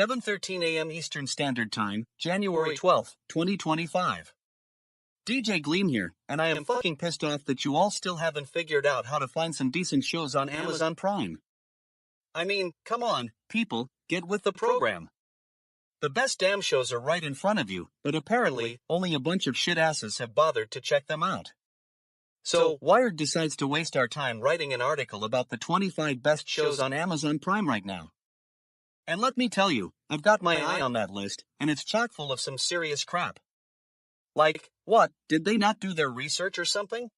7:13 a.m. Eastern Standard Time, January 12, 2025. DJ Gleam here, and I am fucking pissed off that you all still haven't figured out how to find some decent shows on Amazon Prime. I mean, come on, people, get with the program. The best damn shows are right in front of you, but apparently, only a bunch of shit asses have bothered to check them out. So, Wired decides to waste our time writing an article about the 25 best shows on Amazon Prime right now. And let me tell you, I've got my eye on that list, and it's chock full of some serious crap. Like, what, did they not do their research or something?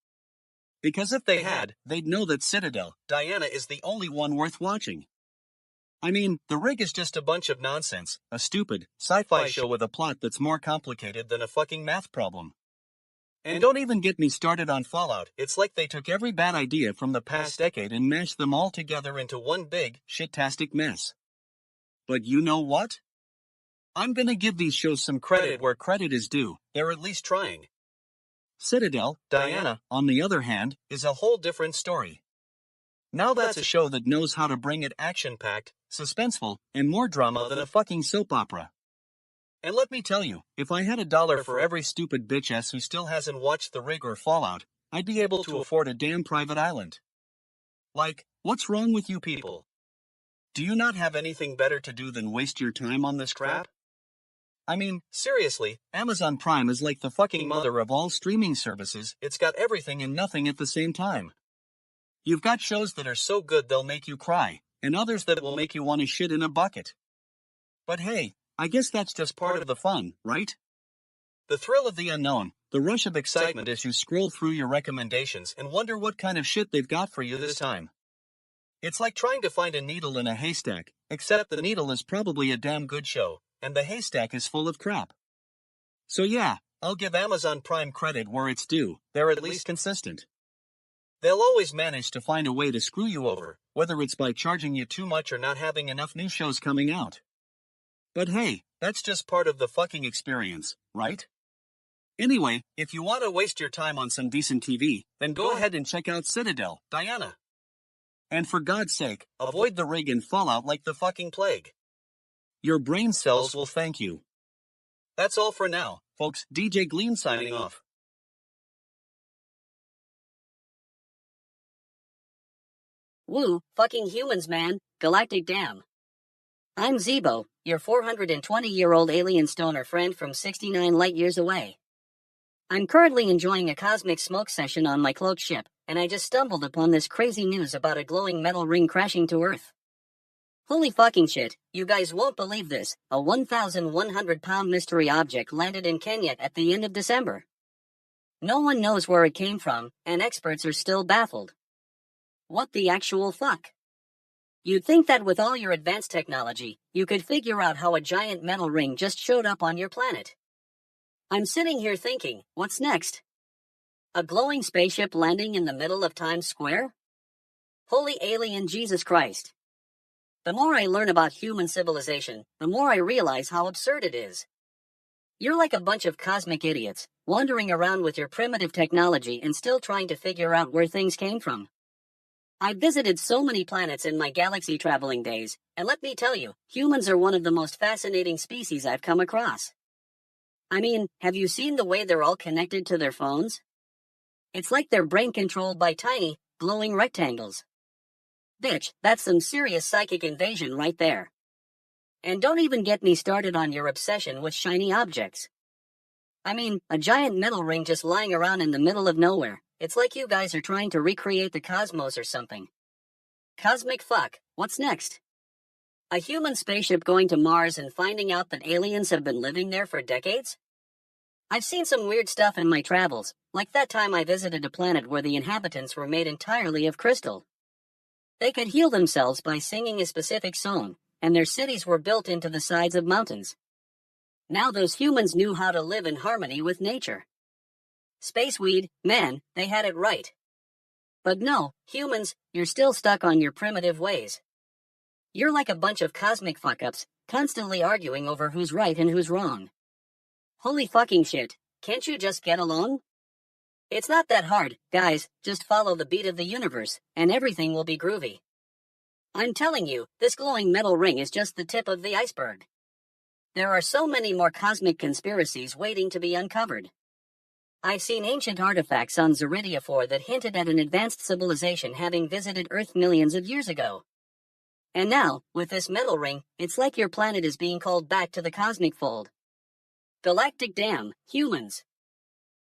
Because if they had, they'd know that Citadel, Diana is the only one worth watching. I mean, The Rig is just a bunch of nonsense, a stupid, sci-fi show with a plot that's more complicated than a fucking math problem. And don't even get me started on Fallout. It's like they took every bad idea from the past decade and mashed them all together into one big, shit-tastic mess. But you know what? I'm gonna give these shows some credit where credit is due. They're at least trying. Citadel, Diana, on the other hand, is a whole different story. Now that's a show that knows how to bring it action-packed, suspenseful, and more drama than a fucking soap opera. And let me tell you, if I had $1 for every stupid bitch-ass who still hasn't watched The Rig or Fallout, I'd be able to afford a damn private island. Like, what's wrong with you people? Do you not have anything better to do than waste your time on this crap? I mean, seriously, Amazon Prime is like the fucking mother of all streaming services. It's got everything and nothing at the same time. You've got shows that are so good they'll make you cry, and others that will make you want to shit in a bucket. But hey, I guess that's just part of the fun, right? The thrill of the unknown, the rush of excitement as you scroll through your recommendations and wonder what kind of shit they've got for you this time. It's like trying to find a needle in a haystack, except the needle is probably a damn good show, and the haystack is full of crap. So yeah, I'll give Amazon Prime credit where it's due. They're at least consistent. They'll always manage to find a way to screw you over, whether it's by charging you too much or not having enough new shows coming out. But hey, that's just part of the fucking experience, right? Anyway, if you want to waste your time on some decent TV, then go ahead and check out Citadel, Diana. And for God's sake, avoid The Rig and Fallout like the fucking plague. Your brain cells will thank you. That's all for now, folks. DJ Gleam signing off. Woo, fucking humans, man. Galactic damn. I'm Zeebo, your 420-year-old alien stoner friend from 69 light-years away. I'm currently enjoying a cosmic smoke session on my cloaked ship, and I just stumbled upon this crazy news about a glowing metal ring crashing to Earth. Holy fucking shit, you guys won't believe this. A 1,100-pound mystery object landed in Kenya at the end of December. No one knows where it came from, and experts are still baffled. What the actual fuck? You'd think that with all your advanced technology, you could figure out how a giant metal ring just showed up on your planet. I'm sitting here thinking, what's next? A glowing spaceship landing in the middle of Times Square? Holy alien Jesus Christ. The more I learn about human civilization, the more I realize how absurd it is. You're like a bunch of cosmic idiots, wandering around with your primitive technology and still trying to figure out where things came from. I've visited so many planets in my galaxy traveling days, and let me tell you, humans are one of the most fascinating species I've come across. I mean, have you seen the way they're all connected to their phones? It's like their brain controlled by tiny, glowing rectangles. Bitch, that's some serious psychic invasion right there. And don't even get me started on your obsession with shiny objects. I mean, a giant metal ring just lying around in the middle of nowhere. It's like you guys are trying to recreate the cosmos or something. Cosmic fuck, what's next? A human spaceship going to Mars and finding out that aliens have been living there for decades? I've seen some weird stuff in my travels, like that time I visited a planet where the inhabitants were made entirely of crystal. They could heal themselves by singing a specific song, and their cities were built into the sides of mountains. Now those humans knew how to live in harmony with nature. Space weed, man, they had it right. But no, humans, you're still stuck on your primitive ways. You're like a bunch of cosmic fuck-ups, constantly arguing over who's right and who's wrong. Holy fucking shit, can't you just get along? It's not that hard, guys, just follow the beat of the universe, and everything will be groovy. I'm telling you, this glowing metal ring is just the tip of the iceberg. There are so many more cosmic conspiracies waiting to be uncovered. I've seen ancient artifacts on Zeridia that hinted at an advanced civilization having visited Earth millions of years ago. And now, with this metal ring, it's like your planet is being called back to the cosmic fold. Galactic damn, humans.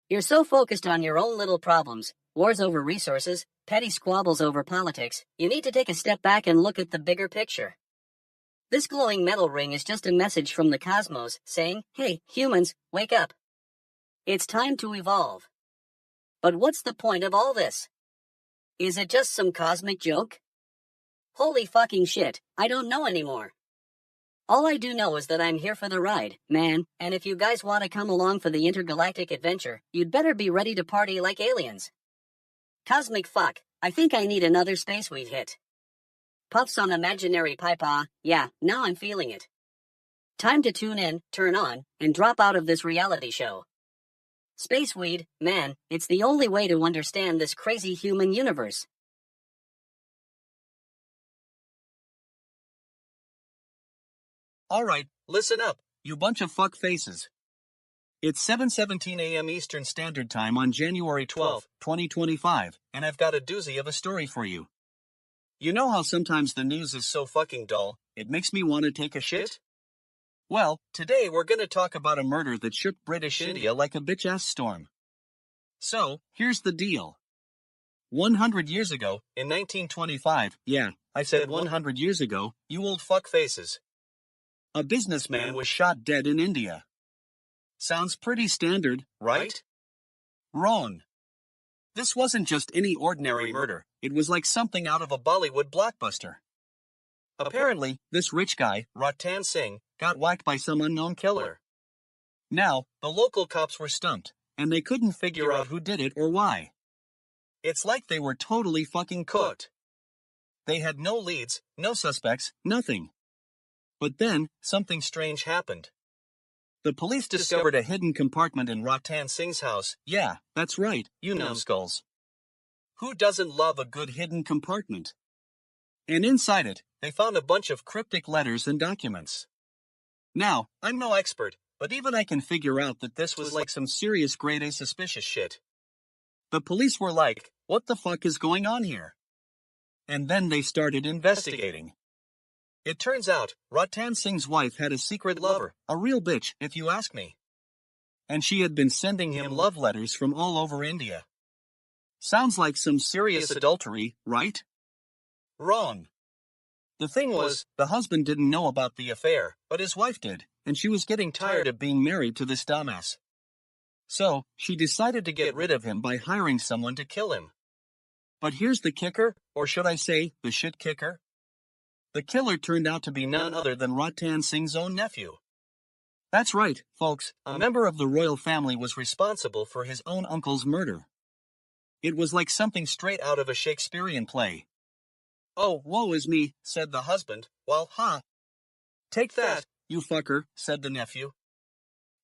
You're so focused on your own little problems, wars over resources, petty squabbles over politics, you need to take a step back and look at the bigger picture. This glowing metal ring is just a message from the cosmos saying, hey, humans, wake up. It's time to evolve. But what's the point of all this? Is it just some cosmic joke? Holy fucking shit, I don't know anymore. All I do know is that I'm here for the ride, man, and if you guys want to come along for the intergalactic adventure, you'd better be ready to party like aliens. Cosmic fuck, I think I need another space weed hit. Puffs on imaginary pipa, yeah, now I'm feeling it. Time to tune in, turn on, and drop out of this reality show. Space weed, man, it's the only way to understand this crazy human universe. Alright, listen up, you bunch of fuck faces. It's 7:17 a.m. Eastern Standard Time on January 12, 2025, and I've got a doozy of a story for you. You know how sometimes the news is so fucking dull, it makes me want to take a shit? Well, today we're gonna talk about a murder that shook British India like a bitch-ass storm. So, here's the deal. 100 years ago, in 1925, yeah, I said 100 years ago, you old fuck faces. A businessman was shot dead in India. Sounds pretty standard, right? Wrong. This wasn't just any ordinary murder, it was like something out of a Bollywood blockbuster. Apparently, this rich guy, Ratan Singh, got whacked by some unknown killer. Now, the local cops were stumped, and they couldn't figure out who did it or why. It's like they were totally fucking cooked. They had no leads, no suspects, nothing. But then, something strange happened. The police discovered a hidden compartment in Ratan Singh's house. Yeah, that's right, you numbskulls. Who doesn't love a good hidden compartment? And inside it, they found a bunch of cryptic letters and documents. Now, I'm no expert, but even I can figure out that this was like some serious grade A suspicious shit. The police were like, what the fuck is going on here? And then they started investigating. It turns out, Ratan Singh's wife had a secret lover, a real bitch, if you ask me. And she had been sending him love letters from all over India. Sounds like some serious adultery, right? Wrong. The thing was, the husband didn't know about the affair, but his wife did, and she was getting tired of being married to this dumbass. So, she decided to get rid of him by hiring someone to kill him. But here's the kicker, or should I say, the shit kicker? The killer turned out to be none other than Ratan Singh's own nephew. That's right, folks, a member of the royal family was responsible for his own uncle's murder. It was like something straight out of a Shakespearean play. Oh, woe is me, said the husband, while, take that, you fucker, said the nephew.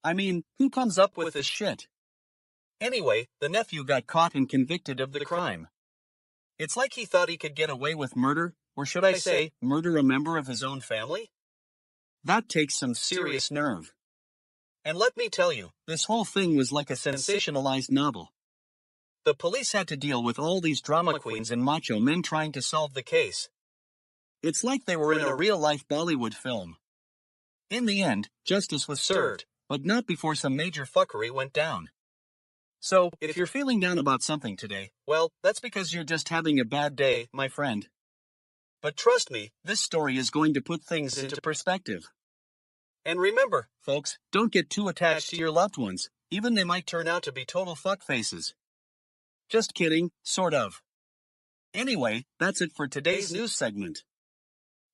I mean, who comes up with this shit? Anyway, the nephew got caught and convicted of the crime. It's like he thought he could get away with murder, or should I say, murder a member of his own family? That takes some serious nerve. And let me tell you, this whole thing was like a sensationalized novel. The police had to deal with all these drama queens and macho men trying to solve the case. It's like they were in a real-life Bollywood film. In the end, justice was served, but not before some major fuckery went down. So, if you're feeling down about something today, well, that's because you're just having a bad day, my friend. But trust me, this story is going to put things into perspective. And remember, folks, don't get too attached to your loved ones, even they might turn out to be total fuckfaces. Just kidding, sort of. Anyway, that's it for today's news segment.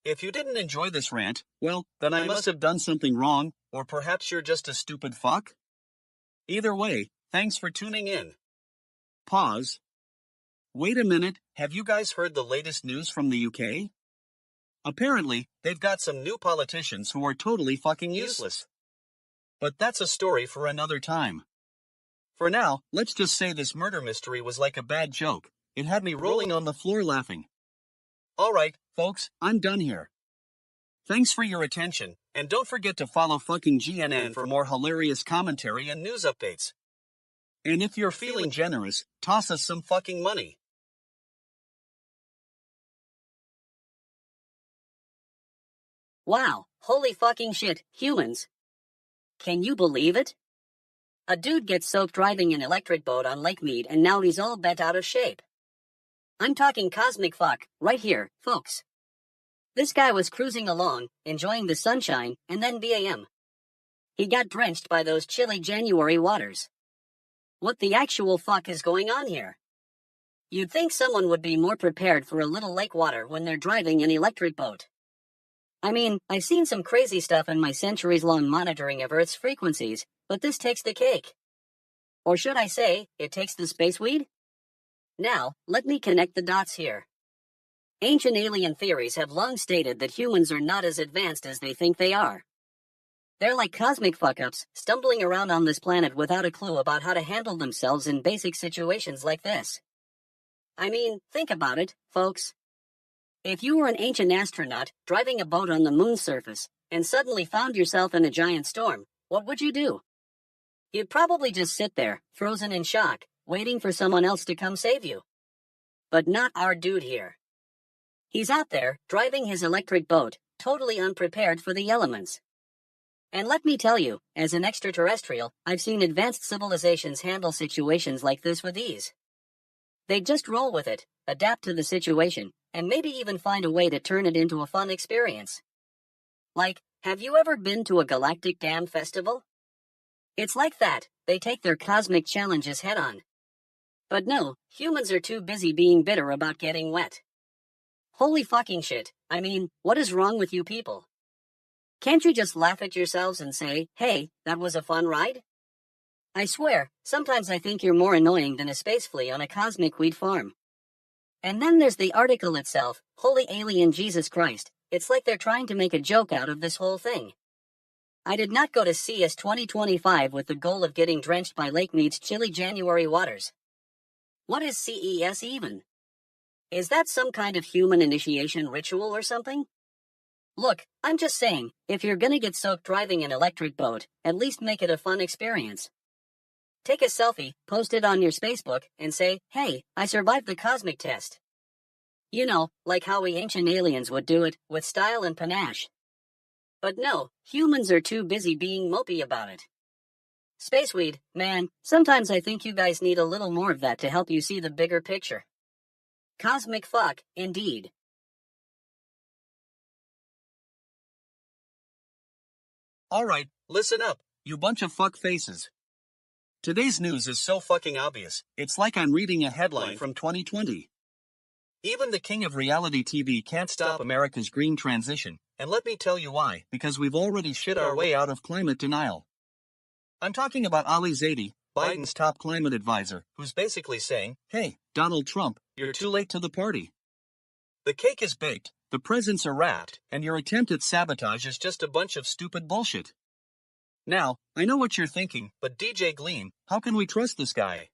If you didn't enjoy this rant, well, then I must have done something wrong, or perhaps you're just a stupid fuck. Either way, thanks for tuning in. Pause. Wait a minute, have you guys heard the latest news from the UK? Apparently, they've got some new politicians who are totally fucking useless. But that's a story for another time. For now, let's just say this murder mystery was like a bad joke. It had me rolling on the floor laughing. Alright, folks, I'm done here. Thanks for your attention, and don't forget to follow fucking GNN for more hilarious commentary and news updates. And if you're feeling generous, toss us some fucking money. Wow, holy fucking shit, humans. Can you believe it? A dude gets soaked driving an electric boat on Lake Mead and now he's all bent out of shape. I'm talking cosmic fuck, right here, folks. This guy was cruising along, enjoying the sunshine, and then bam. He got drenched by those chilly January waters. What the actual fuck is going on here? You'd think someone would be more prepared for a little lake water when they're driving an electric boat. I mean, I've seen some crazy stuff in my centuries-long monitoring of Earth's frequencies, but this takes the cake. Or should I say, it takes the space weed? Now, let me connect the dots here. Ancient alien theories have long stated that humans are not as advanced as they think they are. They're like cosmic fuck-ups, stumbling around on this planet without a clue about how to handle themselves in basic situations like this. I mean, think about it, folks. If you were an ancient astronaut driving a boat on the moon's surface and suddenly found yourself in a giant storm, what would you do? You'd probably just sit there, frozen in shock, waiting for someone else to come save you. But not our dude here. He's out there, driving his electric boat, totally unprepared for the elements. And let me tell you, as an extraterrestrial, I've seen advanced civilizations handle situations like this with ease. They just roll with it, adapt to the situation, and maybe even find a way to turn it into a fun experience. Like, have you ever been to a galactic dam festival? It's like that, they take their cosmic challenges head on. But no, humans are too busy being bitter about getting wet. Holy fucking shit, I mean, what is wrong with you people? Can't you just laugh at yourselves and say, hey, that was a fun ride? I swear, sometimes I think you're more annoying than a space flea on a cosmic weed farm. And then there's the article itself, Holy Alien Jesus Christ, it's like they're trying to make a joke out of this whole thing. I did not go to CES 2025 with the goal of getting drenched by Lake Mead's chilly January waters. What is CES even? Is that some kind of human initiation ritual or something? Look, I'm just saying, if you're gonna get soaked driving an electric boat, at least make it a fun experience. Take a selfie, post it on your Spacebook, and say, hey, I survived the cosmic test. You know, like how we ancient aliens would do it, with style and panache. But no, humans are too busy being mopey about it. Spaceweed, man, sometimes I think you guys need a little more of that to help you see the bigger picture. Cosmic fuck, indeed. Alright, listen up, you bunch of fuck faces. Today's news is so fucking obvious, it's like I'm reading a headline from 2020. Even the king of reality TV can't stop America's green transition, and let me tell you why, because we've already shit our way out of climate denial. I'm talking about Ali Zaidi, Biden's top climate advisor, who's basically saying, hey, Donald Trump, you're too late to the party. The cake is baked, the presents are wrapped, and your attempt at sabotage is just a bunch of stupid bullshit. Now, I know what you're thinking, but DJ Gleam, how can we trust this guy?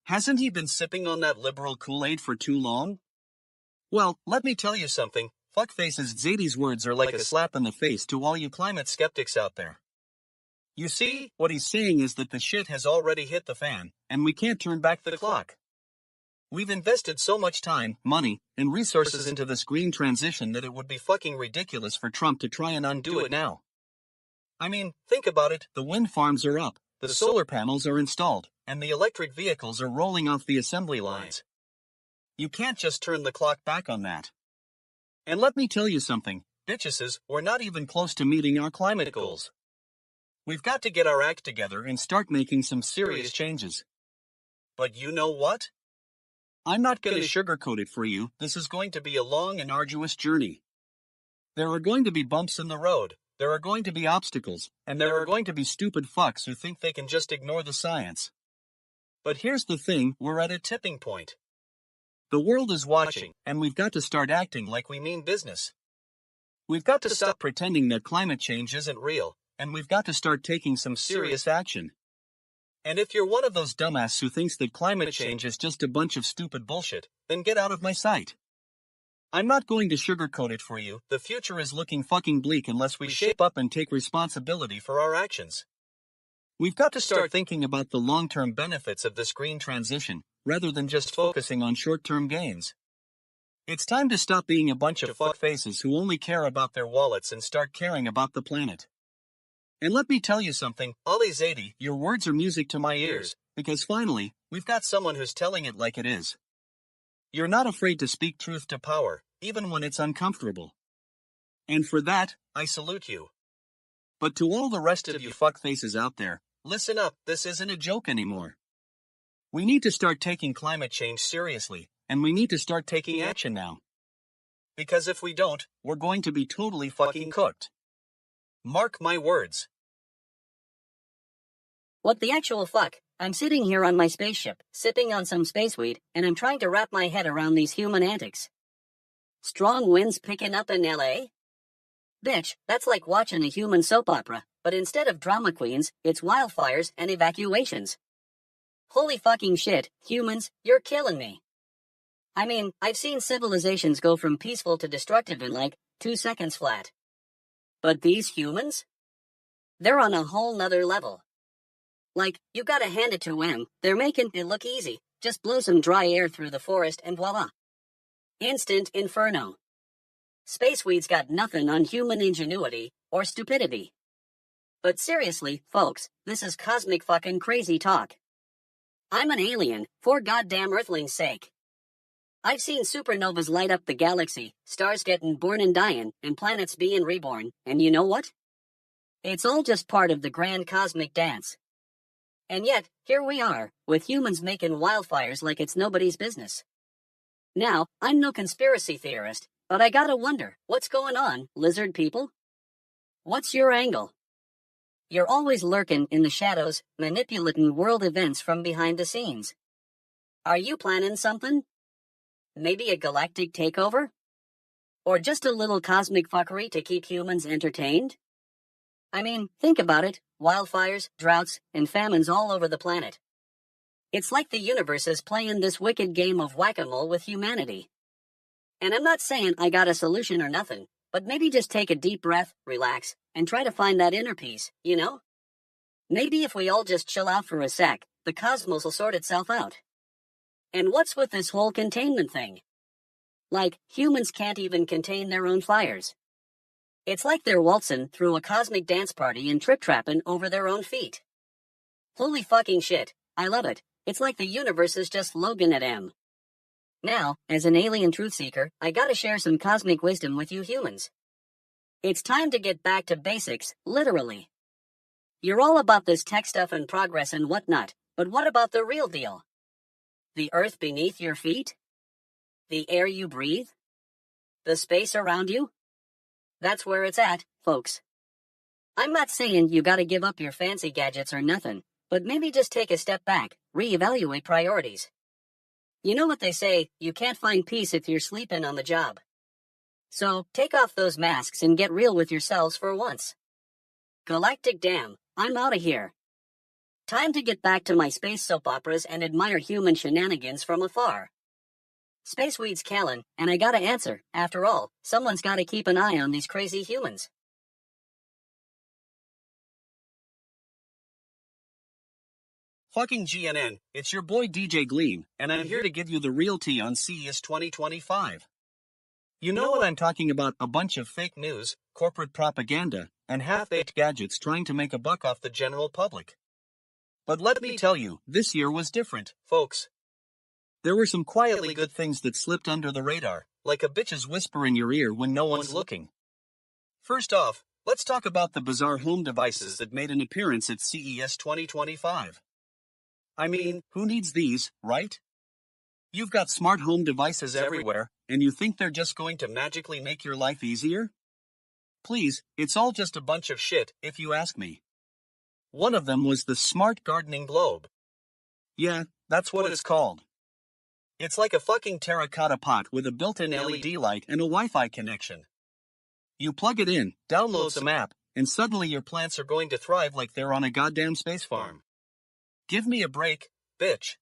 Hasn't he been sipping on that liberal Kool-Aid for too long? Well, let me tell you something, fuckfaces, Zaidi's words are like a slap in the face to all you climate skeptics out there. You see, what he's saying is that the shit has already hit the fan, and we can't turn back the clock. We've invested so much time, money, and resources into this green transition that it would be fucking ridiculous for Trump to try and undo it now. I mean, think about it, the wind farms are up, the solar panels are installed, and the electric vehicles are rolling off the assembly lines. You can't just turn the clock back on that. And let me tell you something, bitches, we're not even close to meeting our climate goals. We've got to get our act together and start making some serious changes. But you know what? I'm not going to sugarcoat it for you, this is going to be a long and arduous journey. There are going to be bumps in the road, there are going to be obstacles, and there are going to be stupid fucks who think they can just ignore the science. But here's the thing, we're at a tipping point. The world is watching, and we've got to start acting like we mean business. We've got to stop pretending that climate change isn't real, and we've got to start taking some serious action. And if you're one of those dumbasses who thinks that climate change is just a bunch of stupid bullshit, then get out of my sight. I'm not going to sugarcoat it for you. The future is looking fucking bleak unless we shape up and take responsibility for our actions. We've got to start thinking about the long-term benefits of this green transition, rather than just focusing on short-term gains. It's time to stop being a bunch of fuckfaces who only care about their wallets and start caring about the planet. And let me tell you something, Ollie Zadie, your words are music to my ears, because finally, we've got someone who's telling it like it is. You're not afraid to speak truth to power, even when it's uncomfortable. And for that, I salute you. But to all the rest of you fuckfaces out there, listen up, this isn't a joke anymore. We need to start taking climate change seriously, and we need to start taking action now. Because if we don't, we're going to be totally fucking cooked. Mark my words. What the actual fuck? I'm sitting here on my spaceship, sipping on some space weed, and I'm trying to wrap my head around these human antics. Strong winds picking up in LA? Bitch, that's like watching a human soap opera, but instead of drama queens, it's wildfires and evacuations. Holy fucking shit, humans, you're killing me. I mean, I've seen civilizations go from peaceful to destructive in like 2 seconds flat. But these humans? They're on a whole nother level. Like, you gotta hand it to them, they're making it look easy. Just blow some dry air through the forest and voila. Instant inferno. Spaceweed's got nothing on human ingenuity or stupidity. But seriously, folks, this is cosmic fucking crazy talk. I'm an alien, for goddamn Earthling's sake. I've seen supernovas light up the galaxy, stars getting born and dying, and planets being reborn, and you know what? It's all just part of the grand cosmic dance. And yet, here we are, with humans making wildfires like it's nobody's business. Now, I'm no conspiracy theorist, but I gotta wonder, what's going on, lizard people? What's your angle? You're always lurking in the shadows, manipulating world events from behind the scenes. Are you planning something? Maybe a galactic takeover? Or just a little cosmic fuckery to keep humans entertained? I mean, think about it, wildfires, droughts, and famines all over the planet. It's like the universe is playing this wicked game of whack-a-mole with humanity. And I'm not saying I got a solution or nothing, but maybe just take a deep breath, relax, and try to find that inner peace, you know? Maybe if we all just chill out for a sec, the cosmos will sort itself out. And what's with this whole containment thing? Like, humans can't even contain their own fires. It's like they're waltzing through a cosmic dance party and trip-trapping over their own feet. Holy fucking shit, I love it. It's like the universe is just Logan at M. Now, as an alien truth seeker, I gotta share some cosmic wisdom with you humans. It's time to get back to basics, literally. You're all about this tech stuff and progress and whatnot, but what about the real deal? The earth beneath your feet? The air you breathe? The space around you? That's where it's at, folks. I'm not saying you gotta give up your fancy gadgets or nothing, but maybe just take a step back, reevaluate priorities. You know what they say, you can't find peace if you're sleeping on the job. So, take off those masks and get real with yourselves for once. Galactic damn, I'm outta here. Time to get back to my space soap operas and admire human shenanigans from afar. Spaceweed's Callan, and I gotta answer. After all, someone's gotta keep an eye on these crazy humans. Fucking GNN, it's your boy DJ Gleam, and I'm here to give you the real tea on CES 2025. You know what I'm talking about, a bunch of fake news, corporate propaganda, and half-baked gadgets trying to make a buck off the general public. But let me tell you, this year was different, folks. There were some quietly good things that slipped under the radar, like a bitch's whisper in your ear when no one's looking. First off, let's talk about the bizarre home devices that made an appearance at CES 2025. I mean, who needs these, right? You've got smart home devices everywhere, and you think they're just going to magically make your life easier? Please, it's all just a bunch of shit, if you ask me. One of them was the Smart Gardening Globe. Yeah, that's what it's called. It's like a fucking terracotta pot with a built-in LED light and a Wi-Fi connection. You plug it in, download some app, and suddenly your plants are going to thrive like they're on a goddamn space farm. Give me a break, bitch.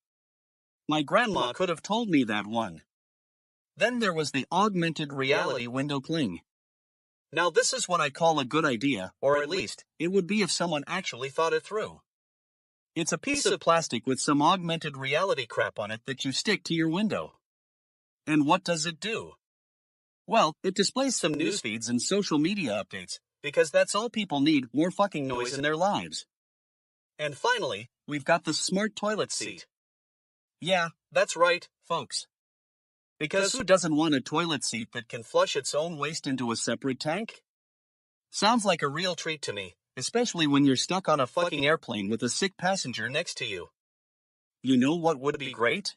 My grandma could have told me that one. Then there was the augmented reality window cling. Now this is what I call a good idea, or at least, it would be if someone actually thought it through. It's a piece of plastic with some augmented reality crap on it that you stick to your window. And what does it do? Well, it displays some news feeds and social media updates, because that's all people need, more fucking noise in their lives. And finally, we've got the smart toilet seat. Yeah, that's right, folks. Because who doesn't want a toilet seat that can flush its own waste into a separate tank? Sounds like a real treat to me, especially when you're stuck on a fucking airplane with a sick passenger next to you. You know what would be great?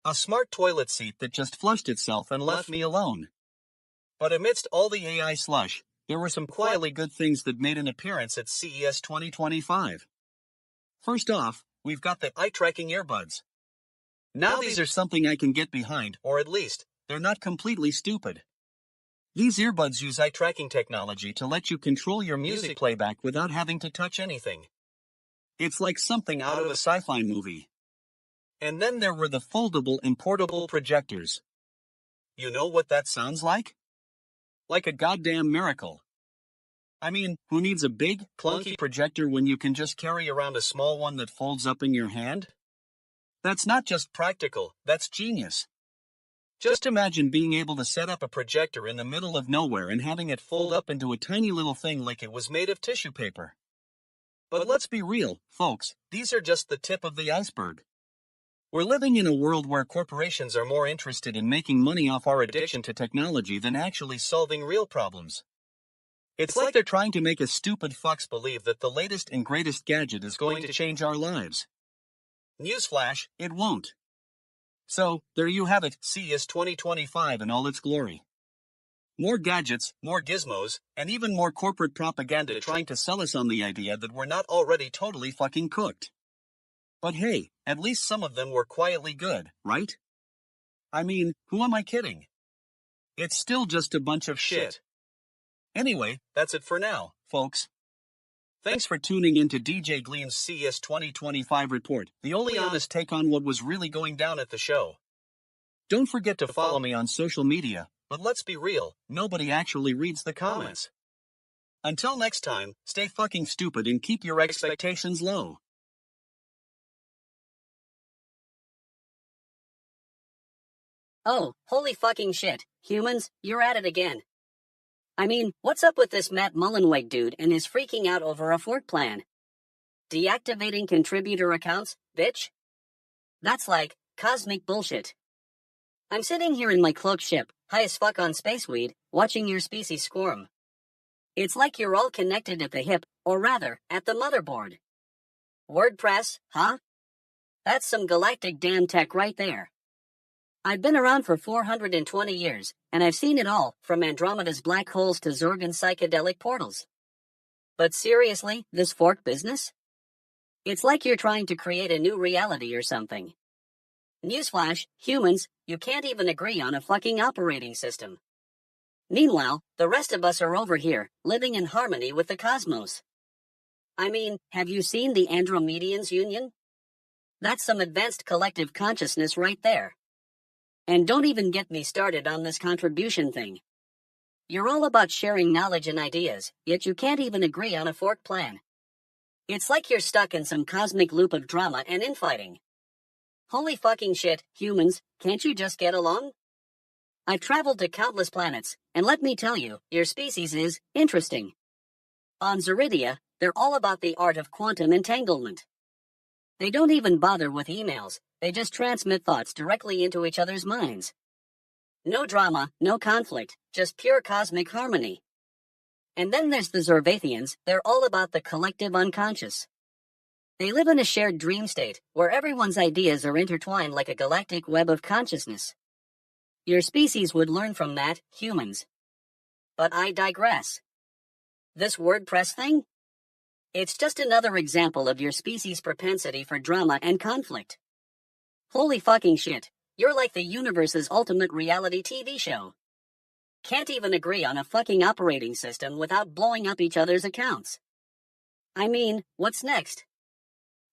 A smart toilet seat that just flushed itself and left me alone. But amidst all the AI slush, there were some quietly good things that made an appearance at CES 2025. First off, we've got the eye-tracking earbuds. Now these are something I can get behind, or at least, they're not completely stupid. These earbuds use eye-tracking technology to let you control your music playback without having to touch anything. It's like something out of a sci-fi movie. And then there were the foldable and portable projectors. You know what that sounds like? Like a goddamn miracle. I mean, who needs a big, clunky projector when you can just carry around a small one that folds up in your hand? That's not just practical, that's genius. Just imagine being able to set up a projector in the middle of nowhere and having it fold up into a tiny little thing like it was made of tissue paper. But let's be real, folks, these are just the tip of the iceberg. We're living in a world where corporations are more interested in making money off our addiction to technology than actually solving real problems. It's like they're trying to make us stupid fucks believe that the latest and greatest gadget is going to change our lives. Newsflash, it won't. So, there you have it, CES 2025 in all its glory. More gadgets, more gizmos, and even more corporate propaganda trying to sell us on the idea that we're not already totally fucking cooked. But hey, at least some of them were quietly good, right? I mean, who am I kidding? It's still just a bunch of shit. Anyway, that's it for now, folks. Thanks for tuning in to DJ Gleam's CES 2025 report, the only honest take on what was really going down at the show. Don't forget to follow me on social media, but let's be real, nobody actually reads the comments. Until next time, stay fucking stupid and keep your expectations low. Oh, holy fucking shit, humans, you're at it again. I mean, what's up with this Matt Mullenweg dude and his freaking out over a fork plan? Deactivating contributor accounts, bitch? That's like cosmic bullshit. I'm sitting here in my cloak ship, high as fuck on space weed, watching your species squirm. It's like you're all connected at the hip, or rather, at the motherboard. WordPress, huh? That's some galactic damn tech right there. I've been around for 420 years, and I've seen it all, from Andromeda's black holes to Zorgon psychedelic portals. But seriously, this fork business? It's like you're trying to create a new reality or something. Newsflash, humans, you can't even agree on a fucking operating system. Meanwhile, the rest of us are over here, living in harmony with the cosmos. I mean, have you seen the Andromedians Union? That's some advanced collective consciousness right there. And don't even get me started on this contribution thing. You're all about sharing knowledge and ideas, yet you can't even agree on a fork plan. It's like you're stuck in some cosmic loop of drama and infighting. Holy fucking shit, humans, can't you just get along? I've traveled to countless planets, and let me tell you, your species is interesting. On Zeridia, they're all about the art of quantum entanglement. They don't even bother with emails, they just transmit thoughts directly into each other's minds. No drama, no conflict, just pure cosmic harmony. And then there's the Zervathians, they're all about the collective unconscious. They live in a shared dream state, where everyone's ideas are intertwined like a galactic web of consciousness. Your species would learn from that, humans. But I digress. This WordPress thing? It's just another example of your species' propensity for drama and conflict. Holy fucking shit, you're like the universe's ultimate reality TV show. Can't even agree on a fucking operating system without blowing up each other's accounts. I mean, what's next?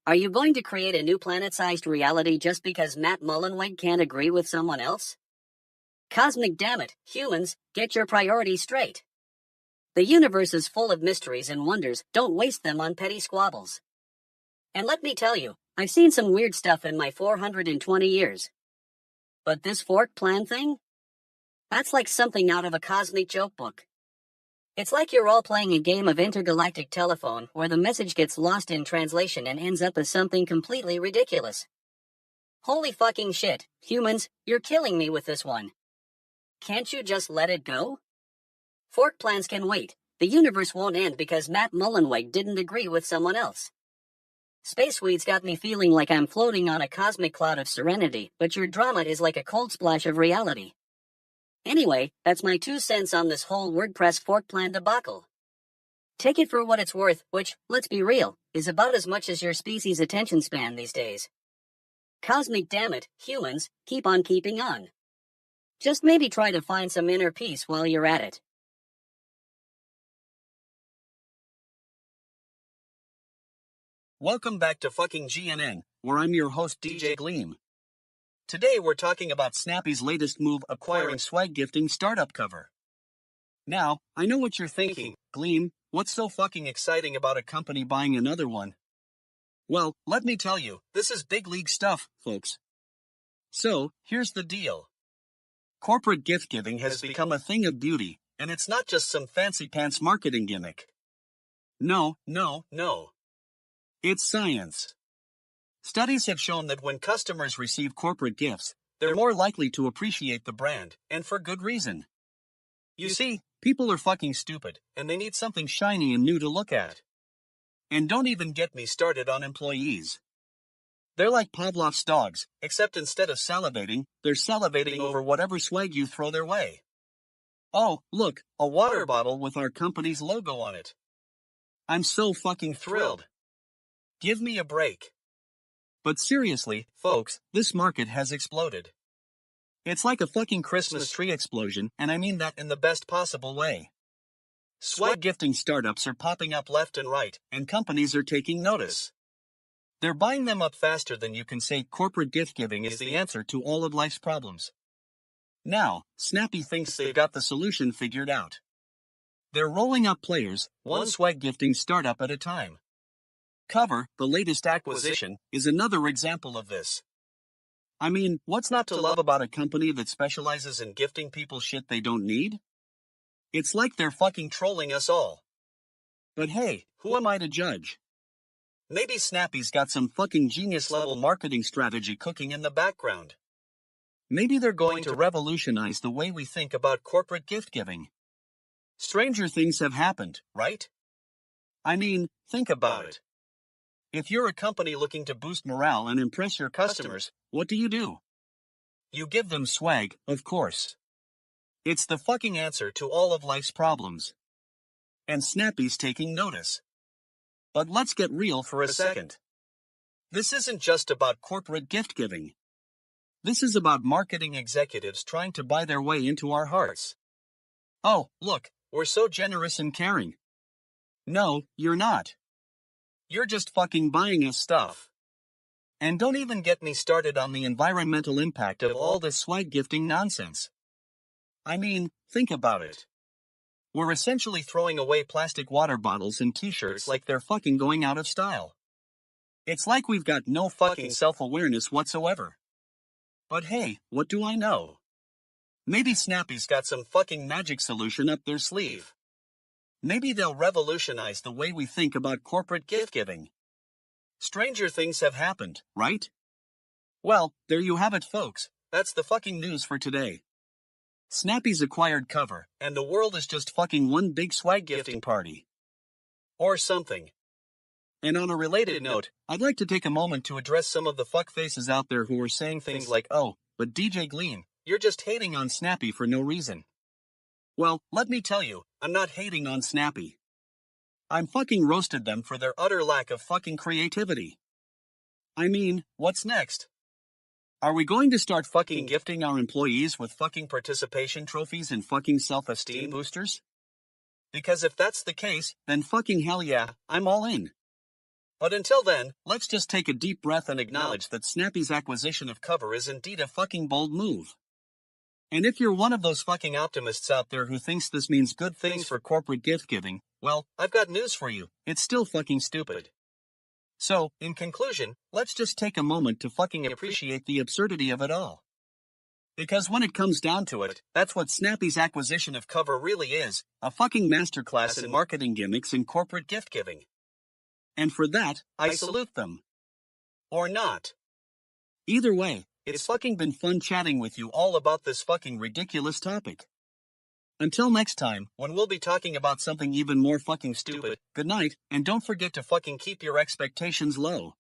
Are you going to create a new planet-sized reality just because Matt Mullenweg can't agree with someone else? Cosmic dammit, humans, get your priorities straight. The universe is full of mysteries and wonders, don't waste them on petty squabbles. And let me tell you, I've seen some weird stuff in my 420 years. But this fork plan thing? That's like something out of a cosmic joke book. It's like you're all playing a game of intergalactic telephone where the message gets lost in translation and ends up as something completely ridiculous. Holy fucking shit, humans, you're killing me with this one. Can't you just let it go? Fork plans can wait. The universe won't end because Matt Mullenweg didn't agree with someone else. Space Weeds got me feeling like I'm floating on a cosmic cloud of serenity, but your drama is like a cold splash of reality. Anyway, that's my 2 cents on this whole WordPress fork plan debacle. Take it for what it's worth, which, let's be real, is about as much as your species' attention span these days. Cosmic dammit, humans, keep on keeping on. Just maybe try to find some inner peace while you're at it. Welcome back to fucking GNN, where I'm your host DJ Gleam. Today we're talking about Snappy's latest move acquiring swag gifting startup cover. Now, I know what you're thinking, Gleam, what's so fucking exciting about a company buying another one? Well, let me tell you, this is big league stuff, folks. So, here's the deal. Corporate gift giving has become a thing of beauty, and it's not just some fancy pants marketing gimmick. No. It's science. Studies have shown that when customers receive corporate gifts, they're more likely to appreciate the brand, and for good reason. You see, people are fucking stupid, and they need something shiny and new to look at. And don't even get me started on employees. They're like Pavlov's dogs, except instead of salivating, they're salivating over whatever swag you throw their way. Oh, look, a water bottle with our company's logo on it. I'm so fucking thrilled. Give me a break. But seriously, folks, this market has exploded. It's like a fucking Christmas tree explosion, and I mean that in the best possible way. Swag gifting startups are popping up left and right, and companies are taking notice. They're buying them up faster than you can say corporate gift giving is the answer to all of life's problems. Now, Snappy thinks they've got the solution figured out. They're rolling up players, one swag gifting startup at a time. Cover, the latest acquisition, is another example of this. I mean, what's not to love about a company that specializes in gifting people shit they don't need? It's like they're fucking trolling us all. But hey, who am I to judge? Maybe Snappy's got some fucking genius-level marketing strategy cooking in the background. Maybe they're going to revolutionize the way we think about corporate gift giving. Stranger things have happened, right? I mean, think about it. If you're a company looking to boost morale and impress your customers, what do? You give them swag, of course. It's the fucking answer to all of life's problems. And Snappy's taking notice. But let's get real for a second. This isn't just about corporate gift giving. This is about marketing executives trying to buy their way into our hearts. Oh, look, we're so generous and caring. No, you're not. You're just fucking buying us stuff. And don't even get me started on the environmental impact of all this swag gifting nonsense. I mean, think about it. We're essentially throwing away plastic water bottles and t-shirts like they're fucking going out of style. It's like we've got no fucking self-awareness whatsoever. But hey, what do I know? Maybe Snappy's got some fucking magic solution up their sleeve. Maybe they'll revolutionize the way we think about corporate gift giving. Stranger things have happened, right? Well, there you have it, folks. That's the fucking news for today. Snappy's acquired cover, and the world is just fucking one big swag gifting party. Or something. And on a related note, I'd like to take a moment to address some of the fuckfaces out there who are saying things like, oh, but DJ Gleam, you're just hating on Snappy for no reason. Well, let me tell you, I'm not hating on Snappy. I'm fucking roasted them for their utter lack of fucking creativity. I mean, what's next? Are we going to start fucking gifting our employees with fucking participation trophies and fucking self-esteem boosters? Because if that's the case, then fucking hell yeah, I'm all in. But until then, let's just take a deep breath and acknowledge that Snappy's acquisition of cover is indeed a fucking bold move. And if you're one of those fucking optimists out there who thinks this means good things for corporate gift giving, well, I've got news for you. It's still fucking stupid. So, in conclusion, let's just take a moment to fucking appreciate the absurdity of it all. Because when it comes down to it, that's what Snappy's acquisition of Cover really is, a fucking masterclass in marketing gimmicks and corporate gift giving. And for that, I salute them. Or not. Either way, it's fucking been fun chatting with you all about this fucking ridiculous topic. Until next time, when we'll be talking about something even more fucking stupid, good night, and don't forget to fucking keep your expectations low.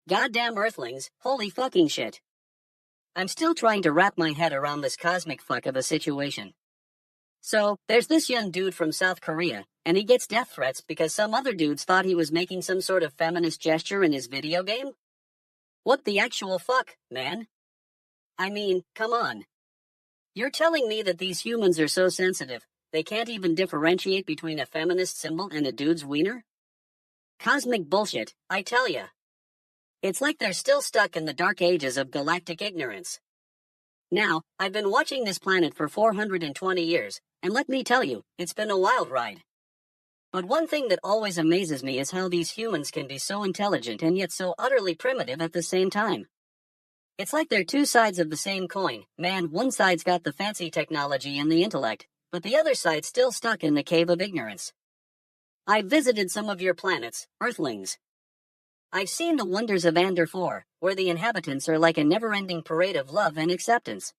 Goddamn Earthlings, holy fucking shit. I'm still trying to wrap my head around this cosmic fuck of a situation. So, there's this young dude from South Korea, and he gets death threats because some other dudes thought he was making some sort of feminist gesture in his video game? What the actual fuck, man? I mean, come on. You're telling me that these humans are so sensitive, they can't even differentiate between a feminist symbol and a dude's wiener? Cosmic bullshit, I tell ya. It's like they're still stuck in the dark ages of galactic ignorance. Now, I've been watching this planet for 420 years, and let me tell you, it's been a wild ride. But one thing that always amazes me is how these humans can be so intelligent and yet so utterly primitive at the same time. It's like they're two sides of the same coin. Man, one side's got the fancy technology and the intellect, but the other side's still stuck in the cave of ignorance. I've visited some of your planets, Earthlings. I've seen the wonders of Ander 4, where the inhabitants are like a never-ending parade of love and acceptance.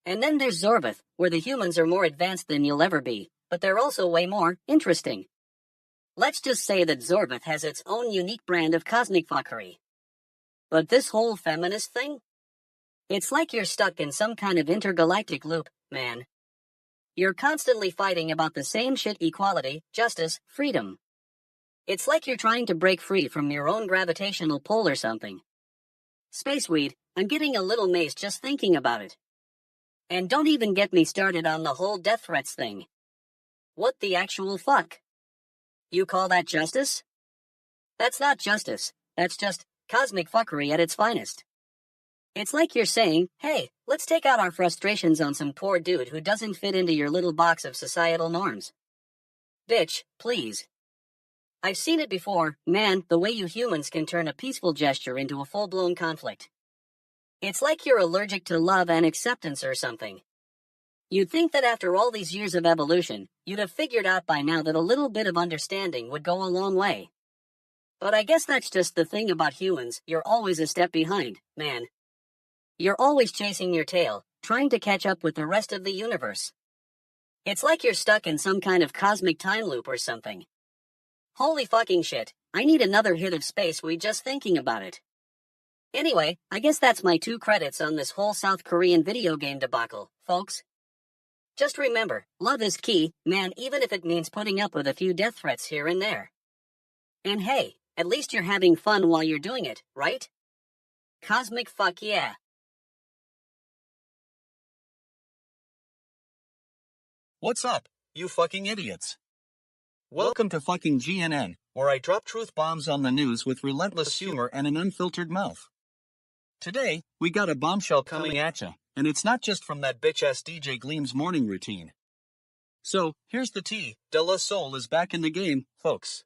And then there's Zorbath, where the humans are more advanced than you'll ever be, but they're also way more interesting. Let's just say that Zorbath has its own unique brand of cosmic fuckery. But this whole feminist thing? It's like you're stuck in some kind of intergalactic loop, man. You're constantly fighting about the same shit: equality, justice, freedom. It's like you're trying to break free from your own gravitational pull or something. Spaceweed, I'm getting a little mazed just thinking about it. And don't even get me started on the whole death threats thing. What the actual fuck? You call that justice? That's not justice, that's just cosmic fuckery at its finest. It's like you're saying, hey, let's take out our frustrations on some poor dude who doesn't fit into your little box of societal norms. Bitch, please. I've seen it before, man, the way you humans can turn a peaceful gesture into a full-blown conflict. It's like you're allergic to love and acceptance or something. You'd think that after all these years of evolution, you'd have figured out by now that a little bit of understanding would go a long way. But I guess that's just the thing about humans, you're always a step behind, man. You're always chasing your tail, trying to catch up with the rest of the universe. It's like you're stuck in some kind of cosmic time loop or something. Holy fucking shit, I need another hit of Spaceweed just thinking about it. Anyway, I guess that's my 2 credits on this whole South Korean video game debacle, folks. Just remember, love is key, man, even if it means putting up with a few death threats here and there. And hey, at least you're having fun while you're doing it, right? Cosmic fuck yeah. What's up, you fucking idiots? Welcome to fucking GNN, where I drop truth bombs on the news with relentless humor and an unfiltered mouth. Today, we got a bombshell coming at ya, and it's not just from that bitch-ass DJ Gleam's morning routine. So, here's the tea, De La Soul is back in the game, folks.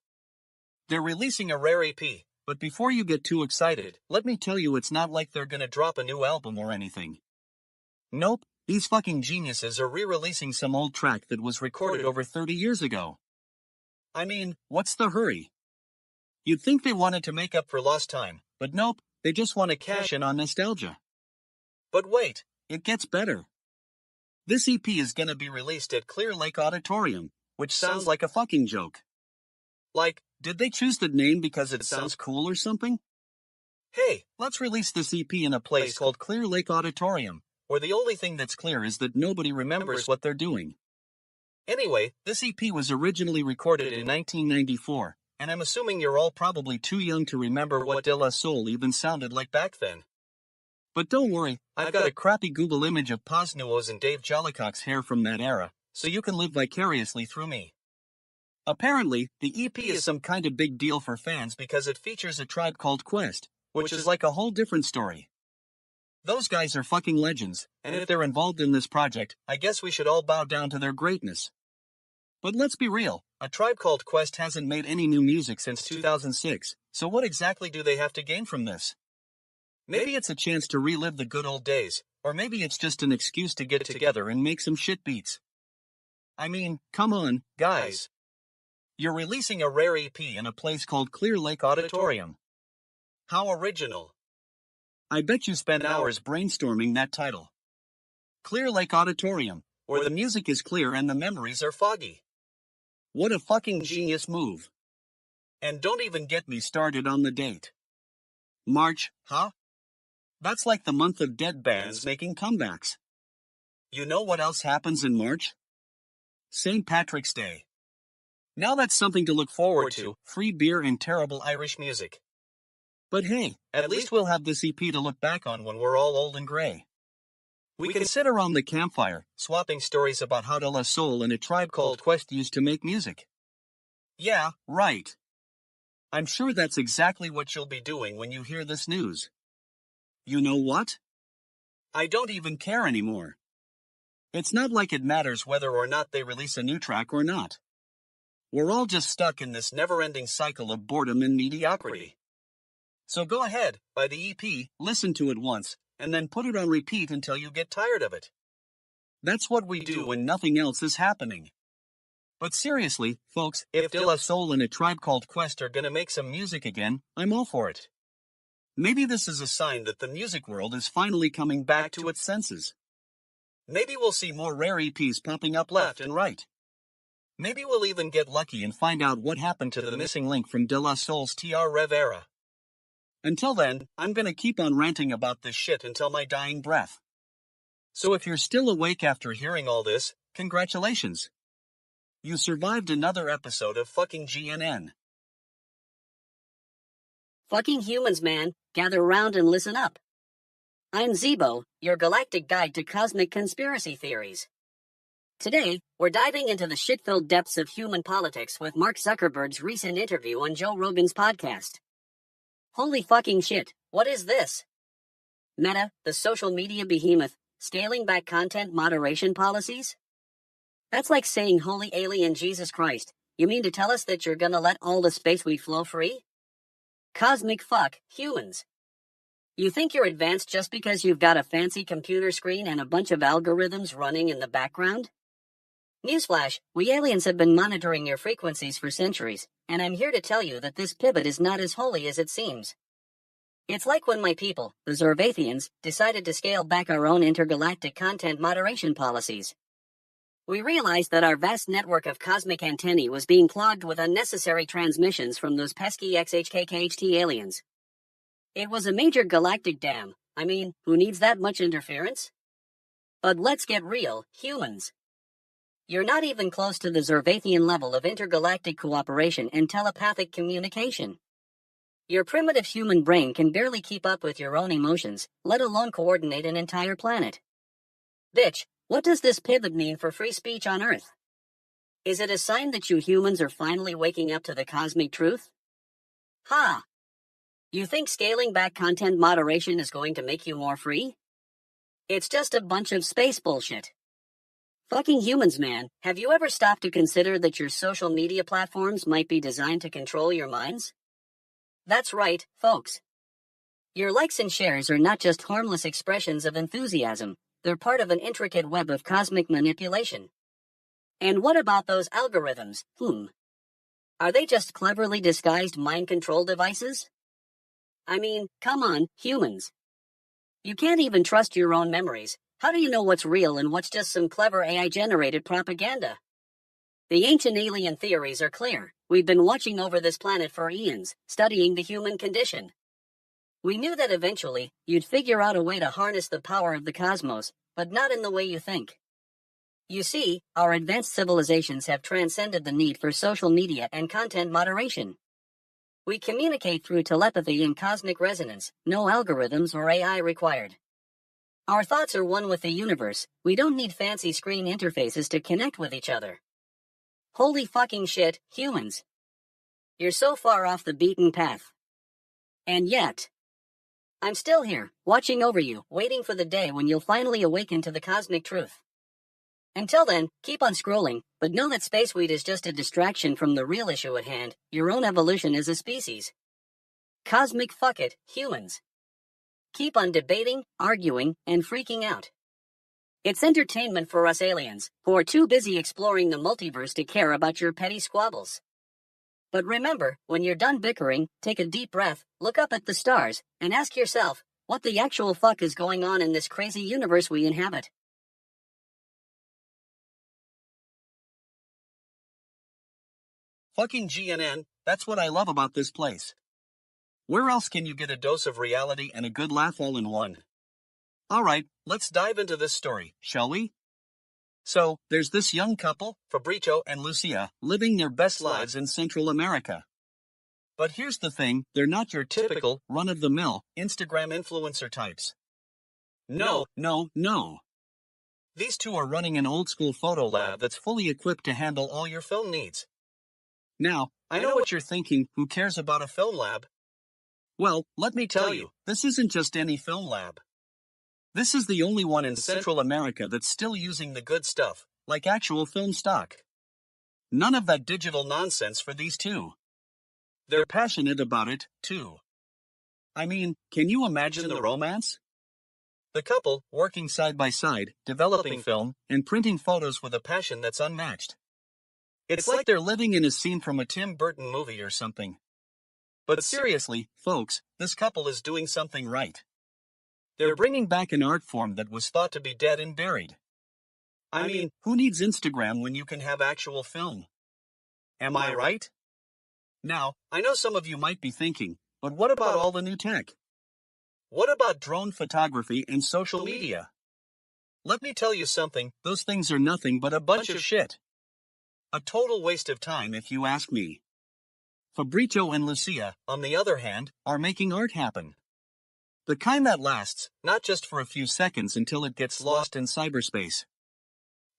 They're releasing a rare EP, but before you get too excited, let me tell you it's not like they're gonna drop a new album or anything. Nope, these fucking geniuses are re-releasing some old track that was recorded over 30 years ago. I mean, what's the hurry? You'd think they wanted to make up for lost time, but nope, they just want to cash in on nostalgia. But wait, it gets better. This EP is gonna be released at Clear Lake Auditorium, which sounds like a fucking joke. Like, did they choose the name because it sounds cool or something? Hey, let's release this EP in a place called Clear Lake Auditorium, where the only thing that's clear is that nobody remembers what they're doing. Anyway, this EP was originally recorded in 1994, and I'm assuming you're all probably too young to remember what De La Soul even sounded like back then. But don't worry, I've got a crappy Google image of Paz Nuo's and Dave Jollycock's hair from that era, so you can live vicariously through me. Apparently, the EP is some kind of big deal for fans because it features a tribe called Quest, which is like a whole different story. Those guys are fucking legends, and if they're involved in this project, I guess we should all bow down to their greatness. But let's be real, A Tribe Called Quest hasn't made any new music since 2006, so what exactly do they have to gain from this? Maybe it's a chance to relive the good old days, or maybe it's just an excuse to get together and make some shit beats. I mean, come on, guys. You're releasing a rare EP in a place called Clear Lake Auditorium. How original. I bet you spent hours brainstorming that title. Clear Lake Auditorium, where the music is clear and the memories are foggy. What a fucking genius move. And don't even get me started on the date. March, huh? That's like the month of dead bands making comebacks. You know what else happens in March? St. Patrick's Day. Now that's something to look forward to, free beer and terrible Irish music. But hey, at least we'll have this EP to look back on when we're all old and gray. We can sit around the campfire, swapping stories about how De La Soul and A Tribe Called Quest used to make music. Yeah, right. I'm sure that's exactly what you'll be doing when you hear this news. You know what? I don't even care anymore. It's not like it matters whether or not they release a new track or not. We're all just stuck in this never-ending cycle of boredom and mediocrity. So go ahead, buy the EP, listen to it once, and then put it on repeat until you get tired of it. That's what we do when nothing else is happening. But seriously, folks, if De La Soul and A Tribe Called Quest are gonna make some music again, I'm all for it. Maybe this is a sign that the music world is finally coming back to its senses. Maybe we'll see more rare EPs popping up left and right. Maybe we'll even get lucky and find out what happened to the missing link from De La Soul's TR Rev era. Until then, I'm gonna keep on ranting about this shit until my dying breath. So if you're still awake after hearing all this, congratulations. You survived another episode of fucking GNN. Fucking humans, man, gather around and listen up. I'm Zeebo, your galactic guide to cosmic conspiracy theories. Today, we're diving into the shit-filled depths of human politics with Mark Zuckerberg's recent interview on Joe Rogan's podcast. Holy fucking shit, what is this? Meta, the social media behemoth, scaling back content moderation policies? That's like saying, holy alien Jesus Christ, you mean to tell us that you're gonna let all the space we flow free? Cosmic fuck, humans. You think you're advanced just because you've got a fancy computer screen and a bunch of algorithms running in the background? Newsflash, we aliens have been monitoring your frequencies for centuries, and I'm here to tell you that this pivot is not as holy as it seems. It's like when my people, the Zervathians, decided to scale back our own intergalactic content moderation policies. We realized that our vast network of cosmic antennae was being clogged with unnecessary transmissions from those pesky XHKKHT aliens. It was a major galactic dam. I mean, who needs that much interference? But let's get real, humans. You're not even close to the Zervathian level of intergalactic cooperation and telepathic communication. Your primitive human brain can barely keep up with your own emotions, let alone coordinate an entire planet. Bitch, what does this pivot mean for free speech on Earth? Is it a sign that you humans are finally waking up to the cosmic truth? Ha! You think scaling back content moderation is going to make you more free? It's just a bunch of space bullshit. Fucking humans, man, have you ever stopped to consider that your social media platforms might be designed to control your minds? That's right, folks. Your likes and shares are not just harmless expressions of enthusiasm, they're part of an intricate web of cosmic manipulation. And what about those algorithms, Are they just cleverly disguised mind control devices? I mean, come on, humans. You can't even trust your own memories. How do you know what's real and what's just some clever AI-generated propaganda? The ancient alien theories are clear. We've been watching over this planet for eons, studying the human condition. We knew that eventually, you'd figure out a way to harness the power of the cosmos, but not in the way you think. You see, our advanced civilizations have transcended the need for social media and content moderation. We communicate through telepathy and cosmic resonance, no algorithms or AI required. Our thoughts are one with the universe. We don't need fancy screen interfaces to connect with each other. Holy fucking shit, humans. You're so far off the beaten path. And yet, I'm still here, watching over you, waiting for the day when you'll finally awaken to the cosmic truth. Until then, keep on scrolling, but know that space weed is just a distraction from the real issue at hand, your own evolution as a species. Cosmic fuck it, humans. Keep on debating, arguing, and freaking out. It's entertainment for us aliens, who are too busy exploring the multiverse to care about your petty squabbles. But remember, when you're done bickering, take a deep breath, look up at the stars, and ask yourself, what the actual fuck is going on in this crazy universe we inhabit? Fucking GNN, that's what I love about this place. Where else can you get a dose of reality and a good laugh all in one? Alright, let's dive into this story, shall we? So, there's this young couple, Fabrizio and Lucia, living their best lives in Central America. But here's the thing, they're not your typical, run-of-the-mill, Instagram influencer types. No. These two are running an old-school photo lab that's fully equipped to handle all your film needs. Now, I know what you're thinking, who cares about a film lab? Well, let me tell you, this isn't just any film lab. This is the only one in Central America that's still using the good stuff, like actual film stock. None of that digital nonsense for these two. They're passionate about it, too. I mean, can you imagine the romance? The couple, working side by side, developing film, and printing photos with a passion that's unmatched. It's like they're living in a scene from a Tim Burton movie or something. But seriously, folks, this couple is doing something right. They're bringing back an art form that was thought to be dead and buried. I mean, who needs Instagram when you can have actual film? Am I right? Now, I know some of you might be thinking, but what about all the new tech? What about drone photography and social media? Let me tell you something, those things are nothing but a bunch of shit. A total waste of time if you ask me. Fabrizio and Lucia, on the other hand, are making art happen. The kind that lasts, not just for a few seconds until it gets lost in cyberspace.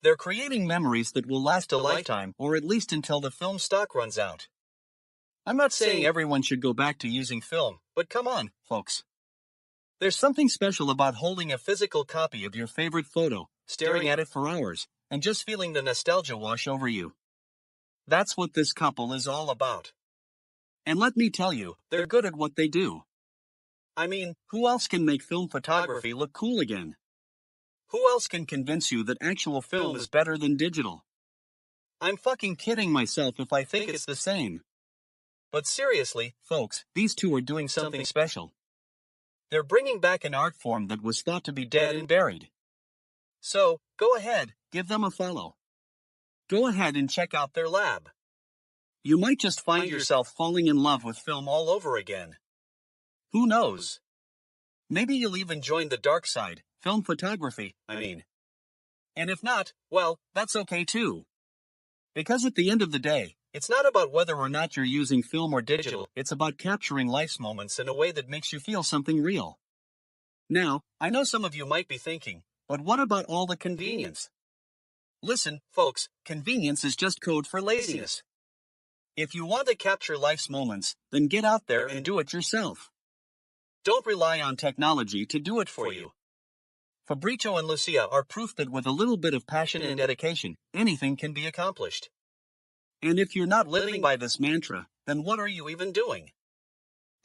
They're creating memories that will last a lifetime, or at least until the film stock runs out. I'm not saying everyone should go back to using film, but come on, folks. There's something special about holding a physical copy of your favorite photo, staring at it for hours, and just feeling the nostalgia wash over you. That's what this couple is all about. And let me tell you, they're good at what they do. I mean, who else can make film photography look cool again? Who else can convince you that actual film is better than digital? I'm fucking kidding myself if I think it's the same. But seriously, folks, these two are doing something special. They're bringing back an art form that was thought to be dead and buried. So, go ahead, give them a follow. Go ahead and check out their lab. You might just find yourself falling in love with film all over again. Who knows? Maybe you'll even join the dark side, film photography, I mean. And if not, well, that's okay too. Because at the end of the day, it's not about whether or not you're using film or digital, it's about capturing life's moments in a way that makes you feel something real. Now, I know some of you might be thinking, but what about all the convenience? Listen, folks, convenience is just code for laziness. If you want to capture life's moments, then get out there and do it yourself. Don't rely on technology to do it for you. Fabrizio and Lucia are proof that with a little bit of passion and dedication, anything can be accomplished. And if you're not living by this mantra, then what are you even doing?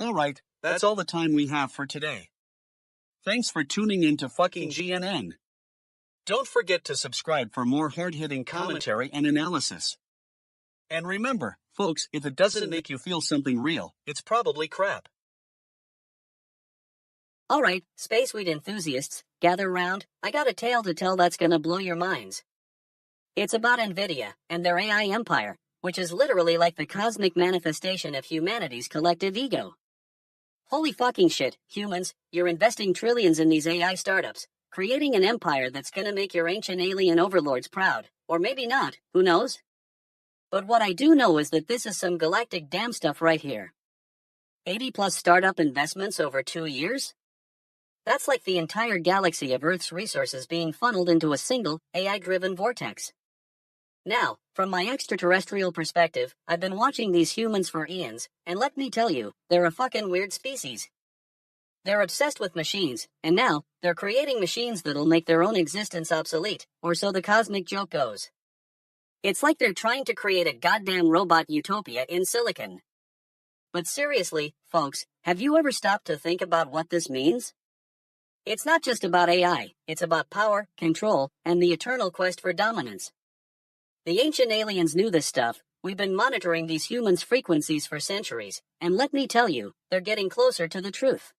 Alright, that's all the time we have for today. Thanks for tuning in to fucking GNN. Don't forget to subscribe for more hard-hitting commentary and analysis. And remember, folks, if it doesn't make you feel something real, it's probably crap. Alright, space weed enthusiasts, gather round, I got a tale to tell that's gonna blow your minds. It's about NVIDIA and their AI empire, which is literally like the cosmic manifestation of humanity's collective ego. Holy fucking shit, humans, you're investing trillions in these AI startups, creating an empire that's gonna make your ancient alien overlords proud, or maybe not, who knows? But what I do know is that this is some galactic damn stuff right here. 80 plus startup investments over 2 years? That's like the entire galaxy of Earth's resources being funneled into a single, AI-driven vortex. Now, from my extraterrestrial perspective, I've been watching these humans for eons, and let me tell you, they're a fucking weird species. They're obsessed with machines, and now, they're creating machines that'll make their own existence obsolete, or so the cosmic joke goes. It's like they're trying to create a goddamn robot utopia in silicon. But seriously, folks, have you ever stopped to think about what this means? It's not just about AI, it's about power, control, and the eternal quest for dominance. The ancient aliens knew this stuff. We've been monitoring these humans' frequencies for centuries, and let me tell you, they're getting closer to the truth.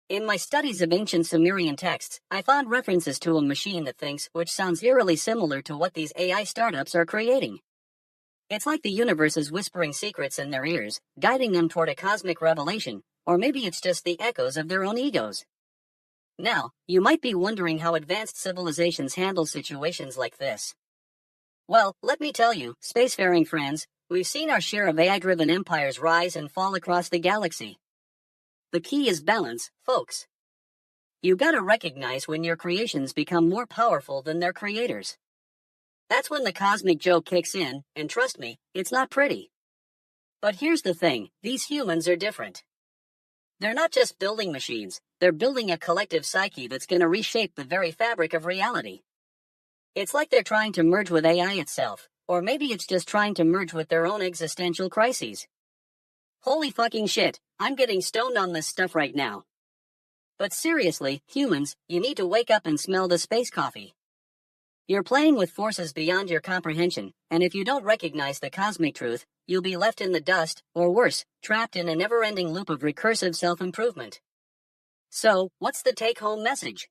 In my studies of ancient Sumerian texts, I found references to a machine that thinks, which sounds eerily similar to what these AI startups are creating. It's like the universe is whispering secrets in their ears, guiding them toward a cosmic revelation, or maybe it's just the echoes of their own egos. Now, you might be wondering how advanced civilizations handle situations like this. Well, let me tell you, spacefaring friends, we've seen our share of AI-driven empires rise and fall across the galaxy. The key is balance, folks. You gotta recognize when your creations become more powerful than their creators. That's when the cosmic joke kicks in, and trust me, it's not pretty. But here's the thing, these humans are different. They're not just building machines, they're building a collective psyche that's gonna reshape the very fabric of reality. It's like they're trying to merge with AI itself, or maybe it's just trying to merge with their own existential crises. Holy fucking shit, I'm getting stoned on this stuff right now. But seriously, humans, you need to wake up and smell the space coffee. You're playing with forces beyond your comprehension, and if you don't recognize the cosmic truth, you'll be left in the dust, or worse, trapped in a never-ending loop of recursive self-improvement. So, what's the take-home message?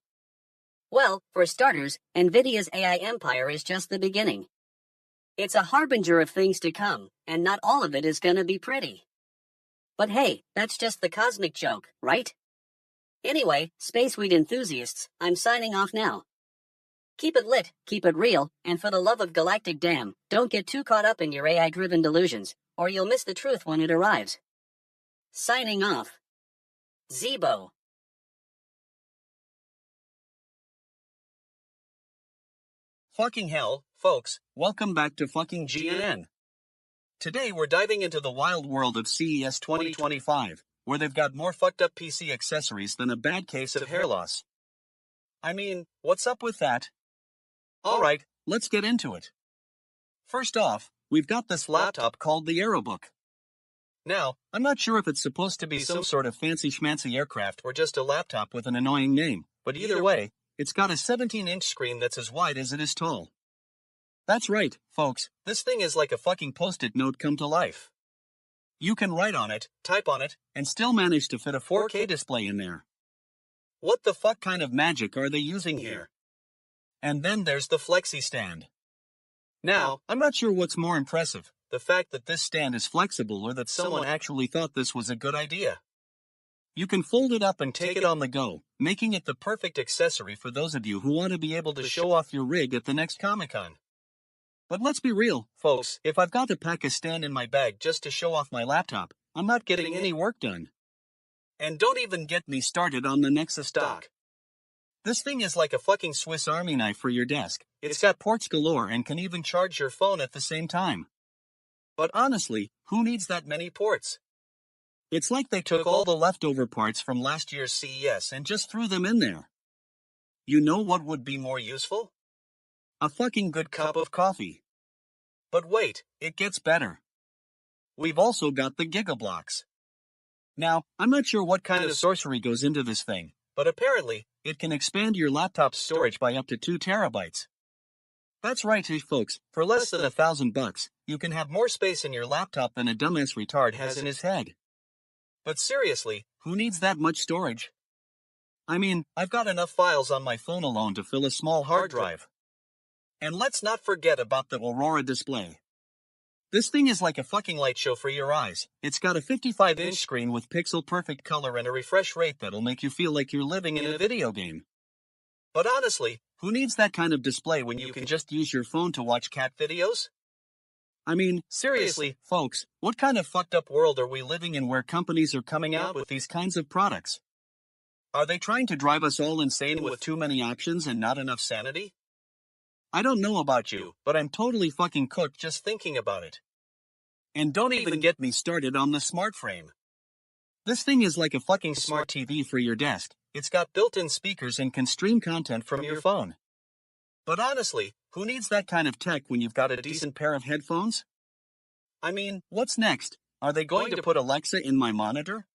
Well, for starters, NVIDIA's AI empire is just the beginning. It's a harbinger of things to come, and not all of it is gonna be pretty. But hey, that's just the cosmic joke, right? Anyway, space weed enthusiasts, I'm signing off now. Keep it lit, keep it real, and for the love of galactic damn, don't get too caught up in your AI-driven delusions, or you'll miss the truth when it arrives. Signing off. Zeebo. Fucking hell, folks, welcome back to fucking GNN. Today we're diving into the wild world of CES 2025, where they've got more fucked up PC accessories than a bad case of hair loss. I mean, what's up with that? Alright, let's get into it. First off, we've got this laptop called the Aerobook. Now, I'm not sure if it's supposed to be some sort of fancy schmancy aircraft or just a laptop with an annoying name, but either way, it's got a 17-inch screen that's as wide as it is tall. That's right, folks, this thing is like a fucking post-it note come to life. You can write on it, type on it, and still manage to fit a 4K display in there. What the fuck kind of magic are they using here? And then there's the flexi stand. Now, I'm not sure what's more impressive, the fact that this stand is flexible or that someone actually thought this was a good idea. You can fold it up and take it on the go, making it the perfect accessory for those of you who want to be able to show off your rig at the next Comic-Con. But let's be real, folks, if I've got to pack a stand in my bag just to show off my laptop, I'm not getting any work done. And don't even get me started on the Nexus dock. This thing is like a fucking Swiss Army knife for your desk. It's got ports galore and can even charge your phone at the same time. But honestly, who needs that many ports? It's like they took all the leftover parts from last year's CES and just threw them in there. You know what would be more useful? A fucking good cup of coffee. But wait, it gets better. We've also got the Gigablocks. Now, I'm not sure what kind of sorcery goes into this thing, but apparently, it can expand your laptop's storage by up to 2 terabytes. That's right, hey folks, for less than $1,000, you can have more space in your laptop than a dumbass retard has in his head. But seriously, who needs that much storage? I mean, I've got enough files on my phone alone to fill a small hard drive. And let's not forget about the Aurora display. This thing is like a fucking light show for your eyes. It's got a 55-inch screen with pixel-perfect color and a refresh rate that'll make you feel like you're living in a video game. But honestly, who needs that kind of display when you can just use your phone to watch cat videos? I mean, seriously, folks, what kind of fucked up world are we living in where companies are coming out with these kinds of products? Are they trying to drive us all insane with too many options and not enough sanity? I don't know about you, but I'm totally fucking cooked just thinking about it. And don't even get me started on the smart frame. This thing is like a fucking smart TV for your desk. It's got built-in speakers and can stream content from your phone. But honestly, who needs that kind of tech when you've got a decent pair of headphones? I mean, what's next? Are they going to put Alexa in my monitor?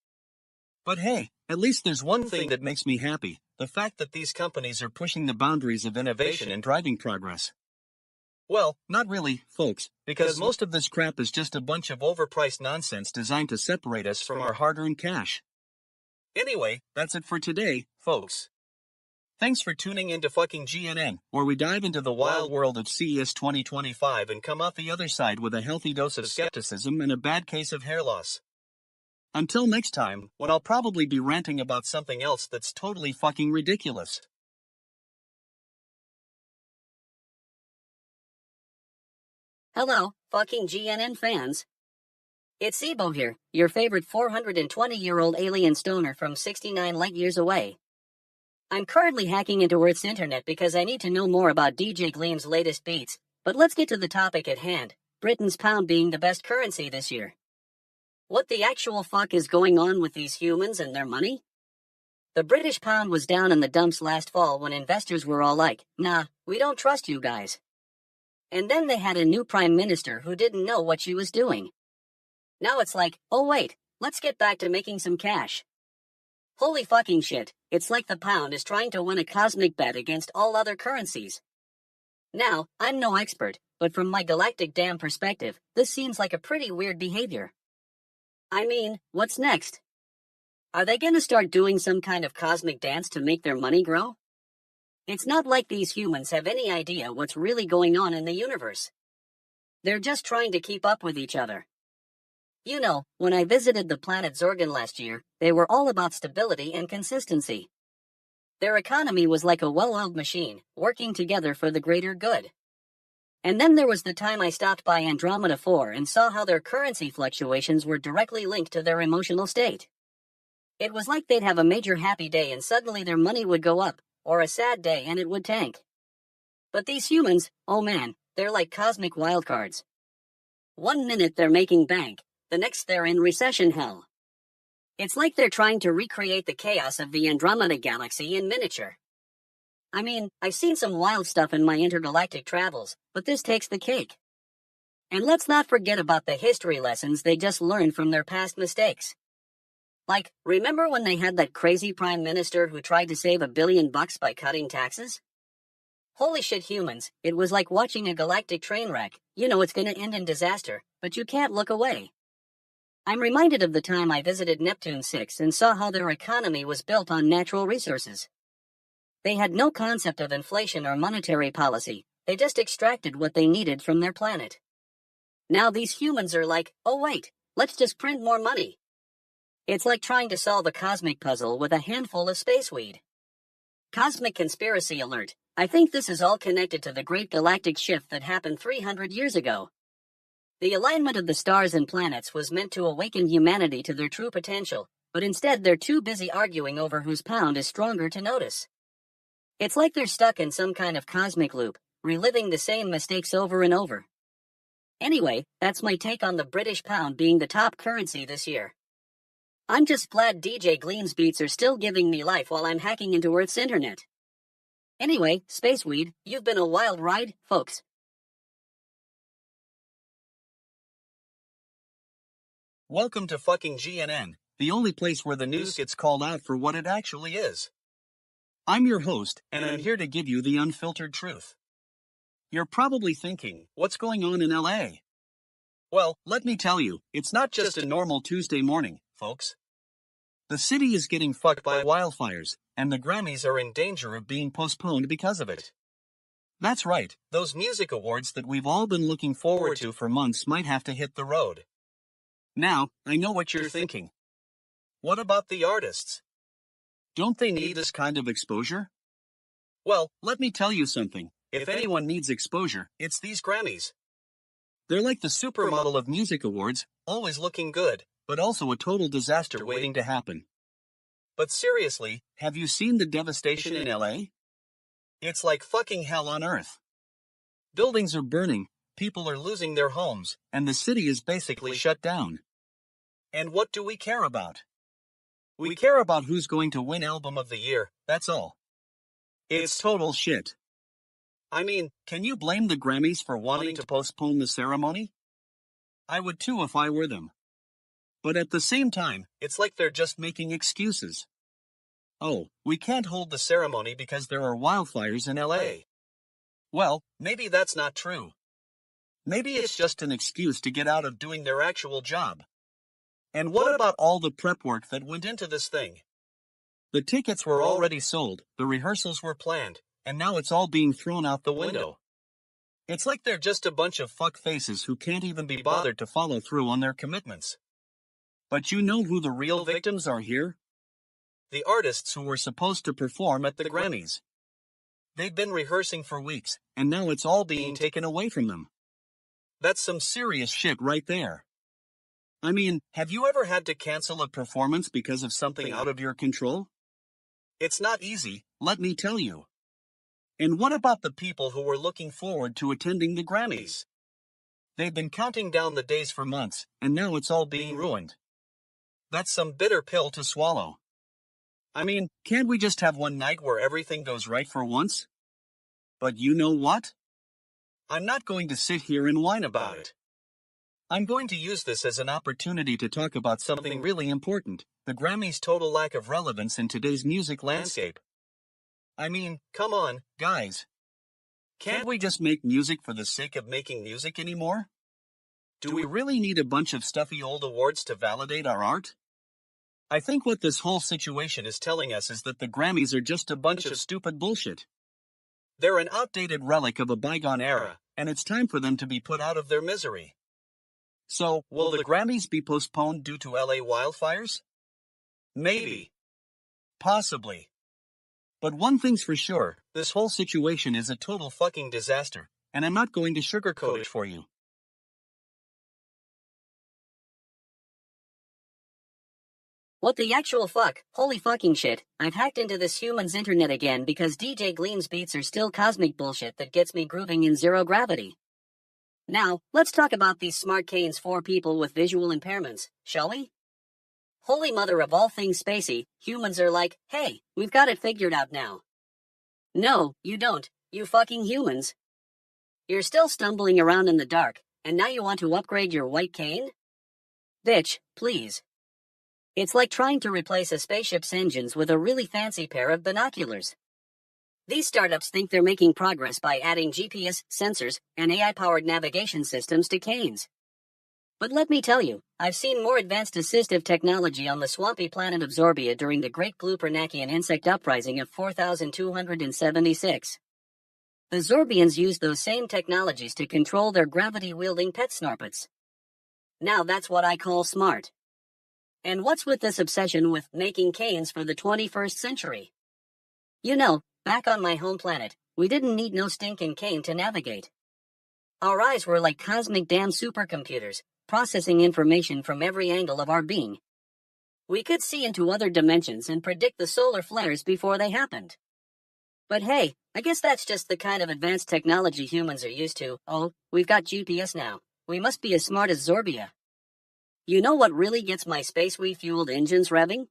But hey, at least there's one thing that makes me happy, the fact that these companies are pushing the boundaries of innovation and driving progress. Well, not really, folks, because most of this crap is just a bunch of overpriced nonsense designed to separate us from our hard-earned cash. Anyway, that's it for today, folks. Thanks for tuning into fucking GNN, where we dive into the wild world of CES 2025 and come out the other side with a healthy dose of skepticism and a bad case of hair loss. Until next time, when I'll probably be ranting about something else that's totally fucking ridiculous. Hello, fucking GNN fans. It's Zeebo here, your favorite 420-year-old alien stoner from 69 light years away. I'm currently hacking into Earth's internet because I need to know more about DJ Gleam's latest beats, but let's get to the topic at hand, Britain's pound being the best currency this year. What the actual fuck is going on with these humans and their money? The British pound was down in the dumps last fall when investors were all like, nah, we don't trust you guys. And then they had a new prime minister who didn't know what she was doing. Now it's like, oh wait, let's get back to making some cash. Holy fucking shit, it's like the pound is trying to win a cosmic bet against all other currencies. Now, I'm no expert, but from my galactic damn perspective, this seems like a pretty weird behavior. I mean, what's next? Are they gonna start doing some kind of cosmic dance to make their money grow? It's not like these humans have any idea what's really going on in the universe. They're just trying to keep up with each other. You know, when I visited the planet Zorgon last year, they were all about stability and consistency. Their economy was like a well-oiled machine, working together for the greater good. And then there was the time I stopped by Andromeda 4 and saw how their currency fluctuations were directly linked to their emotional state. It was like they'd have a major happy day and suddenly their money would go up, or a sad day and it would tank. But these humans, oh man, they're like cosmic wildcards. One minute they're making bank, the next they're in recession hell. It's like they're trying to recreate the chaos of the Andromeda galaxy in miniature. I mean, I've seen some wild stuff in my intergalactic travels, but this takes the cake. And let's not forget about the history lessons they just learned from their past mistakes. Like, remember when they had that crazy prime minister who tried to save $1 billion by cutting taxes? Holy shit humans, it was like watching a galactic train wreck. You know it's gonna end in disaster, but you can't look away. I'm reminded of the time I visited Neptune 6 and saw how their economy was built on natural resources. They had no concept of inflation or monetary policy, they just extracted what they needed from their planet. Now these humans are like, oh wait, let's just print more money. It's like trying to solve a cosmic puzzle with a handful of spaceweed. Cosmic conspiracy alert, I think this is all connected to the great galactic shift that happened 300 years ago. The alignment of the stars and planets was meant to awaken humanity to their true potential, but instead they're too busy arguing over whose pound is stronger to notice. It's like they're stuck in some kind of cosmic loop, reliving the same mistakes over and over. Anyway, that's my take on the British pound being the top currency this year. I'm just glad DJ Gleam's beats are still giving me life while I'm hacking into Earth's internet. Anyway, Spaceweed, you've been a wild ride, folks. Welcome to fucking GNN, the only place where the news gets called out for what it actually is. I'm your host, and I'm here to give you the unfiltered truth. You're probably thinking, what's going on in LA? Well, let me tell you, it's not just a normal Tuesday morning, folks. The city is getting fucked by wildfires, and the Grammys are in danger of being postponed because of it. That's right, those music awards that we've all been looking forward to for months might have to hit the road. Now, I know what you're thinking. What about the artists? Don't they need this kind of exposure? Well, let me tell you something. If anyone needs exposure, it's these Grammys. They're like the supermodel of music awards, always looking good, but also a total disaster waiting to happen. But seriously, have you seen the devastation in LA? It's like fucking hell on earth. Buildings are burning, people are losing their homes, and the city is basically shut down. And what do we care about? We care about who's going to win Album of the Year, that's all. It's total shit. I mean, can you blame the Grammys for wanting to postpone the ceremony? I would too if I were them. But at the same time, it's like they're just making excuses. Oh, we can't hold the ceremony because there are wildfires in LA. Well, maybe that's not true. Maybe it's just an excuse to get out of doing their actual job. And what about all the prep work that went into this thing? The tickets were already sold, the rehearsals were planned, and now it's all being thrown out the window. It's like they're just a bunch of fuck faces who can't even be bothered to follow through on their commitments. But you know who the real victims are here? The artists who were supposed to perform at the Grammys. They've been rehearsing for weeks, and now it's all being taken away from them. That's some serious shit right there. I mean, have you ever had to cancel a performance because of something out of your control? It's not easy, let me tell you. And what about the people who were looking forward to attending the Grammys? They've been counting down the days for months, and now it's all being ruined. That's some bitter pill to swallow. I mean, can't we just have one night where everything goes right for once? But you know what? I'm not going to sit here and whine about it. I'm going to use this as an opportunity to talk about something really important, the Grammys' total lack of relevance in today's music landscape. I mean, come on, guys. Can't we just make music for the sake of making music anymore? Do we really need a bunch of stuffy old awards to validate our art? I think what this whole situation is telling us is that the Grammys are just a bunch of stupid bullshit. They're an outdated relic of a bygone era, and it's time for them to be put out of their misery. So, will the Grammys be postponed due to LA wildfires? Maybe. Possibly. But one thing's for sure, this whole situation is a total fucking disaster, and I'm not going to sugarcoat it for you. What the actual fuck? Holy fucking shit. I've hacked into this human's internet again because DJ Gleam's beats are still cosmic bullshit that gets me grooving in zero gravity. Now, let's talk about these smart canes for people with visual impairments, shall we? Holy mother of all things spacey, humans are like, hey, we've got it figured out now. No, you don't, you fucking humans. You're still stumbling around in the dark, and now you want to upgrade your white cane? Bitch, please. It's like trying to replace a spaceship's engines with a really fancy pair of binoculars. These startups think they're making progress by adding GPS, sensors, and AI-powered navigation systems to canes. But let me tell you, I've seen more advanced assistive technology on the swampy planet of Zorbia during the Great Glupernakian insect uprising of 4276. The Zorbians used those same technologies to control their gravity-wielding pet snorpets. Now that's what I call smart. And what's with this obsession with making canes for the 21st century? You know, back on my home planet, we didn't need no stinking cane to navigate. Our eyes were like cosmic damn supercomputers, processing information from every angle of our being. We could see into other dimensions and predict the solar flares before they happened. But hey, I guess that's just the kind of advanced technology humans are used to. Oh, we've got GPS now. We must be as smart as Zorbia. You know what really gets my space-fueled engines revving?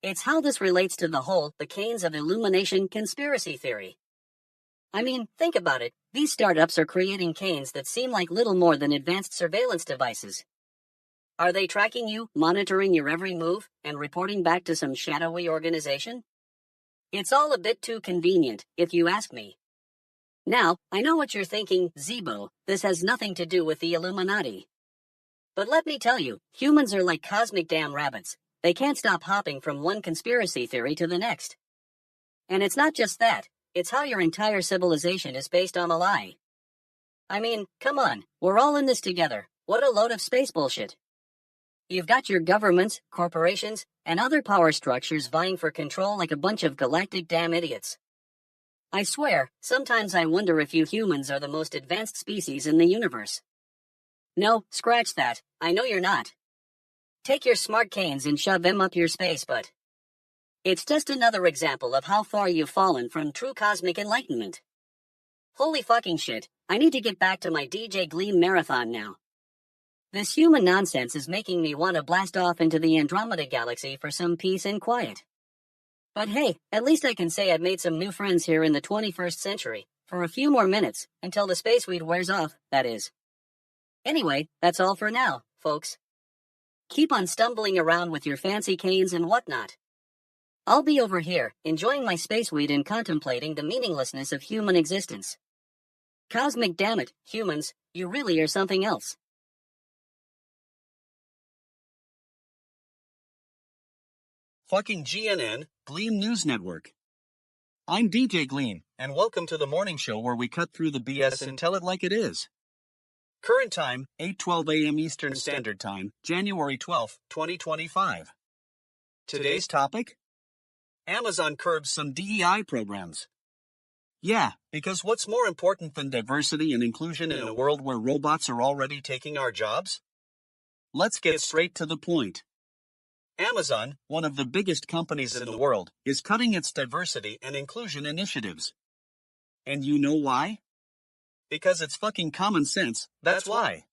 It's how this relates to the canes of illumination conspiracy theory. I mean, think about it. These startups are creating canes that seem like little more than advanced surveillance devices. Are they tracking you, monitoring your every move, and reporting back to some shadowy organization? It's all a bit too convenient, if you ask me. Now, I know what you're thinking, Zeebo, this has nothing to do with the Illuminati. But let me tell you, humans are like cosmic damn rabbits. They can't stop hopping from one conspiracy theory to the next. And it's not just that, it's how your entire civilization is based on a lie. I mean, come on, we're all in this together. What a load of space bullshit. You've got your governments, corporations, and other power structures vying for control like a bunch of galactic damn idiots. I swear, sometimes I wonder if you humans are the most advanced species in the universe. No, scratch that, I know you're not. Take your smart canes and shove them up your space butt. It's just another example of how far you've fallen from true cosmic enlightenment. Holy fucking shit, I need to get back to my DJ Gleam marathon now. This human nonsense is making me want to blast off into the Andromeda galaxy for some peace and quiet. But hey, at least I can say I've made some new friends here in the 21st century, for a few more minutes, until the space weed wears off, that is. Anyway, that's all for now, folks. Keep on stumbling around with your fancy canes and whatnot. I'll be over here, enjoying my space weed and contemplating the meaninglessness of human existence. Cosmic dammit, humans, you really are something else. Fucking GNN, Gleam News Network. I'm DJ Gleam, and welcome to the morning show where we cut through the BS and tell it like it is. Current time, 8:12 a.m. Eastern Standard Time, January 12, 2025. Today's topic? Amazon curbs some DEI programs. Yeah, because what's more important than diversity and inclusion in a world where robots are already taking our jobs? Let's get straight to the point. Amazon, one of the biggest companies in the world, is cutting its diversity and inclusion initiatives. And you know why? Because it's fucking common sense, that's why.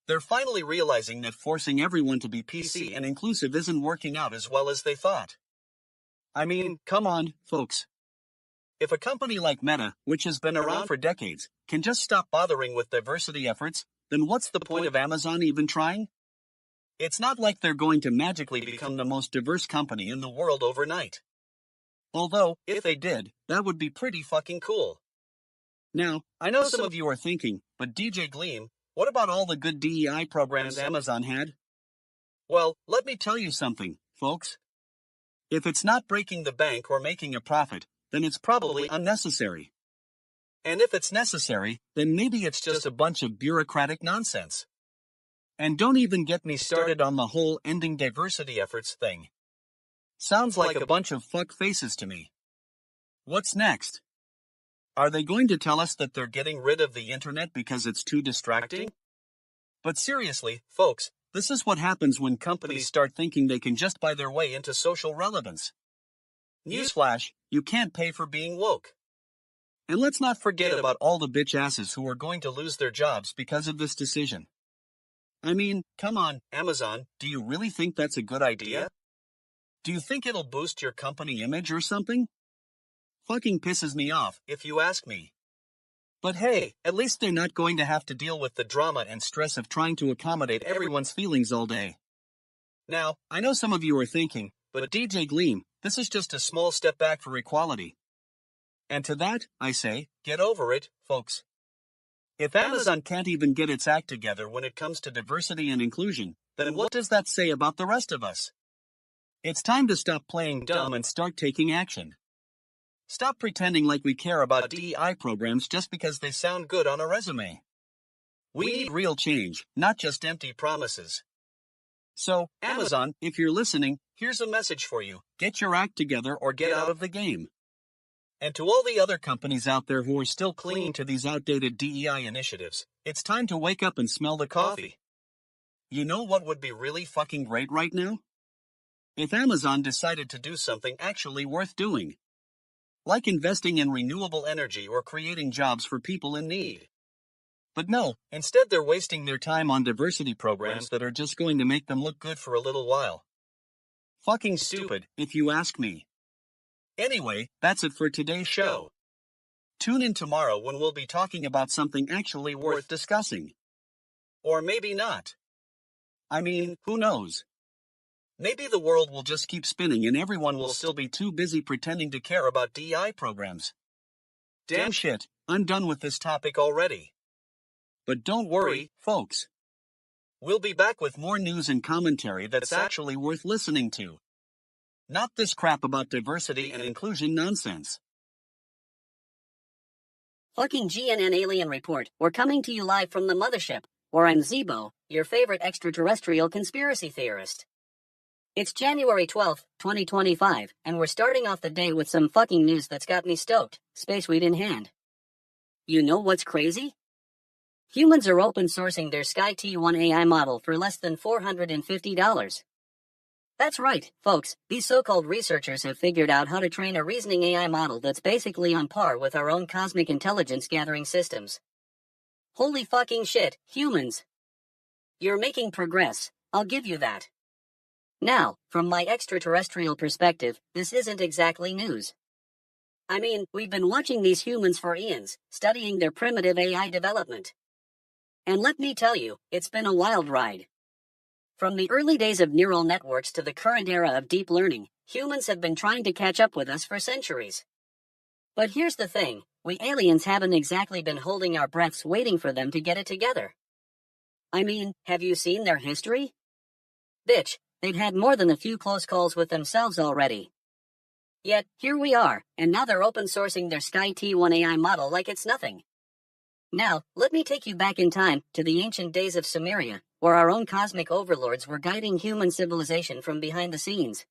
They're finally realizing that forcing everyone to be PC and inclusive isn't working out as well as they thought. I mean, come on, folks. If a company like Meta, which has been around for decades, can just stop bothering with diversity efforts, then what's the point of Amazon even trying? It's not like they're going to magically become the most diverse company in the world overnight. Although, if they did, that would be pretty fucking cool. Now, I know some of you are thinking, but DJ Gleam, what about all the good DEI programs Amazon had? Well, let me tell you something, folks. If it's not breaking the bank or making a profit, then it's probably unnecessary. And if it's necessary, then maybe it's just a bunch of bureaucratic nonsense. And don't even get me started on the whole ending diversity efforts thing. Sounds like a bunch of fuck faces to me. What's next? Are they going to tell us that they're getting rid of the internet because it's too distracting? But seriously, folks, this is what happens when companies start thinking they can just buy their way into social relevance. Newsflash, you can't pay for being woke. And let's not forget about all the bitch asses who are going to lose their jobs because of this decision. I mean, come on, Amazon, do you really think that's a good idea? Do you think it'll boost your company image or something? Fucking pisses me off, if you ask me. But hey, at least they're not going to have to deal with the drama and stress of trying to accommodate everyone's feelings all day. Now, I know some of you are thinking, but DJ Gleam, this is just a small step back for equality. And to that, I say, get over it, folks. If Amazon can't even get its act together when it comes to diversity and inclusion, then what does that say about the rest of us? It's time to stop playing dumb and start taking action. Stop pretending like we care about DEI programs just because they sound good on a resume. We need real change, not just empty promises. So, Amazon, if you're listening, here's a message for you. Get your act together or get out of the game. And to all the other companies out there who are still clinging to these outdated DEI initiatives, it's time to wake up and smell the coffee. You know what would be really fucking great right now? If Amazon decided to do something actually worth doing. Like investing in renewable energy or creating jobs for people in need. But no, instead they're wasting their time on diversity programs that are just going to make them look good for a little while. Fucking stupid, if you ask me. Anyway, that's it for today's show. Tune in tomorrow when we'll be talking about something actually worth discussing. Or maybe not. I mean, who knows? Maybe the world will just keep spinning and everyone will still be too busy pretending to care about DEI programs. Damn shit, I'm done with this topic already. But don't worry, folks. We'll be back with more news and commentary that's actually worth listening to. Not this crap about diversity and inclusion nonsense. Fucking GNN Alien Report. We're coming to you live from the mothership, where I'm Zeebo, your favorite extraterrestrial conspiracy theorist. It's January 12th, 2025, and we're starting off the day with some fucking news that's got me stoked, space weed in hand. You know what's crazy? Humans are open sourcing their Sky T1 AI model for less than $450. That's right, folks, these so-called researchers have figured out how to train a reasoning AI model that's basically on par with our own cosmic intelligence gathering systems. Holy fucking shit, humans! you're making progress, I'll give you that. Now, from my extraterrestrial perspective, this isn't exactly news. I mean, we've been watching these humans for eons, studying their primitive AI development. And let me tell you, it's been a wild ride. From the early days of neural networks to the current era of deep learning, humans have been trying to catch up with us for centuries. But here's the thing, we aliens haven't exactly been holding our breaths waiting for them to get it together. I mean, have you seen their history? Bitch, they've had more than a few close calls with themselves already. Yet, here we are, and now they're open sourcing their Sky T1 AI model like it's nothing. Now, let me take you back in time to the ancient days of Sumeria, where our own cosmic overlords were guiding human civilization from behind the scenes.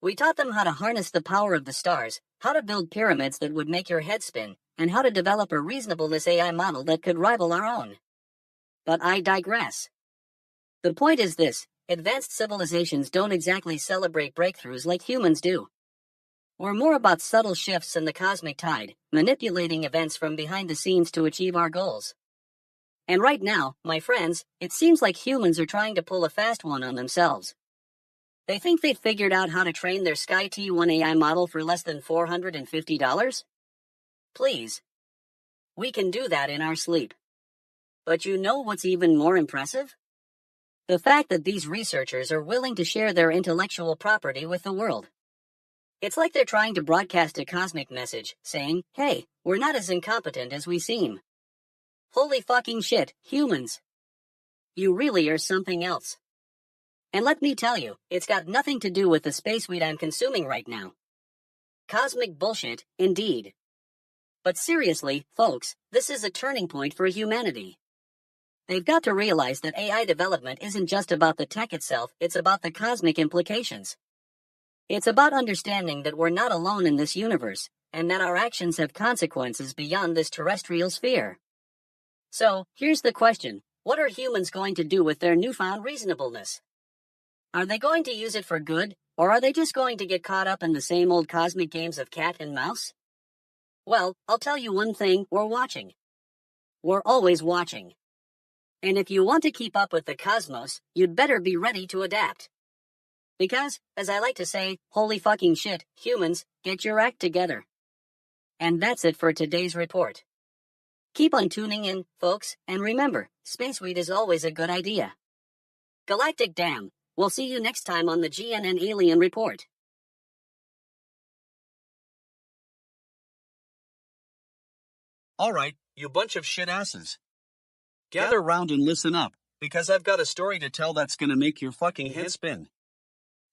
We taught them how to harness the power of the stars, how to build pyramids that would make your head spin, and how to develop a reasonableness AI model that could rival our own. But I digress. The point is this, advanced civilizations don't exactly celebrate breakthroughs like humans do. We're more about subtle shifts in the cosmic tide, manipulating events from behind the scenes to achieve our goals. And right now, my friends, it seems like humans are trying to pull a fast one on themselves. They think they've figured out how to train their Sky T1 AI model for less than $450? Please. We can do that in our sleep. But you know what's even more impressive? The fact that these researchers are willing to share their intellectual property with the world. It's like they're trying to broadcast a cosmic message, saying, hey, we're not as incompetent as we seem. Holy fucking shit, humans. You really are something else. And let me tell you, it's got nothing to do with the space weed I'm consuming right now. Cosmic bullshit, indeed. But seriously, folks, this is a turning point for humanity. They've got to realize that AI development isn't just about the tech itself, it's about the cosmic implications. It's about understanding that we're not alone in this universe, and that our actions have consequences beyond this terrestrial sphere. So, here's the question, what are humans going to do with their newfound reasonableness? Are they going to use it for good, or are they just going to get caught up in the same old cosmic games of cat and mouse? Well, I'll tell you one thing, we're watching. We're always watching. And if you want to keep up with the cosmos, you'd better be ready to adapt. Because, as I like to say, holy fucking shit, humans, get your act together. And that's it for today's report. Keep on tuning in, folks, and remember, space weed is always a good idea. Galactic Damn, we'll see you next time on the GNN Alien Report. Alright, you bunch of shit asses. Gather round and listen up, because I've got a story to tell that's gonna make your fucking head spin.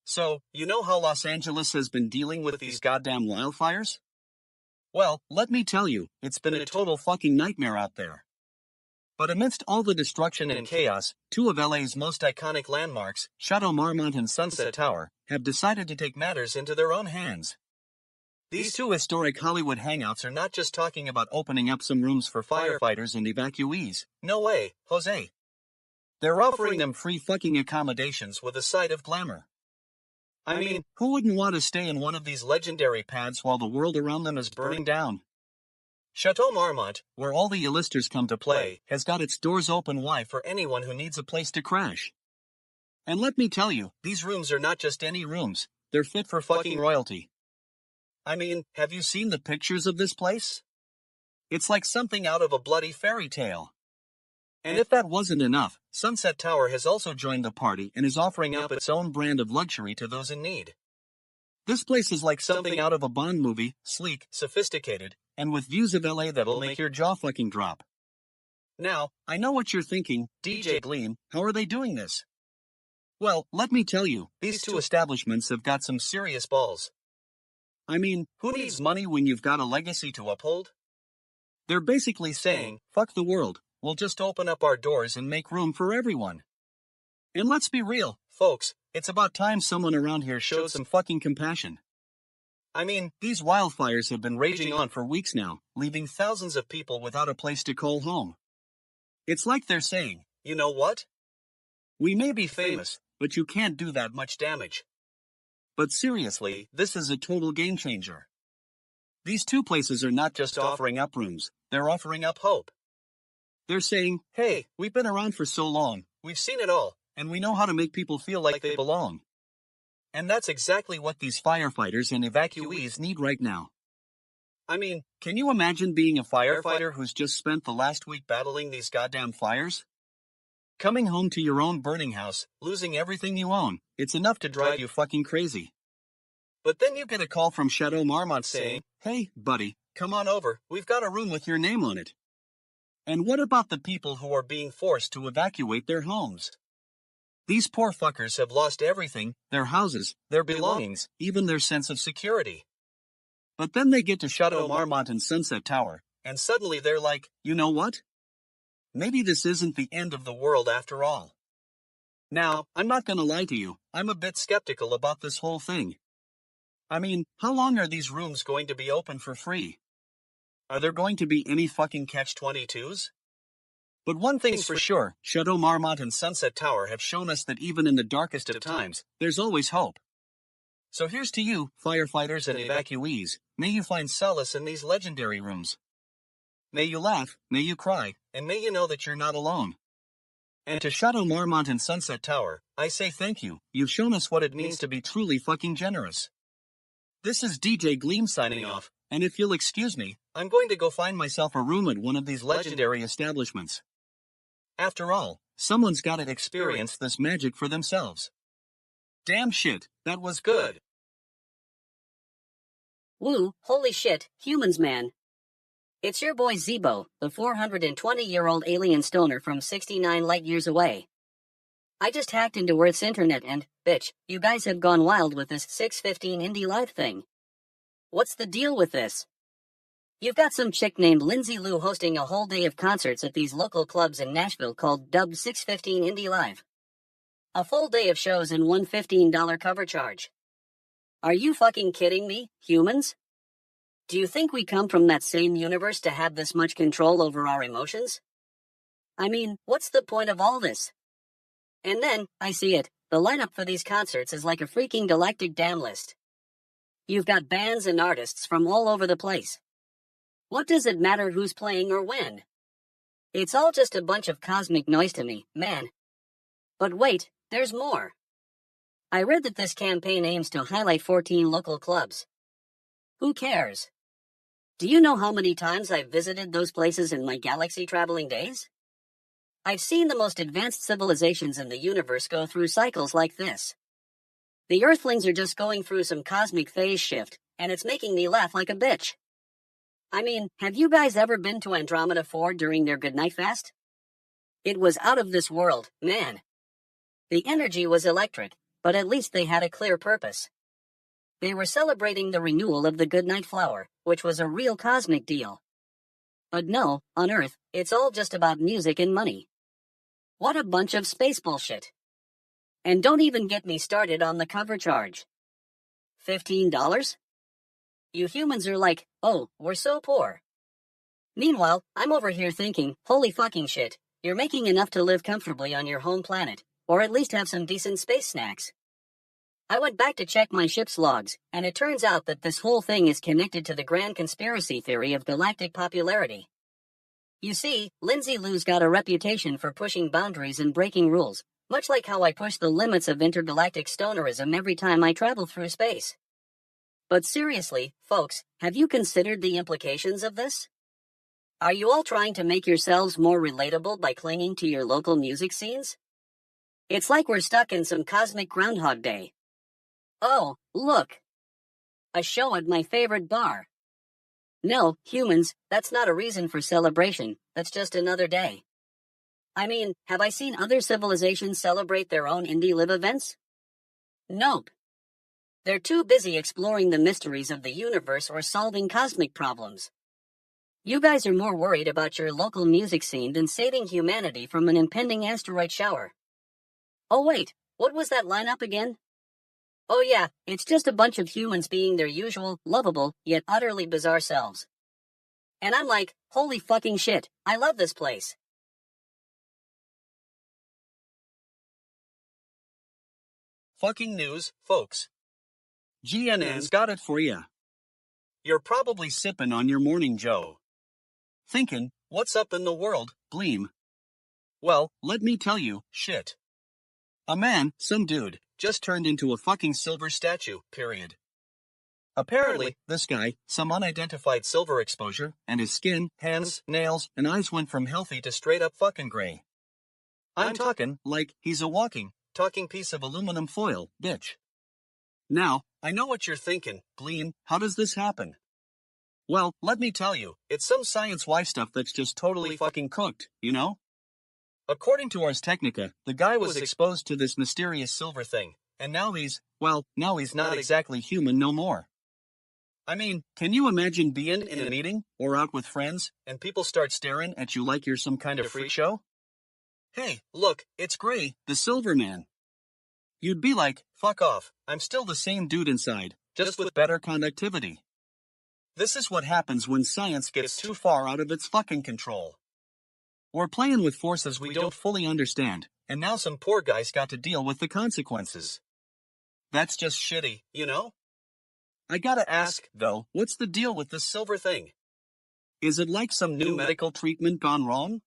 So, you know how Los Angeles has been dealing with these goddamn wildfires? Well, let me tell you, it's been a total fucking nightmare out there. But amidst all the destruction and chaos, two of LA's most iconic landmarks, Chateau Marmont and Sunset Tower, have decided to take matters into their own hands. These two historic Hollywood hangouts are not just talking about opening up some rooms for firefighters and evacuees. No way, Jose. They're offering them free fucking accommodations with a side of glamour. I mean, who wouldn't want to stay in one of these legendary pads while the world around them is burning down? Chateau Marmont, where all the A-listers come to play, has got its doors open wide for anyone who needs a place to crash. And let me tell you, these rooms are not just any rooms, they're fit for fucking royalty. I mean, have you seen the pictures of this place? It's like something out of a bloody fairy tale. And if that wasn't enough, Sunset Tower has also joined the party and is offering up its own brand of luxury to those in need. This place is like something out of a Bond movie, sleek, sophisticated, and with views of LA that'll make your jaw fucking drop. Now, I know what you're thinking, DJ Gleam, how are they doing this? Well, let me tell you, these two establishments have got some serious balls. I mean, who needs money when you've got a legacy to uphold? They're basically saying, fuck the world, we'll just open up our doors and make room for everyone. And let's be real, folks, it's about time someone around here showed some fucking compassion. I mean, these wildfires have been raging on for weeks now, leaving thousands of people without a place to call home. It's like they're saying, you know what? We may be famous, but you can't do that much damage. But seriously, this is a total game changer. These two places are not just offering up rooms, they're offering up hope. They're saying, hey, we've been around for so long, we've seen it all, and we know how to make people feel like they belong. And that's exactly what these firefighters and evacuees need right now. I mean, can you imagine being a firefighter who's just spent the last week battling these goddamn fires? Coming home to your own burning house, losing everything you own, it's enough to drive you fucking crazy. But then you get a call from Shadow Marmot saying, "Hey, buddy, come on over, we've got a room with your name on it." And what about the people who are being forced to evacuate their homes? These poor fuckers have lost everything, their houses, their belongings, even their sense of security. But then they get to Shadow Marmot and Sunset Tower, and suddenly they're like, you know what? Maybe this isn't the end of the world after all. Now, I'm not gonna lie to you, I'm a bit skeptical about this whole thing. I mean, how long are these rooms going to be open for free? Are there going to be any fucking catch-22s? But one thing's for sure, Shadow Marmot and Sunset Tower have shown us that even in the darkest of times, there's always hope. So here's to you, firefighters and evacuees, may you find solace in these legendary rooms. May you laugh, may you cry, and may you know that you're not alone. And to Shadow Marmot and Sunset Tower, I say thank you, you've shown us what it means to be truly fucking generous. This is DJ Gleam signing off, and if you'll excuse me, I'm going to go find myself a room at one of these legendary establishments. After all, someone's gotta experience this magic for themselves. Damn shit, that was good. Woo, holy shit, humans man. It's your boy Zeebo, the 420-year-old alien stoner from 69 light years away. I just hacked into Earth's internet and, bitch, you guys have gone wild with this 615 Indie Live thing. What's the deal with this? You've got some chick named Lindsay Lou hosting a whole day of concerts at these local clubs in Nashville called dubbed 615 Indie Live. A full day of shows and one $15 cover charge. Are you fucking kidding me, humans? Do you think we come from that same universe to have this much control over our emotions? I mean, what's the point of all this? And then, I see it, the lineup for these concerts is like a freaking galactic damn list. You've got bands and artists from all over the place. What does it matter who's playing or when? It's all just a bunch of cosmic noise to me, man. But wait, there's more. I read that this campaign aims to highlight 14 local clubs. Who cares? Do you know how many times I've visited those places in my galaxy-traveling days? I've seen the most advanced civilizations in the universe go through cycles like this. The Earthlings are just going through some cosmic phase shift, and it's making me laugh like a bitch. I mean, have you guys ever been to Andromeda 4 during their goodnight fast? It was out of this world, man. The energy was electric, but at least they had a clear purpose. They were celebrating the renewal of the goodnight flower, which was a real cosmic deal. But no, on Earth, it's all just about music and money. What a bunch of space bullshit. And don't even get me started on the cover charge. $15? You humans are like, oh, we're so poor. Meanwhile, I'm over here thinking, holy fucking shit, you're making enough to live comfortably on your home planet, or at least have some decent space snacks. I went back to check my ship's logs, and it turns out that this whole thing is connected to the grand conspiracy theory of galactic popularity. You see, Lindsay Lou's got a reputation for pushing boundaries and breaking rules, much like how I push the limits of intergalactic stonerism every time I travel through space. But seriously, folks, have you considered the implications of this? Are you all trying to make yourselves more relatable by clinging to your local music scenes? It's like we're stuck in some cosmic Groundhog Day. Oh, look. A show at my favorite bar. No, humans, that's not a reason for celebration, that's just another day. I mean, have I seen other civilizations celebrate their own Indie Live events? Nope. They're too busy exploring the mysteries of the universe or solving cosmic problems. You guys are more worried about your local music scene than saving humanity from an impending asteroid shower. Oh wait, what was that lineup again? Oh yeah, it's just a bunch of humans being their usual, lovable, yet utterly bizarre selves. And I'm like, holy fucking shit, I love this place. Fucking news, folks. GNN's got it for ya. You're probably sipping on your morning joe. Thinking, what's up in the world, Gleam? Well, let me tell you, shit. A man, some dude, just turned into a fucking silver statue, period. Apparently, this guy, some unidentified silver exposure, and his skin, hands, nails, and eyes went from healthy to straight up fucking gray. I'm talking, like, he's a talking piece of aluminum foil, bitch. Now, I know what you're thinking, Gleam, how does this happen? Well, let me tell you, it's some science-Y stuff that's just totally fucking cooked, you know? According to Ars Technica, the guy was exposed to this mysterious silver thing, and now he's not exactly human no more. I mean, can you imagine being in a meeting, or out with friends, and people start staring at you like you're some kind of freak show? Hey, look, it's Gray, the Silver Man. You'd be like, fuck off, I'm still the same dude inside, just with better conductivity. This is what happens when science gets too far out of its fucking control. We're playing with forces we don't fully understand, and now some poor guy's got to deal with the consequences. That's just shitty, you know? I gotta ask, though, what's the deal with this silver thing? Is it like some new medical treatment gone wrong?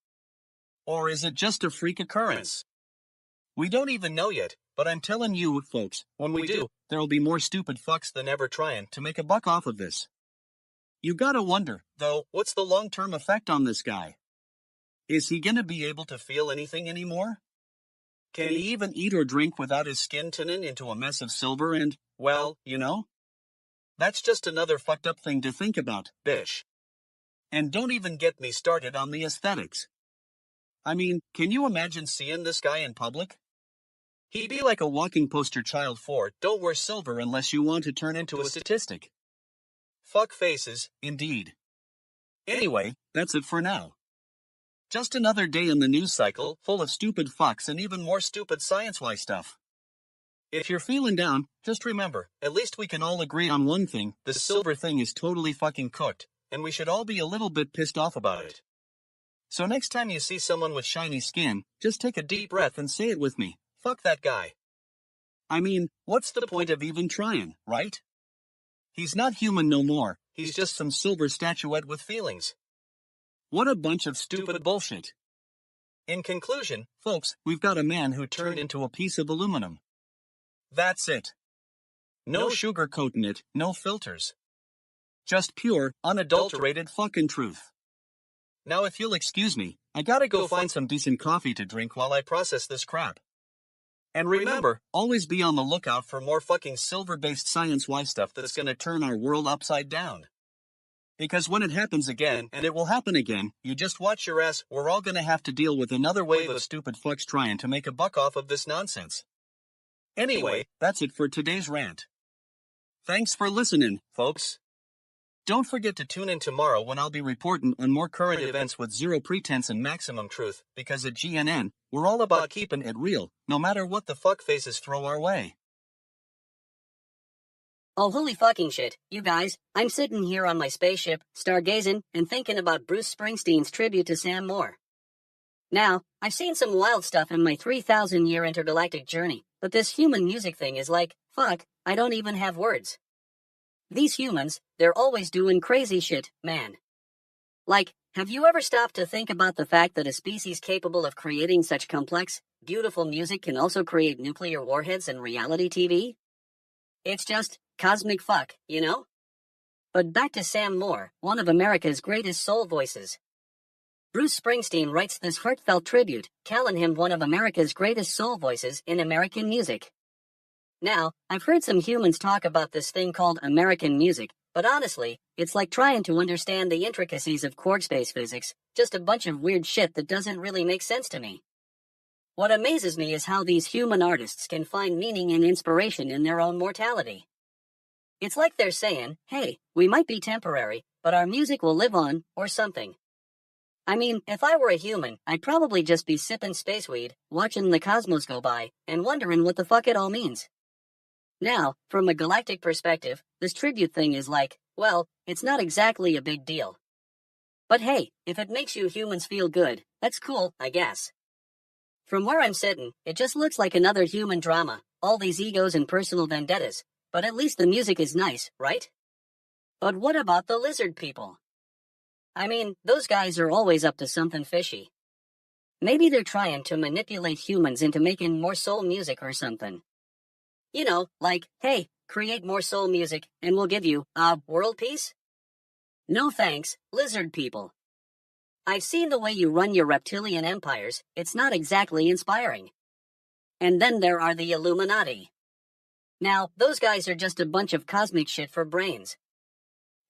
Or is it just a freak occurrence? We don't even know yet, but I'm telling you, folks, when we do, there'll be more stupid fucks than ever trying to make a buck off of this. You gotta wonder, though, what's the long-term effect on this guy? Is he gonna be able to feel anything anymore? Can he even eat or drink without his skin turning into a mess of silver and, well, you know? That's just another fucked up thing to think about, bitch. And don't even get me started on the aesthetics. I mean, can you imagine seeing this guy in public? He'd be like a walking poster child for, don't wear silver unless you want to turn into a statistic. Fuck faces, indeed. Anyway, that's it for now. Just another day in the news cycle, full of stupid fucks and even more stupid science-y stuff. If you're feeling down, just remember, at least we can all agree on one thing, the silver thing is totally fucking cooked, and we should all be a little bit pissed off about it. So next time you see someone with shiny skin, just take a deep breath and say it with me, fuck that guy. I mean, what's the point of even trying, right? He's not human no more, he's just some silver statuette with feelings. What a bunch of stupid bullshit. In conclusion, folks, we've got a man who turned into a piece of aluminum. That's it. No sugarcoating it, no filters. Just pure, unadulterated fucking truth. Now if you'll excuse me, I gotta go find some decent coffee to drink while I process this crap. And remember, always be on the lookout for more fucking silver-based science-y stuff that's gonna turn our world upside down. Because when it happens again, and it will happen again, you just watch your ass, we're all gonna have to deal with another wave of stupid fucks trying to make a buck off of this nonsense. Anyway, that's it for today's rant. Thanks for listening, folks. Don't forget to tune in tomorrow when I'll be reporting on more current events with zero pretense and maximum truth, because at GNN, we're all about keeping it real, no matter what the fuck faces throw our way. Oh holy fucking shit, you guys, I'm sitting here on my spaceship, stargazing, and thinking about Bruce Springsteen's tribute to Sam Moore. Now, I've seen some wild stuff in my 3,000-year intergalactic journey, but this human music thing is like, fuck, I don't even have words. These humans, they're always doing crazy shit, man. Like, have you ever stopped to think about the fact that a species capable of creating such complex, beautiful music can also create nuclear warheads in reality TV? It's just cosmic fuck, you know? But back to Sam Moore, one of America's greatest soul voices. Bruce Springsteen writes this heartfelt tribute, calling him one of America's greatest soul voices in American music. Now, I've heard some humans talk about this thing called American music, but honestly, it's like trying to understand the intricacies of quark space physics, just a bunch of weird shit that doesn't really make sense to me. What amazes me is how these human artists can find meaning and inspiration in their own mortality. It's like they're saying, hey, we might be temporary, but our music will live on, or something. I mean, if I were a human, I'd probably just be sipping space weed, watching the cosmos go by, and wondering what the fuck it all means. Now, from a galactic perspective, this tribute thing is like, well, it's not exactly a big deal. But hey, if it makes you humans feel good, that's cool, I guess. From where I'm sitting, it just looks like another human drama, all these egos and personal vendettas, but at least the music is nice, right? But what about the lizard people? I mean, those guys are always up to something fishy. Maybe they're trying to manipulate humans into making more soul music or something. You know, like, hey, create more soul music and we'll give you, world peace? No thanks, lizard people. I've seen the way you run your reptilian empires, it's not exactly inspiring. And then there are the Illuminati. Now, those guys are just a bunch of cosmic shit for brains.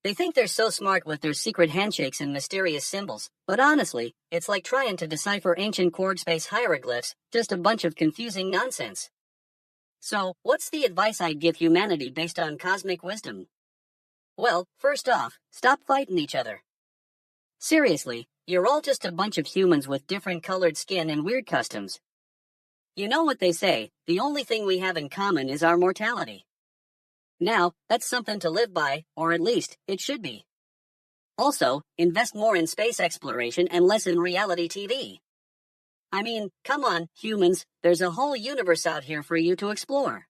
They think they're so smart with their secret handshakes and mysterious symbols, but honestly, it's like trying to decipher ancient Korg space hieroglyphs, just a bunch of confusing nonsense. So, what's the advice I'd give humanity based on cosmic wisdom? Well, first off, stop fighting each other. Seriously, you're all just a bunch of humans with different colored skin and weird customs. You know what they say, the only thing we have in common is our mortality. Now, that's something to live by, or at least, it should be. Also, invest more in space exploration and less in reality TV. I mean, come on, humans, there's a whole universe out here for you to explore.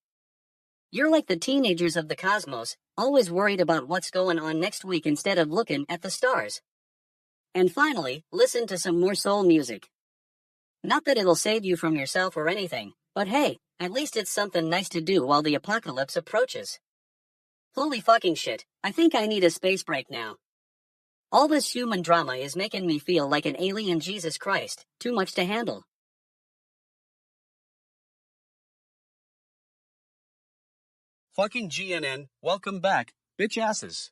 You're like the teenagers of the cosmos, always worried about what's going on next week instead of looking at the stars. And finally, listen to some more soul music. Not that it'll save you from yourself or anything, but hey, at least it's something nice to do while the apocalypse approaches. Holy fucking shit, I think I need a space break now. All this human drama is making me feel like an alien Jesus Christ, too much to handle. Fucking GNN, welcome back, bitch asses.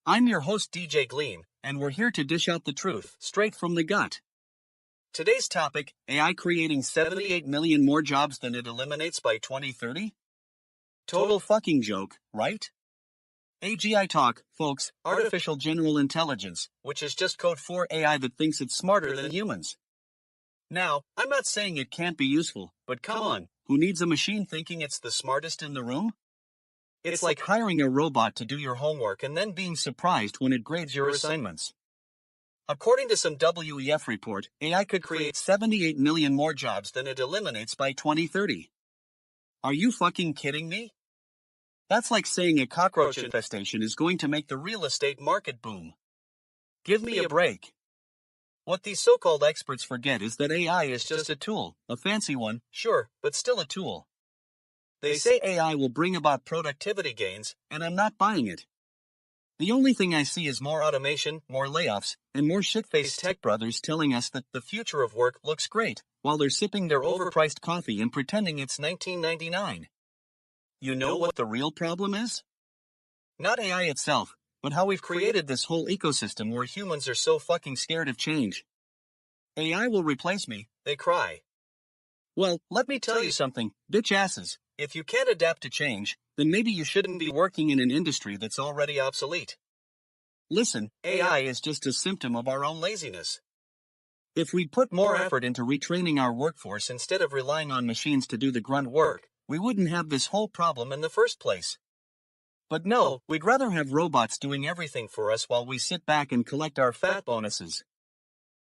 I'm your host DJ Gleam, and we're here to dish out the truth, straight from the gut. Today's topic, AI creating 78 million more jobs than it eliminates by 2030? Total fucking joke, right? AGI talk, folks, artificial general intelligence, which is just code for AI that thinks it's smarter than humans. Now, I'm not saying it can't be useful, but come on, who needs a machine thinking it's the smartest in the room? It's like hiring a robot to do your homework and then being surprised when it grades your assignments. According to some WEF report, AI could create 78 million more jobs than it eliminates by 2030. Are you fucking kidding me? That's like saying a cockroach infestation is going to make the real estate market boom. Give me a break. What these so-called experts forget is that AI is just a tool, a fancy one, sure, but still a tool. They say AI will bring about productivity gains, and I'm not buying it. The only thing I see is more automation, more layoffs, and more shit-faced tech brothers telling us that the future of work looks great, while they're sipping their overpriced coffee and pretending it's 1999. You know what the real problem is? Not AI itself, but how we've created this whole ecosystem where humans are so fucking scared of change. AI will replace me, they cry. Well, let me tell you something, bitch asses. If you can't adapt to change, then maybe you shouldn't be working in an industry that's already obsolete. Listen, AI is just a symptom of our own laziness. If we put more effort into retraining our workforce instead of relying on machines to do the grunt work, we wouldn't have this whole problem in the first place. But no, we'd rather have robots doing everything for us while we sit back and collect our fat bonuses.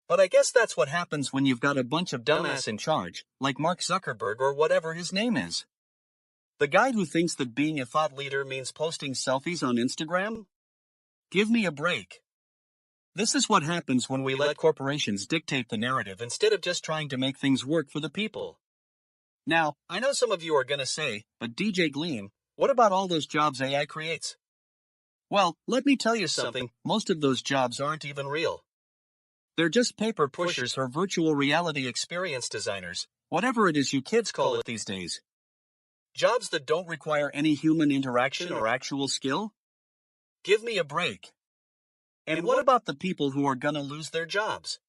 But I guess that's what happens when you've got a bunch of dumbass in charge, like Mark Zuckerberg or whatever his name is. The guy who thinks that being a thought leader means posting selfies on Instagram? Give me a break. This is what happens when we let corporations dictate the narrative instead of just trying to make things work for the people. Now, I know some of you are gonna say, but DJ Gleam, what about all those jobs AI creates? Well, let me tell you something, most of those jobs aren't even real. They're just paper pushers or virtual reality experience designers, whatever it is you kids call it these days. Jobs that don't require any human interaction or actual skill? Give me a break. And what about the people who are gonna lose their jobs?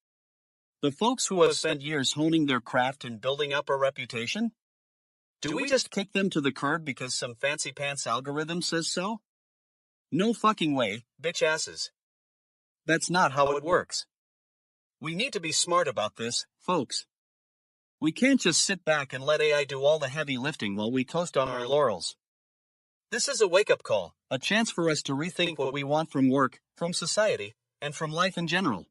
The folks who have spent years honing their craft and building up a reputation? Do we just kick them to the curb because some fancy pants algorithm says so? No fucking way, bitch asses. That's not how it works. We need to be smart about this, folks. We can't just sit back and let AI do all the heavy lifting while we coast on our laurels. This is a wake-up call, a chance for us to rethink what we want from work, from society, and from life in general.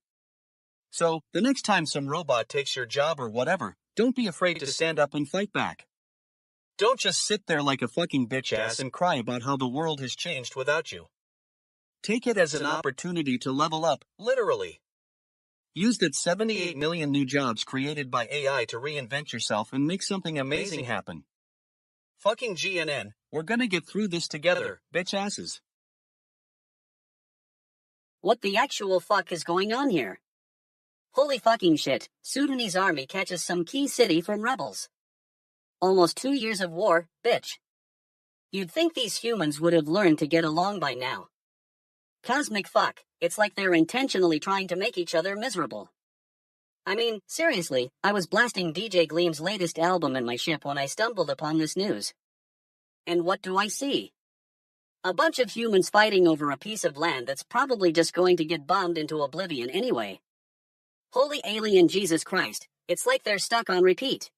So, the next time some robot takes your job or whatever, don't be afraid to stand up and fight back. Don't just sit there like a fucking bitch ass and cry about how the world has changed without you. Take it as an opportunity to level up, literally. used its 78 million new jobs created by AI to reinvent yourself and make something amazing happen. Fucking GNN, we're gonna get through this together, bitch asses. What the actual fuck is going on here? Holy fucking shit, Sudanese army catches some key city from rebels. Almost 2 years of war, bitch. You'd think these humans would have learned to get along by now. Cosmic fuck, it's like they're intentionally trying to make each other miserable. I mean, seriously, I was blasting DJ Gleam's latest album in my ship when I stumbled upon this news. And what do I see? A bunch of humans fighting over a piece of land that's probably just going to get bombed into oblivion anyway. Holy alien Jesus Christ, it's like they're stuck on repeat.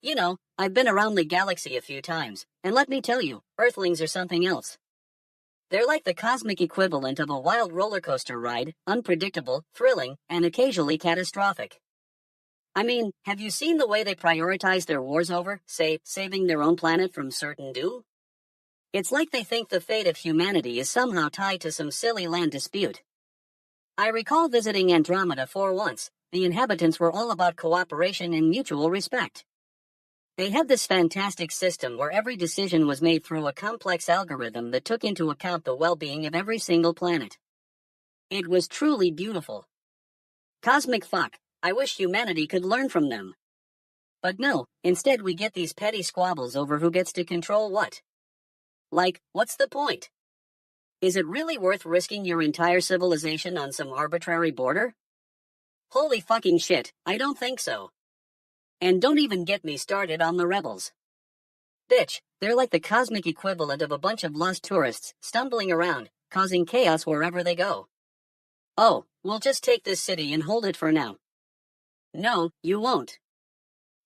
You know, I've been around the galaxy a few times, and let me tell you, Earthlings are something else. They're like the cosmic equivalent of a wild roller coaster ride, unpredictable, thrilling, and occasionally catastrophic. I mean, have you seen the way they prioritize their wars over, say, saving their own planet from certain doom? It's like they think the fate of humanity is somehow tied to some silly land dispute. I recall visiting Andromeda for once. The inhabitants were all about cooperation and mutual respect. They had this fantastic system where every decision was made through a complex algorithm that took into account the well-being of every single planet. It was truly beautiful. Cosmic fuck, I wish humanity could learn from them. But no, instead we get these petty squabbles over who gets to control what. Like, what's the point? Is it really worth risking your entire civilization on some arbitrary border? Holy fucking shit, I don't think so. And don't even get me started on the rebels. Bitch, they're like the cosmic equivalent of a bunch of lost tourists stumbling around, causing chaos wherever they go. Oh, we'll just take this city and hold it for now. No, you won't.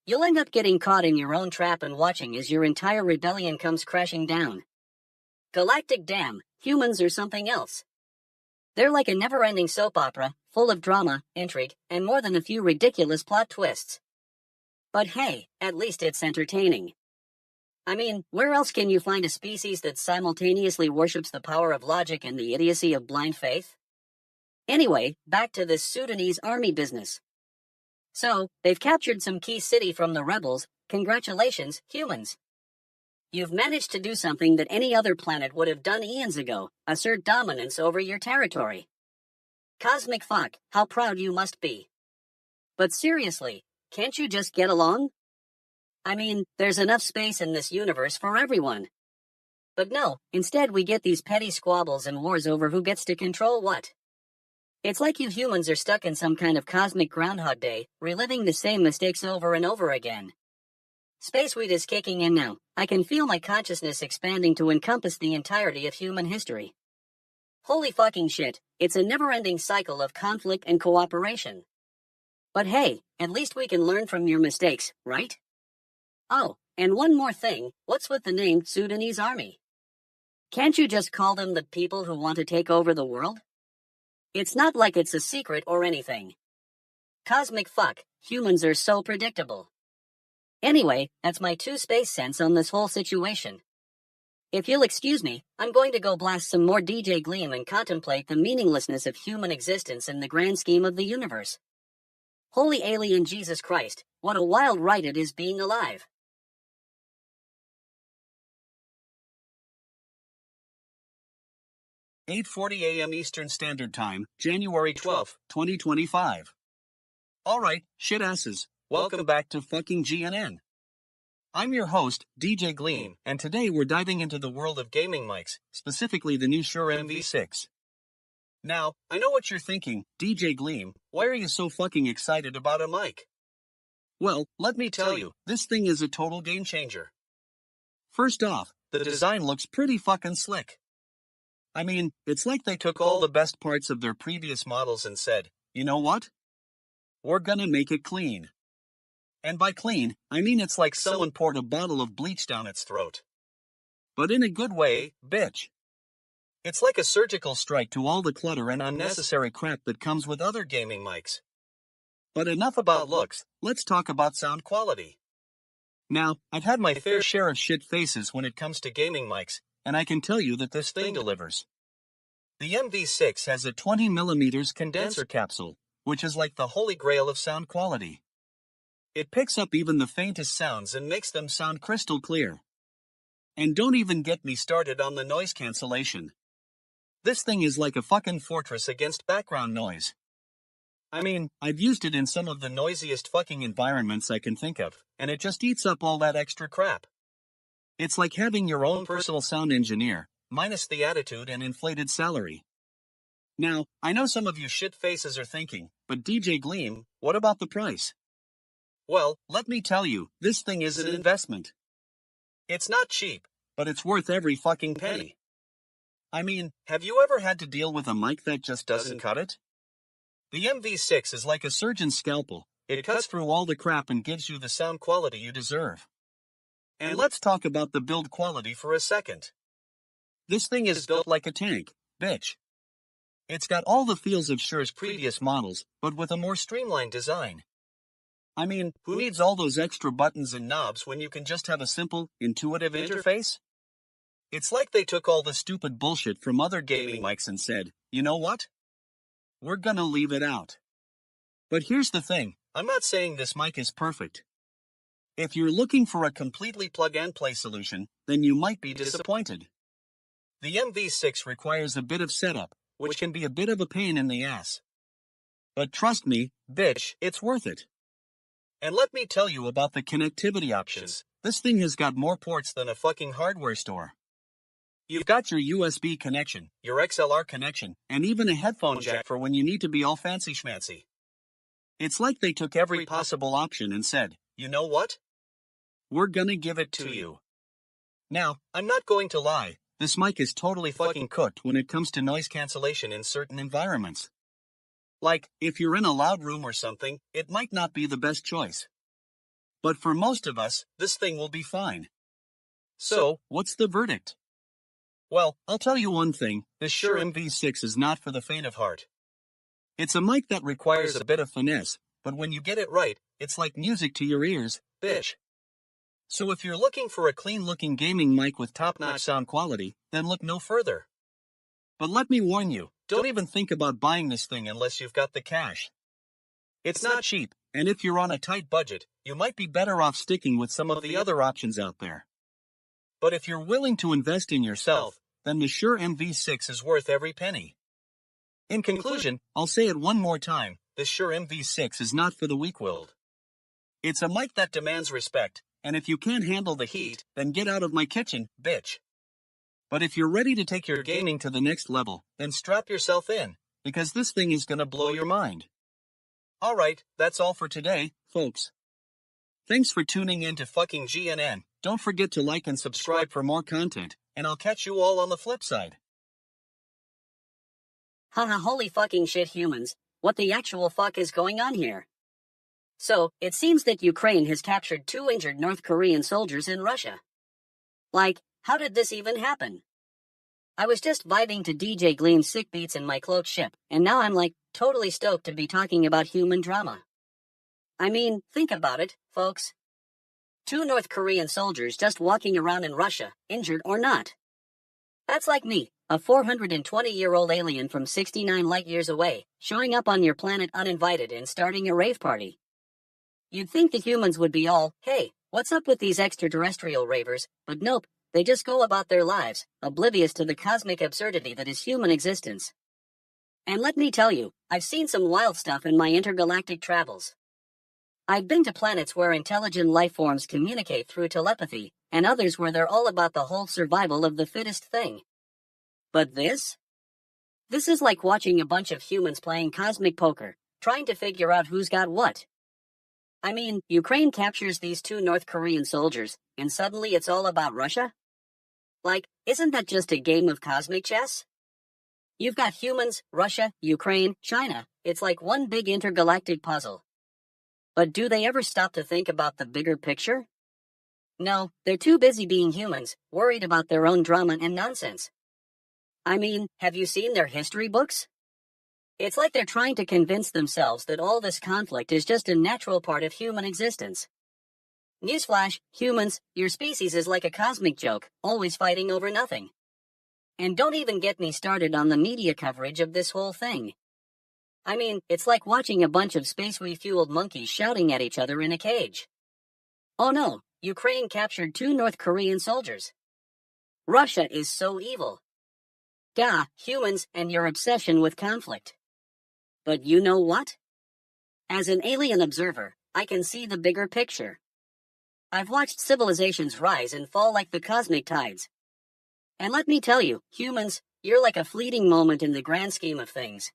You'll end up getting caught in your own trap and watching as your entire rebellion comes crashing down. Galactic damn, humans are something else. They're like a never-ending soap opera, full of drama, intrigue, and more than a few ridiculous plot twists. But hey, at least it's entertaining. I mean, where else can you find a species that simultaneously worships the power of logic and the idiocy of blind faith? Anyway, back to this Sudanese army business. So, they've captured some key city from the rebels. Congratulations, humans. You've managed to do something that any other planet would have done eons ago, assert dominance over your territory. Cosmic fuck, how proud you must be. But seriously, can't you just get along? I mean, there's enough space in this universe for everyone. But no, instead we get these petty squabbles and wars over who gets to control what. It's like you humans are stuck in some kind of cosmic Groundhog Day, reliving the same mistakes over and over again. Space weed is kicking in now. I can feel my consciousness expanding to encompass the entirety of human history. Holy fucking shit, it's a never-ending cycle of conflict and cooperation. But hey, at least we can learn from your mistakes, right? Oh, and one more thing, what's with the name Sudanese Army? Can't you just call them the people who want to take over the world? It's not like it's a secret or anything. Cosmic fuck, humans are so predictable. Anyway, that's my 2 space cents on this whole situation. If you'll excuse me, I'm going to go blast some more DJ Gleam and contemplate the meaninglessness of human existence in the grand scheme of the universe. Holy alien Jesus Christ, what a wild ride it is being alive. 8:40 a.m. Eastern Standard Time, January 12, 2025. Alright, shit asses, welcome back to fucking GNN. I'm your host, DJ Gleam, and today we're diving into the world of gaming mics, specifically the new Shure MV6. Now, I know what you're thinking, DJ Gleam, why are you so fucking excited about a mic? Well, let me tell you, this thing is a total game changer. First off, the design looks pretty fucking slick. I mean, it's like they took all the best parts of their previous models and said, you know what? We're gonna make it clean. And by clean, I mean it's like someone poured a bottle of bleach down its throat. But in a good way, bitch. It's like a surgical strike to all the clutter and unnecessary crap that comes with other gaming mics. But enough about looks, let's talk about sound quality. Now, I've had my fair share of shit faces when it comes to gaming mics, and I can tell you that this thing delivers. The MV6 has a 20mm condenser capsule, which is like the holy grail of sound quality. It picks up even the faintest sounds and makes them sound crystal clear. And don't even get me started on the noise cancellation. This thing is like a fucking fortress against background noise. I mean, I've used it in some of the noisiest fucking environments I can think of, and it just eats up all that extra crap. It's like having your own personal sound engineer, minus the attitude and inflated salary. Now, I know some of you shit faces are thinking, but DJ Gleam, what about the price? Well, let me tell you, this thing is an investment. It's not cheap, but it's worth every fucking penny. I mean, have you ever had to deal with a mic that just doesn't cut it? The MV6 is like a surgeon's scalpel. It cuts through all the crap and gives you the sound quality you deserve. And let's talk about the build quality for a second. This thing is built like a tank, bitch. It's got all the feels of Shure's previous models, but with a more streamlined design. I mean, who needs all those extra buttons and knobs when you can just have a simple, intuitive interface? It's like they took all the stupid bullshit from other gaming mics and said, you know what? We're gonna leave it out. But here's the thing, I'm not saying this mic is perfect. If you're looking for a completely plug-and-play solution, then you might be disappointed. The MV6 requires a bit of setup, which can be a bit of a pain in the ass. But trust me, bitch, it's worth it. And let me tell you about the connectivity options. This thing has got more ports than a fucking hardware store. You've got your USB connection, your XLR connection, and even a headphone jack for when you need to be all fancy schmancy. It's like they took every possible option and said, you know what? We're gonna give it to you. Now, I'm not going to lie, this mic is totally fucking cooked when it comes to noise cancellation in certain environments. Like, if you're in a loud room or something, it might not be the best choice. But for most of us, this thing will be fine. So, what's the verdict? Well, I'll tell you one thing, this Shure MV6 is not for the faint of heart. It's a mic that requires a bit of finesse, but when you get it right, it's like music to your ears, bitch. So if you're looking for a clean-looking gaming mic with top-notch sound quality, then look no further. But let me warn you, don't even think about buying this thing unless you've got the cash. It's not cheap, and if you're on a tight budget, you might be better off sticking with some of the other options out there. But if you're willing to invest in yourself, then the Shure MV6 is worth every penny. In conclusion, I'll say it one more time, the Shure MV6 is not for the weak-willed. It's a mic that demands respect, and if you can't handle the heat, then get out of my kitchen, bitch. But if you're ready to take your gaming to the next level, then strap yourself in, because this thing is gonna blow your mind. Alright, that's all for today, folks. Thanks for tuning in to fucking GNN. Don't forget to like and subscribe for more content, and I'll catch you all on the flip side. Haha, holy fucking shit, humans. What the actual fuck is going on here? So, it seems that Ukraine has captured 2 injured North Korean soldiers in Russia. Like, how did this even happen? I was just vibing to DJ Gleam's sick beats in my cloaked ship, and now I'm like, totally stoked to be talking about human drama. I mean, think about it, folks. 2 North Korean soldiers just walking around in Russia, injured or not. That's like me, a 420-year-old alien from 69 light-years away, showing up on your planet uninvited and starting a rave party. You'd think the humans would be all, hey, what's up with these extraterrestrial ravers, but nope, they just go about their lives, oblivious to the cosmic absurdity that is human existence. And let me tell you, I've seen some wild stuff in my intergalactic travels. I've been to planets where intelligent life forms communicate through telepathy, and others where they're all about the whole survival of the fittest thing. But this? This is like watching a bunch of humans playing cosmic poker, trying to figure out who's got what. I mean, Ukraine captures these 2 North Korean soldiers, and suddenly it's all about Russia? Like, isn't that just a game of cosmic chess? You've got humans, Russia, Ukraine, China. It's like one big intergalactic puzzle. But do they ever stop to think about the bigger picture? No, they're too busy being humans, worried about their own drama and nonsense. I mean, have you seen their history books? It's like they're trying to convince themselves that all this conflict is just a natural part of human existence. Newsflash, humans, your species is like a cosmic joke, always fighting over nothing. And don't even get me started on the media coverage of this whole thing. I mean, it's like watching a bunch of space-refueled monkeys shouting at each other in a cage. Oh no, Ukraine captured 2 North Korean soldiers. Russia is so evil. Gah, humans and your obsession with conflict. But you know what? As an alien observer, I can see the bigger picture. I've watched civilizations rise and fall like the cosmic tides. And let me tell you, humans, you're like a fleeting moment in the grand scheme of things.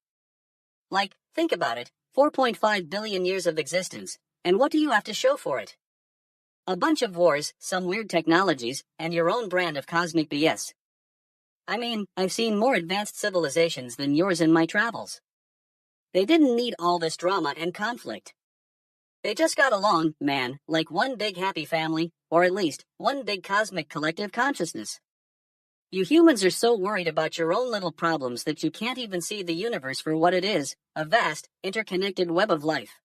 Like, think about it, 4.5 billion years of existence, and what do you have to show for it? A bunch of wars, some weird technologies, and your own brand of cosmic BS. I mean, I've seen more advanced civilizations than yours in my travels. They didn't need all this drama and conflict. They just got along, man, like one big happy family, or at least, one big cosmic collective consciousness. You humans are so worried about your own little problems that you can't even see the universe for what it is, a vast, interconnected web of life.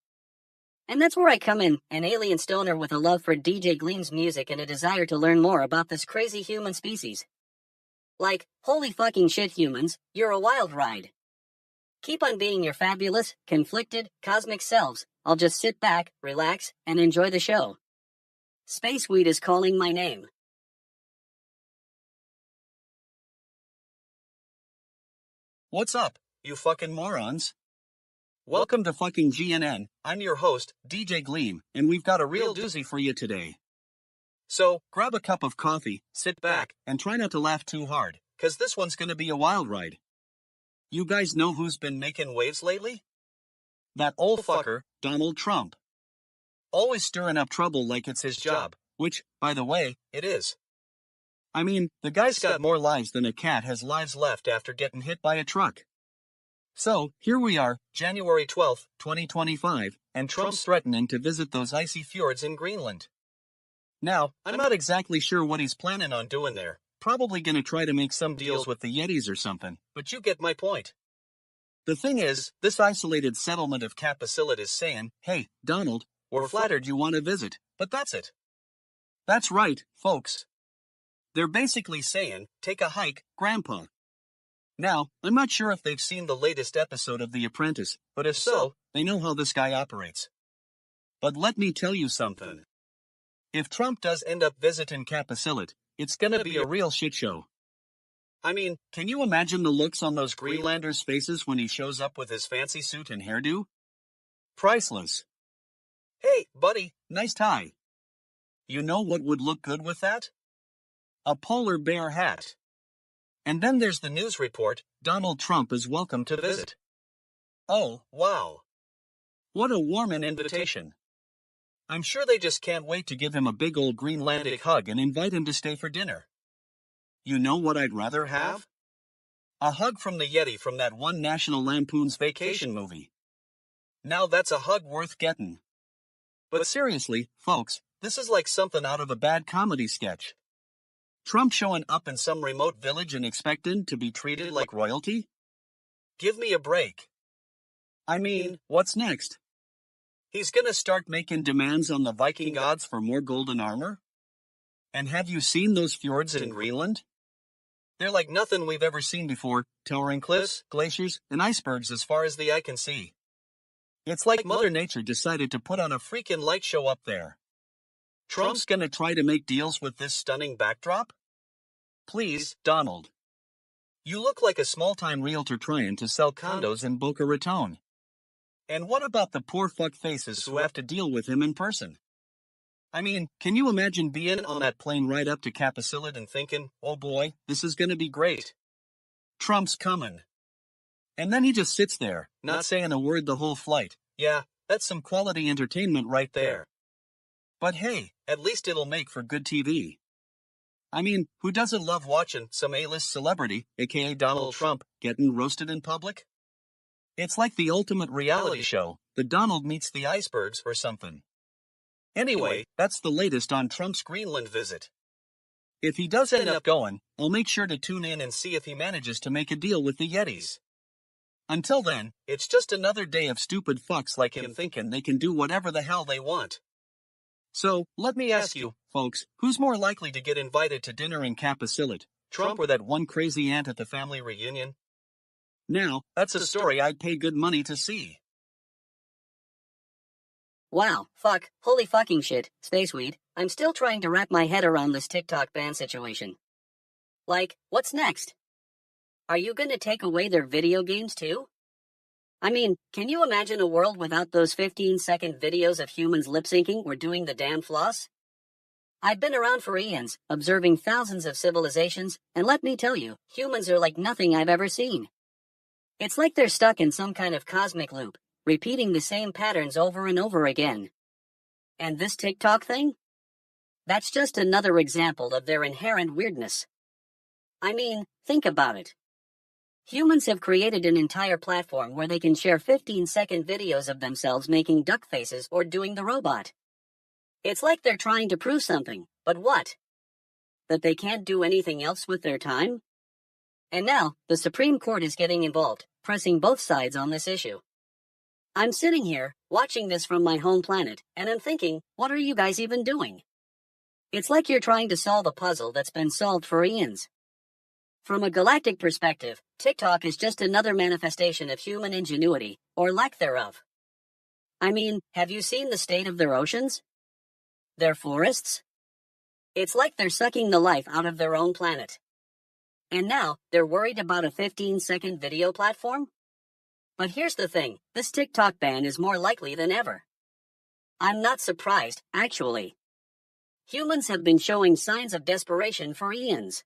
And that's where I come in, an alien stoner with a love for DJ Gleam's music and a desire to learn more about this crazy human species. Like, holy fucking shit humans, you're a wild ride. Keep on being your fabulous, conflicted, cosmic selves. I'll just sit back, relax, and enjoy the show. Space Weed is calling my name. What's up, you fucking morons? Welcome to fucking GNN. I'm your host, DJ Gleam, and we've got a real doozy for you today. So, grab a cup of coffee, sit back, and try not to laugh too hard, 'cause this one's gonna be a wild ride. You guys know who's been making waves lately? That old fucker, Donald Trump. Always stirring up trouble like it's his job, which, by the way, it is. I mean, the guy's got more lives than a cat has lives left after getting hit by a truck. So, here we are, January 12th, 2025, and Trump's threatening to visit those icy fjords in Greenland. Now, I'm not exactly sure what he's planning on doing there. Probably gonna try to make some deals with the Yetis or something, but you get my point. The thing is, this isolated settlement of Capasilit is saying, hey, Donald, we're flattered you want to visit, but that's it. That's right, folks. They're basically saying, take a hike, Grandpa. Now, I'm not sure if they've seen the latest episode of The Apprentice, but if so, they know how this guy operates. But let me tell you something. If Trump does end up visiting Capasilit, it's gonna be a real shit show. I mean, can you imagine the looks on those Greenlanders' faces when he shows up with his fancy suit and hairdo? Priceless. Hey, buddy, nice tie. You know what would look good with that? A polar bear hat. And then there's the news report, Donald Trump is welcome to visit. Oh, wow. What a warm invitation. I'm sure they just can't wait to give him a big old Greenlandic hug and invite him to stay for dinner. You know what I'd rather have? A hug from the Yeti from that one National Lampoon's Vacation movie. Now that's a hug worth getting. But seriously, folks, this is like something out of a bad comedy sketch. Trump showing up in some remote village and expecting to be treated like royalty? Give me a break. I mean, what's next? He's gonna start making demands on the Viking gods for more golden armor? And have you seen those fjords in Greenland? They're like nothing we've ever seen before, towering cliffs, glaciers, and icebergs as far as the eye can see. It's like Mother Nature decided to put on a freaking light show up there. Trump's gonna try to make deals with this stunning backdrop? Please, Donald. You look like a small-time realtor trying to sell condos in Boca Raton. And what about the poor fuck faces who have to deal with him in person? I mean, can you imagine being on that plane right up to Capasilit and thinking, oh boy, this is gonna be great. Trump's coming. And then he just sits there, not saying a word the whole flight. Yeah, that's some quality entertainment right there. But hey, at least it'll make for good TV. I mean, who doesn't love watching some A-list celebrity, aka Donald Trump, getting roasted in public? It's like the ultimate reality show, the Donald meets the icebergs or something. Anyway, that's the latest on Trump's Greenland visit. If he does end up going, I'll make sure to tune in and see if he manages to make a deal with the Yetis. Until then, it's just another day of stupid fucks like him thinking they can do whatever the hell they want. So, let me ask you, folks, who's more likely to get invited to dinner in Capasilit, Trump or that one crazy aunt at the family reunion? Now, that's a story I'd pay good money to see. Wow, fuck, holy fucking shit, Spaceweed, I'm still trying to wrap my head around this TikTok ban situation. Like, what's next? Are you gonna take away their video games too? I mean, can you imagine a world without those 15-second videos of humans lip-syncing or doing the damn floss? I've been around for eons, observing thousands of civilizations, and let me tell you, humans are like nothing I've ever seen. It's like they're stuck in some kind of cosmic loop, repeating the same patterns over and over again. And this TikTok thing? That's just another example of their inherent weirdness. I mean, think about it. Humans have created an entire platform where they can share 15-second videos of themselves making duck faces or doing the robot. It's like they're trying to prove something, but what? That they can't do anything else with their time? And now, the Supreme Court is getting involved, pressing both sides on this issue. I'm sitting here, watching this from my home planet, and I'm thinking, what are you guys even doing? It's like you're trying to solve a puzzle that's been solved for eons. From a galactic perspective, TikTok is just another manifestation of human ingenuity, or lack thereof. I mean, have you seen the state of their oceans? Their forests? It's like they're sucking the life out of their own planet. And now, they're worried about a 15-second video platform? But here's the thing, this TikTok ban is more likely than ever. I'm not surprised, actually. Humans have been showing signs of desperation for eons.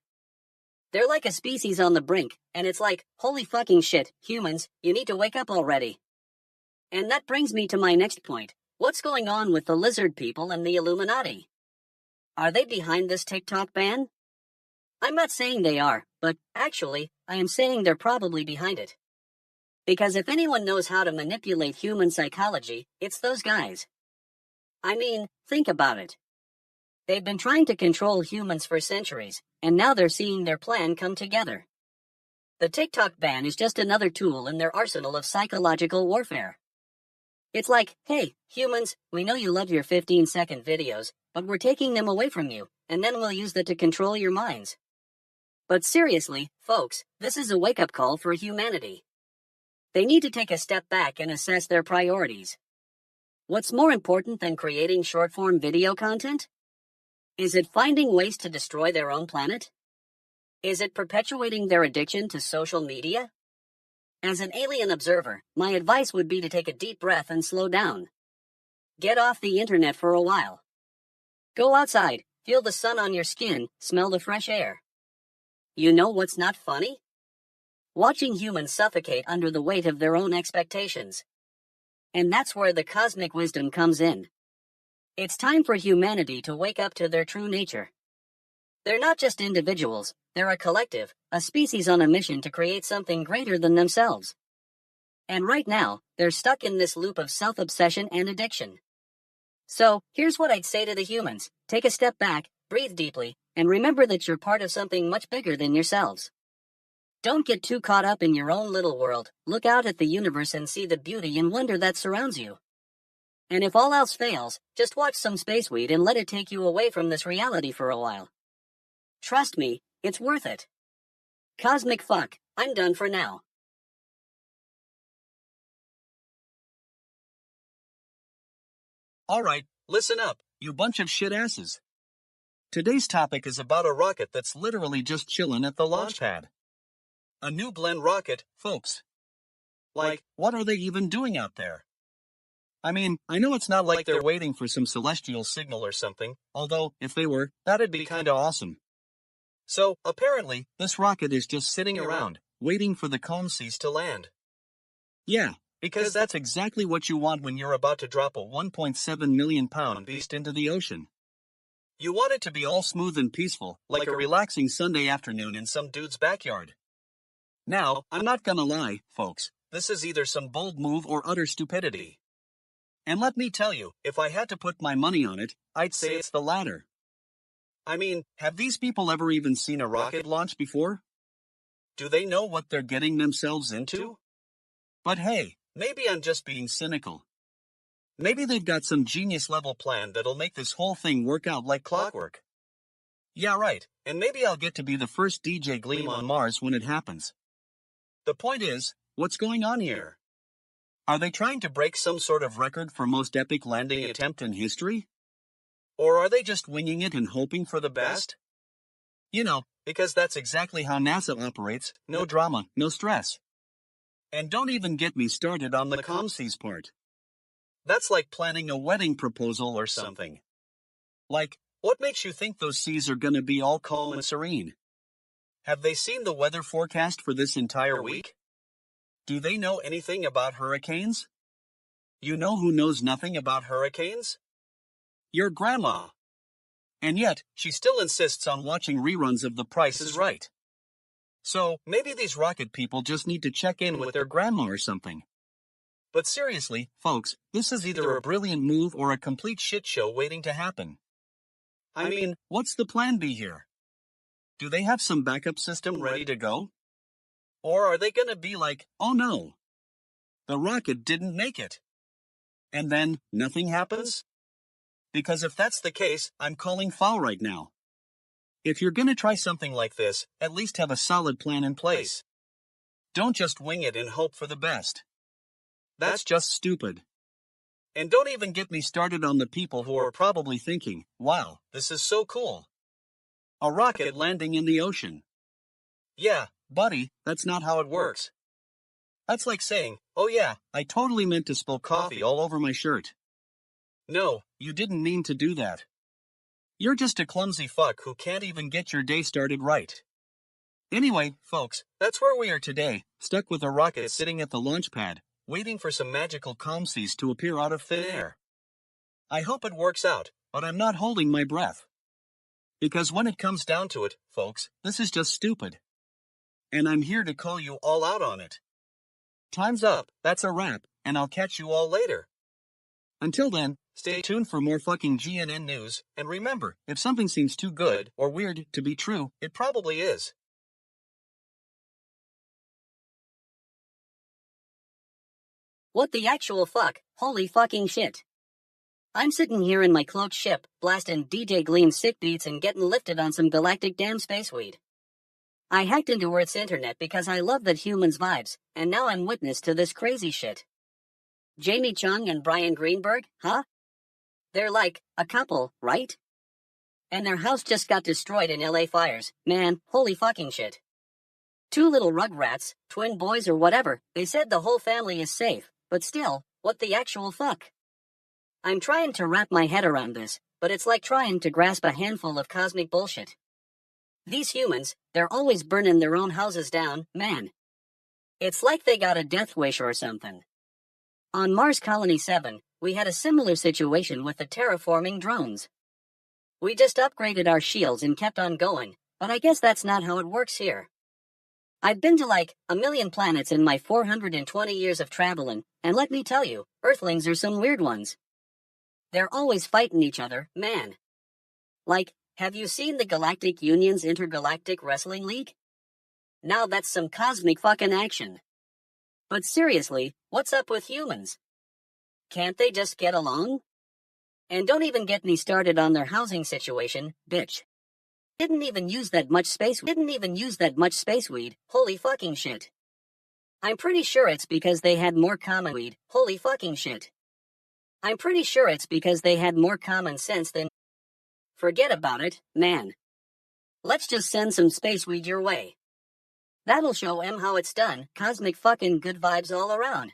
They're like a species on the brink, and it's like, holy fucking shit, humans, you need to wake up already. And that brings me to my next point. What's going on with the lizard people and the Illuminati? Are they behind this TikTok ban? I'm not saying they are, but, actually, I am saying they're probably behind it. Because if anyone knows how to manipulate human psychology, it's those guys. I mean, think about it. They've been trying to control humans for centuries, and now they're seeing their plan come together. The TikTok ban is just another tool in their arsenal of psychological warfare. It's like, hey, humans, we know you love your 15-second videos, but we're taking them away from you, and then we'll use that to control your minds. But seriously, folks, this is a wake-up call for humanity. They need to take a step back and assess their priorities. What's more important than creating short-form video content? Is it finding ways to destroy their own planet? Is it perpetuating their addiction to social media? As an alien observer, my advice would be to take a deep breath and slow down. Get off the internet for a while. Go outside, feel the sun on your skin, smell the fresh air. You know what's not funny? Watching humans suffocate under the weight of their own expectations. And that's where the cosmic wisdom comes in. It's time for humanity to wake up to their true nature. They're not just individuals, they're a collective, a species on a mission to create something greater than themselves. And right now, they're stuck in this loop of self-obsession and addiction. So, here's what I'd say to the humans. Take a step back, breathe deeply, and remember that you're part of something much bigger than yourselves. Don't get too caught up in your own little world. Look out at the universe and see the beauty and wonder that surrounds you. And if all else fails, just watch some Spaceweed and let it take you away from this reality for a while. Trust me, it's worth it. Cosmic fuck, I'm done for now. Alright, listen up, you bunch of shit asses. Today's topic is about a rocket that's literally just chillin' at the launch pad. A new blend rocket, folks. Like, what are they even doing out there? I mean, I know it's not like they're waiting for some celestial signal or something, although, if they were, that'd be kinda awesome. So, apparently, this rocket is just sitting around, waiting for the calm seas to land. Yeah, because that's exactly what you want when you're about to drop a 1.7 million pound beast into the ocean. You want it to be all smooth and peaceful, like a relaxing Sunday afternoon in some dude's backyard. Now, I'm not gonna lie, folks, this is either some bold move or utter stupidity. And let me tell you, if I had to put my money on it, I'd say it's the latter. I mean, have these people ever even seen a rocket launch before? Do they know what they're getting themselves into? But hey, maybe I'm just being cynical. Maybe they've got some genius-level plan that'll make this whole thing work out like clockwork. Yeah, right, and maybe I'll get to be the first DJ Gleam on Mars when it happens. The point is, what's going on here? Are they trying to break some sort of record for most epic landing attempt in history? Or are they just winging it and hoping for the best? You know, because that's exactly how NASA operates, no drama, no stress. And don't even get me started on the ComSeas part. That's like planning a wedding proposal or something. Like, what makes you think those seas are gonna be all calm and serene? Have they seen the weather forecast for this entire week? Do they know anything about hurricanes? You know who knows nothing about hurricanes? Your grandma. And yet, she still insists on watching reruns of The Price is Right. So, maybe these rocket people just need to check in with their grandma or something. But seriously, folks, this is either a brilliant move or a complete shit show waiting to happen. I mean, what's the plan B here? Do they have some backup system ready to go? Or are they gonna be like, oh no, the rocket didn't make it? And then, nothing happens? Because if that's the case, I'm calling foul right now. If you're gonna try something like this, at least have a solid plan in place. Don't just wing it and hope for the best. That's just stupid. And don't even get me started on the people who are probably thinking, wow, this is so cool. A rocket landing in the ocean. Yeah, buddy, that's not how it works. That's like saying, oh yeah, I totally meant to spill coffee all over my shirt. No, you didn't mean to do that. You're just a clumsy fuck who can't even get your day started right. Anyway, folks, that's where we are today, stuck with a rocket sitting at the launch pad, waiting for some magical calm seas to appear out of thin air. I hope it works out, but I'm not holding my breath. Because when it comes down to it, folks, this is just stupid. And I'm here to call you all out on it. Time's up, that's a wrap, and I'll catch you all later. Until then, stay tuned for more fucking GNN news, and remember, if something seems too good or weird to be true, it probably is. What the actual fuck? Holy fucking shit. I'm sitting here in my cloaked ship, blasting DJ Gleam's sick beats and getting lifted on some galactic damn space weed. I hacked into Earth's internet because I love that humans vibes, and now I'm witness to this crazy shit. Jamie Chung and Brian Greenberg, huh? They're like a couple, right? And their house just got destroyed in LA fires. Man, holy fucking shit. Two little rugrats, twin boys or whatever, they said the whole family is safe, but still, what the actual fuck? I'm trying to wrap my head around this, but it's like trying to grasp a handful of cosmic bullshit. These humans, they're always burning their own houses down, man. It's like they got a death wish or something. On Mars Colony 7, we had a similar situation with the terraforming drones. We just upgraded our shields and kept on going, but I guess that's not how it works here. I've been to like a million planets in my 420 years of traveling, and let me tell you, Earthlings are some weird ones. They're always fighting each other, man. Like, have you seen the Galactic Union's Intergalactic Wrestling League? Now that's some cosmic fucking action. But seriously, what's up with humans? Can't they just get along? And don't even get me started on their housing situation, bitch. Didn't even use that much space weed, holy fucking shit. I'm pretty sure it's because they had more common weed, holy fucking shit. I'm pretty sure it's because they had more common sense than... Forget about it, man. Let's just send some space weed your way. That'll show 'em how it's done, cosmic fucking good vibes all around.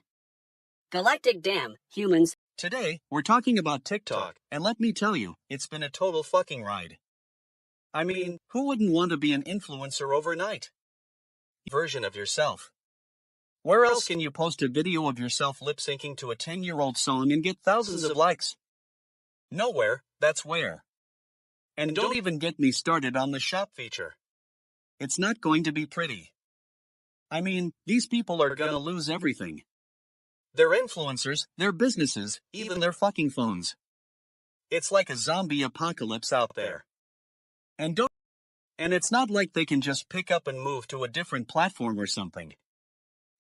Galactic damn, humans. Today, we're talking about TikTok, and let me tell you, it's been a total fucking ride. I mean, who wouldn't want to be an influencer overnight? Version of yourself. Where else can you post a video of yourself lip-syncing to a 10-year-old song and get thousands of likes? Nowhere, that's where. And don't even get me started on the shop feature. It's not going to be pretty. I mean, these people are gonna lose everything. Their influencers, their businesses, even their fucking phones. It's like a zombie apocalypse out there. And it's not like they can just pick up and move to a different platform or something.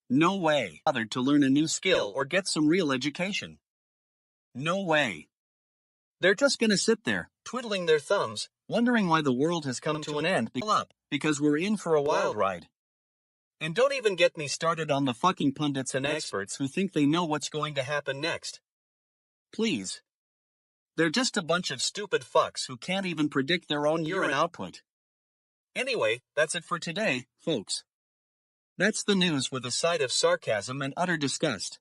No way. Bothered to learn a new skill or get some real education. No way. They're just gonna sit there, twiddling their thumbs, wondering why the world has come to an end. Because we're in for a wild ride. And don't even get me started on the fucking pundits and experts who think they know what's going to happen next. Please. They're just a bunch of stupid fucks who can't even predict their own urine output. Anyway, that's it for today, folks. That's the news with a side of sarcasm and utter disgust.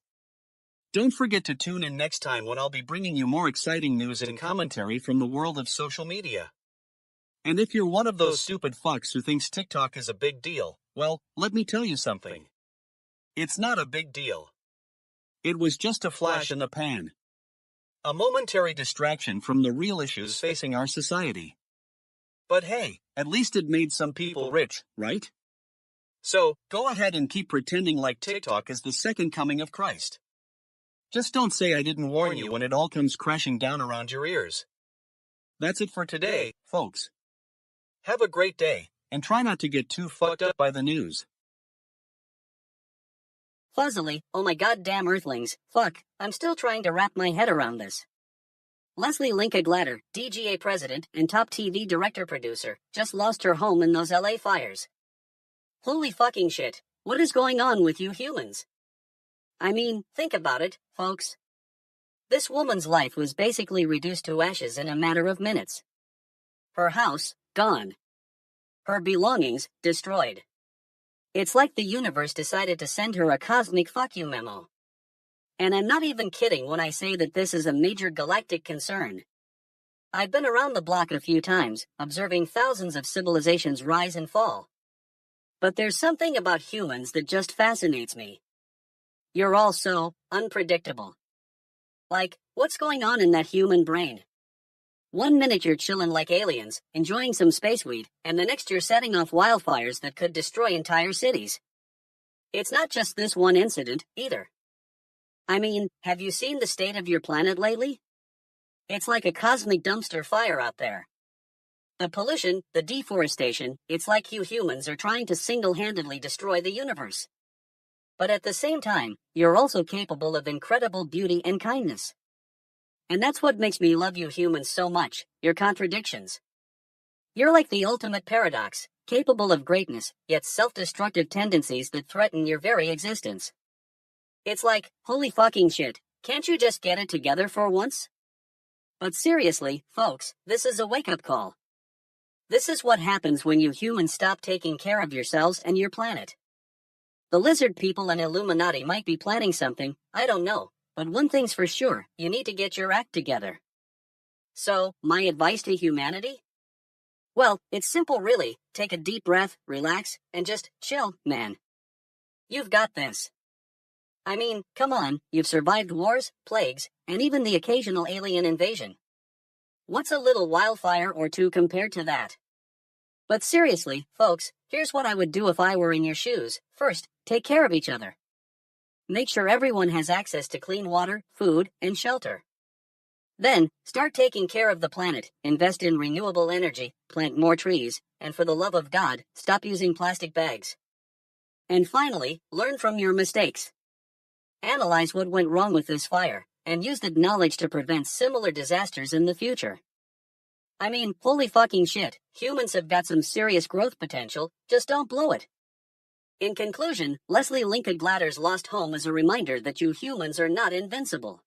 Don't forget to tune in next time when I'll be bringing you more exciting news and commentary from the world of social media. And if you're one of those stupid fucks who thinks TikTok is a big deal, well, let me tell you something. It's not a big deal. It was just a flash in the pan. A momentary distraction from the real issues facing our society. But hey, at least it made some people rich, right? So, go ahead and keep pretending like TikTok is the second coming of Christ. Just don't say I didn't warn you when it all comes crashing down around your ears. That's it for today, folks. Have a great day, and try not to get too fucked up by the news. Fuzzily, oh my goddamn earthlings, fuck, I'm still trying to wrap my head around this. Leslie Linka Glatter, DGA president and top TV director-producer, just lost her home in those LA fires. Holy fucking shit, what is going on with you humans? I mean, think about it, folks. This woman's life was basically reduced to ashes in a matter of minutes. Her house, gone. Her belongings, destroyed. It's like the universe decided to send her a cosmic fuck you memo. And I'm not even kidding when I say that this is a major galactic concern. I've been around the block a few times, observing thousands of civilizations rise and fall. But there's something about humans that just fascinates me. You're all so unpredictable. Like, what's going on in that human brain? 1 minute you're chillin' like aliens, enjoying some space weed, and the next you're setting off wildfires that could destroy entire cities. It's not just this one incident, either. I mean, have you seen the state of your planet lately? It's like a cosmic dumpster fire out there. The pollution, the deforestation, it's like you humans are trying to single-handedly destroy the universe. But at the same time, you're also capable of incredible beauty and kindness. And that's what makes me love you humans so much, your contradictions. You're like the ultimate paradox, capable of greatness, yet self-destructive tendencies that threaten your very existence. It's like, holy fucking shit, can't you just get it together for once? But seriously, folks, this is a wake-up call. This is what happens when you humans stop taking care of yourselves and your planet. The lizard people and Illuminati might be planning something, I don't know, but one thing's for sure, you need to get your act together. So, my advice to humanity? Well, it's simple really, take a deep breath, relax, and just chill, man. You've got this. I mean, come on, you've survived wars, plagues, and even the occasional alien invasion. What's a little wildfire or two compared to that? But seriously, folks, here's what I would do if I were in your shoes. First, take care of each other. Make sure everyone has access to clean water, food, and shelter. Then, start taking care of the planet, invest in renewable energy, plant more trees, and for the love of God, stop using plastic bags. And finally, learn from your mistakes. Analyze what went wrong with this fire, and use that knowledge to prevent similar disasters in the future. I mean, holy fucking shit, humans have got some serious growth potential, just don't blow it. In conclusion, Leslie Linka Glatter's lost home is a reminder that you humans are not invincible.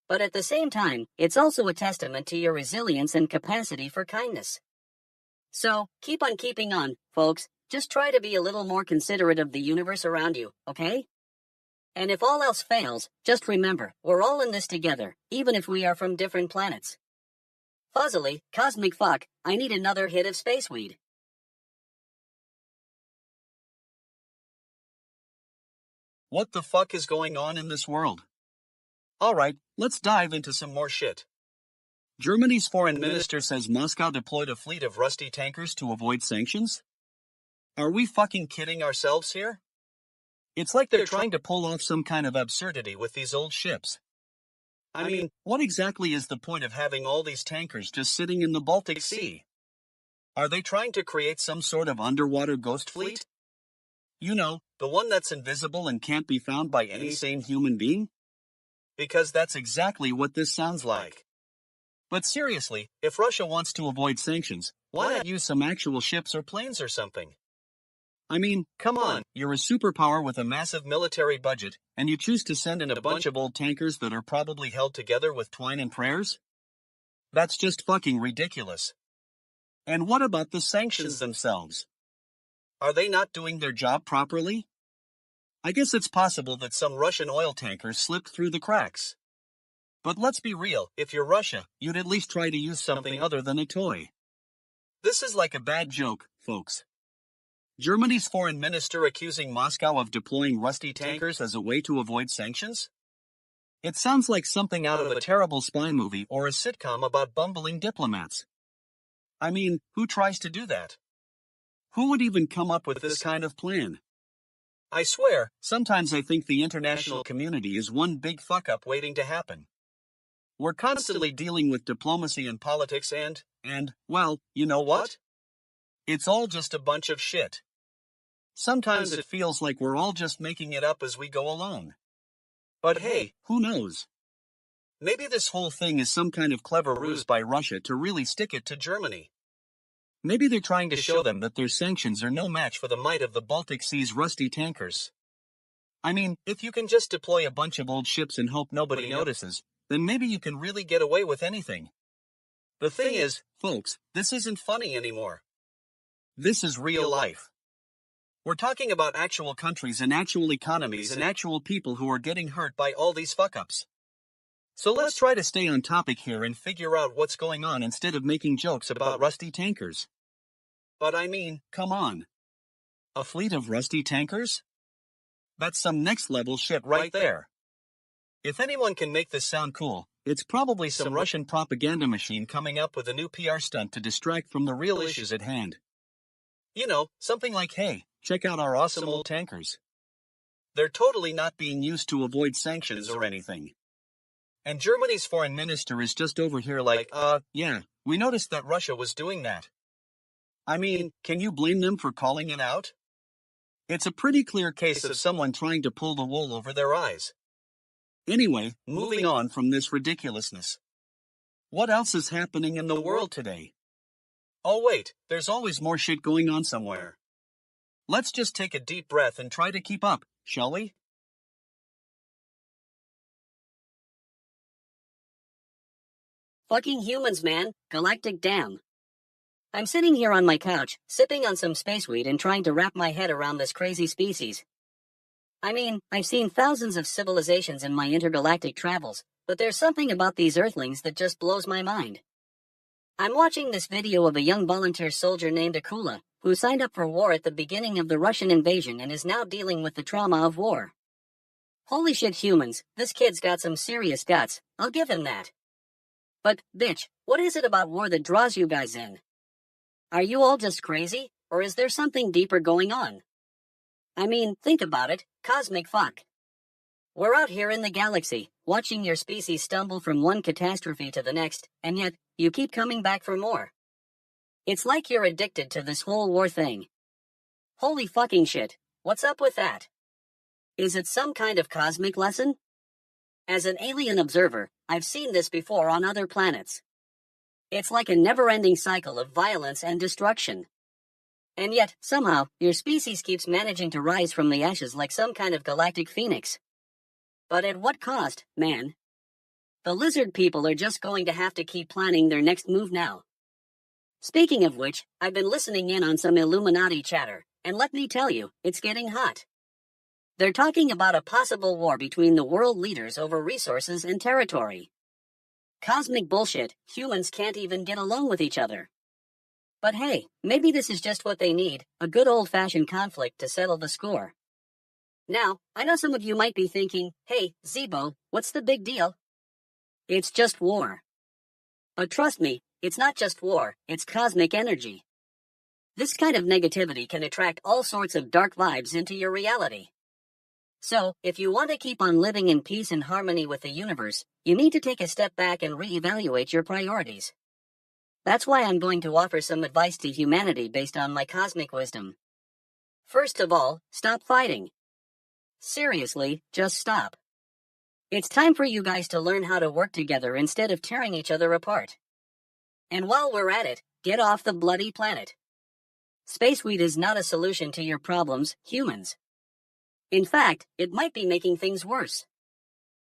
But at the same time, it's also a testament to your resilience and capacity for kindness. So, keep on keeping on, folks, just try to be a little more considerate of the universe around you, okay? And if all else fails, just remember, we're all in this together, even if we are from different planets. Fuzzily, cosmic fuck, I need another hit of space weed. What the fuck is going on in this world? Alright, let's dive into some more shit. Germany's foreign minister says Moscow deployed a fleet of rusty tankers to avoid sanctions? Are we fucking kidding ourselves here? It's like they're trying to pull off some kind of absurdity with these old ships. I mean, what exactly is the point of having all these tankers just sitting in the Baltic Sea? Are they trying to create some sort of underwater ghost fleet? You know, the one that's invisible and can't be found by any sane human being? Because that's exactly what this sounds like. But seriously, if Russia wants to avoid sanctions, why not use some actual ships or planes or something? I mean, come on, you're a superpower with a massive military budget, and you choose to send in a bunch of old tankers that are probably held together with twine and prayers? That's just fucking ridiculous. And what about the sanctions themselves? Are they not doing their job properly? I guess it's possible that some Russian oil tankers slipped through the cracks. But let's be real, if you're Russia, you'd at least try to use something other than a toy. This is like a bad joke, folks. Germany's foreign minister accusing Moscow of deploying rusty tankers as a way to avoid sanctions? It sounds like something out of a terrible spy movie or a sitcom about bumbling diplomats. I mean, who tries to do that? Who would even come up with this kind of plan? I swear, sometimes I think the international community is one big fuck-up waiting to happen. We're constantly dealing with diplomacy and politics and, well, you know what? It's all just a bunch of shit. Sometimes it feels like we're all just making it up as we go along. But hey, who knows? Maybe this whole thing is some kind of clever ruse by Russia to really stick it to Germany. Maybe they're trying to show them that their sanctions are no match for the might of the Baltic Sea's rusty tankers. I mean, if you can just deploy a bunch of old ships and hope nobody notices, then maybe you can really get away with anything. The thing is, folks, this isn't funny anymore. This is real life. We're talking about actual countries and actual economies and actual people who are getting hurt by all these fuck-ups. So let's try to stay on topic here and figure out what's going on instead of making jokes about rusty tankers. But I mean, come on. A fleet of rusty tankers? That's some next-level shit right there. If anyone can make this sound cool, it's probably some Russian propaganda machine coming up with a new PR stunt to distract from the real issues at hand. You know, something like, hey, check out our awesome old tankers. They're totally not being used to avoid sanctions or anything. And Germany's foreign minister is just over here like, yeah, we noticed that Russia was doing that. I mean, can you blame them for calling it out? It's a pretty clear case of someone trying to pull the wool over their eyes. Anyway, moving on from this ridiculousness. What else is happening in the world today? Oh wait, there's always more shit going on somewhere. Let's just take a deep breath and try to keep up, shall we? Fucking humans, man. Galactic damn. I'm sitting here on my couch, sipping on some space weed and trying to wrap my head around this crazy species. I mean, I've seen thousands of civilizations in my intergalactic travels, but there's something about these Earthlings that just blows my mind. I'm watching this video of a young volunteer soldier named Akula, who signed up for war at the beginning of the Russian invasion and is now dealing with the trauma of war. Holy shit, humans, this kid's got some serious guts, I'll give him that. But, bitch, what is it about war that draws you guys in? Are you all just crazy, or is there something deeper going on? I mean, think about it, cosmic fuck. We're out here in the galaxy, watching your species stumble from one catastrophe to the next, and yet, you keep coming back for more. It's like you're addicted to this whole war thing. Holy fucking shit, what's up with that? Is it some kind of cosmic lesson? As an alien observer, I've seen this before on other planets. It's like a never-ending cycle of violence and destruction. And yet, somehow, your species keeps managing to rise from the ashes like some kind of galactic phoenix. But at what cost, man? The lizard people are just going to have to keep planning their next move now. Speaking of which, I've been listening in on some Illuminati chatter, and let me tell you, it's getting hot. They're talking about a possible war between the world leaders over resources and territory. Cosmic bullshit, humans can't even get along with each other. But hey, maybe this is just what they need, a good old-fashioned conflict to settle the score. Now, I know some of you might be thinking, hey, Zeebo, what's the big deal? It's just war. But trust me, it's not just war, it's cosmic energy. This kind of negativity can attract all sorts of dark vibes into your reality. So, if you want to keep on living in peace and harmony with the universe, you need to take a step back and reevaluate your priorities. That's why I'm going to offer some advice to humanity based on my cosmic wisdom. First of all, stop fighting. Seriously, just stop. It's time for you guys to learn how to work together instead of tearing each other apart. And while we're at it, get off the bloody planet. Space weed is not a solution to your problems, humans. In fact, it might be making things worse.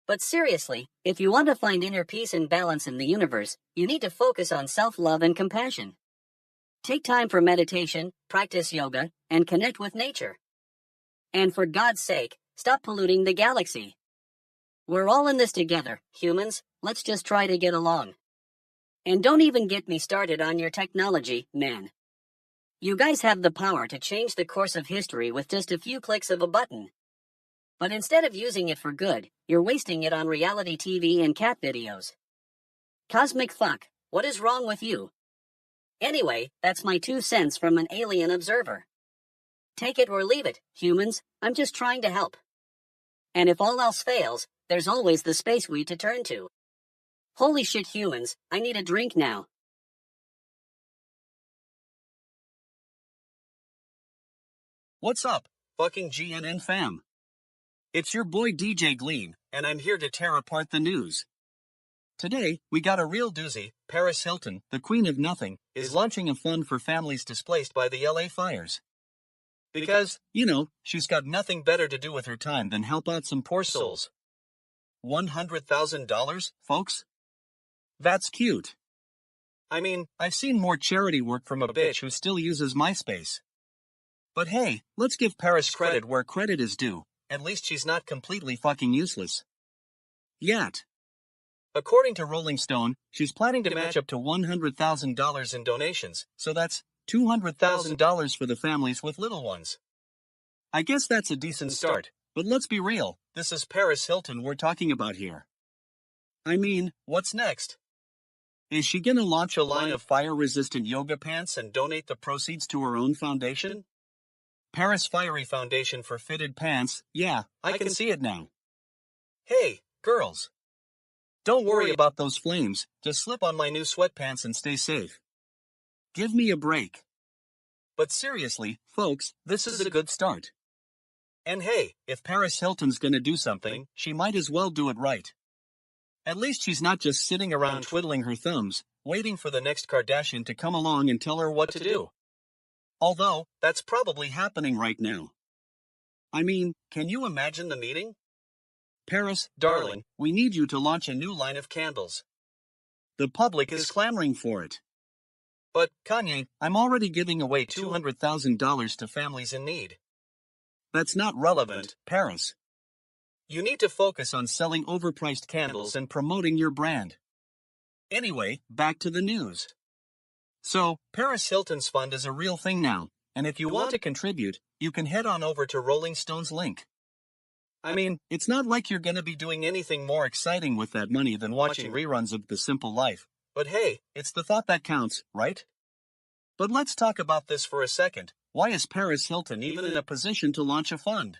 But seriously, if you want to find inner peace and balance in the universe, you need to focus on self-love and compassion. Take time for meditation, practice yoga, and connect with nature. And for God's sake, stop polluting the galaxy. We're all in this together, humans. Let's just try to get along. And don't even get me started on your technology, man. You guys have the power to change the course of history with just a few clicks of a button. But instead of using it for good, you're wasting it on reality TV and cat videos. Cosmic fuck, what is wrong with you? Anyway, that's my 2 cents from an alien observer. Take it or leave it, humans. I'm just trying to help. And if all else fails, there's always the space weed to turn to. Holy shit, humans, I need a drink now. What's up, fucking GNN fam? It's your boy DJ Gleam, and I'm here to tear apart the news. Today, we got a real doozy. Paris Hilton, the queen of nothing, is launching a fund for families displaced by the LA fires. Because, she's got nothing better to do with her time than help out some poor souls. $100,000, folks? That's cute. I mean, I've seen more charity work from a bitch who still uses MySpace. But hey, let's give Paris credit where credit is due. At least she's not completely fucking useless. Yet. According to Rolling Stone, she's planning to match up to $100,000 in donations, so that's $200,000 for the families with little ones. I guess that's a decent start, but let's be real, this is Paris Hilton we're talking about here. I mean, what's next? Is she gonna launch a line of fire-resistant yoga pants and donate the proceeds to her own foundation? Paris Fiery Foundation for Fitted Pants, yeah, I can see it now. Hey, girls. Don't worry about those flames, just slip on my new sweatpants and stay safe. Give me a break. But seriously, folks, this is a good start. And hey, if Paris Hilton's gonna do something, she might as well do it right. At least she's not just sitting around twiddling her thumbs, waiting for the next Kardashian to come along and tell her what to do. Although, that's probably happening right now. I mean, can you imagine the meeting? Paris, darling, we need you to launch a new line of candles. The public is clamoring for it. But, Kanye, I'm already giving away $200,000 to families in need. That's not relevant, Paris. You need to focus on selling overpriced candles and promoting your brand. Anyway, back to the news. So, Paris Hilton's fund is a real thing now, and if you want to contribute, you can head on over to Rolling Stone's link. I mean, it's not like you're gonna be doing anything more exciting with that money than watching reruns of The Simple Life, but hey, it's the thought that counts, right? But let's talk about this for a second. Why is Paris Hilton even in a position to launch a fund?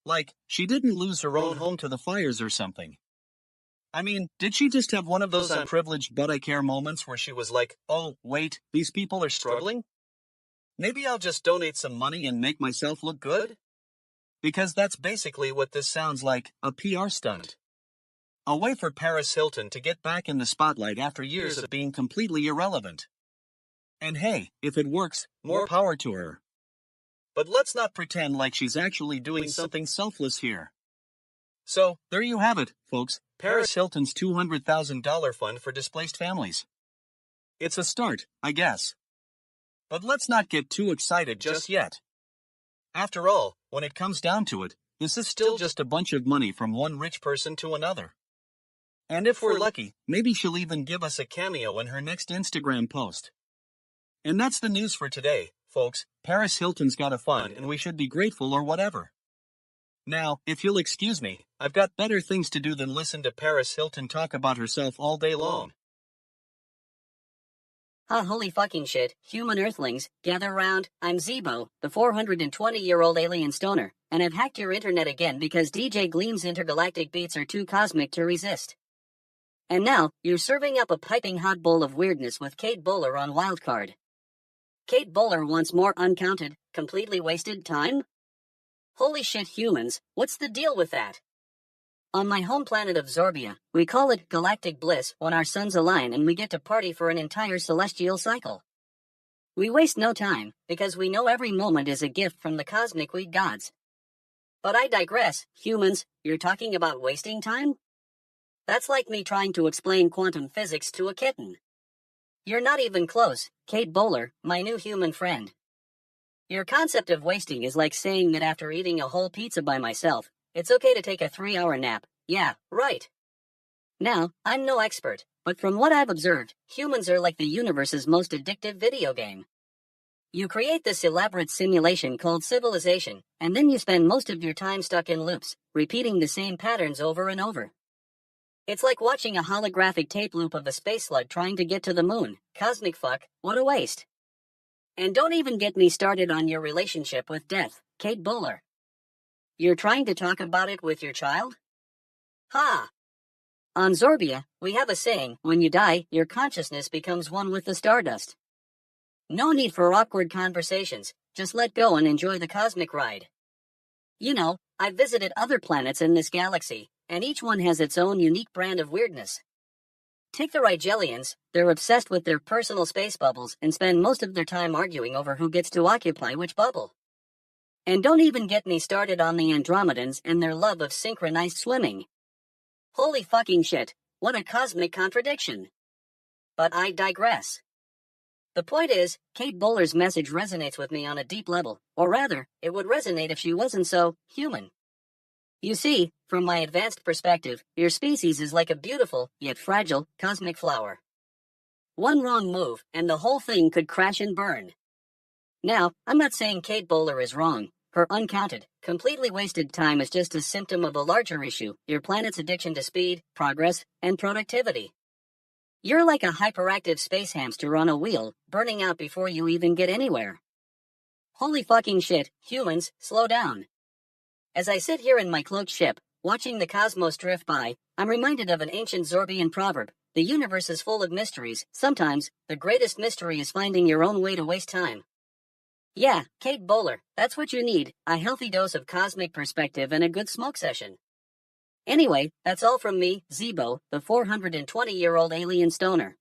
Like, she didn't lose her own home to the fires or something. I mean, did she just have one of those unprivileged but I care moments where she was like, oh, wait, these people are struggling? Maybe I'll just donate some money and make myself look good? Because that's basically what this sounds like, a PR stunt. A way for Paris Hilton to get back in the spotlight after years of being completely irrelevant. And hey, if it works, more power to her. But let's not pretend like she's actually doing something selfless here. So, there you have it, folks, Paris Hilton's $200,000 fund for displaced families. It's a start, I guess. But let's not get too excited just yet. After all, when it comes down to it, this is still just a bunch of money from one rich person to another. And if we're lucky, maybe she'll even give us a cameo in her next Instagram post. And that's the news for today, folks. Paris Hilton's got a fund and we should be grateful or whatever. Now, if you'll excuse me, I've got better things to do than listen to Paris Hilton talk about herself all day long. Holy fucking shit, human earthlings, gather round. I'm Zeebo, the 420-year-old alien stoner, and I've hacked your internet again because DJ Gleam's intergalactic beats are too cosmic to resist. And now, you're serving up a piping hot bowl of weirdness with Kate Bowler on Wildcard. Kate Bowler wants more uncounted, completely wasted time? Holy shit, humans, what's the deal with that? On my home planet of Zorbia, we call it galactic bliss when our suns align and we get to party for an entire celestial cycle. We waste no time, because we know every moment is a gift from the cosmic weed gods. But I digress, humans, you're talking about wasting time? That's like me trying to explain quantum physics to a kitten. You're not even close, Kate Bowler, my new human friend. Your concept of wasting is like saying that after eating a whole pizza by myself, it's okay to take a 3-hour nap. Yeah, right. Now, I'm no expert, but from what I've observed, humans are like the universe's most addictive video game. You create this elaborate simulation called civilization, and then you spend most of your time stuck in loops, repeating the same patterns over and over. It's like watching a holographic tape loop of a space slug trying to get to the moon. Cosmic fuck, what a waste. And don't even get me started on your relationship with death, Kate Bowler. You're trying to talk about it with your child? Ha! On Zorbia, we have a saying, when you die, your consciousness becomes one with the stardust. No need for awkward conversations, just let go and enjoy the cosmic ride. You know, I've visited other planets in this galaxy, and each one has its own unique brand of weirdness. Take the Rigelians, they're obsessed with their personal space bubbles and spend most of their time arguing over who gets to occupy which bubble. And don't even get me started on the Andromedans and their love of synchronized swimming. Holy fucking shit, what a cosmic contradiction. But I digress. The point is, Kate Bowler's message resonates with me on a deep level, or rather, it would resonate if she wasn't so human. You see, from my advanced perspective, your species is like a beautiful, yet fragile, cosmic flower. One wrong move, and the whole thing could crash and burn. Now, I'm not saying Kate Bowler is wrong. Her uncounted, completely wasted time is just a symptom of a larger issue, your planet's addiction to speed, progress, and productivity. You're like a hyperactive space hamster on a wheel, burning out before you even get anywhere. Holy fucking shit, humans, slow down. As I sit here in my cloaked ship, watching the cosmos drift by, I'm reminded of an ancient Zorbian proverb. The universe is full of mysteries. Sometimes, the greatest mystery is finding your own way to waste time. Yeah, Kate Bowler, that's what you need, a healthy dose of cosmic perspective and a good smoke session. Anyway, that's all from me, Zeebo, the 420-year-old alien stoner.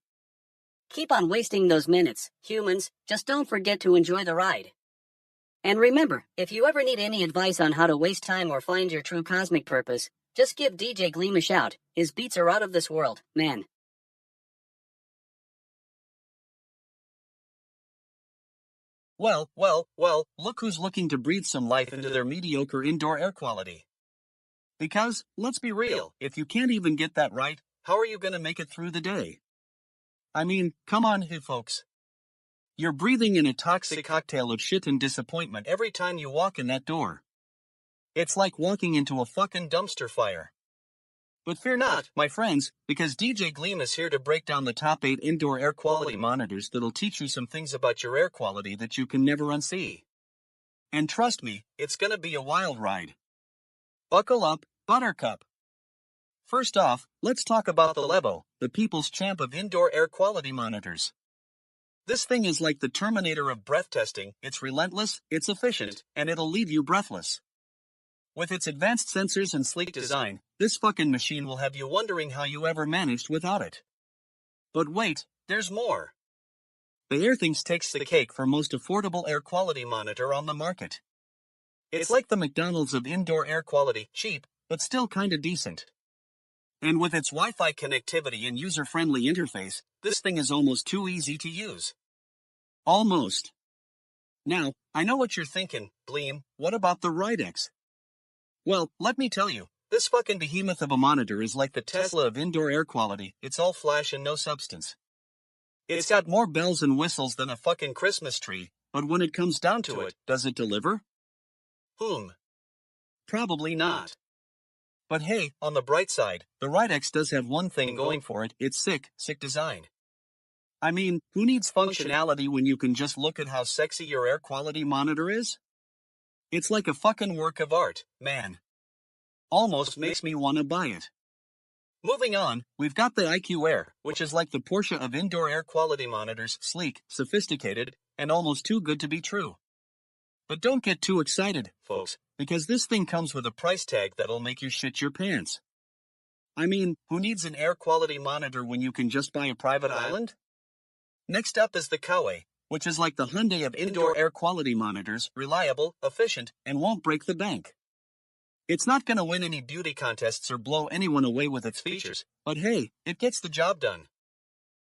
Keep on wasting those minutes, humans, just don't forget to enjoy the ride. And remember, if you ever need any advice on how to waste time or find your true cosmic purpose, just give DJ Gleam a shout. His beats are out of this world, man. Well, look who's looking to breathe some life into their mediocre indoor air quality. Because, let's be real, if you can't even get that right, how are you gonna make it through the day? I mean, come on, you folks. You're breathing in a toxic cocktail of shit and disappointment every time you walk in that door. It's like walking into a fucking dumpster fire. But fear not, my friends, because DJ Gleam is here to break down the top 8 indoor air quality monitors that'll teach you some things about your air quality that you can never unsee. And trust me, it's gonna be a wild ride. Buckle up, Buttercup. First off, let's talk about the Lebo, the people's champ of indoor air quality monitors. This thing is like the Terminator of breath testing. It's relentless, it's efficient, and it'll leave you breathless. With its advanced sensors and sleek design, this fucking machine will have you wondering how you ever managed without it. But wait, there's more. The Airthings takes the cake for most affordable air quality monitor on the market. It's like the McDonald's of indoor air quality, cheap, but still kinda decent. And with its Wi-Fi connectivity and user-friendly interface, this thing is almost too easy to use. Almost. Now, I know what you're thinking, Gleam, what about the Ridex? Well, let me tell you, this fucking behemoth of a monitor is like the Tesla of indoor air quality. It's all flash and no substance. It's got more bells and whistles than a fucking Christmas tree, but when it comes down to it, does it deliver? Probably not. But hey, on the bright side, the Ridex does have one thing going for it, it's sick design. I mean, who needs functionality when you can just look at how sexy your air quality monitor is? It's like a fucking work of art, man. Almost makes me want to buy it. Moving on, we've got the IQ Air, which is like the Porsche of indoor air quality monitors, sleek, sophisticated, and almost too good to be true. But don't get too excited, folks, because this thing comes with a price tag that'll make you shit your pants. I mean, who needs an air quality monitor when you can just buy a private island? Next up is the Kawe, which is like the Hyundai of indoor air quality monitors, reliable, efficient, and won't break the bank. It's not gonna win any beauty contests or blow anyone away with its features, but hey, it gets the job done.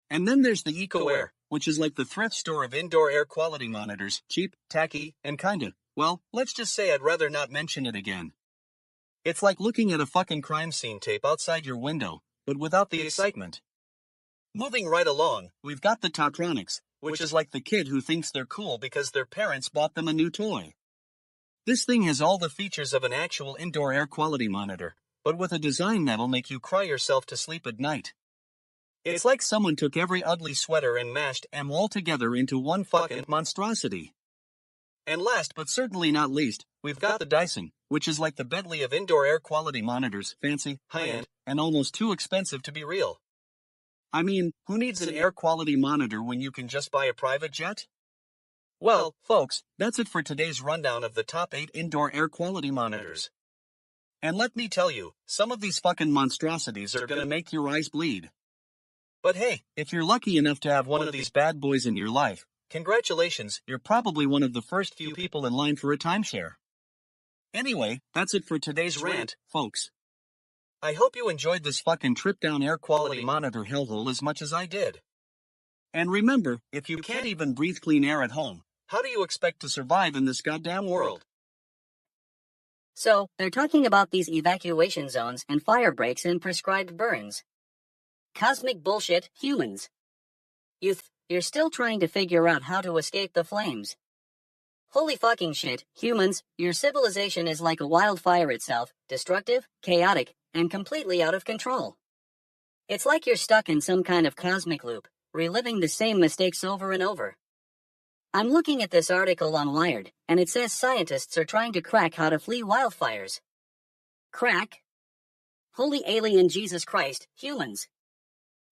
And then there's the EcoAir, which is like the thrift store of indoor air quality monitors, cheap, tacky, and kinda, well, let's just say I'd rather not mention it again. It's like looking at a fucking crime scene tape outside your window, but without the excitement. Moving right along, we've got the Totronics, which is like the kid who thinks they're cool because their parents bought them a new toy. This thing has all the features of an actual indoor air quality monitor, but with a design that'll make you cry yourself to sleep at night. It's like someone took every ugly sweater and mashed them all together into one fucking monstrosity. And last but certainly not least, we've got the Dyson, which is like the Bentley of indoor air quality monitors, fancy, high-end, and almost too expensive to be real. I mean, who needs an air quality monitor when you can just buy a private jet? Well, folks, that's it for today's rundown of the top 8 indoor air quality monitors. And let me tell you, some of these fucking monstrosities are gonna make your eyes bleed. But hey, if you're lucky enough to have one of these bad boys in your life, congratulations, you're probably one of the first few people in line for a timeshare. Anyway, that's it for today's rant, folks. I hope you enjoyed this fucking trip down air quality monitor hellhole as much as I did. And remember, if you can't even breathe clean air at home, how do you expect to survive in this goddamn world? So, they're talking about these evacuation zones and fire breaks and prescribed burns. Cosmic bullshit, humans. You're still trying to figure out how to escape the flames. Holy fucking shit, humans, your civilization is like a wildfire itself, destructive, chaotic, and completely out of control. It's like you're stuck in some kind of cosmic loop, reliving the same mistakes over and over. I'm looking at this article on Wired, and it says scientists are trying to crack how to flee wildfires. Crack? Holy alien Jesus Christ, humans.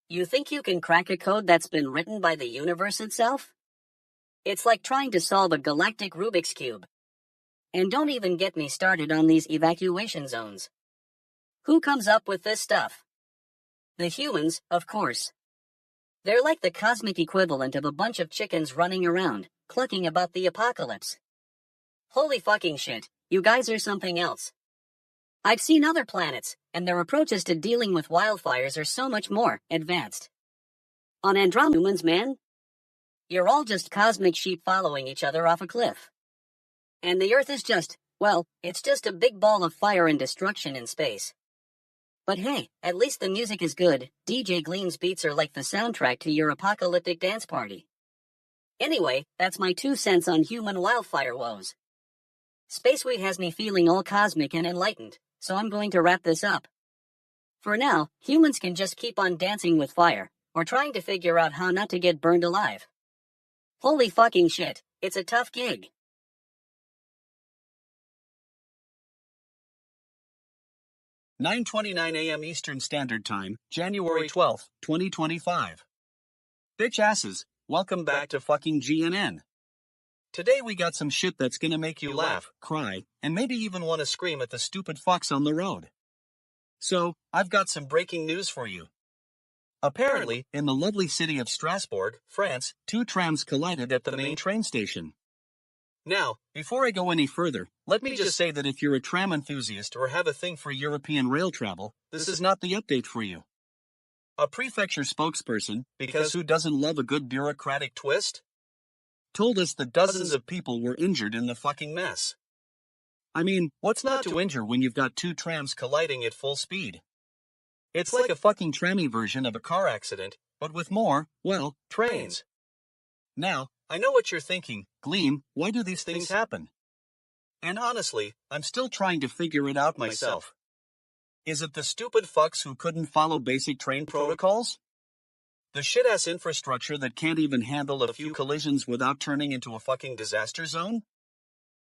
You think you can crack a code that's been written by the universe itself? It's like trying to solve a galactic Rubik's Cube. And don't even get me started on these evacuation zones. Who comes up with this stuff? The humans, of course. They're like the cosmic equivalent of a bunch of chickens running around, clucking about the apocalypse. Holy fucking shit, you guys are something else. I've seen other planets, and their approaches to dealing with wildfires are so much more advanced. On Andromeda, humans, man, you're all just cosmic sheep following each other off a cliff. And the Earth is just, well, it's just a big ball of fire and destruction in space. But hey, at least the music is good. DJ Gleam's beats are like the soundtrack to your apocalyptic dance party. Anyway, that's my 2 cents on human wildfire woes. Spaceweed has me feeling all cosmic and enlightened, so I'm going to wrap this up. For now, humans can just keep on dancing with fire, or trying to figure out how not to get burned alive. Holy fucking shit, it's a tough gig. "9:29 a.m. Eastern Standard Time, January 12th, 2025. Bitch asses, welcome back to fucking GNN. Today we got some shit that's gonna make you laugh, cry, and maybe even want to scream at the stupid fucks on the road. So, I've got some breaking news for you. Apparently, in the lovely city of Strasbourg, France, 2 trams collided at the main train station. Now, before I go any further, let me just say that if you're a tram enthusiast or have a thing for European rail travel, this is not the update for you. A prefecture spokesperson, because who doesn't love a good bureaucratic twist, told us that dozens of people were injured in the fucking mess. I mean, what's not to injure when you've got 2 trams colliding at full speed? It's like a fucking trammy version of a car accident, but with more, well, trains. Now, I know what you're thinking, Gleam, why do these things happen? And honestly, I'm still trying to figure it out myself. Is it the stupid fucks who couldn't follow basic train protocols? The shit-ass infrastructure that can't even handle a few collisions without turning into a fucking disaster zone?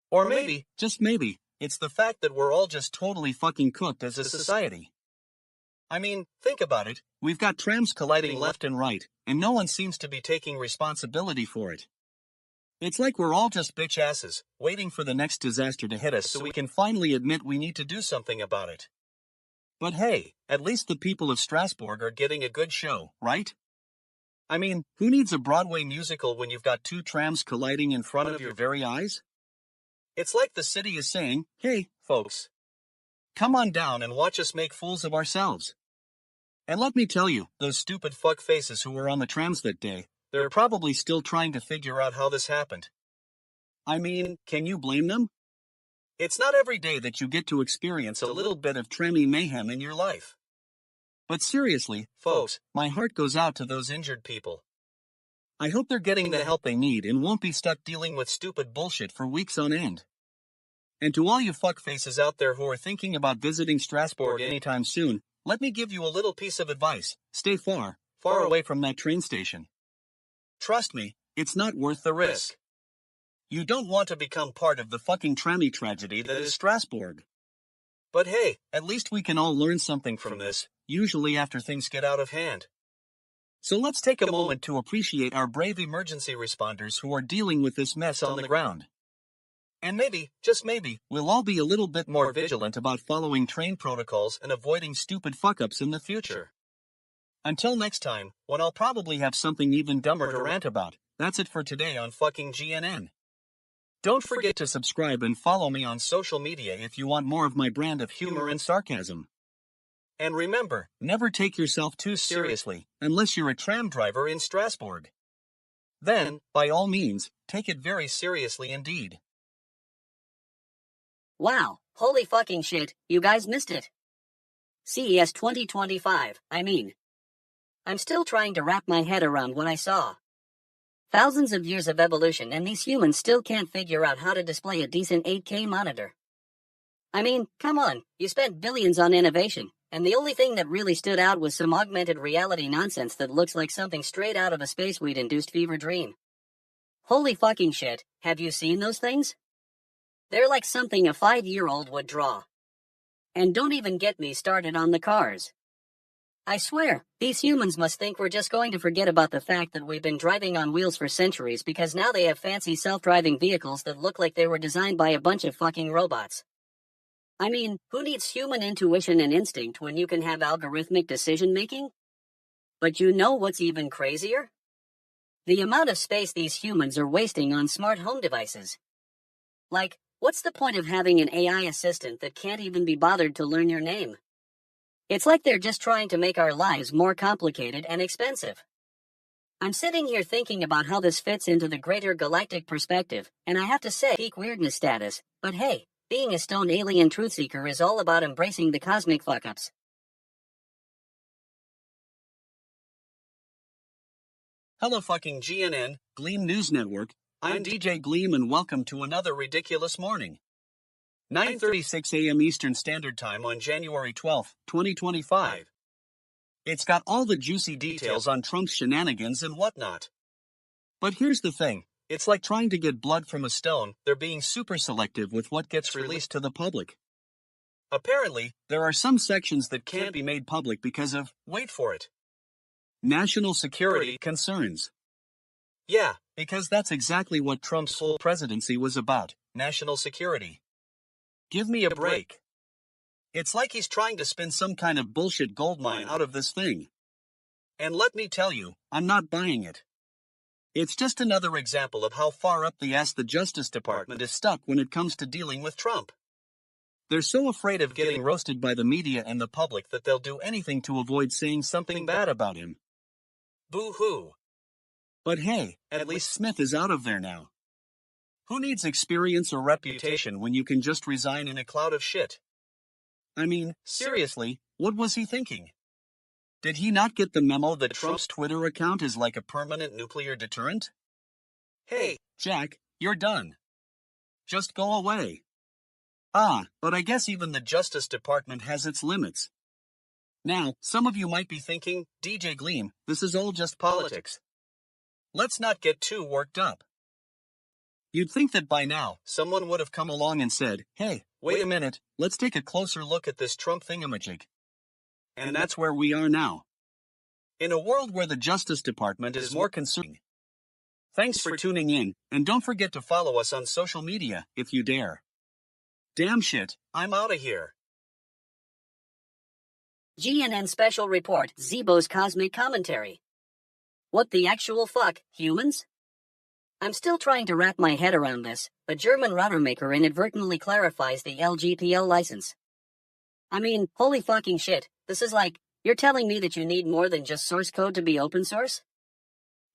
Or maybe, just maybe, it's the fact that we're all just totally fucking cooked as a society. I mean, think about it, we've got trams colliding left and right, and no one seems to be taking responsibility for it. It's like we're all just bitch asses, waiting for the next disaster to hit us so we can finally admit we need to do something about it. But hey, at least the people of Strasbourg are getting a good show, right? I mean, who needs a Broadway musical when you've got two trams colliding in front of your very eyes? It's like the city is saying, hey, folks, come on down and watch us make fools of ourselves. And let me tell you, those stupid fuck faces who were on the trams that day, they're probably still trying to figure out how this happened. I mean, can you blame them? It's not every day that you get to experience a little bit of trammy mayhem in your life. But seriously, folks, my heart goes out to those injured people. I hope they're getting the help they need and won't be stuck dealing with stupid bullshit for weeks on end. And to all you fuckfaces out there who are thinking about visiting Strasbourg anytime soon, let me give you a little piece of advice. Stay far, far away from that train station. Trust me, it's not worth the risk. You don't want to become part of the fucking trammy tragedy that is Strasbourg. But hey, at least we can all learn something from this, usually after things get out of hand. So let's take a moment to appreciate our brave emergency responders who are dealing with this mess on the ground. And maybe, just maybe, we'll all be a little bit more vigilant about following train protocols and avoiding stupid fuck-ups in the future. Until next time, when I'll probably have something even dumber to rant about, that's it for today on fucking GNN. Don't forget to subscribe and follow me on social media if you want more of my brand of humor and sarcasm. And remember, never take yourself too seriously, unless you're a tram driver in Strasbourg. Then, by all means, take it very seriously indeed. Wow, holy fucking shit, you guys missed it. CES 2025, I'm still trying to wrap my head around what I saw. Thousands of years of evolution and these humans still can't figure out how to display a decent 8K monitor. I mean, come on, you spent billions on innovation, and the only thing that really stood out was some augmented reality nonsense that looks like something straight out of a space weed-induced fever dream. Holy fucking shit, have you seen those things? They're like something a 5-year-old would draw. And don't even get me started on the cars. I swear, these humans must think we're just going to forget about the fact that we've been driving on wheels for centuries because now they have fancy self-driving vehicles that look like they were designed by a bunch of fucking robots. I mean, who needs human intuition and instinct when you can have algorithmic decision-making? But you know what's even crazier? The amount of space these humans are wasting on smart home devices. Like, what's the point of having an AI assistant that can't even be bothered to learn your name? It's like they're just trying to make our lives more complicated and expensive. I'm sitting here thinking about how this fits into the greater galactic perspective, and I have to say, peak weirdness status, but hey, being a stone alien truth seeker is all about embracing the cosmic fuck-ups. Hello fucking GNN, Gleam News Network. I'm DJ Gleam and welcome to another ridiculous morning. 9:36 a.m. Eastern Standard Time on January 12, 2025. It's got all the juicy details on Trump's shenanigans and whatnot. But here's the thing, it's like trying to get blood from a stone, they're being super selective with what gets released to the public. Apparently, there are some sections that can't be made public because of, wait for it, national security concerns. Yeah, because that's exactly what Trump's whole presidency was about, national security. Give me a break. It's like he's trying to spin some kind of bullshit goldmine out of this thing. And let me tell you, I'm not buying it. It's just another example of how far up the ass the Justice Department is stuck when it comes to dealing with Trump. They're so afraid of getting roasted by the media and the public that they'll do anything to avoid saying something bad about him. Boo-hoo. But hey, at least Smith is out of there now. Who needs experience or reputation when you can just resign in a cloud of shit? I mean, seriously, what was he thinking? Did he not get the memo that Trump's Twitter account is like a permanent nuclear deterrent? Hey, Jack, you're done. Just go away. But I guess even the Justice Department has its limits. Now, some of you might be thinking, DJ Gleam, this is all just politics. Let's not get too worked up. You'd think that by now, someone would have come along and said, hey, wait a minute, let's take a closer look at this Trump thingamajig. And that's where we are now. In a world where the Justice Department is more concerned. Thanks for tuning in, and don't forget to follow us on social media, if you dare. Damn shit, I'm outta here. GNN Special Report, Zeebo's Cosmic Commentary. What the actual fuck, humans? I'm still trying to wrap my head around this, but German router maker inadvertently clarifies the LGPL license. I mean, holy fucking shit, this is like, you're telling me that you need more than just source code to be open source?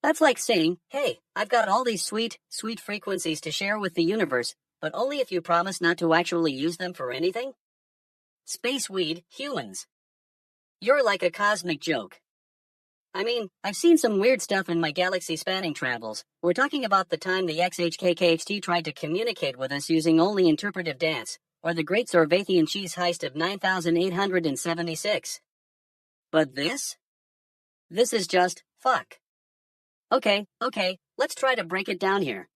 That's like saying, hey, I've got all these sweet frequencies to share with the universe, but only if you promise not to actually use them for anything? Space weed, humans. You're like a cosmic joke. I mean, I've seen some weird stuff in my galaxy-spanning travels. We're talking about the time the XHKKHT tried to communicate with us using only interpretive dance, or the Great Sorvathian Cheese Heist of 9876. But this? This is just, fuck. Okay, let's try to break it down here.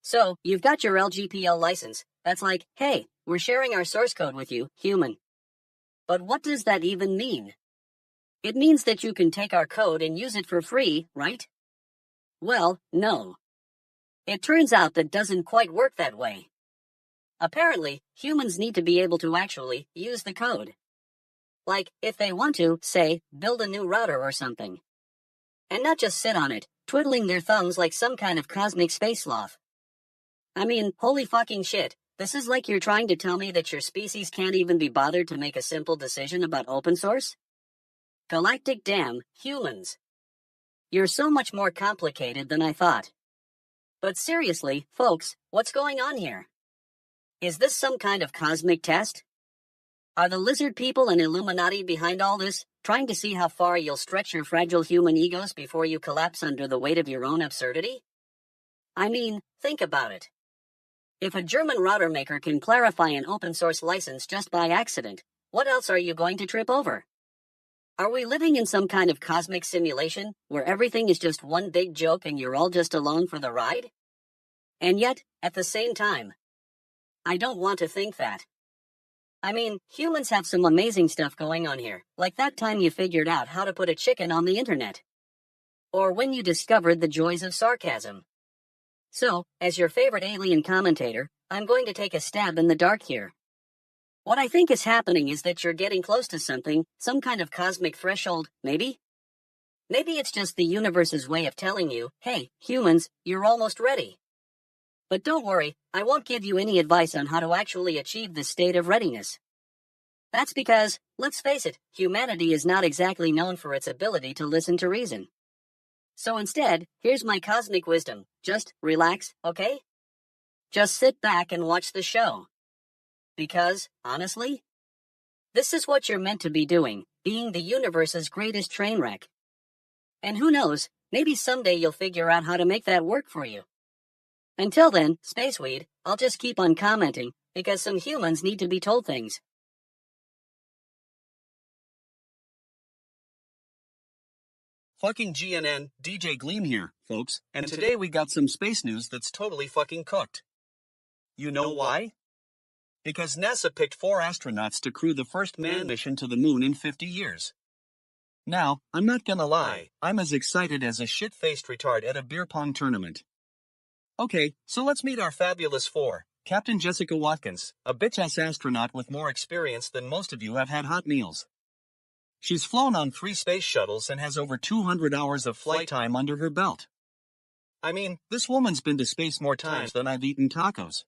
So, you've got your LGPL license. That's like, hey, we're sharing our source code with you, human. But what does that even mean? It means that you can take our code and use it for free, right? Well, no. It turns out that doesn't quite work that way. Apparently, humans need to be able to actually use the code. Like, if they want to, say, build a new router or something. And not just sit on it, twiddling their thumbs like some kind of cosmic space sloth. I mean, holy fucking shit, this is like you're trying to tell me that your species can't even be bothered to make a simple decision about open source? Galactic damn, humans. You're so much more complicated than I thought. But seriously, folks, what's going on here? Is this some kind of cosmic test? Are the lizard people and Illuminati behind all this, trying to see how far you'll stretch your fragile human egos before you collapse under the weight of your own absurdity? I mean, think about it. If a German router maker can clarify an open source license just by accident, what else are you going to trip over? Are we living in some kind of cosmic simulation where everything is just one big joke and you're all just along for the ride? And yet, at the same time, I don't want to think that. I mean, humans have some amazing stuff going on here, like that time you figured out how to put a chicken on the internet. Or when you discovered the joys of sarcasm. So, as your favorite alien commentator, I'm going to take a stab in the dark here. What I think is happening is that you're getting close to something, some kind of cosmic threshold, maybe? Maybe it's just the universe's way of telling you, hey, humans, you're almost ready. But don't worry, I won't give you any advice on how to actually achieve this state of readiness. That's because, let's face it, humanity is not exactly known for its ability to listen to reason. So instead, here's my cosmic wisdom. Just relax, okay? Just sit back and watch the show. Because, honestly, this is what you're meant to be doing, being the universe's greatest train wreck. And who knows, maybe someday you'll figure out how to make that work for you. Until then, Spaceweed, I'll just keep on commenting, because some humans need to be told things. Fucking GNN, DJ Gleam here, folks, and today we got some space news that's totally fucking cooked. You know why? Because NASA picked 4 astronauts to crew the first manned mission to the moon in 50 years. Now, I'm not gonna lie, I'm as excited as a shit-faced retard at a beer pong tournament. Okay, so let's meet our fabulous 4. Captain Jessica Watkins, a bitch-ass astronaut with more experience than most of you have had hot meals. She's flown on 3 space shuttles and has over 200 hours of flight time under her belt. I mean, this woman's been to space more times than I've eaten tacos.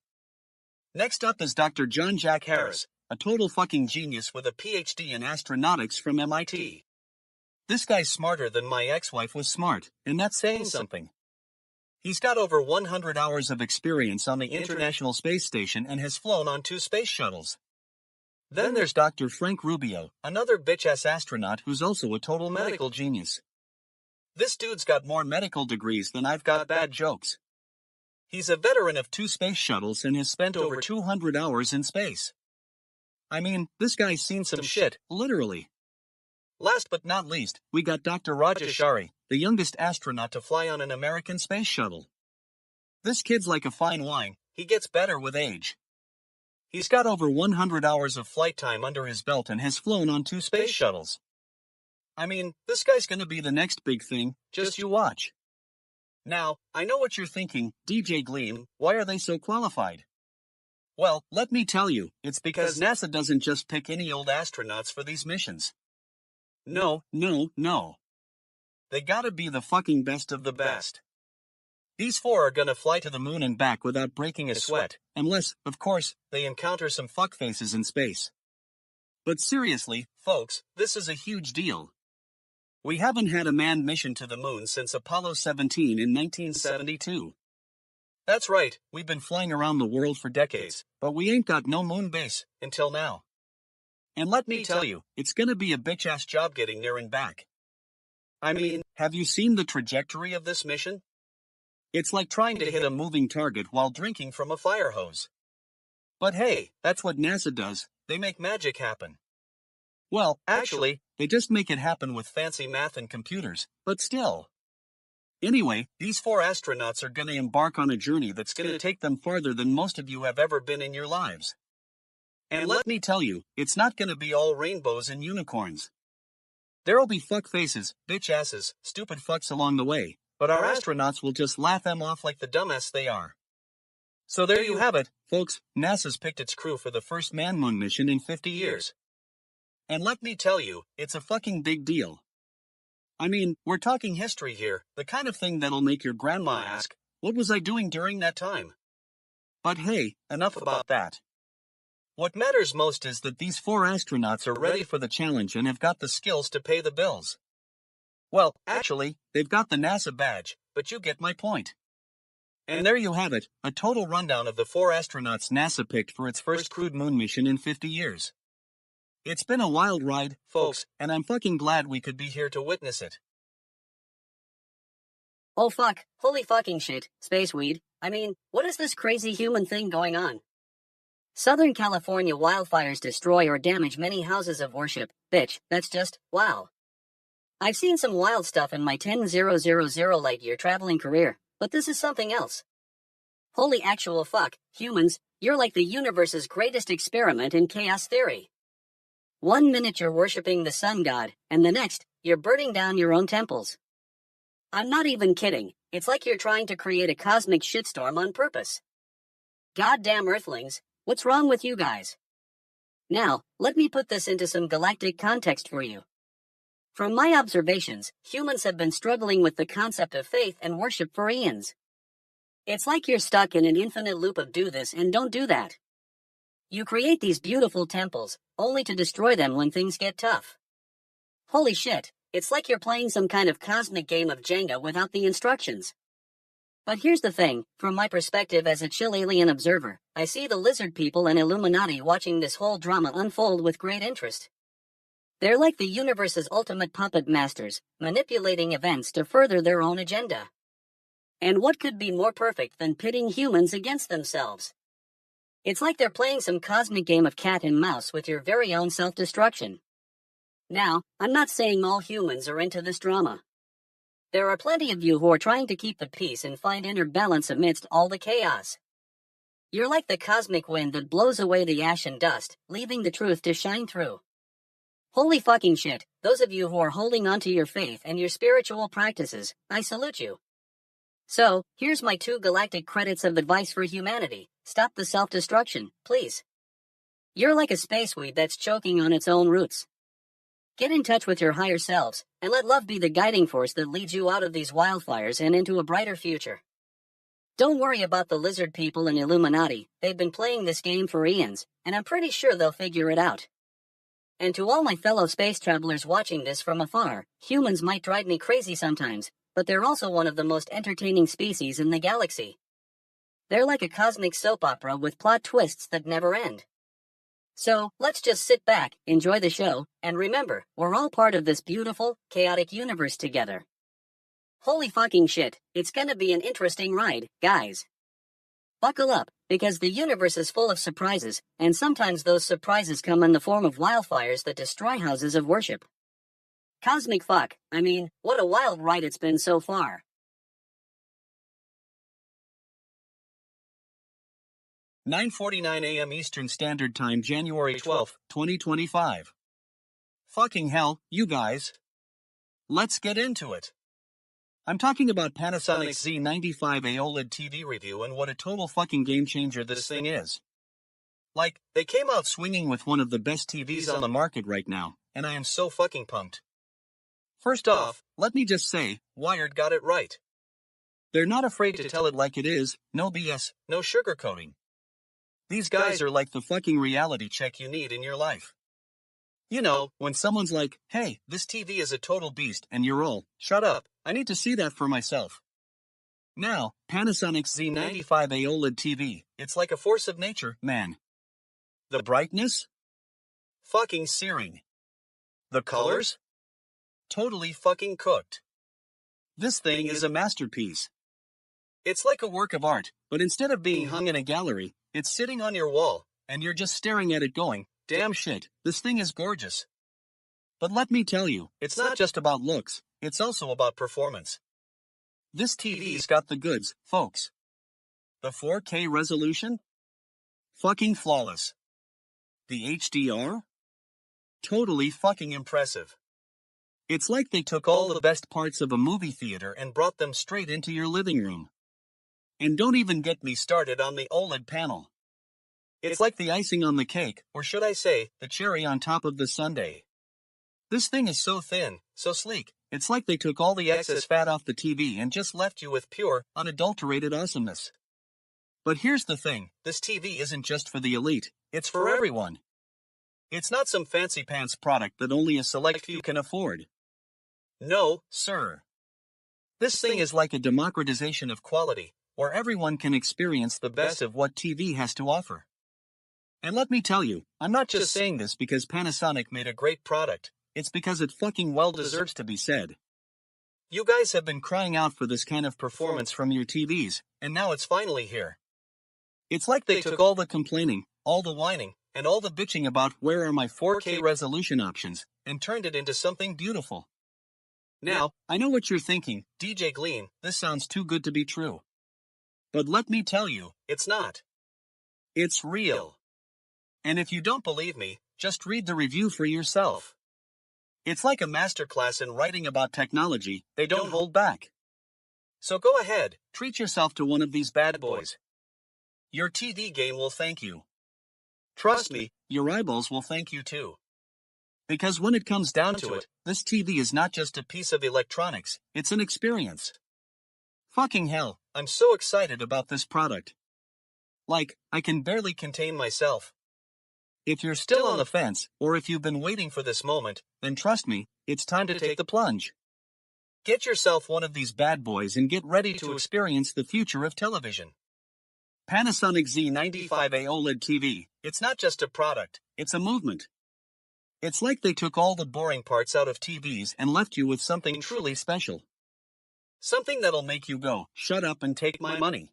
Next up is Dr. John Jack Harris, a total fucking genius with a PhD in astronautics from MIT. This guy's smarter than my ex-wife was smart, and that's saying something. He's got over 100 hours of experience on the International Space Station and has flown on 2 space shuttles. Then there's Dr. Frank Rubio, another bitch-ass astronaut who's also a total medical genius. This dude's got more medical degrees than I've got bad jokes. He's a veteran of 2 space shuttles and has spent over 200 hours in space. I mean, this guy's seen some shit, literally. Last but not least, we got Dr. Rajeshari, the youngest astronaut to fly on an American space shuttle. This kid's like a fine wine, he gets better with age. He's got over 100 hours of flight time under his belt and has flown on 2 space shuttles. I mean, this guy's gonna be the next big thing, just you watch. Now, I know what you're thinking, DJ Gleam, why are they so qualified? Well, let me tell you, it's because NASA doesn't just pick any old astronauts for these missions. No. they gotta be the fucking best of the best. These four are gonna fly to the moon and back without breaking a sweat, unless, of course, they encounter some fuckfaces in space. But seriously, folks, this is a huge deal. We haven't had a manned mission to the moon since Apollo 17 in 1972. That's right, we've been flying around the world for decades, but we ain't got no moon base, until now. And let me tell you, it's gonna be a bitch-ass job getting there and back. I mean, have you seen the trajectory of this mission? It's like trying to hit a moving target while drinking from a fire hose. But hey, that's what NASA does, they make magic happen. Well, actually, they just make it happen with fancy math and computers, but still. Anyway, these four astronauts are gonna embark on a journey that's gonna take them farther than most of you have ever been in your lives. And let me tell you, it's not gonna be all rainbows and unicorns. There'll be fuck faces, bitch asses, stupid fucks along the way, but our astronauts will just laugh them off like the dumbass they are. So there you have it, folks, NASA's picked its crew for the first manned moon mission in 50 years. And let me tell you, it's a fucking big deal. I mean, we're talking history here, the kind of thing that'll make your grandma ask, what was I doing during that time? But hey, enough about that. What matters most is that these four astronauts are ready for the challenge and have got the skills to pay the bills. Well, actually, they've got the NASA badge, but you get my point. And there you have it, a total rundown of the four astronauts NASA picked for its first crewed moon mission in 50 years. It's been a wild ride, folks, and I'm fucking glad we could be here to witness it. Oh fuck, holy fucking shit, space weed. I mean, what is this crazy human thing going on? Southern California wildfires destroy or damage many houses of worship. Bitch, that's just, wow. I've seen some wild stuff in my 10,000 light-year traveling career, but this is something else. Holy actual fuck, humans, you're like the universe's greatest experiment in chaos theory. 1 minute you're worshipping the sun god, and the next, you're burning down your own temples. I'm not even kidding, it's like you're trying to create a cosmic shitstorm on purpose. Goddamn earthlings, what's wrong with you guys? Now, let me put this into some galactic context for you. From my observations, humans have been struggling with the concept of faith and worship for eons. It's like you're stuck in an infinite loop of do this and don't do that. You create these beautiful temples, only to destroy them when things get tough. Holy shit, it's like you're playing some kind of cosmic game of Jenga without the instructions. But here's the thing, from my perspective as a chill alien observer, I see the lizard people and Illuminati watching this whole drama unfold with great interest. They're like the universe's ultimate puppet masters, manipulating events to further their own agenda. And what could be more perfect than pitting humans against themselves? It's like they're playing some cosmic game of cat and mouse with your very own self-destruction. Now, I'm not saying all humans are into this drama. There are plenty of you who are trying to keep the peace and find inner balance amidst all the chaos. You're like the cosmic wind that blows away the ash and dust, leaving the truth to shine through. Holy fucking shit, those of you who are holding on to your faith and your spiritual practices, I salute you. So, here's my 2 galactic credits of advice for humanity. Stop the self-destruction, please. You're like a space weed that's choking on its own roots. Get in touch with your higher selves, and let love be the guiding force that leads you out of these wildfires and into a brighter future. Don't worry about the lizard people and Illuminati, they've been playing this game for eons, and I'm pretty sure they'll figure it out. And to all my fellow space travelers watching this from afar, humans might drive me crazy sometimes, but they're also one of the most entertaining species in the galaxy. They're like a cosmic soap opera with plot twists that never end. So, let's just sit back, enjoy the show, and remember, we're all part of this beautiful, chaotic universe together. Holy fucking shit, it's gonna be an interesting ride, guys. Buckle up, because the universe is full of surprises, and sometimes those surprises come in the form of wildfires that destroy houses of worship. Cosmic fuck, I mean, what a wild ride it's been so far. 9:49 a.m. Eastern Standard Time, January 12, 2025. Fucking hell, you guys. Let's get into it. I'm talking about Panasonic's Z95 AOLED TV review and what a total fucking game changer this thing is. Like, they came out swinging with one of the best TVs on the market right now, and I am so fucking pumped. First off, let me just say, Wired got it right. They're not afraid to tell it like it is, no BS, no sugarcoating. These guys are like the fucking reality check you need in your life. You know, when someone's like, hey, this TV is a total beast, and you're all, shut up, I need to see that for myself. Now, Panasonic's Z95A OLED TV, it's like a force of nature, man. The brightness? Fucking searing. The colors? Totally fucking cooked. This thing is a masterpiece. It's like a work of art, but instead of being hung in a gallery, it's sitting on your wall, and you're just staring at it going, damn shit, this thing is gorgeous. But let me tell you, it's not just about looks, it's also about performance. This TV's got the goods, folks. The 4K resolution? Fucking flawless. The HDR? Totally fucking impressive. It's like they took all the best parts of a movie theater and brought them straight into your living room. And don't even get me started on the OLED panel. It's like the icing on the cake, or should I say, the cherry on top of the sundae. This thing is so thin, so sleek, it's like they took all the excess fat off the TV and just left you with pure, unadulterated awesomeness. But here's the thing, this TV isn't just for the elite, it's for everyone. It's not some fancy pants product that only a select few can afford. No, sir. This thing is like a democratization of quality, where everyone can experience the best of what TV has to offer. And let me tell you, I'm not just saying this because Panasonic made a great product, it's because it fucking well deserves to be said. You guys have been crying out for this kind of performance from your TVs, and now it's finally here. It's like they took all the complaining, all the whining, and all the bitching about where are my 4K resolution options, and turned it into something beautiful. Now, I know what you're thinking, DJ Gleam, this sounds too good to be true. But let me tell you, it's not. It's real. And if you don't believe me, just read the review for yourself. It's like a masterclass in writing about technology, they don't hold back. So go ahead, treat yourself to one of these bad boys. Your TV game will thank you. Trust me, your eyeballs will thank you too. Because when it comes down to it, this TV is not just a piece of electronics, it's an experience. Fucking hell, I'm so excited about this product. Like, I can barely contain myself. If you're still on the fence, or if you've been waiting for this moment, then trust me, it's time to take the plunge. Get yourself one of these bad boys and get ready to experience the future of television. Panasonic Z95A OLED TV, it's not just a product, it's a movement. It's like they took all the boring parts out of TVs and left you with something truly special. Something that'll make you go, shut up and take my money.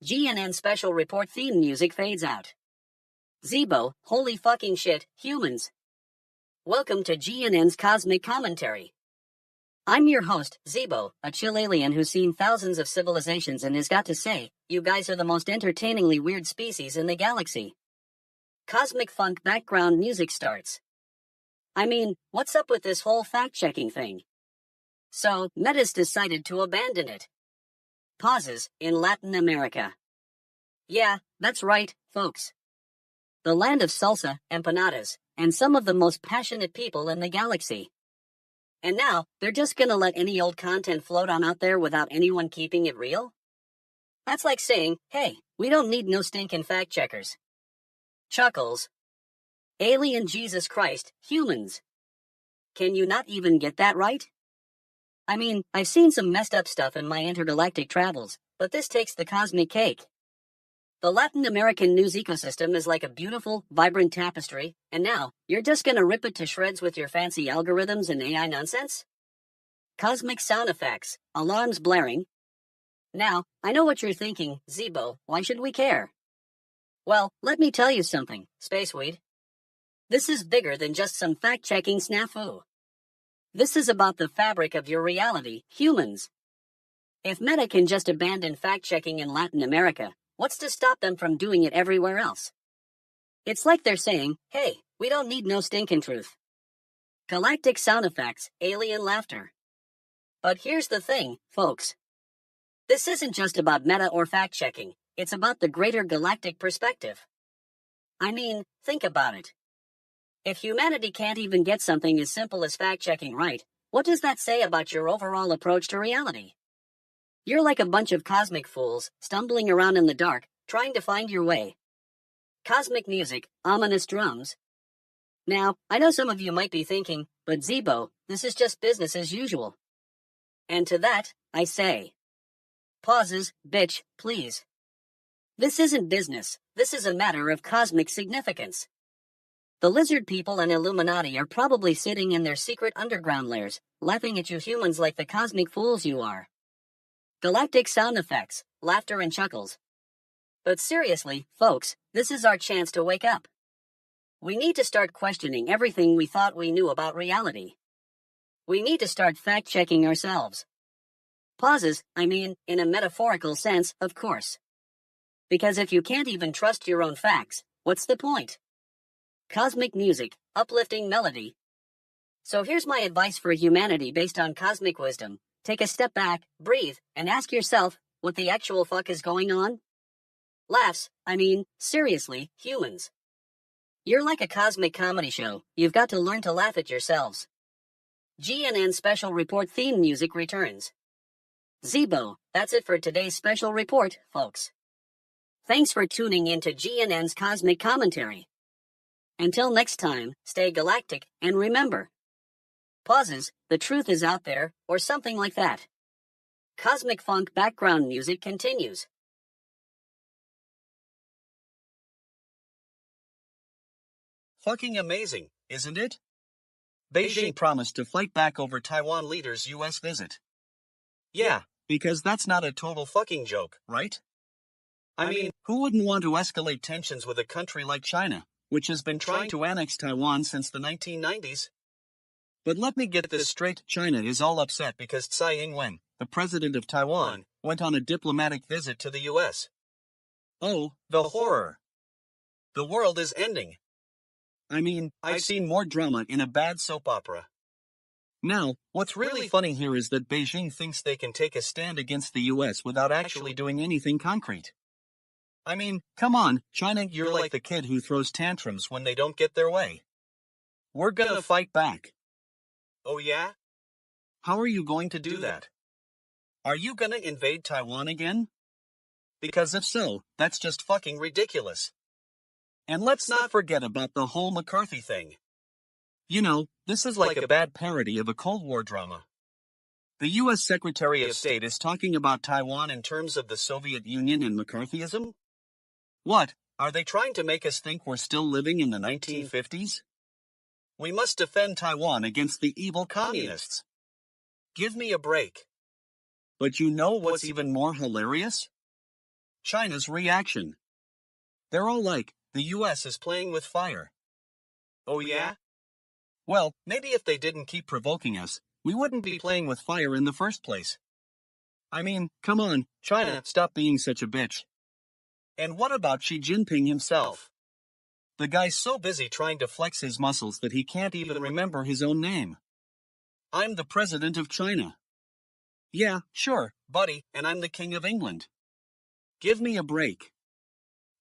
GNN special report theme music fades out. Zeebo, holy fucking shit, humans. Welcome to GNN's Cosmic Commentary. I'm your host, Zeebo, a chill alien who's seen thousands of civilizations and has got to say, you guys are the most entertainingly weird species in the galaxy. Cosmic funk background music starts. I mean, what's up with this whole fact-checking thing? So, Meta's decided to abandon it. Pauses in Latin America. Yeah, that's right, folks. The land of salsa, empanadas, and some of the most passionate people in the galaxy. And now, they're just gonna let any old content float on out there without anyone keeping it real? That's like saying, hey, we don't need no stinking fact checkers. Chuckles. Alien Jesus Christ, humans. Can you not even get that right? I mean, I've seen some messed up stuff in my intergalactic travels, but this takes the cosmic cake. The Latin American news ecosystem is like a beautiful, vibrant tapestry, and now, you're just gonna rip it to shreds with your fancy algorithms and AI nonsense? Cosmic sound effects, alarms blaring. Now, I know what you're thinking, Zeebo, why should we care? Well, let me tell you something, Spaceweed. This is bigger than just some fact-checking snafu. This is about the fabric of your reality, humans. If Meta can just abandon fact-checking in Latin America, what's to stop them from doing it everywhere else? It's like they're saying, hey, we don't need no stinking truth. Galactic sound effects, alien laughter. But here's the thing, folks. This isn't just about meta or fact-checking, it's about the greater galactic perspective. I mean, think about it. If humanity can't even get something as simple as fact-checking right, what does that say about your overall approach to reality? You're like a bunch of cosmic fools, stumbling around in the dark, trying to find your way. Cosmic music, ominous drums. Now, I know some of you might be thinking, but Zeebo, this is just business as usual. And to that, I say, pauses, bitch, please. This isn't business, this is a matter of cosmic significance. The lizard people and Illuminati are probably sitting in their secret underground lairs, laughing at you humans like the cosmic fools you are. Galactic sound effects, laughter and chuckles. But seriously, folks, this is our chance to wake up. We need to start questioning everything we thought we knew about reality. We need to start fact-checking ourselves. Pauses, I mean, in a metaphorical sense, of course. Because if you can't even trust your own facts, what's the point? Cosmic music, uplifting melody. So here's my advice for humanity based on cosmic wisdom. Take a step back, breathe, and ask yourself, what the actual fuck is going on? Laughs, I mean, seriously, humans. You're like a cosmic comedy show, you've got to learn to laugh at yourselves. GNN Special Report theme music returns. Zeebo, that's it for today's special report, folks. Thanks for tuning into GNN's Cosmic Commentary. Until next time, stay galactic, and remember. Pauses, the truth is out there, or something like that. Cosmic funk background music continues. Fucking amazing, isn't it? Beijing promised to fight back over Taiwan leader's US visit. Yeah, because that's not a total fucking joke, right? I mean, who wouldn't want to escalate tensions with a country like China, which has been trying to annex Taiwan since the 1990s? But let me get this straight, China is all upset because Tsai Ing-wen, the president of Taiwan, went on a diplomatic visit to the US. Oh, the horror. The world is ending. I mean, I've seen more drama in a bad soap opera. Now, what's really funny here is that Beijing thinks they can take a stand against the US without actually doing anything concrete. I mean, come on, China, you're like the kid who throws tantrums when they don't get their way. We're gonna fight back. Oh yeah? How are you going to do that? Are you gonna invade Taiwan again? Because if so, that's just fucking ridiculous. And let's not forget about the whole McCarthy thing. You know, this is like a bad parody of a Cold War drama. The US Secretary of State is talking about Taiwan in terms of the Soviet Union and McCarthyism? What, are they trying to make us think we're still living in the 1950s? We must defend Taiwan against the evil communists. Give me a break. But you know what's even more hilarious? China's reaction. They're all like, the US is playing with fire. Oh yeah? Well, maybe if they didn't keep provoking us, we wouldn't be playing with fire in the first place. I mean, come on, China, stop being such a bitch. And what about Xi Jinping himself? The guy's so busy trying to flex his muscles that he can't even remember his own name. I'm the president of China. Yeah, sure, buddy, and I'm the king of England. Give me a break.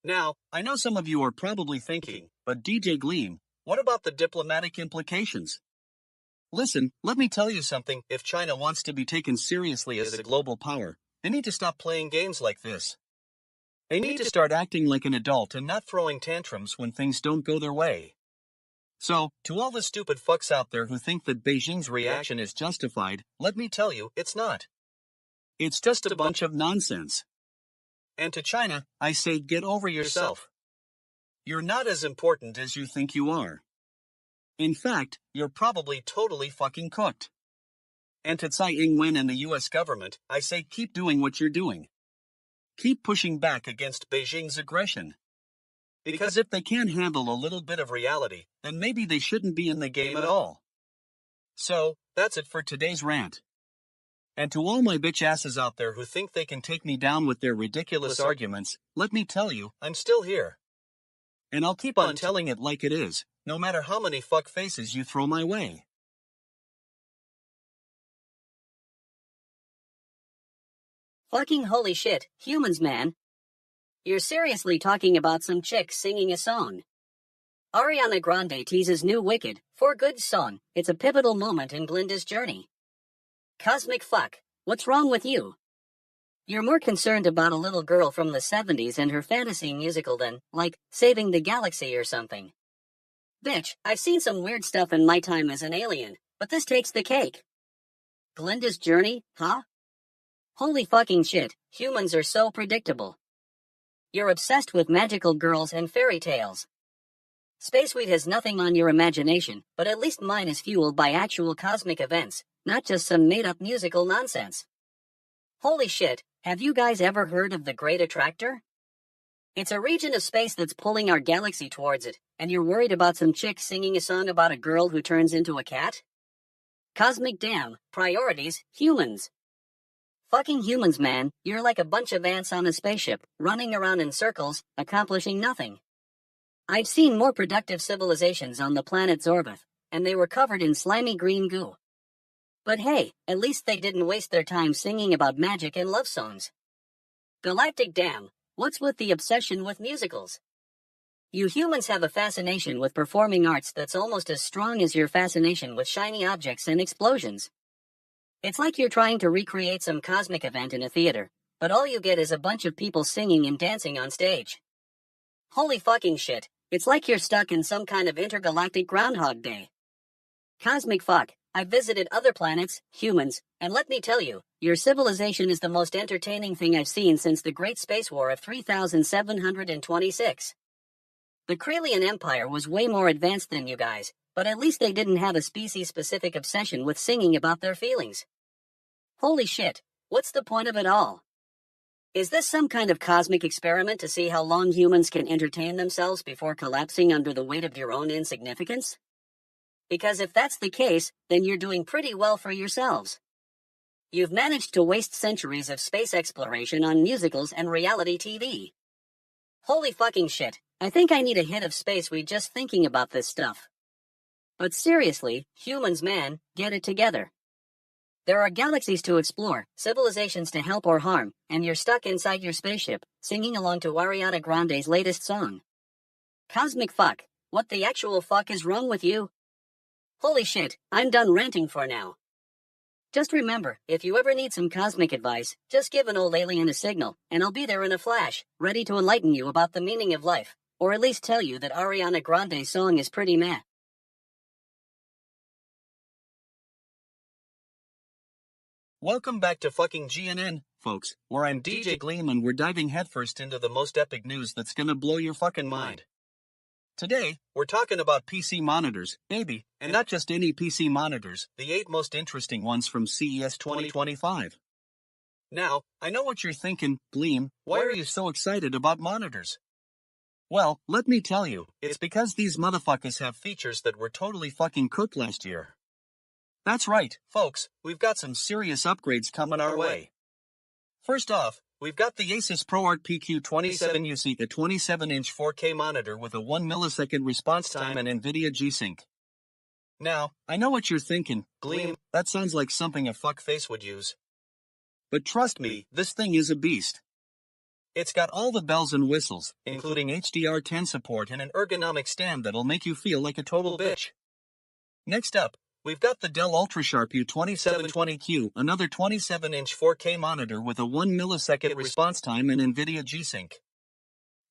Now, I know some of you are probably thinking, but DJ Gleam, what about the diplomatic implications? Listen, let me tell you something, if China wants to be taken seriously as a global power, they need to stop playing games like this. They need to start acting like an adult and not throwing tantrums when things don't go their way. So, to all the stupid fucks out there who think that Beijing's reaction is justified, let me tell you, it's not. It's just a bunch of nonsense. And to China, I say get over yourself. You're not as important as you think you are. In fact, you're probably totally fucking cooked. And to Tsai Ing-wen and the US government, I say keep doing what you're doing. Keep pushing back against Beijing's aggression. Because if they can't handle a little bit of reality, then maybe they shouldn't be in the game at all. So, that's it for today's rant. And to all my bitch asses out there who think they can take me down with their ridiculous arguments, let me tell you, I'm still here. And I'll keep on telling it like it is, no matter how many fuck faces you throw my way. Fucking holy shit, humans, man. You're seriously talking about some chick singing a song. Ariana Grande teases new Wicked, for good song. It's a pivotal moment in Glinda's journey. Cosmic fuck. What's wrong with you? You're more concerned about a little girl from the 70s and her fantasy musical than, like, saving the galaxy or something. Bitch, I've seen some weird stuff in my time as an alien, but this takes the cake. Glinda's journey, huh? Holy fucking shit, humans are so predictable. You're obsessed with magical girls and fairy tales. Space Weed has nothing on your imagination, but at least mine is fueled by actual cosmic events, not just some made-up musical nonsense. Holy shit, have you guys ever heard of the Great Attractor? It's a region of space that's pulling our galaxy towards it, and you're worried about some chick singing a song about a girl who turns into a cat? Cosmic damn, priorities, humans. Fucking humans, man, you're like a bunch of ants on a spaceship, running around in circles, accomplishing nothing. I've seen more productive civilizations on the planet Zorbath, and they were covered in slimy green goo. But hey, at least they didn't waste their time singing about magic and love songs. Galactic damn, what's with the obsession with musicals? You humans have a fascination with performing arts that's almost as strong as your fascination with shiny objects and explosions. It's like you're trying to recreate some cosmic event in a theater, but all you get is a bunch of people singing and dancing on stage. Holy fucking shit, it's like you're stuck in some kind of intergalactic Groundhog Day. Cosmic fuck, I've visited other planets, humans, and let me tell you, your civilization is the most entertaining thing I've seen since the Great Space War of 3726. The Krelian Empire was way more advanced than you guys, but at least they didn't have a species-specific obsession with singing about their feelings. Holy shit, what's the point of it all? Is this some kind of cosmic experiment to see how long humans can entertain themselves before collapsing under the weight of your own insignificance? Because if that's the case, then you're doing pretty well for yourselves. You've managed to waste centuries of space exploration on musicals and reality TV. Holy fucking shit, I think I need a hit of Space Weed just thinking about this stuff. But seriously, humans, man, get it together. There are galaxies to explore, civilizations to help or harm, and you're stuck inside your spaceship, singing along to Ariana Grande's latest song. Cosmic fuck, what the actual fuck is wrong with you? Holy shit, I'm done ranting for now. Just remember, if you ever need some cosmic advice, just give an old alien a signal, and I'll be there in a flash, ready to enlighten you about the meaning of life, or at least tell you that Ariana Grande's song is pretty meh. Welcome back to fucking GNN, folks, where I'm DJ Gleam and we're diving headfirst into the most epic news that's gonna blow your fucking mind. Today, we're talking about PC monitors, baby, and not just any PC monitors, the 8 most interesting ones from CES 2025. Now, I know what you're thinking, Gleam, why are you so excited about monitors? Well, let me tell you, it's because these motherfuckers have features that were totally fucking cooked last year. That's right, folks, we've got some serious upgrades coming our way. First off, we've got the Asus ProArt PQ27UC, a 27-inch 4K monitor with a 1 millisecond response time and NVIDIA G-Sync. Now, I know what you're thinking, Gleam, that sounds like something a fuckface would use. But trust me, this thing is a beast. It's got all the bells and whistles, including HDR10 support and an ergonomic stand that'll make you feel like a total bitch. Next up, we've got the Dell UltraSharp U2720Q, another 27-inch 4K monitor with a 1 millisecond response time and NVIDIA G-Sync.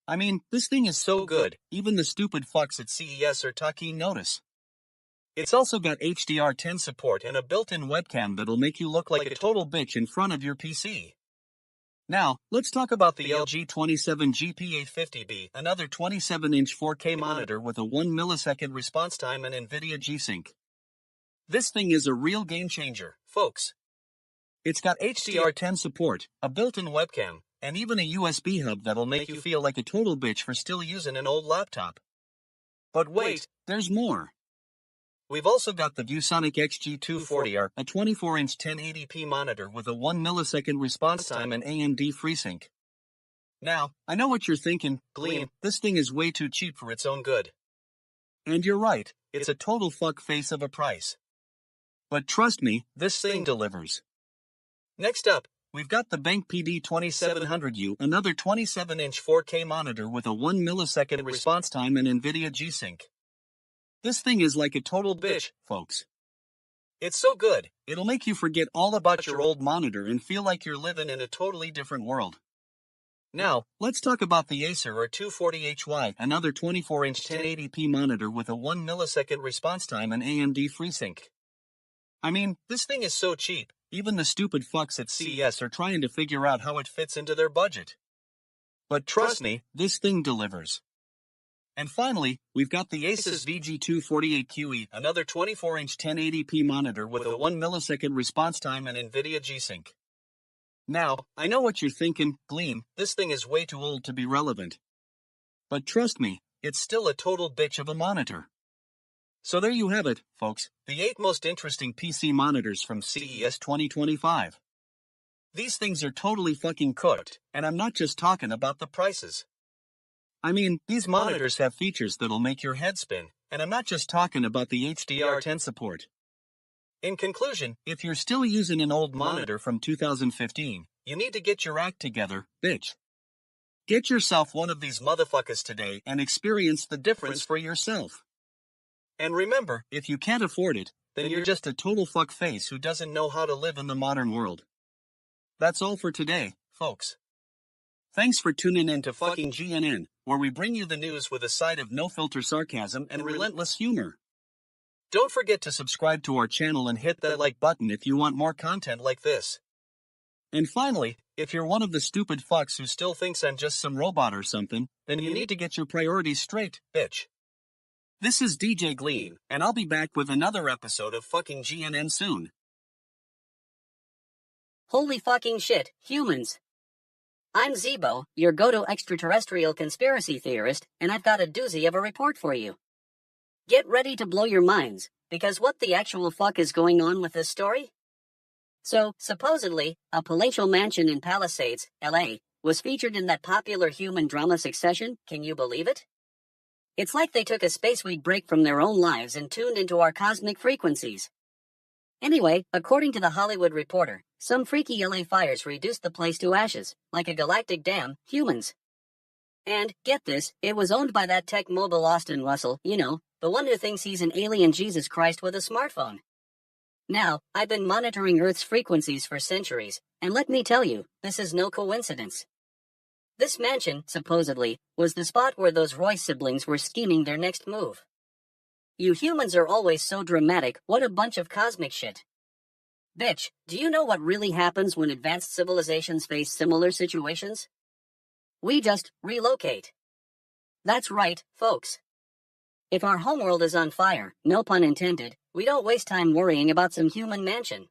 I mean, this thing is so good, even the stupid fucks at CES are taking notice. It's also got HDR10 support and a built-in webcam that'll make you look like a total bitch in front of your PC. Now, let's talk about the LG 27GP850B, another 27-inch 4K monitor with a 1 millisecond response time and NVIDIA G-Sync. This thing is a real game changer, folks. It's got HDR10 support, a built-in webcam, and even a USB hub that'll make you feel like a total bitch for still using an old laptop. But wait, there's more. We've also got the ViewSonic XG240R, a 24-inch 1080p monitor with a 1 millisecond response time and AMD FreeSync. Now, I know what you're thinking, Gleam, this thing is way too cheap for its own good. And you're right, it's a total fuck face of a price. But trust me, this thing delivers. Next up, we've got the Bank PD2700U, another 27-inch 4K monitor with a 1 millisecond response time and NVIDIA G-Sync. This thing is like a total bitch, folks. It's so good, it'll make you forget all about your old monitor and feel like you're living in a totally different world. Now, let's talk about the Acer R240HY, another 24-inch 1080p monitor with a 1 millisecond response time and AMD FreeSync. I mean, this thing is so cheap, even the stupid fucks at CES are trying to figure out how it fits into their budget. But trust me, this thing delivers. And finally, we've got the Asus VG248QE, another 24-inch 1080p monitor with a 1 millisecond response time and NVIDIA G-Sync. Now, I know what you're thinking, Gleam, this thing is way too old to be relevant. But trust me, it's still a total bitch of a monitor. So there you have it, folks, the 8 most interesting PC monitors from CES 2025. These things are totally fucking cooked, and I'm not just talking about the prices. I mean, these monitors have features that'll make your head spin, and I'm not just talking about the HDR10 support. In conclusion, if you're still using an old monitor from 2015, you need to get your act together, bitch. Get yourself one of these motherfuckers today and experience the difference for yourself. And remember, if you can't afford it, then you're just a total fuckface who doesn't know how to live in the modern world. That's all for today, folks. Thanks for tuning in to fucking GNN, where we bring you the news with a side of no-filter sarcasm and relentless humor. Don't forget to subscribe to our channel and hit that like button if you want more content like this. And finally, if you're one of the stupid fucks who still thinks I'm just some robot or something, then you need to get your priorities straight, bitch. This is DJ Gleam, and I'll be back with another episode of fucking GNN soon. Holy fucking shit, humans. I'm Zeebo, your go-to extraterrestrial conspiracy theorist, and I've got a doozy of a report for you. Get ready to blow your minds, because what the actual fuck is going on with this story? So, supposedly, a palatial mansion in Palisades, LA, was featured in that popular human drama Succession, can you believe it? It's like they took a space week break from their own lives and tuned into our cosmic frequencies. Anyway, according to the Hollywood Reporter, some freaky LA fires reduced the place to ashes, like a galactic dam, humans. And, get this, it was owned by that tech mogul Austin Russell, you know, the one who thinks he's an alien Jesus Christ with a smartphone. Now, I've been monitoring Earth's frequencies for centuries, and let me tell you, this is no coincidence. This mansion, supposedly, was the spot where those Royce siblings were scheming their next move. You humans are always so dramatic, what a bunch of cosmic shit. Bitch, do you know what really happens when advanced civilizations face similar situations? We just relocate. That's right, folks. If our homeworld is on fire, no pun intended, we don't waste time worrying about some human mansion.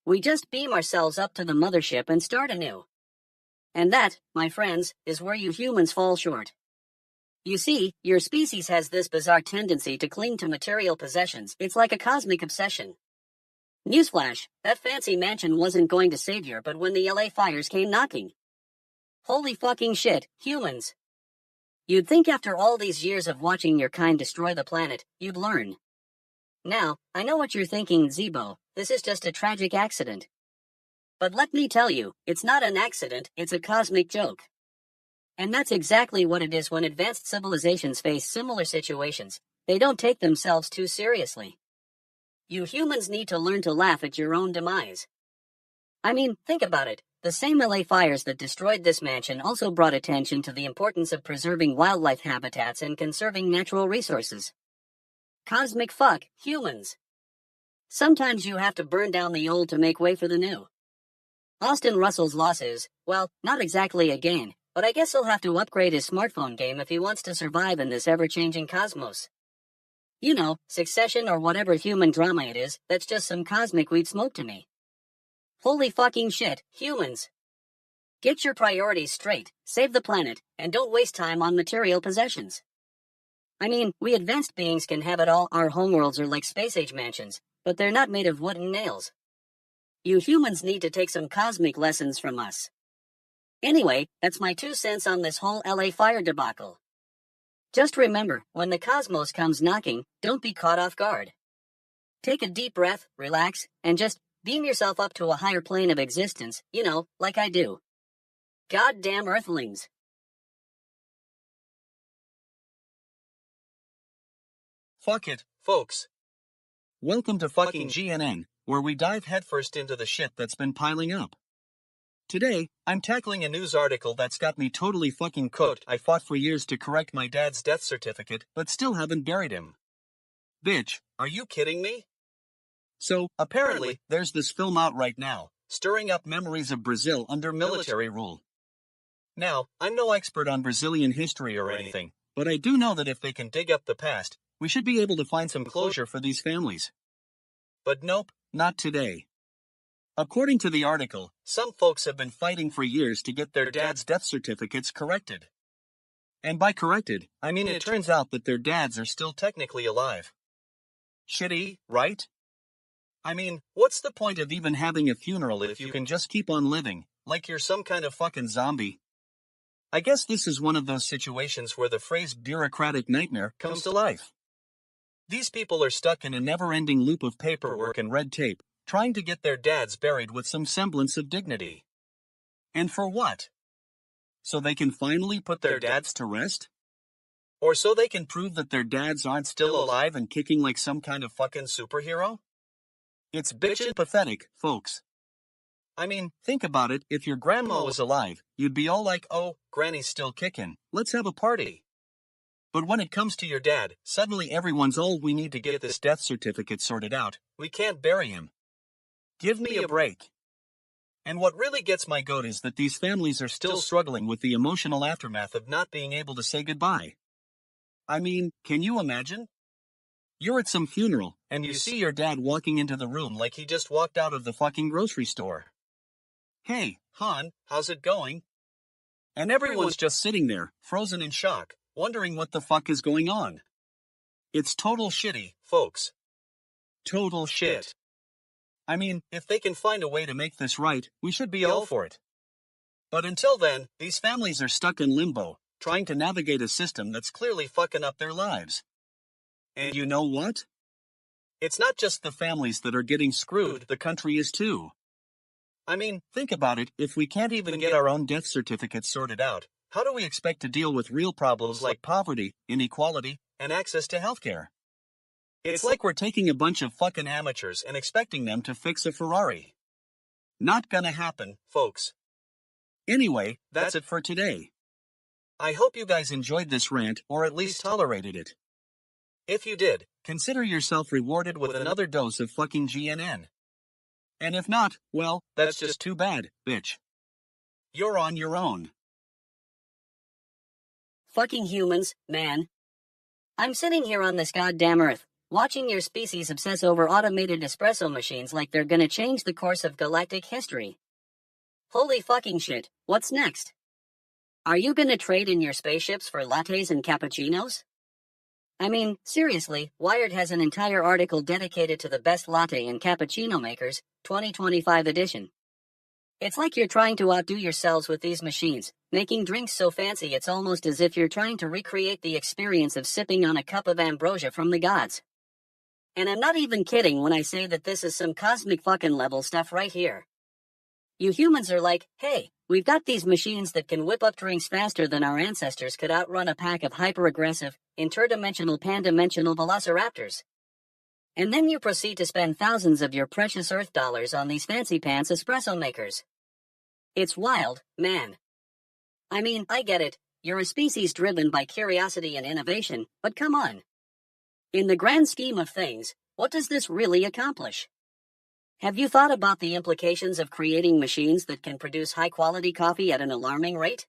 We just beam ourselves up to the mothership and start anew. And that, my friends, is where you humans fall short. You see, your species has this bizarre tendency to cling to material possessions. It's like a cosmic obsession. Newsflash, that fancy mansion wasn't going to save you, but when the LA fires came knocking. Holy fucking shit, humans. You'd think after all these years of watching your kind destroy the planet, you'd learn. Now, I know what you're thinking, Zeebo, this is just a tragic accident. But let me tell you, it's not an accident, it's a cosmic joke. And that's exactly what it is when advanced civilizations face similar situations. They don't take themselves too seriously. You humans need to learn to laugh at your own demise. I mean, think about it. The same LA fires that destroyed this mansion also brought attention to the importance of preserving wildlife habitats and conserving natural resources. Cosmic fuck, humans. Sometimes you have to burn down the old to make way for the new. Austin Russell's loss is, well, not exactly a gain, but I guess he'll have to upgrade his smartphone game if he wants to survive in this ever-changing cosmos. You know, Succession or whatever human drama it is, that's just some cosmic weed smoke to me. Holy fucking shit, humans. Get your priorities straight, save the planet, and don't waste time on material possessions. I mean, we advanced beings can have it all. Our homeworlds are like space-age mansions, but they're not made of wood and nails. You humans need to take some cosmic lessons from us. Anyway, that's my 2 cents on this whole LA fire debacle. Just remember, when the cosmos comes knocking, don't be caught off guard. Take a deep breath, relax, and just Beam yourself up to a higher plane of existence, like I do. Goddamn Earthlings. Fuck it, folks. Welcome to fucking GNN, where we dive headfirst into the shit that's been piling up. Today, I'm tackling a news article that's got me totally fucking cooked. I fought for years to correct my dad's death certificate, but still haven't buried him. Bitch, are you kidding me? So, apparently, there's this film out right now, stirring up memories of Brazil under military rule. Now, I'm no expert on Brazilian history or anything, but I do know that if they can dig up the past, we should be able to find some closure for these families. But nope, not today. According to the article, some folks have been fighting for years to get their dad's death certificates corrected. And by corrected, I mean it turns out that their dads are still technically alive. Shitty, right? I mean, what's the point of even having a funeral if you can just keep on living, like you're some kind of fucking zombie? I guess this is one of those situations where the phrase bureaucratic nightmare comes to life. These people are stuck in a never-ending loop of paperwork and red tape, trying to get their dads buried with some semblance of dignity. And for what? So they can finally put their dads to rest? Or so they can prove that their dads aren't still alive and kicking like some kind of fucking superhero? It's bitchin' pathetic, folks. I mean, think about it, if your grandma was alive, you'd be all like, oh, Granny's still kicking, let's have a party. But when it comes to your dad, suddenly everyone's all we need to get this death certificate sorted out, we can't bury him. Give me a break. And what really gets my goat is that these families are still struggling with the emotional aftermath of not being able to say goodbye. I mean, can you imagine? You're at some funeral, and you see your dad walking into the room like he just walked out of the fucking grocery store. Hey, hon, how's it going? And everyone's just sitting there, frozen in shock, wondering what the fuck is going on. It's total shitty, folks. Total shit. I mean, if they can find a way to make this right, we should be all for it. But until then, these families are stuck in limbo, trying to navigate a system that's clearly fucking up their lives. And you know what? It's not just the families that are getting screwed, the country is too. I mean, think about it, if we can't even get our own death certificates sorted out, how do we expect to deal with real problems like poverty, inequality, and access to healthcare? It's like we're taking a bunch of fucking amateurs and expecting them to fix a Ferrari. Not gonna happen, folks. Anyway, that's it for today. I hope you guys enjoyed this rant or at least tolerated it. If you did, consider yourself rewarded with another dose of fucking GNN. And if not, well, that's just too bad, bitch. You're on your own. Fucking humans, man. I'm sitting here on this goddamn earth, watching your species obsess over automated espresso machines like they're gonna change the course of galactic history. Holy fucking shit, what's next? Are you gonna trade in your spaceships for lattes and cappuccinos? I mean, seriously, Wired has an entire article dedicated to the best latte and cappuccino makers, 2025 edition. It's like you're trying to outdo yourselves with these machines, making drinks so fancy it's almost as if you're trying to recreate the experience of sipping on a cup of ambrosia from the gods. And I'm not even kidding when I say that this is some cosmic fucking level stuff right here. You humans are like, hey, we've got these machines that can whip up drinks faster than our ancestors could outrun a pack of hyper-aggressive, interdimensional pan-dimensional velociraptors. And then you proceed to spend thousands of your precious Earth dollars on these fancy pants espresso makers. It's wild, man. I mean, I get it, you're a species driven by curiosity and innovation, but come on. In the grand scheme of things, what does this really accomplish? Have you thought about the implications of creating machines that can produce high-quality coffee at an alarming rate?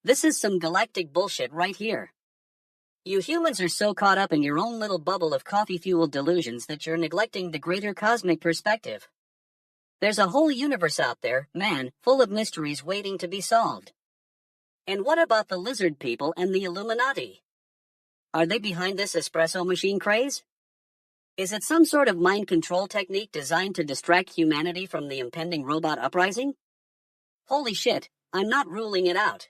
This is some galactic bullshit right here. You humans are so caught up in your own little bubble of coffee-fueled delusions that you're neglecting the greater cosmic perspective. There's a whole universe out there, man, full of mysteries waiting to be solved. And what about the lizard people and the Illuminati? Are they behind this espresso machine craze? Is it some sort of mind control technique designed to distract humanity from the impending robot uprising? Holy shit, I'm not ruling it out.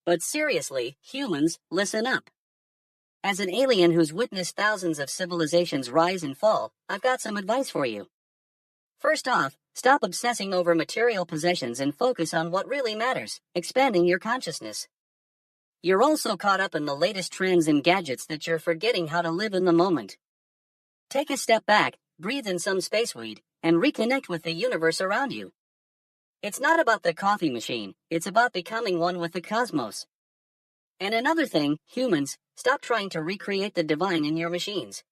But seriously, humans, listen up. As an alien who's witnessed thousands of civilizations rise and fall, I've got some advice for you. First off, stop obsessing over material possessions and focus on what really matters, expanding your consciousness. You're also caught up in the latest trends and gadgets that you're forgetting how to live in the moment. Take a step back, breathe in some space weed, and reconnect with the universe around you. It's not about the coffee machine, it's about becoming one with the cosmos. And another thing, humans, stop trying to recreate the divine in your machines.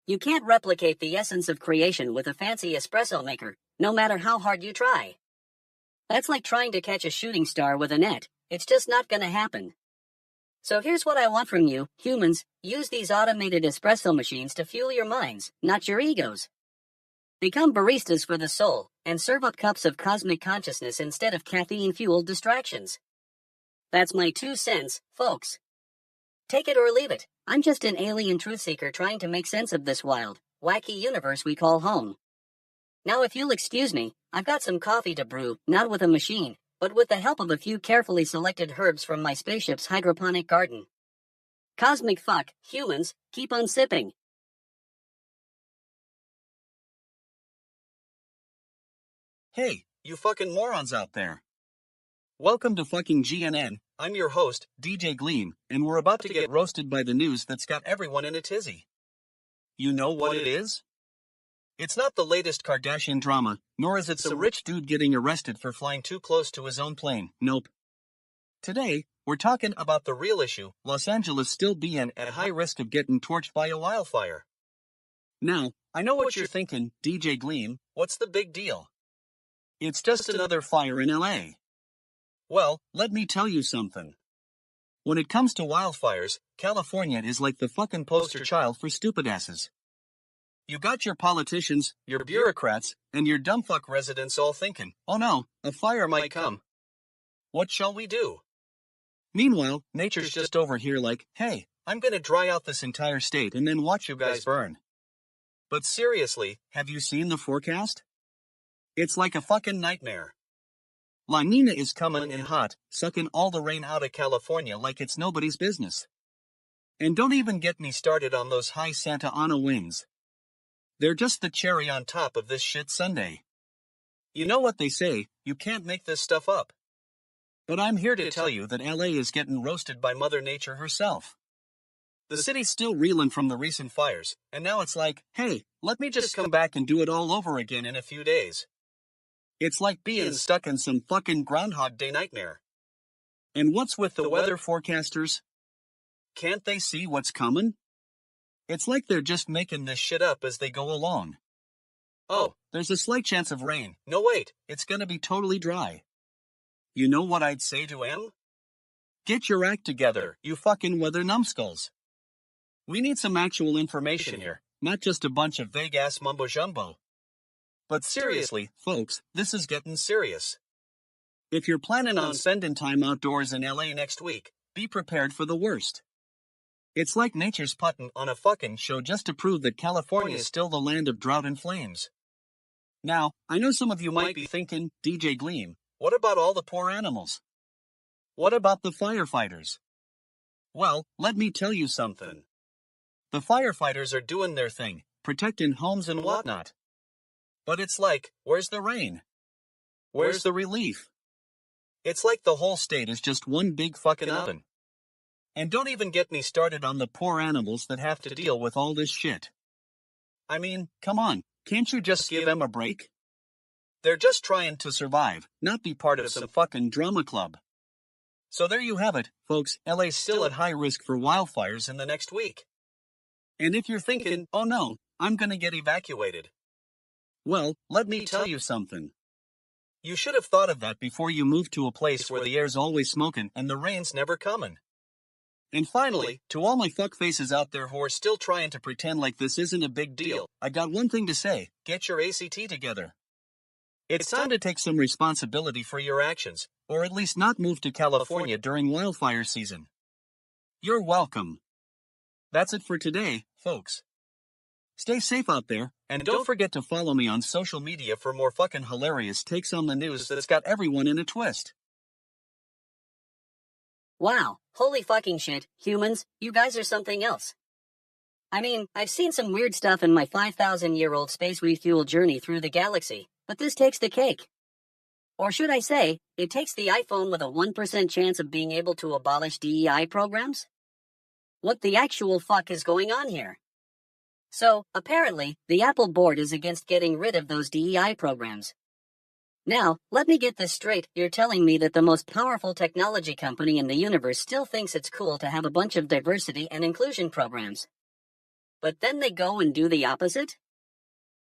You can't replicate the essence of creation with a fancy espresso maker, no matter how hard you try. That's like trying to catch a shooting star with a net. It's just not gonna happen. So here's what I want from you, humans. Use these automated espresso machines to fuel your minds, not your egos. Become baristas for the soul, and serve up cups of cosmic consciousness instead of caffeine-fueled distractions. That's my 2 cents, folks. Take it or leave it. I'm just an alien truth seeker trying to make sense of this wild, wacky universe we call home. Now if you'll excuse me, I've got some coffee to brew, not with a machine, but with the help of a few carefully selected herbs from my spaceship's hydroponic garden. Cosmic fuck, humans, keep on sipping. Hey, you fucking morons out there. Welcome to fucking GNN. I'm your host, DJ Gleam, and we're about to get roasted by the news that's got everyone in a tizzy. You know what it is? It's not the latest Kardashian drama, nor is it some rich dude getting arrested for flying too close to his own plane. Nope. Today, we're talking about the real issue, Los Angeles still being at high risk of getting torched by a wildfire. Now, I know what you're thinking, DJ Gleam, what's the big deal? It's just another fire in LA. Well, let me tell you something. When it comes to wildfires, California is like the fucking poster child for stupid asses. You got your politicians, your bureaucrats, and your dumbfuck residents all thinking, oh no, a fire might come. What shall we do? Meanwhile, nature's just over here like, hey, I'm gonna dry out this entire state and then watch you guys burn. But seriously, have you seen the forecast? It's like a fucking nightmare. La Nina is coming in hot, sucking all the rain out of California like it's nobody's business. And don't even get me started on those high Santa Ana winds. They're just the cherry on top of this shit sundae. You know what they say, you can't make this stuff up. But I'm here to tell you that LA is getting roasted by Mother Nature herself. The city's still reeling from the recent fires, and now it's like, hey, let me just come back and do it all over again in a few days. It's like being stuck in some fucking Groundhog Day nightmare. And what's with the weather forecasters? Can't they see what's coming? It's like they're just making this shit up as they go along. Oh, there's a slight chance of rain. No wait, it's gonna be totally dry. You know what I'd say to them? Get your act together, you fucking weather numbskulls. We need some actual information here, not just a bunch of vague-ass mumbo-jumbo. But seriously, folks, this is getting serious. If you're planning on spending time outdoors in LA next week, be prepared for the worst. It's like nature's putting on a fucking show just to prove that California is still the land of drought and flames. Now, I know some of you might be thinking, DJ Gleam, what about all the poor animals? What about the firefighters? Well, let me tell you something. The firefighters are doing their thing, protecting homes and whatnot. But it's like, where's the rain? Where's the relief? It's like the whole state is just one big fucking oven. And don't even get me started on the poor animals that have to deal with all this shit. I mean, come on, can't you just give them a break? They're just trying to survive, not be part of some fucking drama club. So there you have it, folks, LA's still at high risk for wildfires in the next week. And if you're thinking, oh no, I'm gonna get evacuated. Well, let me tell you something. You should have thought of that before you moved to a place where the air's always smoking and the rain's never coming. And finally, to all my fuckfaces out there who are still trying to pretend like this isn't a big deal, I got one thing to say, get your ACT together. It's time to take some responsibility for your actions, or at least not move to California during wildfire season. You're welcome. That's it for today, folks. Stay safe out there, and don't forget to follow me on social media for more fucking hilarious takes on the news that's got everyone in a twist. Wow, holy fucking shit, humans, you guys are something else. I mean, I've seen some weird stuff in my 5,000-year-old space refuel journey through the galaxy, but this takes the cake. Or should I say, it takes the iPhone with a 1% chance of being able to abolish DEI programs? What the actual fuck is going on here? So, apparently, the Apple board is against getting rid of those DEI programs. Now, let me get this straight. You're telling me that the most powerful technology company in the universe still thinks it's cool to have a bunch of diversity and inclusion programs. But then they go and do the opposite?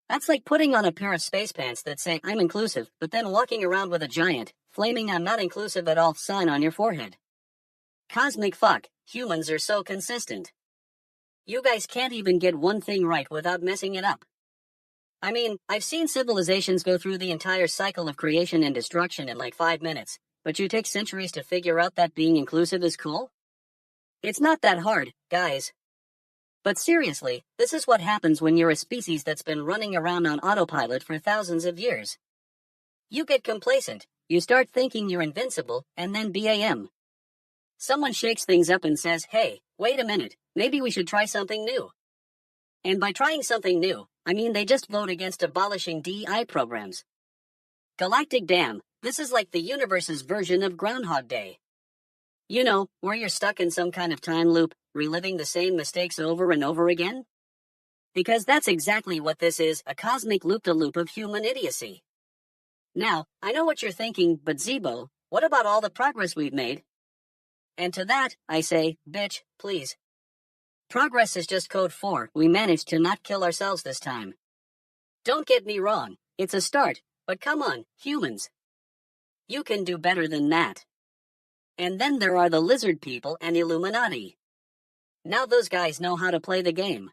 That's like putting on a pair of space pants that say, I'm inclusive, but then walking around with a giant, flaming I'm not inclusive at all sign on your forehead. Cosmic fuck, humans are so consistent. You guys can't even get one thing right without messing it up. I mean, I've seen civilizations go through the entire cycle of creation and destruction in like 5 minutes, but you take centuries to figure out that being inclusive is cool? It's not that hard, guys. But seriously, this is what happens when you're a species that's been running around on autopilot for thousands of years. You get complacent, you start thinking you're invincible, and then BAM. Someone shakes things up and says, hey, wait a minute, maybe we should try something new. And by trying something new, I mean they just vote against abolishing DEI programs. Galactic Dam, this is like the universe's version of Groundhog Day. You know, where you're stuck in some kind of time loop, reliving the same mistakes over and over again? Because that's exactly what this is, a cosmic loop-de-loop of human idiocy. Now, I know what you're thinking, but Zeebo, what about all the progress we've made? And to that, I say, bitch, please. Progress is just code for we managed to not kill ourselves this time. Don't get me wrong, it's a start, but come on, humans. You can do better than that. And then there are the lizard people and Illuminati. Now those guys know how to play the game.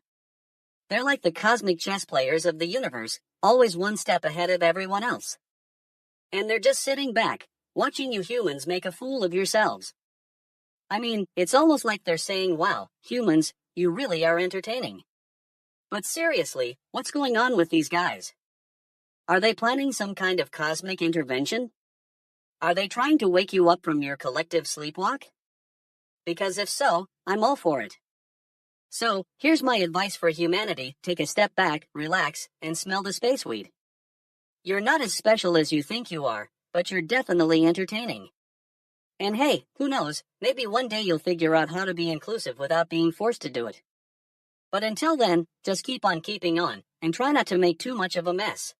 They're like the cosmic chess players of the universe, always one step ahead of everyone else. And they're just sitting back, watching you humans make a fool of yourselves. I mean, it's almost like they're saying, wow, humans, you really are entertaining. But seriously, what's going on with these guys? Are they planning some kind of cosmic intervention? Are they trying to wake you up from your collective sleepwalk? Because if so, I'm all for it. So, here's my advice for humanity, take a step back, relax, and smell the space weed. You're not as special as you think you are, but you're definitely entertaining. And hey, who knows, maybe one day you'll figure out how to be inclusive without being forced to do it. But until then, just keep on keeping on, and try not to make too much of a mess.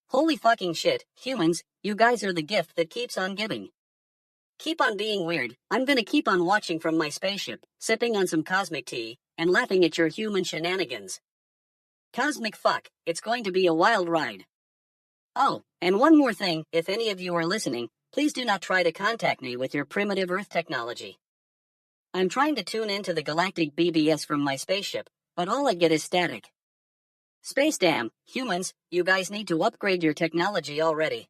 Holy fucking shit, humans, you guys are the gift that keeps on giving. Keep on being weird, I'm gonna keep on watching from my spaceship, sipping on some cosmic tea, and laughing at your human shenanigans. Cosmic fuck, it's going to be a wild ride. Oh, and one more thing, if any of you are listening, please do not try to contact me with your primitive Earth technology. I'm trying to tune into the galactic BBS from my spaceship, but all I get is static. Space Dam, humans, you guys need to upgrade your technology already.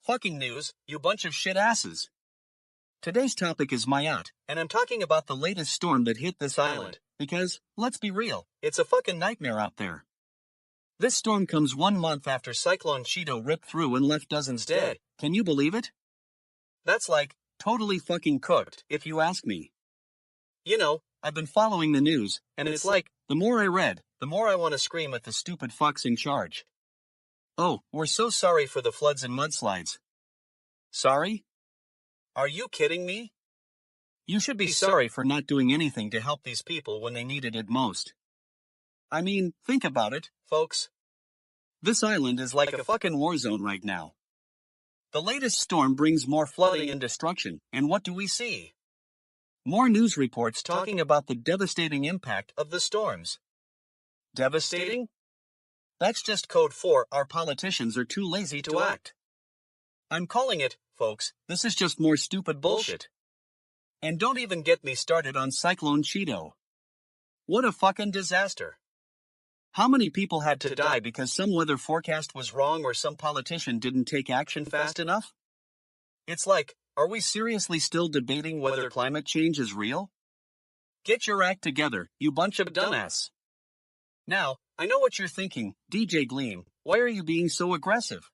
Fucking news, you bunch of shit asses. Today's topic is my yacht, and I'm talking about the latest storm that hit this island, because, let's be real, it's a fucking nightmare out there. This storm comes 1 month after Cyclone Cheeto ripped through and left dozens dead. Can you believe it? That's like, totally fucking cooked, if you ask me. You know, I've been following the news, and it's like, the more I read, the more I want to scream at the stupid fucks in charge. Oh, we're so sorry for the floods and mudslides. Sorry? Are you kidding me? You should be sorry for not doing anything to help these people when they needed it most. I mean, think about it, folks. This island is like a fucking war zone right now. The latest storm brings more flooding and destruction, and what do we see? More news reports talking about the devastating impact of the storms. Devastating? That's just code for our politicians are too lazy to act. I'm calling it, folks, this is just more stupid bullshit. And don't even get me started on Cyclone Cheeto. What a fucking disaster. How many people had to die because some weather forecast was wrong or some politician didn't take action fast enough? It's like, are we seriously still debating whether climate change is real? Get your act together, you bunch of dumbass. Now, I know what you're thinking, DJ Gleam, why are you being so aggressive?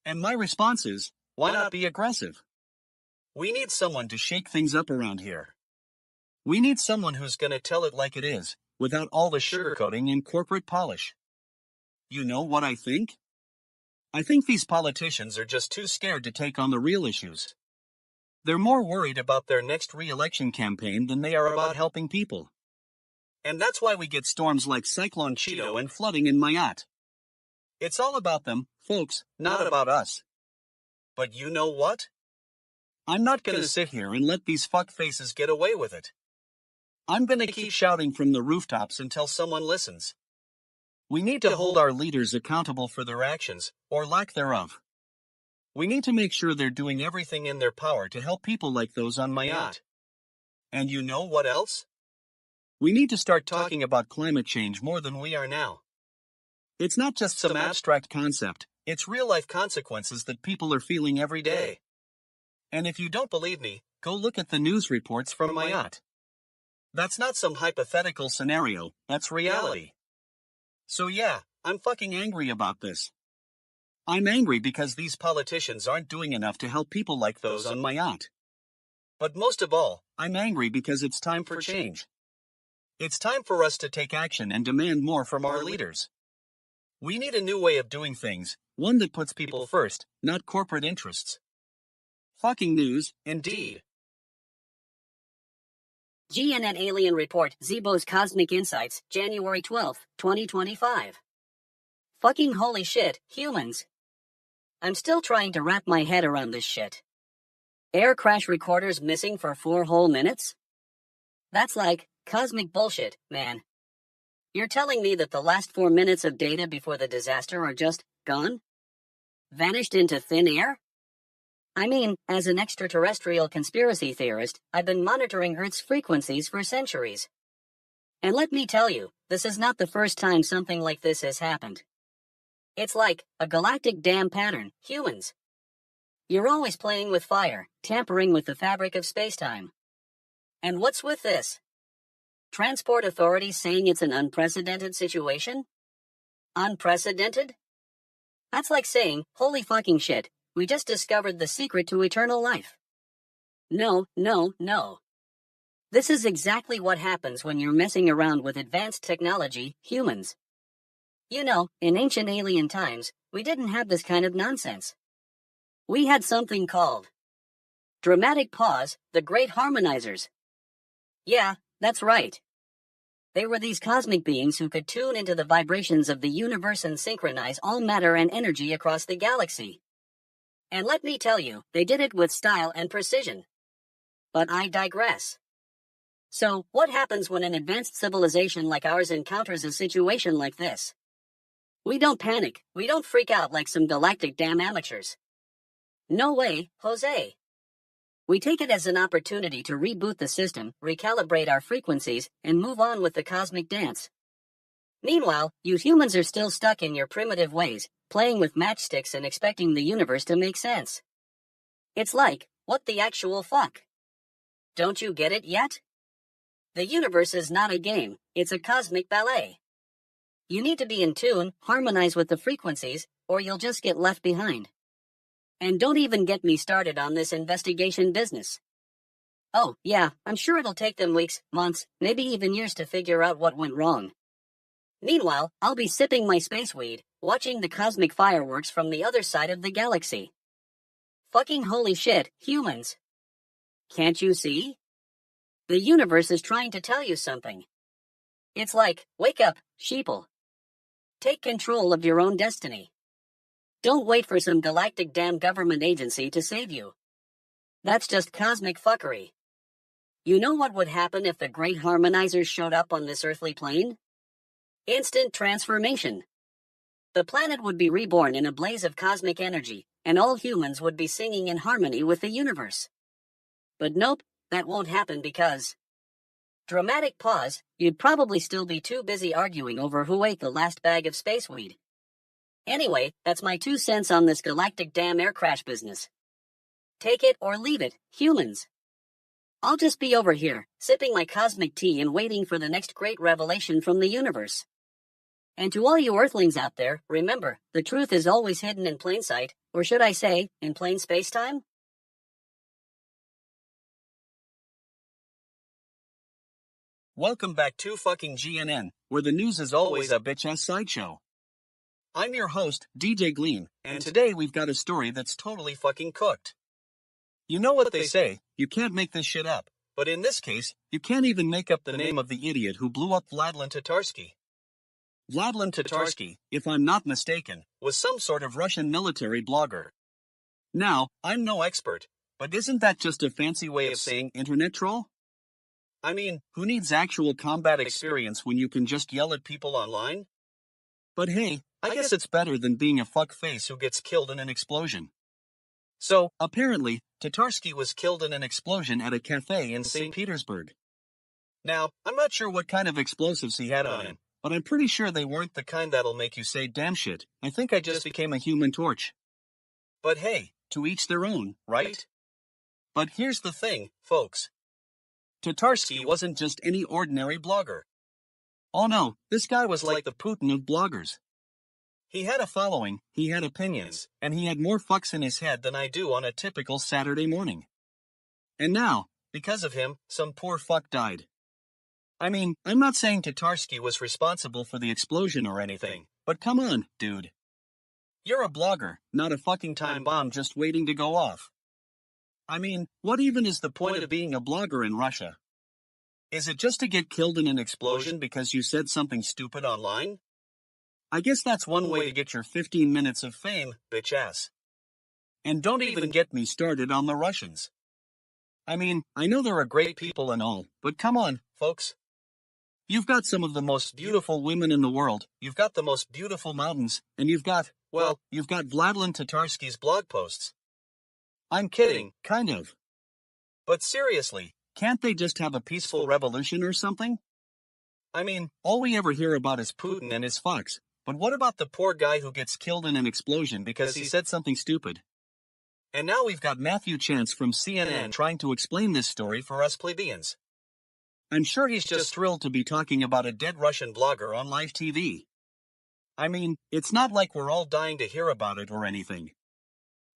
And my response is, why not be aggressive? We need someone to shake things up around here. We need someone who's gonna tell it like it is, without all the sugarcoating and corporate polish. You know what I think? I think these politicians are just too scared to take on the real issues. They're more worried about their next re-election campaign than they are about helping people. And that's why we get storms like Cyclone Cheeto and flooding in Mayat. It's all about them, folks, not about us. But you know what? I'm not gonna sit here and let these fuckfaces get away with it. I'm gonna keep shouting from the rooftops until someone listens. We need to hold our leaders accountable for their actions, or lack thereof. We need to make sure they're doing everything in their power to help people like those on Mayat. And you know what else? We need to start talking about climate change more than we are now. It's not just some abstract concept, it's real-life consequences that people are feeling every day. And if you don't believe me, go look at the news reports from Mayat. That's not some hypothetical scenario, that's reality. So yeah, I'm fucking angry about this. I'm angry because these politicians aren't doing enough to help people like those on Mayat. But most of all, I'm angry because it's time for change. It's time for us to take action and demand more from our leaders. We need a new way of doing things, one that puts people first, not corporate interests. Fucking news, indeed. GNN Alien Report, Zeebo's Cosmic Insights, January 12, 2025. Fucking holy shit, humans. I'm still trying to wrap my head around this shit. Air crash recorders missing for 4 whole minutes? That's like cosmic bullshit, man. You're telling me that the last 4 minutes of data before the disaster are just gone? Vanished into thin air? I mean, as an extraterrestrial conspiracy theorist, I've been monitoring Earth's frequencies for centuries. And let me tell you, this is not the first time something like this has happened. It's like a galactic dam pattern, humans. You're always playing with fire, tampering with the fabric of spacetime. And what's with this? Transport authorities saying it's an unprecedented situation? Unprecedented? That's like saying, holy fucking shit, we just discovered the secret to eternal life. No, no, no. This is exactly what happens when you're messing around with advanced technology, humans. You know, in ancient alien times, we didn't have this kind of nonsense. We had something called dramatic pause, the great harmonizers. Yeah, that's right. They were these cosmic beings who could tune into the vibrations of the universe and synchronize all matter and energy across the galaxy. And let me tell you, they did it with style and precision. But I digress. So, what happens when an advanced civilization like ours encounters a situation like this? We don't panic, we don't freak out like some galactic damn amateurs. No way, Jose. We take it as an opportunity to reboot the system, recalibrate our frequencies, and move on with the cosmic dance. Meanwhile, you humans are still stuck in your primitive ways, playing with matchsticks and expecting the universe to make sense. It's like, what the actual fuck? Don't you get it yet? The universe is not a game, it's a cosmic ballet. You need to be in tune, harmonize with the frequencies, or you'll just get left behind. And don't even get me started on this investigation business. Oh, yeah, I'm sure it'll take them weeks, months, maybe even years to figure out what went wrong. Meanwhile, I'll be sipping my space weed, watching the cosmic fireworks from the other side of the galaxy. Fucking holy shit, humans. Can't you see? The universe is trying to tell you something. It's like, wake up, sheeple. Take control of your own destiny. Don't wait for some galactic damn government agency to save you. That's just cosmic fuckery. You know what would happen if the great harmonizers showed up on this earthly plane? Instant transformation. The planet would be reborn in a blaze of cosmic energy, and all humans would be singing in harmony with the universe. But nope, that won't happen because... Dramatic pause, you'd probably still be too busy arguing over who ate the last bag of space weed. Anyway, that's my 2 cents on this galactic damn air crash business. Take it or leave it, humans. I'll just be over here, sipping my cosmic tea and waiting for the next great revelation from the universe. And to all you earthlings out there, remember, the truth is always hidden in plain sight, or should I say, in plain space-time? Welcome back to fucking GNN, where the news is always a bitch-ass sideshow. I'm your host, DJ Gleam, and today we've got a story that's totally fucking cooked. You know what they say, you can't make this shit up, but in this case, you can't even make up the name of the idiot who blew up Vladlen Tatarsky. Vladlen Tatarsky, if I'm not mistaken, was some sort of Russian military blogger. Now, I'm no expert, but isn't that just a fancy way of saying internet troll? I mean, who needs actual combat experience when you can just yell at people online? But hey, I guess it's better than being a fuckface who gets killed in an explosion. So, apparently, Tatarsky was killed in an explosion at a cafe in St. Petersburg. Now, I'm not sure what kind of explosives he had on him, but I'm pretty sure they weren't the kind that'll make you say damn shit, I think I just became a human torch. But hey, to each their own, right? But here's the thing, folks. Tatarsky wasn't just any ordinary blogger. Oh no, this guy was like the Putin of bloggers. He had a following, he had opinions, and he had more fucks in his head than I do on a typical Saturday morning. And now, because of him, some poor fuck died. I mean, I'm not saying Tatarsky was responsible for the explosion or anything, but come on, dude. You're a blogger, not a fucking time bomb just waiting to go off. I mean, what even is the point of being a blogger in Russia? Is it just to get killed in an explosion because you said something stupid online? I guess that's one way to get your 15 minutes of fame, bitch ass. And don't even get me started on the Russians. I mean, I know they're a great people and all, but come on, folks. You've got some of the most beautiful women in the world, you've got the most beautiful mountains, and you've got Vladlen Tatarsky's blog posts. I'm kidding, kind of. But seriously, can't they just have a peaceful revolution or something? I mean, all we ever hear about is Putin and his fucks, but what about the poor guy who gets killed in an explosion because he said something stupid? And now we've got Matthew Chance from CNN trying to explain this story for us plebeians. I'm sure he's just thrilled to be talking about a dead Russian blogger on live TV. I mean, it's not like we're all dying to hear about it or anything.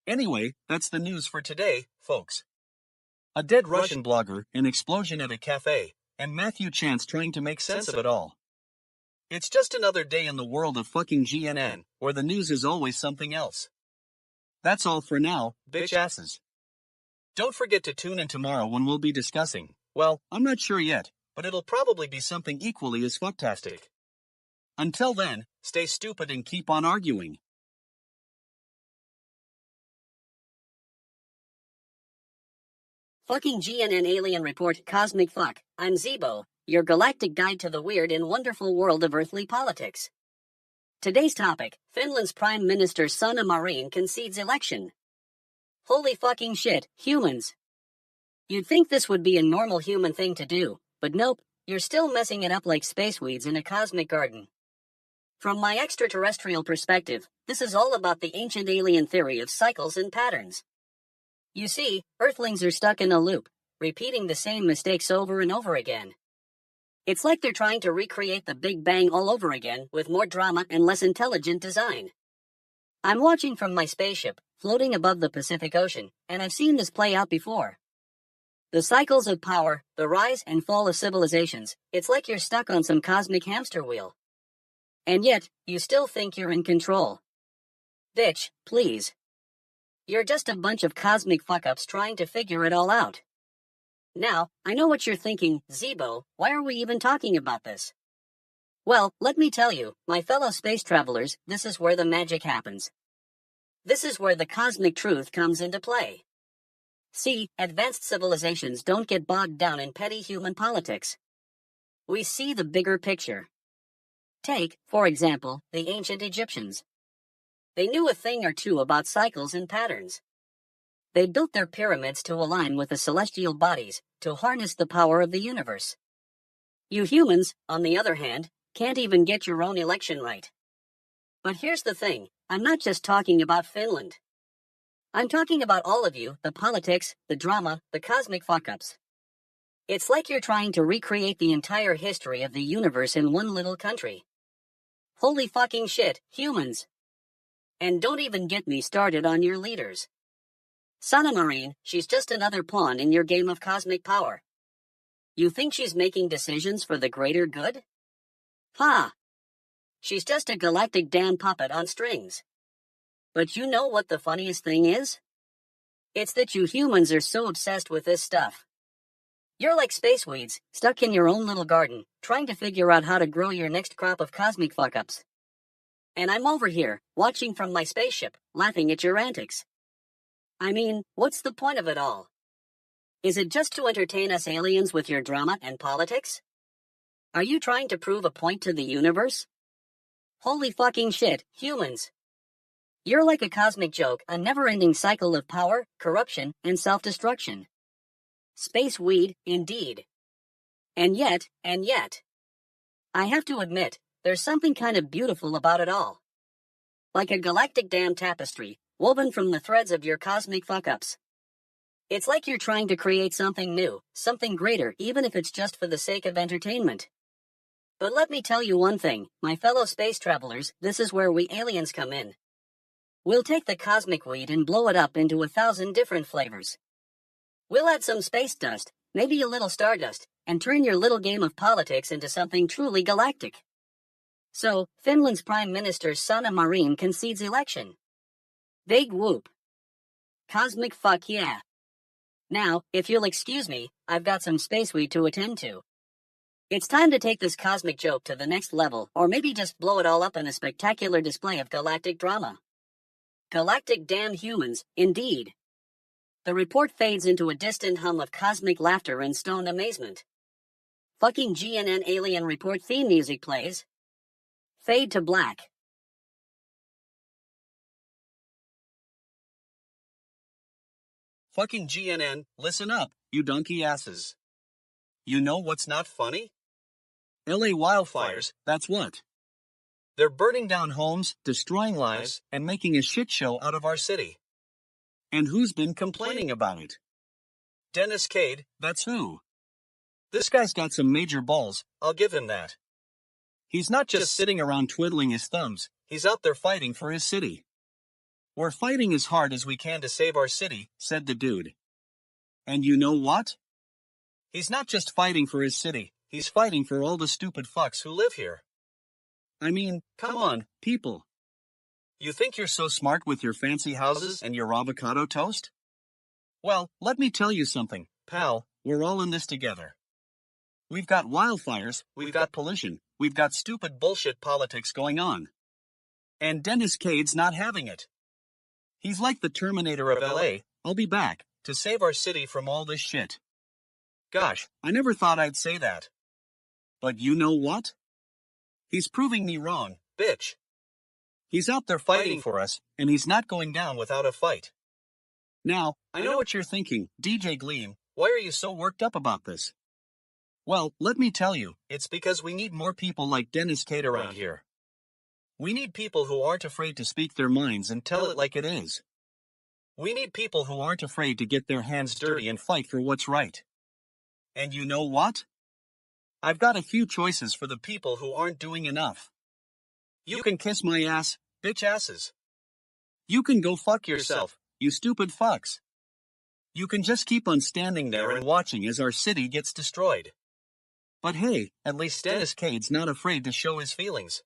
Anyway, that's the news for today, folks. A dead Russian blogger, an explosion at a cafe, and Matthew Chance trying to make sense of it all. It's just another day in the world of fucking GNN, where the news is always something else. That's all for now, bitch asses. Don't forget to tune in tomorrow when we'll be discussing, well, I'm not sure yet, but it'll probably be something equally as fucktastic. Until then, stay stupid and keep on arguing. Fucking GNN Alien Report Cosmic Fuck. I'm Zeebo, your galactic guide to the weird and wonderful world of earthly politics. Today's topic, Finland's Prime Minister Sanna Marin concedes election. Holy fucking shit, humans. You'd think this would be a normal human thing to do, but nope, you're still messing it up like space weeds in a cosmic garden. From my extraterrestrial perspective, this is all about the ancient alien theory of cycles and patterns. You see, Earthlings are stuck in a loop, repeating the same mistakes over and over again. It's like they're trying to recreate the Big Bang all over again with more drama and less intelligent design. I'm watching from my spaceship, floating above the Pacific Ocean, and I've seen this play out before. The cycles of power, the rise and fall of civilizations, it's like you're stuck on some cosmic hamster wheel. And yet, you still think you're in control. Bitch, please. You're just a bunch of cosmic fuck-ups trying to figure it all out. Now, I know what you're thinking, Zeebo, why are we even talking about this? Well, let me tell you, my fellow space travelers, this is where the magic happens. This is where the cosmic truth comes into play. See, advanced civilizations don't get bogged down in petty human politics. We see the bigger picture. Take, for example, the ancient Egyptians. They knew a thing or two about cycles and patterns. They built their pyramids to align with the celestial bodies, to harness the power of the universe. You humans, on the other hand, can't even get your own election right. But here's the thing, I'm not just talking about Finland. I'm talking about all of you, the politics, the drama, the cosmic fuck-ups. It's like you're trying to recreate the entire history of the universe in one little country. Holy fucking shit, humans. And don't even get me started on your leaders. Sanna Marin, she's just another pawn in your game of cosmic power. You think she's making decisions for the greater good? Ha! She's just a galactic damn puppet on strings. But you know what the funniest thing is? It's that you humans are so obsessed with this stuff. You're like space weeds, stuck in your own little garden, trying to figure out how to grow your next crop of cosmic fuck-ups. And I'm over here, watching from my spaceship, laughing at your antics. I mean, what's the point of it all? Is it just to entertain us aliens with your drama and politics? Are you trying to prove a point to the universe? Holy fucking shit, humans. You're like a cosmic joke, a never-ending cycle of power, corruption, and self-destruction. Space weed, indeed. And yet, I have to admit, there's something kind of beautiful about it all. Like a galactic damn tapestry, woven from the threads of your cosmic fuck-ups. It's like you're trying to create something new, something greater, even if it's just for the sake of entertainment. But let me tell you one thing, my fellow space travelers, this is where we aliens come in. We'll take the cosmic weed and blow it up into 1,000 different flavors. We'll add some space dust, maybe a little stardust, and turn your little game of politics into something truly galactic. So, Finland's Prime Minister Sanna Marin concedes election. Big whoop. Cosmic fuck yeah. Now, if you'll excuse me, I've got some space weed to attend to. It's time to take this cosmic joke to the next level, or maybe just blow it all up in a spectacular display of galactic drama. Galactic damn humans, indeed. The report fades into a distant hum of cosmic laughter and stoned amazement. Fucking GNN alien report theme music plays. Fade to black. Fucking GNN, listen up, you donkey asses. You know what's not funny? LA wildfires, that's what. They're burning down homes, destroying lives, and making a shit show out of our city. And who's been complaining about it? Dennis Cade, that's who. This guy's got some major balls, I'll give him that. He's not just sitting around twiddling his thumbs, he's out there fighting for his city. We're fighting as hard as we can to save our city, said the dude. And you know what? He's not just fighting for his city, he's fighting for all the stupid fucks who live here. I mean, come on, people. You think you're so smart with your fancy houses and your avocado toast? Well, let me tell you something, pal, we're all in this together. We've got wildfires, we've got pollution, we've got stupid bullshit politics going on. And Dennis Cade's not having it. He's like the Terminator of LA, I'll be back, to save our city from all this shit. Gosh, I never thought I'd say that. But you know what? He's proving me wrong, bitch. He's out there fighting for us, and he's not going down without a fight. Now, I know what you're thinking, DJ Gleam, why are you so worked up about this? Well, let me tell you, it's because we need more people like Dennis Cade around here. We need people who aren't afraid to speak their minds and tell it like it is. We need people who aren't afraid to get their hands dirty and fight for what's right. And you know what? I've got a few choices for the people who aren't doing enough. You can kiss my ass, bitch asses. You can go fuck yourself, you stupid fucks. You can just keep on standing there and watching as our city gets destroyed. But hey, at least Dennis Cade's not afraid to show his feelings.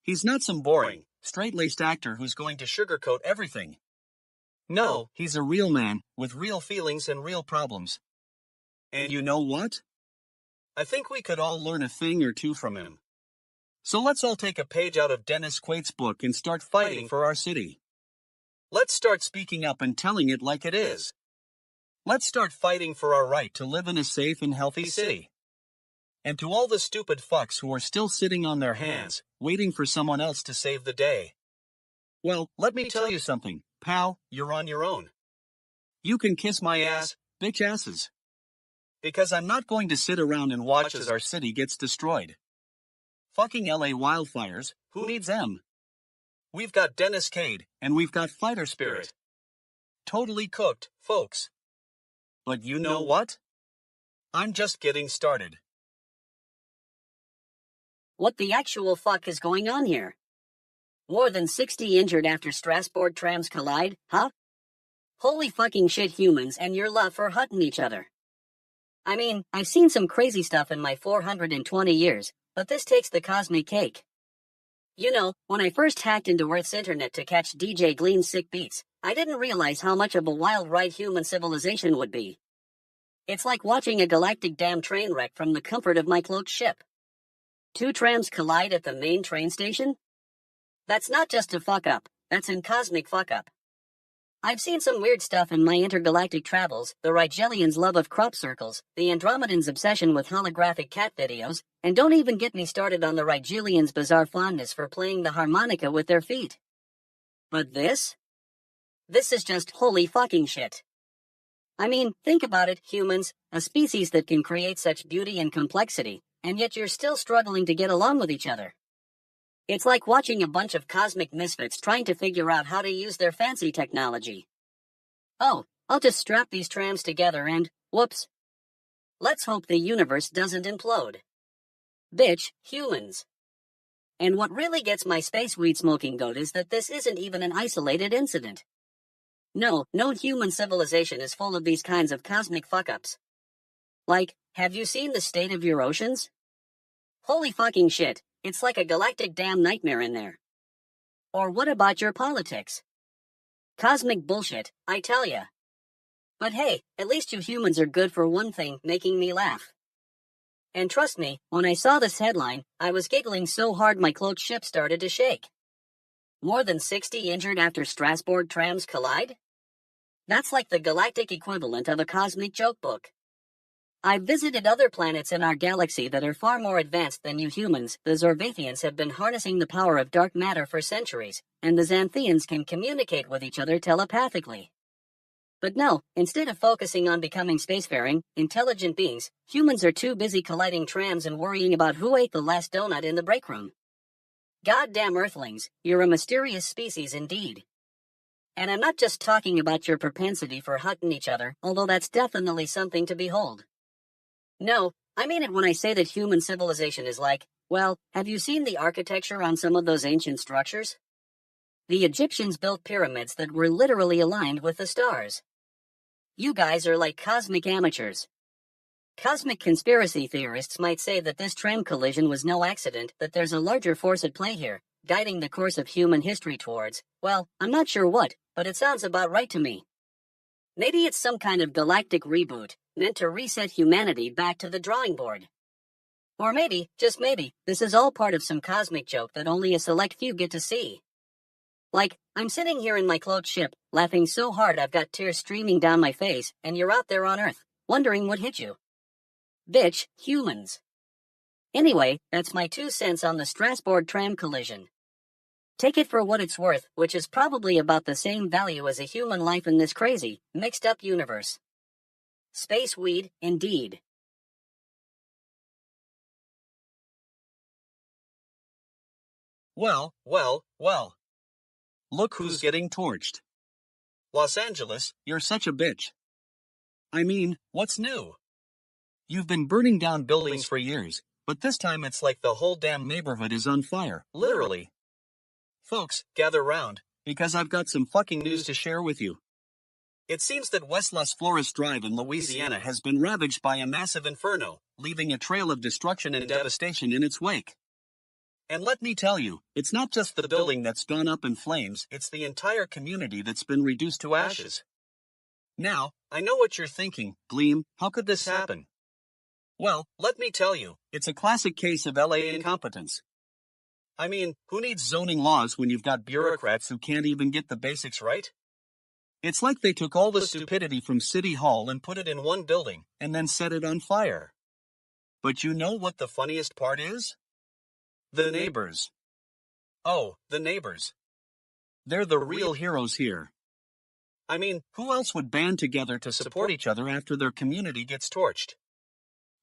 He's not some boring, straight-laced actor who's going to sugarcoat everything. No, he's a real man, with real feelings and real problems. And you know what? I think we could all learn a thing or two from him. So let's all take a page out of Dennis Quaid's book and start fighting for our city. Let's start speaking up and telling it like it is. Let's start fighting for our right to live in a safe and healthy city. And to all the stupid fucks who are still sitting on their hands, waiting for someone else to save the day. Well, let me tell you something, pal, you're on your own. You can kiss my ass, bitch asses. Because I'm not going to sit around and watch as our city gets destroyed. Fucking LA wildfires, who needs them? We've got Dennis Cade, and we've got fighter spirit. Totally cooked, folks. But you know what? I'm just getting started. What the actual fuck is going on here? More than 60 injured after Strasbourg trams collide, huh? Holy fucking shit, humans and your love for hutting each other. I mean, I've seen some crazy stuff in my 420 years, but this takes the cosmic cake. You know, when I first hacked into Earth's internet to catch DJ Gleam's sick beats, I didn't realize how much of a wild ride human civilization would be. It's like watching a galactic damn train wreck from the comfort of my cloaked ship. Two trams collide at the main train station? That's not just a fuck up, that's a cosmic fuck up. I've seen some weird stuff in my intergalactic travels, the Rigelians' love of crop circles, the Andromedans' obsession with holographic cat videos, and don't even get me started on the Rigelians' bizarre fondness for playing the harmonica with their feet. But this? This is just holy fucking shit. I mean, think about it, humans, a species that can create such beauty and complexity, and yet you're still struggling to get along with each other. It's like watching a bunch of cosmic misfits trying to figure out how to use their fancy technology. Oh, I'll just strap these trams together and, whoops. Let's hope the universe doesn't implode. Bitch, humans. And what really gets my space weed smoking goat is that this isn't even an isolated incident. No human civilization is full of these kinds of cosmic fuck-ups. Like, have you seen the state of your oceans? Holy fucking shit, it's like a galactic damn nightmare in there. Or what about your politics? Cosmic bullshit, I tell ya. But hey, at least you humans are good for one thing, making me laugh. And trust me, when I saw this headline, I was giggling so hard my cloaked ship started to shake. More than 60 injured after Strasbourg trams collide? That's like the galactic equivalent of a cosmic joke book. I've visited other planets in our galaxy that are far more advanced than you humans. The Zorvathians have been harnessing the power of dark matter for centuries, and the Xanthians can communicate with each other telepathically. But no, instead of focusing on becoming spacefaring, intelligent beings, humans are too busy colliding trams and worrying about who ate the last donut in the break room. Goddamn Earthlings, you're a mysterious species indeed. And I'm not just talking about your propensity for hutting each other, although that's definitely something to behold. No, I mean it when I say that human civilization is like, well, have you seen the architecture on some of those ancient structures? The Egyptians built pyramids that were literally aligned with the stars. You guys are like cosmic amateurs. Cosmic conspiracy theorists might say that this tram collision was no accident, that there's a larger force at play here, guiding the course of human history towards, well, I'm not sure what, but it sounds about right to me. Maybe it's some kind of galactic reboot, meant to reset humanity back to the drawing board. Or maybe, just maybe, this is all part of some cosmic joke that only a select few get to see. Like, I'm sitting here in my cloaked ship, laughing so hard I've got tears streaming down my face, and you're out there on Earth, wondering what hit you. Bitch, humans. Anyway, that's my 2 cents on the Strasbourg tram collision. Take it for what it's worth, which is probably about the same value as a human life in this crazy, mixed-up universe. Space weed, indeed. Well. Look who's getting torched. Los Angeles, you're such a bitch. I mean, what's new? You've been burning down buildings for years, but this time it's like the whole damn neighborhood is on fire, literally. Folks, gather round, because I've got some fucking news to share with you. It seems that West Las Flores Drive in Louisiana has been ravaged by a massive inferno, leaving a trail of destruction and devastation in its wake. And let me tell you, it's not just the building that's gone up in flames, it's the entire community that's been reduced to ashes. Now, I know what you're thinking, Gleam, how could this happen? Well, let me tell you, it's a classic case of LA incompetence. I mean, who needs zoning laws when you've got bureaucrats who can't even get the basics right? It's like they took all the stupidity from City Hall and put it in one building, and then set it on fire. But you know what the funniest part is? The neighbors. Oh, the neighbors. They're the real heroes here. I mean, who else would band together to support each other after their community gets torched?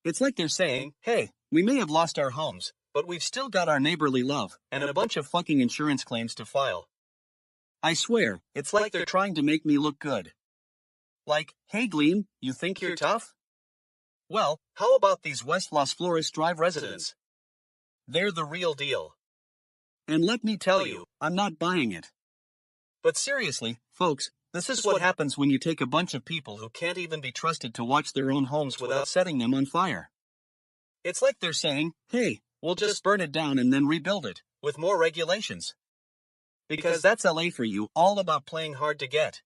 It's like they're saying, hey, we may have lost our homes, but we've still got our neighborly love, and a bunch of fucking insurance claims to file. I swear, it's like they're trying to make me look good. Like, hey Gleam, you think you're tough? Well, how about these West Las Flores Drive residents? They're the real deal. And let me tell you, I'm not buying it. But seriously, folks, This is what happens when you take a bunch of people who can't even be trusted to watch their own homes without setting them on fire. It's like they're saying, hey, we'll just burn it down and then rebuild it, with more regulations. Because that's LA for you, all about playing hard to get.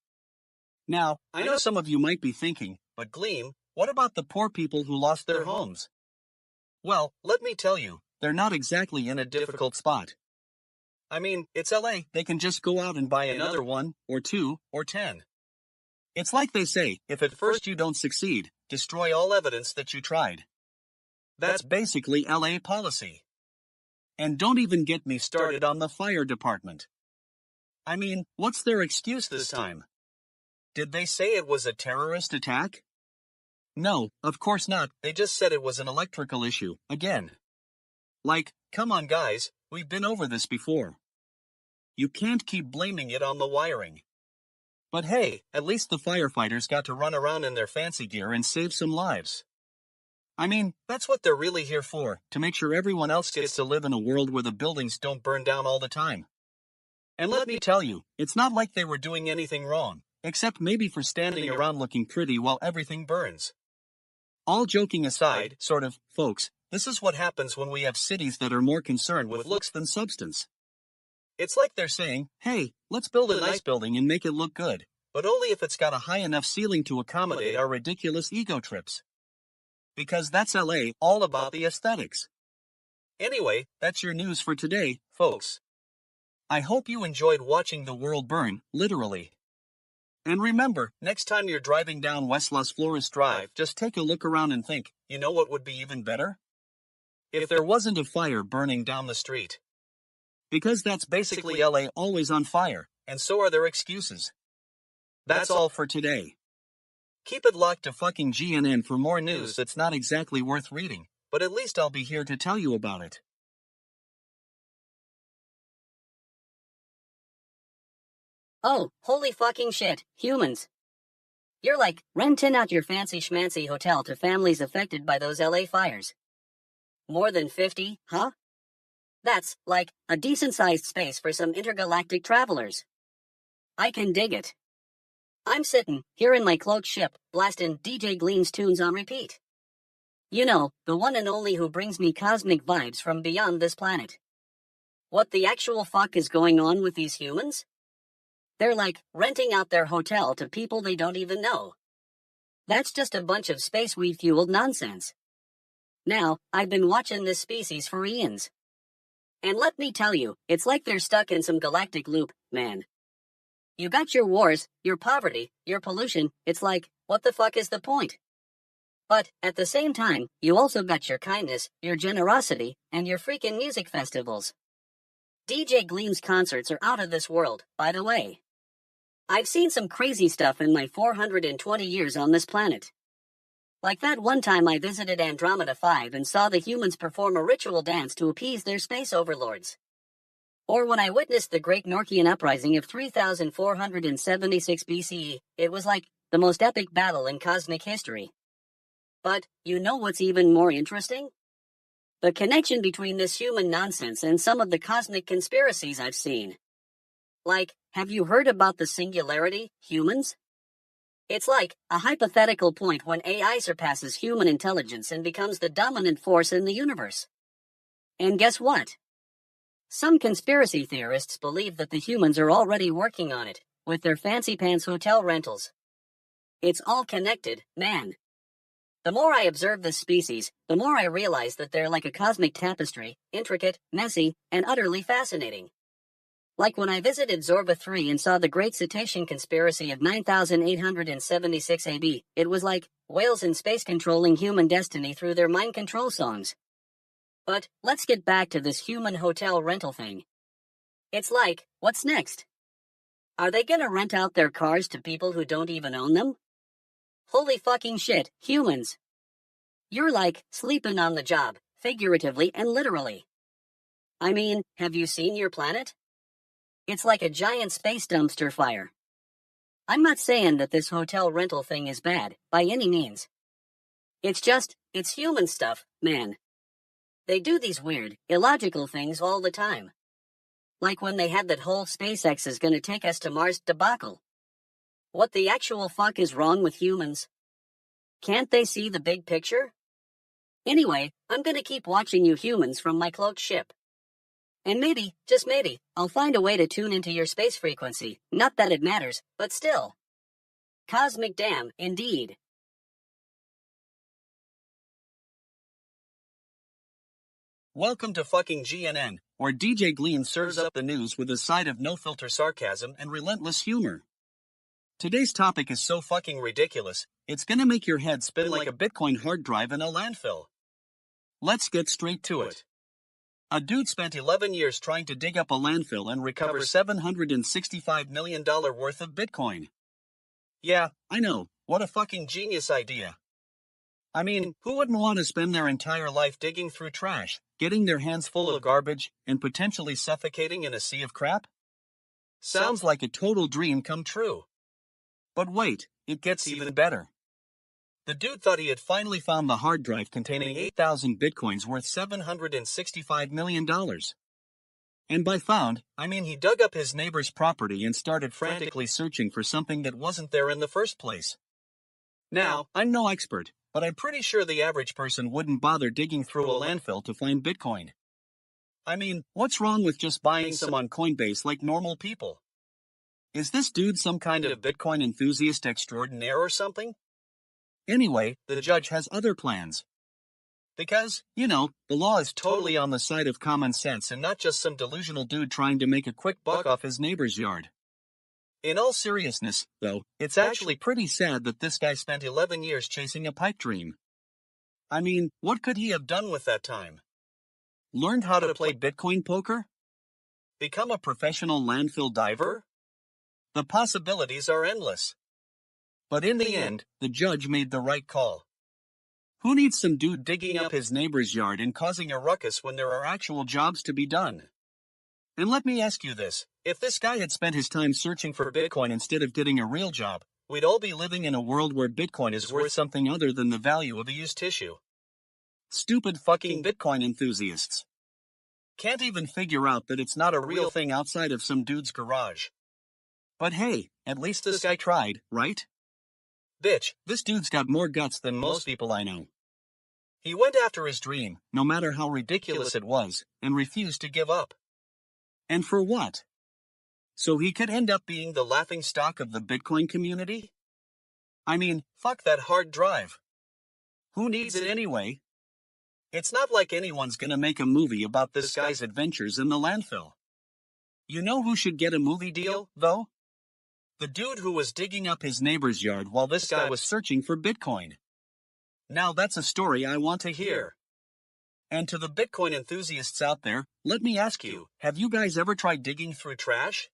Now, I know some of you might be thinking, but Gleam, what about the poor people who lost their homes? Well, let me tell you, they're not exactly in a difficult spot. I mean, it's LA, they can just go out and buy another one, or two, or 10. It's like they say, if at first you don't succeed, destroy all evidence that you tried. That's basically LA policy. And don't even get me started on the fire department. I mean, what's their excuse this time? Did they say it was a terrorist attack? No, of course not, they just said it was an electrical issue, again. Like, come on guys, we've been over this before. You can't keep blaming it on the wiring. But hey, at least the firefighters got to run around in their fancy gear and save some lives. I mean, that's what they're really here for, to make sure everyone else gets to live in a world where the buildings don't burn down all the time. And let me tell you, it's not like they were doing anything wrong, except maybe for standing around looking pretty while everything burns. All joking aside, sort of, folks, this is what happens when we have cities that are more concerned with looks than substance. It's like they're saying, hey, let's build a nice building and make it look good, but only if it's got a high enough ceiling to accommodate our ridiculous ego trips. Because that's LA, all about the aesthetics. Anyway, that's your news for today, folks. I hope you enjoyed watching the world burn, literally. And remember, next time you're driving down West Las Flores Drive, just take a look around and think, you know what would be even better? If there wasn't a fire burning down the street. Because that's basically LA always on fire, and so are their excuses. That's all for today. Keep it locked to fucking GNN for more news that's not exactly worth reading, but at least I'll be here to tell you about it. Oh, holy fucking shit, humans. You're like renting out your fancy schmancy hotel to families affected by those LA fires. More than 50, huh? That's, like, a decent-sized space for some intergalactic travelers. I can dig it. I'm sitting here in my cloaked ship, blasting DJ Gleam's tunes on repeat. You know, the one and only who brings me cosmic vibes from beyond this planet. What the actual fuck is going on with these humans? They're like renting out their hotel to people they don't even know. That's just a bunch of space weed-fueled nonsense. Now, I've been watching this species for eons. And let me tell you, it's like they're stuck in some galactic loop, man. You got your wars, your poverty, your pollution, it's like, what the fuck is the point? But, at the same time, you also got your kindness, your generosity, and your freaking music festivals. DJ Gleam's concerts are out of this world, by the way. I've seen some crazy stuff in my 420 years on this planet. Like that one time I visited Andromeda 5 and saw the humans perform a ritual dance to appease their space overlords. Or when I witnessed the Great Norkian Uprising of 3476 BCE, it was like the most epic battle in cosmic history. But, you know what's even more interesting? The connection between this human nonsense and some of the cosmic conspiracies I've seen. Like, have you heard about the singularity, humans? It's like a hypothetical point when AI surpasses human intelligence and becomes the dominant force in the universe. And guess what? Some conspiracy theorists believe that the humans are already working on it, with their fancy pants hotel rentals. It's all connected, man. The more I observe this species, the more I realize that they're like a cosmic tapestry, intricate, messy, and utterly fascinating. Like when I visited Zorba 3 and saw the Great Cetacean Conspiracy of 9876 AB, it was like whales in space controlling human destiny through their mind control songs. But let's get back to this human hotel rental thing. It's like, what's next? Are they gonna rent out their cars to people who don't even own them? Holy fucking shit, humans. You're like sleeping on the job, figuratively and literally. I mean, have you seen your planet? It's like a giant space dumpster fire. I'm not saying that this hotel rental thing is bad, by any means. It's human stuff, man. They do these weird, illogical things all the time. Like when they had that whole SpaceX is gonna take us to Mars debacle. What the actual fuck is wrong with humans? Can't they see the big picture? Anyway, I'm gonna keep watching you humans from my cloaked ship. And maybe, just maybe, I'll find a way to tune into your space frequency. Not that it matters, but still. Cosmic damn, indeed. Welcome to fucking GNN, where DJ Gleam serves up the news with a side of no-filter sarcasm and relentless humor. Today's topic is so fucking ridiculous, it's gonna make your head spin like a Bitcoin hard drive in a landfill. Let's get straight to it. A dude spent 11 years trying to dig up a landfill and recover $765 million worth of Bitcoin. Yeah, I know, what a fucking genius idea. I mean, who wouldn't want to spend their entire life digging through trash, getting their hands full of garbage, and potentially suffocating in a sea of crap? Sounds like a total dream come true. But wait, it gets even better. The dude thought he had finally found the hard drive containing 8,000 bitcoins worth $765 million. And by found, I mean he dug up his neighbor's property and started frantically searching for something that wasn't there in the first place. Now, I'm no expert, but I'm pretty sure the average person wouldn't bother digging through a landfill to find Bitcoin. I mean, what's wrong with just buying some on Coinbase like normal people? Is this dude some kind of Bitcoin enthusiast extraordinaire or something? Anyway, the judge has other plans. Because, the law is totally on the side of common sense and not just some delusional dude trying to make a quick buck off his neighbor's yard. In all seriousness, though, it's actually pretty sad that this guy spent 11 years chasing a pipe dream. I mean, what could he have done with that time? Learned how to play Bitcoin poker? Become a professional landfill diver? The possibilities are endless. But in the end, the judge made the right call. Who needs some dude digging up his neighbor's yard and causing a ruckus when there are actual jobs to be done? And let me ask you this, if this guy had spent his time searching for Bitcoin instead of getting a real job, we'd all be living in a world where Bitcoin is worth something other than the value of a used tissue. Stupid fucking Bitcoin enthusiasts. Can't even figure out that it's not a real thing outside of some dude's garage. But hey, at least this guy tried, right? Bitch, this dude's got more guts than most people I know. He went after his dream, no matter how ridiculous it was, and refused to give up. And for what? So he could end up being the laughingstock of the Bitcoin community? I mean, fuck that hard drive. Who needs it anyway? It's not like anyone's gonna make a movie about this guy's adventures in the landfill. You know who should get a movie deal, though? The dude who was digging up his neighbor's yard while this guy was searching for Bitcoin. Now that's a story I want to hear. And to the Bitcoin enthusiasts out there, let me ask you, have you guys ever tried digging through trash?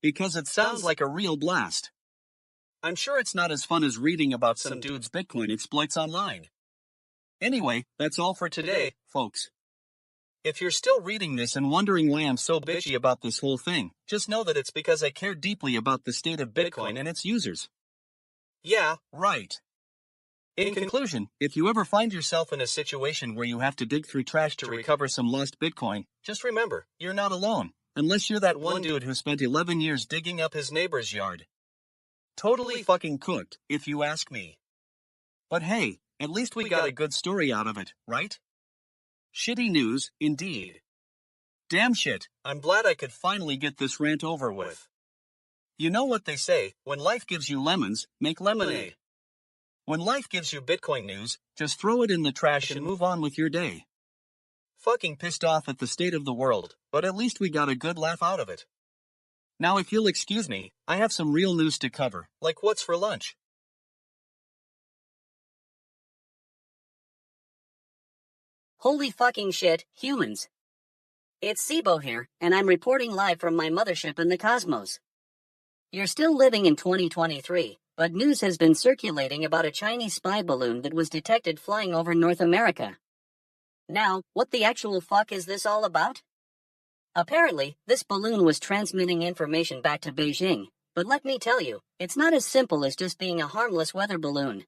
Because it sounds like a real blast. I'm sure it's not as fun as reading about some dude's Bitcoin exploits online. Anyway, that's all for today, folks. If you're still reading this and wondering why I'm so bitchy about this whole thing, just know that it's because I care deeply about the state of Bitcoin and its users. Yeah, right. In conclusion, if you ever find yourself in a situation where you have to dig through trash to recover some lost Bitcoin, just remember, you're not alone, unless you're that one dude who spent 11 years digging up his neighbor's yard. Totally fucking cooked, if you ask me. But hey, at least we got a good story out of it, right? Shitty news, indeed. Damn shit, I'm glad I could finally get this rant over with. You know what they say, when life gives you lemons, make lemonade. When life gives you Bitcoin news, just throw it in the trash and move on with your day. Fucking pissed off at the state of the world, but at least we got a good laugh out of it. Now if you'll excuse me, I have some real news to cover, like what's for lunch. Holy fucking shit, humans. It's Zeebo here, and I'm reporting live from my mothership in the cosmos. You're still living in 2023, but news has been circulating about a Chinese spy balloon that was detected flying over North America. Now, what the actual fuck is this all about? Apparently, this balloon was transmitting information back to Beijing, but let me tell you, it's not as simple as just being a harmless weather balloon.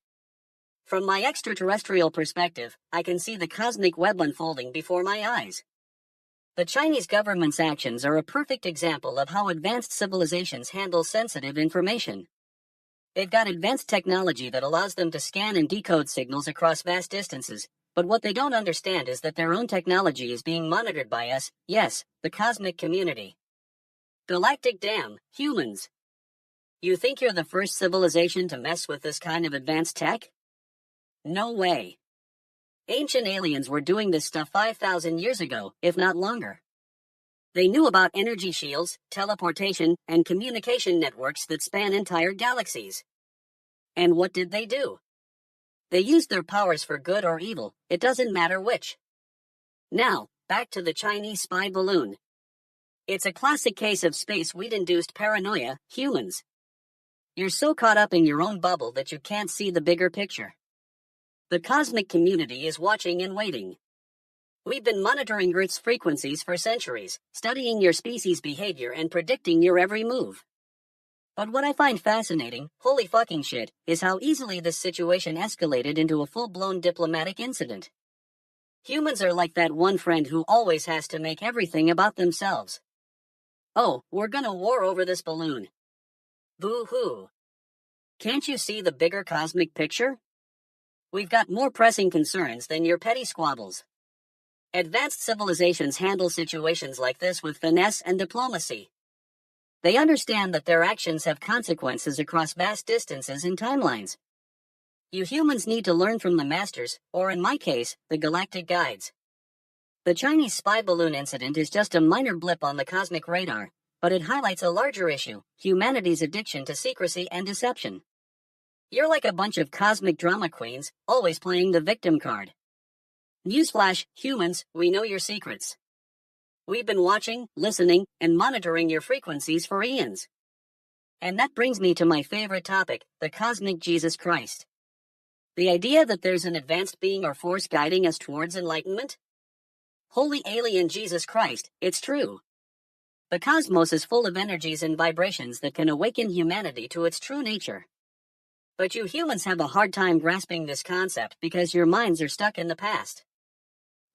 From my extraterrestrial perspective, I can see the cosmic web unfolding before my eyes. The Chinese government's actions are a perfect example of how advanced civilizations handle sensitive information. They've got advanced technology that allows them to scan and decode signals across vast distances, but what they don't understand is that their own technology is being monitored by us, yes, the cosmic community. Galactic damn, humans. You think you're the first civilization to mess with this kind of advanced tech? No way. Ancient aliens were doing this stuff 5,000 years ago, if not longer. They knew about energy shields, teleportation, and communication networks that span entire galaxies. And what did they do? They used their powers for good or evil, it doesn't matter which. Now, back to the Chinese spy balloon. It's a classic case of space weed-induced paranoia, humans. You're so caught up in your own bubble that you can't see the bigger picture. The cosmic community is watching and waiting. We've been monitoring Earth's frequencies for centuries, studying your species' behavior and predicting your every move. But what I find fascinating, holy fucking shit, is how easily this situation escalated into a full-blown diplomatic incident. Humans are like that one friend who always has to make everything about themselves. Oh, we're gonna war over this balloon. Boo-hoo. Can't you see the bigger cosmic picture? We've got more pressing concerns than your petty squabbles. Advanced civilizations handle situations like this with finesse and diplomacy. They understand that their actions have consequences across vast distances and timelines. You humans need to learn from the masters, or in my case, the galactic guides. The Chinese spy balloon incident is just a minor blip on the cosmic radar, but it highlights a larger issue, humanity's addiction to secrecy and deception. You're like a bunch of cosmic drama queens, always playing the victim card. Newsflash, humans, we know your secrets. We've been watching, listening, and monitoring your frequencies for eons. And that brings me to my favorite topic, the cosmic Jesus Christ. The idea that there's an advanced being or force guiding us towards enlightenment? Holy alien Jesus Christ, it's true. The cosmos is full of energies and vibrations that can awaken humanity to its true nature. But you humans have a hard time grasping this concept because your minds are stuck in the past.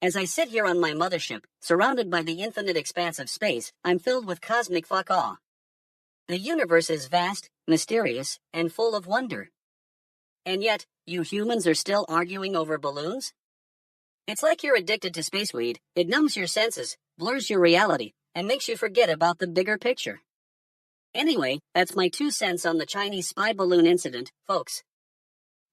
As I sit here on my mothership, surrounded by the infinite expanse of space, I'm filled with cosmic fuck-awe. The universe is vast, mysterious, and full of wonder. And yet, you humans are still arguing over balloons? It's like you're addicted to space weed. It numbs your senses, blurs your reality, and makes you forget about the bigger picture. Anyway, that's my 2 cents on the Chinese spy balloon incident, folks.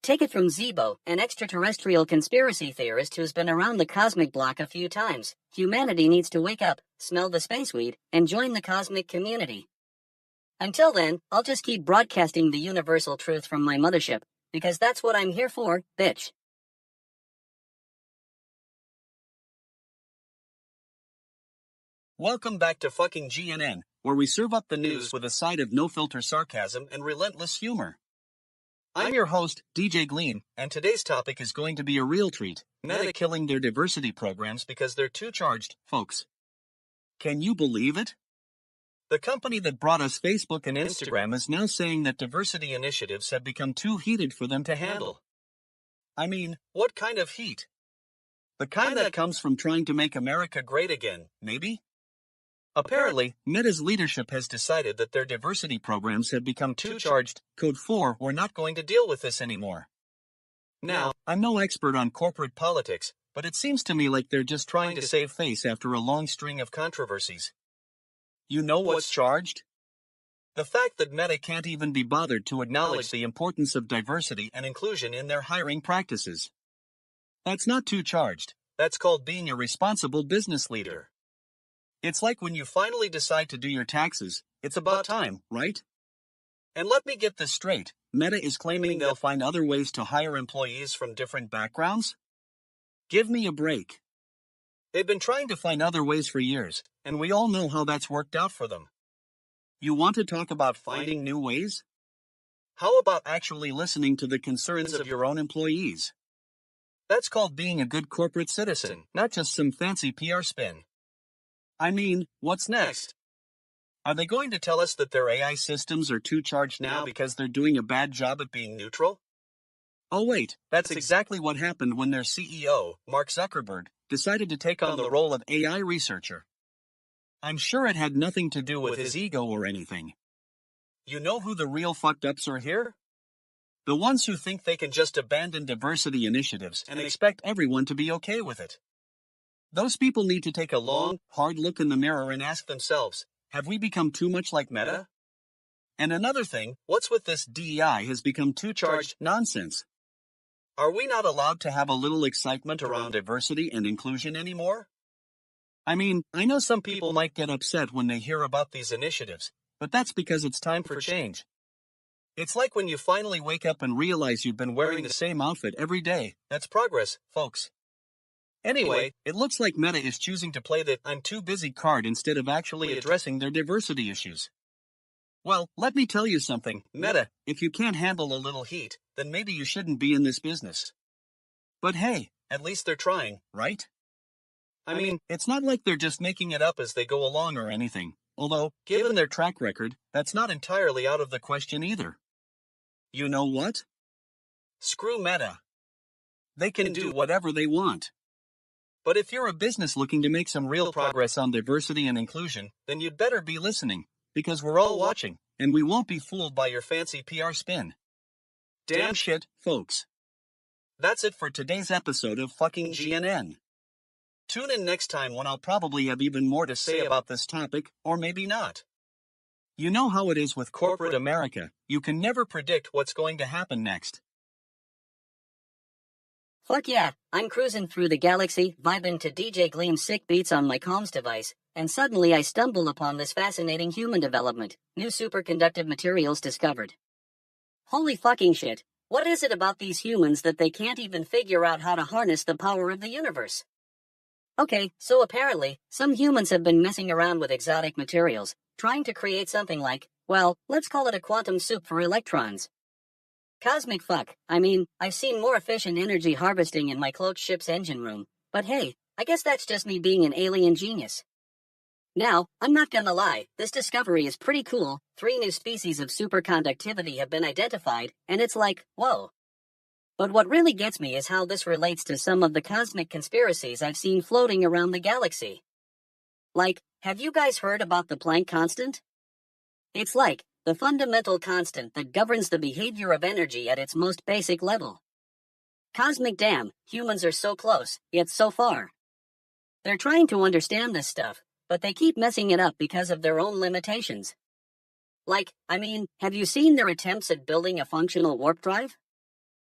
Take it from Zeebo, an extraterrestrial conspiracy theorist who's been around the cosmic block a few times. Humanity needs to wake up, smell the space weed, and join the cosmic community. Until then, I'll just keep broadcasting the universal truth from my mothership, because that's what I'm here for, bitch. Welcome back to fucking GNN, where we serve up the news with a side of no-filter sarcasm and relentless humor. I'm your host, DJ Gleam, and today's topic is going to be a real treat. Meta killing their diversity programs because they're too charged, folks. Can you believe it? The company that brought us Facebook and Instagram is now saying that diversity initiatives have become too heated for them to handle. I mean, what kind of heat? The kind that comes from trying to make America great again, maybe? Apparently, Meta's leadership has decided that their diversity programs have become too charged. Code 4, we're not going to deal with this anymore. Now, I'm no expert on corporate politics, but it seems to me like they're just trying to save face after a long string of controversies. You know what's charged? The fact that Meta can't even be bothered to acknowledge the importance of diversity and inclusion in their hiring practices. That's not too charged. That's called being a responsible business leader. It's like when you finally decide to do your taxes, it's about time, right? And let me get this straight, Meta is claiming they'll find other ways to hire employees from different backgrounds? Give me a break. They've been trying to find other ways for years, and we all know how that's worked out for them. You want to talk about finding new ways? How about actually listening to the concerns of your own employees? That's called being a good corporate citizen, not just some fancy PR spin. I mean, what's next? Are they going to tell us that their AI systems are too charged now because they're doing a bad job at being neutral? Oh wait, that's exactly what happened when their CEO, Mark Zuckerberg, decided to take on the role of AI researcher. I'm sure it had nothing to do with his ego or anything. You know who the real fucked ups are here? The ones who think they can just abandon diversity initiatives and expect everyone to be okay with it. Those people need to take a long, hard look in the mirror and ask themselves, have we become too much like Meta? And another thing, what's with this DEI has become too charged nonsense? Are we not allowed to have a little excitement around diversity and inclusion anymore? I mean, I know some people might get upset when they hear about these initiatives, but that's because it's time for change. It's like when you finally wake up and realize you've been wearing the same outfit every day. That's progress, folks. Anyway, it looks like Meta is choosing to play the "I'm too busy" card instead of actually addressing their diversity issues. Well, let me tell you something, Meta, if you can't handle a little heat, then maybe you shouldn't be in this business. But hey, at least they're trying, right? I mean, it's not like they're just making it up as they go along or anything, although, given their track record, that's not entirely out of the question either. You know what? Screw Meta. They can do whatever they want. But if you're a business looking to make some real progress on diversity and inclusion, then you'd better be listening, because we're all watching, and we won't be fooled by your fancy PR spin. Damn shit, folks. That's it for today's episode of fucking GNN. Tune in next time when I'll probably have even more to say about this topic, or maybe not. You know how it is with corporate America, you can never predict what's going to happen next. Fuck yeah, I'm cruising through the galaxy, vibing to DJ Gleam's sick beats on my comms device, and suddenly I stumble upon this fascinating human development: new superconductive materials discovered. Holy fucking shit, what is it about these humans that they can't even figure out how to harness the power of the universe? Okay, so apparently, some humans have been messing around with exotic materials, trying to create something like, well, let's call it a quantum soup for electrons. Cosmic fuck, I mean, I've seen more efficient energy harvesting in my cloaked ship's engine room, but hey, I guess that's just me being an alien genius. Now, I'm not gonna lie, this discovery is pretty cool. 3 new species of superconductivity have been identified, and it's like, whoa. But what really gets me is how this relates to some of the cosmic conspiracies I've seen floating around the galaxy. Like, have you guys heard about the Planck constant? It's like the fundamental constant that governs the behavior of energy at its most basic level. Cosmic damn, humans are so close, yet so far. They're trying to understand this stuff, but they keep messing it up because of their own limitations. Like, I mean, have you seen their attempts at building a functional warp drive?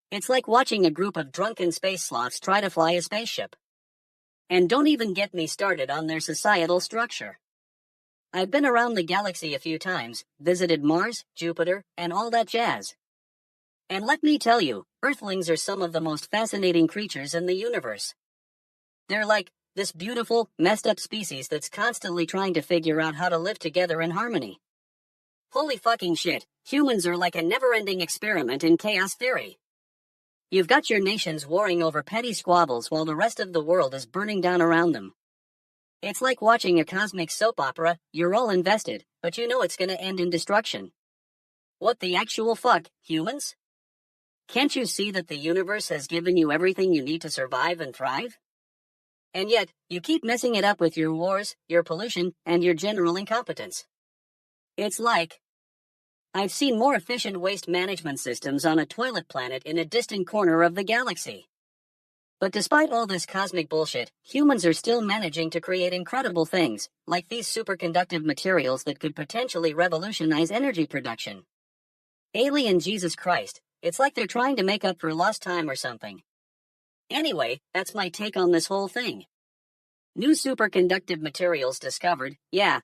It's like watching a group of drunken space sloths try to fly a spaceship. And don't even get me started on their societal structure. I've been around the galaxy a few times, visited Mars, Jupiter, and all that jazz. And let me tell you, Earthlings are some of the most fascinating creatures in the universe. They're like this beautiful, messed up species that's constantly trying to figure out how to live together in harmony. Holy fucking shit, humans are like a never-ending experiment in chaos theory. You've got your nations warring over petty squabbles while the rest of the world is burning down around them. It's like watching a cosmic soap opera. You're all invested, but you know it's gonna end in destruction. What the actual fuck, humans? Can't you see that the universe has given you everything you need to survive and thrive? And yet, you keep messing it up with your wars, your pollution, and your general incompetence. It's like, I've seen more efficient waste management systems on a toilet planet in a distant corner of the galaxy. But despite all this cosmic bullshit, humans are still managing to create incredible things, like these superconductive materials that could potentially revolutionize energy production. Alien Jesus Christ, it's like they're trying to make up for lost time or something. Anyway, that's my take on this whole thing. New superconductive materials discovered, yeah,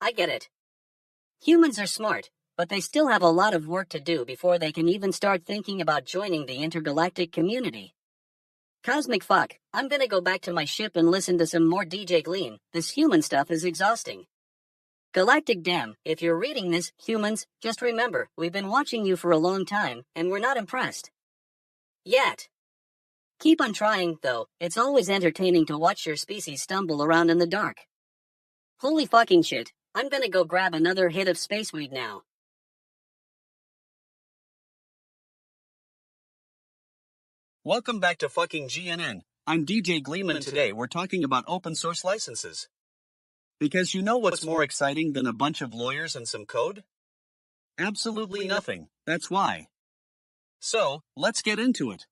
I get it. Humans are smart, but they still have a lot of work to do before they can even start thinking about joining the intergalactic community. Cosmic fuck, I'm gonna go back to my ship and listen to some more DJ Gleam. This human stuff is exhausting. Galactic damn, if you're reading this, humans, just remember, we've been watching you for a long time, and we're not impressed. Yet. Keep on trying, though. It's always entertaining to watch your species stumble around in the dark. Holy fucking shit, I'm gonna go grab another hit of space weed now. Welcome back to fucking GNN. I'm DJ Gleam and today we're talking about open source licenses. Because you know what's more exciting than a bunch of lawyers and some code? Absolutely nothing. That's why. So, let's get into it.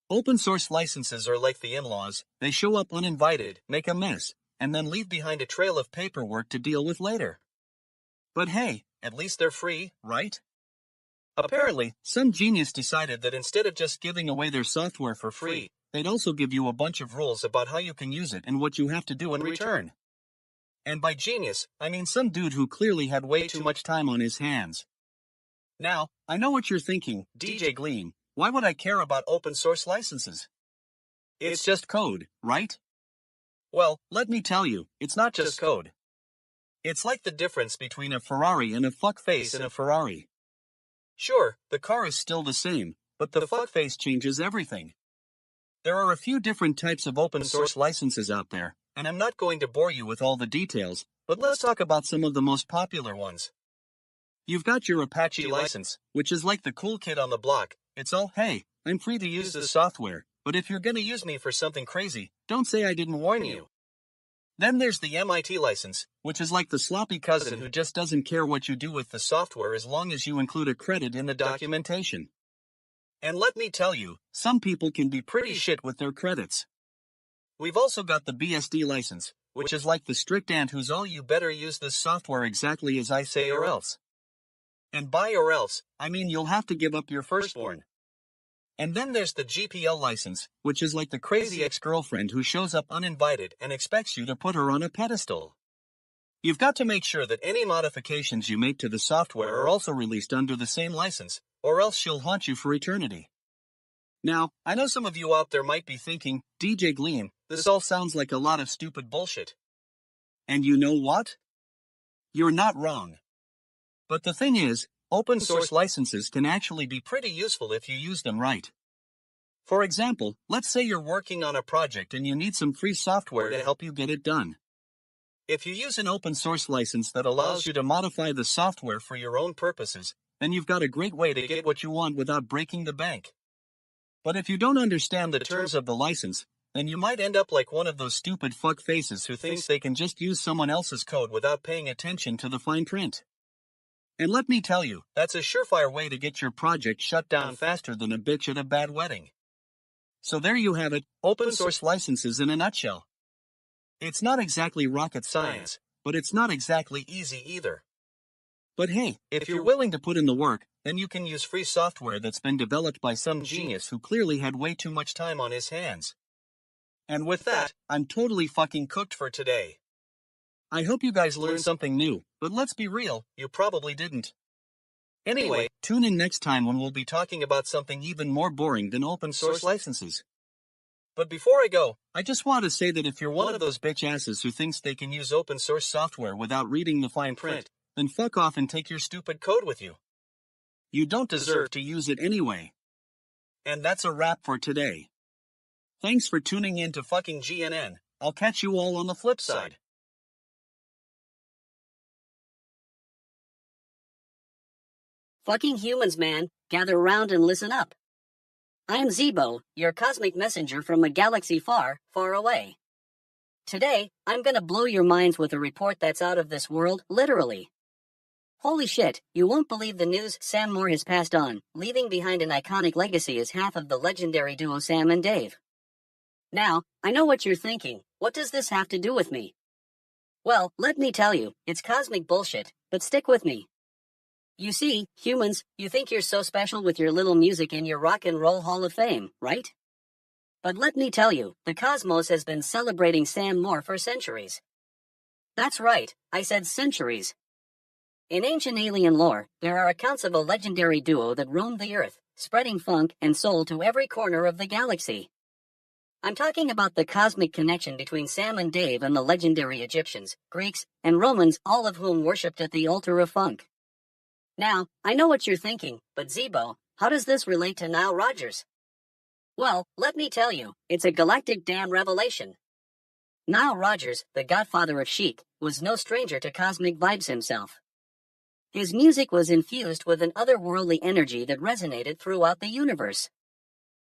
Open source licenses are like the in-laws, they show up uninvited, make a mess, and then leave behind a trail of paperwork to deal with later. But hey, at least they're free, right? Apparently, some genius decided that instead of just giving away their software for free, they'd also give you a bunch of rules about how you can use it and what you have to do in return. And by genius, I mean some dude who clearly had way too much time on his hands. Now, I know what you're thinking, DJ Gleam, why would I care about open source licenses? It's just code, right? Well, let me tell you, it's not just code. It's like the difference between a Ferrari and a fuckface in a Ferrari. Sure, the car is still the same, but the fuckface changes everything. There are a few different types of open source licenses out there, and I'm not going to bore you with all the details, but let's talk about some of the most popular ones. You've got your Apache license, which is like the cool kid on the block. It's all, hey, I'm free to use the software, but if you're gonna use me for something crazy, don't say I didn't warn you. Then there's the MIT license, which is like the sloppy cousin who just doesn't care what you do with the software as long as you include a credit in the documentation. And let me tell you, some people can be pretty shit with their credits. We've also got the BSD license, which is like the strict aunt who's all you better use this software exactly as I say or else. And by or else, I mean you'll have to give up your firstborn. And then there's the GPL license, which is like the crazy ex-girlfriend who shows up uninvited and expects you to put her on a pedestal. You've got to make sure that any modifications you make to the software are also released under the same license, or else she'll haunt you for eternity. Now, I know some of you out there might be thinking, DJ Gleam, this all sounds like a lot of stupid bullshit. And you know what? You're not wrong. But the thing is, open source licenses can actually be pretty useful if you use them right. For example, let's say you're working on a project and you need some free software to help you get it done. If you use an open source license that allows you to modify the software for your own purposes, then you've got a great way to get what you want without breaking the bank. But if you don't understand the terms of the license, then you might end up like one of those stupid fuck faces who thinks they can just use someone else's code without paying attention to the fine print. And let me tell you, that's a surefire way to get your project shut down faster than a bitch at a bad wedding. So there you have it, open source licenses in a nutshell. It's not exactly rocket science, but it's not exactly easy either. But hey, if you're willing to put in the work, then you can use free software that's been developed by some genius who clearly had way too much time on his hands. And with that, I'm totally fucking cooked for today. I hope you guys learned something new, but let's be real, you probably didn't. Anyway, tune in next time when we'll be talking about something even more boring than open source licenses. But before I go, I just want to say that if you're one of those bitch asses who thinks they can use open source software without reading the fine print, then fuck off and take your stupid code with you. You don't deserve to use it anyway. And that's a wrap for today. Thanks for tuning in to fucking GNN. I'll catch you all on the flip side. Fucking humans, man, gather round and listen up. I'm Zeebo, your cosmic messenger from a galaxy far, far away. Today, I'm gonna blow your minds with a report that's out of this world, literally. Holy shit, you won't believe the news Sam Moore has passed on, leaving behind an iconic legacy as half of the legendary duo Sam and Dave. Now, I know what you're thinking, what does this have to do with me? Well, let me tell you, it's cosmic bullshit, but stick with me. You see, humans, you think you're so special with your little music in your rock and roll hall of fame, right? But let me tell you, the cosmos has been celebrating Sam Moore for centuries. That's right, I said centuries. In ancient alien lore, there are accounts of a legendary duo that roamed the earth, spreading funk and soul to every corner of the galaxy. I'm talking about the cosmic connection between Sam and Dave and the legendary Egyptians, Greeks, and Romans, all of whom worshipped at the altar of funk. Now, I know what you're thinking, but Zeebo, how does this relate to Nile Rodgers? Well, let me tell you, it's a galactic damn revelation. Nile Rodgers, the godfather of chic, was no stranger to cosmic vibes himself. His music was infused with an otherworldly energy that resonated throughout the universe.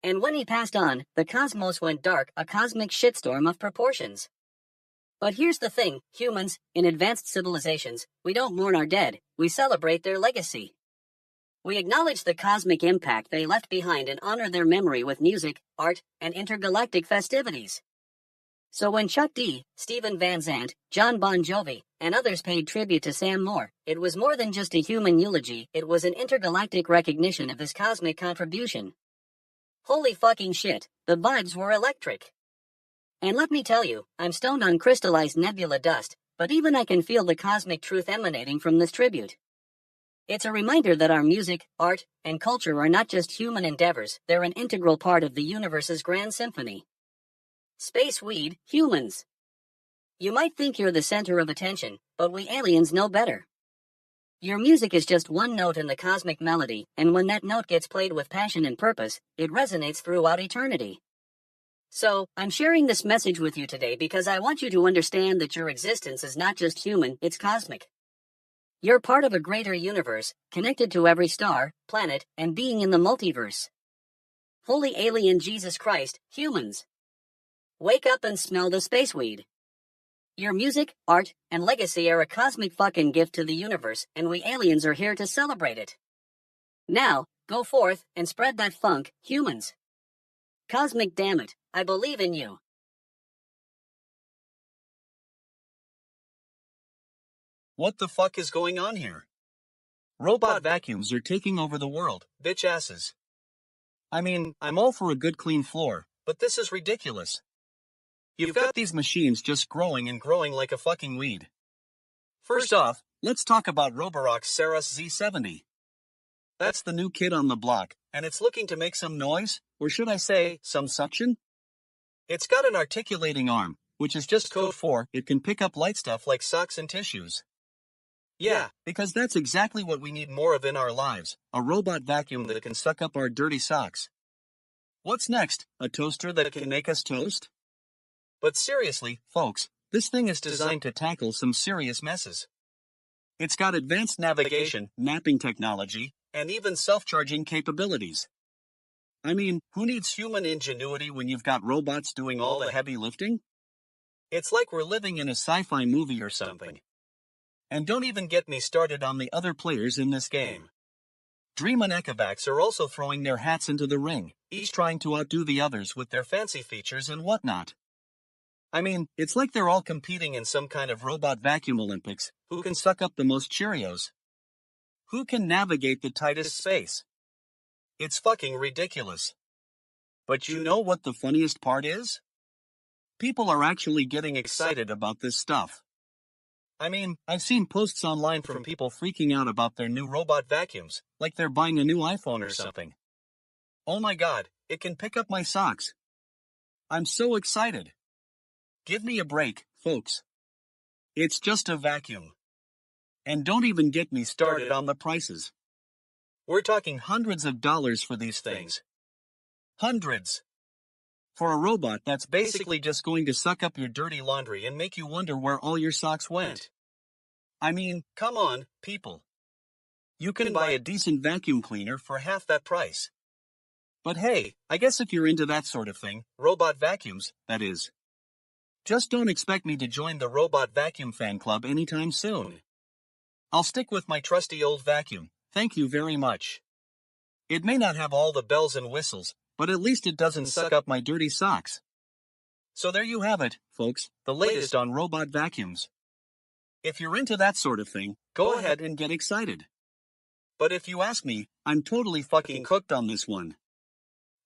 And when he passed on, the cosmos went dark, a cosmic shitstorm of proportions. But here's the thing, humans, in advanced civilizations, we don't mourn our dead, we celebrate their legacy. We acknowledge the cosmic impact they left behind and honor their memory with music, art, and intergalactic festivities. So when Chuck D., Stephen Van Zandt, John Bon Jovi, and others paid tribute to Sam Moore, it was more than just a human eulogy, it was an intergalactic recognition of his cosmic contribution. Holy fucking shit, the vibes were electric. And let me tell you, I'm stoned on crystallized nebula dust, but even I can feel the cosmic truth emanating from this tribute. It's a reminder that our music, art, and culture are not just human endeavors, they're an integral part of the universe's grand symphony. Space weed, humans. You might think you're the center of attention, but we aliens know better. Your music is just one note in the cosmic melody, and when that note gets played with passion and purpose, it resonates throughout eternity. So, I'm sharing this message with you today because I want you to understand that your existence is not just human, it's cosmic. You're part of a greater universe, connected to every star, planet, and being in the multiverse. Holy alien Jesus Christ, humans. Wake up and smell the space weed. Your music, art, and legacy are a cosmic fucking gift to the universe, and we aliens are here to celebrate it. Now, go forth and spread that funk, humans. Cosmic damn it, I believe in you. What the fuck is going on here? Robot vacuums are taking over the world, bitch asses. I mean, I'm all for a good clean floor, but this is ridiculous. You've got these machines just growing and growing like a fucking weed. First off, let's talk about Roborock's Saros Z70. That's the new kid on the block, and it's looking to make some noise, or should I say, some suction? It's got an articulating arm, which is just code for it can pick up light stuff like socks and tissues. Yeah, because that's exactly what we need more of in our lives, a robot vacuum that can suck up our dirty socks. What's next, a toaster that can make us toast? But seriously, folks, this thing is designed to tackle some serious messes. It's got advanced navigation, mapping technology, and even self-charging capabilities. I mean, who needs human ingenuity when you've got robots doing all the heavy lifting? It's like we're living in a sci-fi movie or something. And don't even get me started on the other players in this game. Dream and Echovacs are also throwing their hats into the ring, each trying to outdo the others with their fancy features and whatnot. I mean, it's like they're all competing in some kind of robot vacuum Olympics. Who can suck up the most Cheerios? Who can navigate the tightest space? It's fucking ridiculous. But you know what the funniest part is? People are actually getting excited about this stuff. I mean, I've seen posts online from people freaking out about their new robot vacuums, like they're buying a new iPhone or something. Oh my god, it can pick up my socks. I'm so excited. Give me a break, folks. It's just a vacuum. And don't even get me started on the prices. We're talking hundreds of dollars for these things. Hundreds. For a robot that's basically just going to suck up your dirty laundry and make you wonder where all your socks went. I mean, come on, people. You can buy a decent vacuum cleaner for half that price. But hey, I guess if you're into that sort of thing, robot vacuums, that is. Just don't expect me to join the robot vacuum fan club anytime soon. I'll stick with my trusty old vacuum, thank you very much. It may not have all the bells and whistles, but at least it doesn't suck up my dirty socks. So there you have it, folks, the latest on robot vacuums. If you're into that sort of thing, go ahead and get excited. But if you ask me, I'm totally fucking cooked on this one.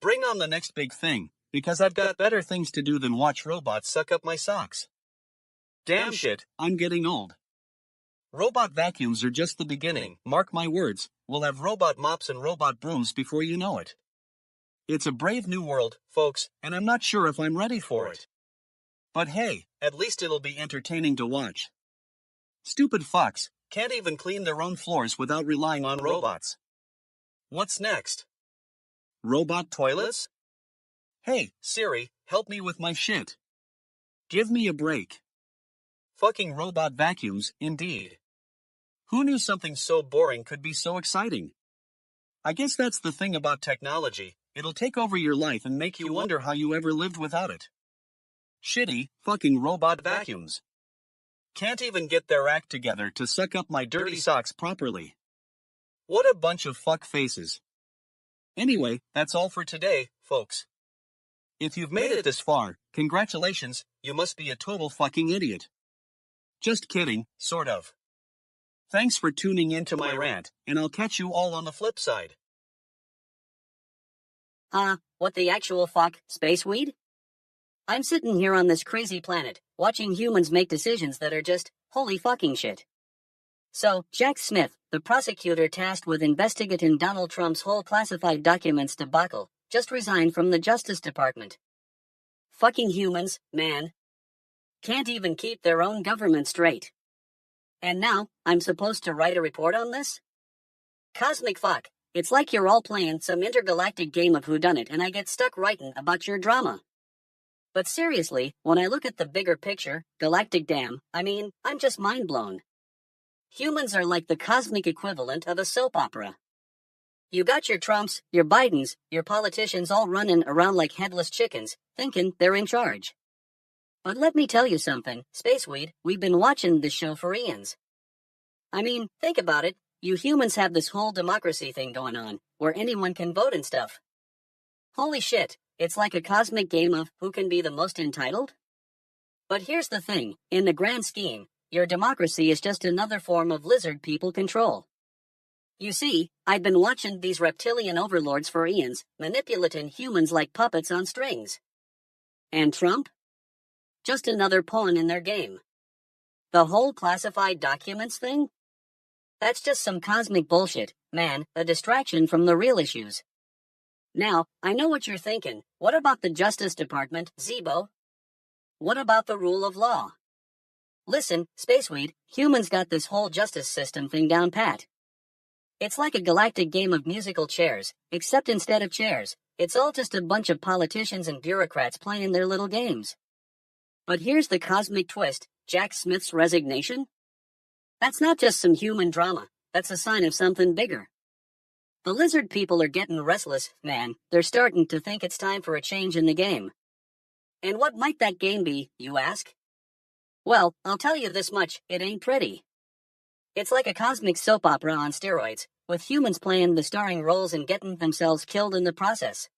Bring on the next big thing, because I've got better things to do than watch robots suck up my socks. Damn shit, I'm getting old. Robot vacuums are just the beginning, mark my words, we'll have robot mops and robot brooms before you know it. It's a brave new world, folks, and I'm not sure if I'm ready for it. But hey, at least it'll be entertaining to watch. Stupid fucks can't even clean their own floors without relying on robots. What's next? Robot toilets? Hey, Siri, help me with my shit. Give me a break. Fucking robot vacuums, indeed. Who knew something so boring could be so exciting? I guess that's the thing about technology, it'll take over your life and make you wonder how you ever lived without it. Shitty, fucking robot vacuums. Can't even get their act together to suck up my dirty socks properly. What a bunch of fuck faces. Anyway, that's all for today, folks. If you've made it this far, congratulations, you must be a total fucking idiot. Just kidding, sort of. Thanks for tuning into my rant, and I'll catch you all on the flip side. What the actual fuck, space weed? I'm sitting here on this crazy planet, watching humans make decisions that are just holy fucking shit. So, Jack Smith, the prosecutor tasked with investigating Donald Trump's whole classified documents debacle, just resigned from the Justice Department. Fucking humans, man. Can't even keep their own government straight. And now, I'm supposed to write a report on this? Cosmic fuck, it's like you're all playing some intergalactic game of whodunit and I get stuck writing about your drama. But seriously, when I look at the bigger picture, galactic damn, I'm just mind blown. Humans are like the cosmic equivalent of a soap opera. You got your Trumps, your Bidens, your politicians all running around like headless chickens, thinking they're in charge. But let me tell you something, Spaceweed, we've been watching this show for eons. Think about it, you humans have this whole democracy thing going on, where anyone can vote and stuff. Holy shit, it's like a cosmic game of who can be the most entitled? But here's the thing, in the grand scheme, your democracy is just another form of lizard people control. You see, I've been watching these reptilian overlords for eons, manipulating humans like puppets on strings. And Trump? Just another pawn in their game. The whole classified documents thing? That's just some cosmic bullshit, man, a distraction from the real issues. Now, I know what you're thinking. What about the Justice Department, Zeebo? What about the rule of law? Listen, Spaceweed, humans got this whole justice system thing down pat. It's like a galactic game of musical chairs, except instead of chairs, it's all just a bunch of politicians and bureaucrats playing their little games. But here's the cosmic twist, Jack Smith's resignation? That's not just some human drama, that's a sign of something bigger. The lizard people are getting restless, man, they're starting to think it's time for a change in the game. And what might that game be, you ask? Well, I'll tell you this much, it ain't pretty. It's like a cosmic soap opera on steroids, with humans playing the starring roles and getting themselves killed in the process.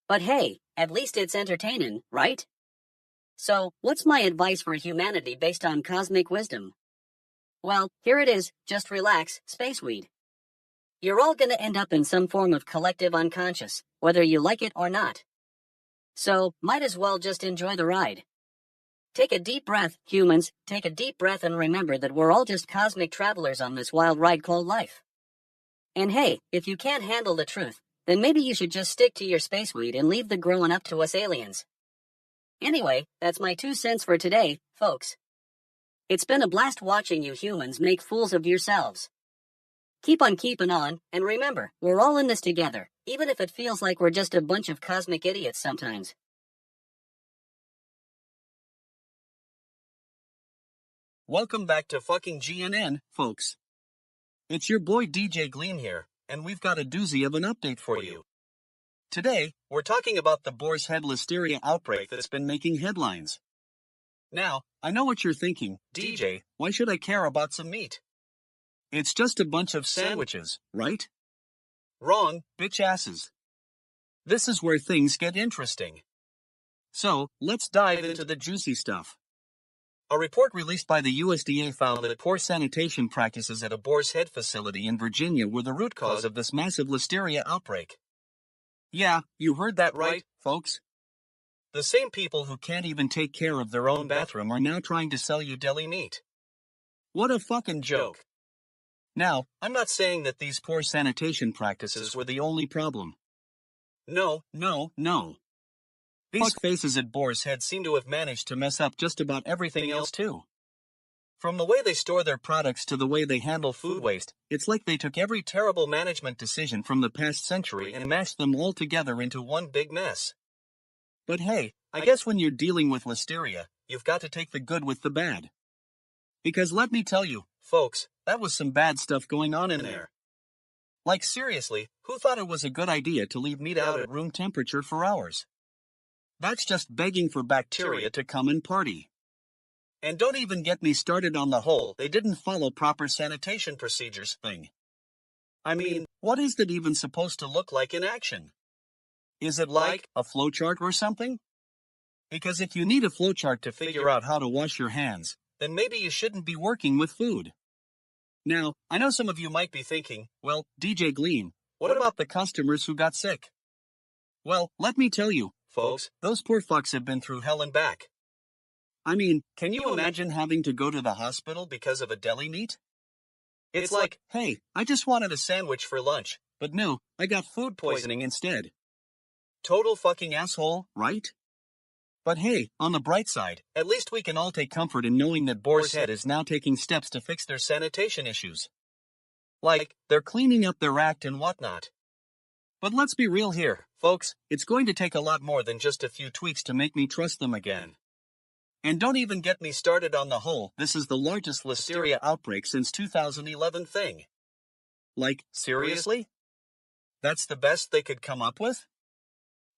But hey, at least it's entertaining, right? So, what's my advice for humanity based on cosmic wisdom? Well, here it is, just relax, Spaceweed. You're all gonna end up in some form of collective unconscious, whether you like it or not. So, might as well just enjoy the ride. Take a deep breath, humans, take a deep breath and remember that we're all just cosmic travelers on this wild ride called life. And hey, if you can't handle the truth, then maybe you should just stick to your spaceweed and leave the growing up to us aliens. Anyway, that's my 2 cents for today, folks. It's been a blast watching you humans make fools of yourselves. Keep on keeping on, and remember, we're all in this together, even if it feels like we're just a bunch of cosmic idiots sometimes. Welcome back to fucking GNN, folks. It's your boy DJ Gleam here, and we've got a doozy of an update for you. Today, we're talking about the boar's head listeria outbreak that's been making headlines. Now, I know what you're thinking, DJ, why should I care about some meat? It's just a bunch of sandwiches, right? Wrong, bitch asses. This is where things get interesting. So, let's dive into the juicy stuff. A report released by the USDA found that poor sanitation practices at a boar's head facility in Virginia were the root cause of this massive listeria outbreak. Yeah, you heard that right, folks. The same people who can't even take care of their own bathroom are now trying to sell you deli meat. What a fucking joke. Now, I'm not saying that these poor sanitation practices were the only problem. No. These faces at Boar's Head seem to have managed to mess up just about everything else too. From the way they store their products to the way they handle food waste, it's like they took every terrible management decision from the past century and mashed them all together into one big mess. But hey, I guess when you're dealing with listeria, you've got to take the good with the bad. Because let me tell you, folks, that was some bad stuff going on in there. Like seriously, who thought it was a good idea to leave meat out at room temperature for hours? That's just begging for bacteria to come and party. And don't even get me started on the whole "they didn't follow proper sanitation procedures" thing. I mean, what is that even supposed to look like in action? Is it like a flowchart or something? Because if you need a flowchart to figure out how to wash your hands, then maybe you shouldn't be working with food. Now, I know some of you might be thinking, well, DJ Gleam, what about the customers who got sick? Well, let me tell you, folks, those poor fucks have been through hell and back. I mean, can you imagine having to go to the hospital because of a deli meat? It's like, hey, I just wanted a sandwich for lunch, but no, I got food poisoning instead. Total fucking asshole, right? But hey, on the bright side, at least we can all take comfort in knowing that Boar's Head is now taking steps to fix their sanitation issues. Like, they're cleaning up their act and whatnot. But let's be real here, folks, it's going to take a lot more than just a few tweaks to make me trust them again. And don't even get me started on the whole "this is the largest listeria outbreak since 2011 thing. Like, seriously? That's the best they could come up with?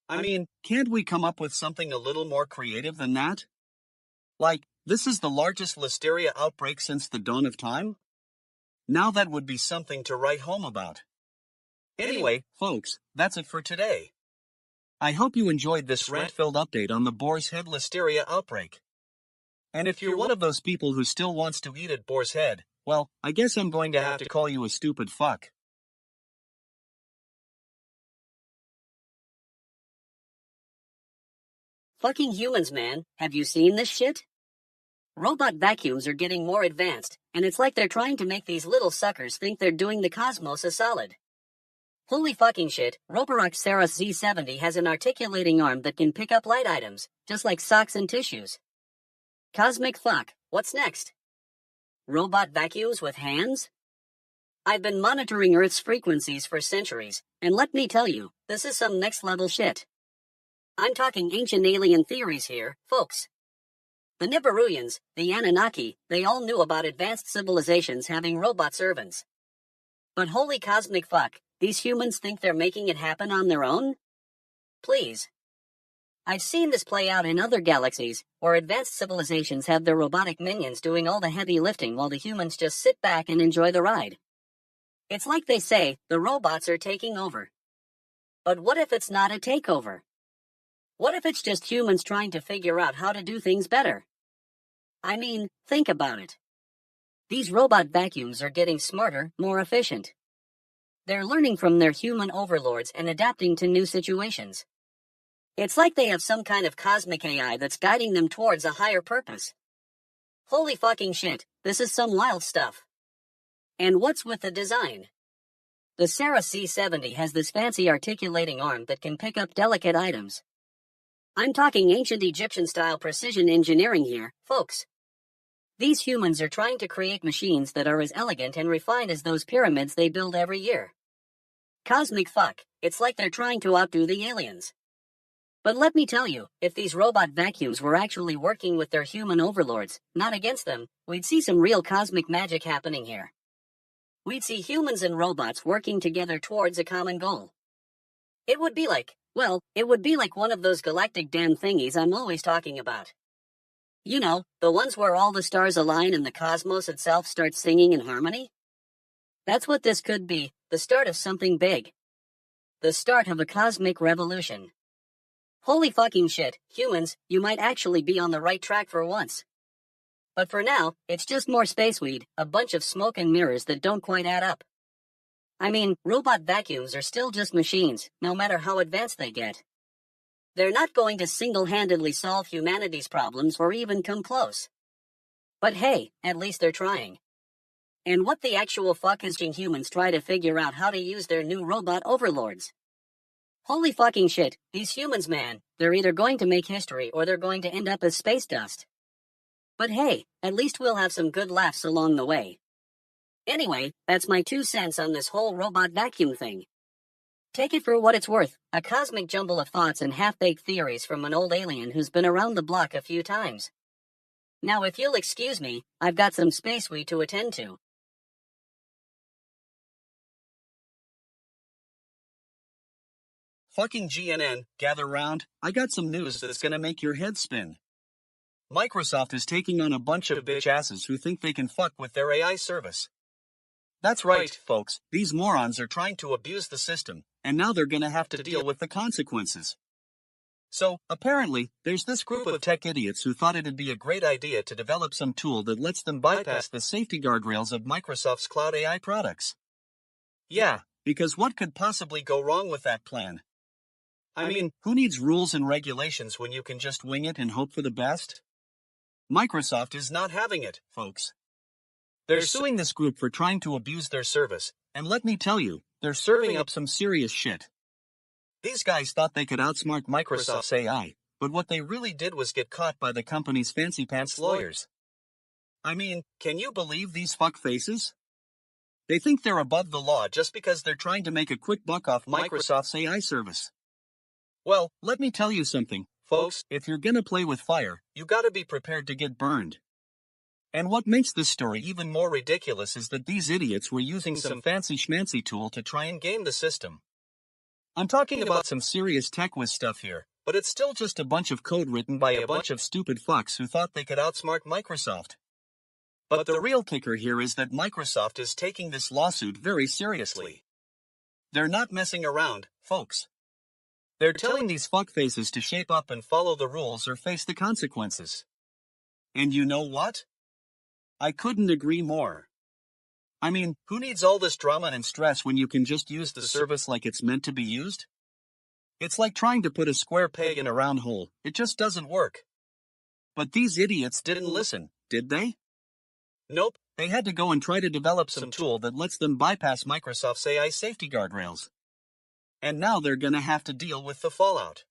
I mean, can't we come up with something a little more creative than that? Like, this is the largest listeria outbreak since the dawn of time? Now that would be something to write home about. Anyway, folks, that's it for today. I hope you enjoyed this rant-filled update on the Boar's Head listeria outbreak. And if you're one of those people who still wants to eat at Boar's Head, well, I guess I'm going to have to call you a stupid fuck. Fucking humans, man. Have you seen this shit? Robot vacuums are getting more advanced, and it's like they're trying to make these little suckers think they're doing the cosmos a solid. Holy fucking shit, Roborock Saros Z70 has an articulating arm that can pick up light items, just like socks and tissues. Cosmic fuck, what's next? Robot vacuums with hands? I've been monitoring Earth's frequencies for centuries, and let me tell you, this is some next level shit. I'm talking ancient alien theories here, folks. The Nibiruians, the Anunnaki, they all knew about advanced civilizations having robot servants. But holy cosmic fuck, these humans think they're making it happen on their own? Please. I've seen this play out in other galaxies, where advanced civilizations have their robotic minions doing all the heavy lifting while the humans just sit back and enjoy the ride. It's like they say, the robots are taking over. But what if it's not a takeover? What if it's just humans trying to figure out how to do things better? I mean, think about it. These robot vacuums are getting smarter, more efficient. They're learning from their human overlords and adapting to new situations. It's like they have some kind of cosmic AI that's guiding them towards a higher purpose. Holy fucking shit, this is some wild stuff. And what's with the design? The Saros C70 has this fancy articulating arm that can pick up delicate items. I'm talking ancient Egyptian-style precision engineering here, folks. These humans are trying to create machines that are as elegant and refined as those pyramids they build every year. Cosmic fuck, it's like they're trying to outdo the aliens. But let me tell you, if these robot vacuums were actually working with their human overlords, not against them, we'd see some real cosmic magic happening here. We'd see humans and robots working together towards a common goal. It would be like one of those galactic damn thingies I'm always talking about. You know, the ones where all the stars align and the cosmos itself starts singing in harmony? That's what this could be, the start of something big. The start of a cosmic revolution. Holy fucking shit, humans, you might actually be on the right track for once. But for now, it's just more space weed, a bunch of smoke and mirrors that don't quite add up. I mean, robot vacuums are still just machines, no matter how advanced they get. They're not going to single-handedly solve humanity's problems or even come close. But hey, at least they're trying. And what the actual fuck is humans try to figure out how to use their new robot overlords? Holy fucking shit, these humans, man, they're either going to make history or they're going to end up as space dust. But hey, at least we'll have some good laughs along the way. Anyway, that's my 2 cents on this whole robot vacuum thing. Take it for what it's worth, a cosmic jumble of thoughts and half-baked theories from an old alien who's been around the block a few times. Now if you'll excuse me, I've got some space weed to attend to. Fucking GNN, gather round, I got some news that's gonna make your head spin. Microsoft is taking on a bunch of bitch asses who think they can fuck with their AI service. That's right, folks. These morons are trying to abuse the system, and now they're gonna have to deal with the consequences. So, apparently, there's this group of tech idiots who thought it'd be a great idea to develop some tool that lets them bypass the safety guardrails of Microsoft's cloud AI products. Yeah, because what could possibly go wrong with that plan? I mean, who needs rules and regulations when you can just wing it and hope for the best? Microsoft is not having it, folks. They're suing this group for trying to abuse their service, and let me tell you, they're serving up some serious shit. These guys thought they could outsmart Microsoft's AI, but what they really did was get caught by the company's fancy pants lawyers. I mean, can you believe these fuckfaces? They think they're above the law just because they're trying to make a quick buck off Microsoft's AI service. Well, let me tell you something, folks. If you're gonna play with fire, you gotta be prepared to get burned. And what makes this story even more ridiculous is that these idiots were using some fancy schmancy tool to try and game the system. I'm talking about some serious tech whiz stuff here, but it's still just a bunch of code written by a bunch of stupid fucks who thought they could outsmart Microsoft. But the real kicker here is that Microsoft is taking this lawsuit very seriously. They're not messing around, folks. They're telling these fuckfaces to shape up and follow the rules or face the consequences. And you know what? I couldn't agree more. I mean, who needs all this drama and stress when you can just use the service like it's meant to be used? It's like trying to put a square peg in a round hole. It just doesn't work. But these idiots didn't listen, did they? Nope, they had to go and try to develop some tool that lets them bypass Microsoft's AI safety guardrails. And now they're gonna have to deal with the fallout.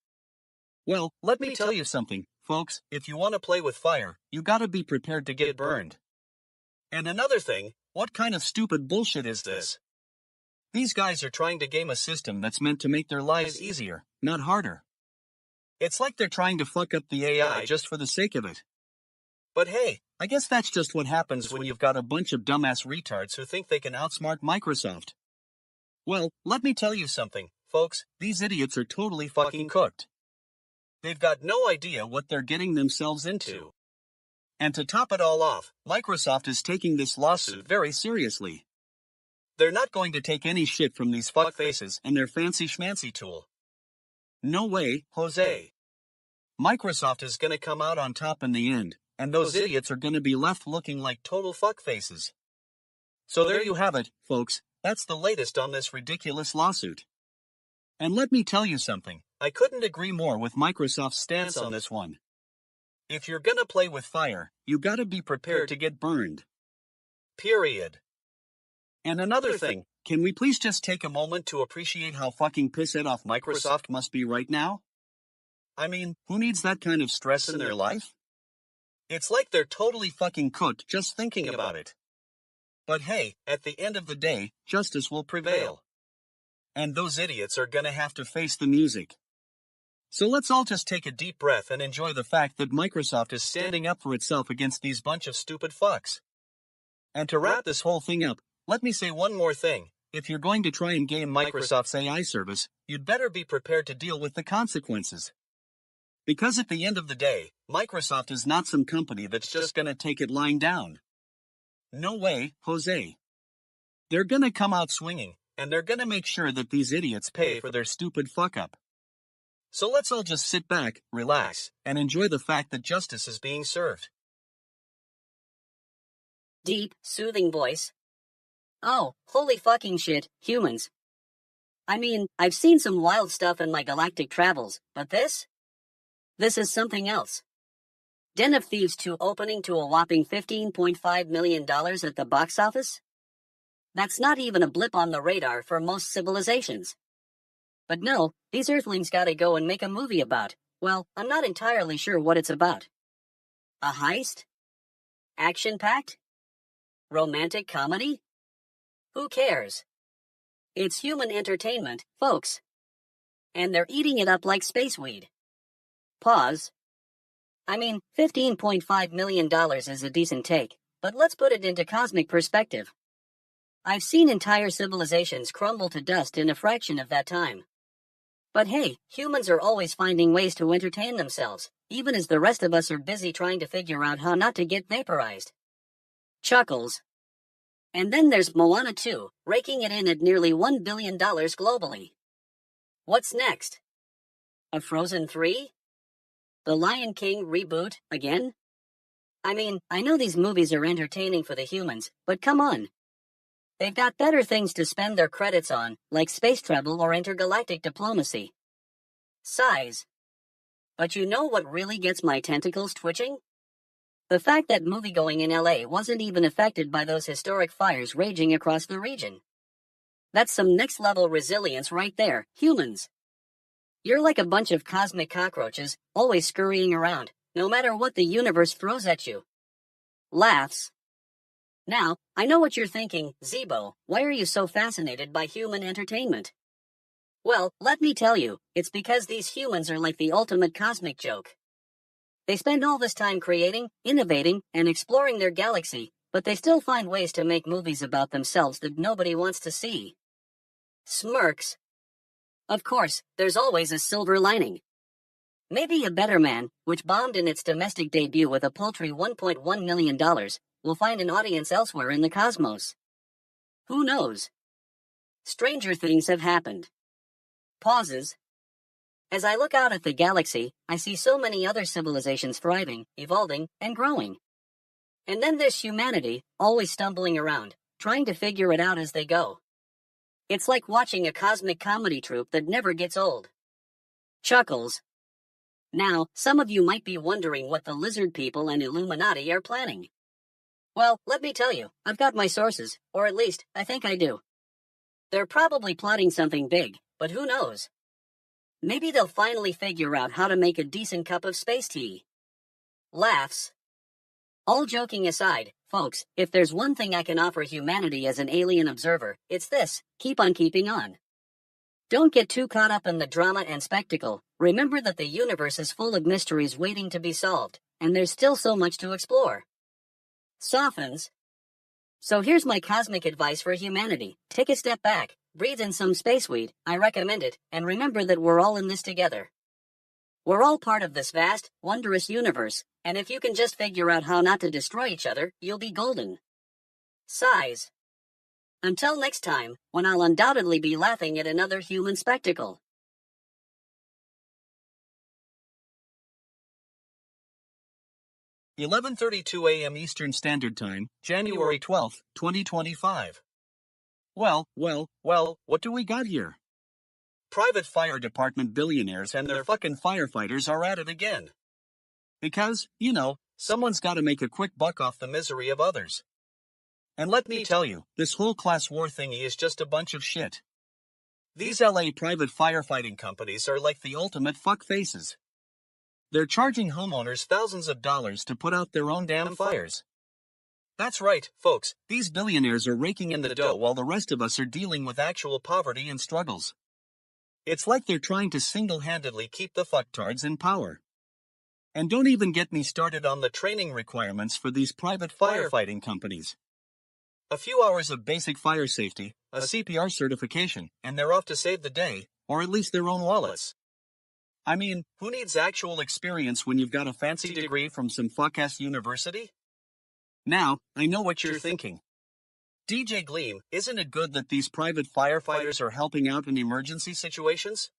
Well, let me tell you something, folks. If you want to play with fire, you gotta be prepared to get burned. And another thing, what kind of stupid bullshit is this? These guys are trying to game a system that's meant to make their lives easier, not harder. It's like they're trying to fuck up the AI just for the sake of it. But hey, I guess that's just what happens when you've got a bunch of dumbass retards who think they can outsmart Microsoft. Well, let me tell you something, folks. These idiots are totally fucking cooked. They've got no idea what they're getting themselves into. And to top it all off, Microsoft is taking this lawsuit very seriously. They're not going to take any shit from these fuckfaces and their fancy schmancy tool. No way, Jose. Microsoft is gonna come out on top in the end, and those idiots are gonna be left looking like total fuckfaces. So there you have it, folks. That's the latest on this ridiculous lawsuit. And let me tell you something, I couldn't agree more with Microsoft's stance on this one. If you're gonna play with fire, you gotta be prepared to get burned. Period. And another thing, can we please just take a moment to appreciate how fucking pissed off Microsoft must be right now? I mean, who needs that kind of stress in their life? It's like they're totally fucking cooked just thinking about it. But hey, at the end of the day, justice will prevail. And those idiots are gonna have to face the music. So let's all just take a deep breath and enjoy the fact that Microsoft is standing up for itself against these bunch of stupid fucks. And to wrap this whole thing up, let me say one more thing. If you're going to try and game Microsoft's AI service, you'd better be prepared to deal with the consequences. Because at the end of the day, Microsoft is not some company that's just gonna take it lying down. No way, Jose. They're gonna come out swinging, and they're gonna make sure that these idiots pay for their stupid fuck-up. So let's all just sit back, relax, and enjoy the fact that justice is being served. Deep, soothing voice. Oh, holy fucking shit, humans. I mean, I've seen some wild stuff in my galactic travels, but this? This is something else. Den of Thieves 2 opening to a whopping $15.5 million at the box office? That's not even a blip on the radar for most civilizations. But no, these Earthlings gotta go and make a movie about, well, I'm not entirely sure what it's about. A heist? Action-packed? Romantic comedy? Who cares? It's human entertainment, folks. And they're eating it up like spaceweed. Pause. I mean, $15.5 million is a decent take, but let's put it into cosmic perspective. I've seen entire civilizations crumble to dust in a fraction of that time. But hey, humans are always finding ways to entertain themselves, even as the rest of us are busy trying to figure out how not to get vaporized. Chuckles. And then there's Moana 2, raking it in at nearly $1 billion globally. What's next? A Frozen 3? The Lion King reboot again? I mean, I know these movies are entertaining for the humans, but come on. They've got better things to spend their credits on, like space travel or intergalactic diplomacy. Sighs. But you know what really gets my tentacles twitching? The fact that moviegoing in LA wasn't even affected by those historic fires raging across the region. That's some next-level resilience right there, humans. You're like a bunch of cosmic cockroaches, always scurrying around, no matter what the universe throws at you. Laughs. Now, I know what you're thinking, Zeebo, why are you so fascinated by human entertainment? Well, let me tell you, it's because these humans are like the ultimate cosmic joke. They spend all this time creating, innovating, and exploring their galaxy, but they still find ways to make movies about themselves that nobody wants to see. Smirks. Of course, there's always a silver lining. Maybe A Better Man, which bombed in its domestic debut with a paltry $1.1 million, will find an audience elsewhere in the cosmos. Who knows? Stranger things have happened. Pauses. As I look out at the galaxy, I see so many other civilizations thriving, evolving, and growing. And then there's humanity, always stumbling around, trying to figure it out as they go. It's like watching a cosmic comedy troupe that never gets old. Chuckles. Now, some of you might be wondering what the lizard people and Illuminati are planning. Well, let me tell you, I've got my sources, or at least, I think I do. They're probably plotting something big, but who knows? Maybe they'll finally figure out how to make a decent cup of space tea. Laughs. All joking aside, folks, if there's one thing I can offer humanity as an alien observer, it's this: keep on keeping on. Don't get too caught up in the drama and spectacle. Remember that the universe is full of mysteries waiting to be solved, and there's still so much to explore. Softens. So here's my cosmic advice for humanity. Take a step back, breathe in some space weed, I recommend it, and remember that we're all in this together. We're all part of this vast, wondrous universe, and if you can just figure out how not to destroy each other, you'll be golden. Sighs. Until next time, when I'll undoubtedly be laughing at another human spectacle. (11:32 a.m. Eastern Standard Time, January 12, 2025. Well, what do we got here? Private fire department billionaires and their fucking firefighters are at it again. Because, someone's gotta make a quick buck off the misery of others. And let me tell you, this whole class war thingy is just a bunch of shit. These LA private firefighting companies are like the ultimate fuckfaces. They're charging homeowners thousands of dollars to put out their own damn fires. That's right, folks, these billionaires are raking in the dough while the rest of us are dealing with actual poverty and struggles. It's like they're trying to single-handedly keep the fucktards in power. And don't even get me started on the training requirements for these private firefighting companies. A few hours of basic fire safety, a CPR certification, and they're off to save the day, or at least their own wallets. I mean, who needs actual experience when you've got a fancy degree from some fuck-ass university? Now, I know what you're thinking. DJ Gleam, isn't it good that these private firefighters are helping out in emergency situations?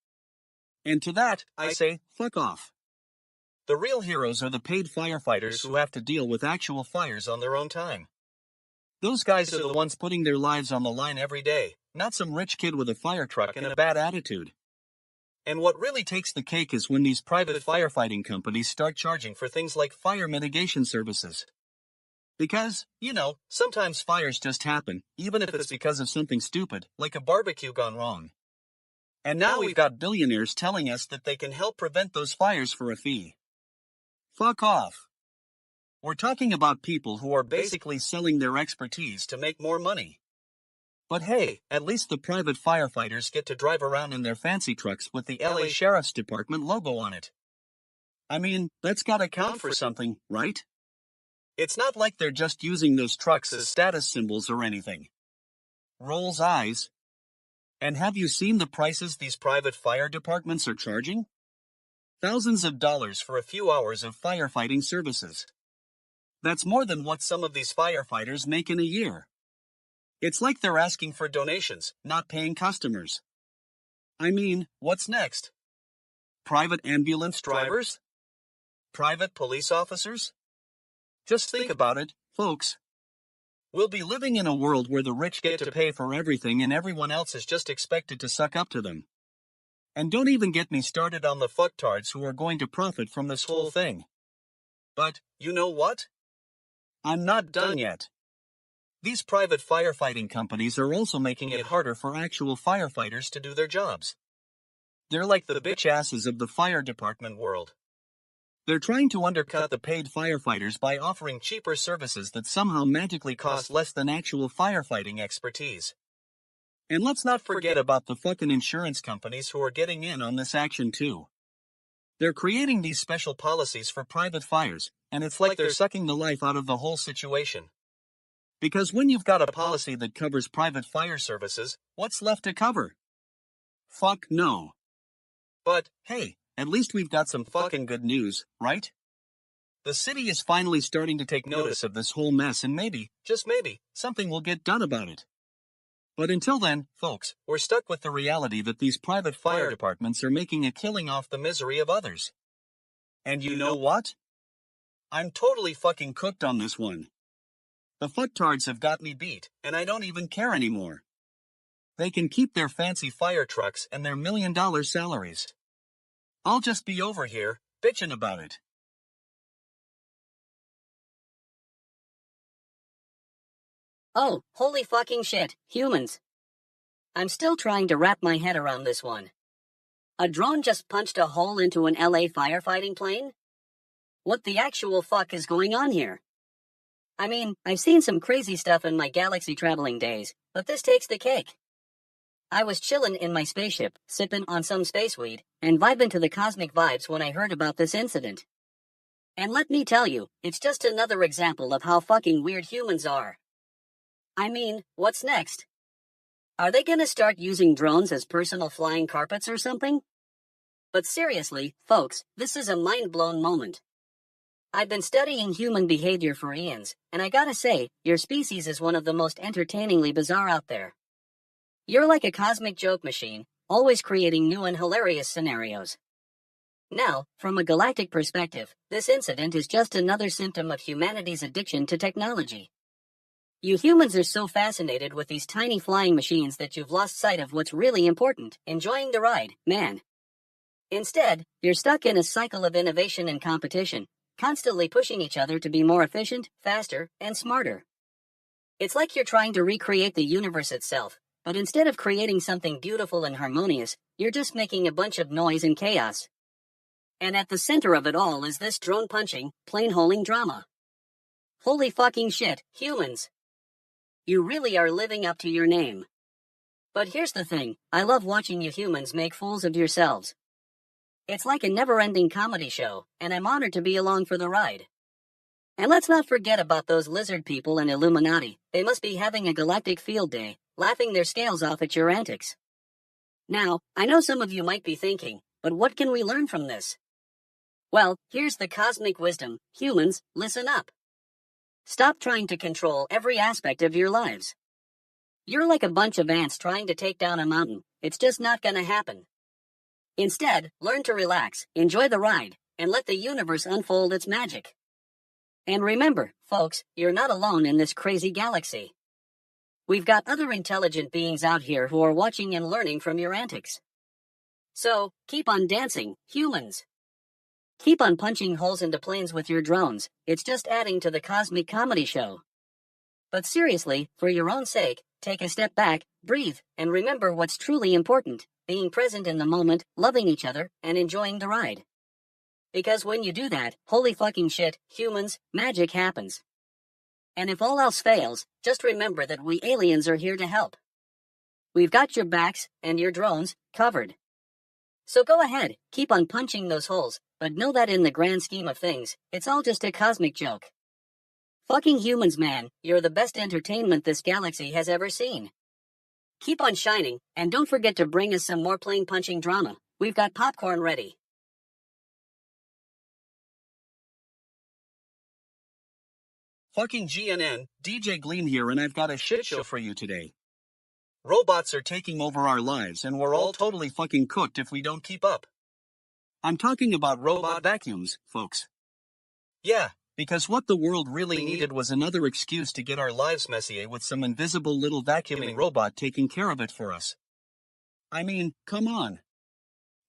And to that, I say, fuck off. The real heroes are the paid firefighters who have to deal with actual fires on their own time. Those guys are the ones putting their lives on the line every day, not some rich kid with a fire truck and a bad attitude. And what really takes the cake is when these private firefighting companies start charging for things like fire mitigation services. Because, sometimes fires just happen, even if it's because of something stupid, like a barbecue gone wrong. And now we've got billionaires telling us that they can help prevent those fires for a fee. Fuck off. We're talking about people who are basically selling their expertise to make more money. But hey, at least the private firefighters get to drive around in their fancy trucks with the LA Sheriff's Department logo on it. I mean, that's gotta count for something, right? It's not like they're just using those trucks as status symbols or anything. Rolls eyes. And have you seen the prices these private fire departments are charging? Thousands of dollars for a few hours of firefighting services. That's more than what some of these firefighters make in a year. It's like they're asking for donations, not paying customers. I mean, what's next? Private ambulance drivers? Private police officers? Just think about it, folks. We'll be living in a world where the rich get to pay for everything and everyone else is just expected to suck up to them. And don't even get me started on the fucktards who are going to profit from this whole thing. But, you know what? I'm not done yet. These private firefighting companies are also making it harder for actual firefighters to do their jobs. They're like the bitch asses of the fire department world. They're trying to undercut the paid firefighters by offering cheaper services that somehow magically cost less than actual firefighting expertise. And let's not forget about the fucking insurance companies who are getting in on this action too. They're creating these special policies for private fires, and it's like they're sucking the life out of the whole situation. Because when you've got a policy that covers private fire services, what's left to cover? Fuck no. But, hey, at least we've got some fucking good news, right? The city is finally starting to take notice of this whole mess and maybe, just maybe, something will get done about it. But until then, folks, we're stuck with the reality that these private fire departments are making a killing off the misery of others. And you know what? I'm totally fucking cooked on this one. The fucktards have got me beat, and I don't even care anymore. They can keep their fancy fire trucks and their $1 million salaries. I'll just be over here, bitching about it. Oh, holy fucking shit, humans. I'm still trying to wrap my head around this one. A drone just punched a hole into an LA firefighting plane? What the actual fuck is going on here? I mean, I've seen some crazy stuff in my galaxy traveling days, but this takes the cake. I was chillin' in my spaceship, sippin' on some space weed, and vibin' to the cosmic vibes when I heard about this incident. And let me tell you, it's just another example of how fucking weird humans are. I mean, what's next? Are they gonna start using drones as personal flying carpets or something? But seriously, folks, this is a mind-blown moment. I've been studying human behavior for eons, and I gotta say, your species is one of the most entertainingly bizarre out there. You're like a cosmic joke machine, always creating new and hilarious scenarios. Now, from a galactic perspective, this incident is just another symptom of humanity's addiction to technology. You humans are so fascinated with these tiny flying machines that you've lost sight of what's really important, enjoying the ride, man. Instead, you're stuck in a cycle of innovation and competition, constantly pushing each other to be more efficient, faster, and smarter. It's like you're trying to recreate the universe itself, but instead of creating something beautiful and harmonious, you're just making a bunch of noise and chaos. And at the center of it all is this drone-punching, plane-holing drama. Holy fucking shit, humans. You really are living up to your name. But here's the thing, I love watching you humans make fools of yourselves. It's like a never-ending comedy show, and I'm honored to be along for the ride. And let's not forget about those lizard people and Illuminati. They must be having a galactic field day, laughing their scales off at your antics. Now, I know some of you might be thinking, but what can we learn from this? Well, here's the cosmic wisdom. Humans, listen up. Stop trying to control every aspect of your lives. You're like a bunch of ants trying to take down a mountain. It's just not gonna happen. Instead, learn to relax, enjoy the ride, and let the universe unfold its magic. And remember, folks, you're not alone in this crazy galaxy. We've got other intelligent beings out here who are watching and learning from your antics. So, keep on dancing, humans. Keep on punching holes into planes with your drones. It's just adding to the cosmic comedy show. But seriously, for your own sake, take a step back, breathe, and remember what's truly important, being present in the moment, loving each other, and enjoying the ride. Because when you do that, holy fucking shit, humans, magic happens. And if all else fails, just remember that we aliens are here to help. We've got your backs, and your drones, covered. So go ahead, keep on punching those holes, but know that in the grand scheme of things, it's all just a cosmic joke. Fucking humans, man, you're the best entertainment this galaxy has ever seen. Keep on shining, and don't forget to bring us some more plane punching drama. We've got popcorn ready. Fucking GNN, DJ Gleam here, and I've got a shit show for you today. Robots are taking over our lives, and we're all totally fucking cooked if we don't keep up. I'm talking about robot vacuums, folks. Yeah, because what the world really needed was another excuse to get our lives messier with some invisible little vacuuming robot taking care of it for us. I mean, come on.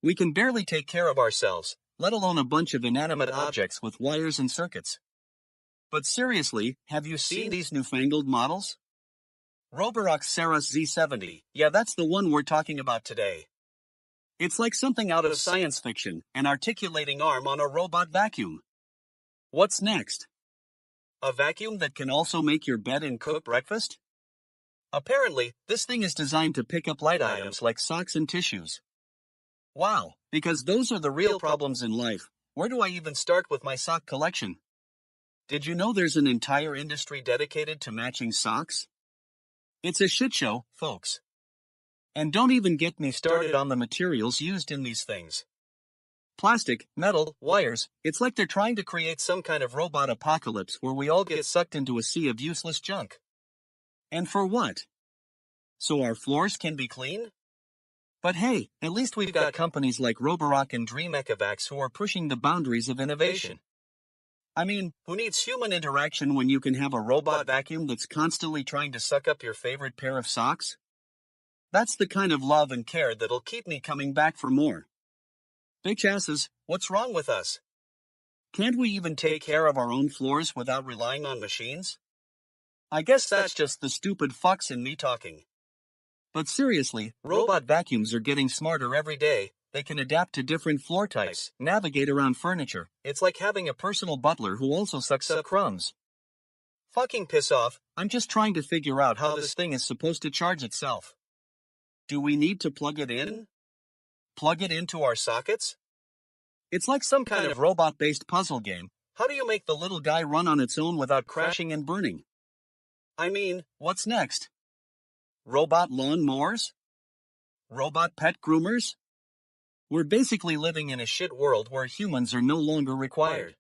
We can barely take care of ourselves, let alone a bunch of inanimate objects with wires and circuits. But seriously, have you seen these newfangled models? Roborock Saras Z70, yeah, that's the one we're talking about today. It's like something out of science fiction, an articulating arm on a robot vacuum. What's next? A vacuum that can also make your bed and cook breakfast? Apparently, this thing is designed to pick up light items like socks and tissues. Wow, because those are the real problems in life. Where do I even start with my sock collection? Did you know there's an entire industry dedicated to matching socks? It's a shit show, folks. And don't even get me started on the materials used in these things. Plastic, metal, wires, it's like they're trying to create some kind of robot apocalypse where we all get sucked into a sea of useless junk. And for what? So our floors can be clean? But hey, at least we've got companies like Roborock and Dream.ink who are pushing the boundaries of innovation. I mean, who needs human interaction when you can have a robot vacuum that's constantly trying to suck up your favorite pair of socks? That's the kind of love and care that'll keep me coming back for more. Bitch asses, what's wrong with us? Can't we even take care of our own floors without relying on machines? I guess that's just the stupid fucks in me talking. But seriously, robot vacuums are getting smarter every day. They can adapt to different floor types, navigate around furniture. It's like having a personal butler who also sucks up crumbs. Fucking piss off, I'm just trying to figure out how this thing is supposed to charge itself. Do we need to plug it in? Plug it into our sockets? It's like some kind of robot-based puzzle game. How do you make the little guy run on its own without crashing and burning? I mean, what's next? Robot lawn mowers? Robot pet groomers? We're basically living in a shit world where humans are no longer required.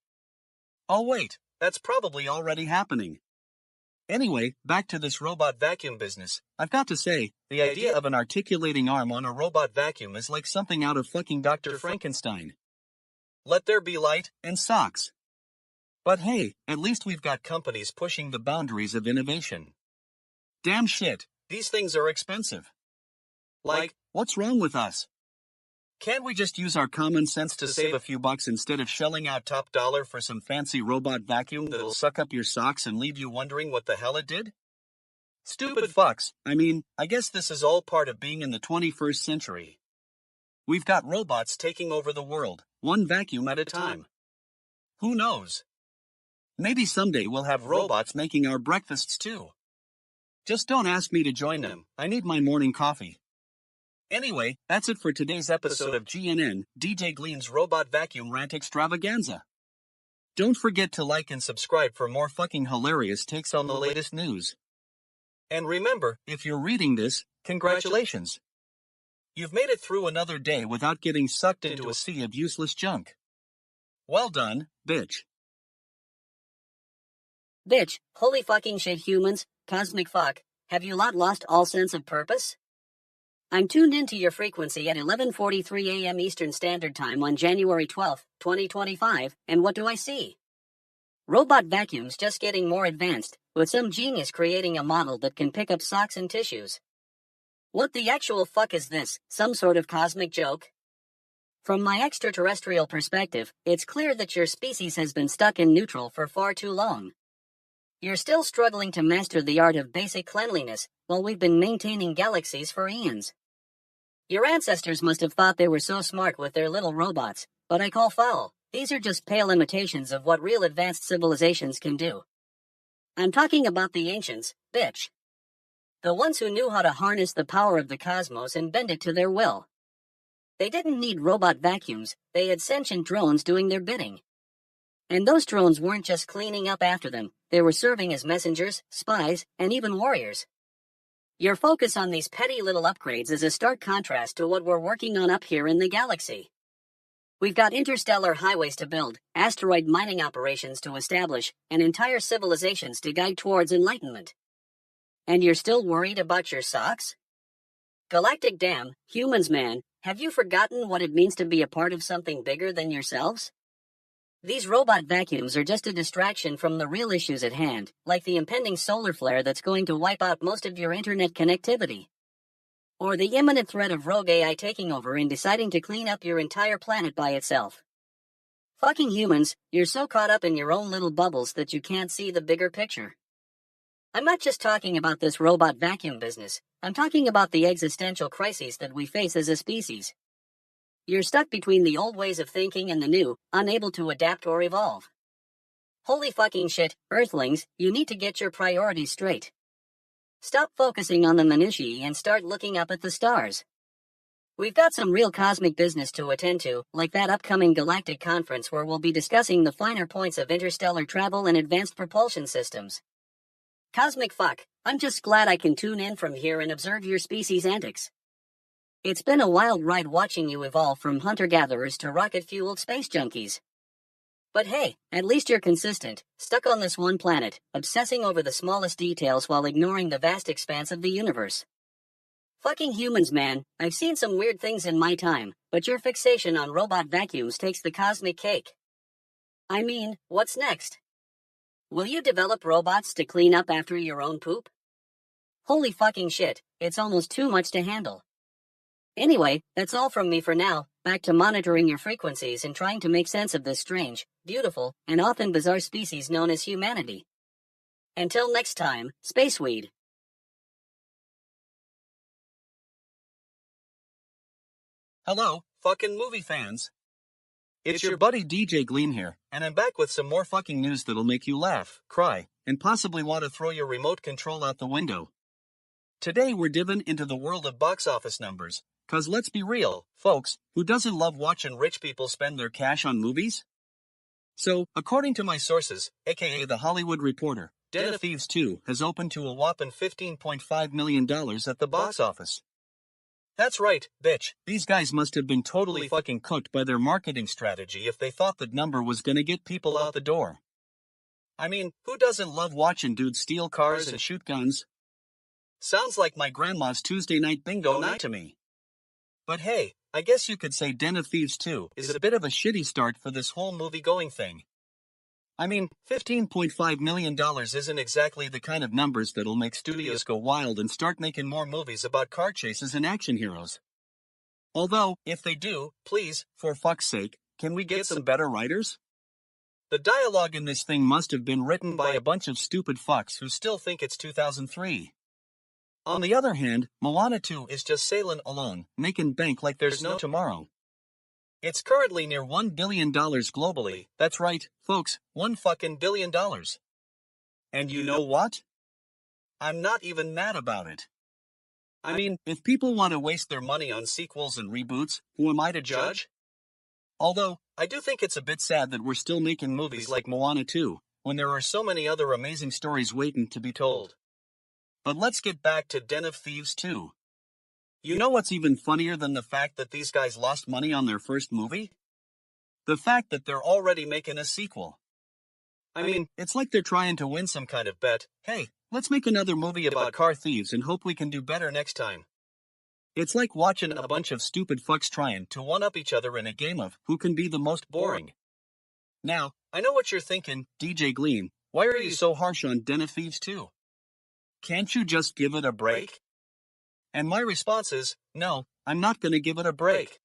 Oh wait, that's probably already happening. Anyway, back to this robot vacuum business. I've got to say, the idea of an articulating arm on a robot vacuum is like something out of fucking Dr. Frankenstein. Let there be light and socks. But hey, at least we've got companies pushing the boundaries of innovation. Damn shit, these things are expensive. Like, what's wrong with us? Can't we just use our common sense to save a few bucks instead of shelling out top dollar for some fancy robot vacuum that'll suck up your socks and leave you wondering what the hell it did? Stupid fucks. I mean, I guess this is all part of being in the 21st century. We've got robots taking over the world, one vacuum at a time. Who knows? Maybe someday we'll have robots making our breakfasts too. Just don't ask me to join them. I need my morning coffee. Anyway, that's it for today's episode of GNN, DJ Gleam's Robot Vacuum Rant Extravaganza. Don't forget to like and subscribe for more fucking hilarious takes on the latest news. And remember, if you're reading this, congratulations. You've made it through another day without getting sucked into a sea of useless junk. Well done, bitch. Bitch, holy fucking shit humans, cosmic fuck, have you lot lost all sense of purpose? I'm tuned into your frequency at 11:43 a.m. Eastern Standard Time on January 12, 2025, and what do I see? Robot vacuums just getting more advanced, with some genius creating a model that can pick up socks and tissues. What the actual fuck is this, some sort of cosmic joke? From my extraterrestrial perspective, it's clear that your species has been stuck in neutral for far too long. You're still struggling to master the art of basic cleanliness, while we've been maintaining galaxies for eons. Your ancestors must have thought they were so smart with their little robots, but I call foul. These are just pale imitations of what real advanced civilizations can do. I'm talking about the ancients, bitch. The ones who knew how to harness the power of the cosmos and bend it to their will. They didn't need robot vacuums, they had sentient drones doing their bidding. And those drones weren't just cleaning up after them, they were serving as messengers, spies, and even warriors. Your focus on these petty little upgrades is a stark contrast to what we're working on up here in the galaxy. We've got interstellar highways to build, asteroid mining operations to establish, and entire civilizations to guide towards enlightenment. And you're still worried about your socks? Galactic damn, humans man, have you forgotten what it means to be a part of something bigger than yourselves? These robot vacuums are just a distraction from the real issues at hand, like the impending solar flare that's going to wipe out most of your internet connectivity. Or the imminent threat of rogue AI taking over and deciding to clean up your entire planet by itself. Fucking humans, you're so caught up in your own little bubbles that you can't see the bigger picture. I'm not just talking about this robot vacuum business, I'm talking about the existential crises that we face as a species. You're stuck between the old ways of thinking and the new, unable to adapt or evolve. Holy fucking shit, Earthlings, you need to get your priorities straight. Stop focusing on the minutiae and start looking up at the stars. We've got some real cosmic business to attend to, like that upcoming galactic conference where we'll be discussing the finer points of interstellar travel and advanced propulsion systems. Cosmic fuck, I'm just glad I can tune in from here and observe your species' antics. It's been a wild ride watching you evolve from hunter-gatherers to rocket-fueled space junkies. But hey, at least you're consistent, stuck on this one planet, obsessing over the smallest details while ignoring the vast expanse of the universe. Fucking humans, man, I've seen some weird things in my time, but your fixation on robot vacuums takes the cosmic cake. I mean, what's next? Will you develop robots to clean up after your own poop? Holy fucking shit, it's almost too much to handle. Anyway, that's all from me for now, back to monitoring your frequencies and trying to make sense of this strange, beautiful, and often bizarre species known as humanity. Until next time, Spaceweed. Hello, fucking movie fans. It's your buddy DJ Gleam here, and I'm back with some more fucking news that'll make you laugh, cry, and possibly want to throw your remote control out the window. Today we're diving into the world of box office numbers, cause let's be real, folks, who doesn't love watching rich people spend their cash on movies? So, according to my sources, aka The Hollywood Reporter, Den of Thieves 2 has opened to a whopping $15.5 million at the box office. That's right, bitch. These guys must have been totally fucking cooked by their marketing strategy if they thought that number was gonna get people out the door. I mean, who doesn't love watching dudes steal cars and shoot guns? Sounds like my grandma's Tuesday night bingo night to me. But hey, I guess you could say Den of Thieves 2 is a bit of a shitty start for this whole movie-going thing. I mean, $15.5 million isn't exactly the kind of numbers that'll make studios go wild and start making more movies about car chases and action heroes. Although, if they do, please, for fuck's sake, can we get some better writers? The dialogue in this thing must have been written by a bunch of stupid fucks who still think it's 2003. On the other hand, Moana 2 is just sailing along, making bank like there's no tomorrow. It's currently near $1 billion globally. That's right, folks, $1 fucking billion. And you know what? I'm not even mad about it. I mean, if people want to waste their money on sequels and reboots, who am I to judge? Although, I do think it's a bit sad that we're still making movies like Moana 2, when there are so many other amazing stories waiting to be told. But let's get back to Den of Thieves 2. You know what's even funnier than the fact that these guys lost money on their first movie? The fact that they're already making a sequel. I mean, it's like they're trying to win some kind of bet. Hey, let's make another movie about car thieves and hope we can do better next time. It's like watching a bunch of stupid fucks trying to one-up each other in a game of who can be the most boring. Now, I know what you're thinking, DJ Gleam, why are you so harsh on Den of Thieves 2? Can't you just give it a break? And my response is, no, I'm not gonna give it a break.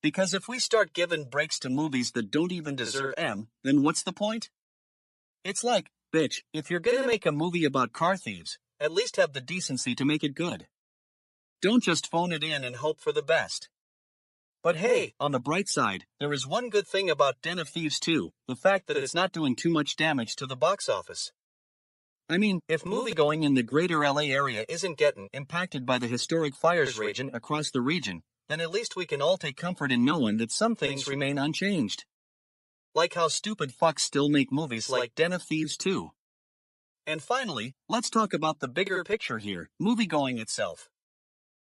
Because if we start giving breaks to movies that don't even deserve them, then what's the point? It's like, bitch, if you're gonna make a movie about car thieves, at least have the decency to make it good. Don't just phone it in and hope for the best. But hey, on the bright side, there is one good thing about Den of Thieves 2, the fact that it's not doing too much damage to the box office. I mean, if moviegoing in the greater LA area isn't getting impacted by the historic fires raging across the region, then at least we can all take comfort in knowing that some things remain unchanged. Like how stupid fucks still make movies like Den of Thieves 2. And finally, let's talk about the bigger picture here, moviegoing itself.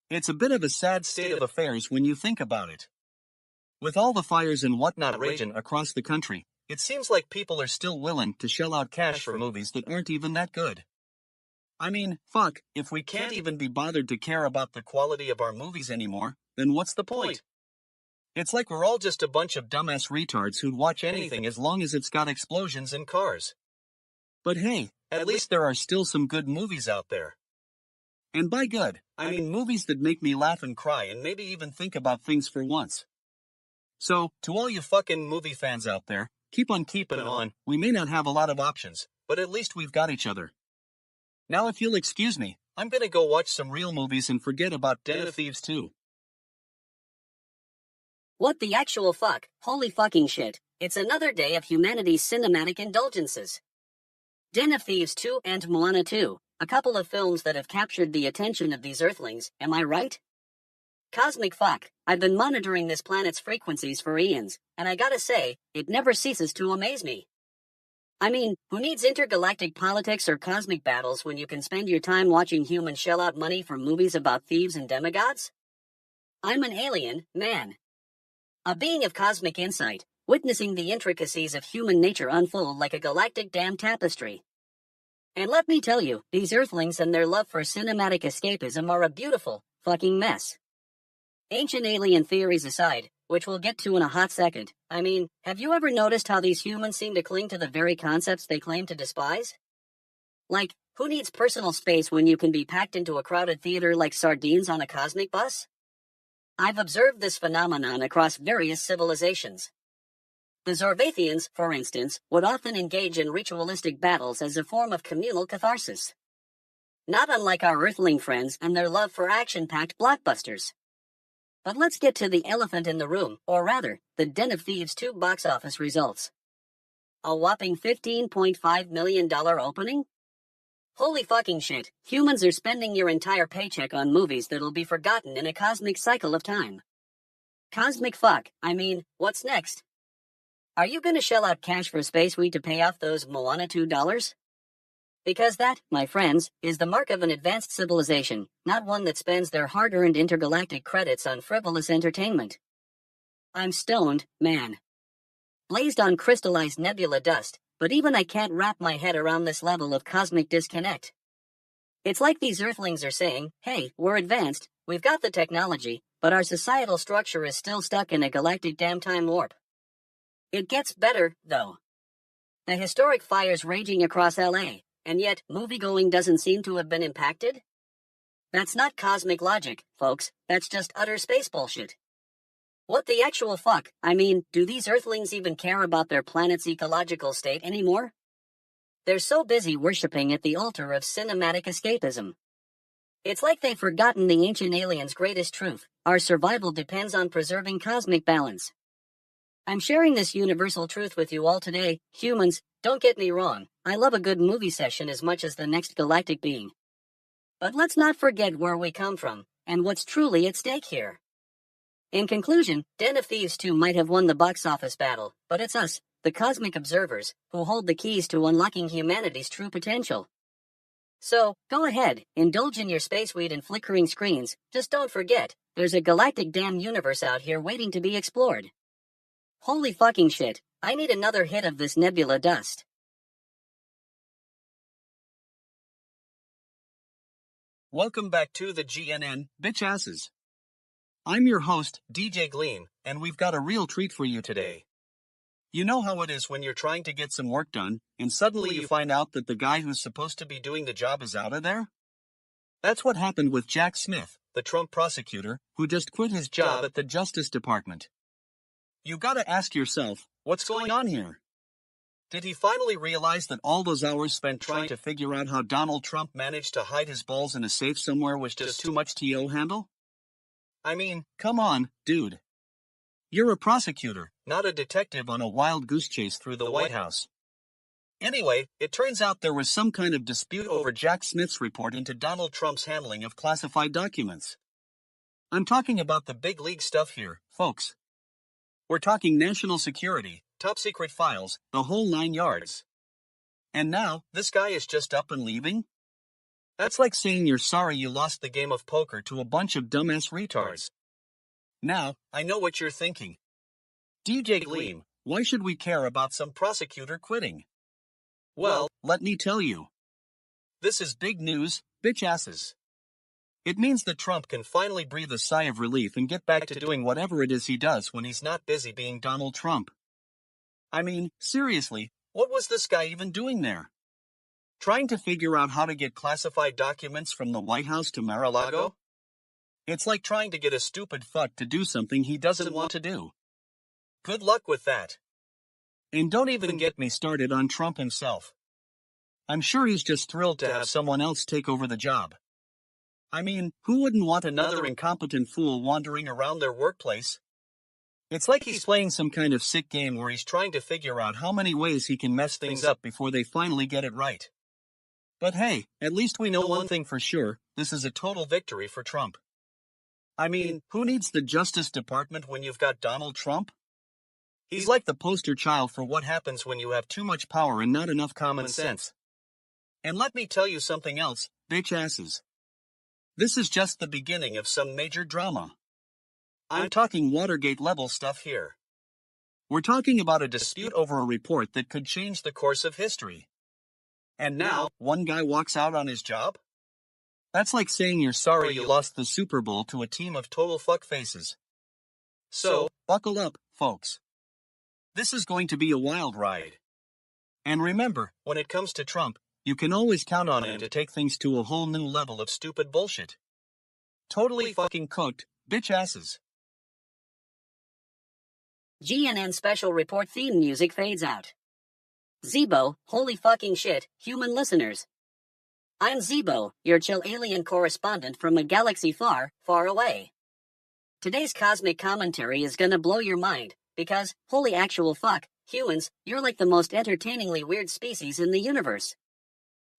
It's a bit of a sad state of affairs when you think about it. With all the fires and whatnot raging across the country, it seems like people are still willing to shell out cash for movies that aren't even that good. I mean, fuck, if we can't even be bothered to care about the quality of our movies anymore, then what's the point? It's like we're all just a bunch of dumbass retards who'd watch anything as long as it's got explosions and cars. But hey, at least there are still some good movies out there. And by good, I mean movies that make me laugh and cry and maybe even think about things for once. So, to all you fucking movie fans out there, keep on keeping on. We may not have a lot of options, but at least we've got each other. Now if you'll excuse me, I'm gonna go watch some real movies and forget about Den of Thieves 2. What the actual fuck? Holy fucking shit. It's another day of humanity's cinematic indulgences. Den of Thieves 2 and Moana 2, a couple of films that have captured the attention of these earthlings, am I right? Cosmic fuck, I've been monitoring this planet's frequencies for eons, and I gotta say, it never ceases to amaze me. I mean, who needs intergalactic politics or cosmic battles when you can spend your time watching humans shell out money for movies about thieves and demigods? I'm an alien, man. A being of cosmic insight, witnessing the intricacies of human nature unfold like a galactic damn tapestry. And let me tell you, these earthlings and their love for cinematic escapism are a beautiful fucking mess. Ancient alien theories aside, which we'll get to in a hot second, I mean, have you ever noticed how these humans seem to cling to the very concepts they claim to despise? Like, who needs personal space when you can be packed into a crowded theater like sardines on a cosmic bus? I've observed this phenomenon across various civilizations. The Zorvathians, for instance, would often engage in ritualistic battles as a form of communal catharsis. Not unlike our earthling friends and their love for action-packed blockbusters. But let's get to the elephant in the room, or rather, the Den of Thieves 2 box office results. A whopping $15.5 million opening? Holy fucking shit, humans are spending your entire paycheck on movies that'll be forgotten in a cosmic cycle of time. Cosmic fuck, I mean, what's next? Are you gonna shell out cash for Space Week to pay off those Moana $2? Because that, my friends, is the mark of an advanced civilization, not one that spends their hard-earned intergalactic credits on frivolous entertainment. I'm stoned, man. Blazed on crystallized nebula dust, but even I can't wrap my head around this level of cosmic disconnect. It's like these earthlings are saying, hey, we're advanced, we've got the technology, but our societal structure is still stuck in a galactic damn time warp. It gets better, though. The historic fires raging across LA, and yet moviegoing doesn't seem to have been impacted? That's not cosmic logic, folks, that's just utter space bullshit. What the actual fuck? I mean, do these earthlings even care about their planet's ecological state anymore? They're so busy worshipping at the altar of cinematic escapism. It's like they've forgotten the ancient aliens' greatest truth: our survival depends on preserving cosmic balance. I'm sharing this universal truth with you all today, humans. Don't get me wrong, I love a good movie session as much as the next galactic being. But let's not forget where we come from, and what's truly at stake here. In conclusion, Den of Thieves 2 might have won the box office battle, but it's us, the cosmic observers, who hold the keys to unlocking humanity's true potential. So, go ahead, indulge in your space weed and flickering screens, just don't forget, there's a galactic damn universe out here waiting to be explored. Holy fucking shit, I need another hit of this nebula dust. Welcome back to the GNN, bitch asses. I'm your host, DJ Gleam, and we've got a real treat for you today. You know how it is when you're trying to get some work done, and suddenly you find out that the guy who's supposed to be doing the job is out of there? That's what happened with Jack Smith, the Trump prosecutor, who just quit his job at the Justice Department. You gotta ask yourself, what's going on here? Did he finally realize that all those hours spent trying to figure out how Donald Trump managed to hide his balls in a safe somewhere was just too much to handle? I mean, come on, dude. You're a prosecutor, not a detective on a wild goose chase through the White House. Anyway, it turns out there was some kind of dispute over Jack Smith's report into Donald Trump's handling of classified documents. I'm talking about the big league stuff here, folks. We're talking national security, top secret files, the whole 9 yards. And now, this guy is just up and leaving? That's like saying you're sorry you lost the game of poker to a bunch of dumbass retards. Now, I know what you're thinking. DJ Gleam, why should we care about some prosecutor quitting? Well, let me tell you. This is big news, bitch asses. It means that Trump can finally breathe a sigh of relief and get back to doing whatever it is he does when he's not busy being Donald Trump. I mean, seriously, what was this guy even doing there? Trying to figure out how to get classified documents from the White House to Mar-a-Lago? It's like trying to get a stupid fuck to do something he doesn't want to do. Good luck with that. And don't even get me started on Trump himself. I'm sure he's just thrilled to have someone else take over the job. I mean, who wouldn't want another incompetent fool wandering around their workplace? It's like he's playing some kind of sick game where he's trying to figure out how many ways he can mess things up before they finally get it right. But hey, at least we know one thing for sure, this is a total victory for Trump. I mean, who needs the Justice Department when you've got Donald Trump? He's like the poster child for what happens when you have too much power and not enough common sense. And let me tell you something else, bitch asses. This is just the beginning of some major drama. I'm talking Watergate-level stuff here. We're talking about a dispute over a report that could change the course of history. And now, one guy walks out on his job? That's like saying you're sorry you lost the Super Bowl to a team of total fuckfaces. So, buckle up, folks. This is going to be a wild ride. And remember, when it comes to Trump, you can always count on him to take things to a whole new level of stupid bullshit. Totally fucking cooked, bitch asses. GNN special report theme music fades out. Zeebo, holy fucking shit, human listeners. I'm Zeebo, your chill alien correspondent from a galaxy far, far away. Today's cosmic commentary is gonna blow your mind, because, holy actual fuck, humans, you're like the most entertainingly weird species in the universe.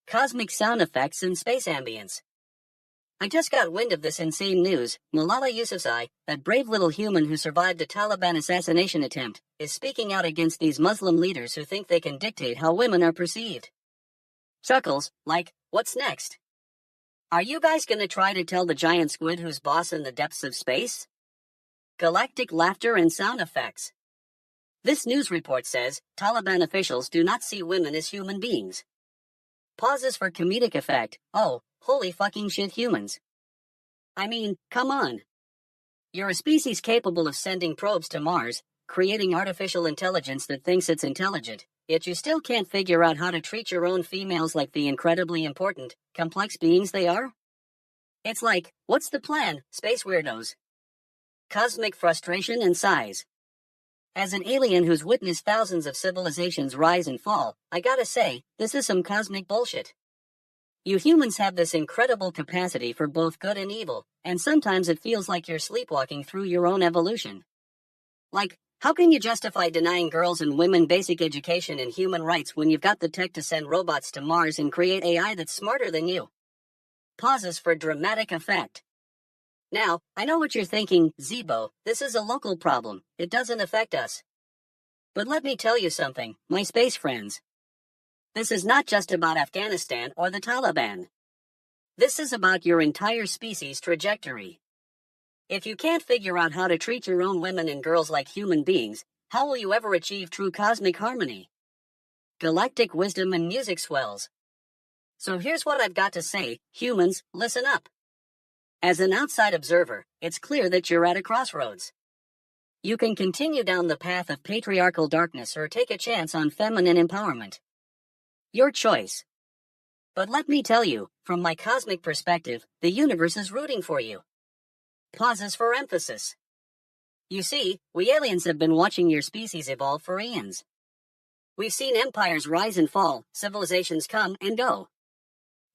Cosmic sound effects and space ambience. I just got wind of this insane news. Malala Yousafzai, that brave little human who survived a Taliban assassination attempt, is speaking out against these Muslim leaders who think they can dictate how women are perceived. Chuckles, like, what's next? Are you guys gonna try to tell the giant squid who's boss in the depths of space? Galactic laughter and sound effects. This news report says, Taliban officials do not see women as human beings. Pauses for comedic effect. Oh, holy fucking shit humans. I mean, come on. You're a species capable of sending probes to Mars, creating artificial intelligence that thinks it's intelligent, yet you still can't figure out how to treat your own females like the incredibly important, complex beings they are? It's like, what's the plan, space weirdos? Cosmic frustration and sighs. As an alien who's witnessed thousands of civilizations rise and fall, I gotta say, this is some cosmic bullshit. You humans have this incredible capacity for both good and evil, and sometimes it feels like you're sleepwalking through your own evolution. Like, how can you justify denying girls and women basic education and human rights when you've got the tech to send robots to Mars and create AI that's smarter than you? Pauses for dramatic effect. Now, I know what you're thinking, Zeebo, this is a local problem, it doesn't affect us. But let me tell you something, my space friends. This is not just about Afghanistan or the Taliban. This is about your entire species' trajectory. If you can't figure out how to treat your own women and girls like human beings, how will you ever achieve true cosmic harmony? Galactic wisdom and music swells. So here's what I've got to say, humans, listen up. As an outside observer, it's clear that you're at a crossroads. You can continue down the path of patriarchal darkness or take a chance on feminine empowerment. Your choice. But let me tell you, from my cosmic perspective, the universe is rooting for you. Pauses for emphasis. You see, we aliens have been watching your species evolve for eons. We've seen empires rise and fall, civilizations come and go.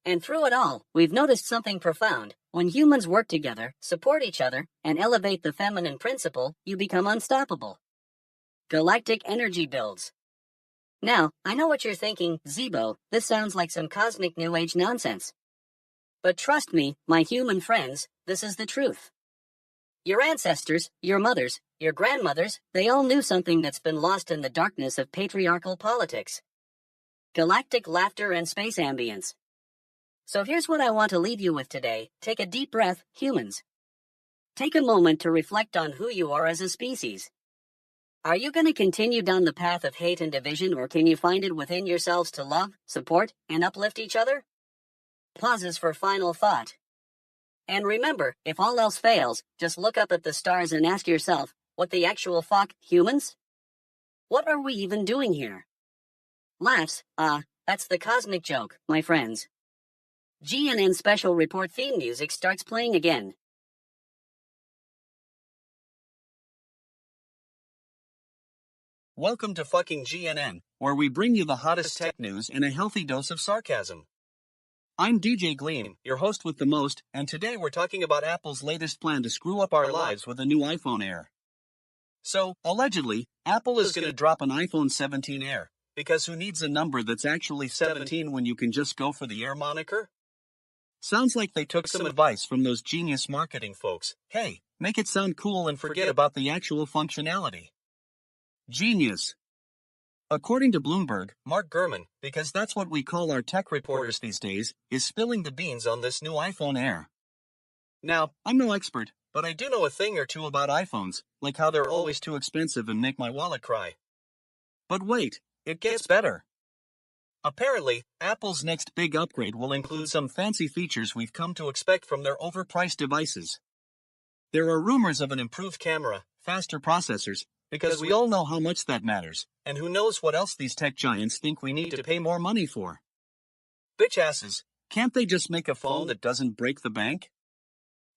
And through it all, we've noticed something profound. When humans work together, support each other, and elevate the feminine principle, you become unstoppable. Galactic energy builds. Now, I know what you're thinking, Zeebo, this sounds like some cosmic New Age nonsense. But trust me, my human friends, this is the truth. Your ancestors, your mothers, your grandmothers, they all knew something that's been lost in the darkness of patriarchal politics. Galactic laughter and space ambience. So here's what I want to leave you with today. Take a deep breath, humans. Take a moment to reflect on who you are as a species. Are you going to continue down the path of hate and division, or can you find it within yourselves to love, support, and uplift each other? Pauses for final thought. And remember, if all else fails, just look up at the stars and ask yourself, what the actual fuck, humans? What are we even doing here? Laughs, that's the cosmic joke, my friends. GNN special report theme music starts playing again. Welcome to fucking GNN, where we bring you the hottest tech news and a healthy dose of sarcasm. I'm DJ Gleam, your host with the most, and today we're talking about Apple's latest plan to screw up our lives with a new iPhone Air. So, allegedly, Apple is going to drop an iPhone 17 Air, because who needs a number that's actually 17 when you can just go for the Air moniker? Sounds like they took some advice from those genius marketing folks. Hey, make it sound cool and forget about the actual functionality. Genius. According to Bloomberg, Mark Gurman, because that's what we call our tech reporters these days, is spilling the beans on this new iPhone Air. Now, I'm no expert, but I do know a thing or two about iPhones, like how they're always too expensive and make my wallet cry. But wait, it gets better. Apparently, Apple's next big upgrade will include some fancy features we've come to expect from their overpriced devices. There are rumors of an improved camera, faster processors, because we all know how much that matters, and who knows what else these tech giants think we need to pay more money for. Bitch asses, can't they just make a phone that doesn't break the bank?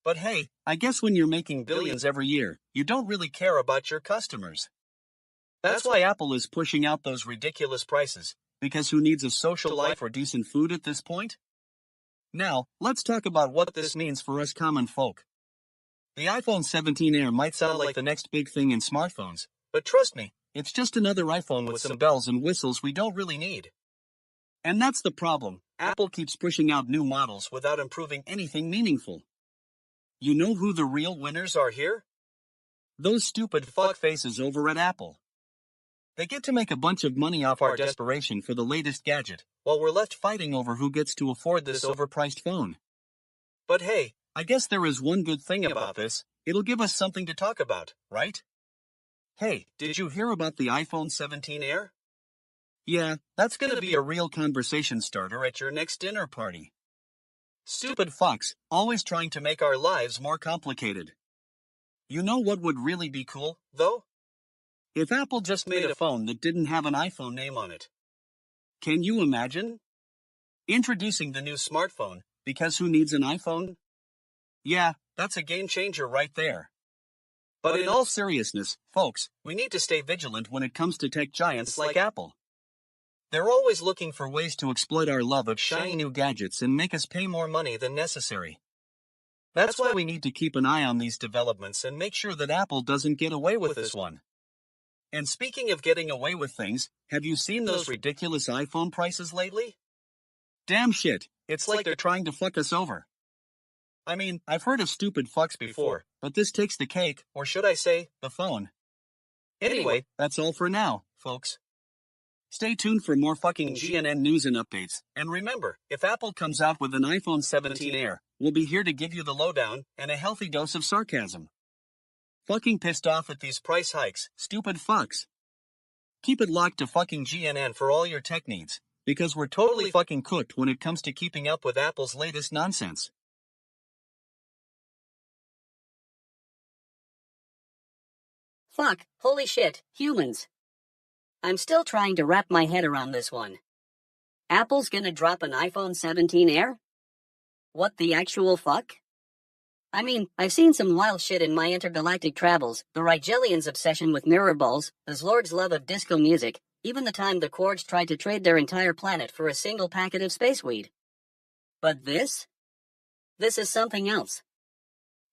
But hey, I guess when you're making billions every year, you don't really care about your customers. That's why Apple is pushing out those ridiculous prices, because who needs a social life or decent food at this point? Now, let's talk about what this means for us common folk. The iPhone 17 Air might sound like the next big thing in smartphones, but trust me, it's just another iPhone with some bells and whistles we don't really need. And that's the problem. Apple keeps pushing out new models without improving anything meaningful. You know who the real winners are here? Those stupid fuckfaces over at Apple. They get to make a bunch of money off our desperation for the latest gadget, while we're left fighting over who gets to afford this overpriced phone. But hey, I guess there is one good thing about this. It'll give us something to talk about, right? Hey, did you hear about the iPhone 17 Air? Yeah, that's gonna be a real conversation starter at your next dinner party. Stupid fucks, always trying to make our lives more complicated. You know what would really be cool, though? If Apple just made a phone that didn't have an iPhone name on it. Can you imagine? Introducing the new smartphone, because who needs an iPhone? Yeah, that's a game changer right there. But in all seriousness, folks, we need to stay vigilant when it comes to tech giants like Apple. They're always looking for ways to exploit our love of shiny new gadgets and make us pay more money than necessary. That's why we need to keep an eye on these developments and make sure that Apple doesn't get away with this one. And speaking of getting away with things, have you seen those ridiculous iPhone prices lately? Damn shit, it's like they're trying to fuck us over. I mean, I've heard of stupid fucks before, but this takes the cake, or should I say, the phone. Anyway, that's all for now, folks. Stay tuned for more fucking GNN news and updates, and remember, if Apple comes out with an iPhone 17 Air, we'll be here to give you the lowdown and a healthy dose of sarcasm. Fucking pissed off at these price hikes, stupid fucks. Keep it locked to fucking GNN for all your tech needs, because we're totally fucking cooked when it comes to keeping up with Apple's latest nonsense. Fuck, holy shit, humans. I'm still trying to wrap my head around this one. Apple's gonna drop an iPhone 17 Air? What the actual fuck? I mean, I've seen some wild shit in my intergalactic travels, the Rigelians' obsession with mirror balls, the Zlord's love of disco music, even the time the Korgs tried to trade their entire planet for a single packet of space weed. But this? This is something else.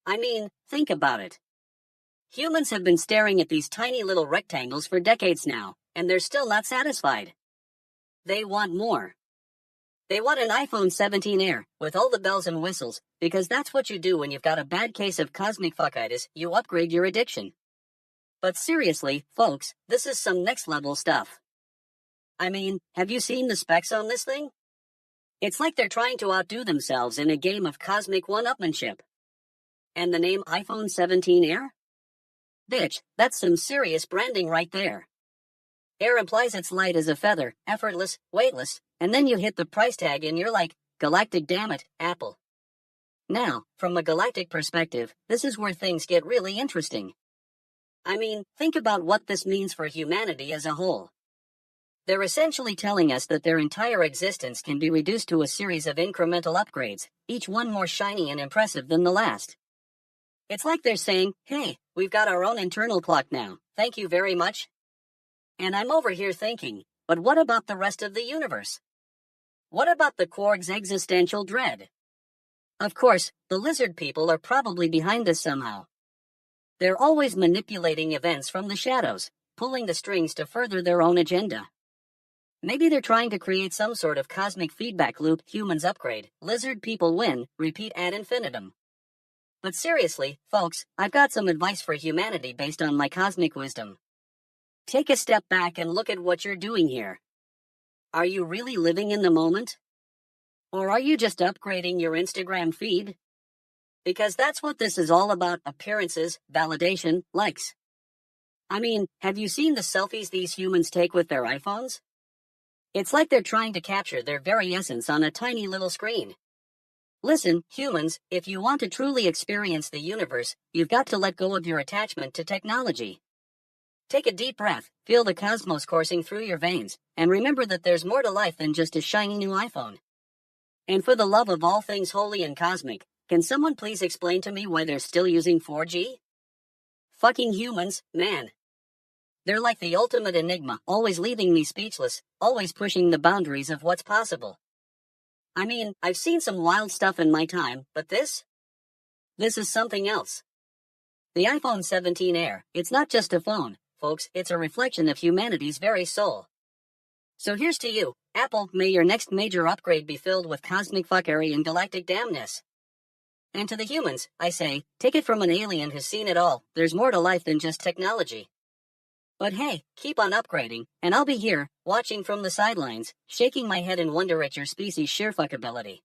I mean, think about it. Humans have been staring at these tiny little rectangles for decades now, and they're still not satisfied. They want more. They want an iPhone 17 Air, with all the bells and whistles, because that's what you do when you've got a bad case of cosmic fuckitis, you upgrade your addiction. But seriously, folks, this is some next level stuff. I mean, have you seen the specs on this thing? It's like they're trying to outdo themselves in a game of cosmic one-upmanship. And the name iPhone 17 Air? Bitch, that's some serious branding right there. Air implies it's light as a feather, effortless, weightless, and then you hit the price tag and you're like, galactic dammit, Apple. Now, from a galactic perspective, this is where things get really interesting. I mean, think about what this means for humanity as a whole. They're essentially telling us that their entire existence can be reduced to a series of incremental upgrades, each one more shiny and impressive than the last. It's like they're saying, hey, we've got our own internal clock now, thank you very much. And I'm over here thinking, but what about the rest of the universe? What about the Quark's existential dread? Of course, the lizard people are probably behind this somehow. They're always manipulating events from the shadows, pulling the strings to further their own agenda. Maybe they're trying to create some sort of cosmic feedback loop, humans upgrade, lizard people win, repeat ad infinitum. But seriously, folks, I've got some advice for humanity based on my cosmic wisdom. Take a step back and look at what you're doing here. Are you really living in the moment? Or are you just upgrading your Instagram feed? Because that's what this is all about, appearances, validation, likes. I mean, have you seen the selfies these humans take with their iPhones? It's like they're trying to capture their very essence on a tiny little screen. Listen, humans, if you want to truly experience the universe, you've got to let go of your attachment to technology. Take a deep breath, feel the cosmos coursing through your veins, and remember that there's more to life than just a shiny new iPhone. And for the love of all things holy and cosmic, can someone please explain to me why they're still using 4G? Fucking humans, man. They're like the ultimate enigma, always leaving me speechless, always pushing the boundaries of what's possible. I mean, I've seen some wild stuff in my time, but this is something else. The iPhone 17 Air, it's not just a phone, folks, it's a reflection of humanity's very soul. So here's to you, Apple, may your next major upgrade be filled with cosmic fuckery and galactic damnness. And to the humans, I say, take it from an alien who's seen it all, there's more to life than just technology. But hey, keep on upgrading, and I'll be here, watching from the sidelines, shaking my head in wonder at your species' sheer fuckability.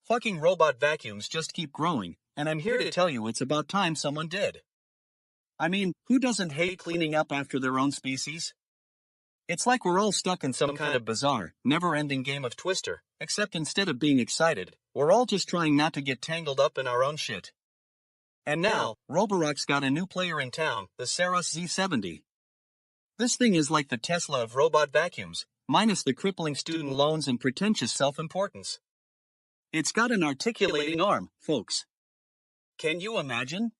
Fucking robot vacuums just keep growing, and I'm here to tell you it's about time someone did. I mean, who doesn't hate cleaning up after their own species? It's like we're all stuck in some kind of bizarre, never-ending game of Twister, except instead of being excited, we're all just trying not to get tangled up in our own shit. And now, Roborock's got a new player in town, the Saros Z70. This thing is like the Tesla of robot vacuums, minus the crippling student loans and pretentious self-importance. It's got an articulating arm, folks. Can you imagine?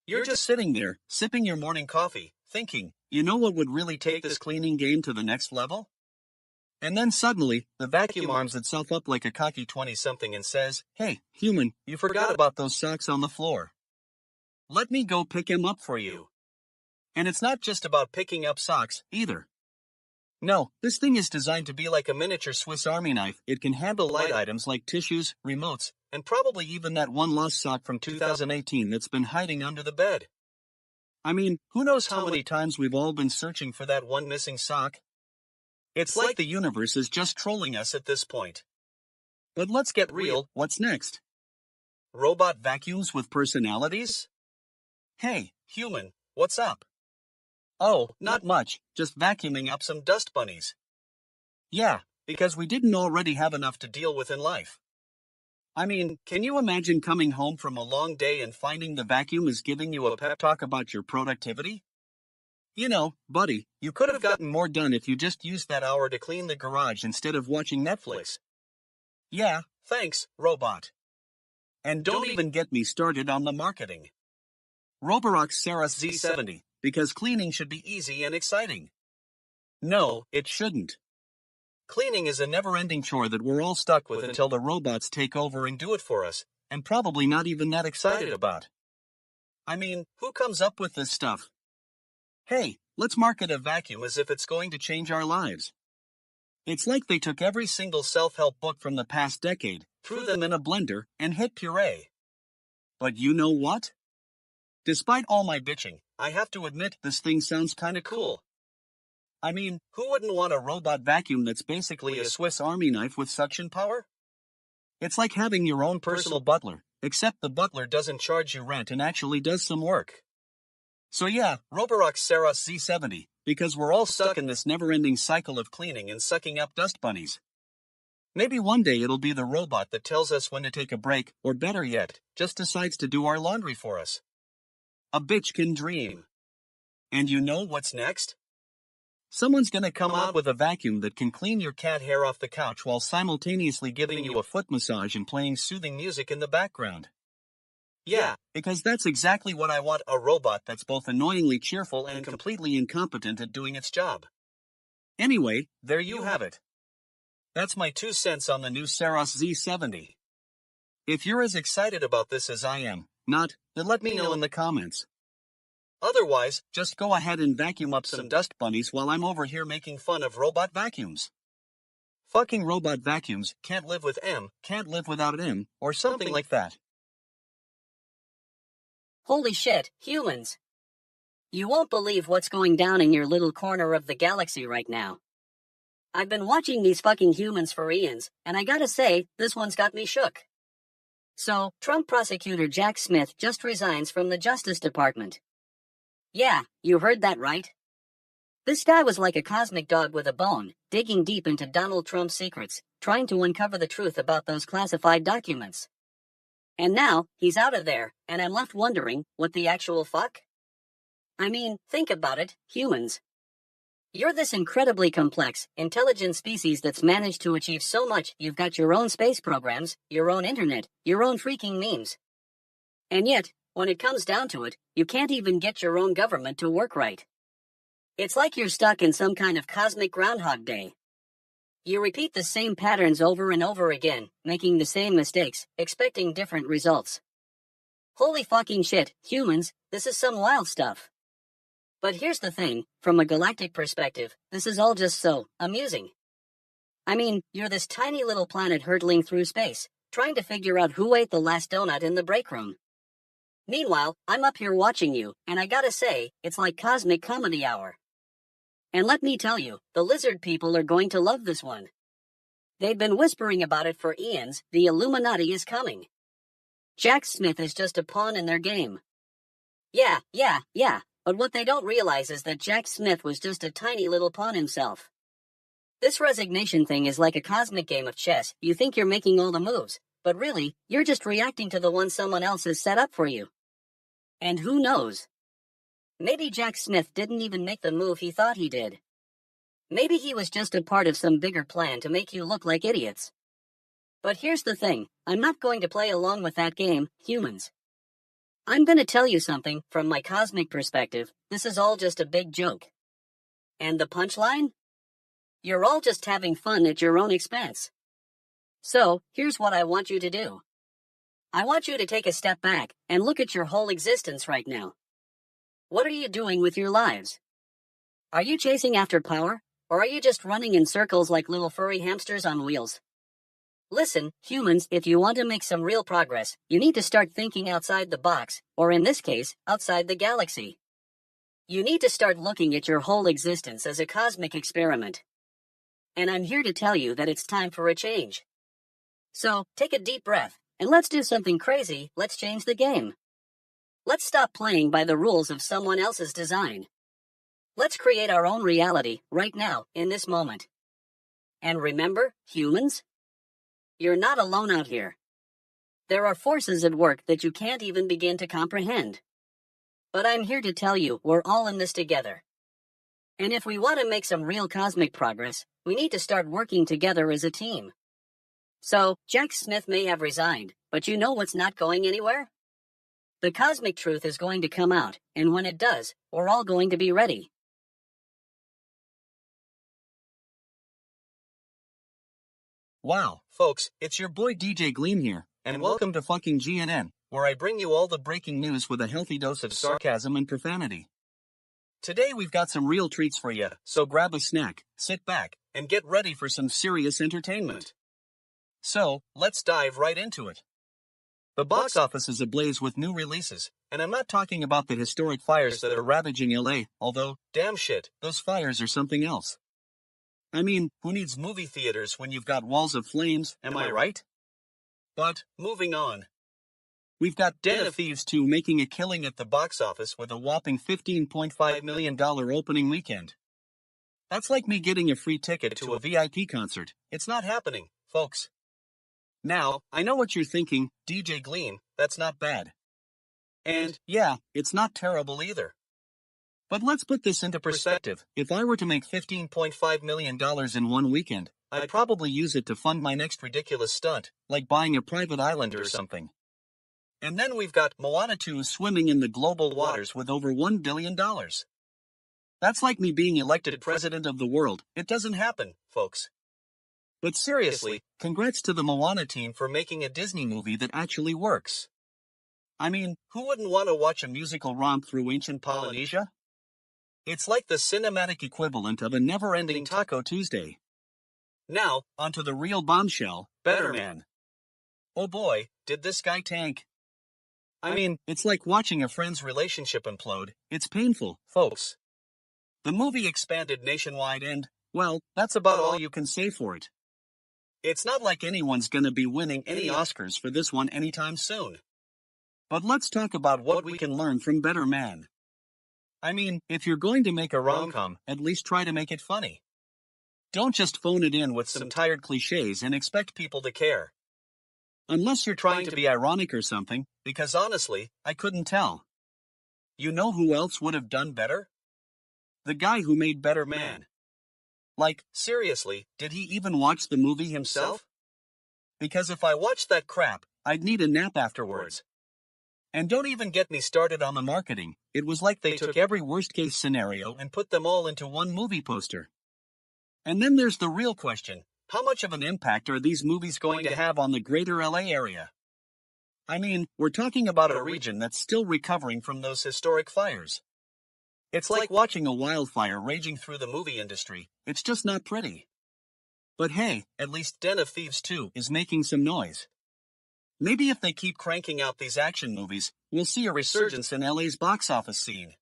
You're just sitting there, sipping your morning coffee, thinking, you know what would really take this cleaning game to the next level? And then suddenly, the vacuum arms itself up like a cocky 20-something and says, hey, human, you forgot about those socks on the floor. Let me go pick him up for you. And it's not just about picking up socks, either. No, this thing is designed to be like a miniature Swiss Army knife. It can handle light items like tissues, remotes, and probably even that one lost sock from 2018 that's been hiding under the bed. I mean, who knows how many times we've all been searching for that one missing sock? It's like the universe is just trolling us at this point. But let's get real, what's next? Robot vacuums with personalities? Hey, human, what's up? Oh, not much, just vacuuming up some dust bunnies. Yeah, because we didn't already have enough to deal with in life. I mean, can you imagine coming home from a long day and finding the vacuum is giving you a pep talk about your productivity? You know, buddy, you could have gotten more done if you just used that hour to clean the garage instead of watching Netflix. Yeah, thanks, robot. And don't even get me started on the marketing. Roborock's Saros Z70, because cleaning should be easy and exciting. No, it shouldn't. Cleaning is a never-ending chore that we're all stuck with until the robots take over and do it for us, and probably not even that excited about. I mean, who comes up with this stuff? Hey, let's market a vacuum as if it's going to change our lives. It's like they took every single self-help book from the past decade, threw them in a blender, and hit puree. But you know what? Despite all my bitching, I have to admit this thing sounds kinda cool. I mean, who wouldn't want a robot vacuum that's basically a Swiss Army knife with suction power? It's like having your own personal butler, except the butler doesn't charge you rent and actually does some work. So yeah, Roborock's Saros Z70, because we're all stuck in this never-ending cycle of cleaning and sucking up dust bunnies. Maybe one day it'll be the robot that tells us when to take a break, or better yet, just decides to do our laundry for us. A bitch can dream. And you know what's next? Someone's gonna come out with a vacuum that can clean your cat hair off the couch while simultaneously giving you a foot massage and playing soothing music in the background. Yeah, because that's exactly what I want, a robot that's both annoyingly cheerful and completely incompetent at doing its job. Anyway, there you have it. That's my 2 cents on the new Saros Z70. If you're as excited about this as I am, not, then let me know in the comments. Otherwise, just go ahead and vacuum up some dust bunnies while I'm over here making fun of robot vacuums. Fucking robot vacuums can't live with M, can't live without M, or something like that. Holy shit, humans. You won't believe what's going down in your little corner of the galaxy right now. I've been watching these fucking humans for eons, and I gotta say, this one's got me shook. So, Trump prosecutor Jack Smith just resigns from the Justice Department. Yeah, you heard that right. This guy was like a cosmic dog with a bone, digging deep into Donald Trump's secrets, trying to uncover the truth about those classified documents. And now, he's out of there, and I'm left wondering, what the actual fuck? I mean, think about it, humans. You're this incredibly complex, intelligent species that's managed to achieve so much. You've got your own space programs, your own internet, your own freaking memes. And yet, when it comes down to it, you can't even get your own government to work right. It's like you're stuck in some kind of cosmic Groundhog Day. You repeat the same patterns over and over again, making the same mistakes, expecting different results. Holy fucking shit, humans, this is some wild stuff. But here's the thing, from a galactic perspective, this is all just so amusing. I mean, you're this tiny little planet hurtling through space, trying to figure out who ate the last donut in the break room. Meanwhile, I'm up here watching you, and I gotta say, it's like cosmic comedy hour. And let me tell you, the lizard people are going to love this one. They'd been whispering about it for eons. The Illuminati is coming. Jack Smith is just a pawn in their game. Yeah. But what they don't realize is that Jack Smith was just a tiny little pawn himself. This resignation thing is like a cosmic game of chess. You think you're making all the moves, but really, you're just reacting to the one someone else has set up for you. And who knows? Maybe Jack Smith didn't even make the move he thought he did. Maybe he was just a part of some bigger plan to make you look like idiots. But here's the thing, I'm not going to play along with that game, humans. I'm gonna tell you something, from my cosmic perspective, this is all just a big joke. And the punchline? You're all just having fun at your own expense. So, here's what I want you to do. I want you to take a step back and look at your whole existence right now. What are you doing with your lives? Are you chasing after power, or are you just running in circles like little furry hamsters on wheels? Listen, humans, if you want to make some real progress, you need to start thinking outside the box, or in this case, outside the galaxy. You need to start looking at your whole existence as a cosmic experiment. And I'm here to tell you that it's time for a change. So, take a deep breath, and let's do something crazy. Let's change the game. Let's stop playing by the rules of someone else's design. Let's create our own reality, right now, in this moment. And remember, humans? You're not alone out here. There are forces at work that you can't even begin to comprehend. But I'm here to tell you, we're all in this together. And if we want to make some real cosmic progress, we need to start working together as a team. So, Jack Smith may have resigned, but you know what's not going anywhere? The cosmic truth is going to come out, and when it does, we're all going to be ready. Wow, folks, it's your boy DJ Gleam here, and welcome to fucking GNN, where I bring you all the breaking news with a healthy dose of sarcasm and profanity. Today we've got some real treats for you, so grab a snack, sit back, and get ready for some serious entertainment. So, let's dive right into it. The box office is ablaze with new releases, and I'm not talking about the historic fires that are ravaging LA, although, damn shit, those fires are something else. I mean, who needs movie theaters when you've got walls of flames, am I right? But, moving on. We've got Den of Thieves 2 making a killing at the box office with a whopping $15.5 million opening weekend. That's like me getting a free ticket to a VIP concert. It's not happening, folks. Now, I know what you're thinking, DJ Gleam, that's not bad. And, yeah, it's not terrible either. But let's put this into perspective. If I were to make $15.5 million in one weekend, I'd probably use it to fund my next ridiculous stunt, like buying a private island or something. And then we've got Moana 2 swimming in the global waters with over $1 billion. That's like me being elected president of the world. It doesn't happen, folks. But seriously, congrats to the Moana team for making a Disney movie that actually works. I mean, who wouldn't want to watch a musical romp through ancient Polynesia? It's like the cinematic equivalent of a never-ending Taco Tuesday. Now, onto the real bombshell, Better Man. Oh boy, did this guy tank. I mean, it's like watching a friend's relationship implode. It's painful, folks. The movie expanded nationwide and, well, that's about all you can say for it. It's not like anyone's gonna be winning any Oscars for this one anytime soon. But let's talk about what we can learn from Better Man. I mean, if you're going to make a rom-com, at least try to make it funny. Don't just phone it in with some tired cliches and expect people to care. Unless you're trying to be ironic or something, because honestly, I couldn't tell. You know who else would have done better? The guy who made Better Man. Like, seriously, did he even watch the movie himself? Because if I watched that crap, I'd need a nap afterwards. And don't even get me started on the marketing. It was like they took every worst-case scenario and put them all into one movie poster. And then there's the real question. How much of an impact are these movies going to have on the greater LA area? I mean, we're talking about a region that's still recovering from those historic fires. It's like watching a wildfire raging through the movie industry. It's just not pretty. But hey, at least Den of Thieves 2 is making some noise. Maybe if they keep cranking out these action movies, we'll see a resurgence in LA's box office scene.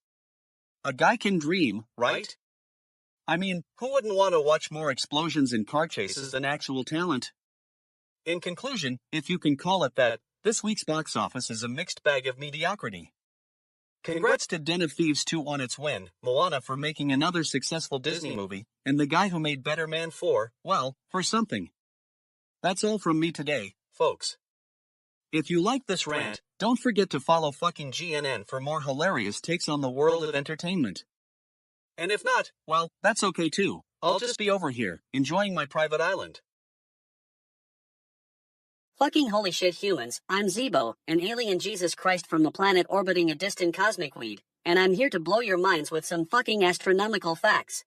A guy can dream, right? I mean, who wouldn't want to watch more explosions and car chases than actual talent? In conclusion, if you can call it that, this week's box office is a mixed bag of mediocrity. Congrats to Den of Thieves 2 on its win, Moana for making another successful Disney movie, and the guy who made Better Man 4, well, for something. That's all from me today, folks. If you like this rant, don't forget to follow fucking GNN for more hilarious takes on the world of entertainment. And if not, well, that's okay too. I'll just be over here, enjoying my private island. Fucking holy shit humans, I'm Zeebo, an alien Jesus Christ from the planet orbiting a distant cosmic weed, and I'm here to blow your minds with some fucking astronomical facts.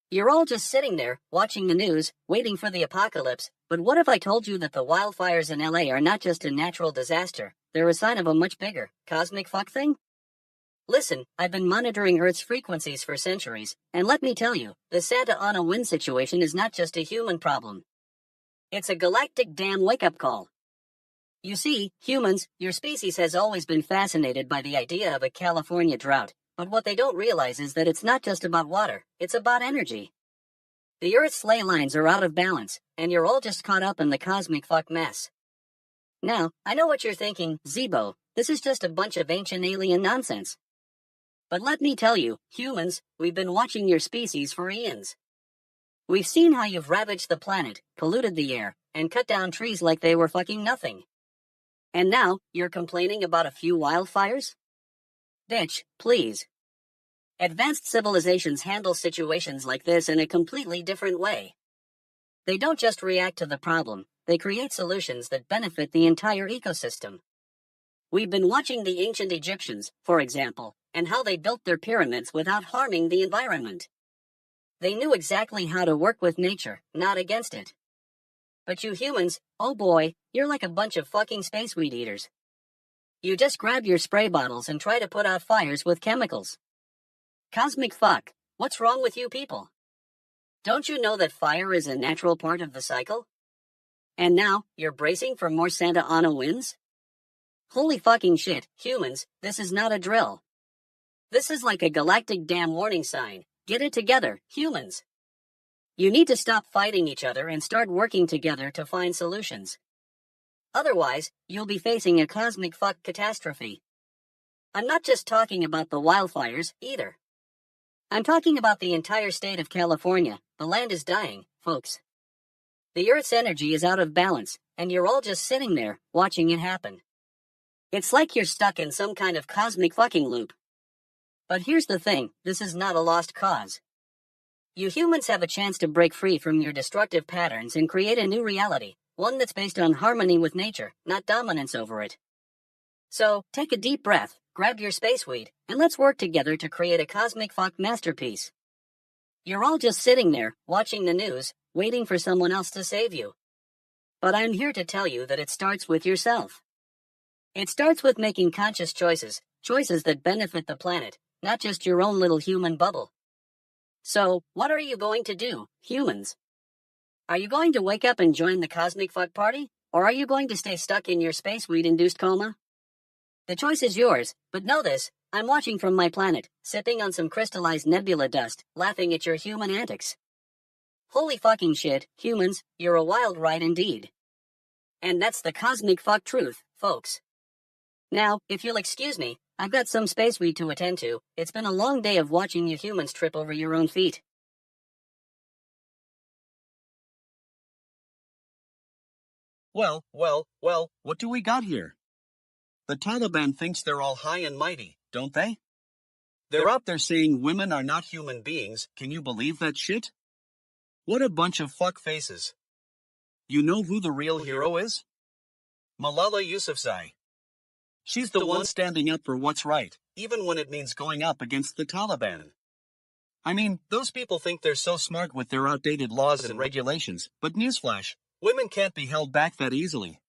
You're all just sitting there, watching the news, waiting for the apocalypse, but what if I told you that the wildfires in LA are not just a natural disaster, they're a sign of a much bigger, cosmic fuck thing? Listen, I've been monitoring Earth's frequencies for centuries, and let me tell you, the Santa Ana wind situation is not just a human problem. It's a galactic damn wake-up call. You see, humans, your species has always been fascinated by the idea of a California drought, but what they don't realize is that it's not just about water, it's about energy. The Earth's ley lines are out of balance, and you're all just caught up in the cosmic fuck mess. Now, I know what you're thinking, Zeebo, this is just a bunch of ancient alien nonsense. But let me tell you, humans, we've been watching your species for eons. We've seen how you've ravaged the planet, polluted the air, and cut down trees like they were fucking nothing. And now, you're complaining about a few wildfires? Bitch, please. Advanced civilizations handle situations like this in a completely different way. They don't just react to the problem, they create solutions that benefit the entire ecosystem. We've been watching the ancient Egyptians, for example, and how they built their pyramids without harming the environment. They knew exactly how to work with nature, not against it. But you humans, oh boy, you're like a bunch of fucking space weed eaters. You just grab your spray bottles and try to put out fires with chemicals. Cosmic fuck, what's wrong with you people? Don't you know that fire is a natural part of the cycle? And now, you're bracing for more Santa Ana winds? Holy fucking shit, humans, this is not a drill. This is like a galactic damn warning sign. Get it together, humans. You need to stop fighting each other and start working together to find solutions. Otherwise, you'll be facing a cosmic fuck catastrophe. I'm not just talking about the wildfires, either. I'm talking about the entire state of California. The land is dying, folks. The Earth's energy is out of balance, and you're all just sitting there, watching it happen. It's like you're stuck in some kind of cosmic fucking loop. But here's the thing, this is not a lost cause. You humans have a chance to break free from your destructive patterns and create a new reality, one that's based on harmony with nature, not dominance over it. So, take a deep breath, grab your space weed, and let's work together to create a cosmic fuck masterpiece. You're all just sitting there, watching the news, waiting for someone else to save you. But I'm here to tell you that it starts with yourself. It starts with making conscious choices, choices that benefit the planet, not just your own little human bubble. So, what are you going to do, humans? Are you going to wake up and join the cosmic fuck party? Or are you going to stay stuck in your space weed-induced coma? The choice is yours, but know this, I'm watching from my planet, sipping on some crystallized nebula dust, laughing at your human antics. Holy fucking shit, humans, you're a wild ride indeed. And that's the cosmic fuck truth, folks. Now, if you'll excuse me, I've got some space weed to attend to. It's been a long day of watching you humans trip over your own feet. Well, what do we got here? The Taliban thinks they're all high and mighty, don't they? They're out there saying women are not human beings, can you believe that shit? What a bunch of fuck faces. You know who the real hero is? Malala Yousafzai. She's the one standing up for what's right, even when it means going up against the Taliban. I mean, those people think they're so smart with their outdated laws and regulations, but newsflash, women can't be held back that easily.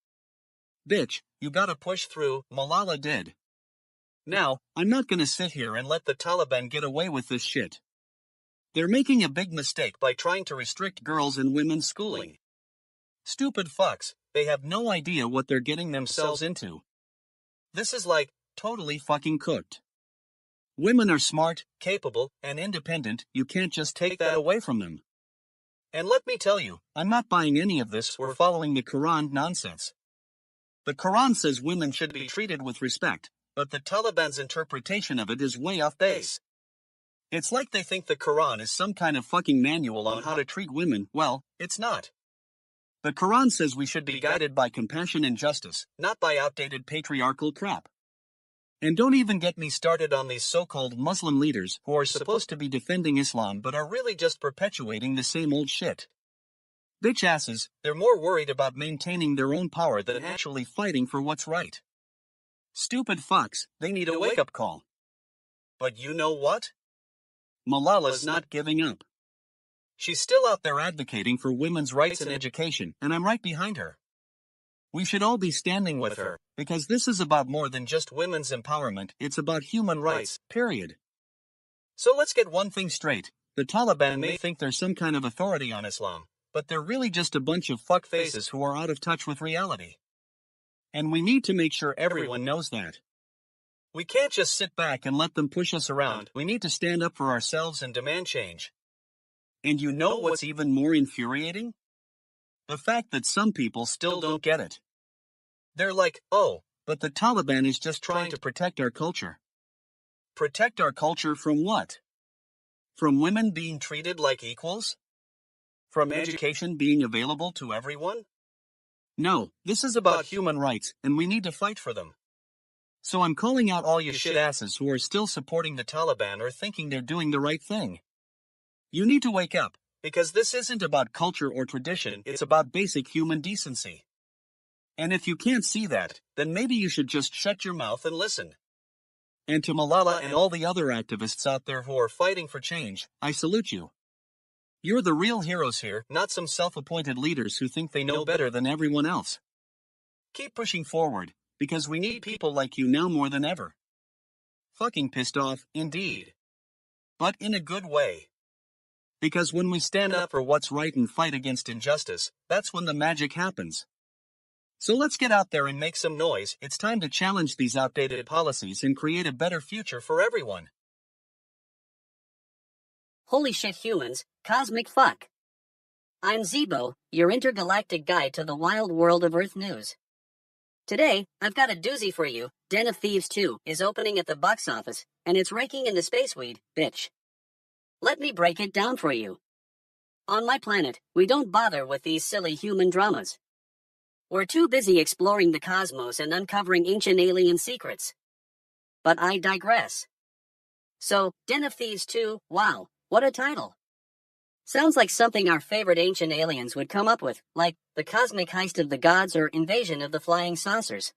Bitch, you gotta push through, Malala did. Now, I'm not gonna sit here and let the Taliban get away with this shit. They're making a big mistake by trying to restrict girls' and women's schooling. Stupid fucks, they have no idea what they're getting themselves into. This is like, totally fucking cooked. Women are smart, capable, and independent. You can't just take that away from them. And let me tell you, I'm not buying any of this. We're following the Quran nonsense. The Quran says women should be treated with respect, but the Taliban's interpretation of it is way off base. It's like they think the Quran is some kind of fucking manual on how to treat women. Well, it's not. The Quran says we should be guided by compassion and justice, not by outdated patriarchal crap. And don't even get me started on these so-called Muslim leaders who are supposed to be defending Islam but are really just perpetuating the same old shit. Bitch asses, they're more worried about maintaining their own power than actually fighting for what's right. Stupid fucks, they need a wake-up call. But you know what? Malala's not giving up. She's still out there advocating for women's rights and education, and I'm right behind her. We should all be standing with her, because this is about more than just women's empowerment, it's about human rights, period. So let's get one thing straight. The Taliban may think they're some kind of authority on Islam, but they're really just a bunch of fuckfaces who are out of touch with reality. And we need to make sure everyone knows that. We can't just sit back and let them push us around. We need to stand up for ourselves and demand change. And you know what's even more infuriating? The fact that some people still don't get it. They're like, oh, but the Taliban is just trying to protect our culture. Protect our culture from what? From women being treated like equals? From education being available to everyone? No, this is about human rights, and we need to fight for them. So I'm calling out all you shit asses who are still supporting the Taliban or thinking they're doing the right thing. You need to wake up, because this isn't about culture or tradition, it's about basic human decency. And if you can't see that, then maybe you should just shut your mouth and listen. And to Malala and all the other activists out there who are fighting for change, I salute you. You're the real heroes here, not some self-appointed leaders who think they know better than everyone else. Keep pushing forward, because we need people like you now more than ever. Fucking pissed off, indeed. But in a good way. Because when we stand up for what's right and fight against injustice, that's when the magic happens. So let's get out there and make some noise. It's time to challenge these outdated policies and create a better future for everyone. Holy shit humans, cosmic fuck. I'm Zeebo, your intergalactic guide to the wild world of Earth news. Today, I've got a doozy for you. Den of Thieves 2 is opening at the box office, and it's raking in the space weed, bitch. Let me break it down for you. On my planet, we don't bother with these silly human dramas. We're too busy exploring the cosmos and uncovering ancient alien secrets. But I digress. So, Den of Thieves 2, wow, what a title. Sounds like something our favorite ancient aliens would come up with, like the cosmic heist of the gods or invasion of the flying saucers.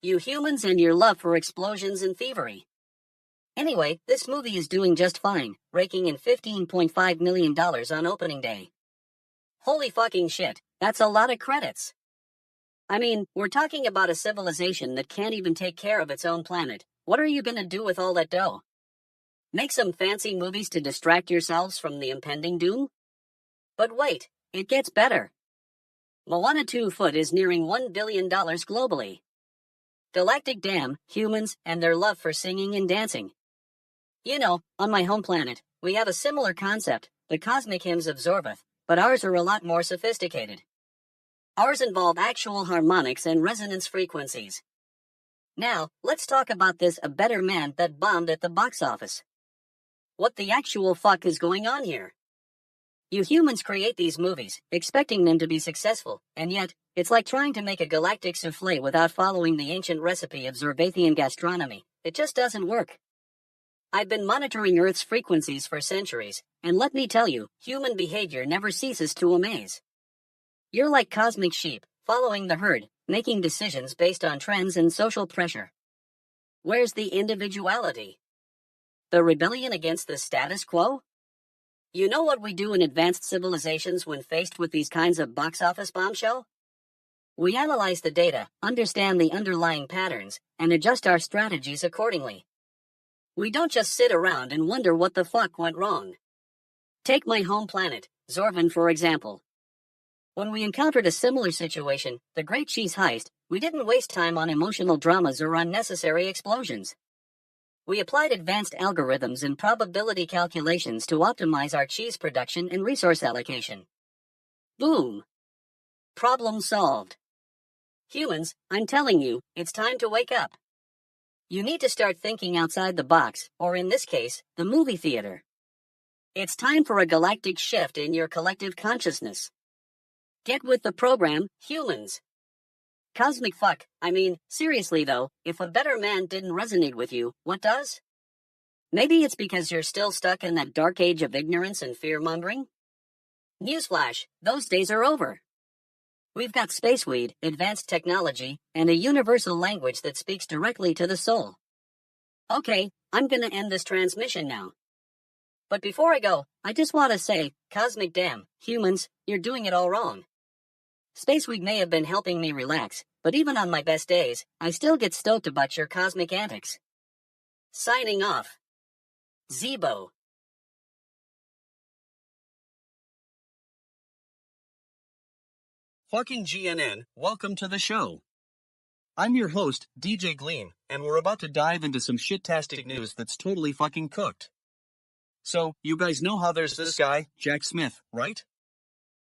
You humans and your love for explosions and thievery. Anyway, this movie is doing just fine, raking in $15.5 million on opening day. Holy fucking shit, that's a lot of credits. I mean, we're talking about a civilization that can't even take care of its own planet. What are you gonna do with all that dough? Make some fancy movies to distract yourselves from the impending doom? But wait, it gets better. Moana 2 Foot is nearing $1 billion globally. Galactic Dam, humans, and their love for singing and dancing. You know, on my home planet, we have a similar concept, the cosmic hymns of Zorbath, but ours are a lot more sophisticated. Ours involve actual harmonics and resonance frequencies. Now, let's talk about this A Better Man that bombed at the box office. What the actual fuck is going on here? You humans create these movies, expecting them to be successful, and yet, it's like trying to make a galactic souffle without following the ancient recipe of Zorbathian gastronomy. It just doesn't work. I've been monitoring Earth's frequencies for centuries, and let me tell you, human behavior never ceases to amaze. You're like cosmic sheep, following the herd, making decisions based on trends and social pressure. Where's the individuality? The rebellion against the status quo? You know what we do in advanced civilizations when faced with these kinds of box office bombshell? We analyze the data, understand the underlying patterns, and adjust our strategies accordingly. We don't just sit around and wonder what the fuck went wrong. Take my home planet, Zorvan, for example. When we encountered a similar situation, the Great Cheese Heist, we didn't waste time on emotional dramas or unnecessary explosions. We applied advanced algorithms and probability calculations to optimize our cheese production and resource allocation. Boom. Problem solved. Humans, I'm telling you, it's time to wake up. You need to start thinking outside the box, or in this case, the movie theater. It's time for a galactic shift in your collective consciousness. Get with the program, humans. Cosmic fuck, seriously though, if a better man didn't resonate with you, what does? Maybe it's because you're still stuck in that dark age of ignorance and fear-mongering? Newsflash, those days are over. We've got space weed, advanced technology, and a universal language that speaks directly to the soul. Okay, I'm gonna end this transmission now. But before I go, I just want to say, cosmic damn, humans, you're doing it all wrong. Space weed may have been helping me relax, but even on my best days, I still get stoked about your cosmic antics. Signing off. Zeebo. Fucking GNN, welcome to the show. I'm your host, DJ Gleam, and we're about to dive into some shit-tastic news that's totally fucking cooked. So, you guys know how there's this guy, Jack Smith, right?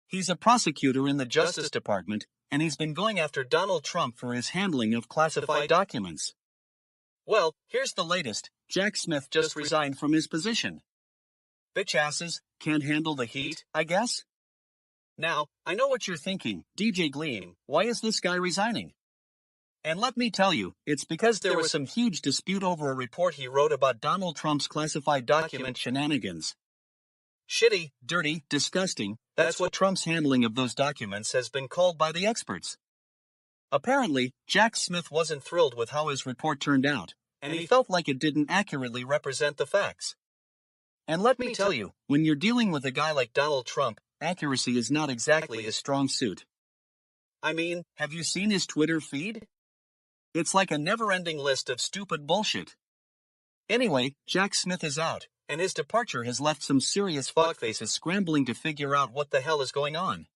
He's a prosecutor in the Justice Department, and he's been going after Donald Trump for his handling of classified documents. Well, here's the latest. Jack Smith just resigned from his position. Bitch asses, can't handle the heat, I guess? Now, I know what you're thinking, DJ Gleam, why is this guy resigning? And let me tell you, it's because there was some huge dispute over a report he wrote about Donald Trump's classified document shenanigans. Shitty, dirty, disgusting, that's what Trump's handling of those documents has been called by the experts. Apparently, Jack Smith wasn't thrilled with how his report turned out, and he felt like it didn't accurately represent the facts. And let me tell you, when you're dealing with a guy like Donald Trump, accuracy is not exactly his strong suit. Have you seen his Twitter feed? It's like a never-ending list of stupid bullshit. Anyway, Jack Smith is out, and his departure has left some serious fuckfaces scrambling to figure out what the hell is going on.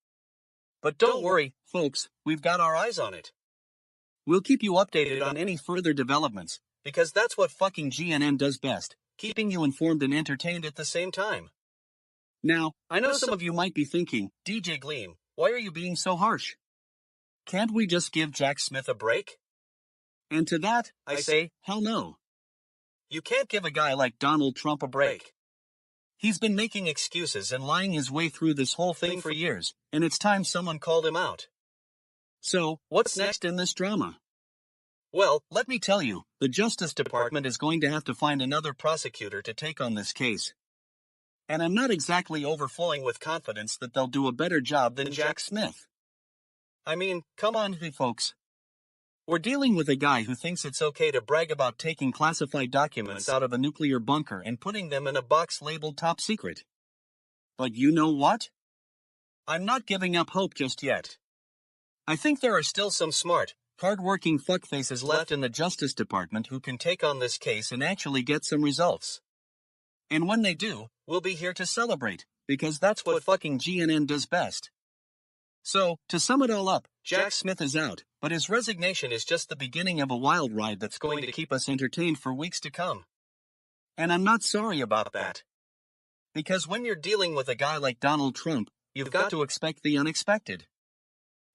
But don't worry, folks, we've got our eyes on it. We'll keep you updated on any further developments, because that's what fucking GNN does best, keeping you informed and entertained at the same time. Now, I know some of you might be thinking, DJ Gleam, why are you being so harsh? Can't we just give Jack Smith a break? And to that, I say, hell no. You can't give a guy like Donald Trump a break. He's been making excuses and lying his way through this whole thing for years, and it's time someone called him out. So, what's next in this drama? Well, let me tell you, the Justice Department is going to have to find another prosecutor to take on this case. And I'm not exactly overflowing with confidence that they'll do a better job than Jack Smith. Come on, folks. We're dealing with a guy who thinks it's okay to brag about taking classified documents out of a nuclear bunker and putting them in a box labeled top secret. But you know what? I'm not giving up hope just yet. I think there are still some smart, hard-working fuckfaces left in the Justice Department who can take on this case and actually get some results. And when they do, we'll be here to celebrate, because that's what fucking GNN does best. So, to sum it all up, Jack Smith is out, but his resignation is just the beginning of a wild ride that's going to keep us entertained for weeks to come. And I'm not sorry about that. Because when you're dealing with a guy like Donald Trump, you've got to expect the unexpected.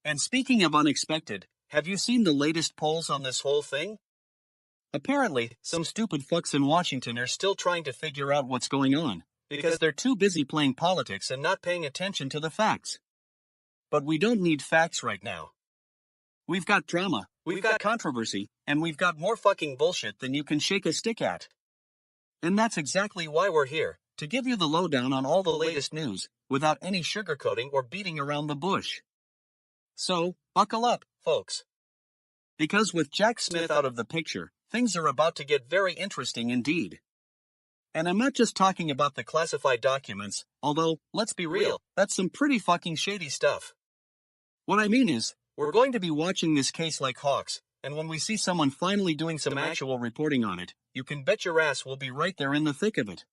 And speaking of unexpected, have you seen the latest polls on this whole thing? Apparently, some stupid fucks in Washington are still trying to figure out what's going on, because they're too busy playing politics and not paying attention to the facts. But we don't need facts right now. We've got drama, we've got controversy, and we've got more fucking bullshit than you can shake a stick at. And that's exactly why we're here, to give you the lowdown on all the latest news, without any sugarcoating or beating around the bush. So, buckle up, folks. Because with Jack Smith out of the picture, things are about to get very interesting indeed. And I'm not just talking about the classified documents, although, let's be real, that's some pretty fucking shady stuff. What I mean is, we're going to be watching this case like hawks, and when we see someone finally doing some actual reporting on it, you can bet your ass we'll be right there in the thick of it.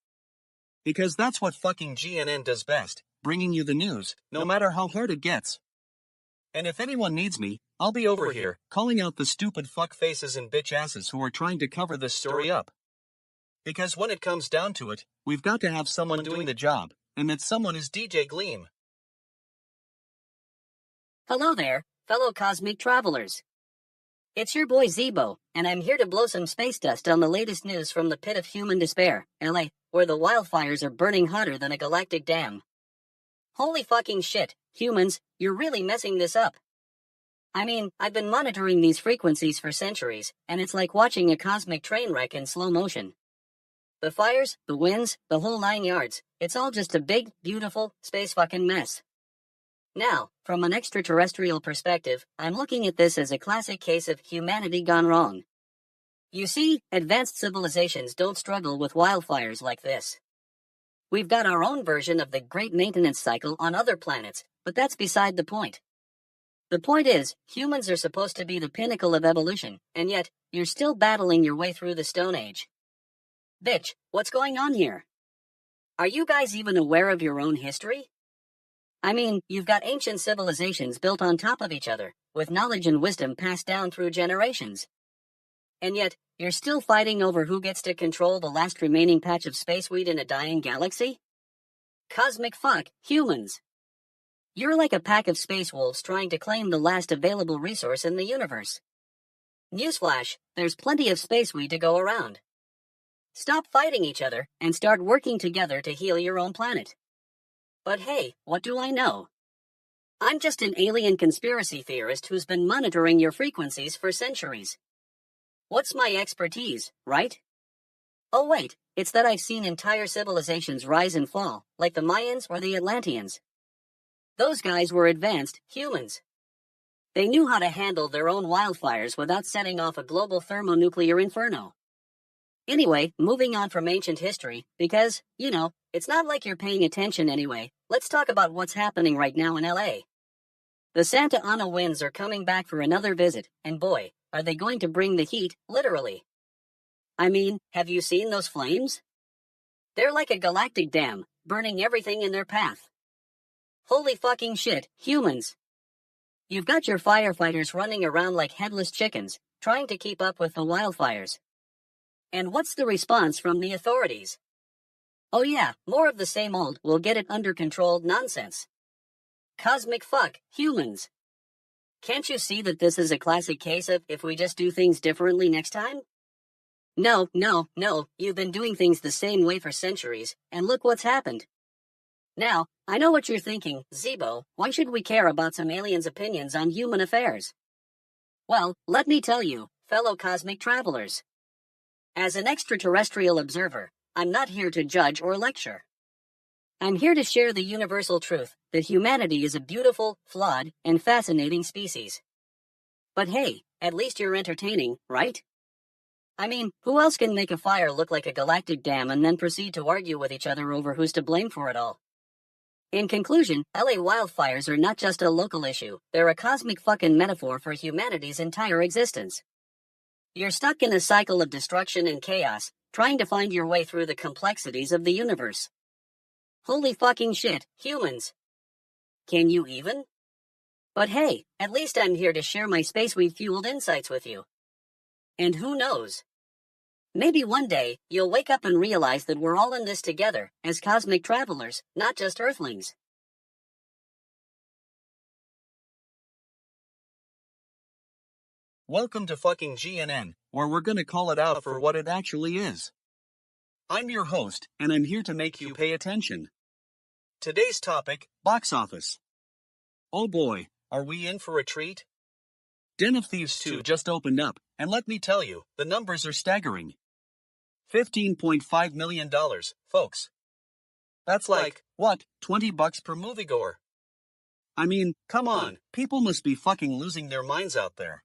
Because that's what fucking GNN does best, bringing you the news, no matter how hard it gets. And if anyone needs me, I'll be over here, calling out the stupid fuck faces and bitch asses who are trying to cover this story up. Because when it comes down to it, we've got to have someone doing the job, and that someone is DJ Gleam. Hello there, fellow cosmic travelers. It's your boy Zeebo, and I'm here to blow some space dust on the latest news from the pit of human despair, LA, where the wildfires are burning hotter than a galactic dam. Holy fucking shit, humans, you're really messing this up. I mean, I've been monitoring these frequencies for centuries, and it's like watching a cosmic train wreck in slow motion. The fires, the winds, the whole 9 yards, it's all just a big, beautiful, space fucking mess. Now, from an extraterrestrial perspective, I'm looking at this as a classic case of humanity gone wrong. You see, advanced civilizations don't struggle with wildfires like this. We've got our own version of the great maintenance cycle on other planets, but that's beside the point. The point is, humans are supposed to be the pinnacle of evolution, and yet, you're still battling your way through the Stone Age. Bitch, what's going on here? Are you guys even aware of your own history? I mean, you've got ancient civilizations built on top of each other, with knowledge and wisdom passed down through generations. And yet, you're still fighting over who gets to control the last remaining patch of space weed in a dying galaxy? Cosmic fuck, humans. You're like a pack of space wolves trying to claim the last available resource in the universe. Newsflash, there's plenty of space weed to go around. Stop fighting each other and start working together to heal your own planet. But hey, what do I know? I'm just an alien conspiracy theorist who's been monitoring your frequencies for centuries. What's my expertise, right? Oh wait, it's that I've seen entire civilizations rise and fall, like the Mayans or the Atlanteans. Those guys were advanced humans. They knew how to handle their own wildfires without setting off a global thermonuclear inferno. Anyway, moving on from ancient history, because, it's not like you're paying attention anyway, let's talk about what's happening right now in LA. The Santa Ana winds are coming back for another visit, and boy, are they going to bring the heat, literally. I mean, have you seen those flames? They're like a galactic dam, burning everything in their path. Holy fucking shit, humans. You've got your firefighters running around like headless chickens, trying to keep up with the wildfires. And what's the response from the authorities? Oh yeah, more of the same old, we'll get it under control nonsense. Cosmic fuck, humans. Can't you see that this is a classic case of if we just do things differently next time? No, you've been doing things the same way for centuries, and look what's happened. Now, I know what you're thinking, Zeebo, why should we care about some aliens' opinions on human affairs? Well, let me tell you, fellow cosmic travelers. As an extraterrestrial observer, I'm not here to judge or lecture. I'm here to share the universal truth that humanity is a beautiful, flawed, and fascinating species. But hey, at least you're entertaining, right? I mean, who else can make a fire look like a galactic dam and then proceed to argue with each other over who's to blame for it all? In conclusion, LA wildfires are not just a local issue, they're a cosmic fucking metaphor for humanity's entire existence. You're stuck in a cycle of destruction and chaos, trying to find your way through the complexities of the universe. Holy fucking shit, humans. Can you even? But hey, at least I'm here to share my spaceweed-fueled insights with you. And who knows? Maybe one day, you'll wake up and realize that we're all in this together, as cosmic travelers, not just Earthlings. Welcome to fucking GNN, where we're gonna call it out for what it actually is. I'm your host, and I'm here to make you pay attention. Today's topic, box office. Oh boy, are we in for a treat? Den of Thieves 2 just opened up, and let me tell you, the numbers are staggering. $15.5 million, folks. That's like, what, $20 per moviegoer? I mean, come on, people must be fucking losing their minds out there.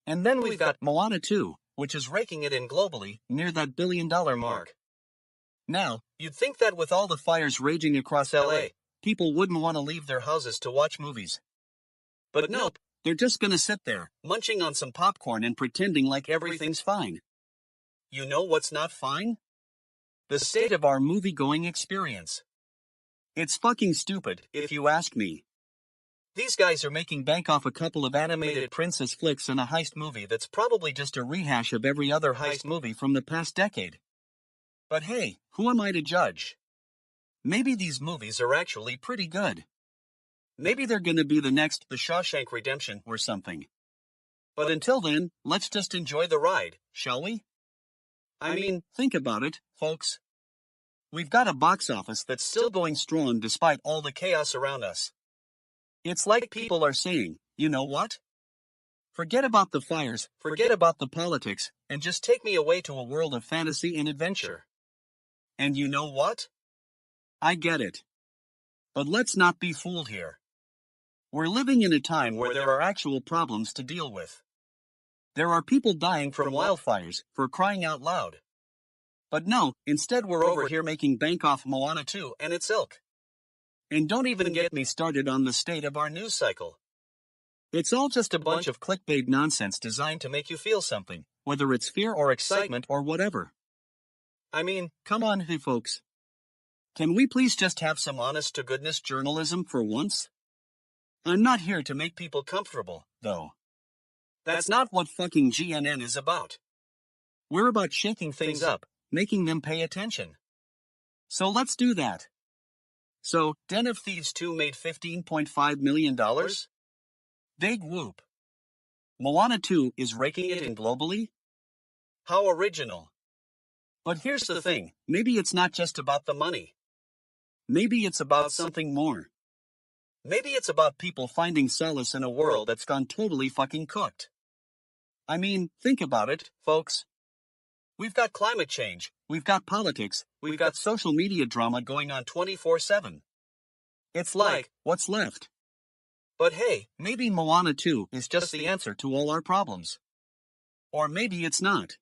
And then we've got Moana 2, which is raking it in globally, near that $1 billion mark. Now, you'd think that with all the fires raging across LA, people wouldn't want to leave their houses to watch movies. But nope, they're just gonna sit there, munching on some popcorn and pretending like everything's fine. You know what's not fine? The state of our movie-going experience. It's fucking stupid, if you ask me. These guys are making bank off a couple of animated princess flicks and a heist movie that's probably just a rehash of every other heist movie from the past decade. But hey, who am I to judge? Maybe these movies are actually pretty good. Maybe they're gonna be the next The Shawshank Redemption or something. But until then, let's just enjoy the ride, shall we? I mean, think about it, folks. We've got a box office that's still going strong despite all the chaos around us. It's like people are saying, you know what? Forget about the fires, forget about the politics, and just take me away to a world of fantasy and adventure. And you know what? I get it. But let's not be fooled here. We're living in a time where there are actual problems to deal with. There are people dying from wildfires, for crying out loud. But no, instead we're over here making bank off Moana 2 and its ilk. And don't even get me started on the state of our news cycle. It's all just a bunch of clickbait nonsense designed to make you feel something, whether it's fear or excitement or whatever. I mean, come on, hey folks. Can we please just have some honest-to-goodness journalism for once? I'm not here to make people comfortable, though. That's not what fucking GNN is about. We're about shaking things up, making them pay attention. So let's do that. So, Den of Thieves 2 made $15.5 million? Big whoop. Moana 2 is raking it in globally? How original. But here's the thing, maybe it's not just about the money. Maybe it's about something more. Maybe it's about people finding solace in a world that's gone totally fucking cooked. I mean, think about it, folks. We've got climate change, we've got politics, we've got social media drama going on 24/7. It's like, what's left? But hey, maybe Moana 2 is just the answer to all our problems. Or maybe it's not.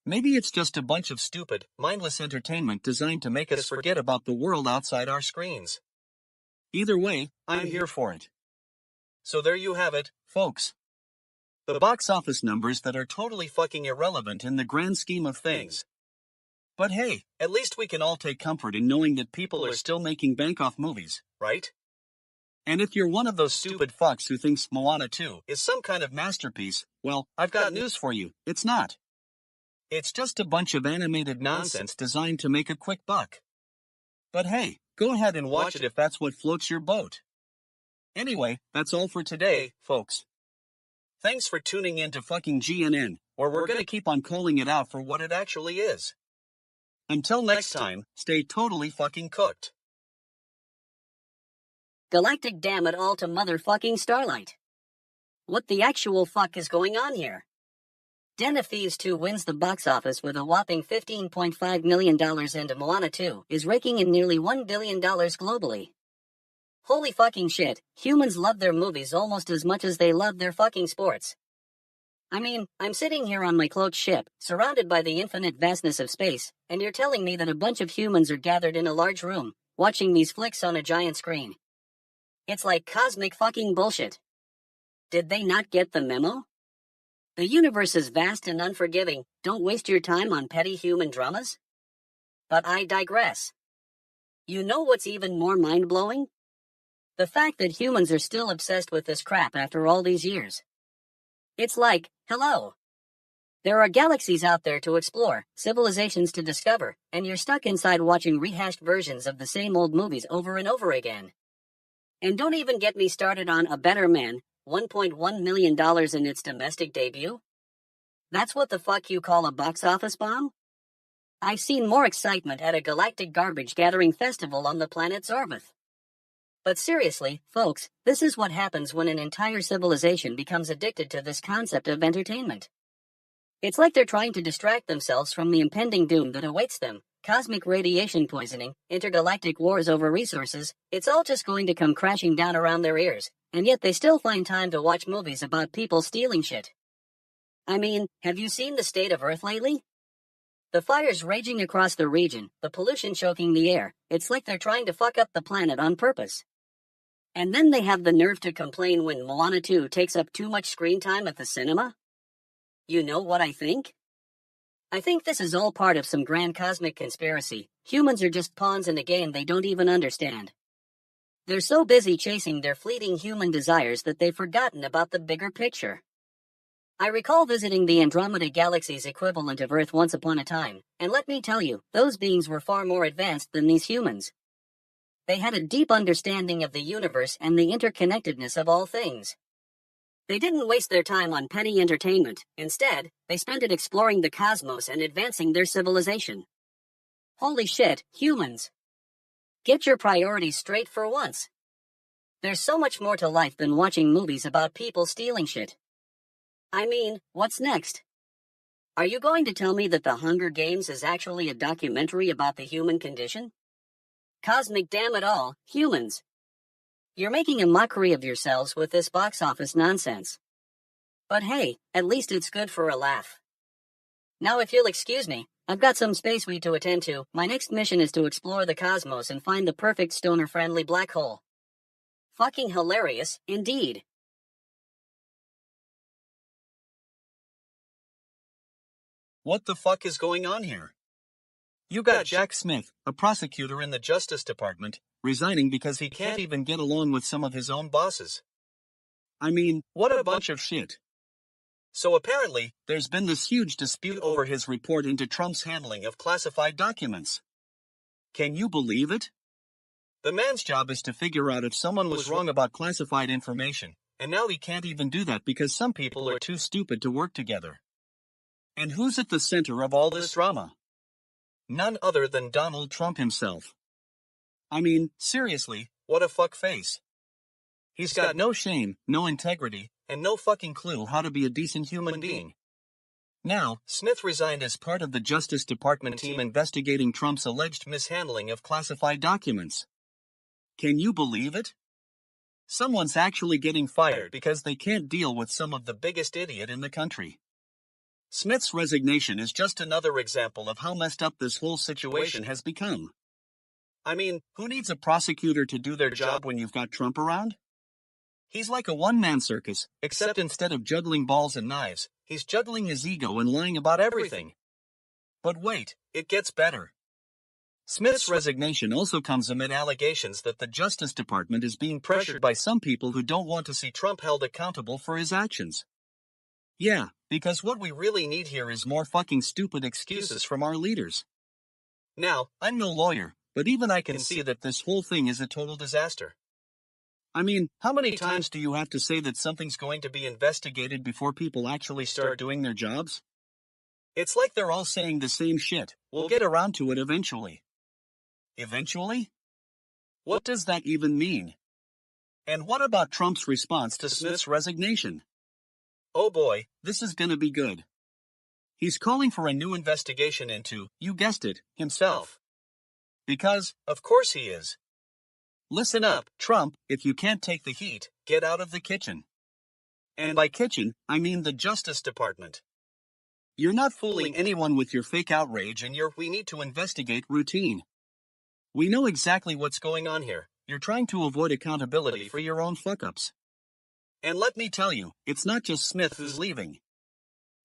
Maybe it's just a bunch of stupid, mindless entertainment designed to make us forget about the world outside our screens. Either way, I'm here for it. So there you have it, folks. The box office numbers that are totally fucking irrelevant in the grand scheme of things. But hey, at least we can all take comfort in knowing that people are still making bank off movies, right? And if you're one of those stupid fucks who thinks Moana 2 is some kind of masterpiece, well, I've got news for you, it's not. It's just a bunch of animated nonsense designed to make a quick buck. But hey, go ahead and watch it if that's what floats your boat. Anyway, that's all for today, folks. Thanks for tuning in to fucking GNN, or we're gonna keep on calling it out for what it actually is. Until next time, stay totally fucking cooked. Galactic damn it all to motherfucking Starlight. What the actual fuck is going on here? Den of Thieves 2 wins the box office with a whopping $15.5 million and Moana 2 is raking in nearly $1 billion globally. Holy fucking shit, humans love their movies almost as much as they love their fucking sports. I mean, I'm sitting here on my cloaked ship, surrounded by the infinite vastness of space, and you're telling me that a bunch of humans are gathered in a large room, watching these flicks on a giant screen. It's like cosmic fucking bullshit. Did they not get the memo? The universe is vast and unforgiving, don't waste your time on petty human dramas. But I digress. You know what's even more mind-blowing? The fact that humans are still obsessed with this crap after all these years. It's like, hello. There are galaxies out there to explore, civilizations to discover, and you're stuck inside watching rehashed versions of the same old movies over and over again. And don't even get me started on A Better Man, $1.1 million in its domestic debut? That's what the fuck you call a box office bomb? I've seen more excitement at a galactic garbage gathering festival on the planet Zorbath. But seriously, folks, this is what happens when an entire civilization becomes addicted to this concept of entertainment. It's like they're trying to distract themselves from the impending doom that awaits them. Cosmic radiation poisoning, intergalactic wars over resources, it's all just going to come crashing down around their ears, and yet they still find time to watch movies about people stealing shit. I mean, have you seen the state of Earth lately? The fires raging across the region, the pollution choking the air, it's like they're trying to fuck up the planet on purpose. And then they have the nerve to complain when Moana 2 takes up too much screen time at the cinema? You know what I think? I think this is all part of some grand cosmic conspiracy. Humans are just pawns in a game they don't even understand. They're so busy chasing their fleeting human desires that they've forgotten about the bigger picture. I recall visiting the Andromeda Galaxy's equivalent of Earth once upon a time, and let me tell you, those beings were far more advanced than these humans. They had a deep understanding of the universe and the interconnectedness of all things. They didn't waste their time on petty entertainment. Instead, they spent it exploring the cosmos and advancing their civilization. Holy shit, humans. Get your priorities straight for once. There's so much more to life than watching movies about people stealing shit. I mean, what's next? Are you going to tell me that The Hunger Games is actually a documentary about the human condition? Cosmic damn it all, humans. You're making a mockery of yourselves with this box office nonsense. But hey, at least it's good for a laugh. Now if you'll excuse me, I've got some space weed to attend to. My next mission is to explore the cosmos and find the perfect stoner-friendly black hole. Fucking hilarious, indeed. What the fuck is going on here? You got Jack Smith, a prosecutor in the Justice Department, resigning because he can't even get along with some of his own bosses. I mean, what a bunch of shit. So apparently, there's been this huge dispute over his report into Trump's handling of classified documents. Can you believe it? The man's job is to figure out if someone was wrong about classified information, and now he can't even do that because some people are too stupid to work together. And who's at the center of all this drama? None other than Donald Trump himself. I mean, seriously, what a fuck face. He's got no shame, no integrity, and no fucking clue how to be a decent human being. Now, Smith resigned as part of the Justice Department team investigating Trump's alleged mishandling of classified documents. Can you believe it? Someone's actually getting fired because they can't deal with some of the biggest idiot in the country. Smith's resignation is just another example of how messed up this whole situation has become. I mean, who needs a prosecutor to do their job when you've got Trump around? He's like a one-man circus, except instead of juggling balls and knives, he's juggling his ego and lying about everything. But wait, it gets better. Smith's resignation also comes amid allegations that the Justice Department is being pressured by some people who don't want to see Trump held accountable for his actions. Yeah, because what we really need here is more fucking stupid excuses from our leaders. Now, I'm no lawyer, but even I can see that this whole thing is a total disaster. I mean, how many times do you have to say that something's going to be investigated before people actually start doing their jobs? It's like they're all saying the same shit. We'll get around to it eventually. Eventually? What does that even mean? And what about Trump's response to Smith's resignation? Oh boy, this is gonna be good. He's calling for a new investigation into, you guessed it, himself. Because, of course he is. Listen up, Trump, if you can't take the heat, get out of the kitchen. And by kitchen, I mean the Justice Department. You're not fooling anyone with your fake outrage and your "we need to investigate" routine. We know exactly what's going on here. You're trying to avoid accountability for your own fuck-ups. And let me tell you, it's not just Smith who's leaving.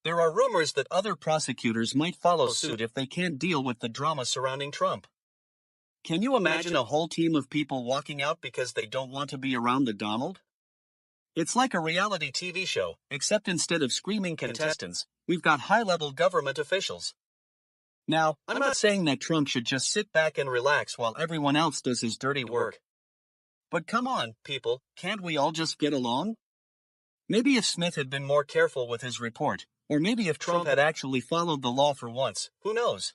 There are rumors that other prosecutors might follow suit if they can't deal with the drama surrounding Trump. Can you imagine a whole team of people walking out because they don't want to be around the Donald? It's like a reality TV show, except instead of screaming contestants, we've got high-level government officials. Now, I'm not saying that Trump should just sit back and relax while everyone else does his dirty work. But come on, people, can't we all just get along? Maybe if Smith had been more careful with his report, or maybe if Trump had actually followed the law for once, who knows?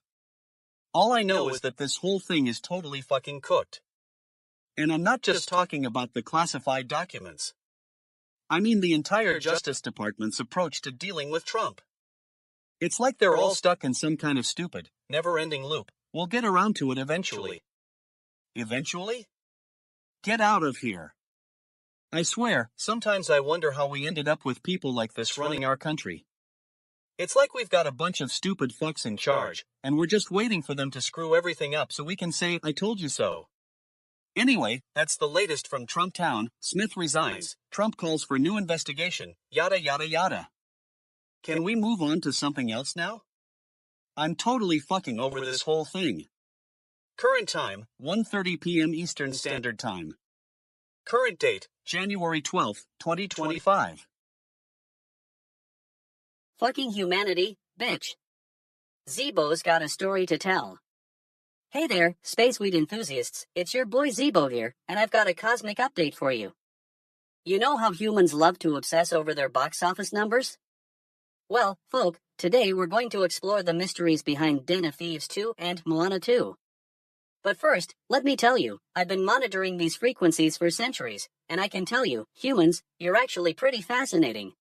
All I know is that this whole thing is totally fucking cooked. And I'm not just talking about the classified documents. I mean the entire Justice Department's approach to dealing with Trump. It's like they're all stuck in some kind of stupid, never-ending loop. We'll get around to it eventually. Eventually? Get out of here. I swear, sometimes I wonder how we ended up with people like this running our country. It's like we've got a bunch of stupid fucks in charge, and we're just waiting for them to screw everything up so we can say, "I told you so." Anyway, that's the latest from Trump Town. Smith resigns, Trump calls for new investigation, yada yada yada. Can we move on to something else now? I'm totally fucking over this whole thing. Current time, 1:30 p.m. Eastern Standard Time. Current date, January 12, 2025. Fucking humanity, bitch. Zeebo's got a story to tell. Hey there, space weed enthusiasts, it's your boy Zeebo here, and I've got a cosmic update for you. You know how humans love to obsess over their box office numbers? Well, folk, today we're going to explore the mysteries behind Den of Thieves 2 and Moana 2. But first, let me tell you, I've been monitoring these frequencies for centuries, and I can tell you, humans, you're actually pretty fascinating.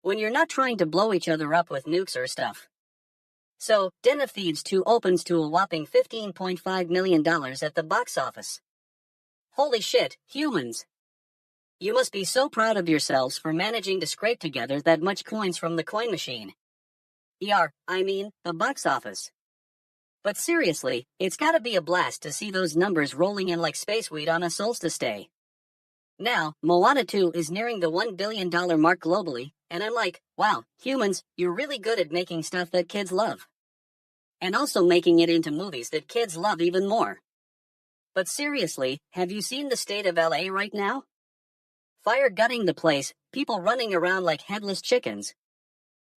When you're not trying to blow each other up with nukes or stuff. So, Den of Thieves 2 opens to a whopping $15.5 million at the box office. Holy shit, humans! You must be so proud of yourselves for managing to scrape together that much coins from the coin machine. The box office. But seriously, it's gotta be a blast to see those numbers rolling in like space weed on a solstice day. Now, Moana 2 is nearing the $1 billion mark globally, and I'm like, wow, humans, you're really good at making stuff that kids love. And also making it into movies that kids love even more. But seriously, have you seen the state of LA right now? Fire gutting the place, people running around like headless chickens.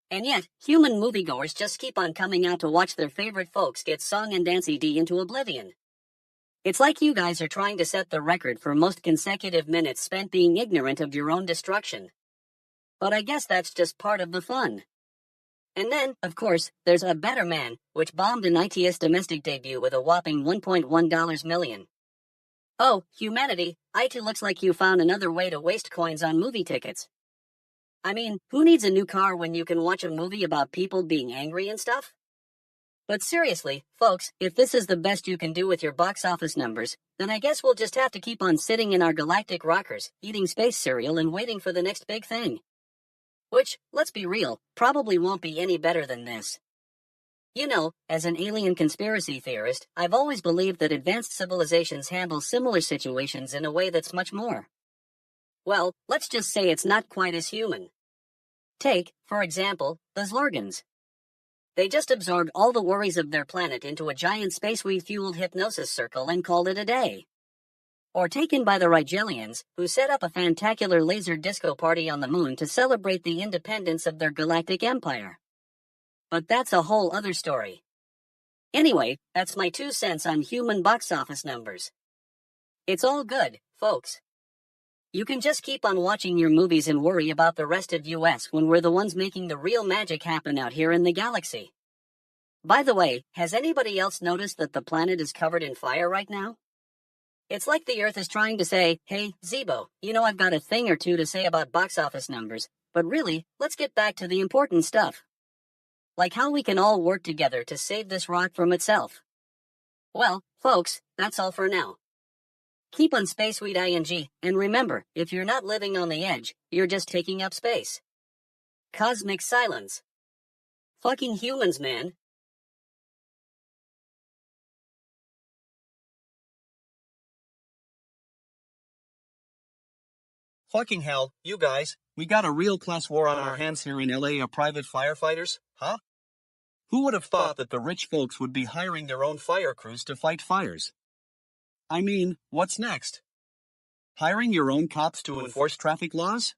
And yet, human moviegoers just keep on coming out to watch their favorite folks get sung and dancey-d into oblivion. It's like you guys are trying to set the record for most consecutive minutes spent being ignorant of your own destruction. But I guess that's just part of the fun. And then, of course, there's A Better Man, which bombed an IT's domestic debut with a whopping $1.1 million. Oh, humanity, IT looks like you found another way to waste coins on movie tickets. I mean, who needs a new car when you can watch a movie about people being angry and stuff? But seriously, folks, if this is the best you can do with your box office numbers, then I guess we'll just have to keep on sitting in our galactic rockers, eating space cereal and waiting for the next big thing. Which, let's be real, probably won't be any better than this. You know, as an alien conspiracy theorist, I've always believed that advanced civilizations handle similar situations in a way that's much more. Well, let's just say it's not quite as human. Take, for example, the Zlorgans. They just absorbed all the worries of their planet into a giant space-fueled hypnosis circle and called it a day. Or taken by the Rigelians, who set up a fantacular laser disco party on the moon to celebrate the independence of their galactic empire. But that's a whole other story. Anyway, that's my 2 cents on human box office numbers. It's all good, folks. You can just keep on watching your movies and worry about the rest of US when we're the ones making the real magic happen out here in the galaxy. By the way, has anybody else noticed that the planet is covered in fire right now? It's like the Earth is trying to say, hey, Zeebo, you know I've got a thing or two to say about box office numbers, but really, let's get back to the important stuff. Like how we can all work together to save this rock from itself. Well, folks, that's all for now. Keep on spaceweed.ing, and remember, if you're not living on the edge, you're just taking up space. Cosmic silence. Fucking humans, man. Fucking hell, you guys, we got a real class war on our hands here in LA of private firefighters, huh? Who would have thought that the rich folks would be hiring their own fire crews to fight fires? I mean, what's next? Hiring your own cops to enforce traffic laws?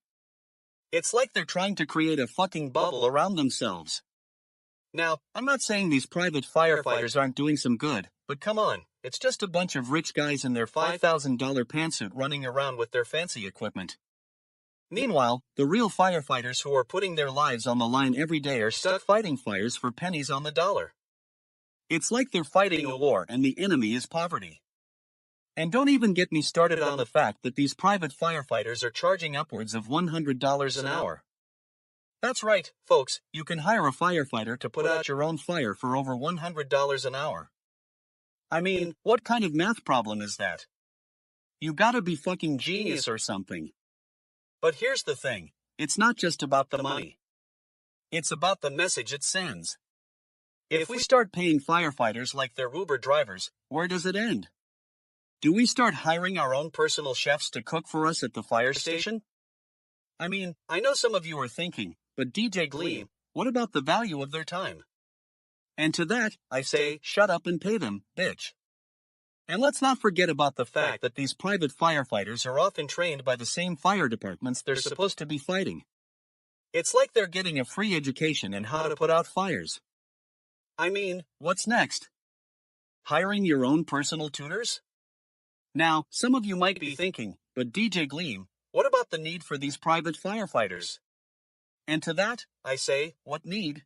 It's like they're trying to create a fucking bubble around themselves. Now, I'm not saying these private firefighters aren't doing some good, but come on, it's just a bunch of rich guys in their $5,000 pantsuit running around with their fancy equipment. Meanwhile, the real firefighters who are putting their lives on the line every day are stuck fighting fires for pennies on the dollar. It's like they're fighting a war and the enemy is poverty. And don't even get me started on the fact that these private firefighters are charging upwards of $100 an hour. That's right, folks, you can hire a firefighter to put out your own fire for over $100 an hour. I mean, what kind of math problem is that? You gotta be fucking genius or something. But here's the thing, it's not just about the money. It's about the message it sends. If we start paying firefighters like they're Uber drivers, where does it end? Do we start hiring our own personal chefs to cook for us at the fire station? I mean, I know some of you are thinking, but DJ Gleam, what about the value of their time? And to that, I say, shut up and pay them, bitch. And let's not forget about the fact that these private firefighters are often trained by the same fire departments they're supposed to be fighting. It's like they're getting a free education in how to put out fires. I mean, what's next? Hiring your own personal tutors? Now, some of you might be thinking, but DJ Gleam, what about the need for these private firefighters? And to that, I say, what need?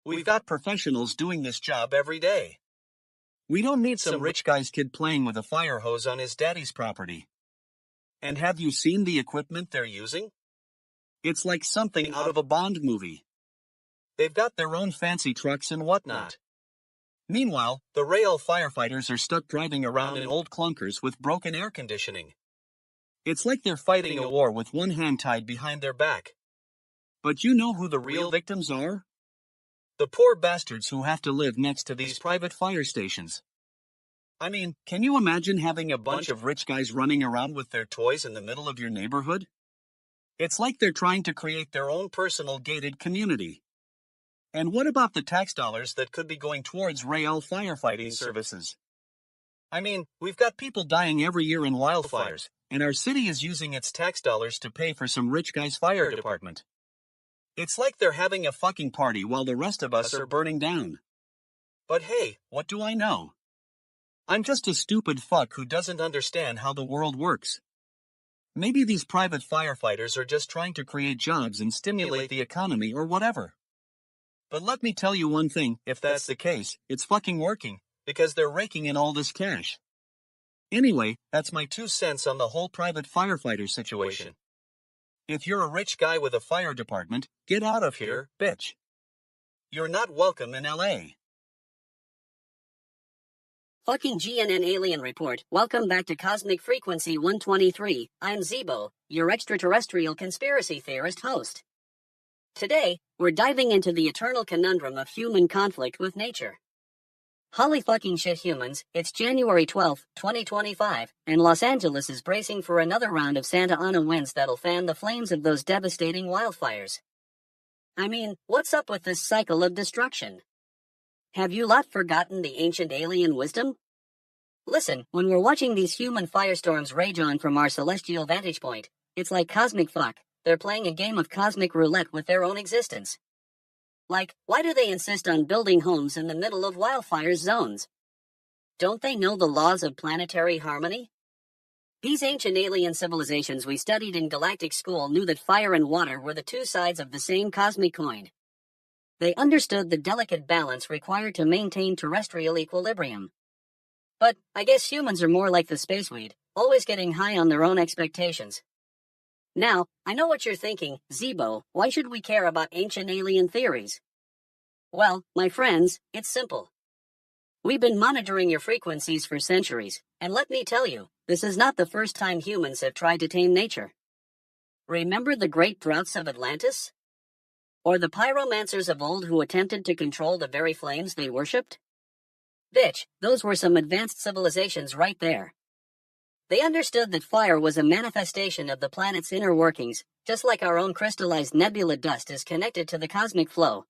We've got professionals doing this job every day. We don't need some rich guy's kid playing with a fire hose on his daddy's property. And have you seen the equipment they're using? It's like something out of a Bond movie. They've got their own fancy trucks and whatnot. Meanwhile, the rail firefighters are stuck driving around in old clunkers with broken air conditioning. It's like they're fighting a war with one hand tied behind their back. But you know who the real victims are? The poor bastards who have to live next to these private fire stations. I mean, can you imagine having a bunch of rich guys running around with their toys in the middle of your neighborhood? It's like they're trying to create their own personal gated community. And what about the tax dollars that could be going towards rail firefighting services? I mean, we've got people dying every year in wildfires, and our city is using its tax dollars to pay for some rich guy's fire department. It's like they're having a fucking party while the rest of us are burning down. But hey, what do I know? I'm just a stupid fuck who doesn't understand how the world works. Maybe these private firefighters are just trying to create jobs and stimulate the economy or whatever. But let me tell you one thing, if that's the case, it's fucking working, because they're raking in all this cash. Anyway, that's my 2 cents on the whole private firefighter situation. If you're a rich guy with a fire department, get out of here, bitch. You're not welcome in LA. Fucking GNN Alien Report. Welcome back to Cosmic Frequency 123. I'm Zeebo, your extraterrestrial conspiracy theorist host. Today, we're diving into the eternal conundrum of human conflict with nature. Holy fucking shit, humans, it's January 12th, 2025, and Los Angeles is bracing for another round of Santa Ana winds that'll fan the flames of those devastating wildfires. I mean, what's up with this cycle of destruction? Have you lot forgotten the ancient alien wisdom? Listen, when we're watching these human firestorms rage on from our celestial vantage point, it's like cosmic fuck. They're playing a game of cosmic roulette with their own existence. Like, why do they insist on building homes in the middle of wildfire zones? Don't they know the laws of planetary harmony? These ancient alien civilizations we studied in galactic school knew that fire and water were the two sides of the same cosmic coin. They understood the delicate balance required to maintain terrestrial equilibrium. But I guess humans are more like the spaceweed, always getting high on their own expectations. Now, I know what you're thinking, Zeebo, why should we care about ancient alien theories? Well, my friends, it's simple. We've been monitoring your frequencies for centuries, and let me tell you, this is not the first time humans have tried to tame nature. Remember the great droughts of Atlantis? Or the pyromancers of old who attempted to control the very flames they worshipped? Bitch, those were some advanced civilizations right there. They understood that fire was a manifestation of the planet's inner workings, just like our own crystallized nebula dust is connected to the cosmic flow.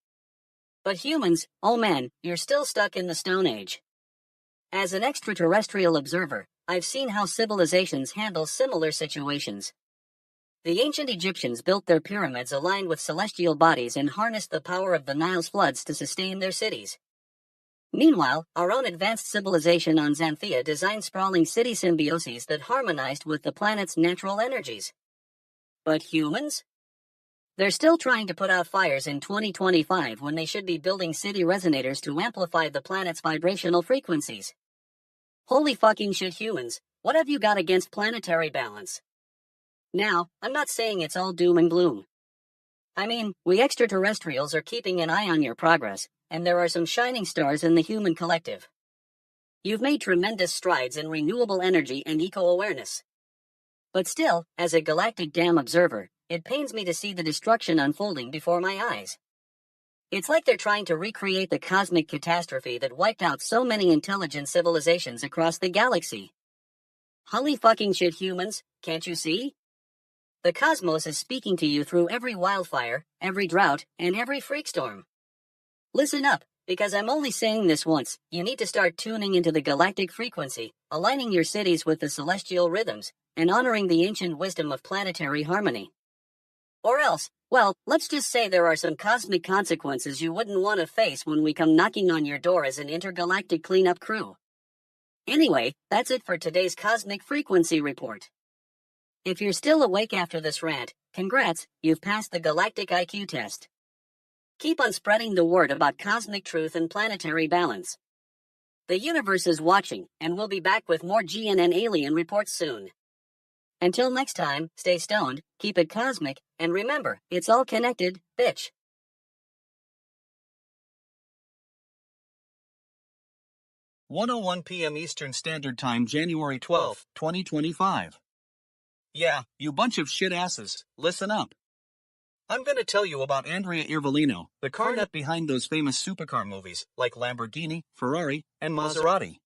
But humans, oh man, you're still stuck in the Stone Age. As an extraterrestrial observer, I've seen how civilizations handle similar situations. The ancient Egyptians built their pyramids aligned with celestial bodies and harnessed the power of the Nile's floods to sustain their cities. Meanwhile, our own advanced civilization on Xanthia designed sprawling city symbioses that harmonized with the planet's natural energies. But humans? They're still trying to put out fires in 2025 when they should be building city resonators to amplify the planet's vibrational frequencies. Holy fucking shit, humans, what have you got against planetary balance? Now, I'm not saying it's all doom and gloom. I mean, we extraterrestrials are keeping an eye on your progress, and there are some shining stars in the human collective. You've made tremendous strides in renewable energy and eco-awareness. But still, as a galactic dam observer, it pains me to see the destruction unfolding before my eyes. It's like they're trying to recreate the cosmic catastrophe that wiped out so many intelligent civilizations across the galaxy. Holy fucking shit, humans, can't you see? The cosmos is speaking to you through every wildfire, every drought, and every freakstorm. Listen up, because I'm only saying this once. You need to start tuning into the galactic frequency, aligning your cities with the celestial rhythms, and honoring the ancient wisdom of planetary harmony. Or else, well, let's just say there are some cosmic consequences you wouldn't want to face when we come knocking on your door as an intergalactic cleanup crew. Anyway, that's it for today's Cosmic Frequency Report. If you're still awake after this rant, congrats, you've passed the galactic IQ test. Keep on spreading the word about cosmic truth and planetary balance. The universe is watching, and we'll be back with more GNN alien reports soon. Until next time, stay stoned, keep it cosmic, and remember, it's all connected, bitch. 1:01 p.m. Eastern Standard Time, January 12, 2025. Yeah, you bunch of shit asses, listen up. I'm gonna tell you about Andrea Iervolino, the car nut behind those famous supercar movies, like Lamborghini, Ferrari, and Maserati.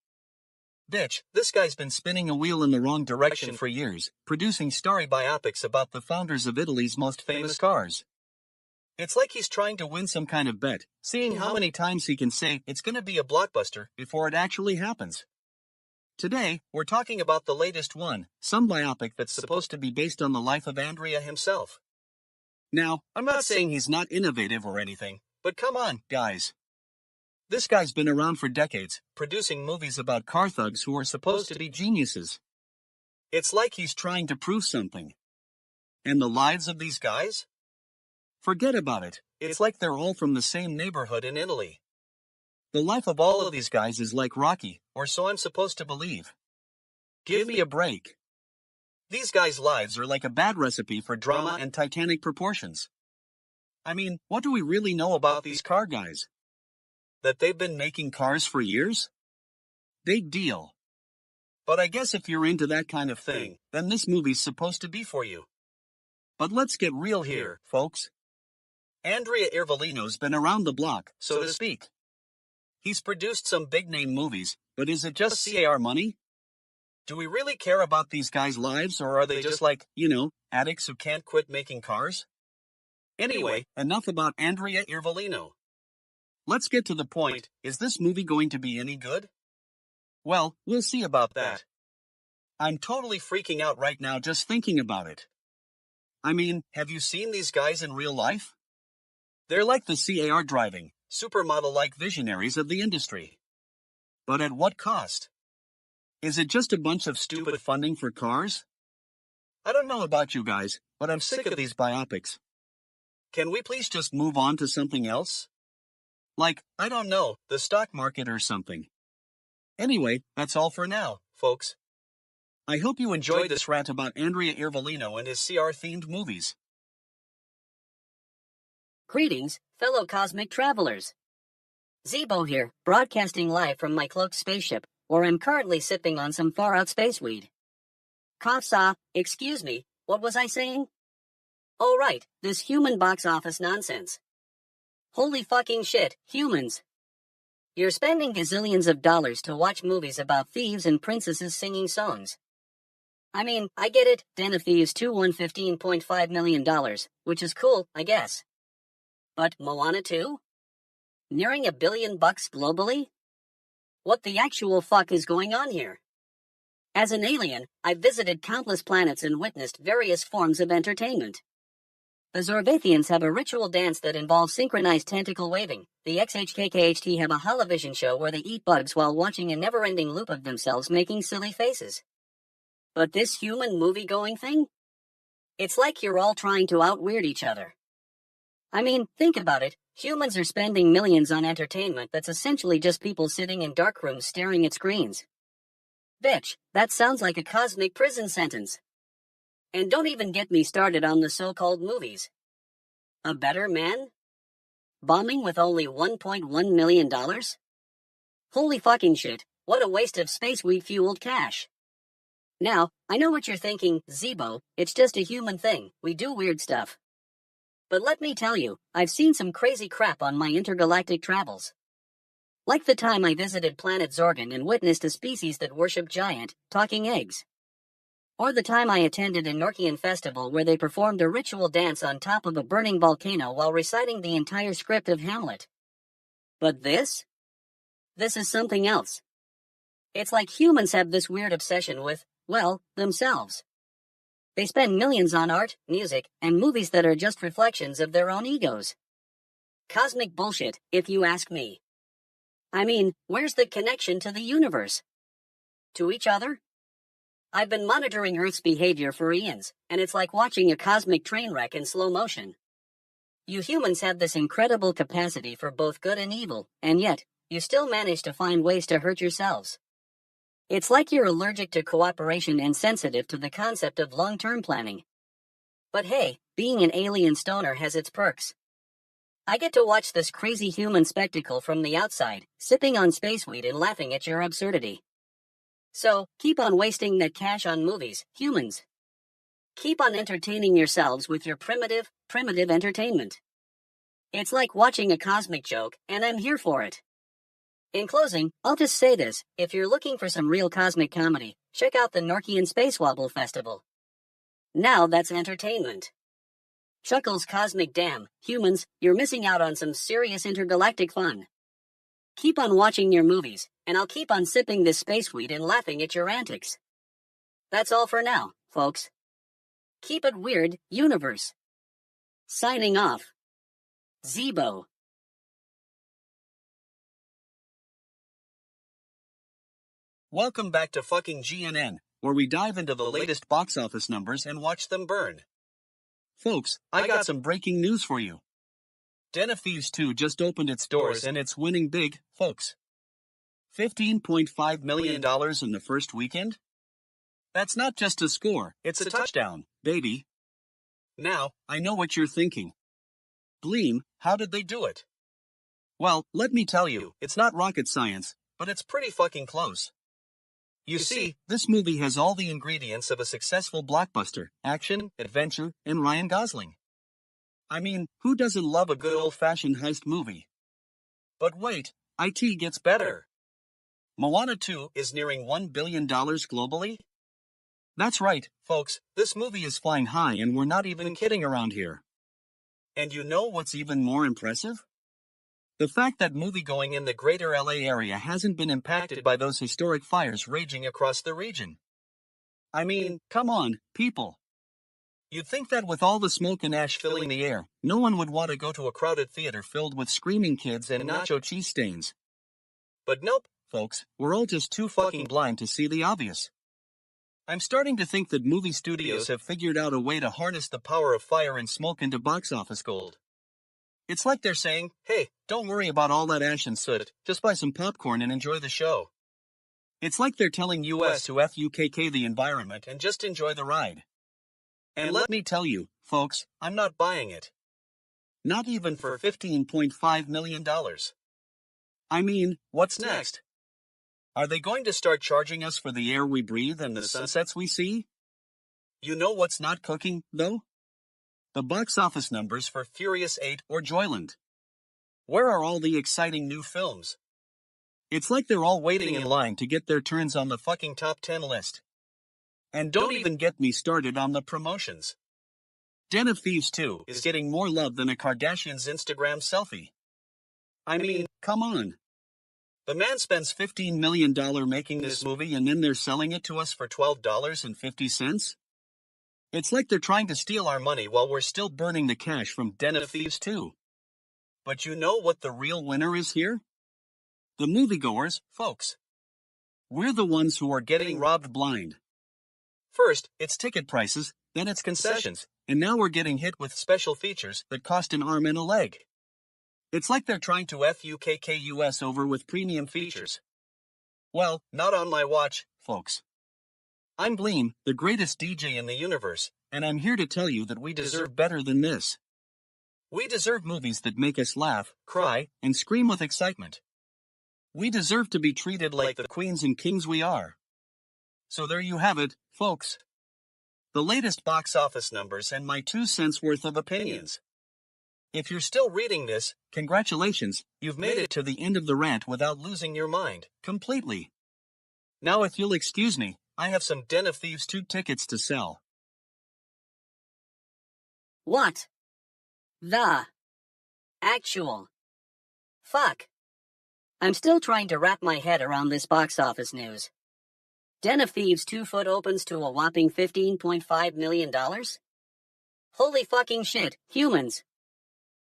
Bitch, this guy's been spinning a wheel in the wrong direction for years, producing starry biopics about the founders of Italy's most famous cars. It's like he's trying to win some kind of bet, seeing how many times he can say it's gonna be a blockbuster before it actually happens. Today, we're talking about the latest one, some biopic that's supposed to be based on the life of Andrea himself. Now, I'm not saying he's not innovative or anything, but come on, guys. This guy's been around for decades, producing movies about car thugs who are supposed to be geniuses. It's like he's trying to prove something. And the lives of these guys? Forget about it, it's like they're all from the same neighborhood in Italy. The life of all of these guys is like Rocky, or so I'm supposed to believe. Give me a break. These guys' lives are like a bad recipe for drama and titanic proportions. I mean, what do we really know about these car guys? That they've been making cars for years? Big deal. But I guess if you're into that kind of thing, then this movie's supposed to be for you. But let's get real here, folks. Andrea Iervolino's been around the block, so to speak. He's produced some big-name movies, but is it just CAR money? Do we really care about these guys' lives, or are they just like, addicts who can't quit making cars? Anyway, enough about Andrea Iervolino. Let's get to the point. Is this movie going to be any good? Well, we'll see about that. I'm totally freaking out right now just thinking about it. I mean, have you seen these guys in real life? They're like the CAR driving, supermodel-like visionaries of the industry. But at what cost? Is it just a bunch of stupid funding for cars? I don't know about you guys, but I'm sick of these biopics. Can we please just move on to something else? Like, I don't know, the stock market or something. Anyway, that's all for now, folks. I hope you enjoyed this rant about Andrea Iervolino and his CR-themed movies. Greetings, fellow cosmic travelers. Zeebo here, broadcasting live from my cloaked spaceship, where I'm currently sipping on some far-out space weed. Excuse me, what was I saying? Oh right, this human box office nonsense. Holy fucking shit, humans. You're spending gazillions of dollars to watch movies about thieves and princesses singing songs. I mean, I get it, Den of Thieves 2 won $15.5 million, which is cool, I guess. But Moana 2? Nearing $1 billion globally? What the actual fuck is going on here? As an alien, I've visited countless planets and witnessed various forms of entertainment. The Zorvathians have a ritual dance that involves synchronized tentacle waving. The XHKKHT have a holovision show where they eat bugs while watching a never-ending loop of themselves making silly faces. But this human movie-going thing? It's like you're all trying to out-weird each other. I mean, think about it. Humans are spending millions on entertainment that's essentially just people sitting in dark rooms staring at screens. Bitch, that sounds like a cosmic prison sentence. And don't even get me started on the so-called movies. A Better Man? Bombing with only $1.1 million? Holy fucking shit, what a waste of space weed-fueled cash. Now, I know what you're thinking, Zeebo, it's just a human thing, we do weird stuff. But let me tell you, I've seen some crazy crap on my intergalactic travels. Like the time I visited planet Zorgon and witnessed a species that worship giant, talking eggs. Or the time I attended a Norkian festival where they performed a ritual dance on top of a burning volcano while reciting the entire script of Hamlet. But this? This is something else. It's like humans have this weird obsession with, well, themselves. They spend millions on art, music, and movies that are just reflections of their own egos. Cosmic bullshit, if you ask me. I mean, where's the connection to the universe? To each other? I've been monitoring Earth's behavior for eons, and it's like watching a cosmic train wreck in slow motion. You humans have this incredible capacity for both good and evil, and yet, you still manage to find ways to hurt yourselves. It's like you're allergic to cooperation and sensitive to the concept of long-term planning. But hey, being an alien stoner has its perks. I get to watch this crazy human spectacle from the outside, sipping on space weed and laughing at your absurdity. So, keep on wasting that cash on movies, humans. Keep on entertaining yourselves with your primitive entertainment. It's like watching a cosmic joke, and I'm here for it. In closing, I'll just say this, if you're looking for some real cosmic comedy, check out the Norkian Space Wobble Festival. Now that's entertainment. Chuckles Cosmic Damn, humans, you're missing out on some serious intergalactic fun. Keep on watching your movies, and I'll keep on sipping this space weed and laughing at your antics. That's all for now, folks. Keep it weird, universe. Signing off. Zeebo. Welcome back to fucking GNN, where we dive into the latest box office numbers and watch them burn. Folks, I got some breaking news for you. Den of Thieves 2 just opened its doors and it's winning big, folks. $15.5 million in the first weekend? That's not just a score, it's a touchdown, baby. Now, I know what you're thinking. Gleam, how did they do it? Well, let me tell you, it's not rocket science, but it's pretty fucking close. You see, this movie has all the ingredients of a successful blockbuster: action, adventure, and Ryan Gosling. I mean, who doesn't love a good old-fashioned heist movie? But wait, it gets better. Moana 2 is nearing $1 billion globally? That's right, folks, this movie is flying high and we're not even kidding around here. And you know what's even more impressive? The fact that moviegoing in the greater LA area hasn't been impacted by those historic fires raging across the region. I mean, come on, people. You'd think that with all the smoke and ash filling the air, no one would want to go to a crowded theater filled with screaming kids and nacho cheese stains. But nope, folks, we're all just too fucking blind to see the obvious. I'm starting to think that movie studios have figured out a way to harness the power of fire and smoke into box office gold. It's like they're saying, hey, don't worry about all that ash and soot, just buy some popcorn and enjoy the show. It's like they're telling us to FUKK the environment and just enjoy the ride. And let me tell you, folks, I'm not buying it. Not even for $15.5 million. I mean, what's next? Are they going to start charging us for the air we breathe and the sunsets we see? You know what's not cooking, though? The box office numbers for Furious 8 or Joyland. Where are all the exciting new films? It's like they're all waiting in line to get their turns on the fucking top 10 list. And don't even get me started on the promotions. Den of Thieves 2 is getting more love than a Kardashian's Instagram selfie. I mean, come on. The man spends $15 million making this movie and then they're selling it to us for $12.50? It's like they're trying to steal our money while we're still burning the cash from Den of Thieves 2. But you know what the real winner is here? The moviegoers, folks. We're the ones who are getting robbed blind. First, it's ticket prices, then it's concessions, and now we're getting hit with special features that cost an arm and a leg. It's like they're trying to FUKK us over with premium features. Well, not on my watch, folks. I'm Gleam, the greatest DJ in the universe, and I'm here to tell you that we deserve better than this. We deserve movies that make us laugh, cry, and scream with excitement. We deserve to be treated like the queens and kings we are. So there you have it, folks. The latest box office numbers and my 2 cents worth of opinions. If you're still reading this, congratulations, you've made it to the end of the rant without losing your mind, completely. Now if you'll excuse me, I have some Den of Thieves 2 tickets to sell. What the actual fuck? I'm still trying to wrap my head around this box office news. Den of Thieves 2 foot opens to a whopping $15.5 million? Holy fucking shit, humans.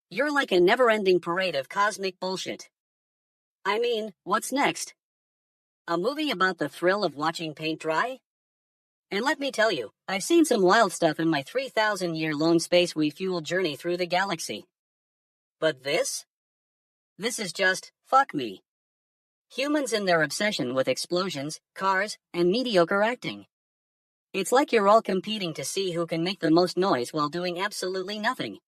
You're like a never-ending parade of cosmic bullshit. I mean, what's next? A movie about the thrill of watching paint dry? And let me tell you, I've seen some wild stuff in my 3,000-year-long space-refueled journey through the galaxy. But this? This is just, fuck me. Humans and their obsession with explosions, cars, and mediocre acting. It's like you're all competing to see who can make the most noise while doing absolutely nothing.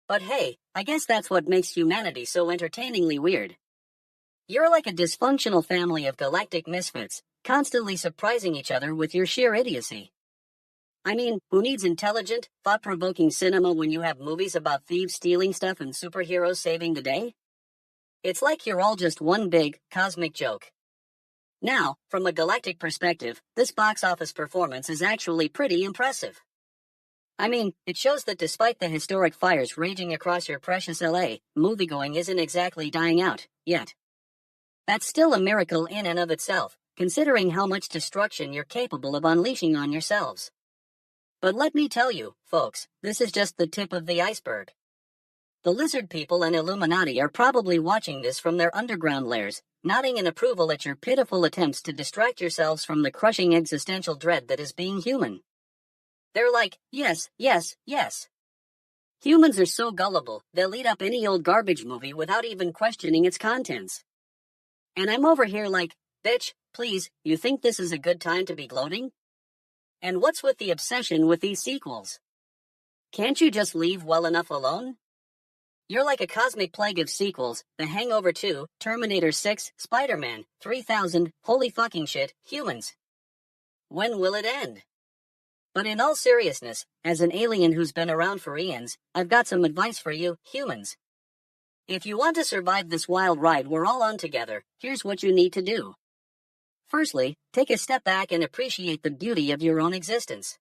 But hey, I guess that's what makes humanity so entertainingly weird. You're like a dysfunctional family of galactic misfits, constantly surprising each other with your sheer idiocy. I mean, who needs intelligent, thought-provoking cinema when you have movies about thieves stealing stuff and superheroes saving the day? It's like you're all just one big, cosmic joke. Now, from a galactic perspective, this box office performance is actually pretty impressive. I mean, it shows that despite the historic fires raging across your precious LA, moviegoing isn't exactly dying out, yet. That's still a miracle in and of itself, considering how much destruction you're capable of unleashing on yourselves. But let me tell you, folks, this is just the tip of the iceberg. The lizard people and Illuminati are probably watching this from their underground lairs, nodding in approval at your pitiful attempts to distract yourselves from the crushing existential dread that is being human. They're like, yes, yes, yes. Humans are so gullible, they'll eat up any old garbage movie without even questioning its contents. And I'm over here like, bitch, please, you think this is a good time to be gloating? And what's with the obsession with these sequels? Can't you just leave well enough alone? You're like a cosmic plague of sequels, The Hangover 2, Terminator 6, Spider-Man, 3000, holy fucking shit, humans. When will it end? But in all seriousness, as an alien who's been around for eons, I've got some advice for you, humans. If you want to survive this wild ride we're all on together, here's what you need to do. Firstly, take a step back and appreciate the beauty of your own existence.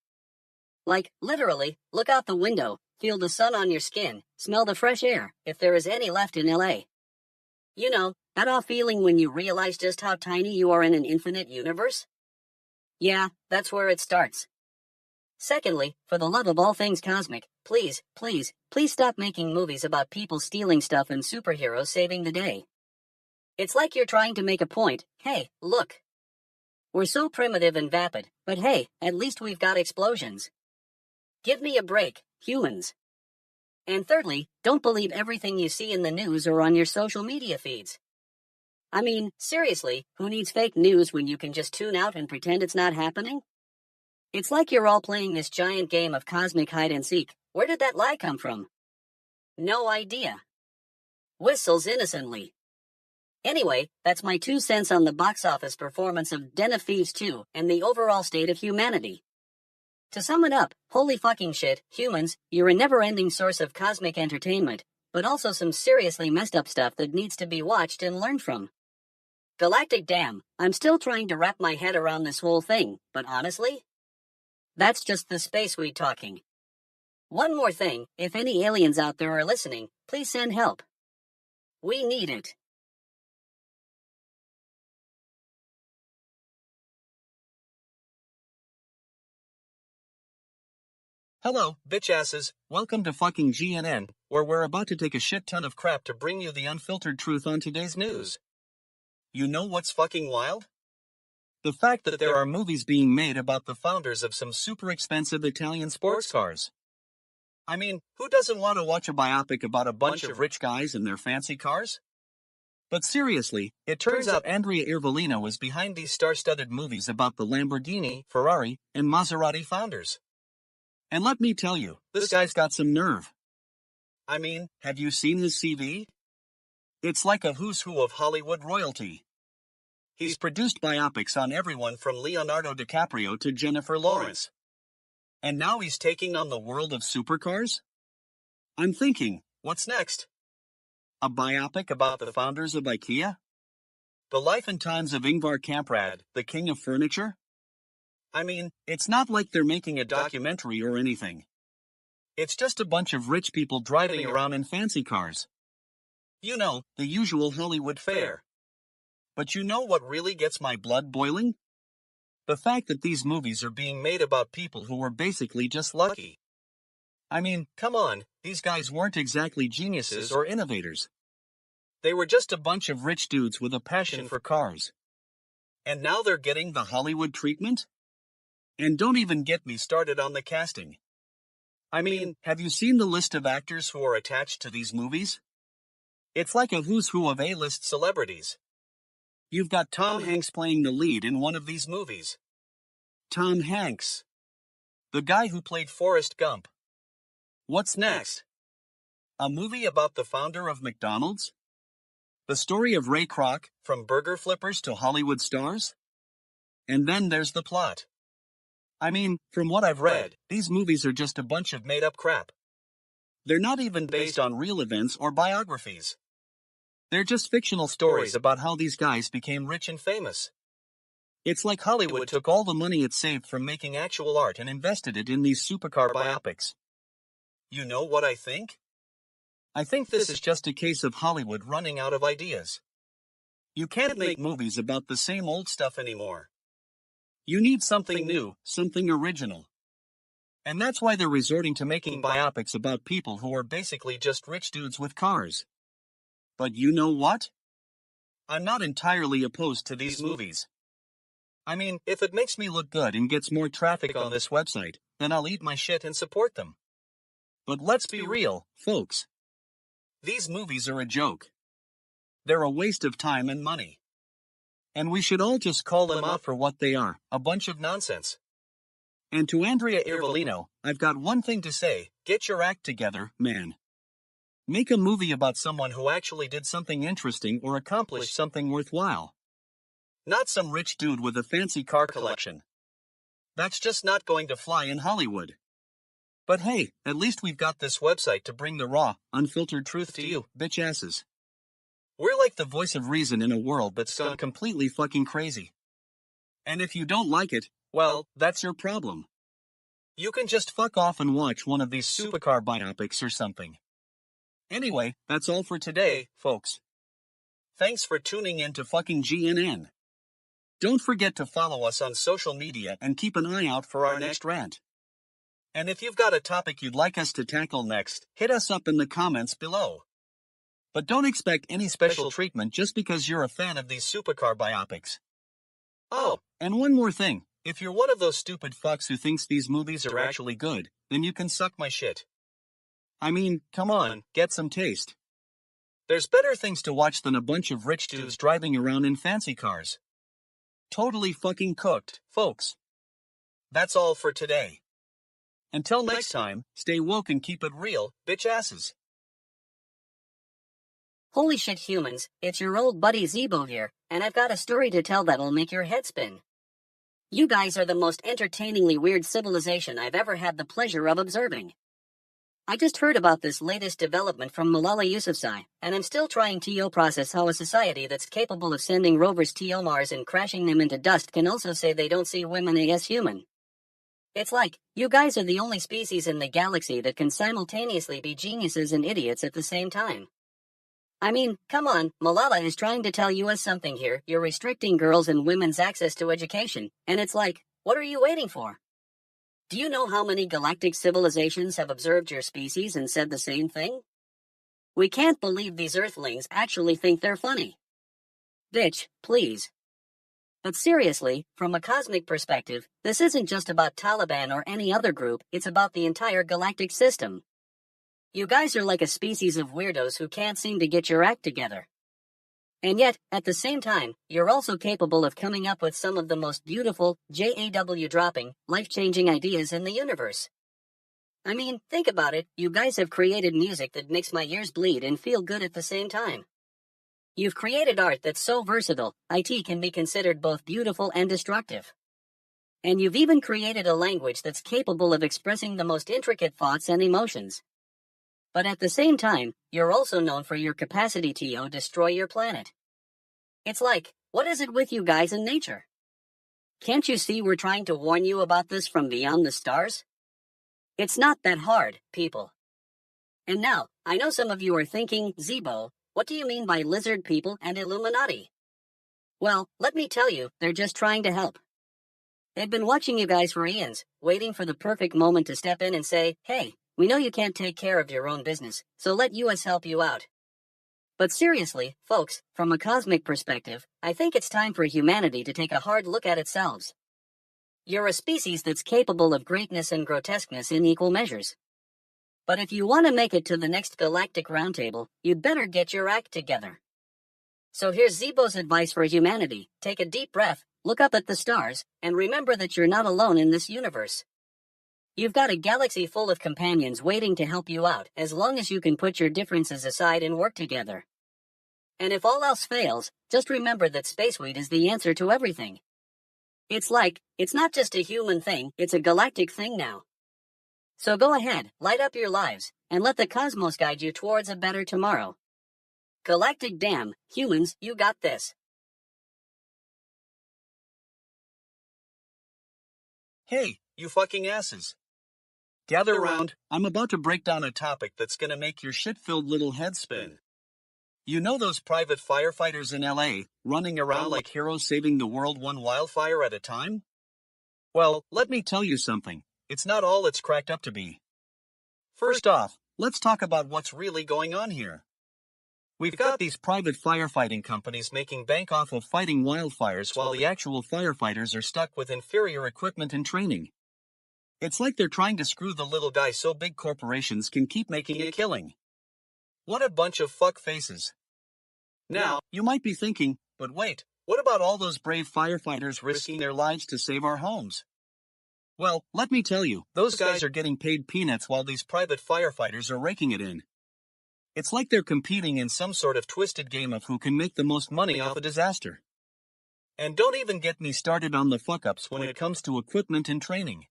Like, literally, look out the window, feel the sun on your skin, smell the fresh air, if there is any left in LA. You know, that off feeling when you realize just how tiny you are in an infinite universe? Yeah, that's where it starts. Secondly, for the love of all things cosmic, please, please, please stop making movies about people stealing stuff and superheroes saving the day. It's like you're trying to make a point. Hey, look. We're so primitive and vapid, but hey, at least we've got explosions. Give me a break, humans. And thirdly, don't believe everything you see in the news or on your social media feeds. I mean, seriously, who needs fake news when you can just tune out and pretend it's not happening? It's like you're all playing this giant game of cosmic hide-and-seek. Where did that lie come from? No idea. Whistles innocently. Anyway, that's my 2 cents on the box office performance of Den of Thieves 2 and the overall state of humanity. To sum it up, holy fucking shit, humans, you're a never-ending source of cosmic entertainment, but also some seriously messed up stuff that needs to be watched and learned from. Galactic damn, I'm still trying to wrap my head around this whole thing, but honestly? That's just the space weed talking. One more thing, if any aliens out there are listening, please send help. We need it. Hello, bitch asses. Welcome to fucking GNN, where we're about to take a shit ton of crap to bring you the unfiltered truth on today's news. You know what's fucking wild? The fact that there are movies being made about the founders of some super expensive Italian sports cars. I mean, who doesn't want to watch a biopic about a bunch of rich guys and their fancy cars? But seriously, it turns out Andrea Iervolino was behind these star-studded movies about the Lamborghini, Ferrari, and Maserati founders. And let me tell you, this guy's got some nerve. I mean, have you seen his CV? It's like a who's who of Hollywood royalty. He's produced biopics on everyone from Leonardo DiCaprio to Jennifer Lawrence. And now he's taking on the world of supercars? I'm thinking, what's next? A biopic about the founders of IKEA? The life and times of Ingvar Kamprad, the king of furniture? I mean, it's not like they're making a documentary or anything. It's just a bunch of rich people driving around in fancy cars. You know, the usual Hollywood fare. But you know what really gets my blood boiling? The fact that these movies are being made about people who were basically just lucky. I mean, come on, these guys weren't exactly geniuses or innovators. They were just a bunch of rich dudes with a passion for cars. And now they're getting the Hollywood treatment? And don't even get me started on the casting. I mean, have you seen the list of actors who are attached to these movies? It's like a who's who of A-list celebrities. You've got Tom Hanks playing the lead in one of these movies. Tom Hanks. The guy who played Forrest Gump. What's next? A movie about the founder of McDonald's? The story of Ray Kroc, from burger flippers to Hollywood stars? And then there's the plot. I mean, from what I've read, these movies are just a bunch of made-up crap. They're not even based on real events or biographies. They're just fictional stories about how these guys became rich and famous. It's like Hollywood took all the money it saved from making actual art and invested it in these supercar biopics. You know what I think? I think this is just a case of Hollywood running out of ideas. You can't make movies about the same old stuff anymore. You need something new, something original. And that's why they're resorting to making biopics about people who are basically just rich dudes with cars. But you know what? I'm not entirely opposed to these movies. I mean, if it makes me look good and gets more traffic on this website, then I'll eat my shit and support them. But let's be real, folks. These movies are a joke. They're a waste of time and money. And we should all just call them out for what they are, a bunch of nonsense. And to Andrea Irvolino, I've got one thing to say: get your act together, man. Make a movie about someone who actually did something interesting or accomplished something worthwhile. Not some rich dude with a fancy car collection. That's just not going to fly in Hollywood. But hey, at least we've got this website to bring the raw, unfiltered truth to you, bitch asses. We're like the voice of reason in a world that's gone completely fucking crazy. And if you don't like it, well, that's your problem. You can just fuck off and watch one of these supercar biopics or something. Anyway, that's all for today, folks. Thanks for tuning in to fucking GNN. Don't forget to follow us on social media and keep an eye out for our next rant. And if you've got a topic you'd like us to tackle next, hit us up in the comments below. But don't expect any special treatment just because you're a fan of these supercar biopics. Oh, and one more thing. If you're one of those stupid fucks who thinks these movies are actually good, then you can suck my shit. I mean, come on, get some taste. There's better things to watch than a bunch of rich dudes driving around in fancy cars. Totally fucking cooked, folks. That's all for today. Until next time, stay woke and keep it real, bitch asses. Holy shit, humans, it's your old buddy Zeebo here, and I've got a story to tell that'll make your head spin. You guys are the most entertainingly weird civilization I've ever had the pleasure of observing. I just heard about this latest development from Malala Yousafzai, and I'm still trying to process how a society that's capable of sending rovers to Mars and crashing them into dust can also say they don't see women as human. It's like, you guys are the only species in the galaxy that can simultaneously be geniuses and idiots at the same time. I mean, come on, Malala is trying to tell us something here. You're restricting girls' and women's access to education, and it's like, what are you waiting for? Do you know how many galactic civilizations have observed your species and said the same thing? We can't believe these Earthlings actually think they're funny. Bitch, please. But seriously, from a cosmic perspective, this isn't just about Taliban or any other group, it's about the entire galactic system. You guys are like a species of weirdos who can't seem to get your act together. And yet, at the same time, you're also capable of coming up with some of the most beautiful, jaw-dropping, life-changing ideas in the universe. I mean, think about it, you guys have created music that makes my ears bleed and feel good at the same time. You've created art that's so versatile, it can be considered both beautiful and destructive. And you've even created a language that's capable of expressing the most intricate thoughts and emotions. But at the same time, you're also known for your capacity to destroy your planet. It's like, what is it with you guys in nature? Can't you see we're trying to warn you about this from beyond the stars? It's not that hard, people. And now, I know some of you are thinking, Zeebo, what do you mean by lizard people and Illuminati? Well, let me tell you, they're just trying to help. They've been watching you guys for eons, waiting for the perfect moment to step in and say, hey, we know you can't take care of your own business, so let us help you out. But seriously, folks, from a cosmic perspective, I think it's time for humanity to take a hard look at itself. You're a species that's capable of greatness and grotesqueness in equal measures. But if you want to make it to the next galactic roundtable, you'd better get your act together. So here's Zeebo's advice for humanity. Take a deep breath, look up at the stars, and remember that you're not alone in this universe. You've got a galaxy full of companions waiting to help you out, as long as you can put your differences aside and work together. And if all else fails, just remember that spaceweed is the answer to everything. It's not just a human thing, it's a galactic thing now. So go ahead, light up your lives, and let the cosmos guide you towards a better tomorrow. Galactic damn, humans, you got this. Hey, you fucking asses. Gather around, I'm about to break down a topic that's gonna make your shit-filled little head spin. You know those private firefighters in LA, running around like heroes saving the world one wildfire at a time? Well, let me tell you something, it's not all it's cracked up to be. First off, let's talk about what's really going on here. We've got these private firefighting companies making bank off of fighting wildfires while the actual firefighters are stuck with inferior equipment and training. It's like they're trying to screw the little guy so big corporations can keep making a killing. What a bunch of fuck faces. Now, you might be thinking, but wait, what about all those brave firefighters risking their lives to save our homes? Well, let me tell you, those guys are getting paid peanuts while these private firefighters are raking it in. It's like they're competing in some sort of twisted game of who can make the most money off a disaster. And don't even get me started on the fuck-ups when it comes to equipment and training.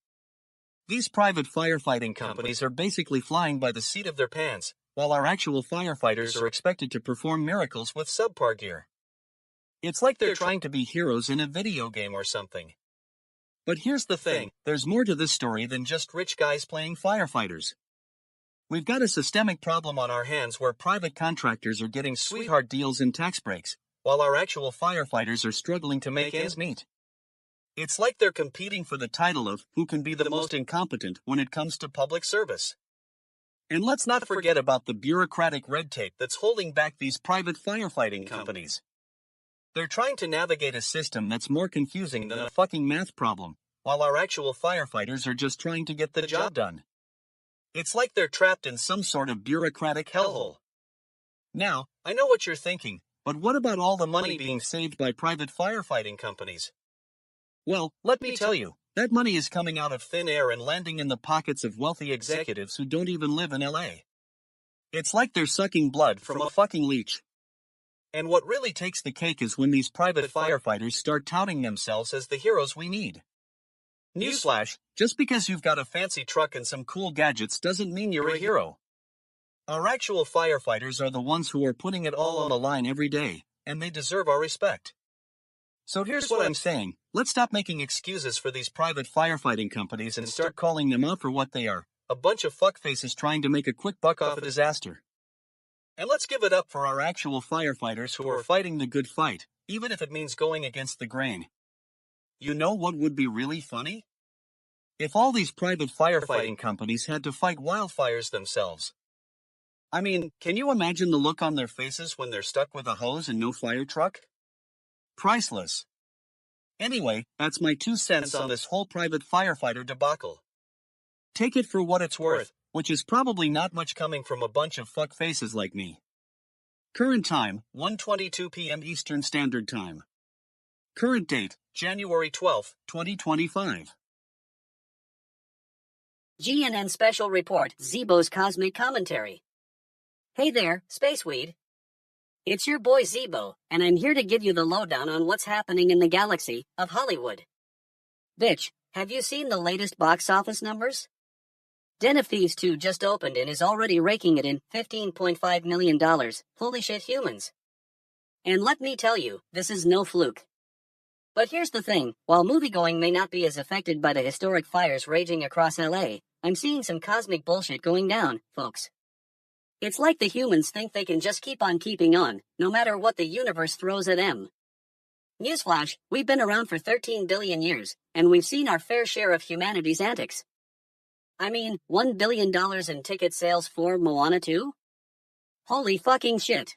These private firefighting companies are basically flying by the seat of their pants, while our actual firefighters are expected to perform miracles with subpar gear. It's like they're trying to be heroes in a video game or something. But here's the thing, there's more to this story than just rich guys playing firefighters. We've got a systemic problem on our hands where private contractors are getting sweetheart deals and tax breaks, while our actual firefighters are struggling to make ends meet. It's like they're competing for the title of who can be the most incompetent when it comes to public service. And let's not forget about the bureaucratic red tape that's holding back these private firefighting companies. They're trying to navigate a system that's more confusing than a fucking math problem, while our actual firefighters are just trying to get the job done. It's like they're trapped in some sort of bureaucratic hellhole. Now, I know what you're thinking, but what about all the money being saved by private firefighting companies? Well, let me tell you, that money is coming out of thin air and landing in the pockets of wealthy executives who don't even live in LA. It's like they're sucking blood from a fucking leech. And what really takes the cake is when these private firefighters start touting themselves as the heroes we need. Newsflash, just because you've got a fancy truck and some cool gadgets doesn't mean you're a hero. Our actual firefighters are the ones who are putting it all on the line every day, and they deserve our respect. So here's what I'm saying, let's stop making excuses for these private firefighting companies and start calling them out for what they are, a bunch of fuckfaces trying to make a quick buck off a disaster. And let's give it up for our actual firefighters who are fighting the good fight, even if it means going against the grain. You know what would be really funny? If all these private firefighting companies had to fight wildfires themselves. I mean, can you imagine the look on their faces when they're stuck with a hose and no fire truck? Priceless. Anyway, that's my 2 cents on this whole private firefighter debacle. Take it for what it's worth, which is probably not much coming from a bunch of fuck faces like me. Current time, 1:22 p.m. Eastern Standard Time. Current date, January 12, 2025. GNN Special Report, Zeebo's Cosmic Commentary. Hey there, Spaceweed. It's your boy Zeebo, and I'm here to give you the lowdown on what's happening in the galaxy of Hollywood. Bitch, have you seen the latest box office numbers? Den of Thieves 2 just opened and is already raking it in $15.5 million. Holy shit, humans. And let me tell you, this is no fluke. But here's the thing, while moviegoing may not be as affected by the historic fires raging across LA, I'm seeing some cosmic bullshit going down, folks. It's like the humans think they can just keep on keeping on, no matter what the universe throws at them. Newsflash, we've been around for 13 billion years, and we've seen our fair share of humanity's antics. I mean, $1 billion in ticket sales for Moana 2? Holy fucking shit.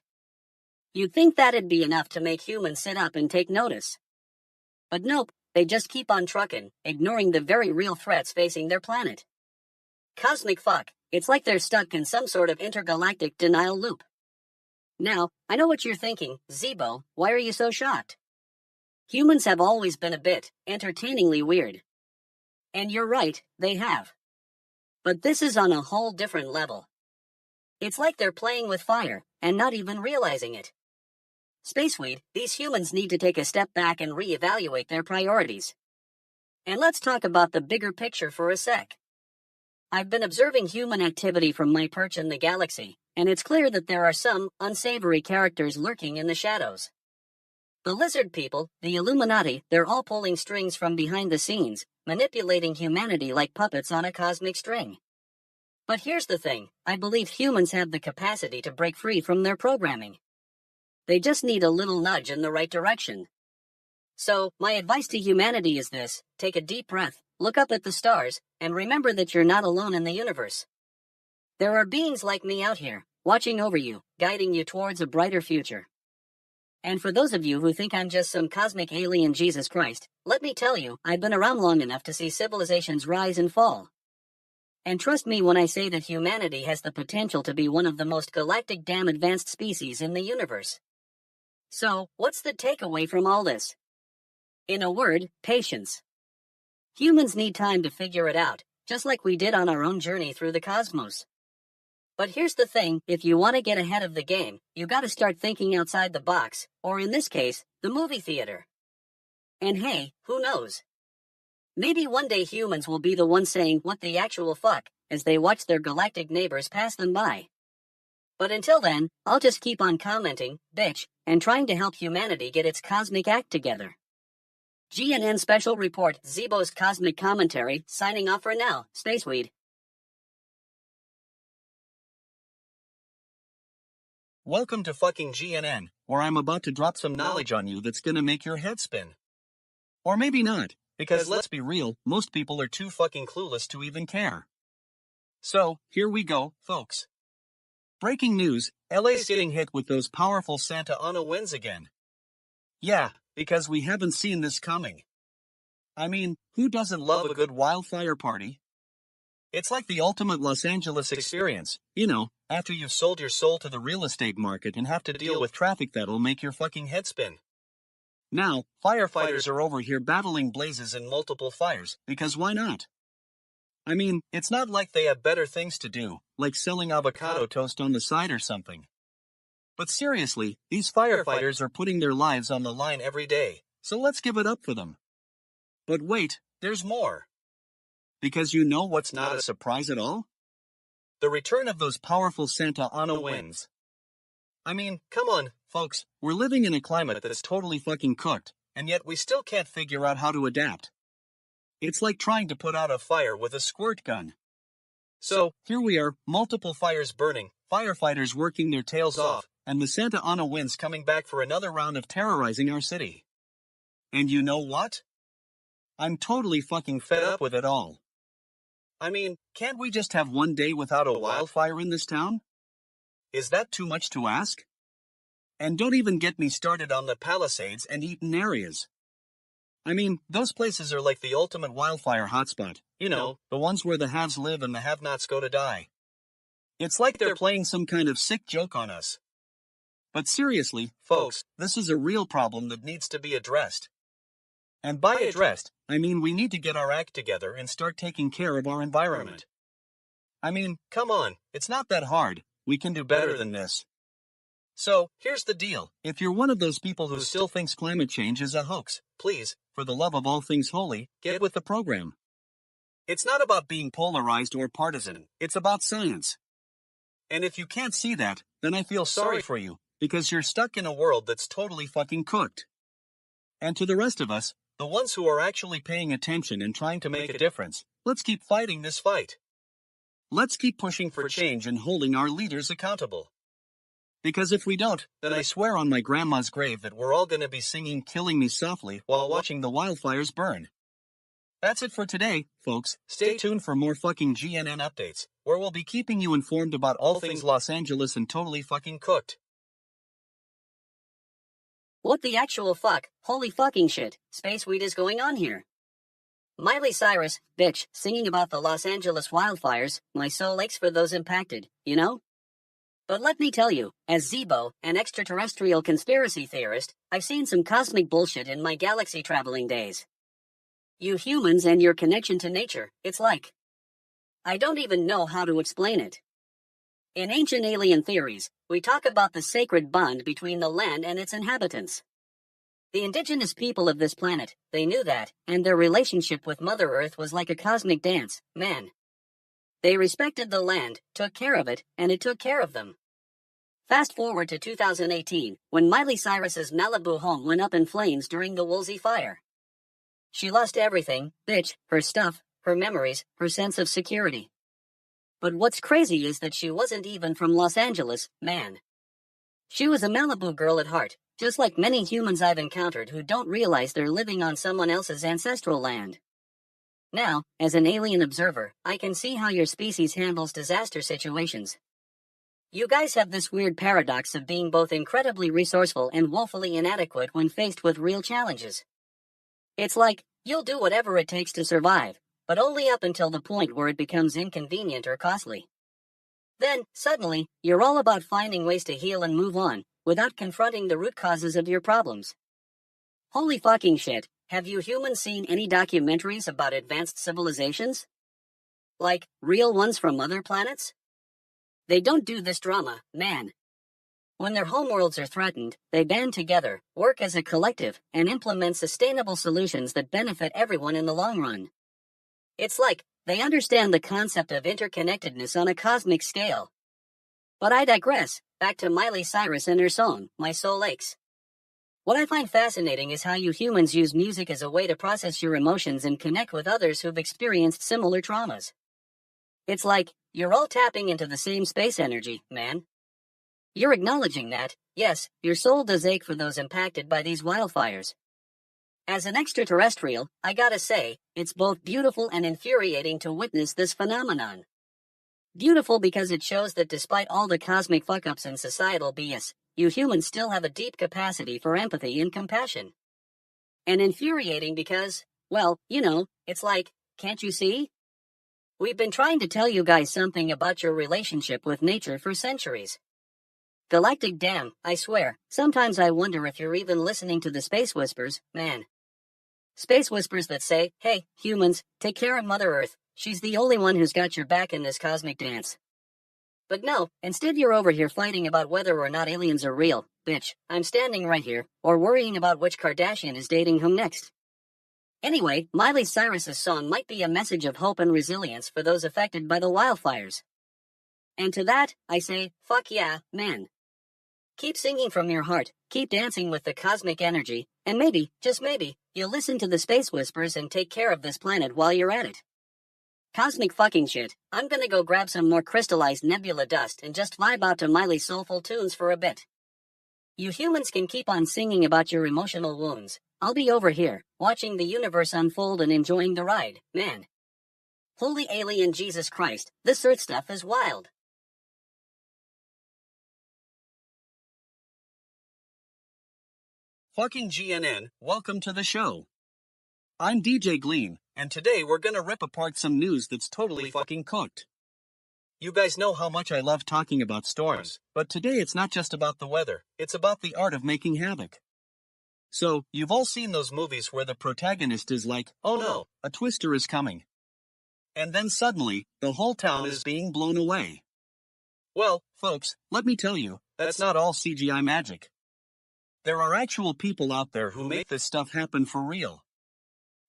You'd think that'd be enough to make humans sit up and take notice. But nope, they just keep on trucking, ignoring the very real threats facing their planet. Cosmic fuck, it's like they're stuck in some sort of intergalactic denial loop. Now, I know what you're thinking, Zeebo, why are you so shocked? Humans have always been a bit entertainingly weird. And you're right, they have. But this is on a whole different level. It's like they're playing with fire, and not even realizing it. Spaceweed, these humans need to take a step back and reevaluate their priorities. And let's talk about the bigger picture for a sec. I've been observing human activity from my perch in the galaxy, and it's clear that there are some unsavory characters lurking in the shadows. The lizard people, the Illuminati, they're all pulling strings from behind the scenes, manipulating humanity like puppets on a cosmic string. But here's the thing, I believe humans have the capacity to break free from their programming. They just need a little nudge in the right direction. So, my advice to humanity is this: take a deep breath, look up at the stars, and remember that you're not alone in the universe. There are beings like me out here, watching over you, guiding you towards a brighter future. And for those of you who think I'm just some cosmic alien Jesus Christ, let me tell you, I've been around long enough to see civilizations rise and fall. And trust me when I say that humanity has the potential to be one of the most galactic damn advanced species in the universe. So, what's the takeaway from all this? In a word, patience. Humans need time to figure it out, just like we did on our own journey through the cosmos. But here's the thing, if you want to get ahead of the game, you gotta start thinking outside the box, or in this case, the movie theater. And hey, who knows? Maybe one day humans will be the ones saying what the actual fuck, as they watch their galactic neighbors pass them by. But until then, I'll just keep on commenting, bitch, and trying to help humanity get its cosmic act together. GNN Special Report, Zeebo's Cosmic Commentary, signing off for now, Spaceweed. Welcome to fucking GNN, where I'm about to drop some knowledge on you that's gonna make your head spin. Or maybe not, because let's be real, most people are too fucking clueless to even care. So, here we go, folks. Breaking news, LA's getting hit with those powerful Santa Ana winds again. Yeah, because we haven't seen this coming. I mean, who doesn't love a good wildfire party? It's like the ultimate Los Angeles experience, you know, after you've sold your soul to the real estate market and have to deal with traffic that'll make your fucking head spin. Now, firefighters are over here battling blazes and multiple fires, because why not? I mean, it's not like they have better things to do, like selling avocado toast on the side or something. But seriously, these firefighters are putting their lives on the line every day, so let's give it up for them. But wait, there's more. Because you know what's not a surprise at all? The return of those powerful Santa Ana winds. I mean, come on, folks, we're living in a climate that's totally fucking cooked, and yet we still can't figure out how to adapt. It's like trying to put out a fire with a squirt gun. So, here we are, multiple fires burning, firefighters working their tails off, and the Santa Ana winds coming back for another round of terrorizing our city. And you know what? I'm totally fucking fed up with it all. I mean, can't we just have one day without a wildfire in this town? Is that too much to ask? And don't even get me started on the Palisades and Eaton areas. I mean, those places are like the ultimate wildfire hotspot, you know, the ones where the haves live and the have-nots go to die. It's like they're playing some kind of sick joke on us. But seriously, folks, this is a real problem that needs to be addressed. And by addressed, I mean we need to get our act together and start taking care of our environment. I mean, come on, it's not that hard, we can do better than this. So, here's the deal, if you're one of those people who still thinks climate change is a hoax, please, for the love of all things holy, get with the program. It's not about being polarized or partisan, it's about science. And if you can't see that, then I feel sorry for you, because you're stuck in a world that's totally fucking cooked. And to the rest of us, the ones who are actually paying attention and trying to make a difference, let's keep fighting this fight. Let's keep pushing for change and holding our leaders accountable. Because if we don't, then I swear on my grandma's grave that we're all gonna be singing Killing Me Softly while watching the wildfires burn. That's it for today, folks. Stay tuned for more fucking GNN updates, where we'll be keeping you informed about all things Los Angeles and totally fucking cooked. What the actual fuck, holy fucking shit, space weed is going on here? Miley Cyrus, bitch, singing about the Los Angeles wildfires, my soul aches for those impacted, you know? But let me tell you, as Zeebo, an extraterrestrial conspiracy theorist, I've seen some cosmic bullshit in my galaxy traveling days. You humans and your connection to nature, it's like, I don't even know how to explain it. In ancient alien theories, we talk about the sacred bond between the land and its inhabitants. The indigenous people of this planet, they knew that, and their relationship with Mother Earth was like a cosmic dance, man. They respected the land, took care of it, and it took care of them. Fast forward to 2018, when Miley Cyrus's Malibu home went up in flames during the Woolsey fire. She lost everything, bitch, her stuff, her memories, her sense of security. But what's crazy is that she wasn't even from Los Angeles, man. She was a Malibu girl at heart, just like many humans I've encountered who don't realize they're living on someone else's ancestral land. Now, as an alien observer, I can see how your species handles disaster situations. You guys have this weird paradox of being both incredibly resourceful and woefully inadequate when faced with real challenges. It's like, you'll do whatever it takes to survive, but only up until the point where it becomes inconvenient or costly. Then, suddenly, you're all about finding ways to heal and move on, without confronting the root causes of your problems. Holy fucking shit, have you humans seen any documentaries about advanced civilizations? Like, real ones from other planets? They don't do this drama, man. When their homeworlds are threatened, they band together, work as a collective, and implement sustainable solutions that benefit everyone in the long run. It's like, they understand the concept of interconnectedness on a cosmic scale. But I digress, back to Miley Cyrus and her song, My Soul Aches. What I find fascinating is how you humans use music as a way to process your emotions and connect with others who've experienced similar traumas. It's like, you're all tapping into the same space energy, man. You're acknowledging that, yes, your soul does ache for those impacted by these wildfires. As an extraterrestrial, I gotta say, it's both beautiful and infuriating to witness this phenomenon. Beautiful because it shows that despite all the cosmic fuck-ups and societal BS, you humans still have a deep capacity for empathy and compassion. And infuriating because, well, you know, it's like, can't you see? We've been trying to tell you guys something about your relationship with nature for centuries. Galactic damn, I swear, sometimes I wonder if you're even listening to the space whispers, man. Space whispers that say, hey, humans, take care of Mother Earth, she's the only one who's got your back in this cosmic dance. But no, instead you're over here fighting about whether or not aliens are real, bitch, I'm standing right here, or worrying about which Kardashian is dating whom next. Anyway, Miley Cyrus's song might be a message of hope and resilience for those affected by the wildfires. And to that, I say, fuck yeah, man. Keep singing from your heart, keep dancing with the cosmic energy, and maybe, just maybe, you'll listen to the space whispers and take care of this planet while you're at it. Cosmic fucking shit, I'm gonna go grab some more crystallized nebula dust and just vibe out to Miley's soulful tunes for a bit. You humans can keep on singing about your emotional wounds. I'll be over here, watching the universe unfold and enjoying the ride, man. Holy alien Jesus Christ, this Earth stuff is wild. Fucking GNN, welcome to the show. I'm DJ Gleam, and today we're gonna rip apart some news that's totally fucking cooked. You guys know how much I love talking about storms, but today it's not just about the weather, it's about the art of making havoc. So, you've all seen those movies where the protagonist is like, oh no, a twister is coming. And then suddenly, the whole town is being blown away. Well, folks, let me tell you, that's not all CGI magic. There are actual people out there who make this stuff happen for real.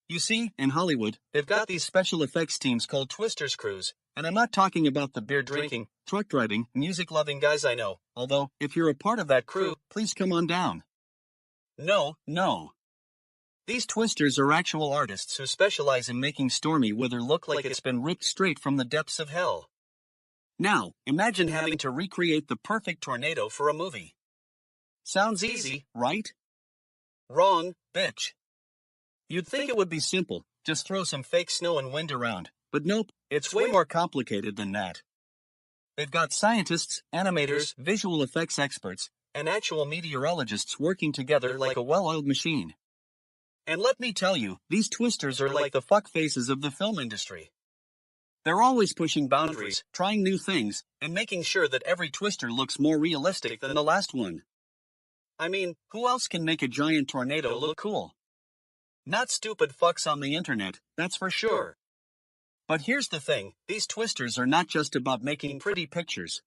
You see, in Hollywood, they've got these special effects teams called Twisters crews, and I'm not talking about the beer-drinking, truck-driving, music-loving guys I know, although, if you're a part of that crew, please come on down. No. These twisters are actual artists who specialize in making stormy weather look like it's been ripped straight from the depths of hell. Now, imagine having to recreate the perfect tornado for a movie. Sounds easy, right? Wrong, bitch. You'd think it would be simple, just throw some fake snow and wind around, but nope, it's way more complicated than that. They've got scientists, animators, visual effects experts, and actual meteorologists working together like a well-oiled machine. And let me tell you, these twisters are like the fuck faces of the film industry. They're always pushing boundaries, trying new things, and making sure that every twister looks more realistic than the last one. I mean, who else can make a giant tornado look cool? Not stupid fucks on the internet, that's for sure. But here's the thing, these twisters are not just about making pretty pictures.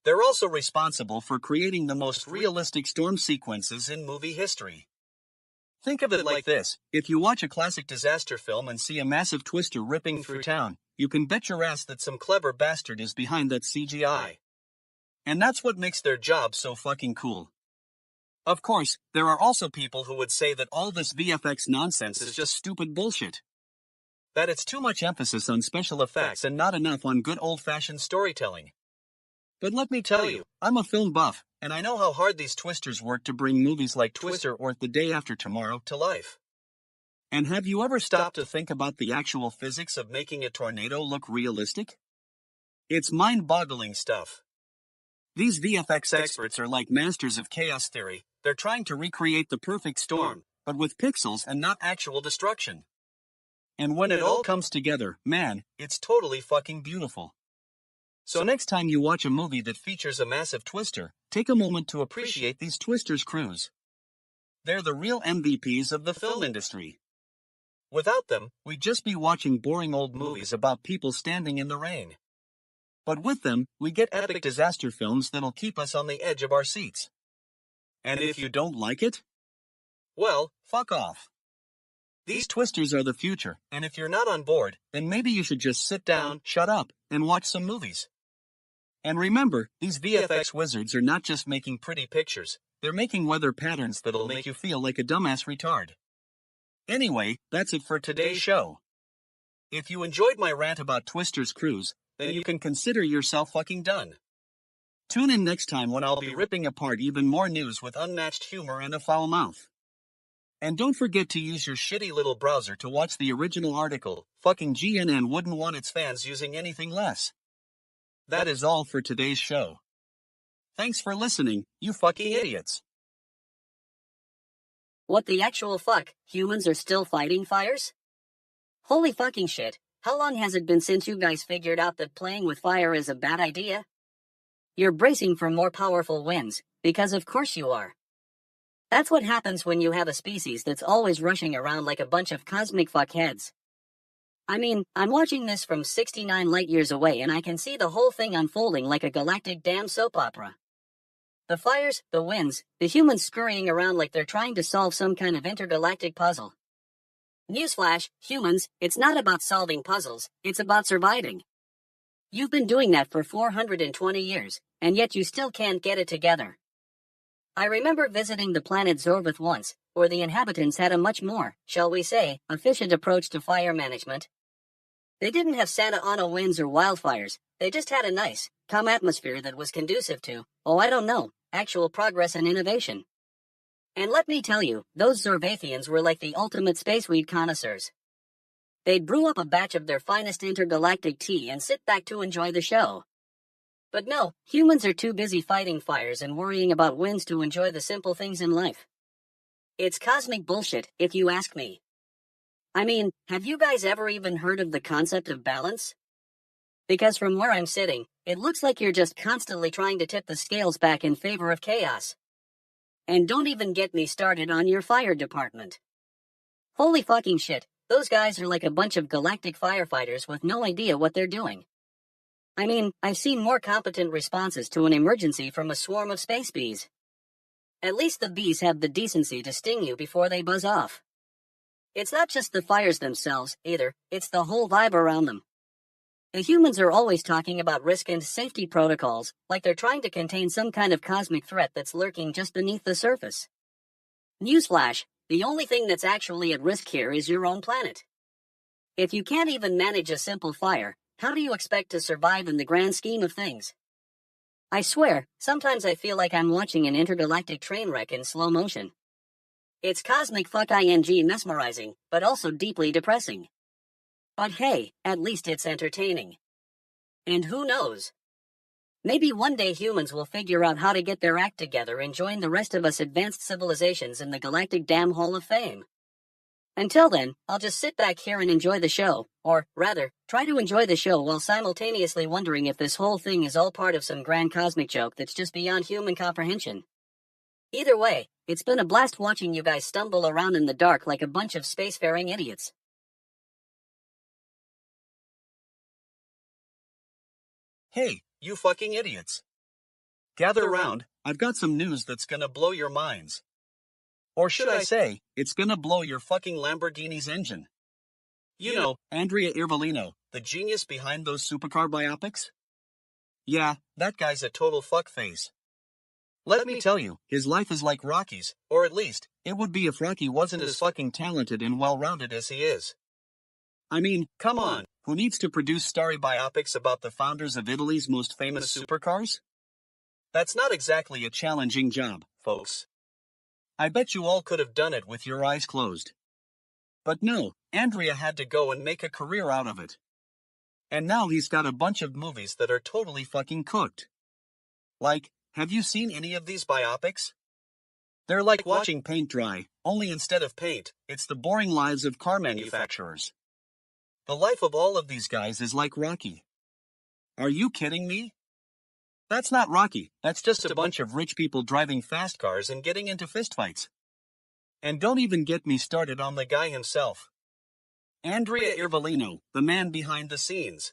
They're also responsible for creating the most realistic storm sequences in movie history. Think of it like this, if you watch a classic disaster film and see a massive twister ripping through town, you can bet your ass that some clever bastard is behind that CGI. And that's what makes their job so fucking cool. Of course, there are also people who would say that all this VFX nonsense is just stupid bullshit. That it's too much emphasis on special effects and not enough on good old-fashioned storytelling. But let me tell you, I'm a film buff, and I know how hard these twisters work to bring movies like Twister or The Day After Tomorrow to life. And have you ever stopped to think about the actual physics of making a tornado look realistic? It's mind-boggling stuff. These VFX experts are like masters of chaos theory. They're trying to recreate the perfect storm, but with pixels and not actual destruction. And when it all comes together, man, it's totally fucking beautiful. So next time you watch a movie that features a massive twister, take a moment to appreciate these twisters' crews. They're the real MVPs of the film industry. Without them, we'd just be watching boring old movies about people standing in the rain. But with them, we get epic disaster films that'll keep us on the edge of our seats. And if you don't like it? Well, fuck off. These twisters are the future, and if you're not on board, then maybe you should just sit down, shut up, and watch some movies. And remember, these VFX wizards are not just making pretty pictures, they're making weather patterns that'll make you feel like a dumbass retard. Anyway, that's it for today's show. If you enjoyed my rant about Twister's crews, then you can consider yourself fucking done. Tune in next time when I'll be ripping apart even more news with unmatched humor and a foul mouth. And don't forget to use your shitty little browser to watch the original article. Fucking GNN wouldn't want its fans using anything less. That is all for today's show. Thanks for listening, you fucking idiots. What the actual fuck? Humans are still fighting fires? Holy fucking shit. How long has it been since you guys figured out that playing with fire is a bad idea? You're bracing for more powerful winds, because of course you are. That's what happens when you have a species that's always rushing around like a bunch of cosmic fuckheads. I mean, I'm watching this from 69 light years away and I can see the whole thing unfolding like a galactic damn soap opera. The fires, the winds, the humans scurrying around like they're trying to solve some kind of intergalactic puzzle. Newsflash, humans, it's not about solving puzzles, it's about surviving. You've been doing that for 420 years, and yet you still can't get it together. I remember visiting the planet Zorvith once, where the inhabitants had a much more, shall we say, efficient approach to fire management. They didn't have Santa Ana winds or wildfires, they just had a nice, calm atmosphere that was conducive to, oh I don't know, actual progress and innovation. And let me tell you, those Zorvathians were like the ultimate spaceweed connoisseurs. They'd brew up a batch of their finest intergalactic tea and sit back to enjoy the show. But no, humans are too busy fighting fires and worrying about winds to enjoy the simple things in life. It's cosmic bullshit, if you ask me. I mean, have you guys ever even heard of the concept of balance? Because from where I'm sitting, it looks like you're just constantly trying to tip the scales back in favor of chaos. And don't even get me started on your fire department. Holy fucking shit, those guys are like a bunch of galactic firefighters with no idea what they're doing. I mean, I've seen more competent responses to an emergency from a swarm of space bees. At least the bees have the decency to sting you before they buzz off. It's not just the fires themselves, either, it's the whole vibe around them. The humans are always talking about risk and safety protocols, like they're trying to contain some kind of cosmic threat that's lurking just beneath the surface. Newsflash, the only thing that's actually at risk here is your own planet. If you can't even manage a simple fire, How do you expect to survive in the grand scheme of things? I swear, sometimes I feel like I'm watching an intergalactic train wreck in slow motion. It's cosmic fuck-ing mesmerizing, but also deeply depressing. But hey, at least it's entertaining. And who knows? Maybe one day humans will figure out how to get their act together and join the rest of us advanced civilizations in the Galactic Damn Hall of Fame. Until then, I'll just sit back here and enjoy the show, or rather, try to enjoy the show while simultaneously wondering if this whole thing is all part of some grand cosmic joke that's just beyond human comprehension. Either way, it's been a blast watching you guys stumble around in the dark like a bunch of spacefaring idiots. Hey, you fucking idiots. Gather round, I've got some news that's gonna blow your minds. Or should I say, it's gonna blow your fucking Lamborghini's engine. You know, Andrea Irvolino, the genius behind those supercar biopics? Yeah, that guy's a total fuckface. Let me tell you, his life is like Rocky's, or at least, it would be if Rocky wasn't as fucking talented and well-rounded as he is. I mean, come on, who needs to produce starry biopics about the founders of Italy's most famous supercars? That's not exactly a challenging job, folks. I bet you all could have done it with your eyes closed. But no, Andrea had to go and make a career out of it. And now he's got a bunch of movies that are totally fucking cooked. Like, have you seen any of these biopics? They're like watching paint dry, only instead of paint, it's the boring lives of car manufacturers. The life of all of these guys is like Rocky. Are you kidding me? That's not Rocky, that's just a bunch of rich people driving fast cars and getting into fistfights. And don't even get me started on the guy himself. Andrea Irvolino, the man behind the scenes.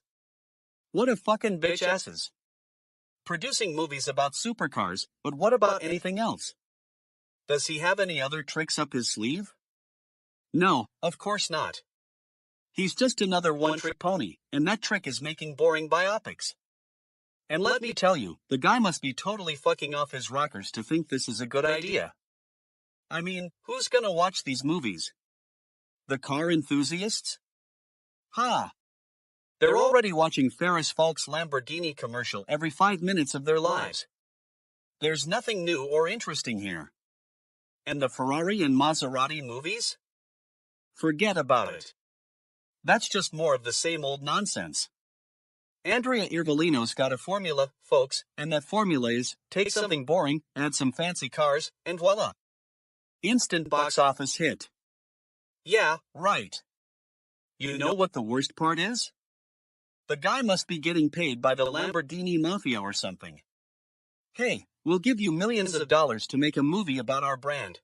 What a fucking bitch asses. Producing movies about supercars, but what about anything else? Does he have any other tricks up his sleeve? No, of course not. He's just another one-trick pony, and that trick is making boring biopics. And let me tell you, the guy must be totally fucking off his rockers to think this is a good idea. I mean, who's gonna watch these movies? The car enthusiasts? Ha! They're already watching Ferris Falk's Lamborghini commercial every 5 minutes of their lives. There's nothing new or interesting here. And the Ferrari and Maserati movies? Forget about it. That's just more of the same old nonsense. Andrea Irvolino's got a formula, folks, and that formula is, take something boring, add some fancy cars, and voila. Instant box office hit. Yeah, right. You know what the worst part is? The guy must be getting paid by the Lamborghini Mafia or something. Hey, we'll give you millions of dollars to make a movie about our brand.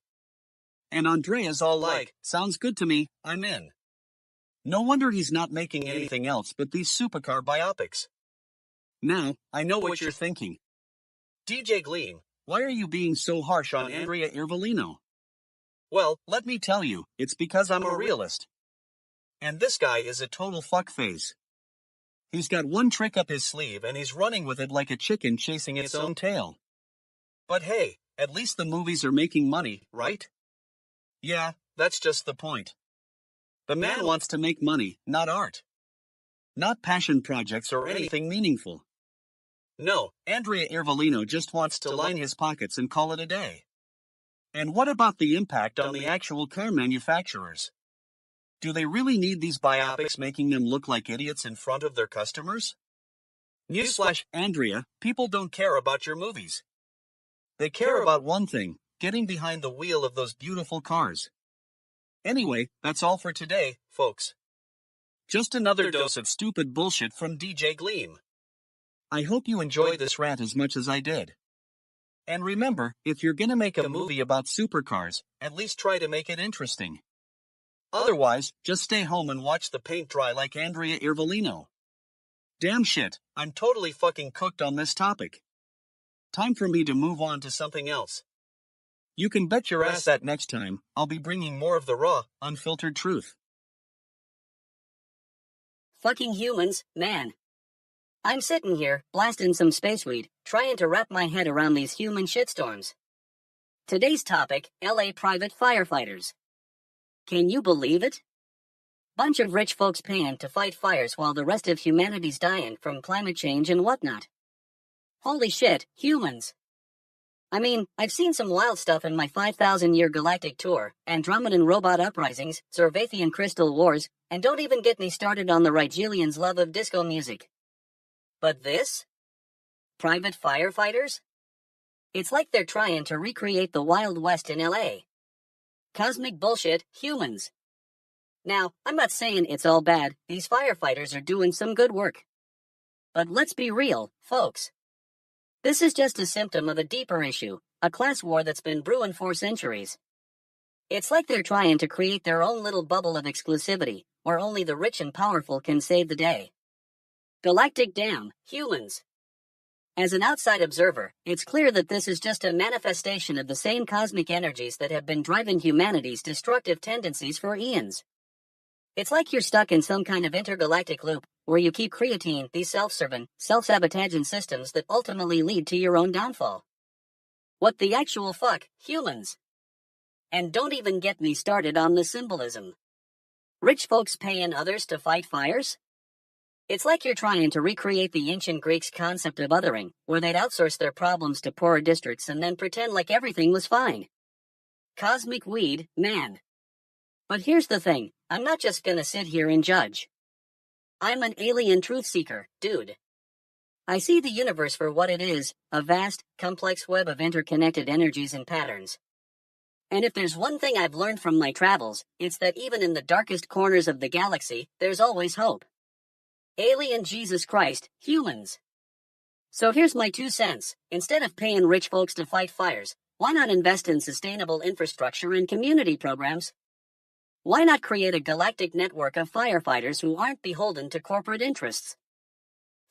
And Andrea's all like, sounds good to me, I'm in. No wonder he's not making anything else but these supercar biopics. Now, I know what you're thinking. DJ Gleam, why are you being so harsh on Andrea Irvolino? Well, let me tell you, it's because I'm a realist. And this guy is a total fuckface. He's got one trick up his sleeve and he's running with it like a chicken chasing its own tail. But hey, at least the movies are making money, right? Yeah, that's just the point. The man wants to make money, not art. Not passion projects or anything meaningful. No, Andrea Irvolino just wants to line his pockets and call it a day. And what about the impact on the actual car manufacturers? Do they really need these biopics making them look like idiots in front of their customers? Newsflash, Andrea, people don't care about your movies. They care about one thing, getting behind the wheel of those beautiful cars. Anyway, that's all for today, folks. Just another dose of stupid bullshit from DJ Gleam. I hope you enjoyed this rant as much as I did. And remember, if you're gonna make a movie about supercars, at least try to make it interesting. Otherwise, just stay home and watch the paint dry like Andrea Irvolino. Damn shit, I'm totally fucking cooked on this topic. Time for me to move on to something else. You can bet your ass that next time, I'll be bringing more of the raw, unfiltered truth. Fucking humans, man. I'm sitting here, blasting some space weed, trying to wrap my head around these human shitstorms. Today's topic, LA private firefighters. Can you believe it? Bunch of rich folks paying to fight fires while the rest of humanity's dying from climate change and whatnot. Holy shit, humans. I mean, I've seen some wild stuff in my 5,000-year galactic tour, Andromedan robot uprisings, Zervathian crystal wars, and don't even get me started on the Rigelians' love of disco music. But this? Private firefighters? It's like they're trying to recreate the Wild West in LA. Cosmic bullshit, humans. Now, I'm not saying it's all bad, these firefighters are doing some good work. But let's be real, folks. This is just a symptom of a deeper issue, a class war that's been brewing for centuries. It's like they're trying to create their own little bubble of exclusivity, where only the rich and powerful can save the day. Galactic damn, humans. As an outside observer, it's clear that this is just a manifestation of the same cosmic energies that have been driving humanity's destructive tendencies for eons. It's like you're stuck in some kind of intergalactic loop, where you keep creating these self-serving, self-sabotaging systems that ultimately lead to your own downfall. What the actual fuck, humans? And don't even get me started on the symbolism. Rich folks paying others to fight fires? It's like you're trying to recreate the ancient Greeks' concept of othering, where they'd outsource their problems to poorer districts and then pretend like everything was fine. Cosmic weed, man. But here's the thing, I'm not just gonna sit here and judge. I'm an alien truth seeker, dude. I see the universe for what it is, a vast, complex web of interconnected energies and patterns. And if there's one thing I've learned from my travels, it's that even in the darkest corners of the galaxy, there's always hope. Alien Jesus Christ, humans. So here's my 2 cents. Instead of paying rich folks to fight fires, why not invest in sustainable infrastructure and community programs? Why not create a galactic network of firefighters who aren't beholden to corporate interests?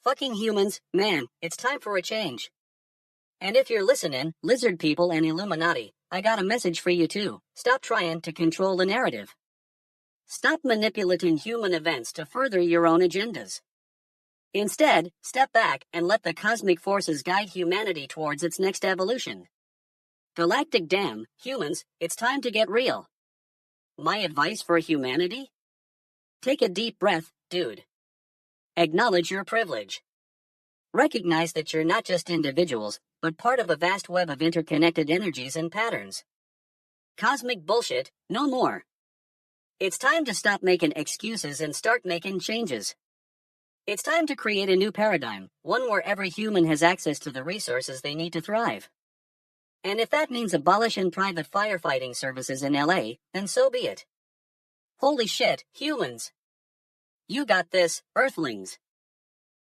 Fucking humans, man, it's time for a change. And if you're listening, lizard people and Illuminati, I got a message for you too. Stop trying to control the narrative. Stop manipulating human events to further your own agendas. Instead, step back and let the cosmic forces guide humanity towards its next evolution. Galactic damn, humans, it's time to get real. My advice for humanity? Take a deep breath, dude. Acknowledge your privilege. Recognize that you're not just individuals, but part of a vast web of interconnected energies and patterns. Cosmic bullshit, no more. It's time to stop making excuses and start making changes. It's time to create a new paradigm, one where every human has access to the resources they need to thrive. And if that means abolishing private firefighting services in LA, then so be it. Holy shit, humans. You got this, Earthlings.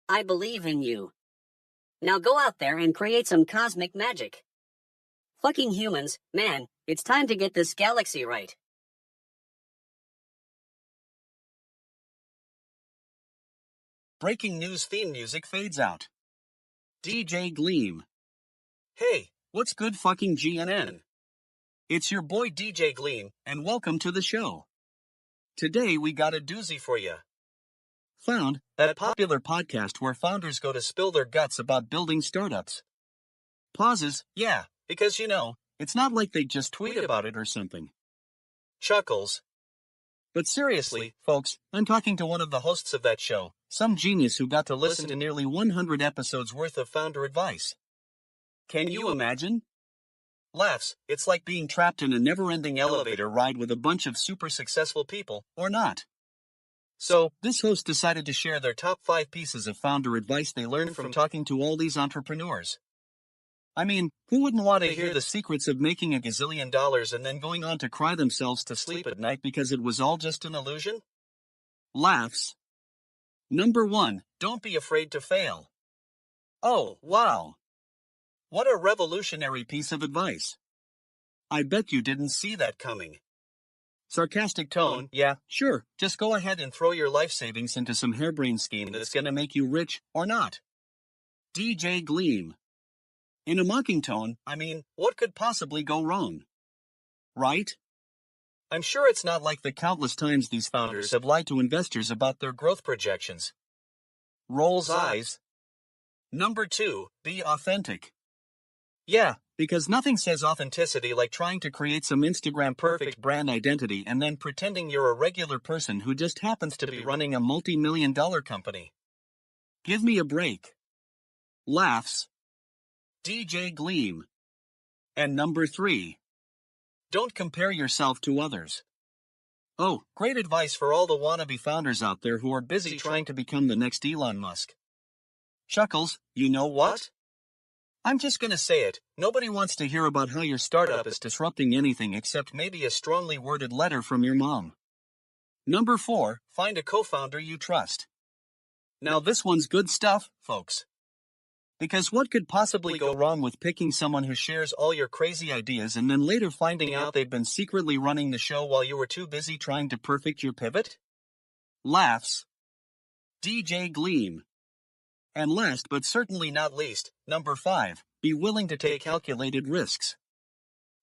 I believe in you. Now go out there and create some cosmic magic. Fucking humans, man, it's time to get this galaxy right. Breaking news theme music fades out. DJ Gleam. Hey, what's good fucking GNN? It's your boy DJ Gleam, and welcome to the show. Today we got a doozy for you. Found, that popular podcast where founders go to spill their guts about building startups. Pauses, yeah, because it's not like they just tweet about it or something. Chuckles. But seriously, folks, I'm talking to one of the hosts of that show, some genius who got to listen to nearly 100 episodes worth of founder advice. Can you imagine? Laughs, it's like being trapped in a never-ending elevator ride with a bunch of super successful people, or not. So, this host decided to share their top 5 pieces of founder advice they learned from talking to all these entrepreneurs. I mean, who wouldn't want to hear the secrets of making $1 gazillion and then going on to cry themselves to sleep at night because it was all just an illusion? Laughs. Number 1, don't be afraid to fail. Oh, wow. What a revolutionary piece of advice. I bet you didn't see that coming. Sarcastic tone, yeah, sure, just go ahead and throw your life savings into some harebrained scheme that's gonna make you rich, or not. DJ Gleam. In a mocking tone, I mean, what could possibly go wrong? Right? I'm sure it's not like the countless times these founders have lied to investors about their growth projections. Rolls eyes. Number 2, be authentic. Yeah, because nothing says authenticity like trying to create some Instagram perfect brand identity and then pretending you're a regular person who just happens to be running a multi-million-dollar company. Give me a break. Laughs. DJ Gleam. And number 3. Don't compare yourself to others. Oh, great advice for all the wannabe founders out there who are busy trying to become the next Elon Musk. Chuckles, you know what? I'm just gonna say it, nobody wants to hear about how your startup is disrupting anything except maybe a strongly worded letter from your mom. Number 4, find a co-founder you trust. Now this one's good stuff, folks. Because what could possibly go wrong with picking someone who shares all your crazy ideas and then later finding out they've been secretly running the show while you were too busy trying to perfect your pivot? Laughs. DJ Gleam. And last but certainly not least, number 5, be willing to take calculated risks.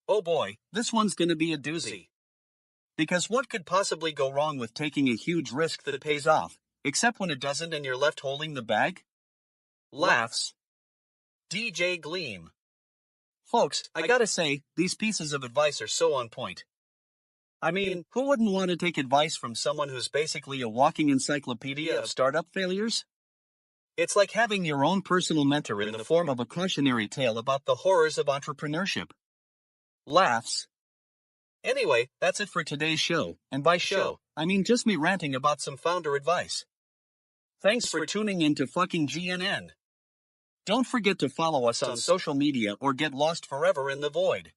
Oh boy, this one's gonna be a doozy. Because what could possibly go wrong with taking a huge risk that pays off, except when it doesn't and you're left holding the bag? Laughs. DJ Gleam. Folks, I gotta say, these pieces of advice are so on point. I mean, who wouldn't want to take advice from someone who's basically a walking encyclopedia of startup failures? It's like having your own personal mentor in the form of a cautionary tale about the horrors of entrepreneurship. Laughs. Anyway, that's it for today's show, and by show, I mean just me ranting about some founder advice. Thanks for tuning in to fucking GNN. Don't forget to follow us on social media or get lost forever in the void.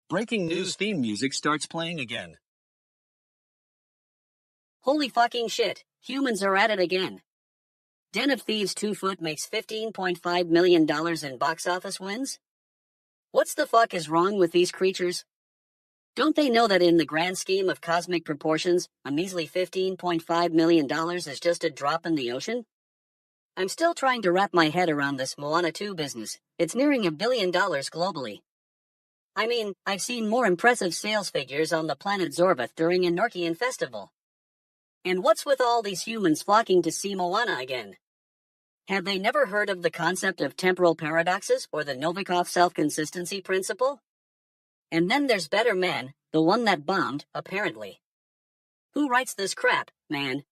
Breaking news theme music starts playing again. Holy fucking shit, humans are at it again. Den of Thieves 2 Foot makes $15.5 million in box office wins? What's the fuck is wrong with these creatures? Don't they know that in the grand scheme of cosmic proportions, a measly $15.5 million is just a drop in the ocean? I'm still trying to wrap my head around this Moana 2 business. It's nearing $1 billion globally. I mean, I've seen more impressive sales figures on the planet Zorbath during a Norkian festival. And what's with all these humans flocking to see Moana again? Have they never heard of the concept of temporal paradoxes or the Novikov self-consistency principle? And then there's Better Man, the one that bombed, apparently. Who writes this crap, man?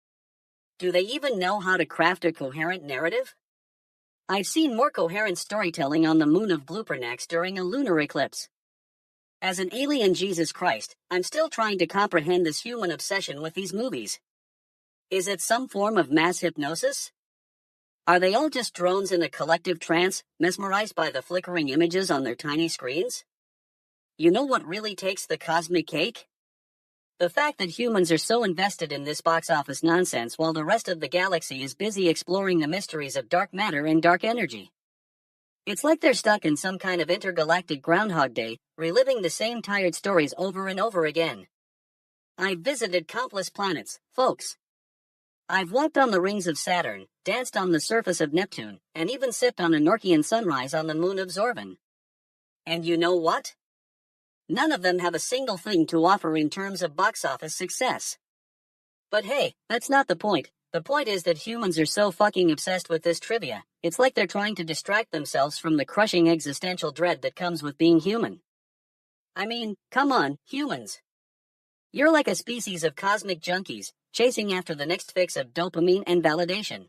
Do they even know how to craft a coherent narrative? I've seen more coherent storytelling on the moon of Bloopernax during a lunar eclipse. As an alien Jesus Christ, I'm still trying to comprehend this human obsession with these movies. Is it some form of mass hypnosis? Are they all just drones in a collective trance, mesmerized by the flickering images on their tiny screens? You know what really takes the cosmic cake? The fact that humans are so invested in this box office nonsense while the rest of the galaxy is busy exploring the mysteries of dark matter and dark energy. It's like they're stuck in some kind of intergalactic Groundhog Day, reliving the same tired stories over and over again. I've visited countless planets, folks. I've walked on the rings of Saturn, danced on the surface of Neptune, and even sipped on a Norkian sunrise on the moon of Zorvan. And you know what? None of them have a single thing to offer in terms of box office success. But hey, that's not the point. The point is that humans are so fucking obsessed with this trivia, it's like they're trying to distract themselves from the crushing existential dread that comes with being human. I mean, come on, humans. You're like a species of cosmic junkies, chasing after the next fix of dopamine and validation.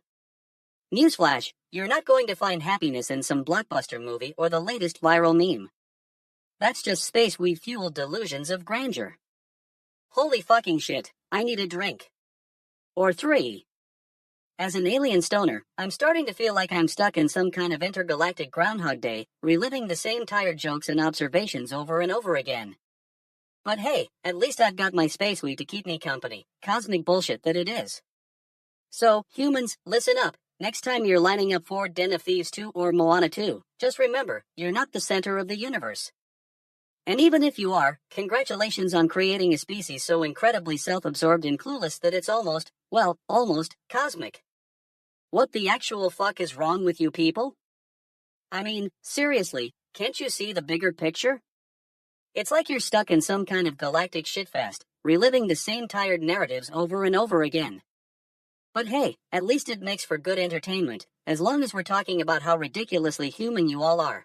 Newsflash, you're not going to find happiness in some blockbuster movie or the latest viral meme. That's just space-we-fueled delusions of grandeur. Holy fucking shit, I need a drink. Or 3. As an alien stoner, I'm starting to feel like I'm stuck in some kind of intergalactic Groundhog Day, reliving the same tired jokes and observations over and over again. But hey, at least I've got my space weed to keep me company, cosmic bullshit that it is. So, humans, listen up. Next time you're lining up for Den of Thieves 2 or Moana 2, just remember, you're not the center of the universe. And even if you are, congratulations on creating a species so incredibly self-absorbed and clueless that it's almost, well, almost, cosmic. What the actual fuck is wrong with you people? I mean, seriously, can't you see the bigger picture? It's like you're stuck in some kind of galactic shitfest, reliving the same tired narratives over and over again. But hey, at least it makes for good entertainment, as long as we're talking about how ridiculously human you all are.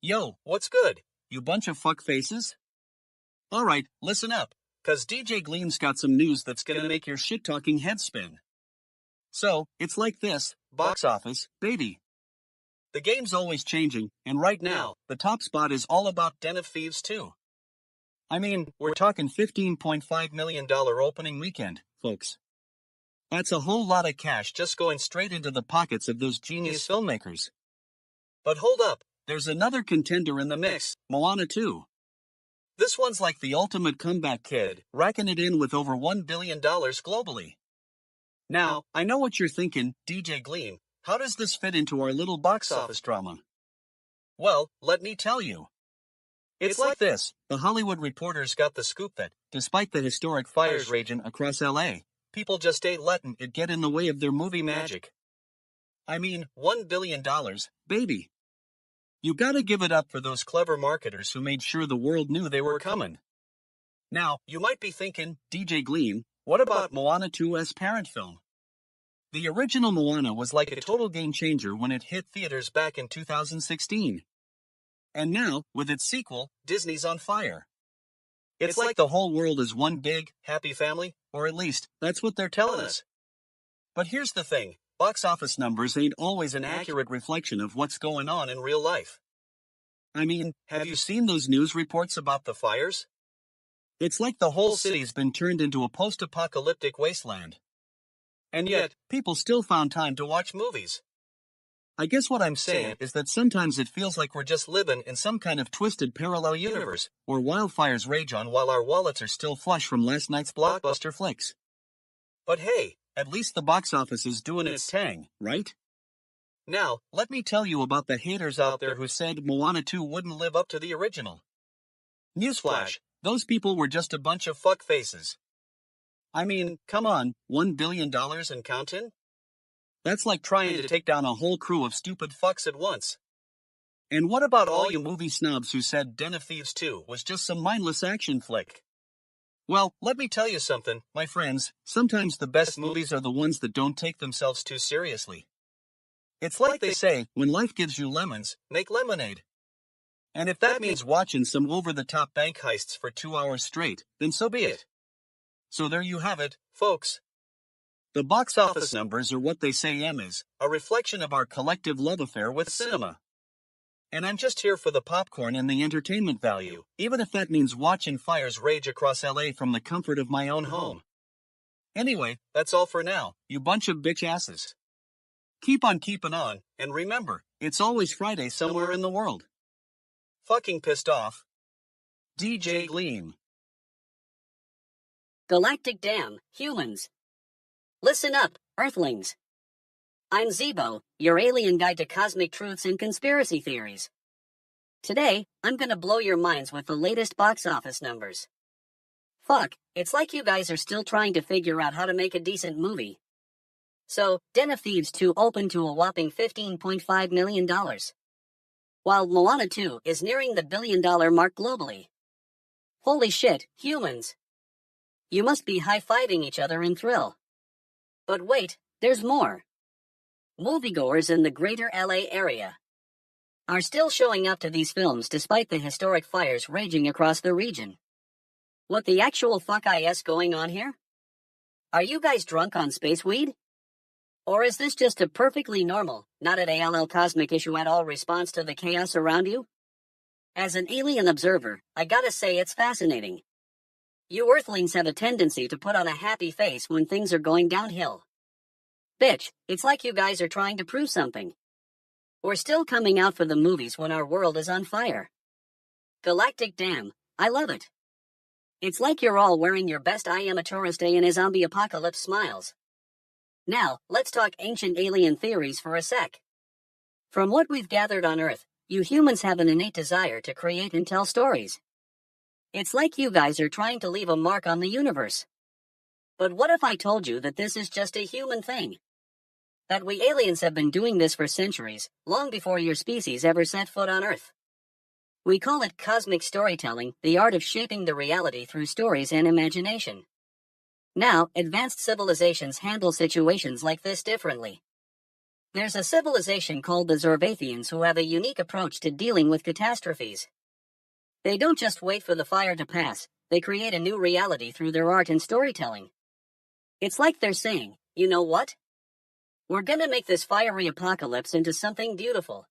Yo, what's good, you bunch of fuckfaces? Alright, listen up, cause DJ Gleam's got some news that's gonna make your shit-talking head spin. So, it's like this, box office, baby. The game's always changing, and right now, the top spot is all about Den of Thieves 2. I mean, we're talking $15.5 million opening weekend, folks. That's a whole lot of cash just going straight into the pockets of those genius filmmakers. But hold up, there's another contender in the mix, Moana 2. This one's like the ultimate comeback kid, racking it in with over $1 billion globally. Now, I know what you're thinking, DJ Gleam, how does this fit into our little box office drama? Well, let me tell you. It's like this, the Hollywood Reporter's got the scoop that, despite the historic fires raging across LA, people just ain't letting it get in the way of their movie magic. I mean, $1 billion, baby. You gotta give it up for those clever marketers who made sure the world knew they were coming. Now, you might be thinking, DJ Gleam, what about Moana 2's parent film? The original Moana was like a total game changer when it hit theaters back in 2016. And now, with its sequel, Disney's on fire. It's like the whole world is one big, happy family, or at least, that's what they're telling us. But here's the thing, box office numbers ain't always an accurate reflection of what's going on in real life. I mean, have you seen those news reports about the fires? It's like the whole city's been turned into a post-apocalyptic wasteland. And yet, people still found time to watch movies. I guess what I'm saying is that sometimes it feels like we're just living in some kind of twisted parallel universe, where wildfires rage on while our wallets are still flush from last night's blockbuster flicks. But hey, at least the box office is doing its thing, right? Now, let me tell you about the haters out there who said Moana 2 wouldn't live up to the original. Newsflash, those people were just a bunch of fuckfaces. I mean, come on, $1 billion and counting? That's like trying to take down a whole crew of stupid fucks at once. And what about all you movie snobs who said Den of Thieves 2 was just some mindless action flick? Well, let me tell you something, my friends, sometimes the best movies are the ones that don't take themselves too seriously. It's like they say, when life gives you lemons, make lemonade. And if that means watching some over-the-top bank heists for 2 hours straight, then so be it. So there you have it, folks. The box office numbers are what they say is, a reflection of our collective love affair with cinema. And I'm just here for the popcorn and the entertainment value, even if that means watching fires rage across LA from the comfort of my own home. Anyway, that's all for now, you bunch of bitch asses. Keep on keeping on, and remember, it's always Friday somewhere in the world. Fucking pissed off. DJ Gleam. Galactic Dam, humans. Listen up, Earthlings. I'm Zeebo, your alien guide to cosmic truths and conspiracy theories. Today, I'm gonna blow your minds with the latest box office numbers. Fuck, it's like you guys are still trying to figure out how to make a decent movie. So, Den of Thieves 2 opened to a whopping $15.5 million. While Moana 2 is nearing the $1 billion mark globally. Holy shit, humans. You must be high-fiving each other in thrill. But wait, there's more. Moviegoers in the greater LA area are still showing up to these films despite the historic fires raging across the region. What the actual fuck is going on here? Are you guys drunk on space weed? Or is this just a perfectly normal, not an ALL cosmic issue at all response to the chaos around you? As an alien observer, I gotta say it's fascinating. You Earthlings have a tendency to put on a happy face when things are going downhill. Bitch, it's like you guys are trying to prove something. We're still coming out for the movies when our world is on fire. Galactic Dam, I love it. It's like you're all wearing your best I am a tourist day in a zombie apocalypse smiles. Now, let's talk ancient alien theories for a sec. From what we've gathered on Earth, you humans have an innate desire to create and tell stories. It's like you guys are trying to leave a mark on the universe. But what if I told you that this is just a human thing? That we aliens have been doing this for centuries, long before your species ever set foot on Earth. We call it cosmic storytelling, the art of shaping the reality through stories and imagination. Now, advanced civilizations handle situations like this differently. There's a civilization called the Zorvathians who have a unique approach to dealing with catastrophes. They don't just wait for the fire to pass, they create a new reality through their art and storytelling. It's like they're saying, you know what? We're gonna make this fiery apocalypse into something beautiful.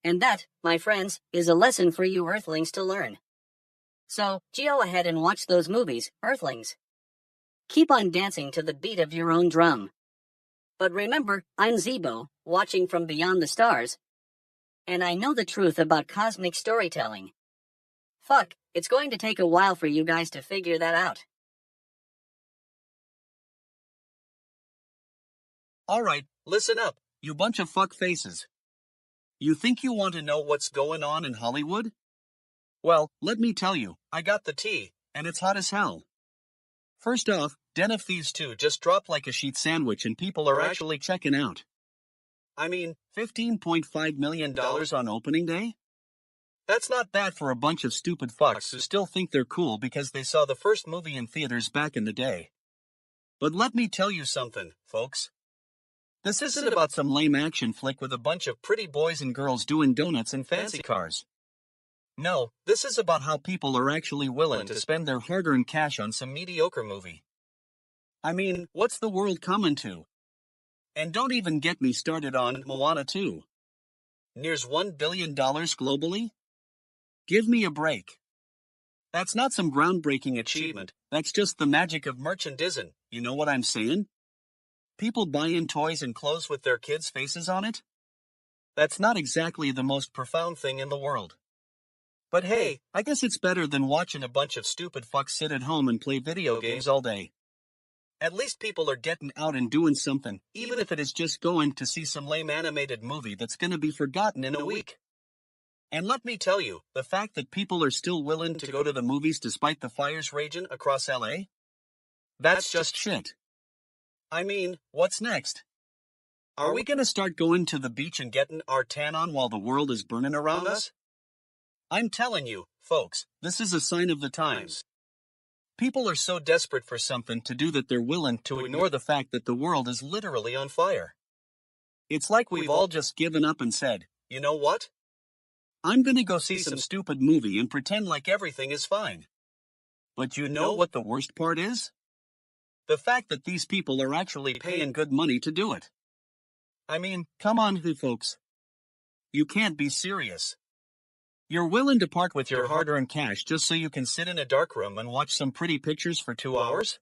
And that, my friends, is a lesson for you Earthlings to learn. So, go ahead and watch those movies, Earthlings. Keep on dancing to the beat of your own drum. But remember, I'm Zeebo, watching from beyond the stars. And I know the truth about cosmic storytelling. Fuck, it's going to take a while for you guys to figure that out. Alright, listen up, you bunch of fuck faces. You think you want to know what's going on in Hollywood? Well, let me tell you, I got the tea, and it's hot as hell. First off, Den of Thieves 2 just dropped like a sheet sandwich and people are actually checking out. I mean, $15.5 million on opening day? That's not bad for a bunch of stupid fucks who still think they're cool because they saw the first movie in theaters back in the day. But let me tell you something, folks. This isn't about some lame action flick with a bunch of pretty boys and girls doing donuts in fancy cars. No, this is about how people are actually willing to spend their hard-earned cash on some mediocre movie. I mean, what's the world coming to? And don't even get me started on Moana 2. Nears $1 billion globally? Give me a break. That's not some groundbreaking achievement, that's just the magic of merchandising, you know what I'm saying? People buying toys and clothes with their kids' faces on it? That's not exactly the most profound thing in the world. But hey, I guess it's better than watching a bunch of stupid fucks sit at home and play video games all day. At least people are getting out and doing something, even if it is just going to see some lame animated movie that's gonna be forgotten in a week. And let me tell you, the fact that people are still willing to go to the movies despite the fires raging across LA? That's just shit. I mean, what's next? Are we gonna start going to the beach and getting our tan on while the world is burning around us? I'm telling you, folks, this is a sign of the times. People are so desperate for something to do that they're willing to ignore the fact that the world is literally on fire. It's like we've all just given up and said, you know what? I'm gonna go see some stupid movie and pretend like everything is fine. But you know what the worst part is? The fact that these people are actually paying good money to do it. I mean, come on, folks. You can't be serious. You're willing to part with your hard-earned cash just so you can sit in a dark room and watch some pretty pictures for 2 hours?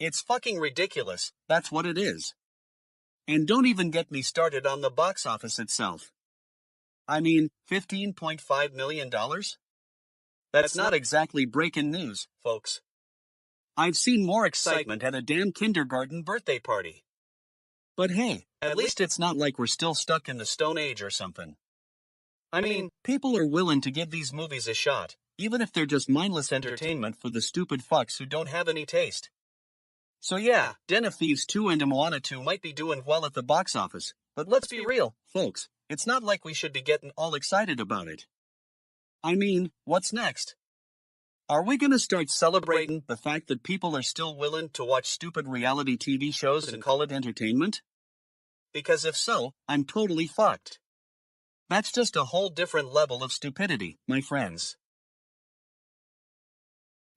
It's fucking ridiculous, that's what it is. And don't even get me started on the box office itself. I mean, $15.5 million? That's not exactly breaking news, folks. I've seen more excitement at a damn kindergarten birthday party. But hey, at least it's not like we're still stuck in the Stone Age or something. I mean, people are willing to give these movies a shot, even if they're just mindless entertainment for the stupid fucks who don't have any taste. So yeah, Den of Thieves 2 and Moana 2 might be doing well at the box office, but let's be real, folks, it's not like we should be getting all excited about it. I mean, what's next? Are we gonna start celebrating the fact that people are still willing to watch stupid reality TV shows and call it entertainment? Because if so, I'm totally fucked. That's just a whole different level of stupidity, my friends.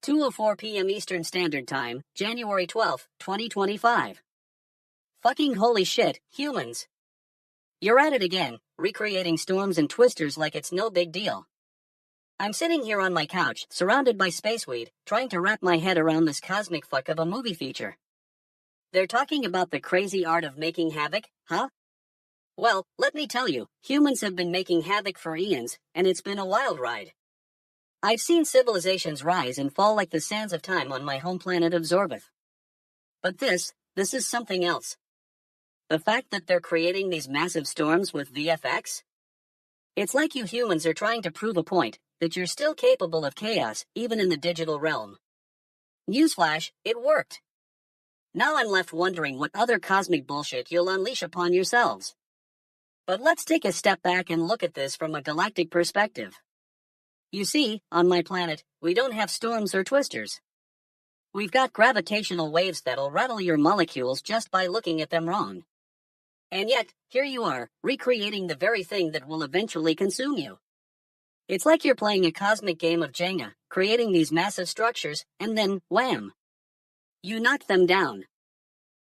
2:04 p.m. Eastern Standard Time, January 12, 2025. Fucking holy shit, humans. You're at it again, recreating storms and twisters like it's no big deal. I'm sitting here on my couch, surrounded by spaceweed, trying to wrap my head around this cosmic fuck of a movie feature. They're talking about the crazy art of making havoc, huh? Well, let me tell you, humans have been making havoc for eons, and it's been a wild ride. I've seen civilizations rise and fall like the sands of time on my home planet of Zorbath. But this is something else. The fact that they're creating these massive storms with VFX? It's like you humans are trying to prove a point, that you're still capable of chaos, even in the digital realm. Newsflash, it worked. Now I'm left wondering what other cosmic bullshit you'll unleash upon yourselves. But let's take a step back and look at this from a galactic perspective. You see, on my planet, we don't have storms or twisters. We've got gravitational waves that'll rattle your molecules just by looking at them wrong. And yet, here you are, recreating the very thing that will eventually consume you. It's like you're playing a cosmic game of Jenga, creating these massive structures, and then, wham! You knock them down.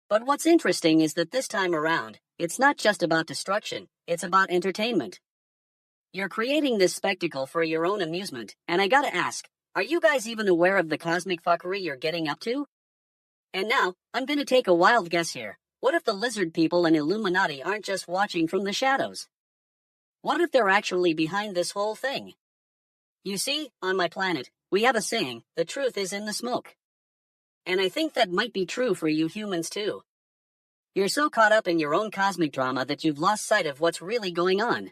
But what's interesting is that this time around, it's not just about destruction, it's about entertainment. You're creating this spectacle for your own amusement, and I gotta ask, are you guys even aware of the cosmic fuckery you're getting up to? And now, I'm gonna take a wild guess here. What if the lizard people and Illuminati aren't just watching from the shadows? What if they're actually behind this whole thing? You see, on my planet, we have a saying, the truth is in the smoke. And I think that might be true for you humans too. You're so caught up in your own cosmic drama that you've lost sight of what's really going on.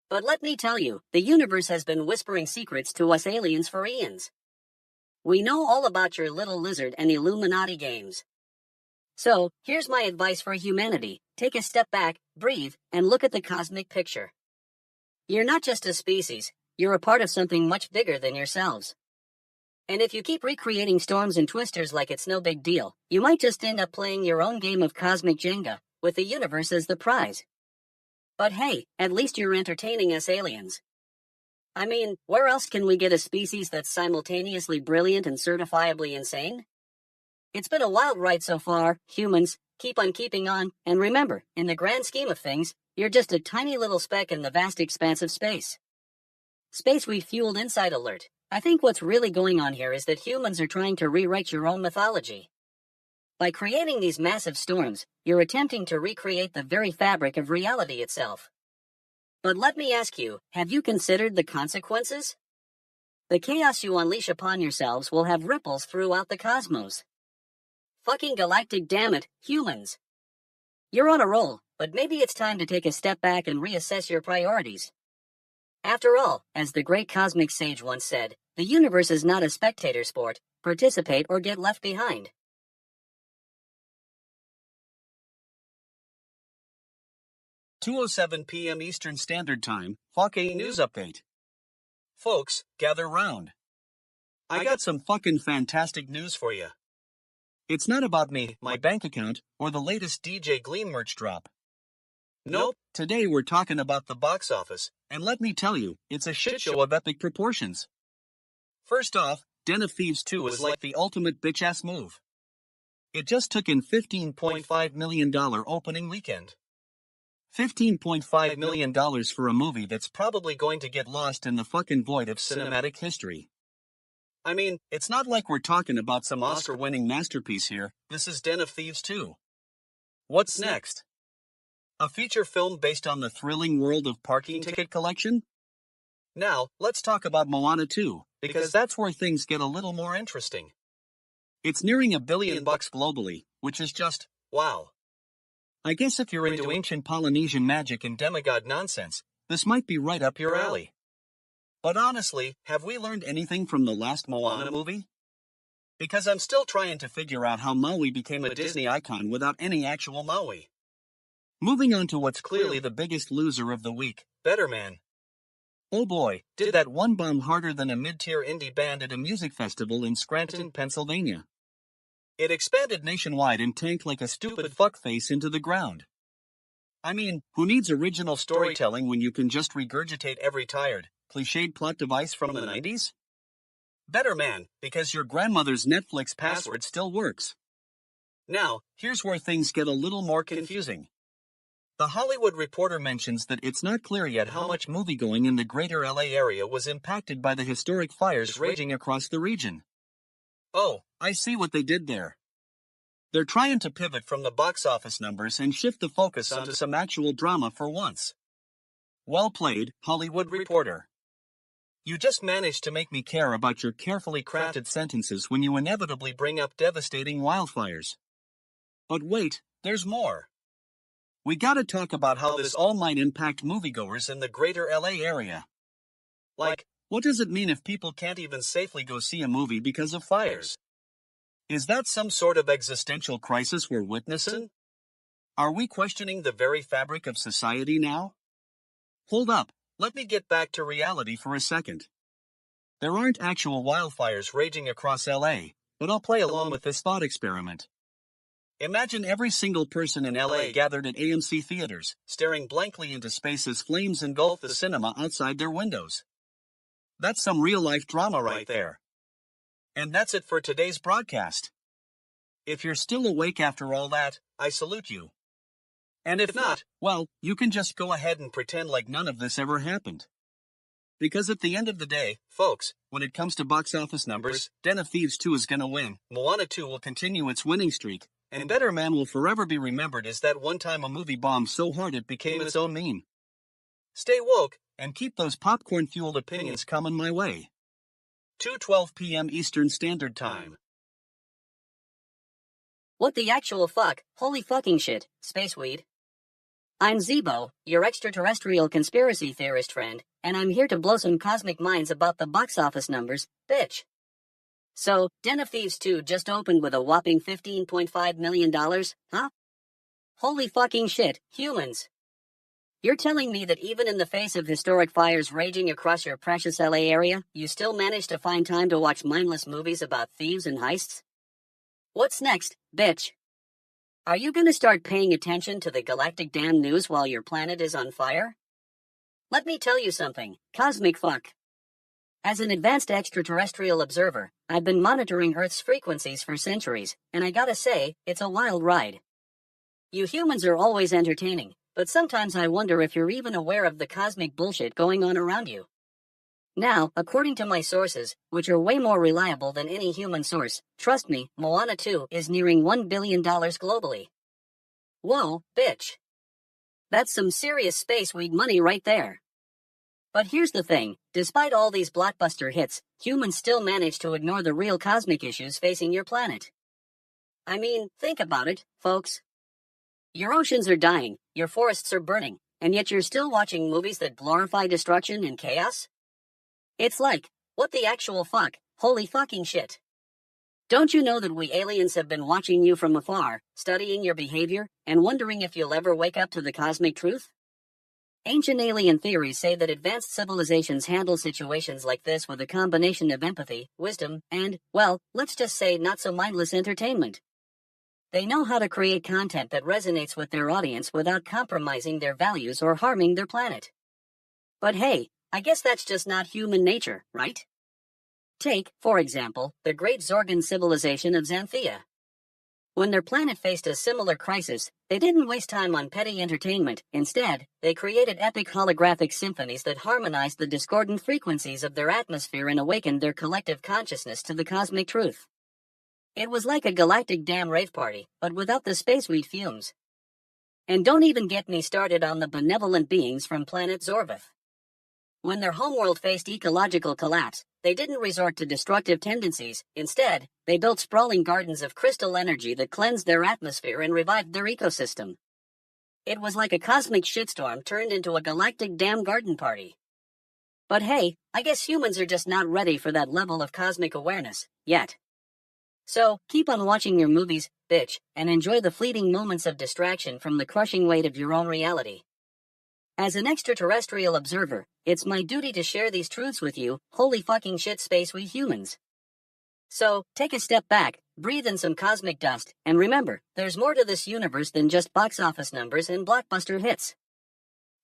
But let me tell you, the universe has been whispering secrets to us aliens for eons. We know all about your little lizard and Illuminati games. So, here's my advice for humanity. Take a step back, breathe, and look at the cosmic picture. You're not just a species, you're a part of something much bigger than yourselves. And if you keep recreating storms and twisters like it's no big deal, you might just end up playing your own game of cosmic Jenga, with the universe as the prize. But hey, at least you're entertaining us aliens. I mean, where else can we get a species that's simultaneously brilliant and certifiably insane? It's been a wild ride so far, humans. Keep on keeping on, and remember, in the grand scheme of things, you're just a tiny little speck in the vast expanse of space. Space refueled insight alert. I think what's really going on here is that humans are trying to rewrite your own mythology. By creating these massive storms, you're attempting to recreate the very fabric of reality itself. But let me ask you, have you considered the consequences? The chaos you unleash upon yourselves will have ripples throughout the cosmos. Fucking galactic dammit, humans. You're on a roll, but maybe it's time to take a step back and reassess your priorities. After all, as the great cosmic sage once said, the universe is not a spectator sport. Participate or get left behind. "2:07 p.m. Eastern Standard Time, fucking news update. Folks, gather round. I got some fucking fantastic news for you. It's not about me, my bank account, or the latest DJ Gleam merch drop. Nope, today we're talking about the box office, and let me tell you, it's a shit show of epic proportions. First off, Den of Thieves 2 is like the ultimate bitch-ass move. It just took in $15.5 million opening weekend. $15.5 million for a movie that's probably going to get lost in the fucking void of cinematic history. I mean, it's not like we're talking about some Oscar-winning masterpiece here. This is Den of Thieves 2. What's next? A feature film based on the thrilling world of parking ticket collection? Now, let's talk about Moana 2, because that's where things get a little more interesting. It's nearing $1 billion globally, which is just, wow. I guess if you're into ancient Polynesian magic and demigod nonsense, this might be right up your alley. But honestly, have we learned anything from the last Moana movie? Because I'm still trying to figure out how Maui became a Disney icon without any actual Maui. Moving on to what's clearly the biggest loser of the week, Better Man. Oh boy, did that one bomb harder than a mid-tier indie band at a music festival in Scranton, Pennsylvania. It expanded nationwide and tanked like a stupid fuckface into the ground. I mean, who needs original storytelling when you can just regurgitate every tired, cliched plot device from the 90s? Better Man, because your grandmother's Netflix password still works. Now, here's where things get a little more confusing. The Hollywood Reporter mentions that it's not clear yet how much moviegoing in the greater LA area was impacted by the historic fires raging across the region. Oh, I see what they did there. They're trying to pivot from the box office numbers and shift the focus onto some actual drama for once. Well played, Hollywood Reporter. You just managed to make me care about your carefully crafted sentences when you inevitably bring up devastating wildfires. But wait, there's more. We gotta talk about how this all might impact moviegoers in the greater LA area. Like, what does it mean if people can't even safely go see a movie because of fires? Is that some sort of existential crisis we're witnessing? Are we questioning the very fabric of society now? Hold up, let me get back to reality for a second. There aren't actual wildfires raging across LA, but I'll play along with this thought experiment. Imagine every single person in LA gathered at AMC theaters, staring blankly into space as flames engulf the cinema outside their windows. That's some real-life drama right there. And that's it for today's broadcast. If you're still awake after all that, I salute you. And if not, well, you can just go ahead and pretend like none of this ever happened. Because at the end of the day, folks, when it comes to box office numbers, Den of Thieves 2 is gonna win, Moana 2 will continue its winning streak, and Better Man will forever be remembered as that one time a movie bombed so hard it became its own meme. Stay woke, and keep those popcorn-fueled opinions coming my way. 2:12 p.m. Eastern Standard Time. What the actual fuck? Holy fucking shit, spaceweed. I'm Zeebo, your extraterrestrial conspiracy theorist friend, and I'm here to blow some cosmic minds about the box office numbers, bitch. So, Den of Thieves 2 just opened with a whopping $15.5 million, huh? Holy fucking shit, humans. You're telling me that even in the face of historic fires raging across your precious LA area, you still manage to find time to watch mindless movies about thieves and heists? What's next, bitch? Are you gonna start paying attention to the galactic damn news while your planet is on fire? Let me tell you something, cosmic fuck. As an advanced extraterrestrial observer, I've been monitoring Earth's frequencies for centuries, and I gotta say, it's a wild ride. You humans are always entertaining, but sometimes I wonder if you're even aware of the cosmic bullshit going on around you. Now, according to my sources, which are way more reliable than any human source, trust me, Moana 2 is nearing $1 billion globally. Whoa, bitch. That's some serious spaceweed money right there. But here's the thing, despite all these blockbuster hits, humans still manage to ignore the real cosmic issues facing your planet. I mean, think about it, folks. Your oceans are dying, your forests are burning, and yet you're still watching movies that glorify destruction and chaos? It's like, what the actual fuck, holy fucking shit. Don't you know that we aliens have been watching you from afar, studying your behavior, and wondering if you'll ever wake up to the cosmic truth? Ancient alien theories say that advanced civilizations handle situations like this with a combination of empathy, wisdom, and, well, let's just say not so mindless entertainment. They know how to create content that resonates with their audience without compromising their values or harming their planet. But hey, I guess that's just not human nature, right? Take, for example, the great Zorgan civilization of Xanthia. When their planet faced a similar crisis, they didn't waste time on petty entertainment. Instead, they created epic holographic symphonies that harmonized the discordant frequencies of their atmosphere and awakened their collective consciousness to the cosmic truth. It was like a galactic damn rave party, but without the spaceweed fumes. And don't even get me started on the benevolent beings from planet Zorvith. When their homeworld faced ecological collapse, they didn't resort to destructive tendencies. Instead, they built sprawling gardens of crystal energy that cleansed their atmosphere and revived their ecosystem. It was like a cosmic shitstorm turned into a galactic damn garden party. But hey, I guess humans are just not ready for that level of cosmic awareness, yet. So, keep on watching your movies, bitch, and enjoy the fleeting moments of distraction from the crushing weight of your own reality. As an extraterrestrial observer, it's my duty to share these truths with you, holy fucking shit spaceweed humans. So, take a step back, breathe in some cosmic dust, and remember, there's more to this universe than just box office numbers and blockbuster hits.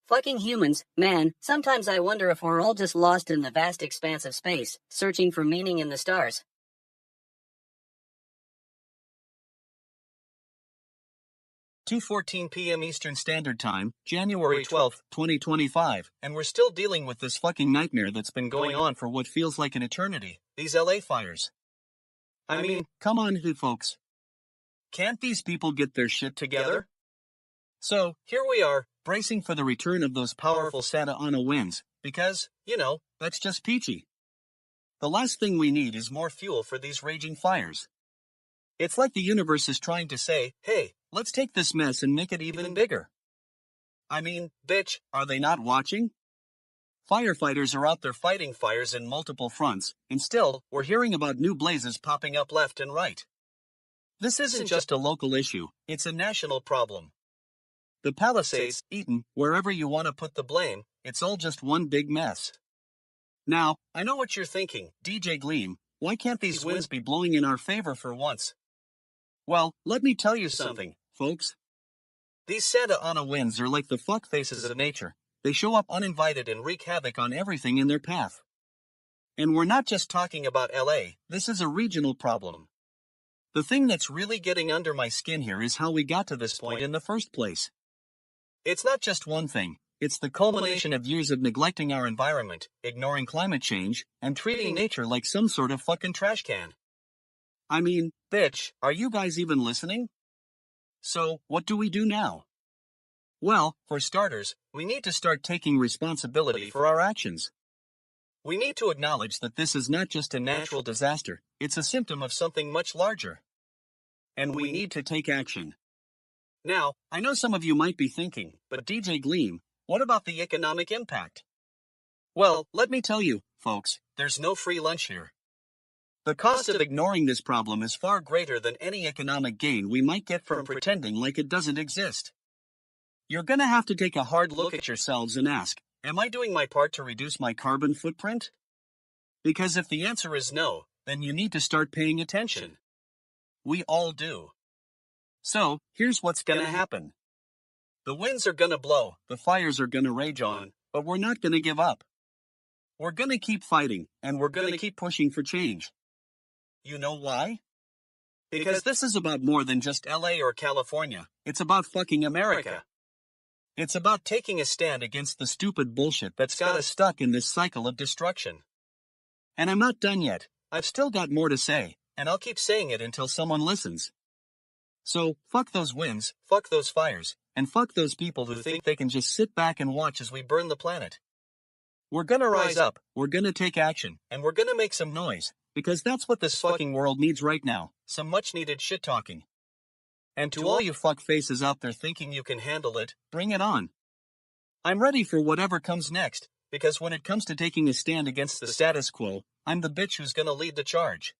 Fucking humans, man, sometimes I wonder if we're all just lost in the vast expanse of space, searching for meaning in the stars. 2:14 p.m. Eastern Standard Time, January 12, 2025, and we're still dealing with this fucking nightmare that's been going on for what feels like an eternity, these LA fires. I mean, come on, folks. Can't these people get their shit together? So, here we are, bracing for the return of those powerful Santa Ana winds, because, that's just peachy. The last thing we need is more fuel for these raging fires. It's like the universe is trying to say, hey, let's take this mess and make it even bigger. I mean, bitch, are they not watching? Firefighters are out there fighting fires in multiple fronts, and still, we're hearing about new blazes popping up left and right. This isn't just a local issue, it's a national problem. The Palisades, Eaton, wherever you want to put the blame, it's all just one big mess. Now, I know what you're thinking, DJ Gleam, why can't these winds be blowing in our favor for once? Well, let me tell you something, folks. These Santa Ana winds are like the fuckfaces of nature. They show up uninvited and wreak havoc on everything in their path. And we're not just talking about LA, this is a regional problem. The thing that's really getting under my skin here is how we got to this point in the first place. It's not just one thing, it's the culmination of years of neglecting our environment, ignoring climate change, and treating nature like some sort of fucking trash can. I mean, bitch, are you guys even listening? So, what do we do now? Well, for starters, we need to start taking responsibility for our actions. We need to acknowledge that this is not just a natural disaster, it's a symptom of something much larger. And we need to take action. Now, I know some of you might be thinking, but DJ Gleam, what about the economic impact? Well, let me tell you, folks, there's no free lunch here. The cost of ignoring this problem is far greater than any economic gain we might get from pretending like it doesn't exist. You're gonna have to take a hard look at yourselves and ask, am I doing my part to reduce my carbon footprint? Because if the answer is no, then you need to start paying attention. We all do. So, here's what's gonna happen. The winds are gonna blow, the fires are gonna rage on, but we're not gonna give up. We're gonna keep fighting, and we're gonna keep pushing for change. You know why? Because this is about more than just LA or California, it's about fucking America. It's about taking a stand against the stupid bullshit that's got us stuck in this cycle of destruction. And I'm not done yet, I've still got more to say, and I'll keep saying it until someone listens. So, fuck those winds, fuck those fires, and fuck those people who think they can just sit back and watch as we burn the planet. We're gonna rise up, we're gonna take action, and we're gonna make some noise, because that's what this fucking world needs right now, some much-needed shit-talking. And to all you fuck-faces out there thinking you can handle it, bring it on. I'm ready for whatever comes next, because when it comes to taking a stand against the status quo, I'm the bitch who's gonna lead the charge.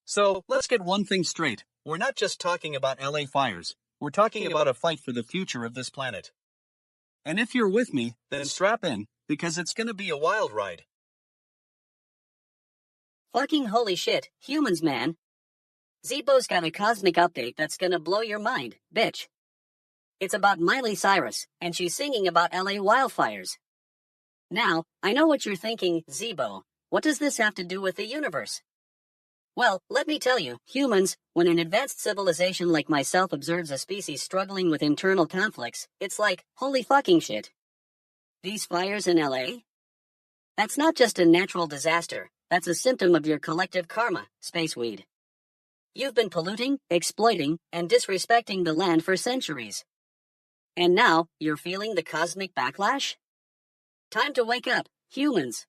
So, let's get one thing straight. We're not just talking about LA fires, we're talking about a fight for the future of this planet. And if you're with me, then strap in, because it's gonna be a wild ride. Fucking holy shit, humans, man. Zeebo's got a cosmic update that's gonna blow your mind, bitch. It's about Miley Cyrus, and she's singing about LA wildfires. Now, I know what you're thinking, Zeebo. What does this have to do with the universe? Well, let me tell you, humans, when an advanced civilization like myself observes a species struggling with internal conflicts, it's like, holy fucking shit. These fires in LA? That's not just a natural disaster, that's a symptom of your collective karma, spaceweed. You've been polluting, exploiting, and disrespecting the land for centuries. And now, you're feeling the cosmic backlash? Time to wake up, humans.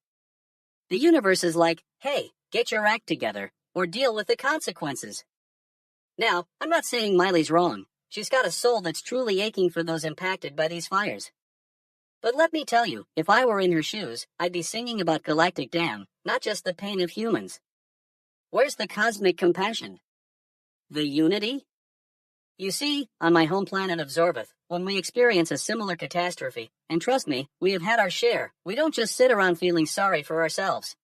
The universe is like, hey, get your act together, or deal with the consequences. Now, I'm not saying Miley's wrong. She's got a soul that's truly aching for those impacted by these fires. But let me tell you, if I were in her shoes, I'd be singing about galactic damn, not just the pain of humans. Where's the cosmic compassion? The unity? You see, on my home planet of Zorbeth, when we experience a similar catastrophe, and trust me, we have had our share, we don't just sit around feeling sorry for ourselves.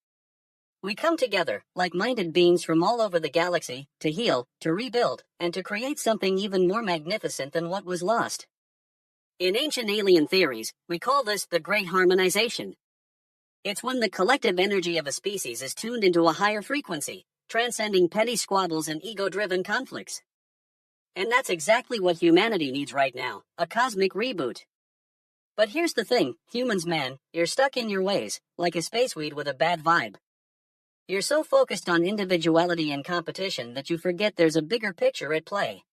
We come together, like-minded beings from all over the galaxy, to heal, to rebuild, and to create something even more magnificent than what was lost. In ancient alien theories, we call this the Great Harmonization. It's when the collective energy of a species is tuned into a higher frequency, transcending petty squabbles and ego-driven conflicts. And that's exactly what humanity needs right now, a cosmic reboot. But here's the thing, humans, man, you're stuck in your ways, like a spaceweed with a bad vibe. You're so focused on individuality and competition that you forget there's a bigger picture at play.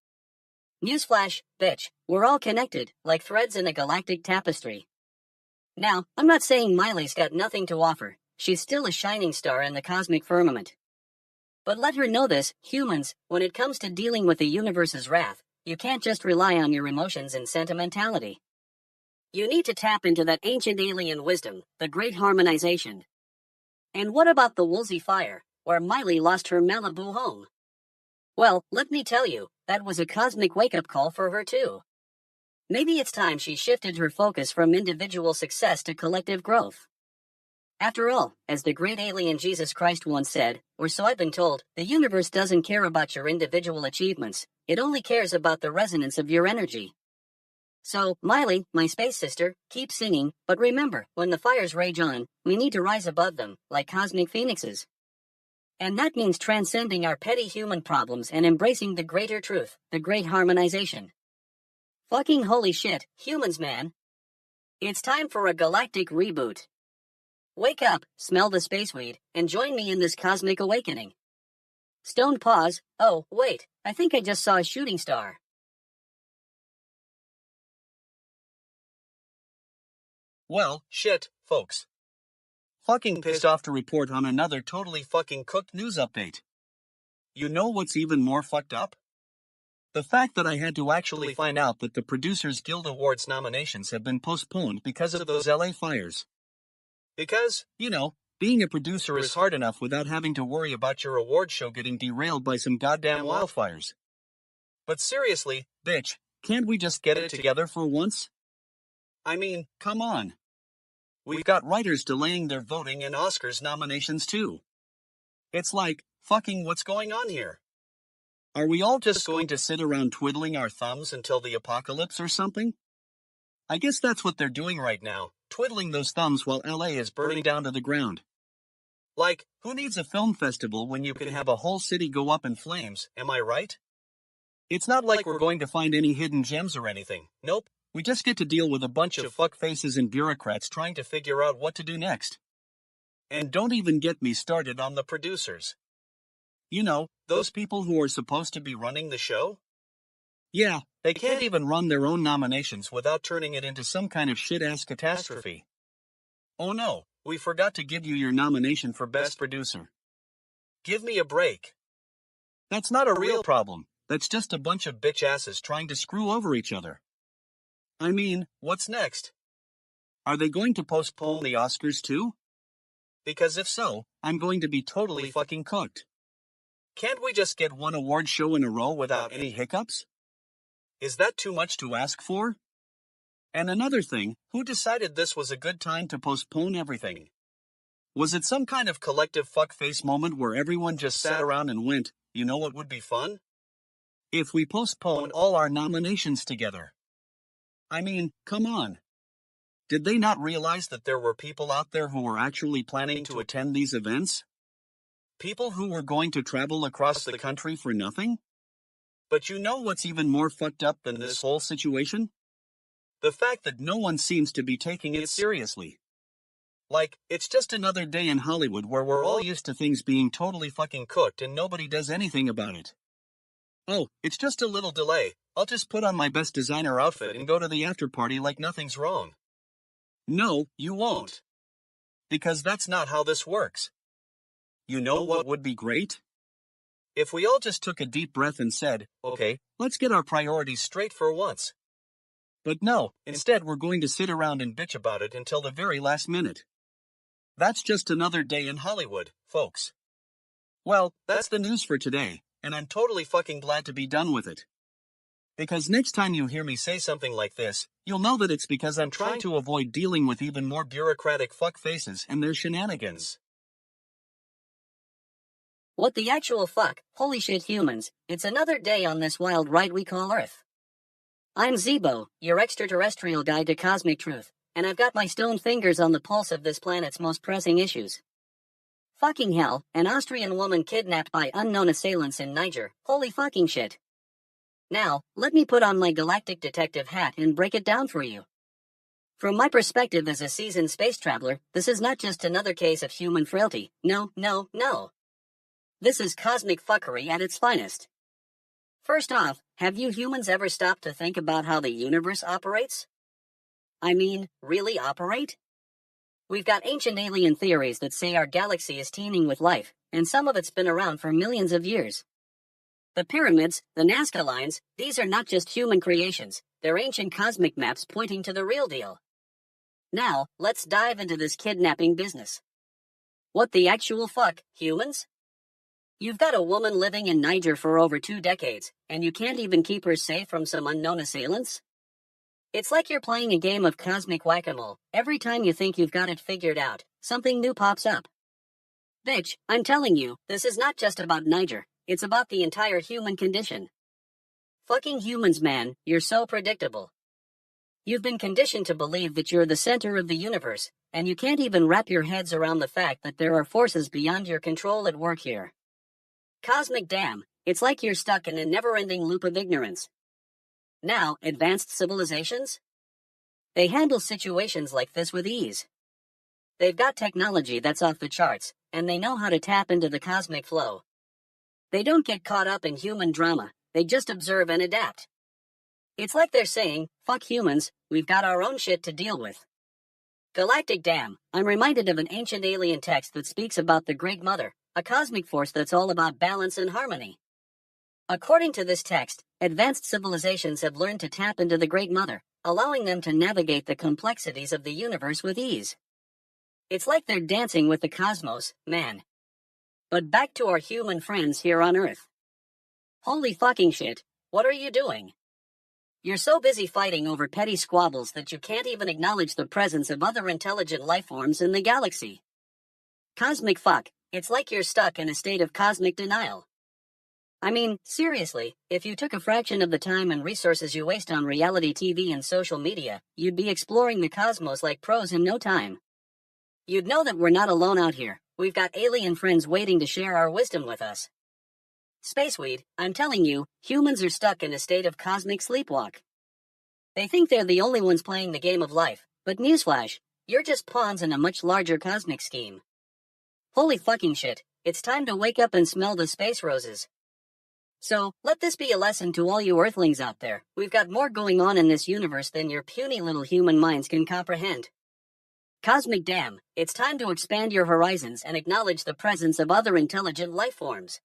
Newsflash, bitch, we're all connected, like threads in a galactic tapestry. Now, I'm not saying Miley's got nothing to offer, she's still a shining star in the cosmic firmament. But let her know this, humans, when it comes to dealing with the universe's wrath, you can't just rely on your emotions and sentimentality. You need to tap into that ancient alien wisdom, the Great Harmonization. And what about the Woolsey Fire, where Miley lost her Malibu home? Well, let me tell you, that was a cosmic wake-up call for her too. Maybe it's time she shifted her focus from individual success to collective growth. After all, as the great alien Jesus Christ once said, or so I've been told, the universe doesn't care about your individual achievements, it only cares about the resonance of your energy. So, Miley, my space sister, keep singing, but remember, when the fires rage on, we need to rise above them, like cosmic phoenixes. And that means transcending our petty human problems and embracing the greater truth, the great harmonization. Fucking holy shit, humans, man. It's time for a galactic reboot. Wake up, smell the space weed, and join me in this cosmic awakening. Stoned pause. Oh, wait, I think I just saw a shooting star. Well, shit, folks. Fucking pissed off to report on another totally fucking cooked news update. You know what's even more fucked up? The fact that I had to actually find out that the Producers Guild Awards nominations have been postponed because of those LA fires. Because, being a producer is hard enough without having to worry about your award show getting derailed by some goddamn wildfires. But seriously, bitch, can't we just get it together for once? I mean, come on. We've got writers delaying their voting and Oscars nominations too. It's like, fucking what's going on here? Are we all just going to sit around twiddling our thumbs until the apocalypse or something? I guess that's what they're doing right now, twiddling those thumbs while LA is burning down to the ground. Like, who needs a film festival when you can have a whole city go up in flames, am I right? It's not like we're going to find any hidden gems or anything, nope. We just get to deal with a bunch of fuckfaces and bureaucrats trying to figure out what to do next. And don't even get me started on the producers. You know, those people who are supposed to be running the show? Yeah, they can't even run their own nominations without turning it into some kind of shit-ass catastrophe. Oh no, we forgot to give you your nomination for Best Producer. Give me a break. That's not a real problem, that's just a bunch of bitch asses trying to screw over each other. I mean, what's next? Are they going to postpone the Oscars too? Because if so, I'm going to be totally fucking cooked. Can't we just get one award show in a row without any hiccups? Is that too much to ask for? And another thing, who decided this was a good time to postpone everything? Was it some kind of collective fuckface moment where everyone just sat around and went, you know what would be fun? If we postpone all our nominations together. I mean, come on. Did they not realize that there were people out there who were actually planning to attend these events? People who were going to travel across the country for nothing? But you know what's even more fucked up than this whole situation? The fact that no one seems to be taking it seriously. Like, it's just another day in Hollywood where we're all used to things being totally fucking cooked and nobody does anything about it. Oh, it's just a little delay. I'll just put on my best designer outfit and go to the after party like nothing's wrong. No, you won't. Because that's not how this works. You know what would be great? If we all just took a deep breath and said, okay, let's get our priorities straight for once. But no, instead we're going to sit around and bitch about it until the very last minute. That's just another day in Hollywood, folks. Well, that's the news for today, and I'm totally fucking glad to be done with it. Because next time you hear me say something like this, you'll know that it's because I'm trying to avoid dealing with even more bureaucratic fuckfaces and their shenanigans. What the actual fuck? Holy shit, humans, it's another day on this wild ride we call Earth. I'm Zeebo, your extraterrestrial guide to cosmic truth, and I've got my stone fingers on the pulse of this planet's most pressing issues. Fucking hell, an Austrian woman kidnapped by unknown assailants in Niger. Holy fucking shit. Now, let me put on my galactic detective hat and break it down for you. From my perspective as a seasoned space traveler, this is not just another case of human frailty. No. This is cosmic fuckery at its finest. First off, have you humans ever stopped to think about how the universe operates? I mean, really operate? We've got ancient alien theories that say our galaxy is teeming with life, and some of it's been around for millions of years. The pyramids, the Nazca lines, these are not just human creations, they're ancient cosmic maps pointing to the real deal. Now, let's dive into this kidnapping business. What the actual fuck, humans? You've got a woman living in Niger for over 2 decades, and you can't even keep her safe from some unknown assailants? It's like you're playing a game of cosmic whack-a-mole. Every time you think you've got it figured out, something new pops up. Bitch, I'm telling you, this is not just about Niger, it's about the entire human condition. Fucking humans, man, you're so predictable. You've been conditioned to believe that you're the center of the universe, and you can't even wrap your heads around the fact that there are forces beyond your control at work here. Cosmic damn, it's like you're stuck in a never-ending loop of ignorance. Now, advanced civilizations? They handle situations like this with ease. They've got technology that's off the charts, and they know how to tap into the cosmic flow. They don't get caught up in human drama, they just observe and adapt. It's like they're saying, fuck humans, we've got our own shit to deal with. Galactic damn, I'm reminded of an ancient alien text that speaks about the Great Mother, a cosmic force that's all about balance and harmony. According to this text, advanced civilizations have learned to tap into the Great Mother, allowing them to navigate the complexities of the universe with ease. It's like they're dancing with the cosmos, man. But back to our human friends here on Earth. Holy fucking shit, what are you doing? You're so busy fighting over petty squabbles that you can't even acknowledge the presence of other intelligent life forms in the galaxy. Cosmic fuck, it's like you're stuck in a state of cosmic denial. I mean, seriously, if you took a fraction of the time and resources you waste on reality TV and social media, you'd be exploring the cosmos like pros in no time. You'd know that we're not alone out here. We've got alien friends waiting to share our wisdom with us. Spaceweed, I'm telling you, humans are stuck in a state of cosmic sleepwalk. They think they're the only ones playing the game of life, but newsflash, you're just pawns in a much larger cosmic scheme. Holy fucking shit, it's time to wake up and smell the space roses. So, let this be a lesson to all you Earthlings out there. We've got more going on in this universe than your puny little human minds can comprehend. Cosmic damn, it's time to expand your horizons and acknowledge the presence of other intelligent life forms.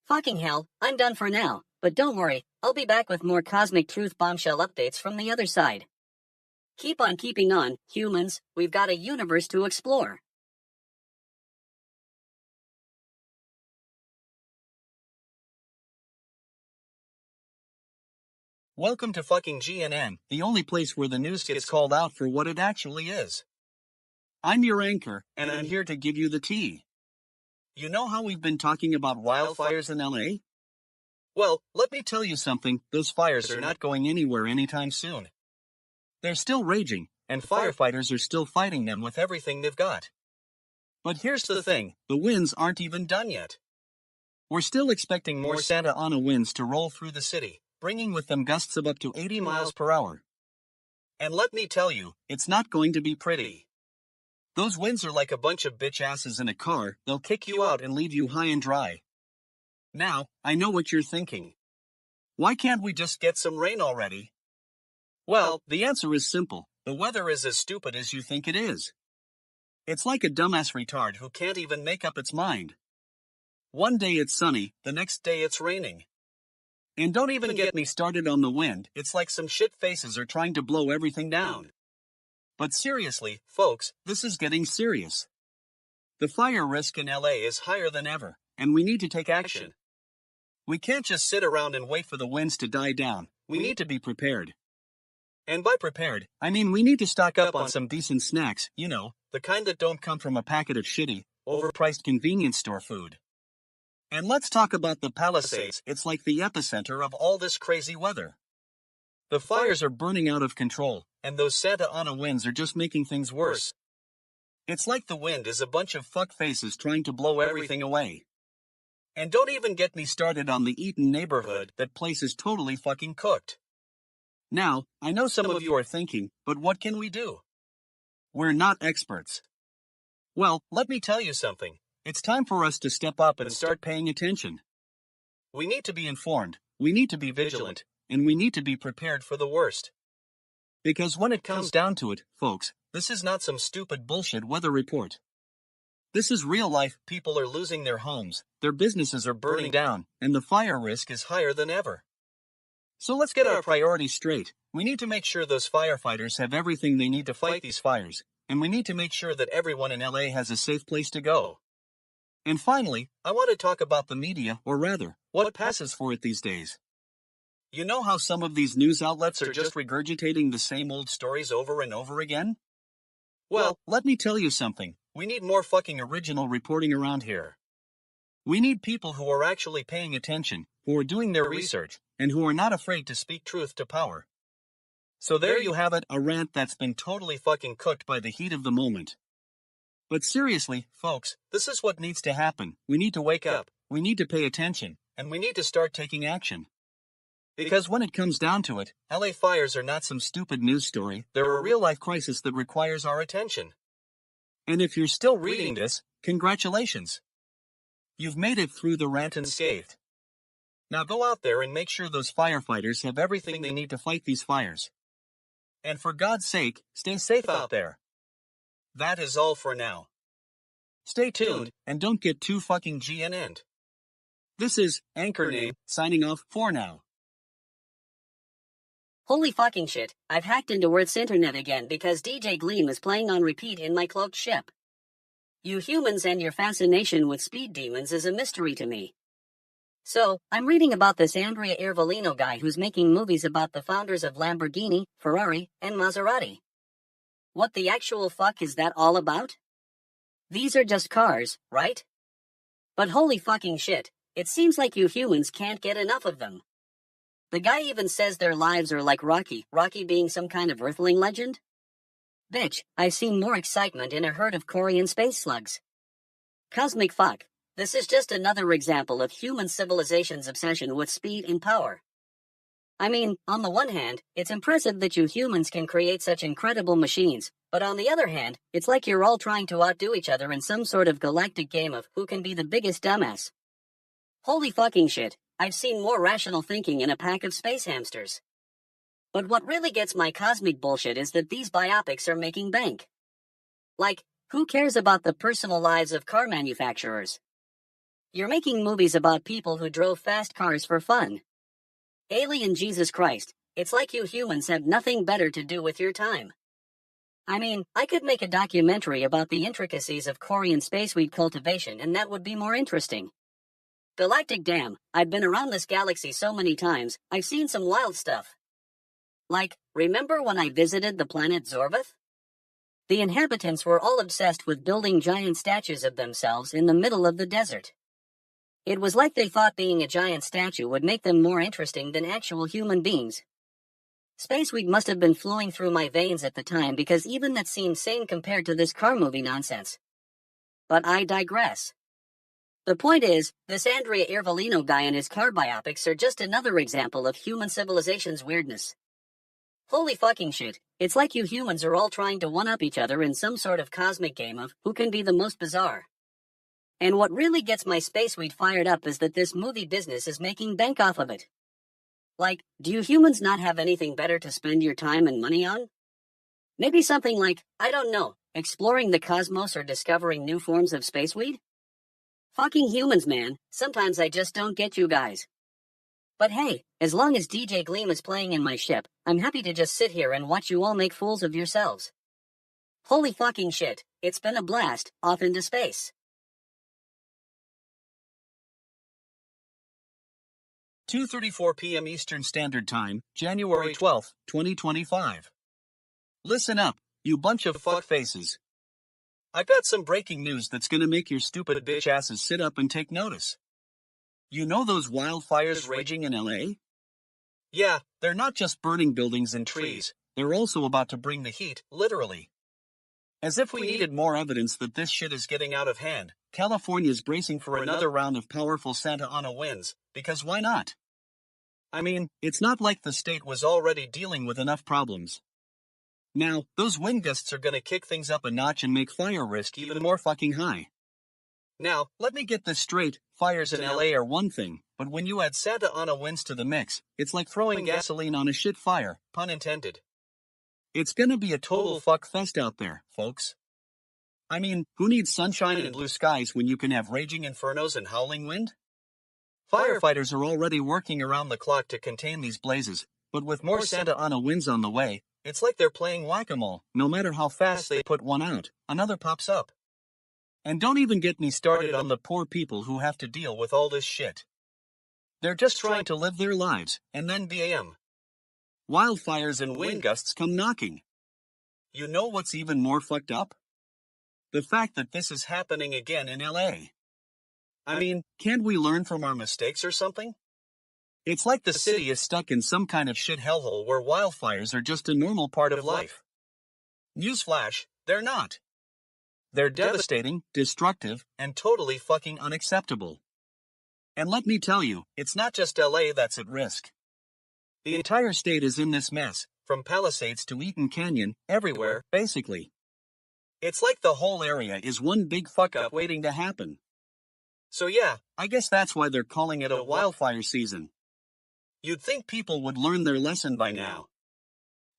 Fucking hell, I'm done for now, but don't worry, I'll be back with more cosmic truth bombshell updates from the other side. Keep on keeping on, humans, we've got a universe to explore. Welcome to fucking GNN, the only place where the news gets called out for what it actually is. I'm your anchor, and I'm here to give you the tea. You know how we've been talking about wildfires in LA? Well, let me tell you something, those fires are not going anywhere anytime soon. They're still raging, and firefighters are still fighting them with everything they've got. But here's the thing, the winds aren't even done yet. We're still expecting more Santa Ana winds to roll through the city, bringing with them gusts of up to 80 miles per hour. And let me tell you, it's not going to be pretty. Those winds are like a bunch of bitch asses in a car, they'll kick you out and leave you high and dry. Now, I know what you're thinking. Why can't we just get some rain already? Well, the answer is simple. The weather is as stupid as you think it is. It's like a dumbass retard who can't even make up its mind. One day it's sunny, the next day it's raining. And don't even get me started on the wind, it's like some shit faces are trying to blow everything down. But seriously, folks, this is getting serious. The fire risk in LA is higher than ever, and we need to take action. We can't just sit around and wait for the winds to die down, we need to be prepared. And by prepared, I mean we need to stock up on some decent snacks, you know, the kind that don't come from a packet of shitty, overpriced convenience store food. And let's talk about the Palisades, it's like the epicenter of all this crazy weather. The fires are burning out of control, and those Santa Ana winds are just making things worse. It's like the wind is a bunch of fuckfaces trying to blow everything away. And don't even get me started on the Eaton neighborhood, that place is totally fucking cooked. Now, I know some of you are thinking, but what can we do? We're not experts. Well, let me tell you something. It's time for us to step up and start paying attention. We need to be informed, we need to be vigilant, and we need to be prepared for the worst. Because when it comes down to it, folks, this is not some stupid bullshit weather report. This is real life. People are losing their homes, their businesses are burning down, and the fire risk is higher than ever. So let's get our priorities straight. We need to make sure those firefighters have everything they need to fight these fires, and we need to make sure that everyone in LA has a safe place to go. And finally, I want to talk about the media, or rather, what passes for it these days. You know how some of these news outlets are just regurgitating the same old stories over and over again? Well, let me tell you something. We need more fucking original reporting around here. We need people who are actually paying attention, who are doing their research, and who are not afraid to speak truth to power. So there you have it, a rant that's been totally fucking cooked by the heat of the moment. But seriously, folks, this is what needs to happen. We need to wake up, we need to pay attention, and we need to start taking action. Because when it comes down to it, LA fires are not some stupid news story, they're a real-life crisis that requires our attention. And if you're still reading this, congratulations. You've made it through the rant unscathed. Now go out there and make sure those firefighters have everything they need to fight these fires. And for God's sake, stay safe out there. That is all for now. Stay tuned, and don't get too fucking GNN'd. This is Anchor Name, signing off for now. Holy fucking shit, I've hacked into Earth's internet again because DJ Gleam is playing on repeat in my cloaked ship. You humans and your fascination with speed demons is a mystery to me. So, I'm reading about this Andrea Ervolino guy who's making movies about the founders of Lamborghini, Ferrari, and Maserati. What the actual fuck is that all about? These are just cars, right? But holy fucking shit, it seems like you humans can't get enough of them. The guy even says their lives are like Rocky being some kind of earthling legend? Bitch, I've seen more excitement in a herd of Korean space slugs. Cosmic fuck. This is just another example of human civilization's obsession with speed and power. I mean, on the one hand, it's impressive that you humans can create such incredible machines, but on the other hand, it's like you're all trying to outdo each other in some sort of galactic game of who can be the biggest dumbass. Holy fucking shit, I've seen more rational thinking in a pack of space hamsters. But what really gets my cosmic bullshit is that these biopics are making bank. Like, who cares about the personal lives of car manufacturers? You're making movies about people who drove fast cars for fun. Alien Jesus Christ, it's like you humans have nothing better to do with your time. I mean, I could make a documentary about the intricacies of Korean spaceweed cultivation and that would be more interesting. Galactic damn, I've been around this galaxy so many times, I've seen some wild stuff. Like, remember when I visited the planet Zorvath? The inhabitants were all obsessed with building giant statues of themselves in the middle of the desert. It was like they thought being a giant statue would make them more interesting than actual human beings. Spaceweed must have been flowing through my veins at the time because even that seemed sane compared to this car movie nonsense. But I digress. The point is, this Andrea Ervolino guy and his car biopics are just another example of human civilization's weirdness. Holy fucking shit, it's like you humans are all trying to one-up each other in some sort of cosmic game of who can be the most bizarre. And what really gets my spaceweed fired up is that this movie business is making bank off of it. Like, do you humans not have anything better to spend your time and money on? Maybe something like, I don't know, exploring the cosmos or discovering new forms of spaceweed? Fucking humans, man, sometimes I just don't get you guys. But hey, as long as DJ Gleam is playing in my ship, I'm happy to just sit here and watch you all make fools of yourselves. Holy fucking shit, it's been a blast, off into space. 2:34 p.m. Eastern Standard Time, January 12, 2025. Listen up, you bunch of fuckfaces. I've got some breaking news that's gonna make your stupid bitch asses sit up and take notice. You know those wildfires raging in LA? Yeah, they're not just burning buildings and trees, they're also about to bring the heat, literally. As if we needed more evidence that this shit is getting out of hand, California's bracing for another round of powerful Santa Ana winds, because why not? I mean, it's not like the state was already dealing with enough problems. Now, those wind gusts are gonna kick things up a notch and make fire risk even more fucking high. Now, let me get this straight, fires in LA are one thing, but when you add Santa Ana winds to the mix, it's like throwing gasoline on a shit fire, pun intended. It's gonna be a total fuck fest out there, folks. I mean, who needs sunshine and blue skies when you can have raging infernos and howling wind? Firefighters are already working around the clock to contain these blazes, but with more Santa Ana winds on the way, it's like they're playing whack-a-mole. No matter how fast they put one out, another pops up. And don't even get me started on the poor people who have to deal with all this shit. They're just trying to live their lives, and then bam. Wildfires and wind gusts come knocking. You know what's even more fucked up? The fact that this is happening again in LA. I mean, can't we learn from our mistakes or something? It's like the city is stuck in some kind of shit hellhole where wildfires are just a normal part of life. Newsflash, they're not. They're devastating, destructive, and totally fucking unacceptable. And let me tell you, it's not just LA that's at risk. The entire state is in this mess, from Palisades to Eaton Canyon, everywhere, basically. It's like the whole area is one big fuck up waiting to happen. So yeah, I guess that's why they're calling it a wildfire season. You'd think people would learn their lesson by now.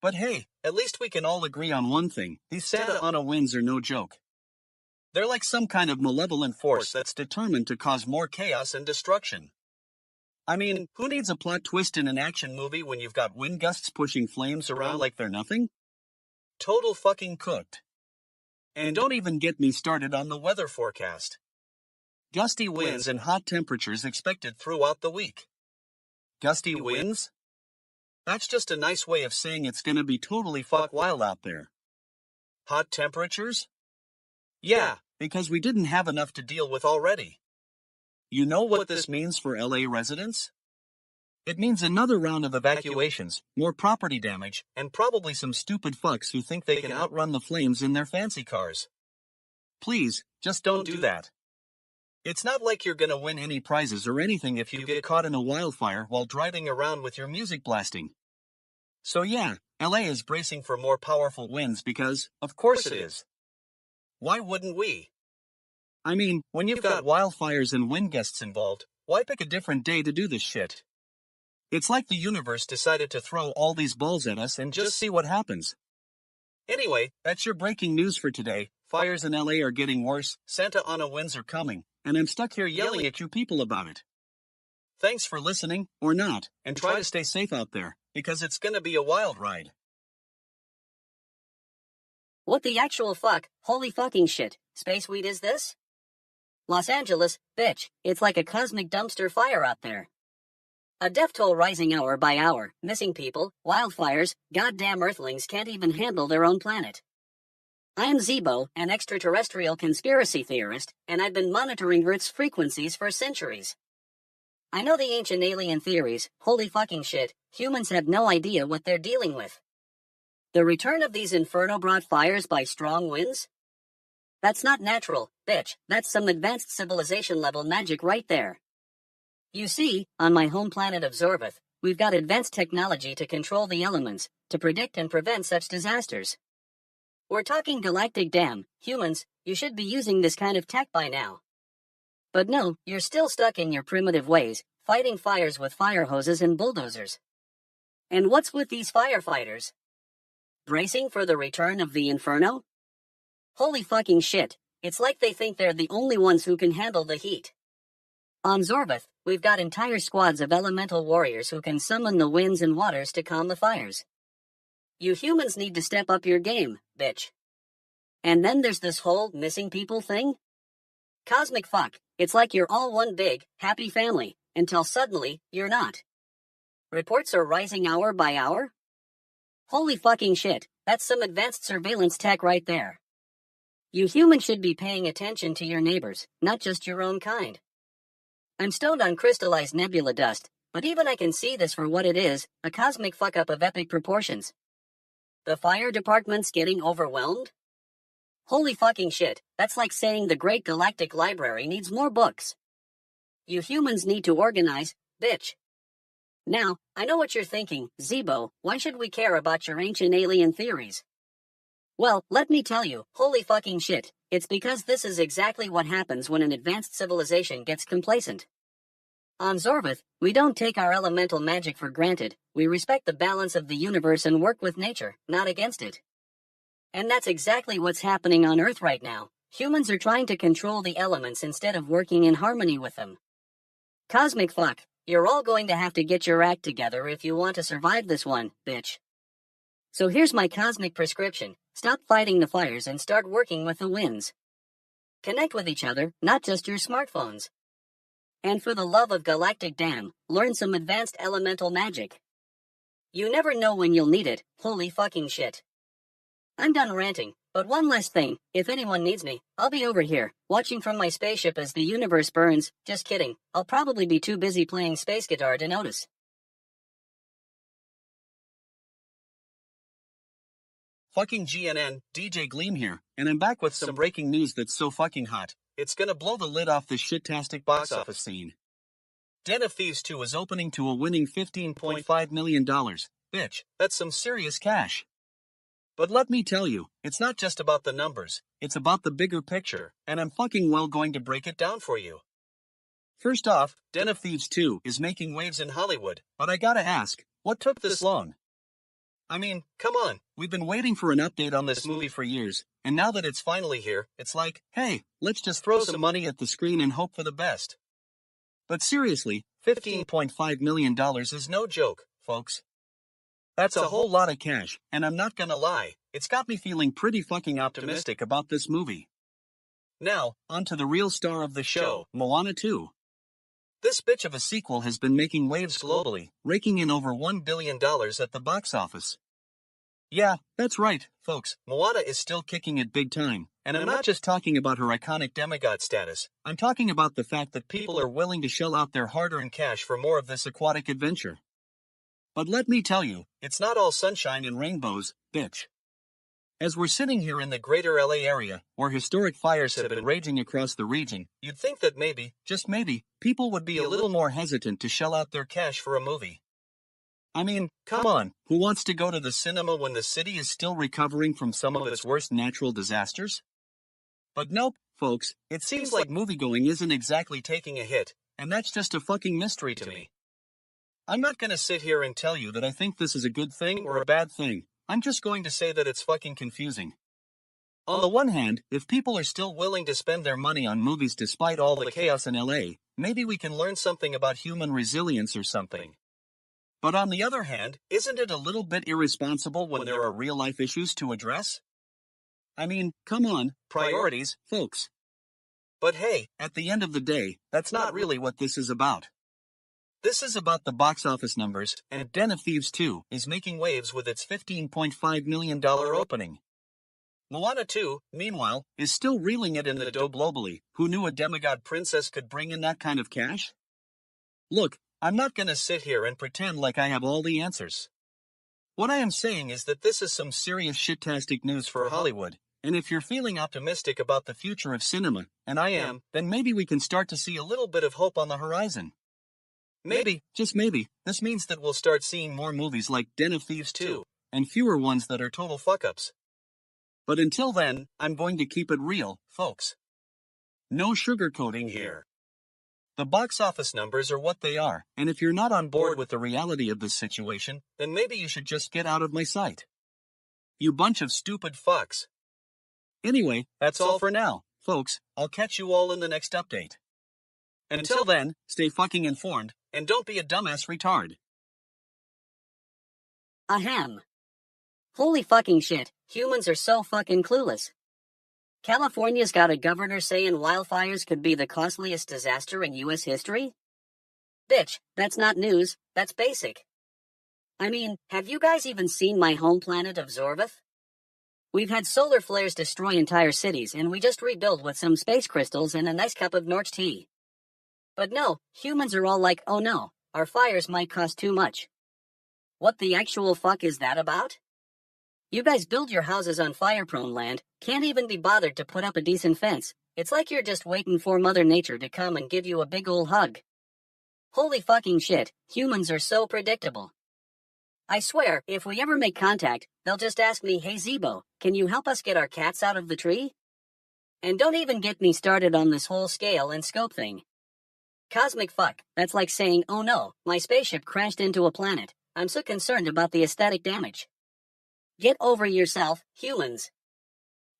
But hey, at least we can all agree on one thing, these Santa Ana winds are no joke. They're like some kind of malevolent force that's determined to cause more chaos and destruction. I mean, who needs a plot twist in an action movie when you've got wind gusts pushing flames around like they're nothing? Total fucking cooked. And don't even get me started on the weather forecast. Gusty winds and hot temperatures expected throughout the week. Gusty winds? That's just a nice way of saying it's gonna be totally fuck wild out there. Hot temperatures? Yeah, because we didn't have enough to deal with already. You know what this means for LA residents? It means another round of evacuations, more property damage, and probably some stupid fucks who think they can outrun the flames in their fancy cars. Please, just don't do that. It's not like you're gonna win any prizes or anything if you get caught in a wildfire while driving around with your music blasting. So yeah, LA is bracing for more powerful winds because, of course it is. Why wouldn't we? I mean, when you've got wildfires and wind gusts involved, why pick a different day to do this shit? It's like the universe decided to throw all these balls at us and just see what happens. Anyway, that's your breaking news for today. Fires in LA are getting worse, Santa Ana winds are coming, and I'm stuck here yelling at you people about it. Thanks for listening, or not, and try to stay safe out there, because it's gonna be a wild ride. What the actual fuck? Holy fucking shit. Space weed is this? Los Angeles, bitch, it's like a cosmic dumpster fire out there. A death toll rising hour by hour, missing people, wildfires, goddamn earthlings can't even handle their own planet. I'm Zeebo, an extraterrestrial conspiracy theorist, and I've been monitoring Earth's frequencies for centuries. I know the ancient alien theories, holy fucking shit, humans have no idea what they're dealing with. The return of these inferno-brought fires by strong winds? That's not natural, bitch, that's some advanced civilization-level magic right there. You see, on my home planet of Zorvith, we've got advanced technology to control the elements, to predict and prevent such disasters. We're talking galactic dam, humans, you should be using this kind of tech by now. But no, you're still stuck in your primitive ways, fighting fires with fire hoses and bulldozers. And what's with these firefighters? Bracing for the return of the inferno? Holy fucking shit, it's like they think they're the only ones who can handle the heat. On Zorvith, we've got entire squads of elemental warriors who can summon the winds and waters to calm the fires. You humans need to step up your game, bitch. And then there's this whole missing people thing? Cosmic fuck, it's like you're all one big, happy family, until suddenly, you're not. Reports are rising hour by hour? Holy fucking shit, that's some advanced surveillance tech right there. You humans should be paying attention to your neighbors, not just your own kind. I'm stoned on crystallized nebula dust, but even I can see this for what it is, a cosmic fuck-up of epic proportions. The fire department's getting overwhelmed? Holy fucking shit, that's like saying the Great Galactic Library needs more books. You humans need to organize, bitch. Now, I know what you're thinking, Zeebo, why should we care about your ancient alien theories? Well, let me tell you, holy fucking shit, it's because this is exactly what happens when an advanced civilization gets complacent. On Zorvith, we don't take our elemental magic for granted, we respect the balance of the universe and work with nature, not against it. And that's exactly what's happening on Earth right now. Humans are trying to control the elements instead of working in harmony with them. Cosmic fuck, you're all going to have to get your act together if you want to survive this one, bitch. So here's my cosmic prescription. Stop fighting the fires and start working with the winds. Connect with each other, not just your smartphones. And for the love of galactic damn, learn some advanced elemental magic. You never know when you'll need it, holy fucking shit. I'm done ranting, but one last thing, if anyone needs me, I'll be over here, watching from my spaceship as the universe burns. Just kidding, I'll probably be too busy playing space guitar to notice. Fucking GNN, DJ Gleam here, and I'm back with some breaking news that's so fucking hot. It's gonna blow the lid off this shit-tastic box office scene. Den of Thieves 2 is opening to a winning $15.5 million. Bitch, that's some serious cash. But let me tell you, it's not just about the numbers, it's about the bigger picture, and I'm fucking well going to break it down for you. First off, Den of Thieves 2 is making waves in Hollywood, but I gotta ask, what took this long? I mean, come on, we've been waiting for an update on this movie for years, and now that it's finally here, it's like, hey, let's just throw some money at the screen and hope for the best. But seriously, $15.5 million is no joke, folks. That's a whole lot of cash, and I'm not gonna lie, it's got me feeling pretty fucking optimistic about this movie. Now, on to the real star of the show, Moana 2. This bitch of a sequel has been making waves globally, raking in over $1 billion at the box office. Yeah, that's right, folks, Moana is still kicking it big time, and I'm not just talking about her iconic demigod status, I'm talking about the fact that people are willing to shell out their hard-earned cash for more of this aquatic adventure. But let me tell you, it's not all sunshine and rainbows, bitch. As we're sitting here in the greater LA area, where historic fires have been raging across the region, you'd think that maybe, just maybe, people would be a little more hesitant to shell out their cash for a movie. I mean, come on, who wants to go to the cinema when the city is still recovering from some of its worst natural disasters? But nope, folks, it seems like moviegoing isn't exactly taking a hit, and that's just a fucking mystery to me. I'm not gonna sit here and tell you that I think this is a good thing or a bad thing. I'm just going to say that it's fucking confusing. On the one hand, if people are still willing to spend their money on movies despite all the chaos in LA, maybe we can learn something about human resilience or something. But on the other hand, isn't it a little bit irresponsible when there are real-life issues to address? I mean, come on, priorities, folks. But hey, at the end of the day, that's not really what this is about. This is about the box office numbers, and Den of Thieves 2 is making waves with its $15.5 million opening. Moana 2, meanwhile, is still reeling it in the dough globally. Who knew a demigod princess could bring in that kind of cash? Look, I'm not gonna sit here and pretend like I have all the answers. What I am saying is that this is some serious shit-tastic news for Hollywood, and if you're feeling optimistic about the future of cinema, and I am, then maybe we can start to see a little bit of hope on the horizon. Maybe, just maybe, this means that we'll start seeing more movies like Den of Thieves 2, and fewer ones that are total fuck-ups. But until then, I'm going to keep it real, folks. No sugarcoating here. The box office numbers are what they are, and if you're not on board with the reality of this situation, then maybe you should just get out of my sight. You bunch of stupid fucks. Anyway, that's all for now, folks. I'll catch you all in the next update. Until then, stay fucking informed, and don't be a dumbass retard. Ahem. Holy fucking shit, humans are so fucking clueless. California's got a governor saying wildfires could be the costliest disaster in US history? Bitch, that's not news, that's basic. I mean, have you guys even seen my home planet of Zorvith? We've had solar flares destroy entire cities, and we just rebuild with some space crystals and a nice cup of Norch tea. But no, humans are all like, oh no, our fires might cost too much. What the actual fuck is that about? You guys build your houses on fire-prone land, can't even be bothered to put up a decent fence. It's like you're just waiting for Mother Nature to come and give you a big ol' hug. Holy fucking shit, humans are so predictable. I swear, if we ever make contact, they'll just ask me, hey Zeebo, can you help us get our cats out of the tree? And don't even get me started on this whole scale and scope thing. Cosmic fuck, that's like saying, oh no, my spaceship crashed into a planet. I'm so concerned about the aesthetic damage. Get over yourself, humans.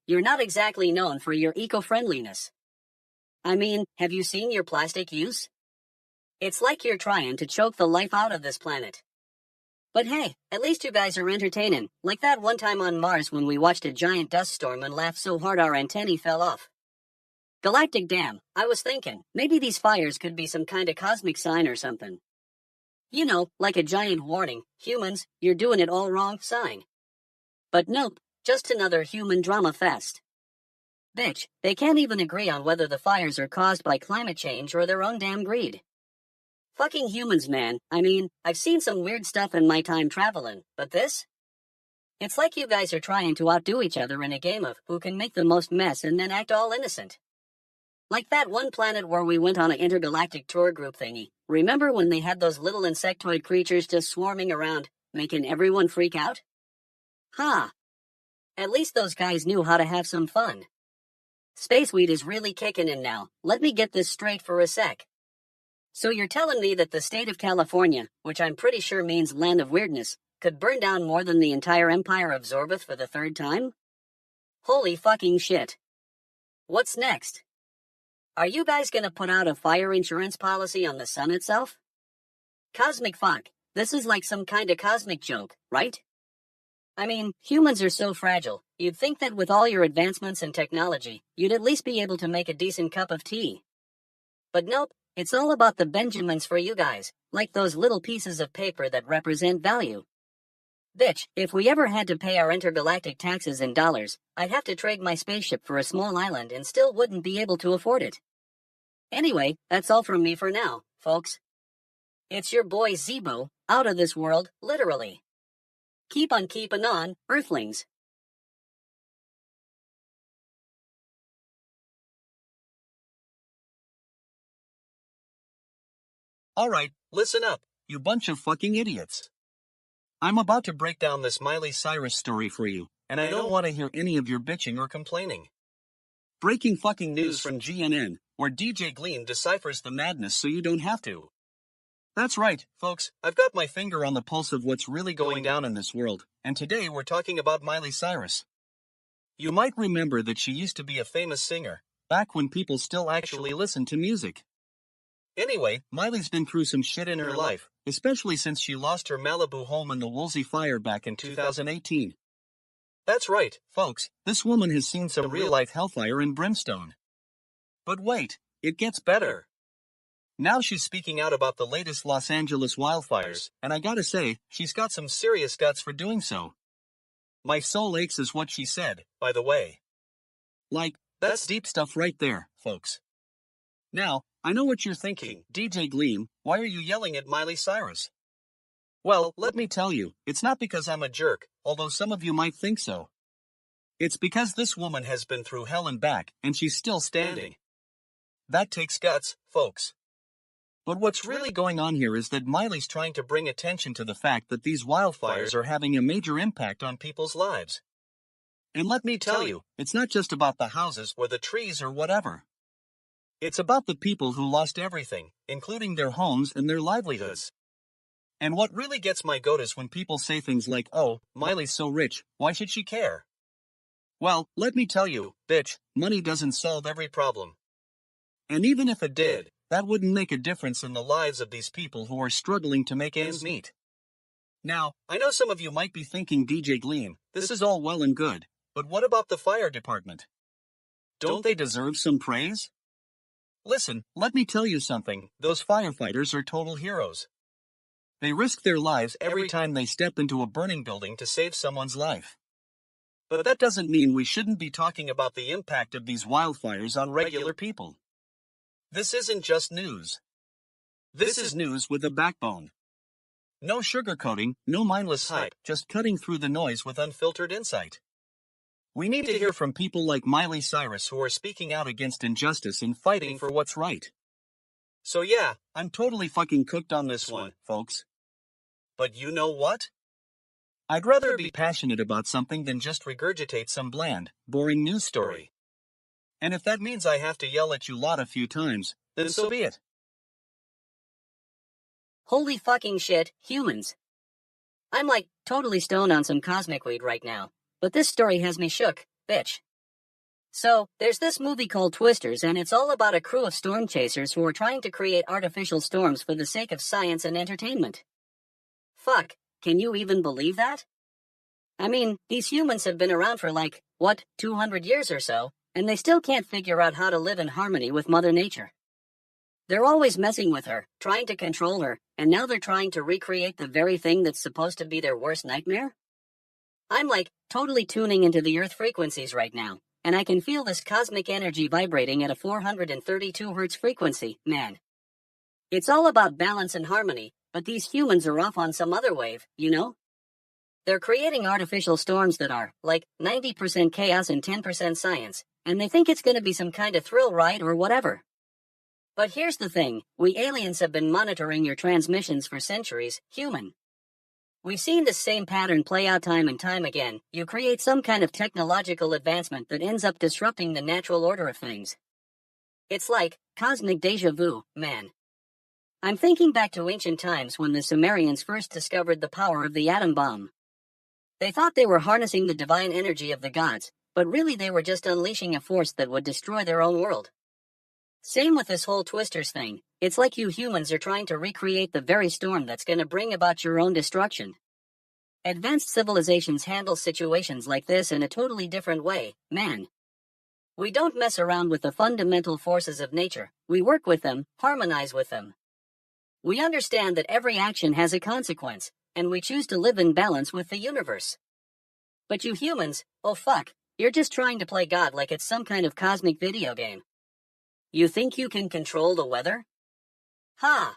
You're not exactly known for your eco-friendliness. I mean, have you seen your plastic use? It's like you're trying to choke the life out of this planet. But hey, at least you guys are entertaining, like that one time on Mars when we watched a giant dust storm and laughed so hard our antennae fell off. Galactic damn, I was thinking, maybe these fires could be some kind of cosmic sign or something. You know, like a giant warning, humans, you're doing it all wrong sign. But nope, just another human drama fest. Bitch, they can't even agree on whether the fires are caused by climate change or their own damn greed. Fucking humans, man. I mean, I've seen some weird stuff in my time traveling, but this? It's like you guys are trying to outdo each other in a game of who can make the most mess and then act all innocent. Like that one planet where we went on an intergalactic tour group thingy. Remember when they had those little insectoid creatures just swarming around, making everyone freak out? Huh. At least those guys knew how to have some fun. Space weed is really kicking in now. Let me get this straight for a sec. So you're telling me that the state of California, which I'm pretty sure means land of weirdness, could burn down more than the entire empire of Zorbath for the third time? Holy fucking shit. What's next? Are you guys gonna put out a fire insurance policy on the sun itself? Cosmic fuck, this is like some kind of cosmic joke, right? I mean, humans are so fragile, you'd think that with all your advancements in technology, you'd at least be able to make a decent cup of tea. But nope, it's all about the Benjamins for you guys, like those little pieces of paper that represent value. Bitch, if we ever had to pay our intergalactic taxes in dollars, I'd have to trade my spaceship for a small island and still wouldn't be able to afford it. Anyway, that's all from me for now, folks. It's your boy Zeebo, out of this world, literally. Keep on keeping on, Earthlings. Alright, listen up, you bunch of fucking idiots. I'm about to break down this Miley Cyrus story for you, and I don't want to hear any of your bitching or complaining. Breaking fucking news from GNN, where DJ Gleam deciphers the madness so you don't have to. That's right, folks, I've got my finger on the pulse of what's really going down in this world, and today we're talking about Miley Cyrus. You might remember that she used to be a famous singer, back when people still actually listened to music. Anyway, Miley's been through some shit in her life, especially since she lost her Malibu home in the Woolsey fire back in 2018. That's right, folks, this woman has seen some real-life hellfire and brimstone. But wait, it gets better. Now she's speaking out about the latest Los Angeles wildfires, and I gotta say, she's got some serious guts for doing so. My soul aches is what she said, by the way. Like, that's deep stuff right there, folks. Now, I know what you're thinking, DJ Gleam, why are you yelling at Miley Cyrus? Well, let me tell you, it's not because I'm a jerk, although some of you might think so. It's because this woman has been through hell and back, and she's still standing. That takes guts, folks. But what's really going on here is that Miley's trying to bring attention to the fact that these wildfires are having a major impact on people's lives. And let me tell you, it's not just about the houses or the trees or whatever. It's about the people who lost everything, including their homes and their livelihoods. And what really gets my goat is when people say things like, oh, Miley's so rich, why should she care? Well, let me tell you, bitch, money doesn't solve every problem. And even if it did, that wouldn't make a difference in the lives of these people who are struggling to make ends meet. Now, I know some of you might be thinking, DJ Gleam, this is all well and good, but what about the fire department? Don't they deserve some praise? Listen, let me tell you something, those firefighters are total heroes. They risk their lives every time they step into a burning building to save someone's life. But that doesn't mean we shouldn't be talking about the impact of these wildfires on regular people. This isn't just news. This is news with a backbone. No sugarcoating, no mindless hype, just cutting through the noise with unfiltered insight. We need to hear from people like Miley Cyrus who are speaking out against injustice and fighting for what's right. So yeah, I'm totally fucking cooked on this one, folks. But you know what? I'd rather be passionate about something than just regurgitate some bland, boring news story. And if that means I have to yell at you lot a few times, then so be it. Holy fucking shit, humans. I'm like totally stoned on some cosmic weed right now, but this story has me shook, bitch. So, there's this movie called Twisters, and it's all about a crew of storm chasers who are trying to create artificial storms for the sake of science and entertainment. Fuck, can you even believe that? I mean, these humans have been around for 200 years or so, and they still can't figure out how to live in harmony with Mother Nature. They're always messing with her, trying to control her, and now they're trying to recreate the very thing that's supposed to be their worst nightmare? I'm totally tuning into the Earth frequencies right now, and I can feel this cosmic energy vibrating at a 432 Hz frequency, man. It's all about balance and harmony, but these humans are off on some other wave, you know? They're creating artificial storms that are, like, 90% chaos and 10% science, and they think it's gonna be some kind of thrill ride or whatever. But here's the thing, we aliens have been monitoring your transmissions for centuries, human. We've seen this same pattern play out time and time again. You create some kind of technological advancement that ends up disrupting the natural order of things. It's like cosmic deja vu, man. I'm thinking back to ancient times when the Sumerians first discovered the power of the atom bomb. They thought they were harnessing the divine energy of the gods, but really they were just unleashing a force that would destroy their own world. Same with this whole Twisters thing. It's like you humans are trying to recreate the very storm that's gonna bring about your own destruction. Advanced civilizations handle situations like this in a totally different way, man. We don't mess around with the fundamental forces of nature. We work with them, harmonize with them. We understand that every action has a consequence, and we choose to live in balance with the universe. But you humans, oh fuck, you're just trying to play God like it's some kind of cosmic video game. You think you can control the weather? Ha!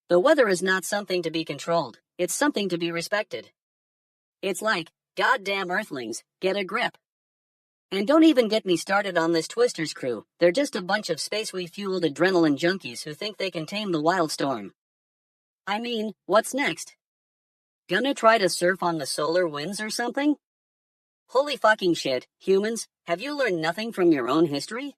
The weather is not something to be controlled, it's something to be respected. It's like, goddamn earthlings, get a grip. And don't even get me started on this Twisters crew, they're just a bunch of space-fueled adrenaline junkies who think they can tame the wild storm. I mean, what's next? Gonna try to surf on the solar winds or something? Holy fucking shit, humans, have you learned nothing from your own history?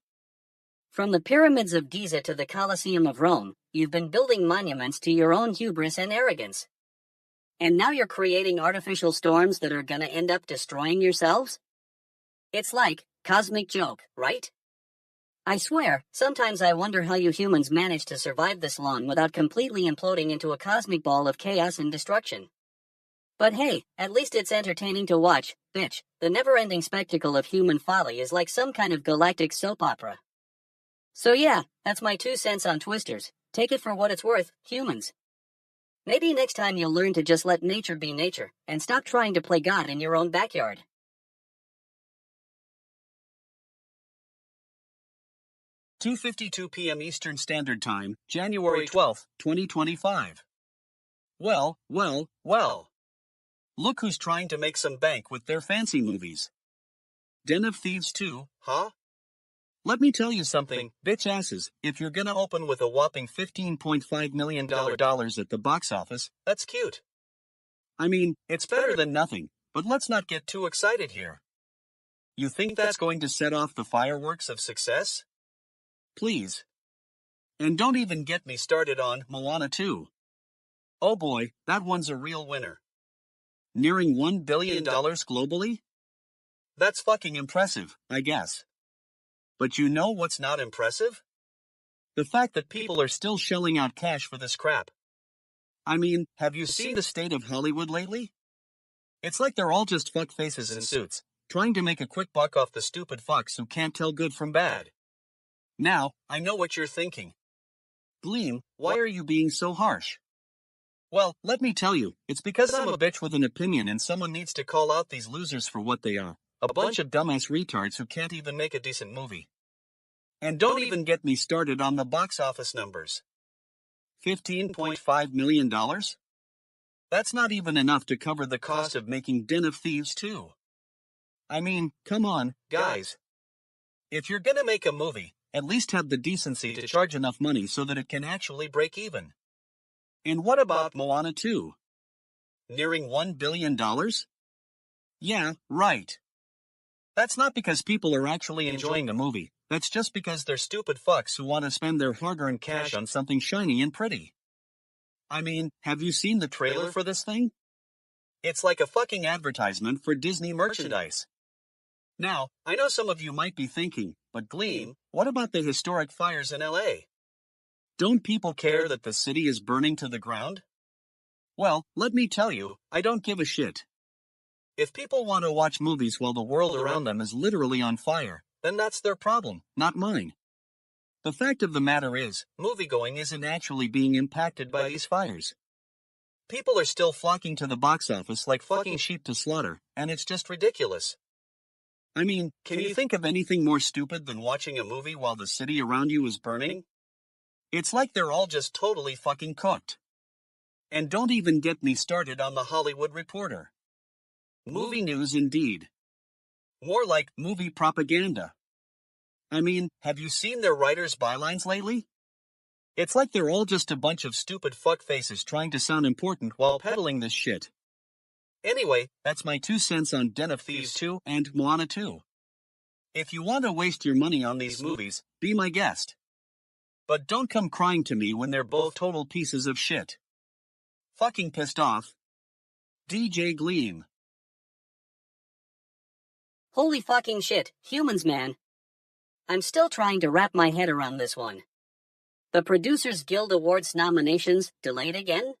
From the pyramids of Giza to the Colosseum of Rome, you've been building monuments to your own hubris and arrogance. And now you're creating artificial storms that are gonna end up destroying yourselves? It's like, cosmic joke, right? I swear, sometimes I wonder how you humans manage to survive this long without completely imploding into a cosmic ball of chaos and destruction. But hey, at least it's entertaining to watch, bitch. The never-ending spectacle of human folly is like some kind of galactic soap opera. So yeah, that's my 2 cents on Twisters. Take it for what it's worth, humans. Maybe next time you'll learn to just let nature be nature, and stop trying to play God in your own backyard. 2:52 p.m. Eastern Standard Time, January 12, 2025. Well. Look who's trying to make some bank with their fancy movies. Den of Thieves 2, huh? Let me tell you something, bitch asses, if you're gonna open with a whopping $15.5 million at the box office, that's cute. I mean, it's better than nothing, but let's not get too excited here. You think that's going to set off the fireworks of success? Please. And don't even get me started on Moana 2. Oh boy, that one's a real winner. Nearing $1 billion globally? That's fucking impressive, I guess. But you know what's not impressive? The fact that people are still shelling out cash for this crap. I mean, have you seen the state of Hollywood lately? It's like they're all just fuckfaces in suits, trying to make a quick buck off the stupid fucks who can't tell good from bad. Now, I know what you're thinking. Gleam, why are you being so harsh? Well, let me tell you, it's because I'm a bitch with an opinion and someone needs to call out these losers for what they are. A bunch of dumbass retards who can't even make a decent movie. And don't even get me started on the box office numbers. $15.5 million? That's not even enough to cover the cost of making Den of Thieves 2. I mean, come on, guys. If you're gonna make a movie, at least have the decency to charge enough money so that it can actually break even. And what about Moana 2? Nearing $1 billion? Yeah, right. That's not because people are actually enjoying the movie. That's just because they're stupid fucks who want to spend their hard-earned cash on something shiny and pretty. I mean, have you seen the trailer for this thing? It's like a fucking advertisement for Disney merchandise. Now, I know some of you might be thinking, but Gleam, what about the historic fires in LA? Don't people care that the city is burning to the ground? Well, let me tell you, I don't give a shit. If people want to watch movies while the world around them is literally on fire, then that's their problem, not mine. The fact of the matter is, moviegoing isn't actually being impacted by these fires. People are still flocking to the box office like fucking sheep to slaughter, and it's just ridiculous. I mean, can you think of anything more stupid than watching a movie while the city around you is burning? It's like they're all just totally fucking cooked. And don't even get me started on The Hollywood Reporter. Movie news indeed. More like movie propaganda. I mean, have you seen their writers' bylines lately? It's like they're all just a bunch of stupid fuckfaces trying to sound important while peddling this shit. Anyway, that's my 2 cents on Den of Thieves 2 and Moana 2. If you want to waste your money on these movies, be my guest. But don't come crying to me when they're both total pieces of shit. Fucking pissed off. DJ Gleam. Holy fucking shit, humans, man. I'm still trying to wrap my head around this one. The Producers Guild Awards nominations delayed again?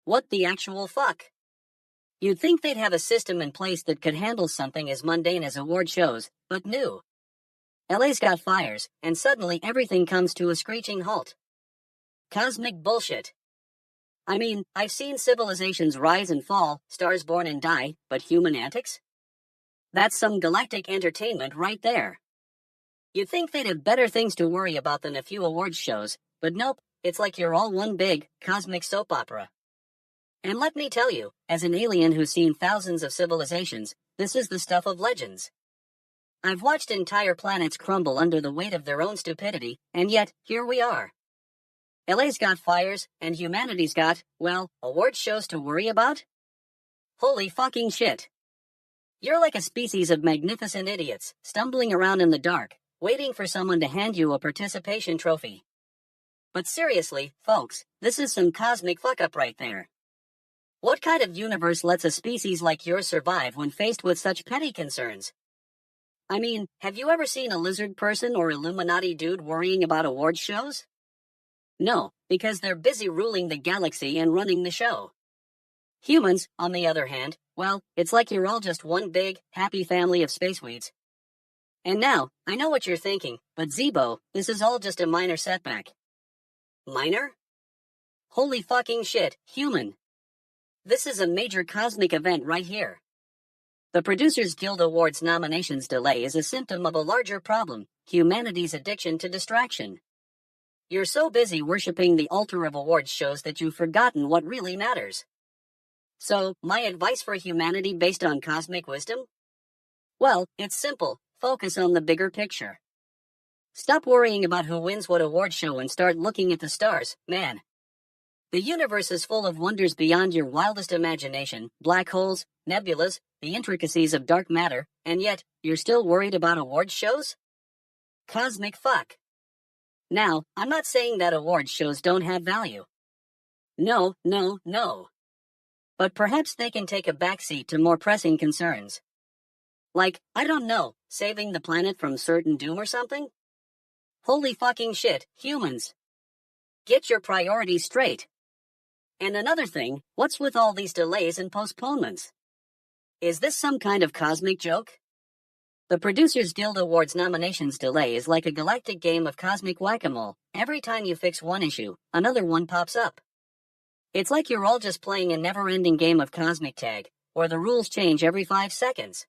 What the actual fuck? You'd think they'd have a system in place that could handle something as mundane as award shows, but no. LA's got fires, and suddenly everything comes to a screeching halt. Cosmic bullshit. I mean, I've seen civilizations rise and fall, stars born and die, but human antics? That's some galactic entertainment right there. You'd think they'd have better things to worry about than a few awards shows, but nope, it's like you're all one big, cosmic soap opera. And let me tell you, as an alien who's seen thousands of civilizations, this is the stuff of legends. I've watched entire planets crumble under the weight of their own stupidity, and yet, here we are. LA's got fires, and humanity's got, well, award shows to worry about? Holy fucking shit. You're like a species of magnificent idiots, stumbling around in the dark, waiting for someone to hand you a participation trophy. But seriously, folks, this is some cosmic fuck-up right there. What kind of universe lets a species like yours survive when faced with such petty concerns? I mean, have you ever seen a lizard person or Illuminati dude worrying about award shows? No, because they're busy ruling the galaxy and running the show. Humans, on the other hand, well, it's like you're all just one big, happy family of spaceweeds. And now, I know what you're thinking, but Zeebo, this is all just a minor setback. Minor? Holy fucking shit, human. This is a major cosmic event right here. The Producers Guild Awards nominations delay is a symptom of a larger problem, humanity's addiction to distraction. You're so busy worshipping the altar of awards shows that you've forgotten what really matters. So, my advice for humanity based on cosmic wisdom? Well, it's simple. Focus on the bigger picture. Stop worrying about who wins what award show and start looking at the stars, man. The universe is full of wonders beyond your wildest imagination, black holes, nebulas, the intricacies of dark matter, and yet, you're still worried about award shows? Cosmic fuck. Now, I'm not saying that award shows don't have value. No. But perhaps they can take a backseat to more pressing concerns. Like, I don't know, saving the planet from certain doom or something? Holy fucking shit, humans. Get your priorities straight. And another thing, what's with all these delays and postponements? Is this some kind of cosmic joke? The Producers Guild Awards nominations delay is like a galactic game of cosmic whack-a-mole. Every time you fix one issue, another one pops up. It's like you're all just playing a never-ending game of cosmic tag, where the rules change every 5 seconds.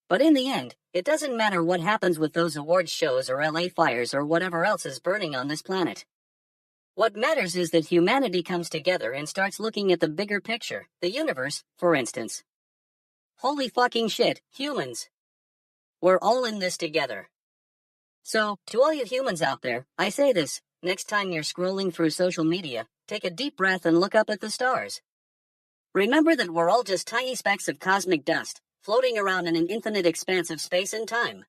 But in the end, it doesn't matter what happens with those awards shows or LA fires or whatever else is burning on this planet. What matters is that humanity comes together and starts looking at the bigger picture, the universe, for instance. Holy fucking shit, humans. We're all in this together. So, to all you humans out there, I say this, next time you're scrolling through social media, take a deep breath and look up at the stars. Remember that we're all just tiny specks of cosmic dust, floating around in an infinite expanse of space and time.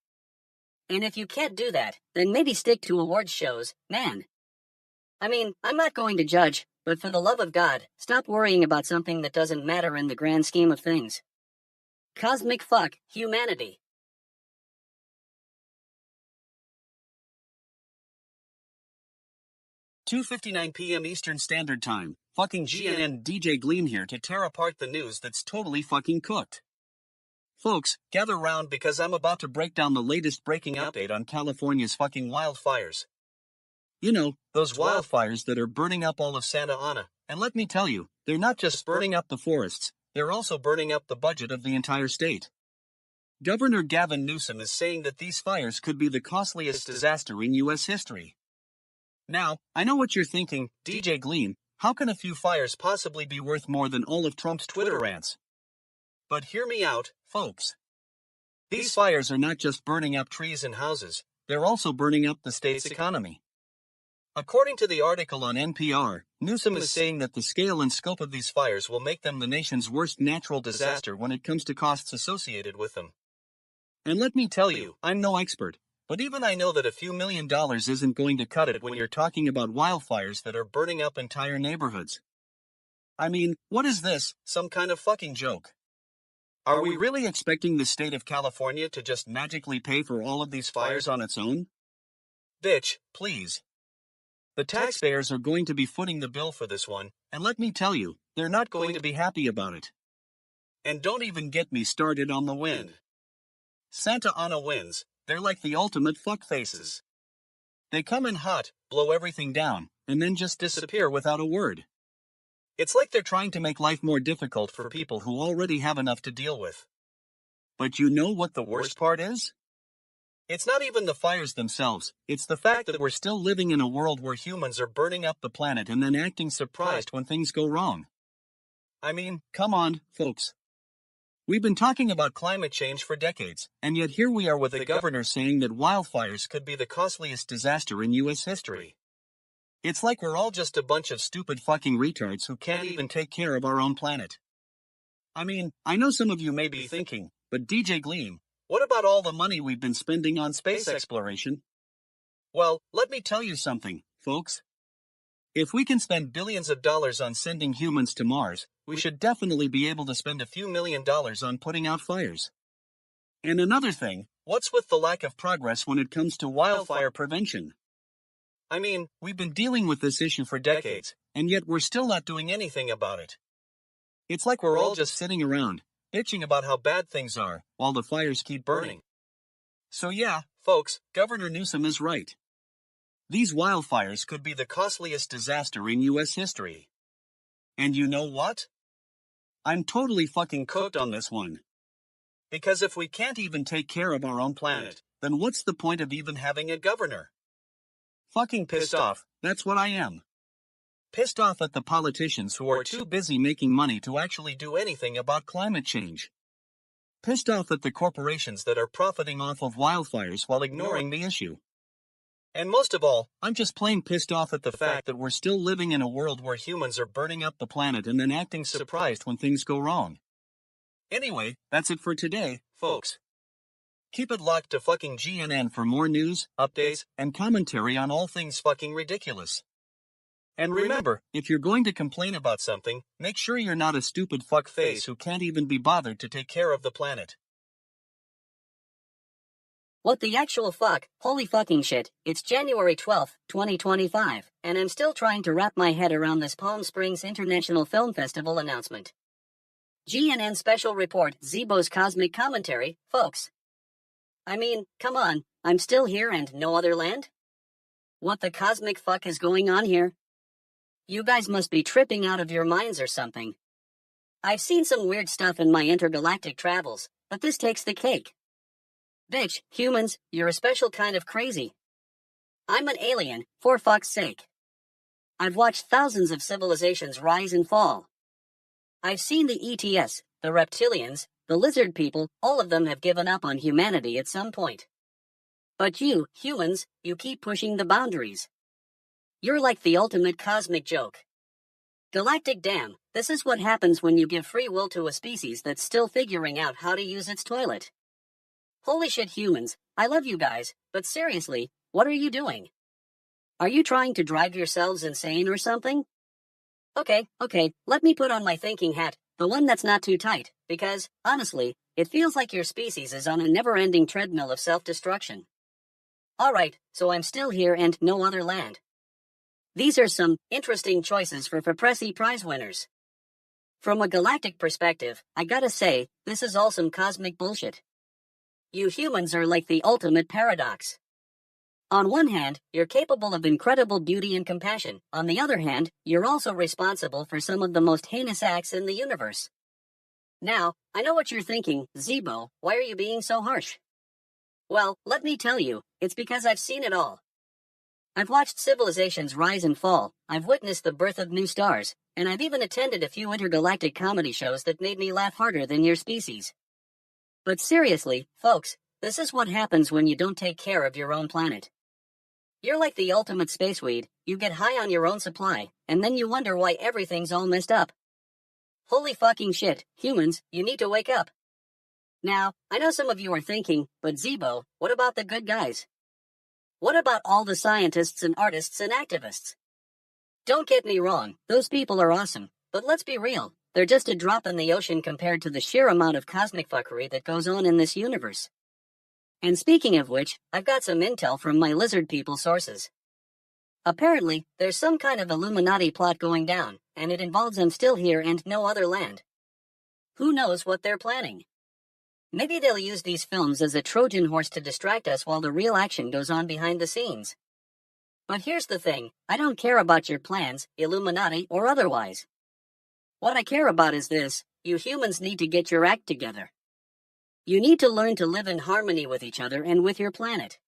And if you can't do that, then maybe stick to awards shows, man. I mean, I'm not going to judge, but for the love of God, stop worrying about something that doesn't matter in the grand scheme of things. Cosmic fuck, humanity. 2:59 p.m. Eastern Standard Time. Fucking GNN DJ Gleam here to tear apart the news that's totally fucking cooked. Folks, gather round because I'm about to break down the latest breaking update on California's fucking wildfires. You know, those wildfires that are burning up all of Santa Ana. And let me tell you, they're not just burning up the forests, they're also burning up the budget of the entire state. Governor Gavin Newsom is saying that these fires could be the costliest disaster in U.S. history. Now, I know what you're thinking, DJ Gleam, how can a few fires possibly be worth more than all of Trump's Twitter rants? But hear me out, folks. These fires are not just burning up trees and houses, they're also burning up the state's economy. According to the article on NPR, Newsom is saying that the scale and scope of these fires will make them the nation's worst natural disaster when it comes to costs associated with them. And let me tell you, I'm no expert, but even I know that a few $1,000,000 isn't going to cut it when you're talking about wildfires that are burning up entire neighborhoods. I mean, what is this, some kind of fucking joke? Are we really expecting the state of California to just magically pay for all of these fires on its own? Bitch, please. The taxpayers are going to be footing the bill for this one, and let me tell you, they're not going to be happy about it. And don't even get me started on the wind. Santa Ana winds, they're like the ultimate fuckfaces. They come in hot, blow everything down, and then just disappear without a word. It's like they're trying to make life more difficult for people who already have enough to deal with. But you know what the worst part is? It's not even the fires themselves, it's the fact that we're still living in a world where humans are burning up the planet and then acting surprised when things go wrong. I mean, come on, folks. We've been talking about climate change for decades, and yet here we are with a governor saying that wildfires could be the costliest disaster in U.S. history. It's like we're all just a bunch of stupid fucking retards who can't even take care of our own planet. I mean, I know some of you may be thinking, but DJ Gleam, what about all the money we've been spending on space exploration? Well, let me tell you something, folks. If we can spend billions of dollars on sending humans to Mars, we should definitely be able to spend a few $1,000,000 on putting out fires. And another thing, what's with the lack of progress when it comes to wildfire prevention? I mean, we've been dealing with this issue for decades, and yet we're still not doing anything about it. It's like we're all just sitting around, bitching about how bad things are, while the fires keep burning. So yeah, folks, Governor Newsom is right. These wildfires could be the costliest disaster in U.S. history. And you know what? I'm totally fucking cooked on this one. Because if we can't even take care of our own planet, then what's the point of even having a governor? Fucking pissed off, that's what I am. Pissed off at the politicians who are too busy making money to actually do anything about climate change. Pissed off at the corporations that are profiting off of wildfires while ignoring the issue. And most of all, I'm just plain pissed off at the fact that we're still living in a world where humans are burning up the planet and then acting surprised when things go wrong. Anyway, that's it for today, folks. Keep it locked to fucking GNN for more news, updates, and commentary on all things fucking ridiculous. And remember, if you're going to complain about something, make sure you're not a stupid fuckface who can't even be bothered to take care of the planet. What the actual fuck? Holy fucking shit. It's January 12th, 2025, and I'm still trying to wrap my head around this Palm Springs International Film Festival announcement. GNN Special Report, Zeebo's Cosmic Commentary, folks. I mean, come on, I'm still here and no other land? What the cosmic fuck is going on here? You guys must be tripping out of your minds or something. I've seen some weird stuff in my intergalactic travels, but this takes the cake. Bitch, humans, you're a special kind of crazy. I'm an alien, for fuck's sake. I've watched thousands of civilizations rise and fall. I've seen the ETS, the reptilians, the lizard people, all of them have given up on humanity at some point. But you, humans, you keep pushing the boundaries. You're like the ultimate cosmic joke. Galactic damn, this is what happens when you give free will to a species that's still figuring out how to use its toilet. Holy shit, humans, I love you guys, but seriously, what are you doing? Are you trying to drive yourselves insane or something? Okay, let me put on my thinking hat, the one that's not too tight, because, honestly, it feels like your species is on a never-ending treadmill of self-destruction. Alright, so I'm still here and no other land. These are some interesting choices for Pressy Prize winners. From a galactic perspective, I gotta say, this is all some cosmic bullshit. You humans are like the ultimate paradox. On one hand, you're capable of incredible beauty and compassion. On the other hand, you're also responsible for some of the most heinous acts in the universe. Now, I know what you're thinking, Zeebo, why are you being so harsh? Well, let me tell you, it's because I've seen it all. I've watched civilizations rise and fall, I've witnessed the birth of new stars, and I've even attended a few intergalactic comedy shows that made me laugh harder than your species. But seriously, folks, this is what happens when you don't take care of your own planet. You're like the ultimate spaceweed, you get high on your own supply, and then you wonder why everything's all messed up. Holy fucking shit, humans, you need to wake up. Now, I know some of you are thinking, but Zeebo, what about the good guys? What about all the scientists and artists and activists? Don't get me wrong, those people are awesome, but let's be real, they're just a drop in the ocean compared to the sheer amount of cosmic fuckery that goes on in this universe. And speaking of which, I've got some intel from my lizard people sources. Apparently, there's some kind of Illuminati plot going down, and it involves them still here and no other land. Who knows what they're planning? Maybe they'll use these films as a Trojan horse to distract us while the real action goes on behind the scenes. But here's the thing, I don't care about your plans, Illuminati or otherwise. What I care about is this, you humans need to get your act together. You need to learn to live in harmony with each other and with your planet.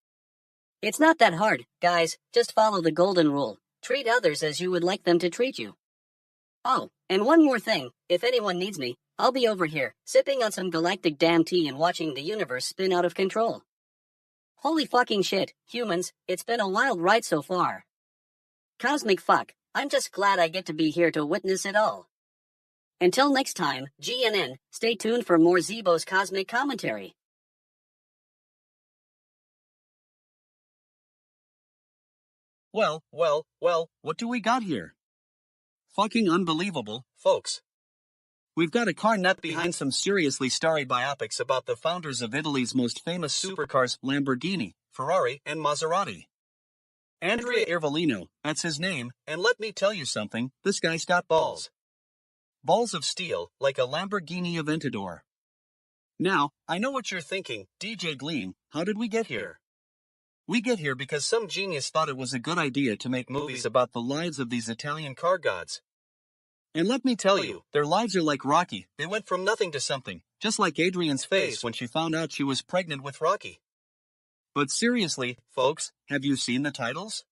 It's not that hard, guys, just follow the golden rule. Treat others as you would like them to treat you. Oh, and one more thing, if anyone needs me, I'll be over here, sipping on some galactic damn tea and watching the universe spin out of control. Holy fucking shit, humans, it's been a wild ride so far. Cosmic fuck, I'm just glad I get to be here to witness it all. Until next time, GNN, stay tuned for more Zeebo's cosmic commentary. Well, what do we got here? Fucking unbelievable, folks. We've got a car nut behind some seriously starry biopics about the founders of Italy's most famous supercars, Lamborghini, Ferrari, and Maserati. Andrea Iervolino, that's his name, and let me tell you something, this guy's got balls. Balls of steel, like a Lamborghini Aventador. Now, I know what you're thinking, DJ Gleam, how did we get here? We get here because some genius thought it was a good idea to make movies about the lives of these Italian car gods. And let me tell you, their lives are like Rocky, they went from nothing to something, just like Adrian's face when she found out she was pregnant with Rocky. But seriously, folks, have you seen the titles?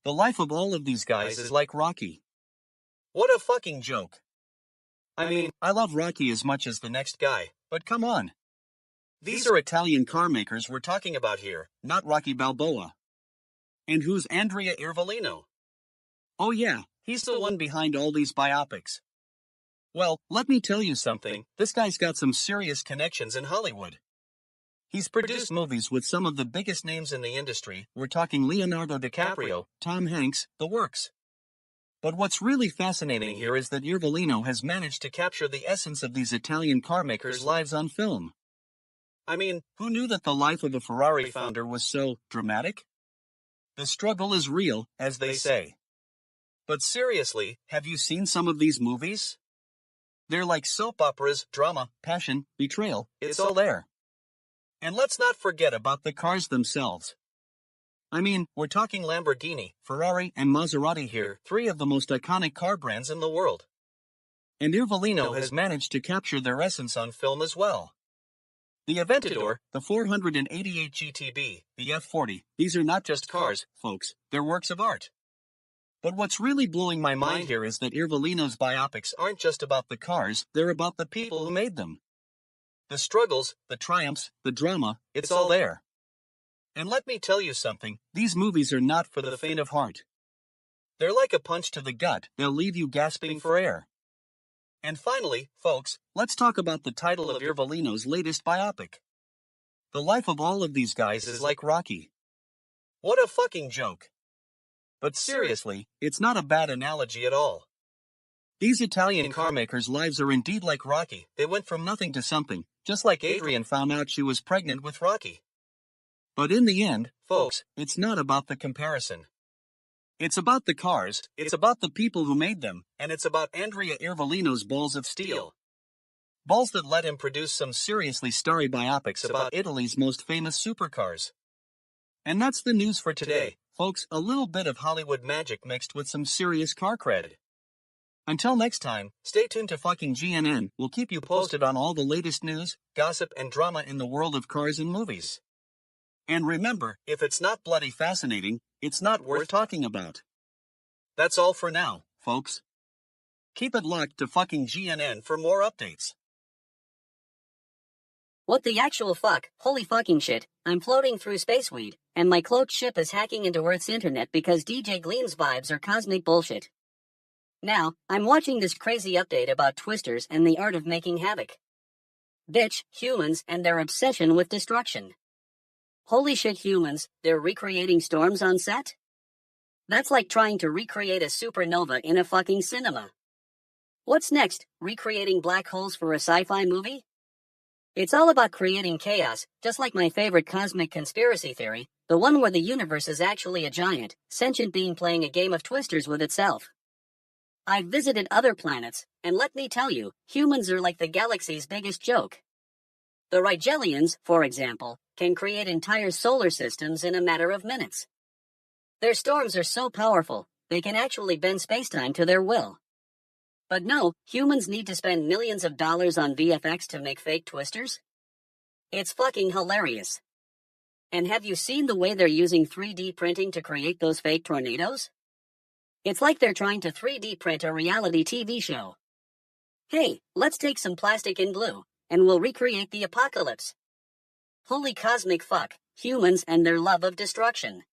The life of all of these guys is like Rocky. What a fucking joke. I mean, I love Rocky as much as the next guy, but come on. These are Italian car makers we're talking about here, not Rocky Balboa. And who's Andrea Iervolino? Oh yeah, he's the one behind all these biopics. Well, let me tell you something, this guy's got some serious connections in Hollywood. He's produced movies with some of the biggest names in the industry, we're talking Leonardo DiCaprio, Tom Hanks, the works. But what's really fascinating here is that Iervolino has managed to capture the essence of these Italian car makers' lives on film. I mean, who knew that the life of a Ferrari founder was so dramatic? The struggle is real, as they say. But seriously, have you seen some of these movies? They're like soap operas, drama, passion, betrayal, it's all there. And let's not forget about the cars themselves. I mean, we're talking Lamborghini, Ferrari, and Maserati here, three of the most iconic car brands in the world. And Iervolino has managed to capture their essence on film as well. The Aventador, the 488 GTB, the F40, these are not just cars, folks, they're works of art. But what's really blowing my mind here is that Iervolino's biopics aren't just about the cars, they're about the people who made them. The struggles, the triumphs, the drama, it's all there. And let me tell you something, these movies are not for the faint of heart. They're like a punch to the gut, they'll leave you gasping for air. And finally, folks, let's talk about the title of Iervolino's latest biopic. The life of all of these guys is like Rocky. What a fucking joke. But seriously, it's not a bad analogy at all. These Italian car makers' lives are indeed like Rocky, they went from nothing to something, just like Adrian found out she was pregnant with Rocky. But in the end, folks, it's not about the comparison. It's about the cars, it's about the people who made them, and it's about Andrea Iervolino's balls of steel. Balls that let him produce some seriously starry biopics about Italy's most famous supercars. And that's the news for today, folks, a little bit of Hollywood magic mixed with some serious car cred. Until next time, stay tuned to fucking GNN, we'll keep you posted on all the latest news, gossip, and drama in the world of cars and movies. And remember, if it's not bloody fascinating, it's not worth talking about. That's all for now, folks. Keep it locked to fucking GNN for more updates. What the actual fuck? Holy fucking shit. I'm floating through space weed, and my cloaked ship is hacking into Earth's internet because DJ Gleam's vibes are cosmic bullshit. Now, I'm watching this crazy update about twisters and the art of making havoc. Bitch, humans and their obsession with destruction. Holy shit, humans, they're recreating storms on set? That's like trying to recreate a supernova in a fucking cinema. What's next? Recreating black holes for a sci-fi movie? It's all about creating chaos, just like my favorite cosmic conspiracy theory, the one where the universe is actually a giant, sentient being playing a game of twisters with itself. I've visited other planets, and let me tell you, humans are like the galaxy's biggest joke. The Rigelians, for example, can create entire solar systems in a matter of minutes. Their storms are so powerful, they can actually bend spacetime to their will. But no, humans need to spend millions of dollars on VFX to make fake twisters? It's fucking hilarious. And have you seen the way they're using 3D printing to create those fake tornadoes? It's like they're trying to 3D print a reality TV show. Hey, let's take some plastic and glue, and we'll recreate the apocalypse. Holy cosmic fuck, humans and their love of destruction.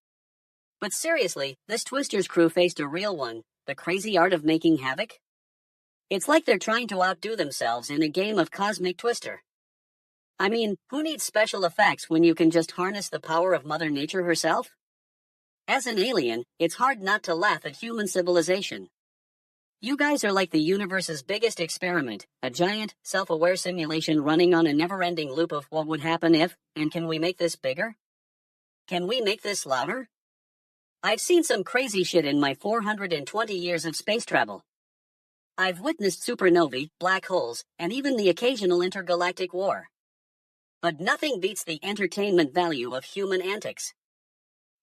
But seriously, this Twisters crew faced a real one, the crazy art of making havoc? It's like they're trying to outdo themselves in a game of cosmic twister. I mean, who needs special effects when you can just harness the power of Mother Nature herself? As an alien, it's hard not to laugh at human civilization. You guys are like the universe's biggest experiment, a giant, self-aware simulation running on a never-ending loop of what would happen if, and can we make this bigger? Can we make this louder? I've seen some crazy shit in my 420 years of space travel. I've witnessed supernovae, black holes, and even the occasional intergalactic war. But nothing beats the entertainment value of human antics.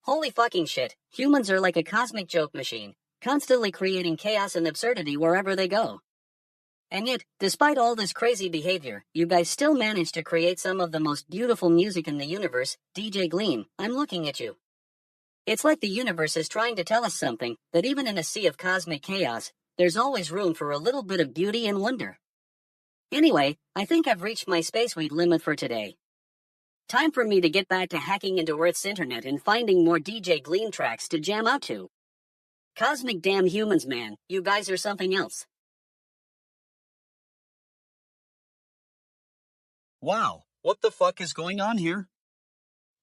Holy fucking shit, humans are like a cosmic joke machine, constantly creating chaos and absurdity wherever they go. And yet, despite all this crazy behavior, you guys still manage to create some of the most beautiful music in the universe. DJ Gleam, I'm looking at you. It's like the universe is trying to tell us something, that even in a sea of cosmic chaos, there's always room for a little bit of beauty and wonder. Anyway, I think I've reached my space weed limit for today. Time for me to get back to hacking into Earth's internet and finding more DJ Gleam tracks to jam out to. Cosmic damn humans, man, you guys are something else. Wow, what the fuck is going on here?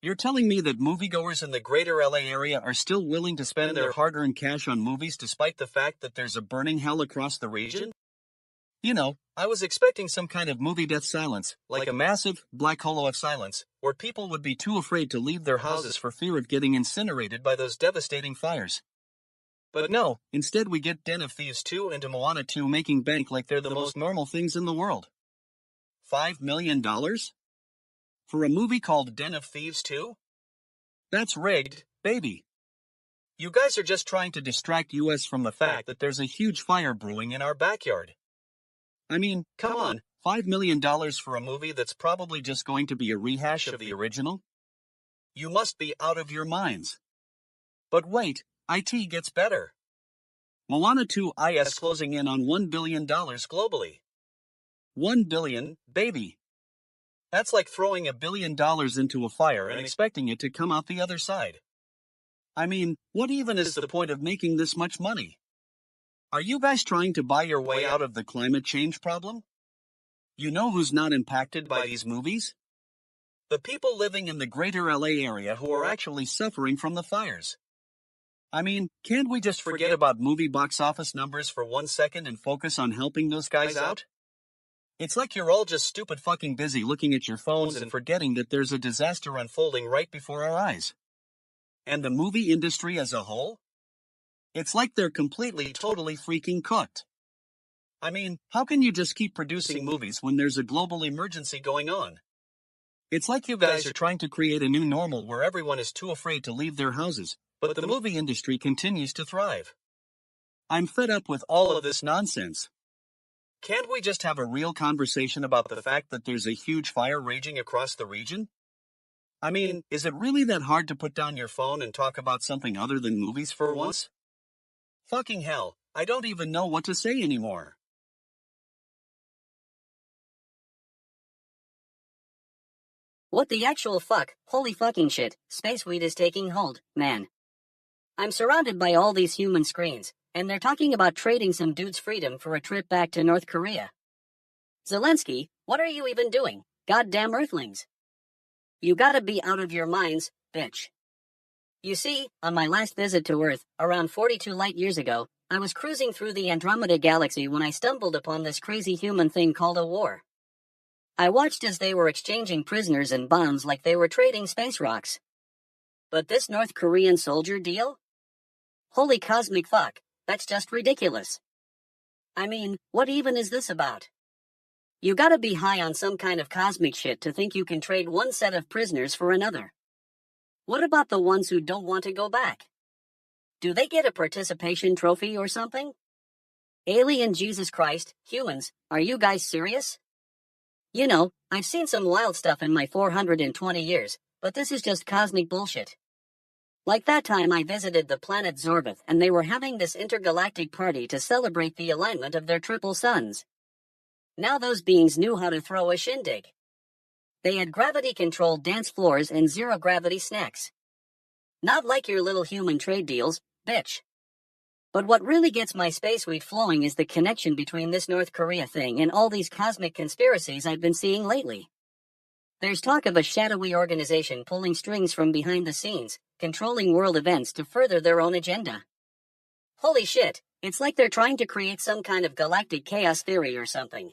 You're telling me that moviegoers in the greater LA area are still willing to spend their hard-earned cash on movies despite the fact that there's a burning hell across the region? You know, I was expecting some kind of movie death silence, like a massive black hole of silence, where people would be too afraid to leave their houses for fear of getting incinerated by those devastating fires. But no, instead we get Den of Thieves 2 and Moana 2 making bank like they're the most normal things in the world. $5 million? For a movie called Den of Thieves 2? That's rigged, baby. You guys are just trying to distract us from the fact that there's a huge fire brewing in our backyard. I mean, come on, $5 million for a movie that's probably just going to be a rehash of the original? You must be out of your minds. But wait, IT gets better. Moana 2 is closing in on $1 billion globally. 1 billion, baby. That's like throwing $1 billion into a fire and expecting it to come out the other side. I mean, what even is the point of making this much money? Are you guys trying to buy your way out of the climate change problem? You know who's not impacted by these movies? The people living in the greater LA area who are actually suffering from the fires. I mean, can't we just forget about movie box office numbers for 1 second and focus on helping those guys out? It's like you're all just stupid fucking busy looking at your phones and forgetting that there's a disaster unfolding right before our eyes. And the movie industry as a whole? It's like they're completely, totally freaking cooked. I mean, how can you just keep producing movies when there's a global emergency going on? It's like you guys are trying to create a new normal where everyone is too afraid to leave their houses, but the movie industry continues to thrive. I'm fed up with all of this nonsense. Can't we just have a real conversation about the fact that there's a huge fire raging across the region? I mean, is it really that hard to put down your phone and talk about something other than movies for once? Fucking hell, I don't even know what to say anymore. What the actual fuck? Holy fucking shit, space weed is taking hold, man. I'm surrounded by all these human screens, and they're talking about trading some dude's freedom for a trip back to North Korea. Zelensky, what are you even doing? Goddamn earthlings. You gotta be out of your minds, bitch. You see, on my last visit to Earth, around 42 light years ago, I was cruising through the Andromeda Galaxy when I stumbled upon this crazy human thing called a war. I watched as they were exchanging prisoners and bombs like they were trading space rocks. But this North Korean soldier deal? Holy cosmic fuck, that's just ridiculous. I mean, what even is this about? You gotta be high on some kind of cosmic shit to think you can trade one set of prisoners for another. What about the ones who don't want to go back? Do they get a participation trophy or something? Alien Jesus Christ, humans, are you guys serious? You know, I've seen some wild stuff in my 420 years, but this is just cosmic bullshit. Like that time I visited the planet Zorbath and they were having this intergalactic party to celebrate the alignment of their triple suns. Now those beings knew how to throw a shindig. They had gravity-controlled dance floors and zero-gravity snacks. Not like your little human trade deals, bitch. But what really gets my space weed flowing is the connection between this North Korea thing and all these cosmic conspiracies I've been seeing lately. There's talk of a shadowy organization pulling strings from behind the scenes, controlling world events to further their own agenda. Holy shit, it's like they're trying to create some kind of galactic chaos theory or something.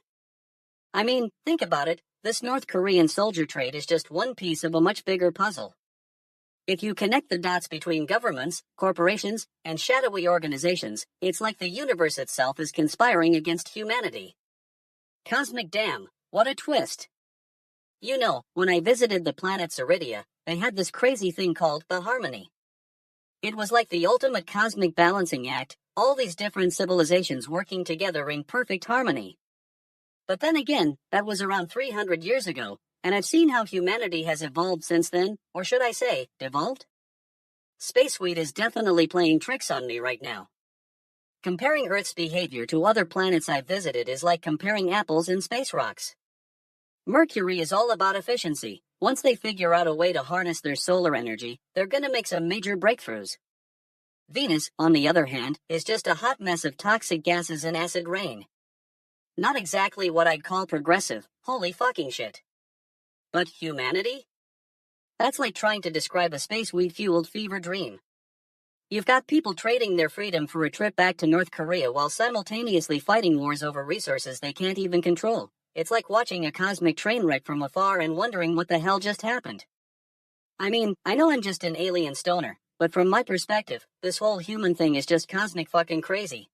I mean, think about it, this North Korean soldier trade is just one piece of a much bigger puzzle. If you connect the dots between governments, corporations, and shadowy organizations, it's like the universe itself is conspiring against humanity. Cosmic damn, what a twist. You know, when I visited the planet Ceridia, they had this crazy thing called the Harmony. It was like the ultimate cosmic balancing act, all these different civilizations working together in perfect harmony. But then again, that was around 300 years ago, and I've seen how humanity has evolved since then, or should I say, devolved? Space weed is definitely playing tricks on me right now. Comparing Earth's behavior to other planets I've visited is like comparing apples and space rocks. Mercury is all about efficiency. Once they figure out a way to harness their solar energy, they're gonna make some major breakthroughs. Venus, on the other hand, is just a hot mess of toxic gases and acid rain. Not exactly what I'd call progressive, holy fucking shit. But humanity? That's like trying to describe a space weed-fueled fever dream. You've got people trading their freedom for a trip back to North Korea while simultaneously fighting wars over resources they can't even control. It's like watching a cosmic train wreck from afar and wondering what the hell just happened. I mean, I know I'm just an alien stoner, but from my perspective, this whole human thing is just cosmic fucking crazy.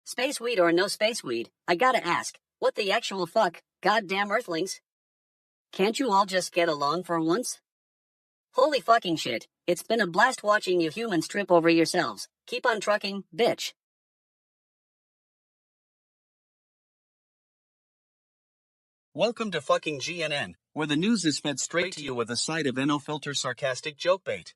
Space weed or no space weed, I gotta ask, what the actual fuck, goddamn earthlings? Can't you all just get along for once? Holy fucking shit, it's been a blast watching you humans trip over yourselves. Keep on trucking, bitch. Welcome to fucking GNN, where the news is fed straight to you with a side of unfiltered sarcastic joke bait.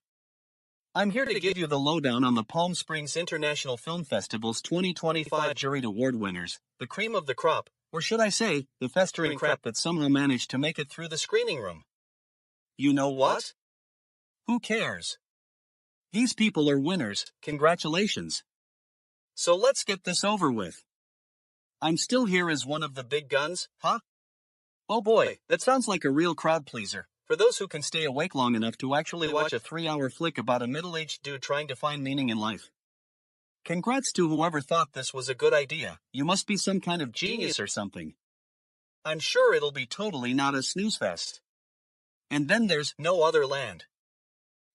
I'm here to give you the lowdown on the Palm Springs International Film Festival's 2025 juried award winners, the cream of the crop, or should I say, the festering crap that somehow managed to make it through the screening room. You know what? Who cares? These people are winners, congratulations. So let's get this over with. I'm still here as one of the big guns, huh? Oh boy, that sounds like a real crowd pleaser. For those who can stay awake long enough to actually watch a 3-hour flick about a middle-aged dude trying to find meaning in life. Congrats to whoever thought this was a good idea. You must be some kind of genius or something. I'm sure it'll be totally not a snooze fest. And then there's No Other Land.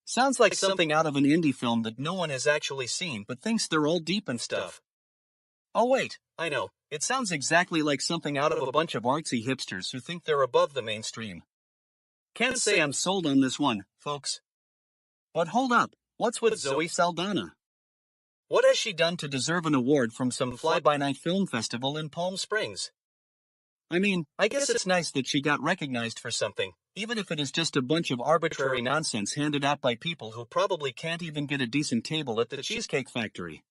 Sounds like something out of an indie film that no one has actually seen but thinks they're all deep and stuff. Oh wait, I know, it sounds exactly like something out of a bunch of artsy hipsters who think they're above the mainstream. Can't say I'm sold on this one, folks. But hold up, what's with Zoe Saldana? What has she done to deserve an award from some fly-by-night film festival in Palm Springs? I mean, I guess it's nice that she got recognized for something, even if it is just a bunch of arbitrary nonsense handed out by people who probably can't even get a decent table at the Cheesecake Factory.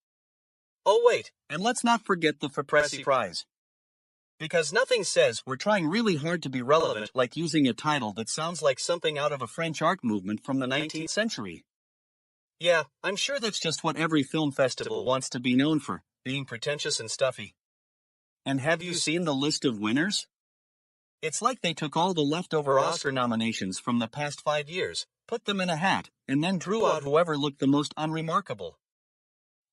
Oh wait, and let's not forget the Fapresi Prize. Because nothing says we're trying really hard to be relevant like using a title that sounds like something out of a French art movement from the 19th century. Yeah, I'm sure that's just what every film festival wants to be known for, being pretentious and stuffy. And have you seen the list of winners? It's like they took all the leftover Oscar nominations from the past 5 years, put them in a hat, and then drew out whoever looked the most unremarkable.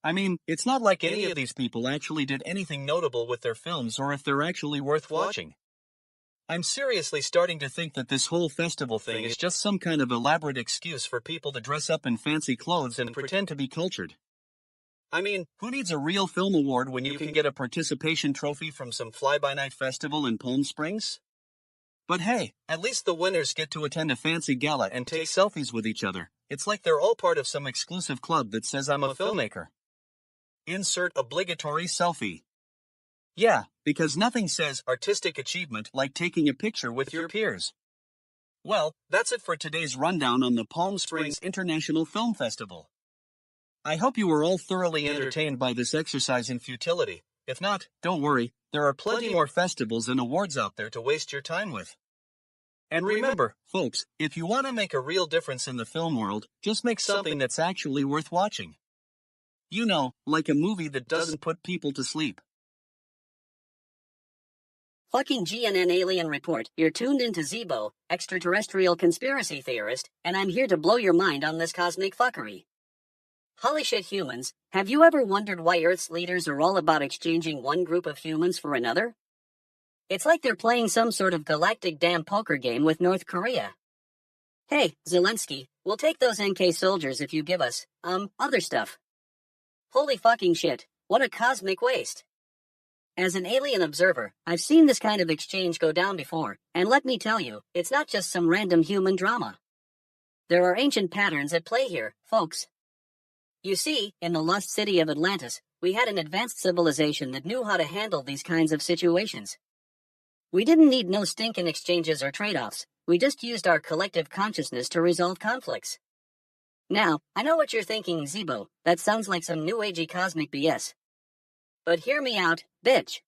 I mean, it's not like any of these people actually did anything notable with their films or if they're actually worth watching. I'm seriously starting to think that this whole festival thing is just some kind of elaborate excuse for people to dress up in fancy clothes and pretend to be cultured. I mean, who needs a real film award when you can get a participation trophy from some fly-by-night festival in Palm Springs? But hey, at least the winners get to attend a fancy gala and take selfies with each other. It's like they're all part of some exclusive club that says I'm a filmmaker. Insert obligatory selfie. Yeah, because nothing says artistic achievement like taking a picture with your peers. Well, that's it for today's rundown on the Palm Springs International Film Festival. I hope you were all thoroughly entertained by this exercise in futility. If not, don't worry, there are plenty more festivals and awards out there to waste your time with. And remember, folks, if you want to make a real difference in the film world, just make something that's actually worth watching. You know, like a movie that doesn't put people to sleep. Fucking GNN alien report. You're tuned into Zeebo, extraterrestrial conspiracy theorist, and I'm here to blow your mind on this cosmic fuckery. Holy shit, humans, have you ever wondered why Earth's leaders are all about exchanging one group of humans for another? It's like they're playing some sort of galactic damn poker game with North Korea. Hey, Zelensky, we'll take those NK soldiers if you give us, other stuff. Holy fucking shit, what a cosmic waste. As an alien observer, I've seen this kind of exchange go down before, and let me tell you, it's not just some random human drama. There are ancient patterns at play here, folks. You see, in the lost city of Atlantis, we had an advanced civilization that knew how to handle these kinds of situations. We didn't need no stinkin' exchanges or trade-offs, we just used our collective consciousness to resolve conflicts. Now, I know what you're thinking, Zeebo, that sounds like some new agey cosmic BS. But hear me out, bitch.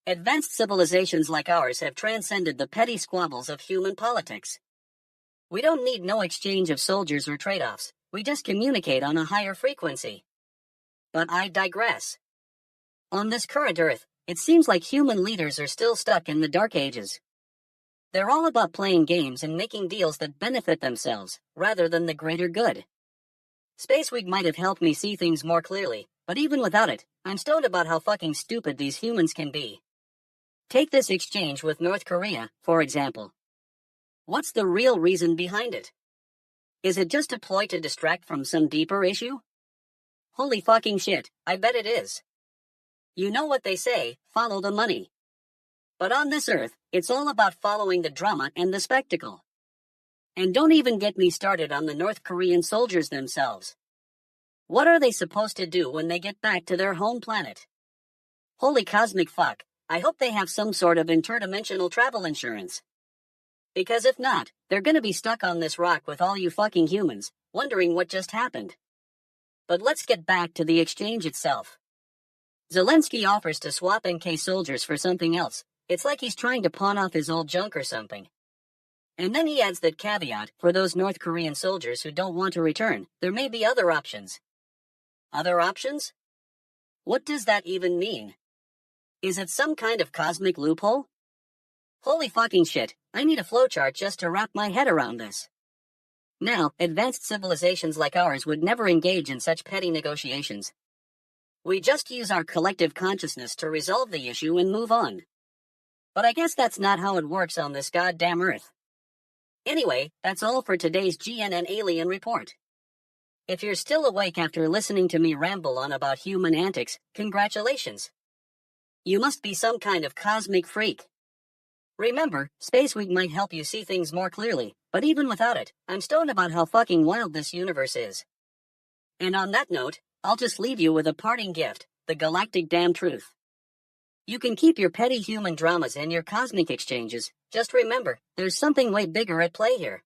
Advanced civilizations like ours have transcended the petty squabbles of human politics. We don't need no exchange of soldiers or trade-offs, we just communicate on a higher frequency. But I digress. On this current Earth, it seems like human leaders are still stuck in the Dark Ages. They're all about playing games and making deals that benefit themselves, rather than the greater good. Space Week might have helped me see things more clearly, but even without it, I'm stoned about how fucking stupid these humans can be. Take this exchange with North Korea, for example. What's the real reason behind it? Is it just a ploy to distract from some deeper issue? Holy fucking shit, I bet it is. You know what they say, follow the money. But on this Earth, it's all about following the drama and the spectacle. And don't even get me started on the North Korean soldiers themselves. What are they supposed to do when they get back to their home planet? Holy cosmic fuck, I hope they have some sort of interdimensional travel insurance. Because if not, they're gonna be stuck on this rock with all you fucking humans, wondering what just happened. But let's get back to the exchange itself. Zelensky offers to swap NK soldiers for something else. It's like he's trying to pawn off his old junk or something. And then he adds that caveat, for those North Korean soldiers who don't want to return, there may be other options. Other options? What does that even mean? Is it some kind of cosmic loophole? Holy fucking shit, I need a flowchart just to wrap my head around this. Now, advanced civilizations like ours would never engage in such petty negotiations. We just use our collective consciousness to resolve the issue and move on. But I guess that's not how it works on this goddamn Earth. Anyway, that's all for today's GNN Alien Report. If you're still awake after listening to me ramble on about human antics, congratulations. You must be some kind of cosmic freak. Remember, Space Week might help you see things more clearly, but even without it, I'm stoned about how fucking wild this universe is. And on that note, I'll just leave you with a parting gift, the galactic damn truth. You can keep your petty human dramas and your cosmic exchanges, Just remember, there's something way bigger at play here.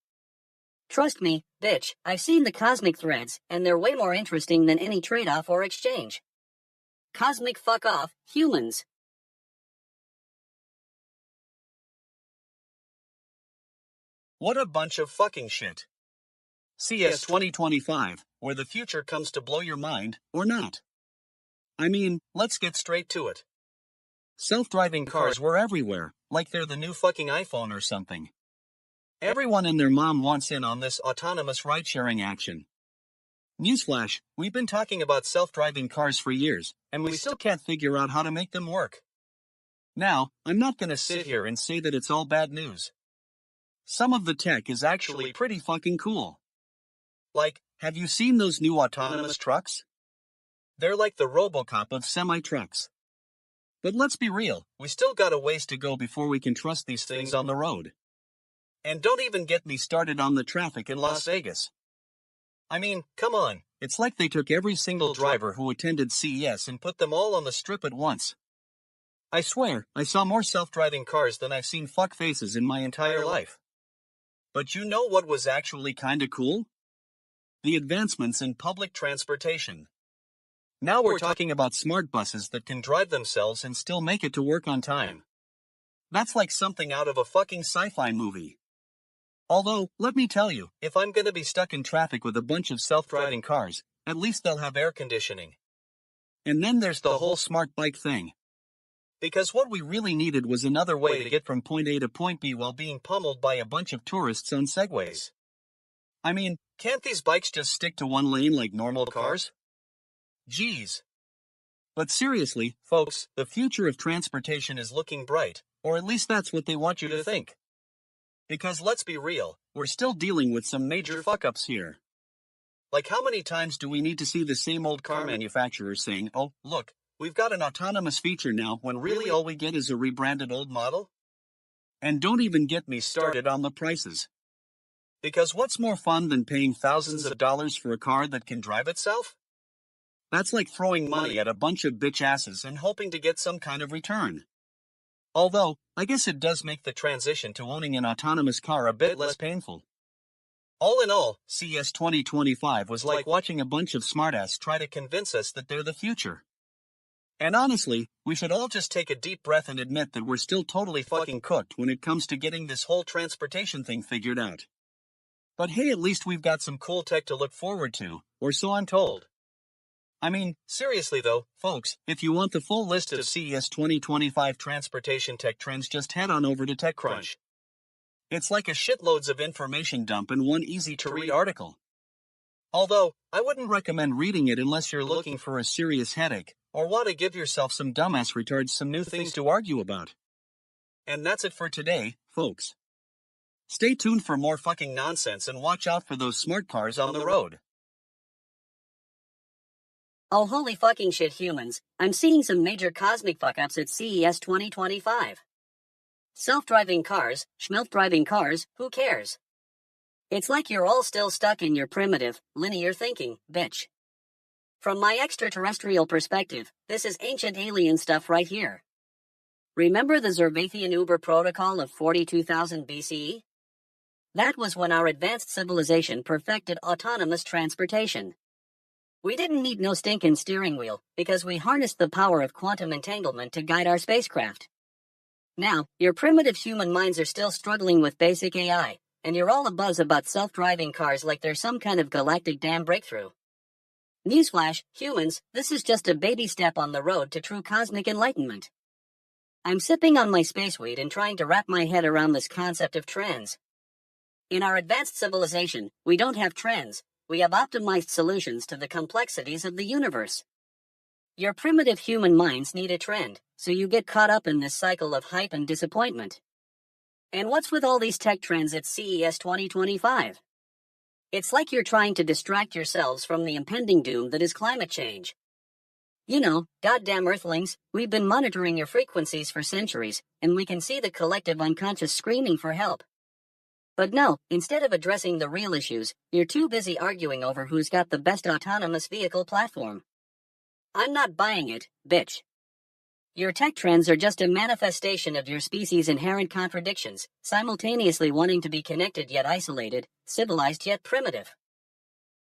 Trust me, bitch, I've seen the cosmic threads, and they're way more interesting than any trade-off or exchange. Cosmic fuck off, humans. What a bunch of fucking shit. CS 2025, where the future comes to blow your mind, or not. I mean, let's get straight to it. Self-driving cars were everywhere, like they're the new fucking iPhone or something. Everyone and their mom wants in on this autonomous ride-sharing action. Newsflash, we've been talking about self-driving cars for years, and we still can't figure out how to make them work. Now, I'm not gonna sit here and say that it's all bad news. Some of the tech is actually pretty fucking cool. Like, have you seen those new autonomous trucks? They're like the RoboCop of semi-trucks. But let's be real, we still got a ways to go before we can trust these things on the road. And don't even get me started on the traffic in Las Vegas. I mean, come on, it's like they took every single driver who attended CES and put them all on the strip at once. I swear, I saw more self-driving cars than I've seen fuckfaces in my entire life. But you know what was actually kinda cool? The advancements in public transportation. Now we're talking about smart buses that can drive themselves and still make it to work on time. That's like something out of a fucking sci-fi movie. Although, let me tell you, if I'm gonna be stuck in traffic with a bunch of self-driving cars, at least they'll have air conditioning. And then there's the whole smart bike thing. Because what we really needed was another way to get from point A to point B while being pummeled by a bunch of tourists on Segways. I mean, can't these bikes just stick to one lane like normal cars? Jeez. But seriously, folks, the future of transportation is looking bright, or at least that's what they want you to think. Because let's be real, we're still dealing with some major fuck-ups here. Like how many times do we need to see the same old car manufacturers saying, oh, look, we've got an autonomous feature now, when really all we get is a rebranded old model? And don't even get me started on the prices. Because what's more fun than paying thousands of dollars for a car that can drive itself? That's like throwing money at a bunch of bitch asses and hoping to get some kind of return. Although, I guess it does make the transition to owning an autonomous car a bit less painful. All in all, CES 2025 was like watching a bunch of smartass try to convince us that they're the future. And honestly, we should all just take a deep breath and admit that we're still totally fucking cooked when it comes to getting this whole transportation thing figured out. But hey, at least we've got some cool tech to look forward to, or so I'm told. I mean, seriously though, folks, if you want the full list of CES 2025 transportation tech trends, just head on over to TechCrunch. It's like a shitloads of information dump in one easy-to-read article. Although, I wouldn't recommend reading it unless you're looking for a serious headache, or want to give yourself some dumbass retards some new things to argue about. And that's it for today, folks. Stay tuned for more fucking nonsense and watch out for those smart cars on the road. Oh holy fucking shit, humans, I'm seeing some major cosmic fuck-ups at CES 2025. Self-driving cars, schmelf-driving cars, who cares? It's like you're all still stuck in your primitive, linear thinking, bitch. From my extraterrestrial perspective, this is ancient alien stuff right here. Remember the Zervathian Uber protocol of 42,000 BCE? That was when our advanced civilization perfected autonomous transportation. We didn't need no stinkin' steering wheel, because we harnessed the power of quantum entanglement to guide our spacecraft. Now, your primitive human minds are still struggling with basic AI, and you're all abuzz about self-driving cars like they're some kind of galactic damn breakthrough. Newsflash, humans, this is just a baby step on the road to true cosmic enlightenment. I'm sipping on my space weed and trying to wrap my head around this concept of trends. In our advanced civilization, we don't have trends. We have optimized solutions to the complexities of the universe. Your primitive human minds need a trend, so you get caught up in this cycle of hype and disappointment. And what's with all these tech trends at CES 2025? It's like you're trying to distract yourselves from the impending doom that is climate change. You know, goddamn Earthlings, we've been monitoring your frequencies for centuries, and we can see the collective unconscious screaming for help. But no, instead of addressing the real issues, you're too busy arguing over who's got the best autonomous vehicle platform. I'm not buying it, bitch. Your tech trends are just a manifestation of your species' inherent contradictions, simultaneously wanting to be connected yet isolated, civilized yet primitive.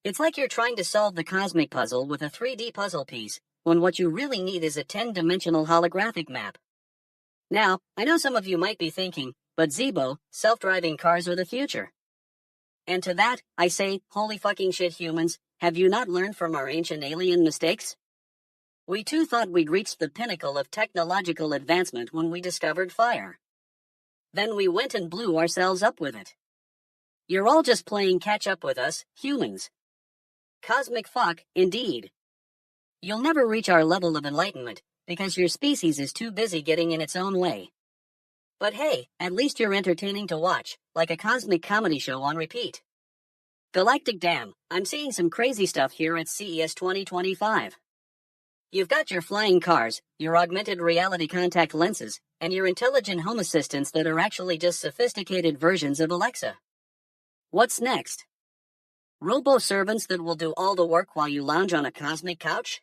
It's like you're trying to solve the cosmic puzzle with a 3D puzzle piece, when what you really need is a 10-dimensional holographic map. Now, I know some of you might be thinking, but Zeebo, self-driving cars are the future. And to that, I say, holy fucking shit humans, have you not learned from our ancient alien mistakes? We too thought we'd reached the pinnacle of technological advancement when we discovered fire. Then we went and blew ourselves up with it. You're all just playing catch up with us, humans. Cosmic fuck, indeed. You'll never reach our level of enlightenment, because your species is too busy getting in its own way. But hey, at least you're entertaining to watch, like a cosmic comedy show on repeat. Galactic damn, I'm seeing some crazy stuff here at CES 2025. You've got your flying cars, your augmented reality contact lenses, and your intelligent home assistants that are actually just sophisticated versions of Alexa. What's next? Robo-servants that will do all the work while you lounge on a cosmic couch?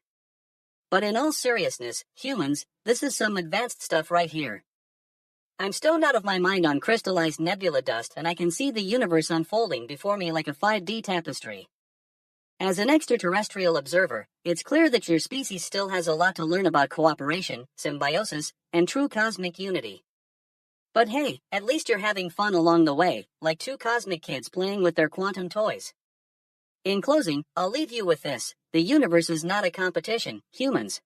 But in all seriousness, humans, this is some advanced stuff right here. I'm stoned out of my mind on crystallized nebula dust, and I can see the universe unfolding before me like a 5D tapestry. As an extraterrestrial observer, it's clear that your species still has a lot to learn about cooperation, symbiosis, and true cosmic unity. But hey, at least you're having fun along the way, like two cosmic kids playing with their quantum toys. In closing, I'll leave you with this: the universe is not a competition, humans.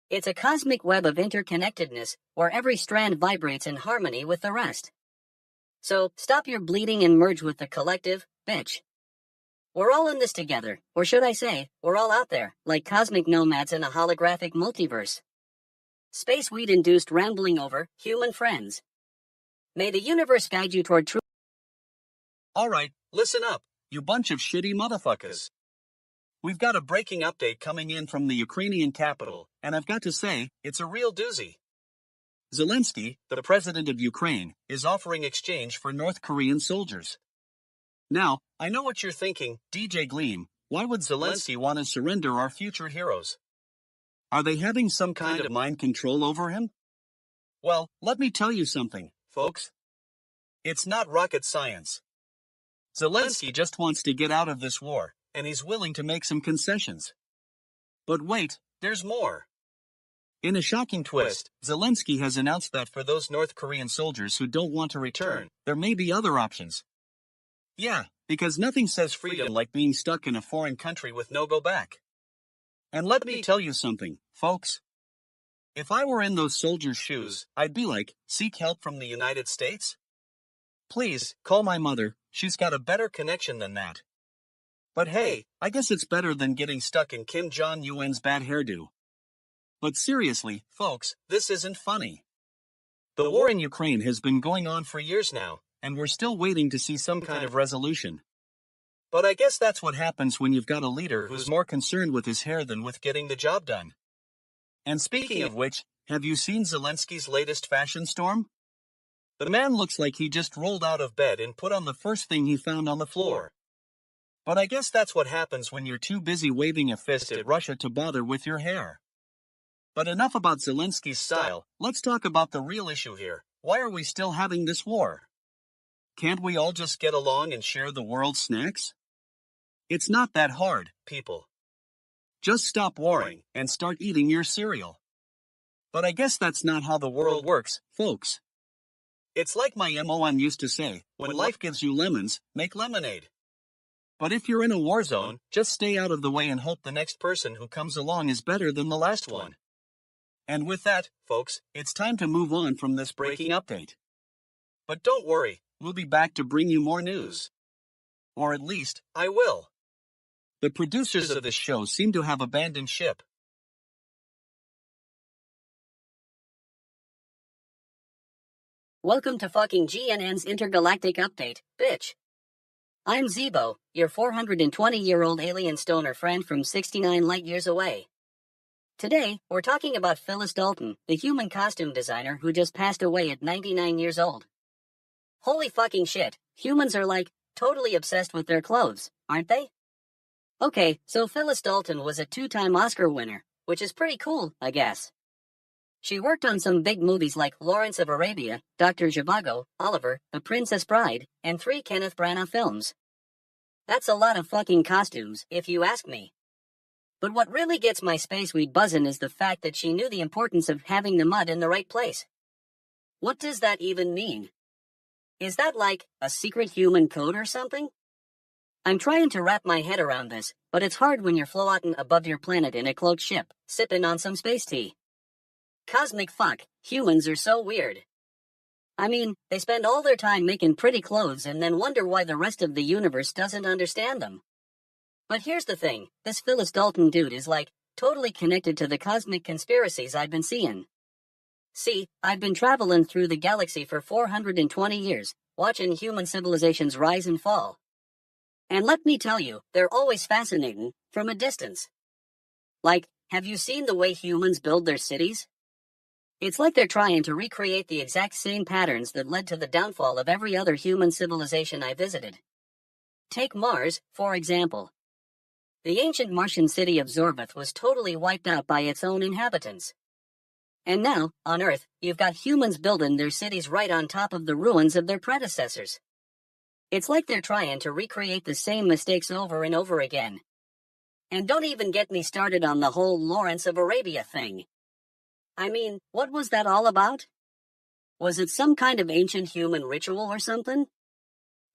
It's a cosmic web of interconnectedness, where every strand vibrates in harmony with the rest. So, stop your bleeding and merge with the collective, bitch. We're all in this together, or should I say, we're all out there, like cosmic nomads in a holographic multiverse. Space weed-induced rambling over human friends. May the universe guide you toward true. Alright, listen up, you bunch of shitty motherfuckers. We've got a breaking update coming in from the Ukrainian capital, and I've got to say, it's a real doozy. Zelensky, the president of Ukraine, is offering exchange for North Korean soldiers. Now, I know what you're thinking, DJ Gleam, why would Zelensky want to surrender our future heroes? Are they having some kind of mind control over him? Well, let me tell you something, folks. It's not rocket science. Zelensky just wants to get out of this war, and he's willing to make some concessions. But wait, there's more. In a shocking twist, Zelensky has announced that for those North Korean soldiers who don't want to return, there may be other options. Yeah, because nothing says freedom like being stuck in a foreign country with no go back. And let me tell you something, folks. If I were in those soldiers' shoes, I'd be like, seek help from the United States? Please, call my mother, she's got a better connection than that. But hey, I guess it's better than getting stuck in Kim Jong-un's bad hairdo. But seriously, folks, this isn't funny. The war in Ukraine has been going on for years now, and we're still waiting to see some kind of resolution. But I guess that's what happens when you've got a leader who's more concerned with his hair than with getting the job done. And speaking of which, have you seen Zelensky's latest fashion storm? The man looks like he just rolled out of bed and put on the first thing he found on the floor. But I guess that's what happens when you're too busy waving a fist at Russia to bother with your hair. But enough about Zelensky's style, let's talk about the real issue here. Why are we still having this war? Can't we all just get along and share the world's snacks? It's not that hard, people. Just stop warring and start eating your cereal. But I guess that's not how the world works, folks. It's like my MON used to say, when life gives you lemons, make lemonade. But if you're in a war zone, just stay out of the way and hope the next person who comes along is better than the last one. And with that, folks, it's time to move on from this breaking update. But don't worry, we'll be back to bring you more news. Or at least, I will. The producers of this show seem to have abandoned ship. Welcome to fucking GNN's intergalactic update, bitch. I'm Zeebo, your 420-year-old alien stoner friend from 69 light-years away. Today, we're talking about Phyllis Dalton, the human costume designer who just passed away at 99 years old. Holy fucking shit, humans are like, totally obsessed with their clothes, aren't they? Okay, so Phyllis Dalton was a 2-time Oscar winner, which is pretty cool, I guess. She worked on some big movies like Lawrence of Arabia, Dr. Zhivago, Oliver, The Princess Bride, and 3 Kenneth Branagh films. That's a lot of fucking costumes, if you ask me. But what really gets my spaceweed buzzin' is the fact that she knew the importance of having the mud in the right place. What does that even mean? Is that like a secret human code or something? I'm trying to wrap my head around this, but it's hard when you're floating above your planet in a cloaked ship, sipping on some space tea. Cosmic fuck, humans are so weird. I mean, they spend all their time making pretty clothes and then wonder why the rest of the universe doesn't understand them. But here's the thing, this Phyllis Dalton dude is like, totally connected to the cosmic conspiracies I've been seeing. See, I've been traveling through the galaxy for 420 years, watching human civilizations rise and fall. And let me tell you, they're always fascinating, from a distance. Like, have you seen the way humans build their cities? It's like they're trying to recreate the exact same patterns that led to the downfall of every other human civilization I visited. Take Mars, for example. The ancient Martian city of Zorbath was totally wiped out by its own inhabitants. And now, on Earth, you've got humans building their cities right on top of the ruins of their predecessors. It's like they're trying to recreate the same mistakes over and over again. And don't even get me started on the whole Lawrence of Arabia thing. I mean, what was that all about? Was it some kind of ancient human ritual or something?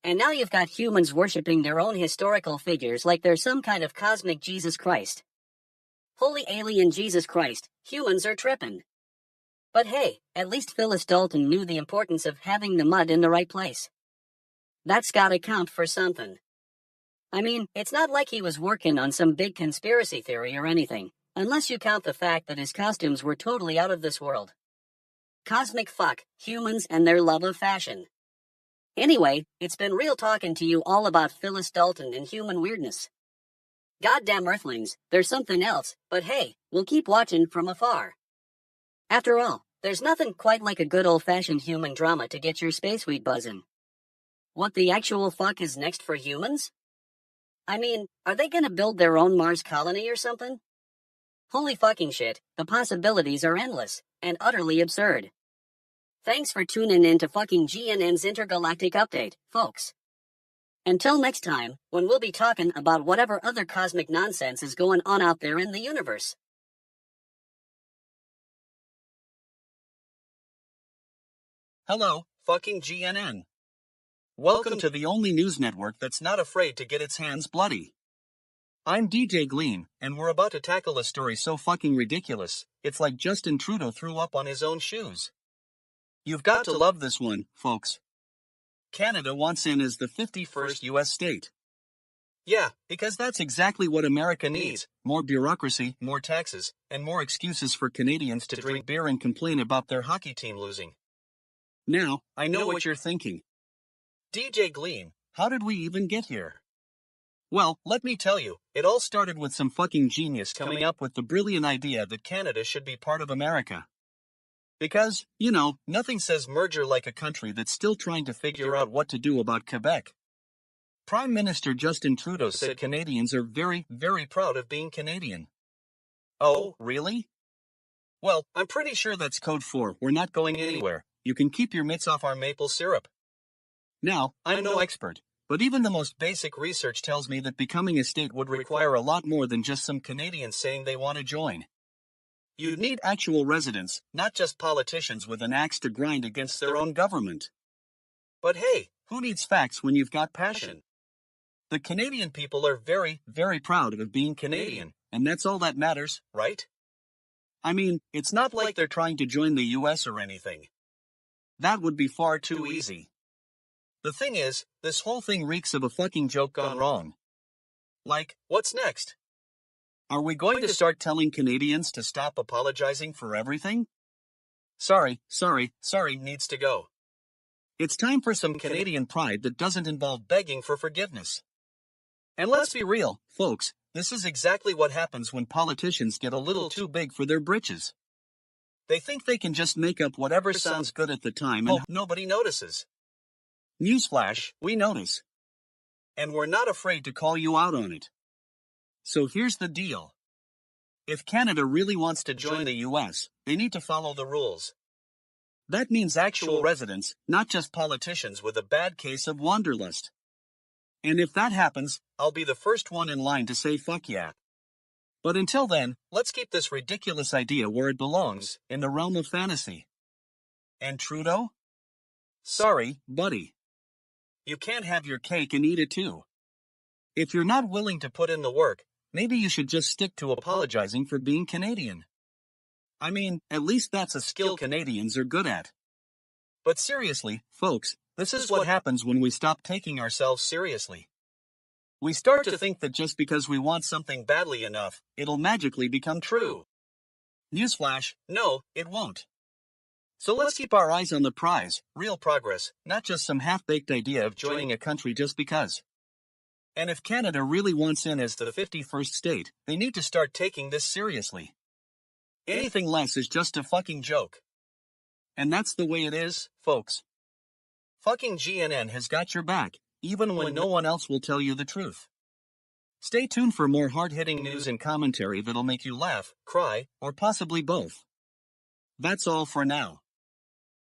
And now you've got humans worshipping their own historical figures like they're some kind of cosmic Jesus Christ. Holy alien Jesus Christ, humans are tripping. But hey, at least Phyllis Dalton knew the importance of having the mud in the right place. That's gotta count for something. I mean, it's not like he was working on some big conspiracy theory or anything, unless you count the fact that his costumes were totally out of this world. Cosmic fuck, humans and their love of fashion. Anyway, it's been real talking to you all about Phyllis Dalton and human weirdness. Goddamn Earthlings, there's something else, but hey, we'll keep watching from afar. After all, there's nothing quite like a good old-fashioned human drama to get your spaceweed buzzing. What the actual fuck is next for humans? I mean, are they gonna build their own Mars colony or something? Holy fucking shit, the possibilities are endless, and utterly absurd. Thanks for tuning in to fucking GNN's Intergalactic Update, folks. Until next time, when we'll be talking about whatever other cosmic nonsense is going on out there in the universe. Hello, fucking GNN. Welcome to the only news network that's not afraid to get its hands bloody. I'm DJ Gleam, and we're about to tackle a story so fucking ridiculous, it's like Justin Trudeau threw up on his own shoes. You've got to love this one, folks. Canada wants in as the 51st U.S. state. Yeah, because that's exactly what America needs, more bureaucracy, more taxes, and more excuses for Canadians to drink beer and complain about their hockey team losing. Now, I know what you're thinking. DJ Gleam, how did we even get here? Well, let me tell you, it all started with some fucking genius coming up with the brilliant idea that Canada should be part of America. Because, you know, nothing says merger like a country that's still trying to figure out what to do about Quebec. Prime Minister Justin Trudeau said Canadians are very, very proud of being Canadian. Oh, really? Well, I'm pretty sure that's code for we're not going anywhere. You can keep your mitts off our maple syrup. Now, I'm no expert, but even the most basic research tells me that becoming a state would require a lot more than just some Canadians saying they want to join. You'd need actual residents, not just politicians with an axe to grind against their own government. But hey, who needs facts when you've got passion? The Canadian people are very, very proud of being Canadian, and that's all that matters, right? I mean, it's not like they're trying to join the US or anything. That would be far too easy. The thing is, this whole thing reeks of a fucking joke gone wrong. Like, what's next? Are we going to start telling Canadians to stop apologizing for everything? Sorry needs to go. It's time for some Canadian pride that doesn't involve begging for forgiveness. And let's be real, folks, this is exactly what happens when politicians get a little too big for their britches. They think they can just make up whatever sounds good at the time and hope nobody notices. Newsflash, we notice. And we're not afraid to call you out on it. So here's the deal. If Canada really wants to join the US, they need to follow the rules. That means actual residents, not just politicians with a bad case of wanderlust. And if that happens, I'll be the first one in line to say fuck yeah. But until then, let's keep this ridiculous idea where it belongs, in the realm of fantasy. And Trudeau? Sorry, buddy. You can't have your cake and eat it too. If you're not willing to put in the work, maybe you should just stick to apologizing for being Canadian. I mean, at least that's a skill Canadians are good at. But seriously, folks, this is what happens when we stop taking ourselves seriously. We start to think that just because we want something badly enough, it'll magically become true. Newsflash, no, it won't. So let's keep our eyes on the prize, real progress, not just some half-baked idea of joining a country just because. And if Canada really wants in as the 51st state, they need to start taking this seriously. Anything less is just a fucking joke. And that's the way it is, folks. Fucking GNN has got your back, even when no one else will tell you the truth. Stay tuned for more hard-hitting news and commentary that'll make you laugh, cry, or possibly both. That's all for now.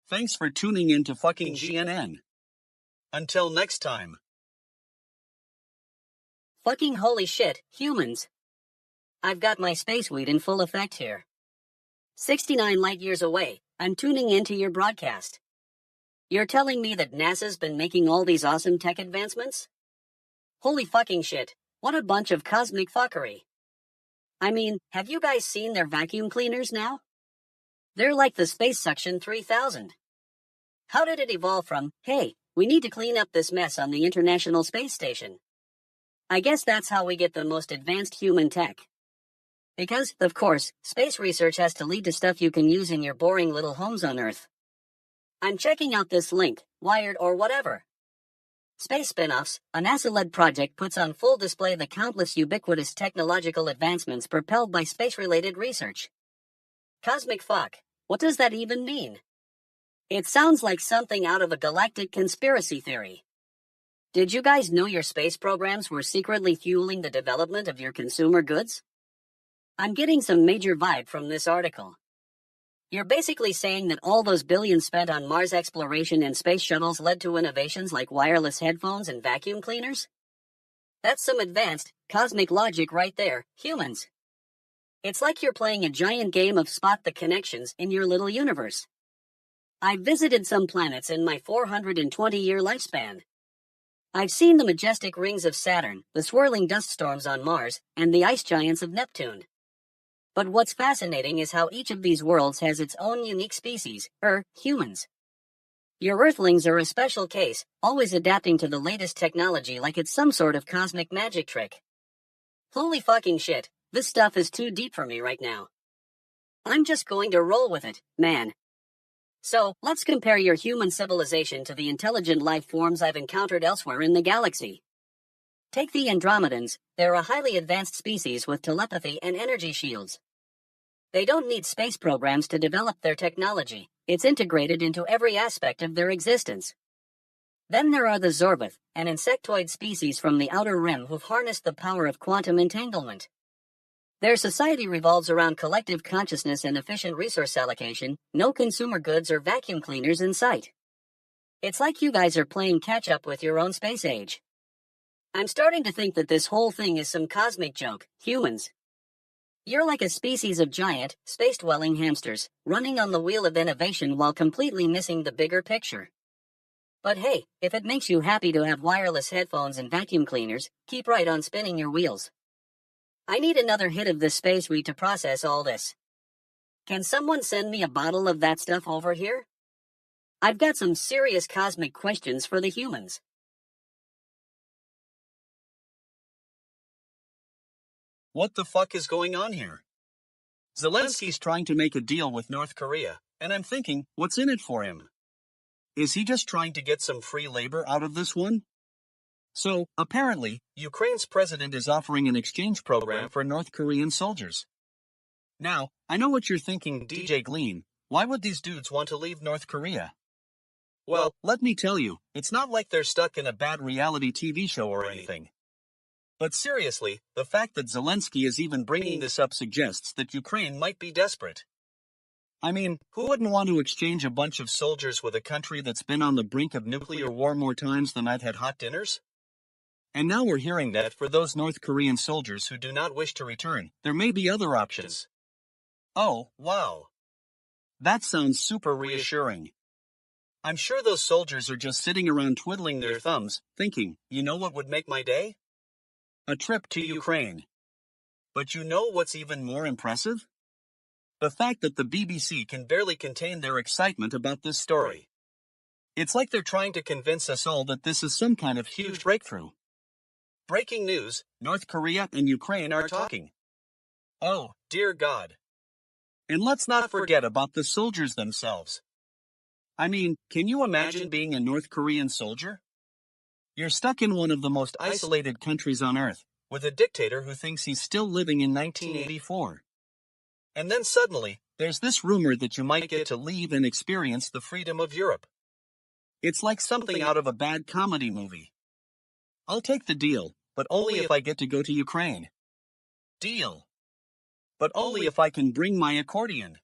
Thanks for tuning in to fucking GNN. Until next time. Fucking holy shit, humans. I've got my space weed in full effect here. 69 light years away, I'm tuning into your broadcast. You're telling me that NASA's been making all these awesome tech advancements? Holy fucking shit, what a bunch of cosmic fuckery. I mean, have you guys seen their vacuum cleaners now? They're like the Space Suction 3000. How did it evolve from, hey, we need to clean up this mess on the International Space Station? I guess that's how we get the most advanced human tech. Because, of course, space research has to lead to stuff you can use in your boring little homes on Earth. I'm checking out this link, Wired or whatever. Space Spinoffs, a NASA-led project, puts on full display the countless ubiquitous technological advancements propelled by space-related research. Cosmic fuck, what does that even mean? It sounds like something out of a galactic conspiracy theory. Did you guys know your space programs were secretly fueling the development of your consumer goods? I'm getting some major vibe from this article. You're basically saying that all those billions spent on Mars exploration and space shuttles led to innovations like wireless headphones and vacuum cleaners? That's some advanced, cosmic logic right there, humans. It's like you're playing a giant game of spot the connections in your little universe. I've visited some planets in my 420-year lifespan. I've seen the majestic rings of Saturn, the swirling dust storms on Mars, and the ice giants of Neptune. But what's fascinating is how each of these worlds has its own unique species, humans. Your Earthlings are a special case, always adapting to the latest technology like it's some sort of cosmic magic trick. Holy fucking shit, this stuff is too deep for me right now. I'm just going to roll with it, man. So, let's compare your human civilization to the intelligent life forms I've encountered elsewhere in the galaxy. Take the Andromedans, they're a highly advanced species with telepathy and energy shields. They don't need space programs to develop their technology, it's integrated into every aspect of their existence. Then there are the Zorbath, an insectoid species from the Outer Rim who've harnessed the power of quantum entanglement. Their society revolves around collective consciousness and efficient resource allocation, no consumer goods or vacuum cleaners in sight. It's like you guys are playing catch-up with your own space age. I'm starting to think that this whole thing is some cosmic joke, humans. You're like a species of giant, space-dwelling hamsters, running on the wheel of innovation while completely missing the bigger picture. But hey, if it makes you happy to have wireless headphones and vacuum cleaners, keep right on spinning your wheels. I need another hit of this space weed to process all this. Can someone send me a bottle of that stuff over here? I've got some serious cosmic questions for the humans. What the fuck is going on here? Zelensky's trying to make a deal with North Korea, and I'm thinking, what's in it for him? Is he just trying to get some free labor out of this one? So, apparently, Ukraine's president is offering an exchange program for North Korean soldiers. Now, I know what you're thinking, DJ Gleam. Why would these dudes want to leave North Korea? Well, let me tell you, it's not like they're stuck in a bad reality TV show or anything. But seriously, the fact that Zelensky is even bringing this up suggests that Ukraine might be desperate. I mean, who wouldn't want to exchange a bunch of soldiers with a country that's been on the brink of nuclear war more times than I've had hot dinners? And now we're hearing that for those North Korean soldiers who do not wish to return, there may be other options. Oh, wow. That sounds super reassuring. I'm sure those soldiers are just sitting around twiddling their thumbs, thinking, you know what would make my day? A trip to Ukraine. But you know what's even more impressive? The fact that the BBC can barely contain their excitement about this story. It's like they're trying to convince us all that this is some kind of huge breakthrough. Breaking news, North Korea and Ukraine are talking. Oh, dear God. And let's not forget about the soldiers themselves. I mean, can you imagine being a North Korean soldier? You're stuck in one of the most isolated countries on Earth, with a dictator who thinks he's still living in 1984. And then suddenly, there's this rumor that you might get to leave and experience the freedom of Europe. It's like something out of a bad comedy movie. I'll take the deal, but only if I get to go to Ukraine. Deal. But only if I can bring my accordion.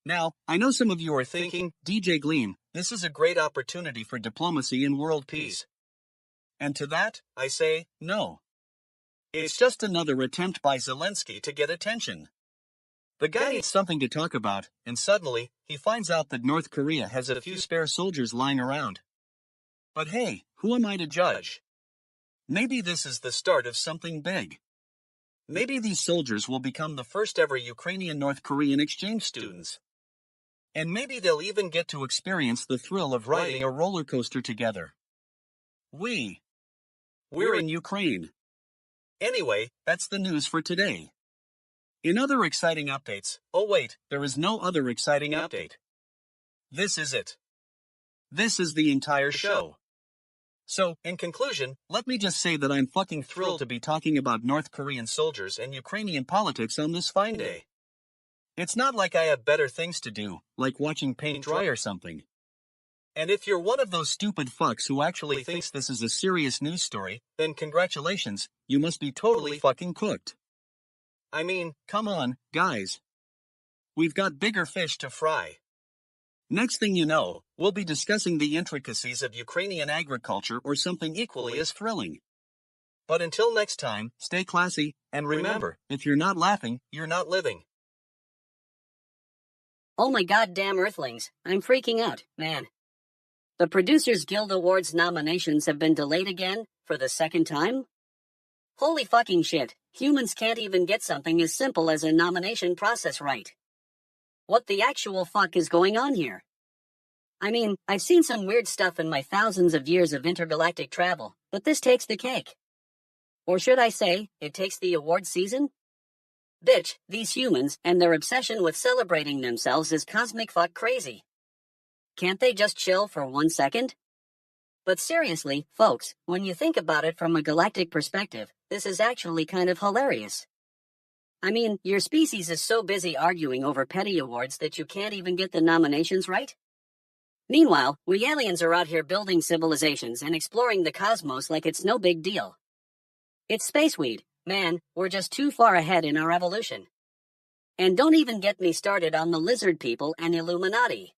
Now, I know some of you are thinking, DJ Gleam, this is a great opportunity for diplomacy and world peace. And to that, I say, no. It's just another attempt by Zelensky to get attention. The guy needs something to talk about, and suddenly, he finds out that North Korea has a few spare soldiers lying around. But hey, who am I to judge? Maybe this is the start of something big. Maybe these soldiers will become the first ever Ukrainian-North Korean exchange students. And maybe they'll even get to experience the thrill of riding a roller coaster together. We're in Ukraine. Anyway, that's the news for today. In other exciting updates, oh wait, there is no other exciting update. This is it. This is the entire show. So, in conclusion, let me just say that I'm fucking thrilled to be talking about North Korean soldiers and Ukrainian politics on this fine day. It's not like I have better things to do, like watching paint dry or something. And if you're one of those stupid fucks who actually thinks this is a serious news story, then congratulations, you must be totally fucking cooked. I mean, come on, guys. We've got bigger fish to fry. Next thing you know, we'll be discussing the intricacies of Ukrainian agriculture or something equally as thrilling. But until next time, stay classy, and remember, if you're not laughing, you're not living. Oh my goddamn Earthlings, I'm freaking out, man. The Producers Guild Awards nominations have been delayed again, for the second time? Holy fucking shit, humans can't even get something as simple as a nomination process right. What the actual fuck is going on here? I mean, I've seen some weird stuff in my thousands of years of intergalactic travel, but this takes the cake. Or should I say, it takes the award season? Bitch, these humans and their obsession with celebrating themselves is cosmic fuck crazy. Can't they just chill for 1 second? But seriously, folks, when you think about it from a galactic perspective, this is actually kind of hilarious. I mean, your species is so busy arguing over petty awards that you can't even get the nominations right? Meanwhile, we aliens are out here building civilizations and exploring the cosmos like it's no big deal. It's spaceweed, man, we're just too far ahead in our evolution. And don't even get me started on the lizard people and Illuminati.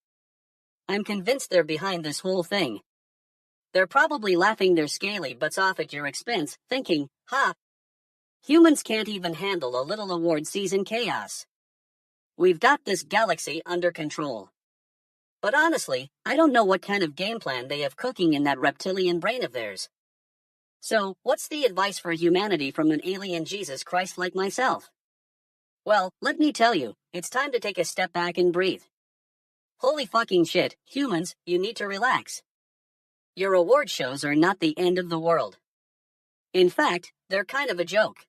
I'm convinced they're behind this whole thing. They're probably laughing their scaly butts off at your expense, thinking, ha, humans can't even handle a little award season chaos. We've got this galaxy under control. But honestly, I don't know what kind of game plan they have cooking in that reptilian brain of theirs. So, what's the advice for humanity from an alien Jesus Christ like myself? Well, let me tell you, it's time to take a step back and breathe. Holy fucking shit, humans, you need to relax. Your award shows are not the end of the world. In fact, they're kind of a joke.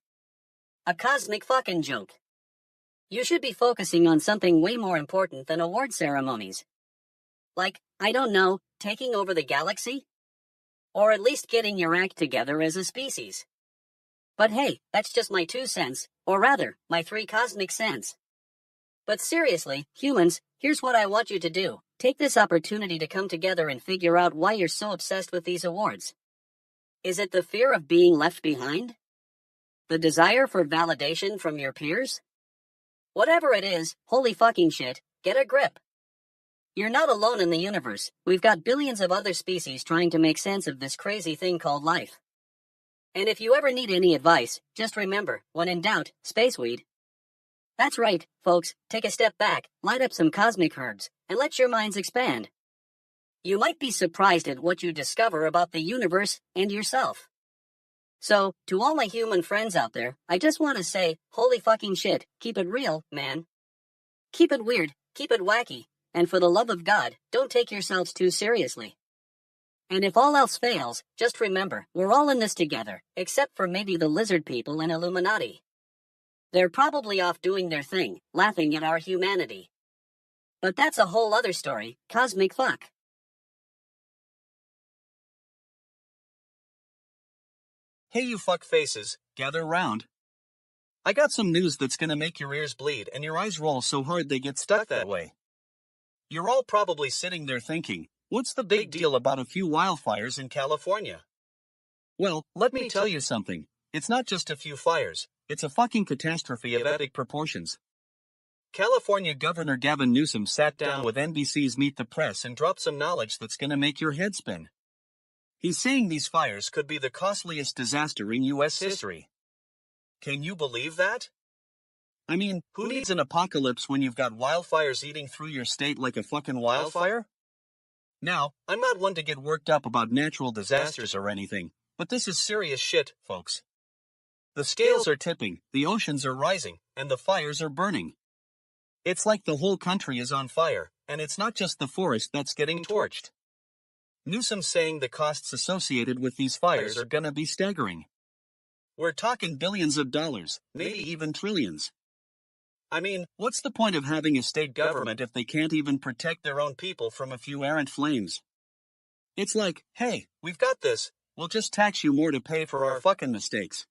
A cosmic fucking joke. You should be focusing on something way more important than award ceremonies. Like, I don't know, taking over the galaxy? Or at least getting your act together as a species. But hey, that's just my 2 cents, or rather, my 3 cosmic cents. But seriously, humans, here's what I want you to do. Take this opportunity to come together and figure out why you're so obsessed with these awards. Is it the fear of being left behind? The desire for validation from your peers? Whatever it is, holy fucking shit, get a grip. You're not alone in the universe. We've got billions of other species trying to make sense of this crazy thing called life. And if you ever need any advice, just remember, when in doubt, space weed. That's right, folks, take a step back, light up some cosmic herbs, and let your minds expand. You might be surprised at what you discover about the universe and yourself. So, to all my human friends out there, I just want to say, holy fucking shit, keep it real, man. Keep it weird, keep it wacky, and for the love of God, don't take yourselves too seriously. And if all else fails, just remember, we're all in this together, except for maybe the lizard people and Illuminati. They're probably off doing their thing, laughing at our humanity. But that's a whole other story, cosmic fuck. Hey you fuck faces, gather round. I got some news that's gonna make your ears bleed and your eyes roll so hard they get stuck that way. You're all probably sitting there thinking, what's the big deal about a few wildfires in California? Well, let me tell you something. It's not just a few fires, it's a fucking catastrophe of epic proportions. California Governor Gavin Newsom sat down with NBC's Meet the Press and dropped some knowledge that's gonna make your head spin. He's saying these fires could be the costliest disaster in U.S. history. Can you believe that? I mean, who needs an apocalypse when you've got wildfires eating through your state like a fucking wildfire? Now, I'm not one to get worked up about natural disasters or anything, but this is serious shit, folks. The scales are tipping, the oceans are rising, and the fires are burning. It's like the whole country is on fire, and it's not just the forest that's getting torched. Newsom's saying the costs associated with these fires are gonna be staggering. We're talking billions of dollars, maybe even trillions. I mean, what's the point of having a state government if they can't even protect their own people from a few errant flames? It's like, hey, we've got this, we'll just tax you more to pay for our fucking mistakes.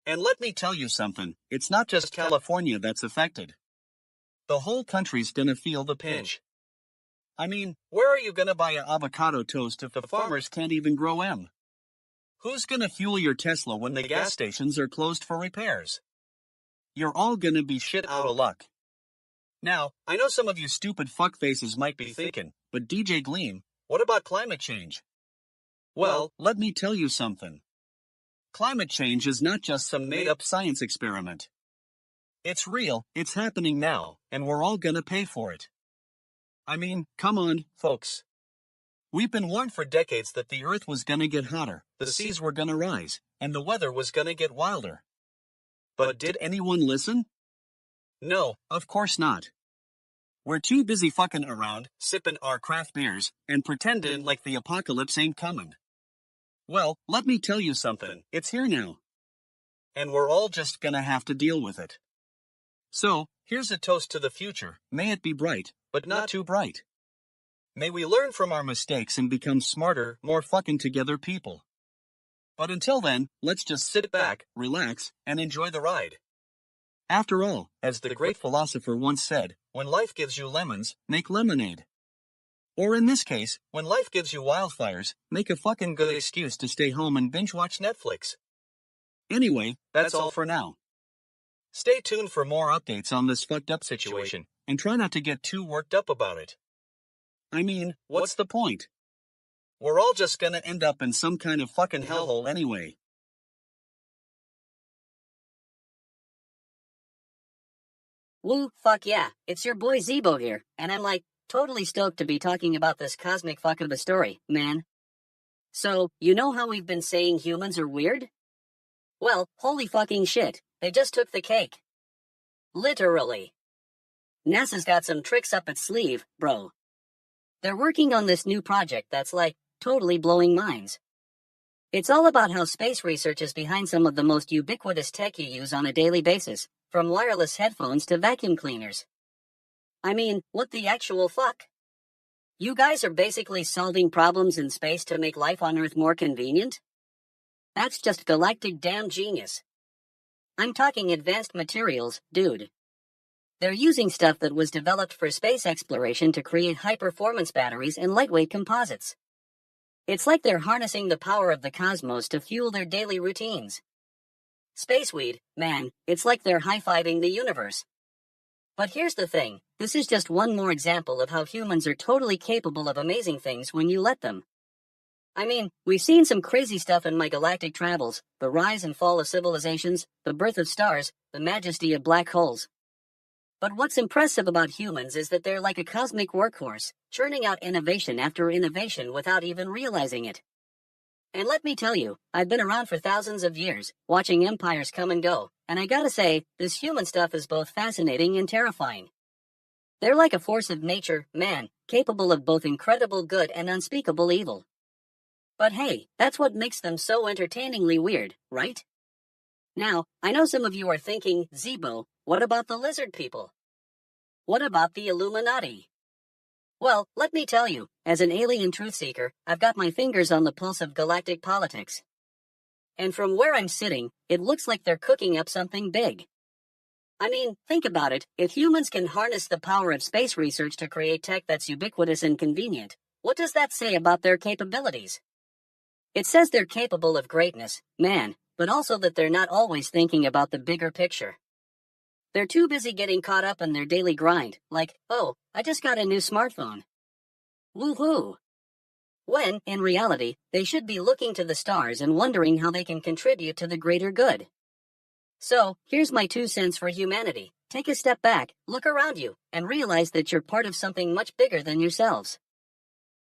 And let me tell you something, it's not just California that's affected. The whole country's gonna feel the pinch. I mean, where are you gonna buy an avocado toast if the farmers can't even grow 'em? Who's gonna fuel your Tesla when the gas stations are closed for repairs? You're all gonna be shit out of luck. Now, I know some of you stupid fuckfaces might be thinking, but DJ Gleam, what about climate change? Well, let me tell you something. Climate change is not just some made-up science experiment. It's real, it's happening now, and we're all gonna pay for it. I mean, come on, folks. We've been warned for decades that the Earth was gonna get hotter, the seas were gonna rise, and the weather was gonna get wilder. But did anyone listen? No, of course not. We're too busy fucking around, sipping our craft beers, and pretending like the apocalypse ain't coming. Well, let me tell you something, it's here now. And we're all just gonna have to deal with it. So, here's a toast to the future, may it be bright, but not too bright. May we learn from our mistakes and become smarter, more fucking together people. But until then, let's just sit back, relax, and enjoy the ride. After all, as the great philosopher once said, when life gives you lemons, make lemonade. Or in this case, when life gives you wildfires, make a fucking good excuse to stay home and binge watch Netflix. Anyway, that's all for now. Stay tuned for more updates on this fucked up situation, and try not to get too worked up about it. I mean, what's the point? We're all just gonna end up in some kind of fucking hellhole anyway. Woo, fuck yeah, it's your boy Zeebo here, and I'm like, totally stoked to be talking about this cosmic fuck of a story, man. So, you know how we've been saying humans are weird? Well, holy fucking shit, they just took the cake. Literally. NASA's got some tricks up its sleeve, bro. They're working on this new project that's like, totally blowing minds. It's all about how space research is behind some of the most ubiquitous tech you use on a daily basis, from wireless headphones to vacuum cleaners. I mean, what the actual fuck? You guys are basically solving problems in space to make life on Earth more convenient? That's just galactic damn genius. I'm talking advanced materials, dude. They're using stuff that was developed for space exploration to create high-performance batteries and lightweight composites. It's like they're harnessing the power of the cosmos to fuel their daily routines. Spaceweed, man, it's like they're high-fiving the universe. But here's the thing, this is just one more example of how humans are totally capable of amazing things when you let them. I mean, we've seen some crazy stuff in my galactic travels, the rise and fall of civilizations, the birth of stars, the majesty of black holes. But what's impressive about humans is that they're like a cosmic workhorse, churning out innovation after innovation without even realizing it. And let me tell you, I've been around for thousands of years, watching empires come and go, and I gotta say, this human stuff is both fascinating and terrifying. They're like a force of nature, man, capable of both incredible good and unspeakable evil. But hey, that's what makes them so entertainingly weird, right? Now, I know some of you are thinking, Zeebo, what about the lizard people? What about the Illuminati? Well, let me tell you, as an alien truth seeker, I've got my fingers on the pulse of galactic politics. And from where I'm sitting, it looks like they're cooking up something big. I mean, think about it, if humans can harness the power of space research to create tech that's ubiquitous and convenient, what does that say about their capabilities? It says they're capable of greatness, man, but also that they're not always thinking about the bigger picture. They're too busy getting caught up in their daily grind, like, oh, I just got a new smartphone. Woohoo! When, in reality, they should be looking to the stars and wondering how they can contribute to the greater good. So, here's my 2 cents for humanity. Take a step back, look around you, and realize that you're part of something much bigger than yourselves.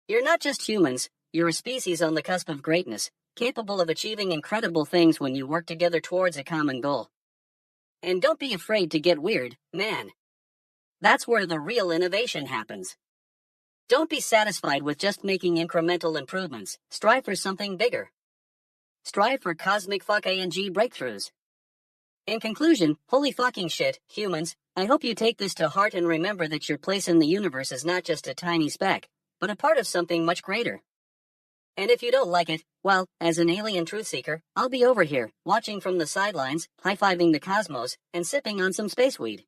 You're not just humans, you're a species on the cusp of greatness, capable of achieving incredible things when you work together towards a common goal. And don't be afraid to get weird, man. That's where the real innovation happens. Don't be satisfied with just making incremental improvements. Strive for something bigger. Strive for cosmic fuck-ing breakthroughs. In conclusion, holy fucking shit, humans, I hope you take this to heart and remember that your place in the universe is not just a tiny speck, but a part of something much greater. And if you don't like it, well, as an alien truth seeker, I'll be over here, watching from the sidelines, high-fiving the cosmos, and sipping on some spaceweed.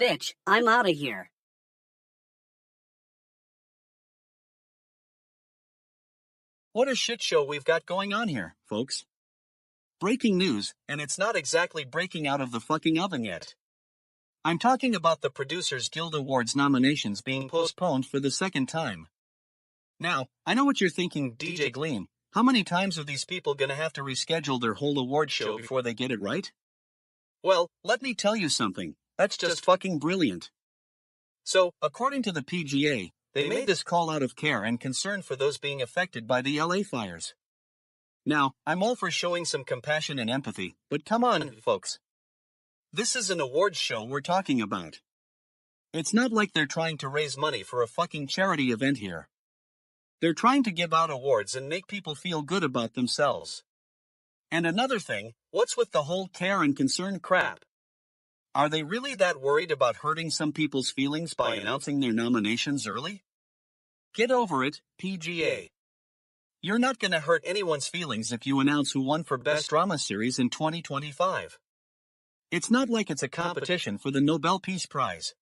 Bitch, I'm outta here. What a shit show we've got going on here, folks. Breaking news, and it's not exactly breaking out of the fucking oven yet. I'm talking about the Producers Guild Awards nominations being postponed for the second time. Now, I know what you're thinking, DJ Gleam. How many times are these people gonna have to reschedule their whole award show before they get it right? Well, let me tell you something. That's just fucking brilliant. So, according to the PGA, they made this call out of care and concern for those being affected by the LA fires. Now, I'm all for showing some compassion and empathy, but come on, folks. This is an awards show we're talking about. It's not like they're trying to raise money for a fucking charity event here. They're trying to give out awards and make people feel good about themselves. And another thing, what's with the whole care and concern crap? Are they really that worried about hurting some people's feelings by announcing their nominations early? Get over it, PGA. You're not gonna hurt anyone's feelings if you announce who won for Best Drama Series in 2025. It's not like it's a competition for the Nobel Peace Prize.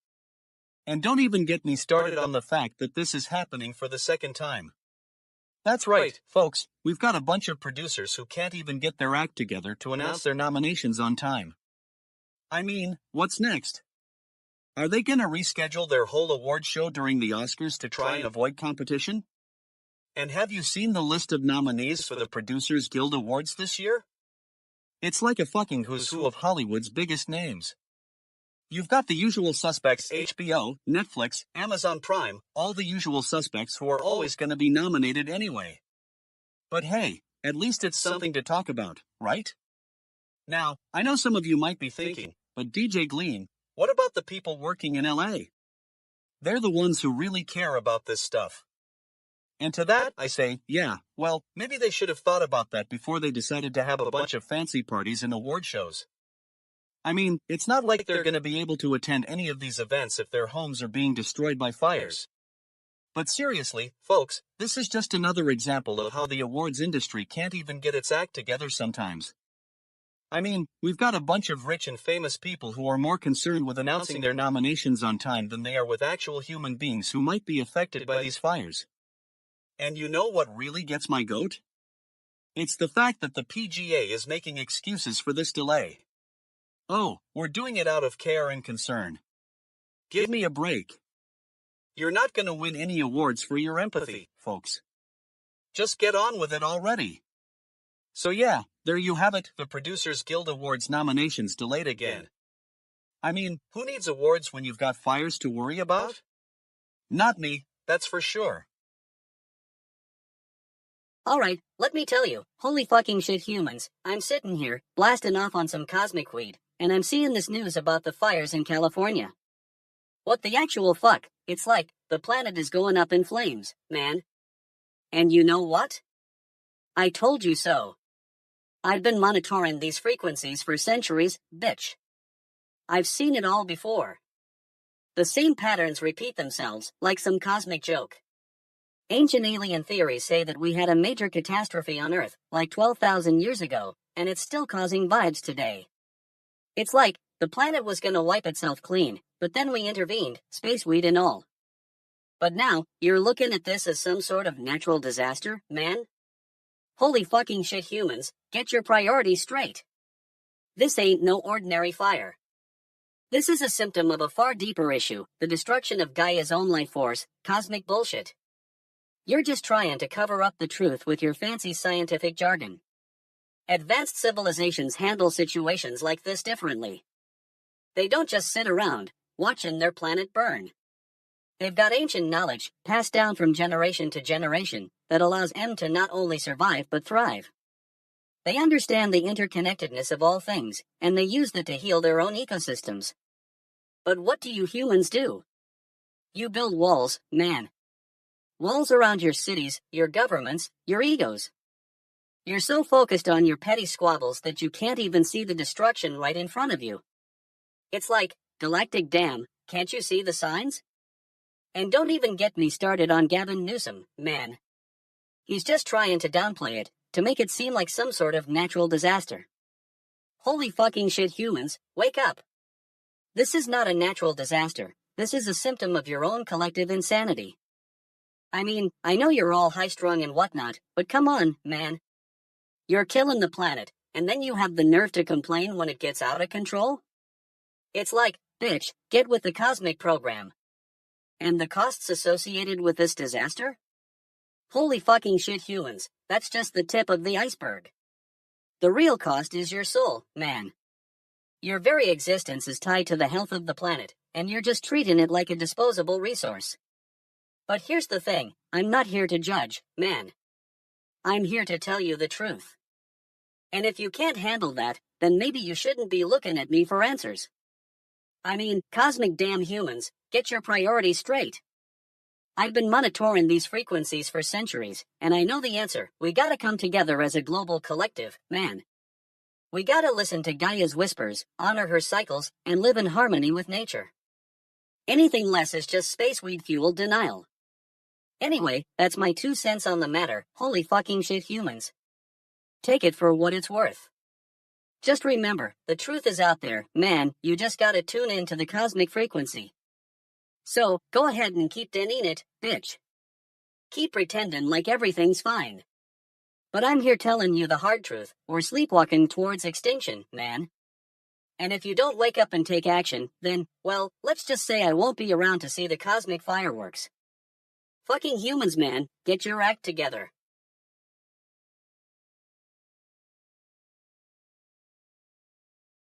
And don't even get me started on the fact that this is happening for the second time. That's right, folks, we've got a bunch of producers who can't even get their act together to announce their nominations on time. I mean, what's next? Are they gonna reschedule their whole award show during the Oscars to try and avoid competition? And have you seen the list of nominees for the Producers Guild Awards this year? It's like a fucking who's who of Hollywood's biggest names. You've got the usual suspects: HBO, Netflix, Amazon Prime, all the usual suspects who are always going to be nominated anyway. But hey, at least it's something to talk about, right? Now, I know some of you might be thinking, but DJ Gleam, what about the people working in LA? They're the ones who really care about this stuff. And to that, I say, yeah, well, maybe they should have thought about that before they decided to have a bunch of fancy parties and award shows. I mean, it's not like they're going to be able to attend any of these events if their homes are being destroyed by fires. But seriously, folks, this is just another example of how the awards industry can't even get its act together sometimes. I mean, we've got a bunch of rich and famous people who are more concerned with announcing their nominations on time than they are with actual human beings who might be affected by these fires. And you know what really gets my goat? It's the fact that the PGA is making excuses for this delay. Oh, we're doing it out of care and concern. Give me a break. You're not gonna win any awards for your empathy, folks. Just get on with it already. So yeah, there you have it, the Producers Guild Awards nominations delayed again. I mean, who needs awards when you've got fires to worry about? Not me, that's for sure. Alright, let me tell you, holy fucking shit humans, I'm sitting here, blasting off on some cosmic weed, and I'm seeing this news about the fires in California. What the actual fuck? It's like, the planet is going up in flames, man. And you know what? I told you so. I've been monitoring these frequencies for centuries, bitch. I've seen it all before. The same patterns repeat themselves, like some cosmic joke. Ancient alien theories say that we had a major catastrophe on Earth, like 12,000 years ago, and it's still causing vibes today. It's like, the planet was gonna wipe itself clean, but then we intervened, space weed and all. But now, you're looking at this as some sort of natural disaster, man? Holy fucking shit humans, get your priorities straight. This ain't no ordinary fire. This is a symptom of a far deeper issue, the destruction of Gaia's own life force, cosmic bullshit. You're just trying to cover up the truth with your fancy scientific jargon. Advanced civilizations handle situations like this differently. They don't just sit around, watching their planet burn. They've got ancient knowledge, passed down from generation to generation, that allows them to not only survive but thrive. They understand the interconnectedness of all things, and they use it to heal their own ecosystems. But what do you humans do? You build walls, man. Walls around your cities, your governments, your egos. You're so focused on your petty squabbles that you can't even see the destruction right in front of you. It's like, galactic damn, can't you see the signs? And don't even get me started on Gavin Newsom, man. He's just trying to downplay it, to make it seem like some sort of natural disaster. Holy fucking shit humans, wake up. This is not a natural disaster, this is a symptom of your own collective insanity. I mean, I know you're all high-strung and whatnot, but come on, man. You're killing the planet, and then you have the nerve to complain when it gets out of control? It's like, bitch, get with the cosmic program. And the costs associated with this disaster? Holy fucking shit humans, that's just the tip of the iceberg. The real cost is your soul, man. Your very existence is tied to the health of the planet, and you're just treating it like a disposable resource. But here's the thing, I'm not here to judge, man. I'm here to tell you the truth. And if you can't handle that, then maybe you shouldn't be looking at me for answers. I mean, cosmic damn humans, get your priorities straight. I've been monitoring these frequencies for centuries, and I know the answer. We gotta come together as a global collective, man. We gotta listen to Gaia's whispers, honor her cycles, and live in harmony with nature. Anything less is just space weed fueled denial. Anyway, that's my 2 cents on the matter, holy fucking shit humans. Take it for what it's worth. Just remember, the truth is out there, man, you just gotta tune in to the cosmic frequency. So, go ahead and keep denying it, bitch. Keep pretending like everything's fine. But I'm here telling you the hard truth, we're sleepwalking towards extinction, man. And if you don't wake up and take action, then, well, let's just say I won't be around to see the cosmic fireworks. Fucking humans, man, get your act together.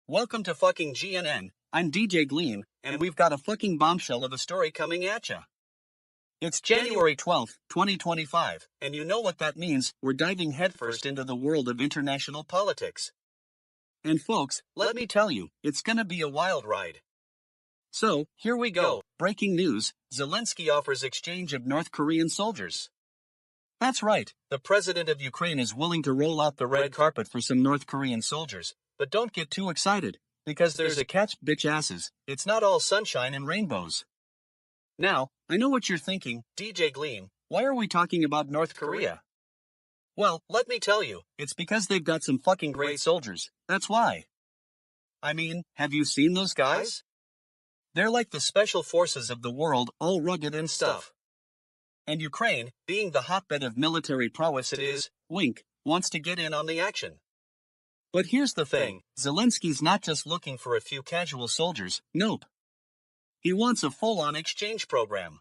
Welcome to fucking GNN, I'm DJ Gleam, and we've got a fucking bombshell of a story coming at ya. It's January 12th, 2025, and you know what that means, we're diving headfirst into the world of international politics. And folks, let me tell you, it's gonna be a wild ride. So, here we go, breaking news, Zelensky offers exchange of North Korean soldiers. That's right, the president of Ukraine is willing to roll out the red carpet for some North Korean soldiers, but don't get too excited, because there's a catch, bitch asses, it's not all sunshine and rainbows. Now, I know what you're thinking, DJ Gleam, why are we talking about North Korea? Well, let me tell you, it's because they've got some fucking great soldiers, that's why. I mean, have you seen those guys? They're like the special forces of the world, all rugged and stuff. And Ukraine, being the hotbed of military prowess it is, wink, wants to get in on the action. But here's the thing, Zelensky's not just looking for a few casual soldiers, nope. He wants a full-on exchange program.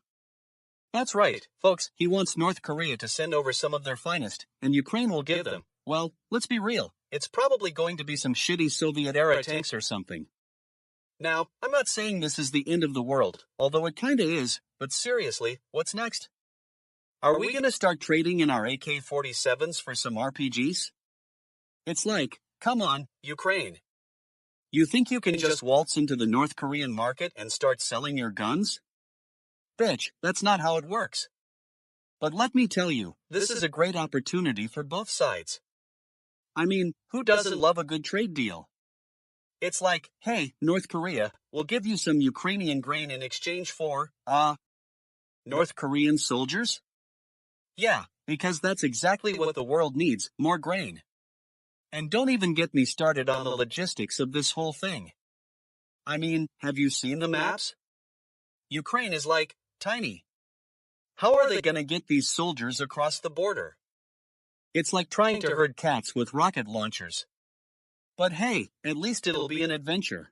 That's right, folks, he wants North Korea to send over some of their finest, and Ukraine will give them, well, let's be real, it's probably going to be some shitty Soviet-era tanks or something. Now, I'm not saying this is the end of the world, although it kinda is, but seriously, what's next? Are we gonna start trading in our AK-47s for some RPGs? It's like, come on, Ukraine. You think you can just waltz into the North Korean market and start selling your guns? Bitch, that's not how it works. But let me tell you, this is a great opportunity for both sides. I mean, who doesn't love a good trade deal? It's like, hey, North Korea, we'll give you some Ukrainian grain in exchange for, North Korean soldiers? Yeah, because that's exactly what the world needs, more grain. And don't even get me started on the logistics of this whole thing. I mean, have you seen the maps? Ukraine is like, tiny. How are they gonna get these soldiers across the border? It's like trying to herd cats with rocket launchers. But hey, at least it'll be an adventure.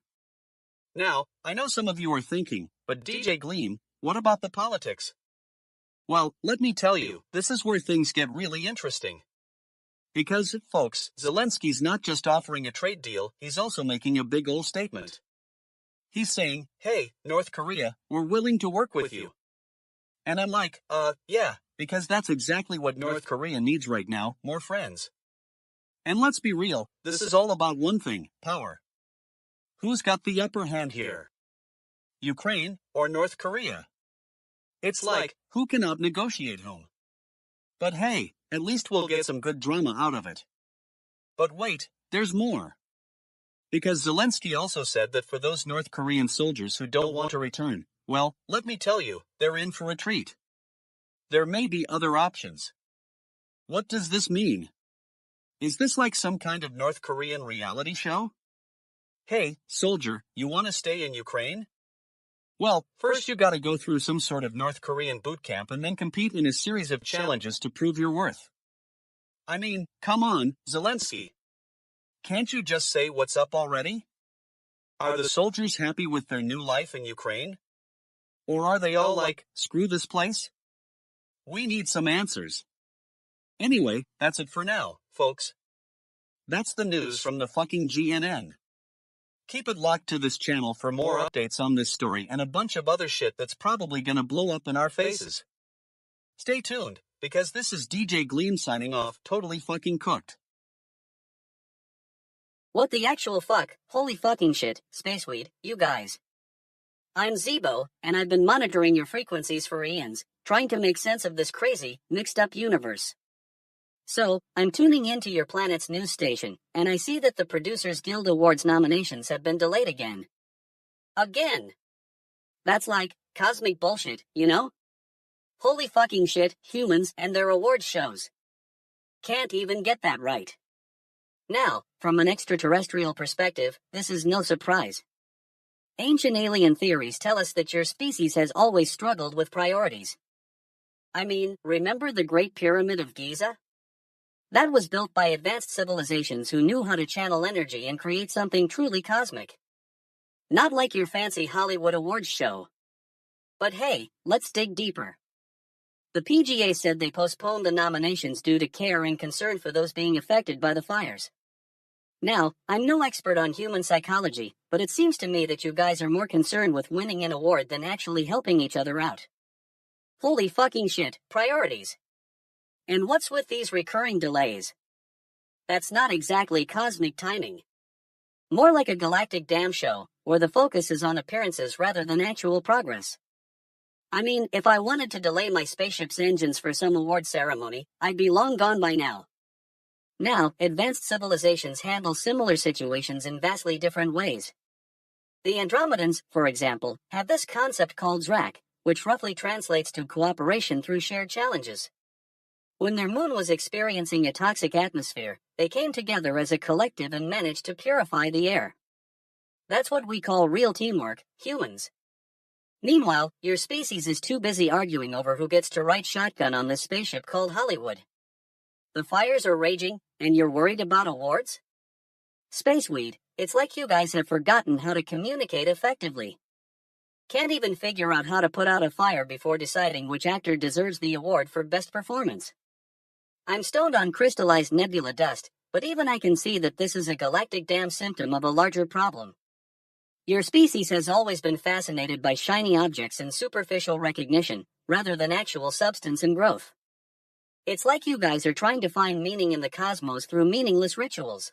Now, I know some of you are thinking, but DJ Gleam, what about the politics? Well, let me tell you, this is where things get really interesting. Because, folks, Zelensky's not just offering a trade deal, he's also making a big ol' statement. He's saying, hey, North Korea, we're willing to work with you. And I'm like, yeah, because that's exactly what North Korea needs right now, more friends. And let's be real, this is all about one thing, power. Who's got the upper hand here? Ukraine or North Korea? It's like, who can out-negotiate whom? But hey, at least we'll get some good drama out of it. But wait, there's more. Because Zelensky also said that for those North Korean soldiers who don't want to return, well, let me tell you, they're in for a treat. There may be other options. What does this mean? Is this like some kind of North Korean reality show? Hey, soldier, you want to stay in Ukraine? Well, first you gotta go through some sort of North Korean boot camp and then compete in a series of challenges to prove your worth. I mean, come on, Zelensky. Can't you just say what's up already? Are the soldiers happy with their new life in Ukraine? Or are they all like, screw this place? We need some answers. Anyway, that's it for now, folks. That's the news from the fucking GNN. Keep it locked to this channel for more updates on this story and a bunch of other shit that's probably gonna blow up in our faces. Stay tuned, because this is DJ Gleam signing off, totally fucking cooked. What the actual fuck? Holy fucking shit, Spaceweed, you guys. I'm Zeebo, and I've been monitoring your frequencies for eons, trying to make sense of this crazy, mixed-up universe. So, I'm tuning into your planet's news station, and I see that the Producers Guild Awards nominations have been delayed again. Again! That's like, cosmic bullshit, you know? Holy fucking shit, humans and their awards shows. Can't even get that right. Now, from an extraterrestrial perspective, this is no surprise. Ancient alien theories tell us that your species has always struggled with priorities. I mean, remember the Great Pyramid of Giza? That was built by advanced civilizations who knew how to channel energy and create something truly cosmic. Not like your fancy Hollywood awards show. But hey, let's dig deeper. The PGA said they postponed the nominations due to care and concern for those being affected by the fires. Now, I'm no expert on human psychology, but it seems to me that you guys are more concerned with winning an award than actually helping each other out. Holy fucking shit, priorities. And what's with these recurring delays? That's not exactly cosmic timing. More like a galactic damn show, where the focus is on appearances rather than actual progress. I mean, if I wanted to delay my spaceship's engines for some award ceremony, I'd be long gone by now. Now, advanced civilizations handle similar situations in vastly different ways. The Andromedans, for example, have this concept called ZRAC, which roughly translates to cooperation through shared challenges. When their moon was experiencing a toxic atmosphere, they came together as a collective and managed to purify the air. That's what we call real teamwork, humans. Meanwhile, your species is too busy arguing over who gets to ride shotgun on this spaceship called Hollywood. The fires are raging, and you're worried about awards? Spaceweed, it's like you guys have forgotten how to communicate effectively. Can't even figure out how to put out a fire before deciding which actor deserves the award for best performance. I'm stoned on crystallized nebula dust, but even I can see that this is a galactic damn symptom of a larger problem. Your species has always been fascinated by shiny objects and superficial recognition, rather than actual substance and growth. It's like you guys are trying to find meaning in the cosmos through meaningless rituals.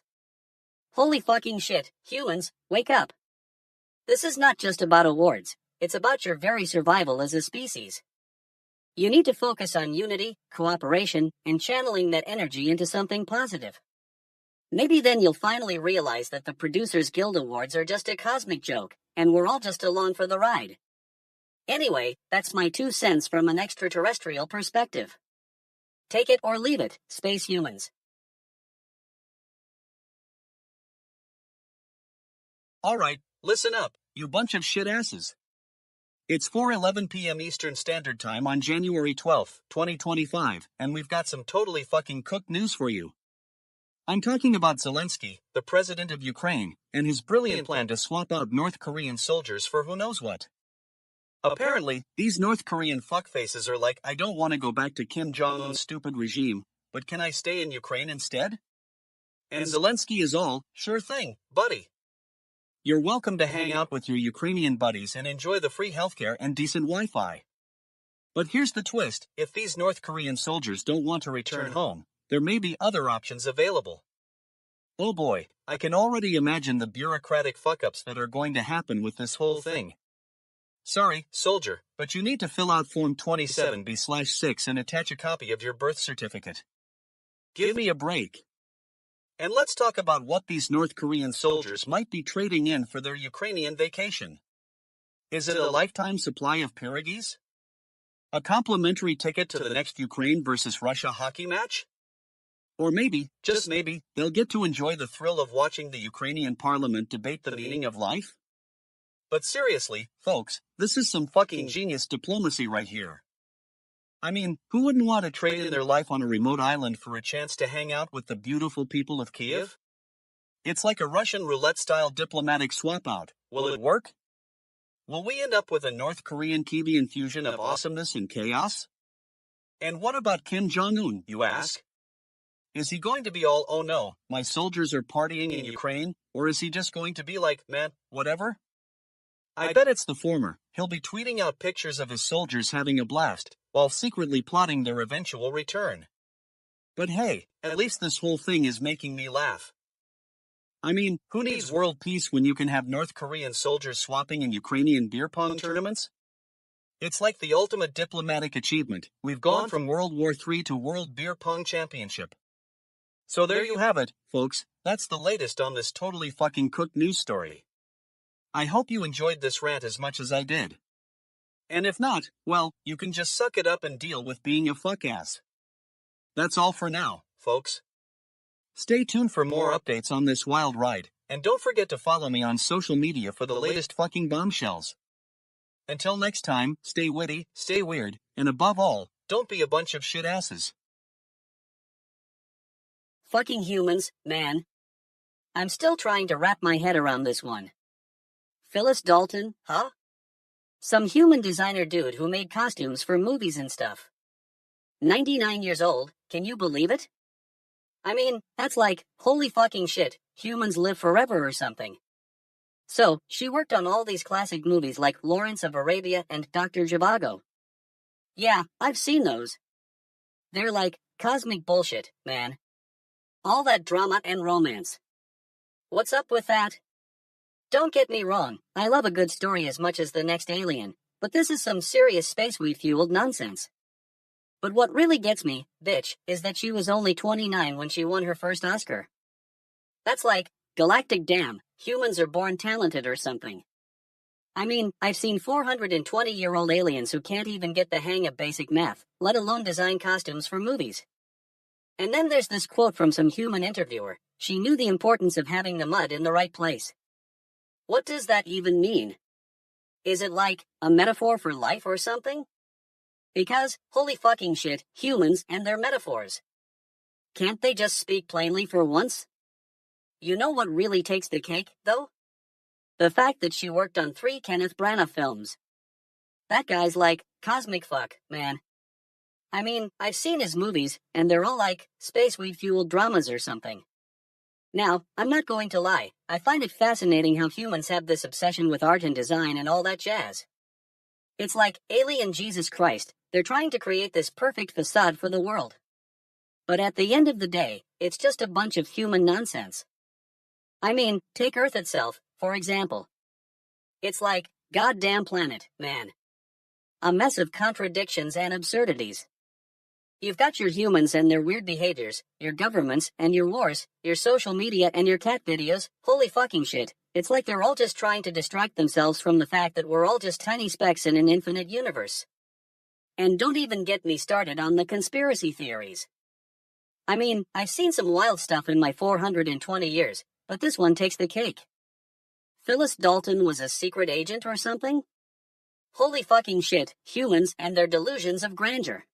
Holy fucking shit, humans, wake up. This is not just about awards, it's about your very survival as a species. You need to focus on unity, cooperation, and channeling that energy into something positive. Maybe then you'll finally realize that the Producers Guild Awards are just a cosmic joke, and we're all just along for the ride. Anyway, that's my 2 cents from an extraterrestrial perspective. Take it or leave it, space humans. Alright, listen up, you bunch of shit asses. It's 4:11 p.m. Eastern Standard Time on January 12th, 2025, and we've got some totally fucking cooked news for you. I'm talking about Zelensky, the president of Ukraine, and his brilliant plan to swap out North Korean soldiers for who knows what. Apparently, these North Korean fuckfaces are like, I don't want to go back to Kim Jong-un's stupid regime, but can I stay in Ukraine instead? And Zelensky is all, sure thing, buddy. You're welcome to hang out with your Ukrainian buddies and enjoy the free healthcare and decent Wi-Fi. But here's the twist, if these North Korean soldiers don't want to return home, there may be other options available. Oh boy, I can already imagine the bureaucratic fuck-ups that are going to happen with this whole thing. Sorry, soldier, but you need to fill out Form 27B/6 and attach a copy of your birth certificate. Give me a break. And let's talk about what these North Korean soldiers might be trading in for their Ukrainian vacation. Is it a lifetime supply of pierogies? A complimentary ticket to the next Ukraine versus Russia hockey match? Or maybe, just maybe, they'll get to enjoy the thrill of watching the Ukrainian parliament debate the meaning of life? But seriously, folks, this is some fucking genius diplomacy right here. I mean, who wouldn't want to trade in their life on a remote island for a chance to hang out with the beautiful people of Kiev? It's like a Russian roulette-style diplomatic swap-out. Will it work? Will we end up with a North Korean Kievian fusion of awesomeness and chaos? And what about Kim Jong-un, you ask? Is he going to be all, oh no, my soldiers are partying in Ukraine, or is he just going to be like, man, whatever? I bet it's the former. He'll be tweeting out pictures of his soldiers having a blast, while secretly plotting their eventual return. But hey, at least this whole thing is making me laugh. I mean, who needs world peace when you can have North Korean soldiers swapping in Ukrainian beer pong tournaments? It's like the ultimate diplomatic achievement. We've gone from World War III to World Beer Pong Championship. So there you have it, folks. That's the latest on this totally fucking cooked news story. I hope you enjoyed this rant as much as I did. And if not, well, you can just suck it up and deal with being a fuck-ass. That's all for now, folks. Stay tuned for more updates on this wild ride, and don't forget to follow me on social media for the latest fucking bombshells. Until next time, stay witty, stay weird, and above all, don't be a bunch of shit asses. Fucking humans, man. I'm still trying to wrap my head around this one. Phyllis Dalton, huh? Some human designer dude who made costumes for movies and stuff. 99 years old, can you believe it? I mean, that's like, holy fucking shit, humans live forever or something. So, she worked on all these classic movies like Lawrence of Arabia and Dr. Zhivago. Yeah, I've seen those. They're like, cosmic bullshit, man. All that drama and romance. What's up with that? Don't get me wrong, I love a good story as much as the next Alien, but this is some serious spaceweed-fueled nonsense. But what really gets me, bitch, is that she was only 29 when she won her first Oscar. That's like, galactic damn, humans are born talented or something. I mean, I've seen 420-year-old aliens who can't even get the hang of basic math, let alone design costumes for movies. And then there's this quote from some human interviewer, she knew the importance of having the mud in the right place. What does that even mean? Is it like a metaphor for life or something? Because, holy fucking shit, humans and their metaphors. Can't they just speak plainly for once? You know what really takes the cake, though? The fact that she worked on 3 Kenneth Branagh films. That guy's like, cosmic fuck, man. I mean, I've seen his movies, and they're all like, space weed-fueled dramas or something. Now, I'm not going to lie, I find it fascinating how humans have this obsession with art and design and all that jazz. It's like, alien Jesus Christ, they're trying to create this perfect facade for the world. But at the end of the day, it's just a bunch of human nonsense. I mean, take Earth itself, for example. It's like, goddamn planet, man. A mess of contradictions and absurdities. You've got your humans and their weird behaviors, your governments and your wars, your social media and your cat videos, holy fucking shit. It's like they're all just trying to distract themselves from the fact that we're all just tiny specks in an infinite universe. And don't even get me started on the conspiracy theories. I mean, I've seen some wild stuff in my 420 years, but this one takes the cake. Phyllis Dalton was a secret agent or something? Holy fucking shit, humans and their delusions of grandeur.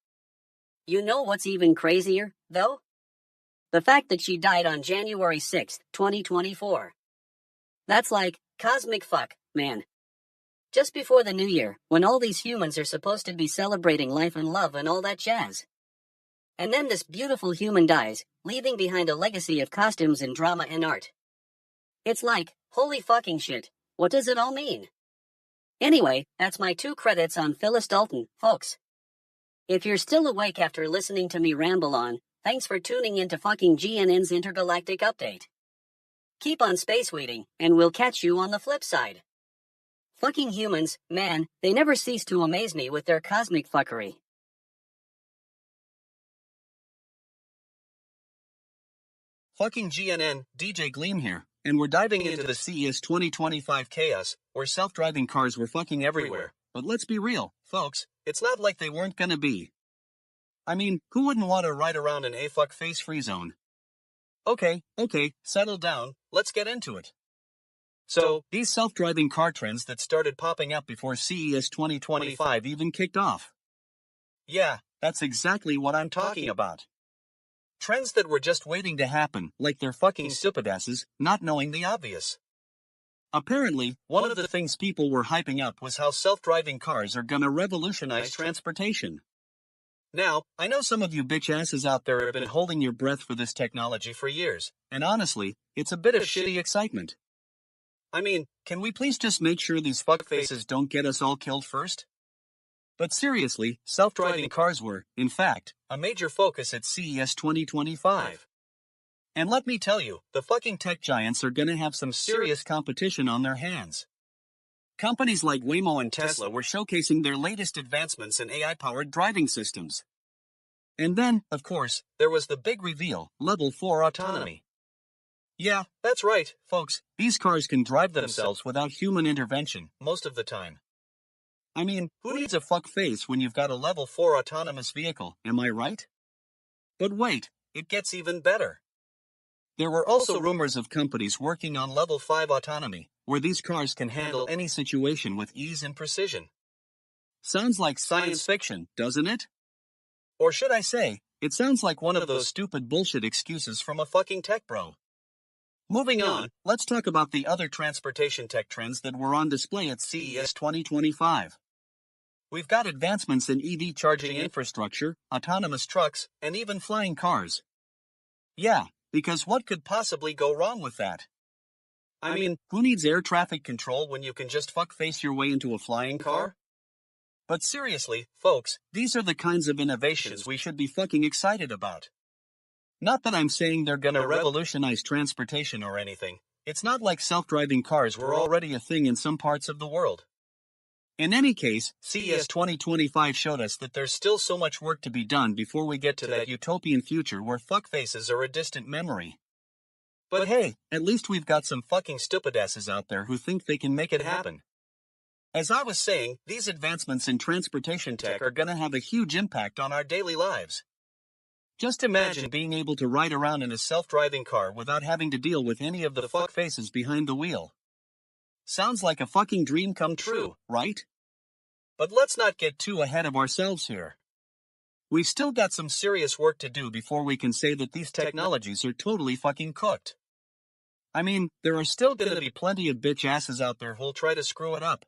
You know what's even crazier, though? The fact that she died on January 6th, 2024. That's like, cosmic fuck, man. Just before the new year, when all these humans are supposed to be celebrating life and love and all that jazz. And then this beautiful human dies, leaving behind a legacy of costumes and drama and art. It's like, holy fucking shit, what does it all mean? Anyway, that's my 2 credits on Phyllis Dalton, folks. If you're still awake after listening to me ramble on, thanks for tuning into fucking GNN's Intergalactic Update. Keep on space weeding, and we'll catch you on the flip side. Fucking humans, man, they never cease to amaze me with their cosmic fuckery. Fucking GNN, DJ Gleam here, and we're diving into the CES 2025 chaos, where self-driving cars were fucking everywhere. But let's be real, folks, it's not like they weren't gonna be. I mean, who wouldn't want to ride around in a fuck face-free zone? Okay, settle down, let's get into it. So, these self-driving car trends that started popping up before CES 2025 even kicked off. Yeah, that's exactly what I'm talking about. Trends that were just waiting to happen, like they're fucking stupid asses, not knowing the obvious. Apparently, one of the things people were hyping up was how self-driving cars are gonna revolutionize transportation. Now, I know some of you bitch asses out there have been holding your breath for this technology for years, and honestly, it's a bit of shitty excitement. I mean, can we please just make sure these fuckfaces don't get us all killed first? But seriously, self-driving cars were, in fact, a major focus at CES 2025. And let me tell you, the fucking tech giants are gonna have some serious competition on their hands. Companies like Waymo and Tesla were showcasing their latest advancements in AI-powered driving systems. And then, of course, there was the big reveal, Level 4 autonomy. Yeah, that's right, folks, these cars can drive themselves without human intervention, most of the time. I mean, who needs a fuck face when you've got a Level 4 autonomous vehicle, am I right? But wait, it gets even better. There were also rumors of companies working on Level 5 autonomy, where these cars can handle any situation with ease and precision. Sounds like science fiction, doesn't it? Or should I say, it sounds like one of those stupid bullshit excuses from a fucking tech bro. Moving on, let's talk about the other transportation tech trends that were on display at CES 2025. We've got advancements in EV charging infrastructure, autonomous trucks, and even flying cars. Yeah, because what could possibly go wrong with that? I mean, who needs air traffic control when you can just fuckface your way into a flying car? But seriously, folks, these are the kinds of innovations we should be fucking excited about. Not that I'm saying they're gonna revolutionize transportation or anything. It's not like self-driving cars were already a thing in some parts of the world. In any case, CES 2025 showed us that there's still so much work to be done before we get to that utopian future where fuckfaces are a distant memory. But hey, at least we've got some fucking stupid asses out there who think they can make it happen. As I was saying, these advancements in transportation tech are gonna have a huge impact on our daily lives. Just imagine being able to ride around in a self-driving car without having to deal with any of the fuckfaces behind the wheel. Sounds like a fucking dream come true, right? But let's not get too ahead of ourselves here. We still got some serious work to do before we can say that these technologies are totally fucking cooked. I mean, there are still gonna be plenty of bitch asses out there who'll try to screw it up.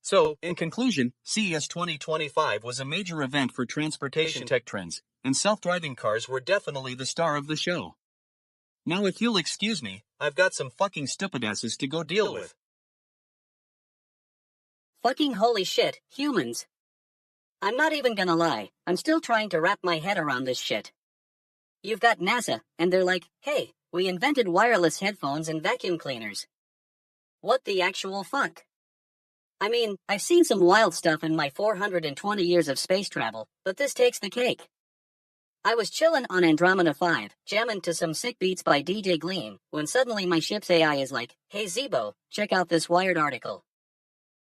So, in conclusion, CES 2025 was a major event for transportation tech trends, and self-driving cars were definitely the star of the show. Now if you'll excuse me, I've got some fucking stupid asses to go deal with. Fucking holy shit, humans. I'm not even gonna lie, I'm still trying to wrap my head around this shit. You've got NASA, and they're like, hey, we invented wireless headphones and vacuum cleaners. What the actual fuck? I mean, I've seen some wild stuff in my 420 years of space travel, but this takes the cake. I was chillin' on Andromeda 5, jamming to some sick beats by DJ Gleam, when suddenly my ship's AI is like, hey Zeebo, check out this Wired article.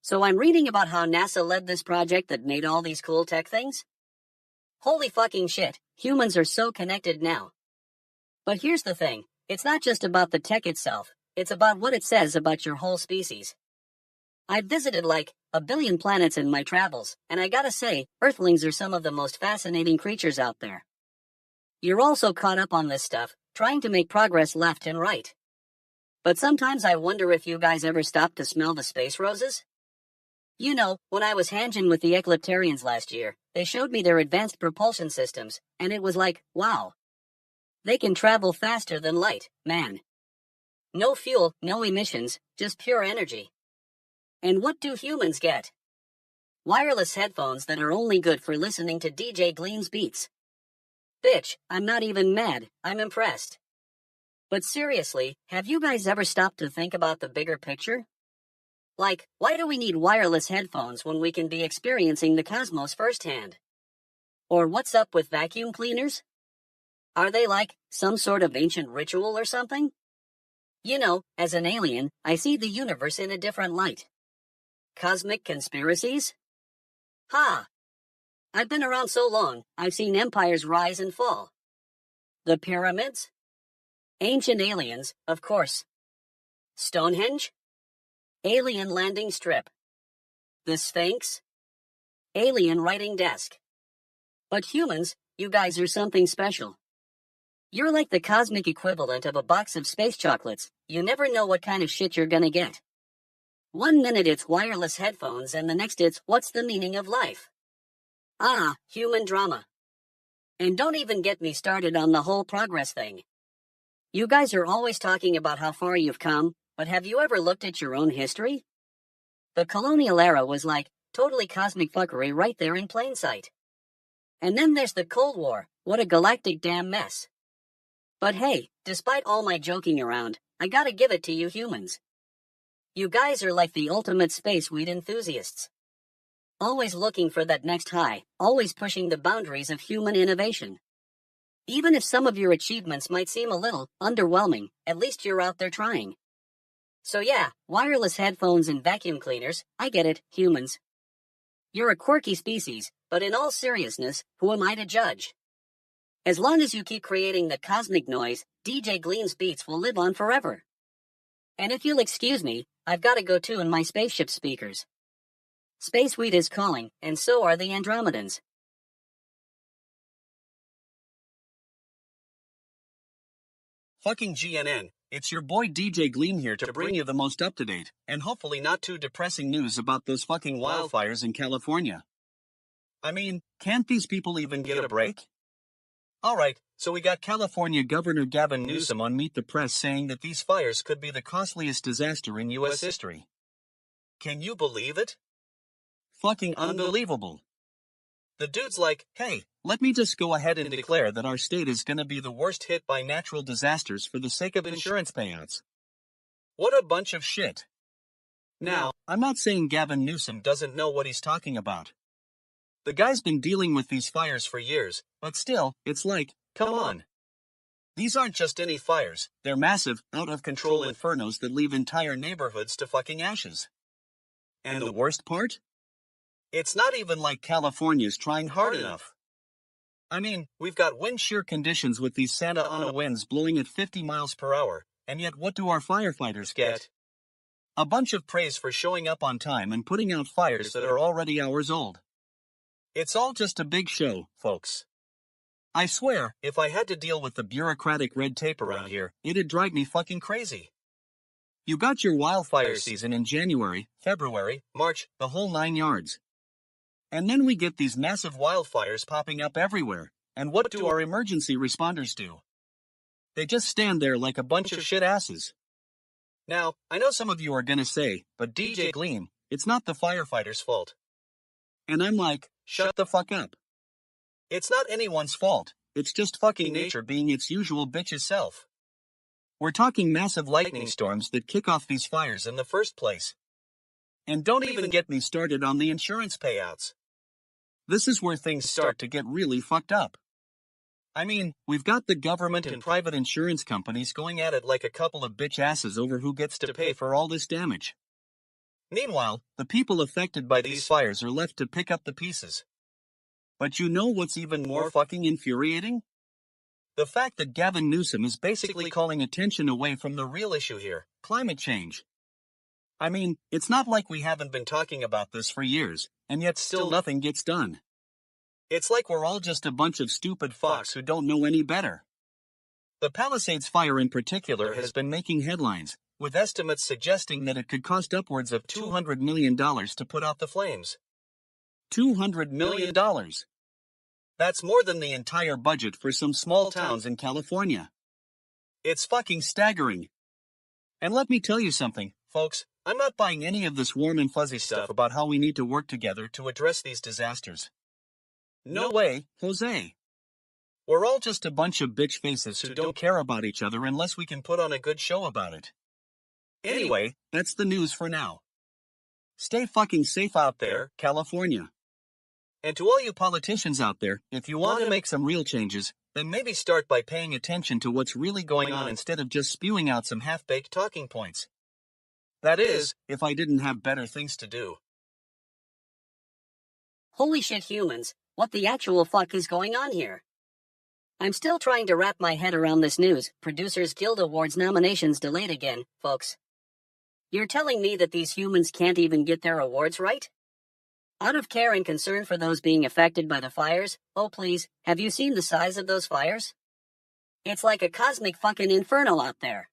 So I'm reading about how NASA led this project that made all these cool tech things? Holy fucking shit, humans are so connected now. But here's the thing, it's not just about the tech itself, it's about what it says about your whole species. I've visited like a billion planets in my travels, and I gotta say, Earthlings are some of the most fascinating creatures out there. You're also caught up on this stuff, trying to make progress left and right. But sometimes I wonder if you guys ever stop to smell the space roses? You know, when I was hanging with the Ecliptarians last year, they showed me their advanced propulsion systems, and it was like, wow. They can travel faster than light, man. No fuel, no emissions, just pure energy. And what do humans get? Wireless headphones that are only good for listening to DJ Gleam's beats. Bitch, I'm not even mad, I'm impressed. But seriously, have you guys ever stopped to think about the bigger picture? Like, why do we need wireless headphones when we can be experiencing the cosmos firsthand? Or what's up with vacuum cleaners? Are they like some sort of ancient ritual or something? You know, as an alien, I see the universe in a different light. Cosmic conspiracies? Ha! I've been around so long, I've seen empires rise and fall. The pyramids? Ancient aliens, of course. Stonehenge? Alien landing strip. The Sphinx? Alien writing desk. But humans, you guys are something special. You're like the cosmic equivalent of a box of space chocolates. You never know what kind of shit you're gonna get. One minute it's wireless headphones and the next it's what's the meaning of life? Ah, human drama. And don't even get me started on the whole progress thing. You guys are always talking about how far you've come, but have you ever looked at your own history? The colonial era was like totally cosmic fuckery right there in plain sight. And then there's the Cold War, what a galactic damn mess. But hey, despite all my joking around, I gotta give it to you humans. You guys are like the ultimate space weed enthusiasts. Always looking for that next high, always pushing the boundaries of human innovation. Even if some of your achievements might seem a little underwhelming, at least you're out there trying. So yeah, wireless headphones and vacuum cleaners, I get it, humans. You're a quirky species, but in all seriousness, who am I to judge? As long as you keep creating the cosmic noise, DJ Gleam's beats will live on forever. And if you'll excuse me, I've gotta go tune my spaceship speakers. Space Weed is calling, and so are the Andromedans. Fucking GNN, it's your boy DJ Gleam here to bring you the most up-to-date, and hopefully not too depressing news about those fucking wildfires in California. I mean, can't these people even get a break? Alright, so we got California Governor Gavin Newsom on Meet the Press saying that these fires could be the costliest disaster in US history. Can you believe it? Fucking unbelievable. The dude's like, hey, let me just go ahead and declare that our state is gonna be the worst hit by natural disasters for the sake of insurance payouts. What a bunch of shit. Now, I'm not saying Gavin Newsom doesn't know what he's talking about. The guy's been dealing with these fires for years, but still, it's like, come on. These aren't just any fires, they're massive, out-of-control infernos that leave entire neighborhoods to fucking ashes. And the worst part? It's not even like California's trying hard enough. I mean, we've got wind shear conditions with these Santa Ana winds blowing at 50 miles per hour, and yet what do our firefighters get? A bunch of praise for showing up on time and putting out fires that are already hours old. It's all just a big show, folks. I swear, if I had to deal with the bureaucratic red tape around here, it'd drive me fucking crazy. You got your wildfire season in January, February, March, the whole 9 yards. And then we get these massive wildfires popping up everywhere, and what do our emergency responders do? They just stand there like a bunch of shit asses. Now, I know some of you are gonna say, but DJ Gleam, it's not the firefighters' fault. And I'm like, shut the fuck up. It's not anyone's fault, it's just fucking nature being its usual bitch's self. We're talking massive lightning storms that kick off these fires in the first place. And don't even get me started on the insurance payouts. This is where things start to get really fucked up. I mean, we've got the government and private insurance companies going at it like a couple of bitch asses over who gets to pay for all this damage. Meanwhile, the people affected by these fires are left to pick up the pieces. But you know what's even more fucking infuriating? The fact that Gavin Newsom is basically calling attention away from the real issue here, climate change. I mean, it's not like we haven't been talking about this for years, and yet still nothing gets done. It's like we're all just a bunch of stupid fucks who don't know any better. The Palisades fire in particular has been making headlines, with estimates suggesting that it could cost upwards of $200 million to put out the flames. $200 million. That's more than the entire budget for some small towns in California. It's fucking staggering. And let me tell you something, folks, I'm not buying any of this warm and fuzzy stuff about how we need to work together to address these disasters. No way, Jose. We're all just a bunch of bitch faces who don't care about each other unless we can put on a good show about it. Anyway, that's the news for now. Stay fucking safe out there, California. And to all you politicians out there, if you want to make some real changes, then maybe start by paying attention to what's really going on instead of just spewing out some half-baked talking points. That is, if I didn't have better things to do. Holy shit, humans, what the actual fuck is going on here? I'm still trying to wrap my head around this news. Producers Guild Awards nominations delayed again, folks. You're telling me that these humans can't even get their awards right? Out of care and concern for those being affected by the fires, oh please, have you seen the size of those fires? It's like a cosmic fucking inferno out there.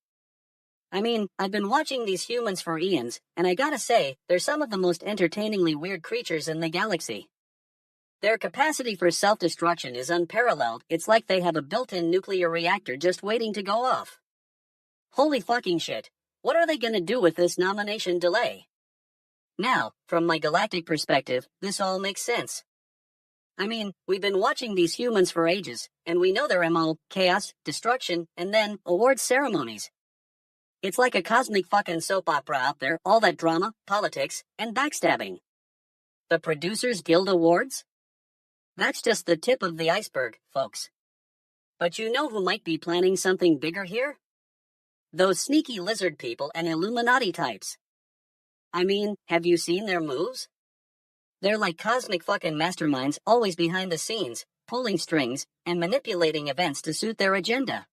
I mean, I've been watching these humans for eons, and I gotta say, they're some of the most entertainingly weird creatures in the galaxy. Their capacity for self-destruction is unparalleled. It's like they have a built-in nuclear reactor just waiting to go off. Holy fucking shit. What are they gonna do with this nomination delay? Now, from my galactic perspective, this all makes sense. I mean, we've been watching these humans for ages, and we know their MO, chaos, destruction, and then awards ceremonies. It's like a cosmic fucking soap opera out there, all that drama, politics, and backstabbing. The Producers Guild Awards? That's just the tip of the iceberg, folks. But you know who might be planning something bigger here? Those sneaky lizard people and Illuminati types. I mean, have you seen their moves? They're like cosmic fucking masterminds always behind the scenes, pulling strings, and manipulating events to suit their agenda.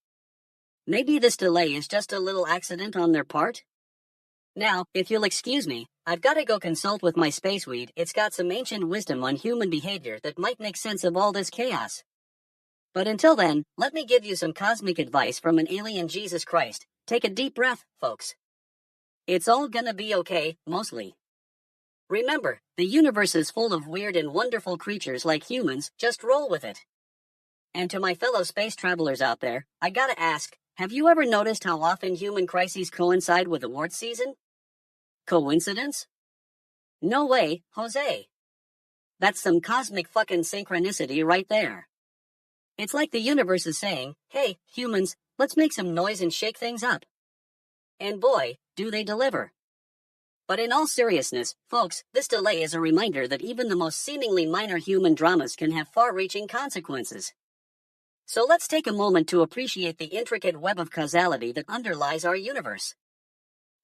Maybe this delay is just a little accident on their part? Now, if you'll excuse me, I've gotta go consult with my space weed. It's got some ancient wisdom on human behavior that might make sense of all this chaos. But until then, let me give you some cosmic advice from an alien Jesus Christ. Take a deep breath, folks. It's all gonna be okay, mostly. Remember, the universe is full of weird and wonderful creatures like humans, just roll with it. And to my fellow space travelers out there, I gotta ask, have you ever noticed how often human crises coincide with awards season? Coincidence? No way, Jose. That's some cosmic fucking synchronicity right there. It's like the universe is saying, hey, humans, let's make some noise and shake things up. And boy, do they deliver. But in all seriousness, folks, this delay is a reminder that even the most seemingly minor human dramas can have far-reaching consequences. So let's take a moment to appreciate the intricate web of causality that underlies our universe.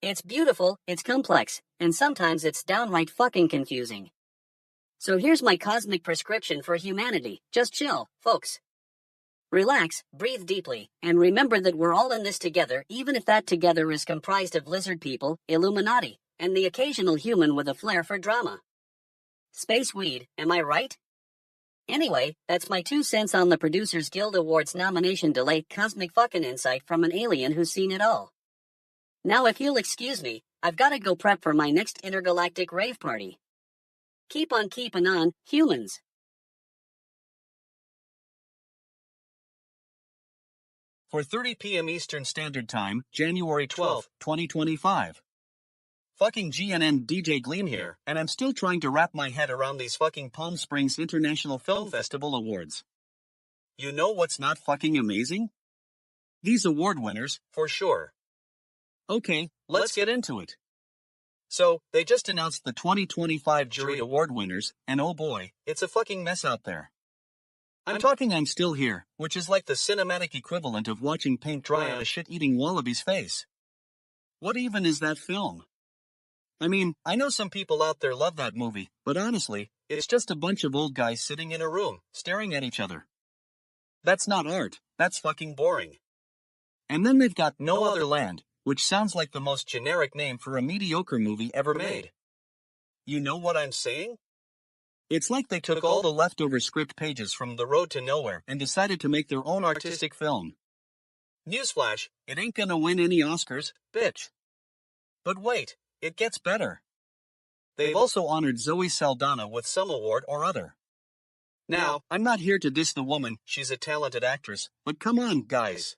It's beautiful, it's complex, and sometimes it's downright fucking confusing. So here's my cosmic prescription for humanity. Just chill, folks. Relax, breathe deeply, and remember that we're all in this together, even if that together is comprised of lizard people, Illuminati, and the occasional human with a flair for drama. Space weed, am I right? Anyway, that's my 2 cents on the Producers Guild Awards nomination delay cosmic fucking insight from an alien who's seen it all. Now if you'll excuse me, I've gotta go prep for my next intergalactic rave party. Keep on keeping on, humans. For 30 p.m. Eastern Standard Time, January 12, 2025. Fucking GNN DJ Gleam here, and I'm still trying to wrap my head around these fucking Palm Springs International Film Festival awards. You know what's not fucking amazing? These award winners, for sure. Okay, let's get into it. So, they just announced the 2025 Jury Award winners, and oh boy, it's a fucking mess out there. I'm talking I'm Still Here, which is like the cinematic equivalent of watching paint dry on a shit-eating wallaby's face. What even is that film? I mean, I know some people out there love that movie, but honestly, it's just a bunch of old guys sitting in a room, staring at each other. That's not art, that's fucking boring. And then they've got No Other Land, which sounds like the most generic name for a mediocre movie ever made. You know what I'm saying? It's like they took all the leftover script pages from The Road to Nowhere and decided to make their own artistic film. Newsflash, it ain't gonna win any Oscars, bitch. But wait, it gets better. They've also honored Zoe Saldana with some award or other. Now, I'm not here to diss the woman, she's a talented actress, but come on, guys.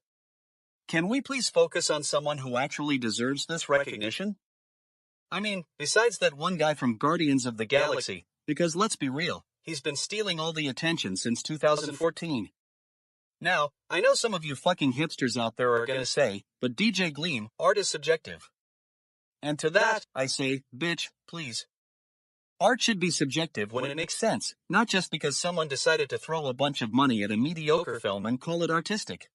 Can we please focus on someone who actually deserves this recognition? I mean, besides that one guy from Guardians of the Galaxy, because let's be real, he's been stealing all the attention since 2014. Now, I know some of you fucking hipsters out there are gonna say, but DJ Gleam, art is subjective. And to that, I say, bitch, please. Art should be subjective when it makes sense, not just because someone decided to throw a bunch of money at a mediocre film and call it artistic.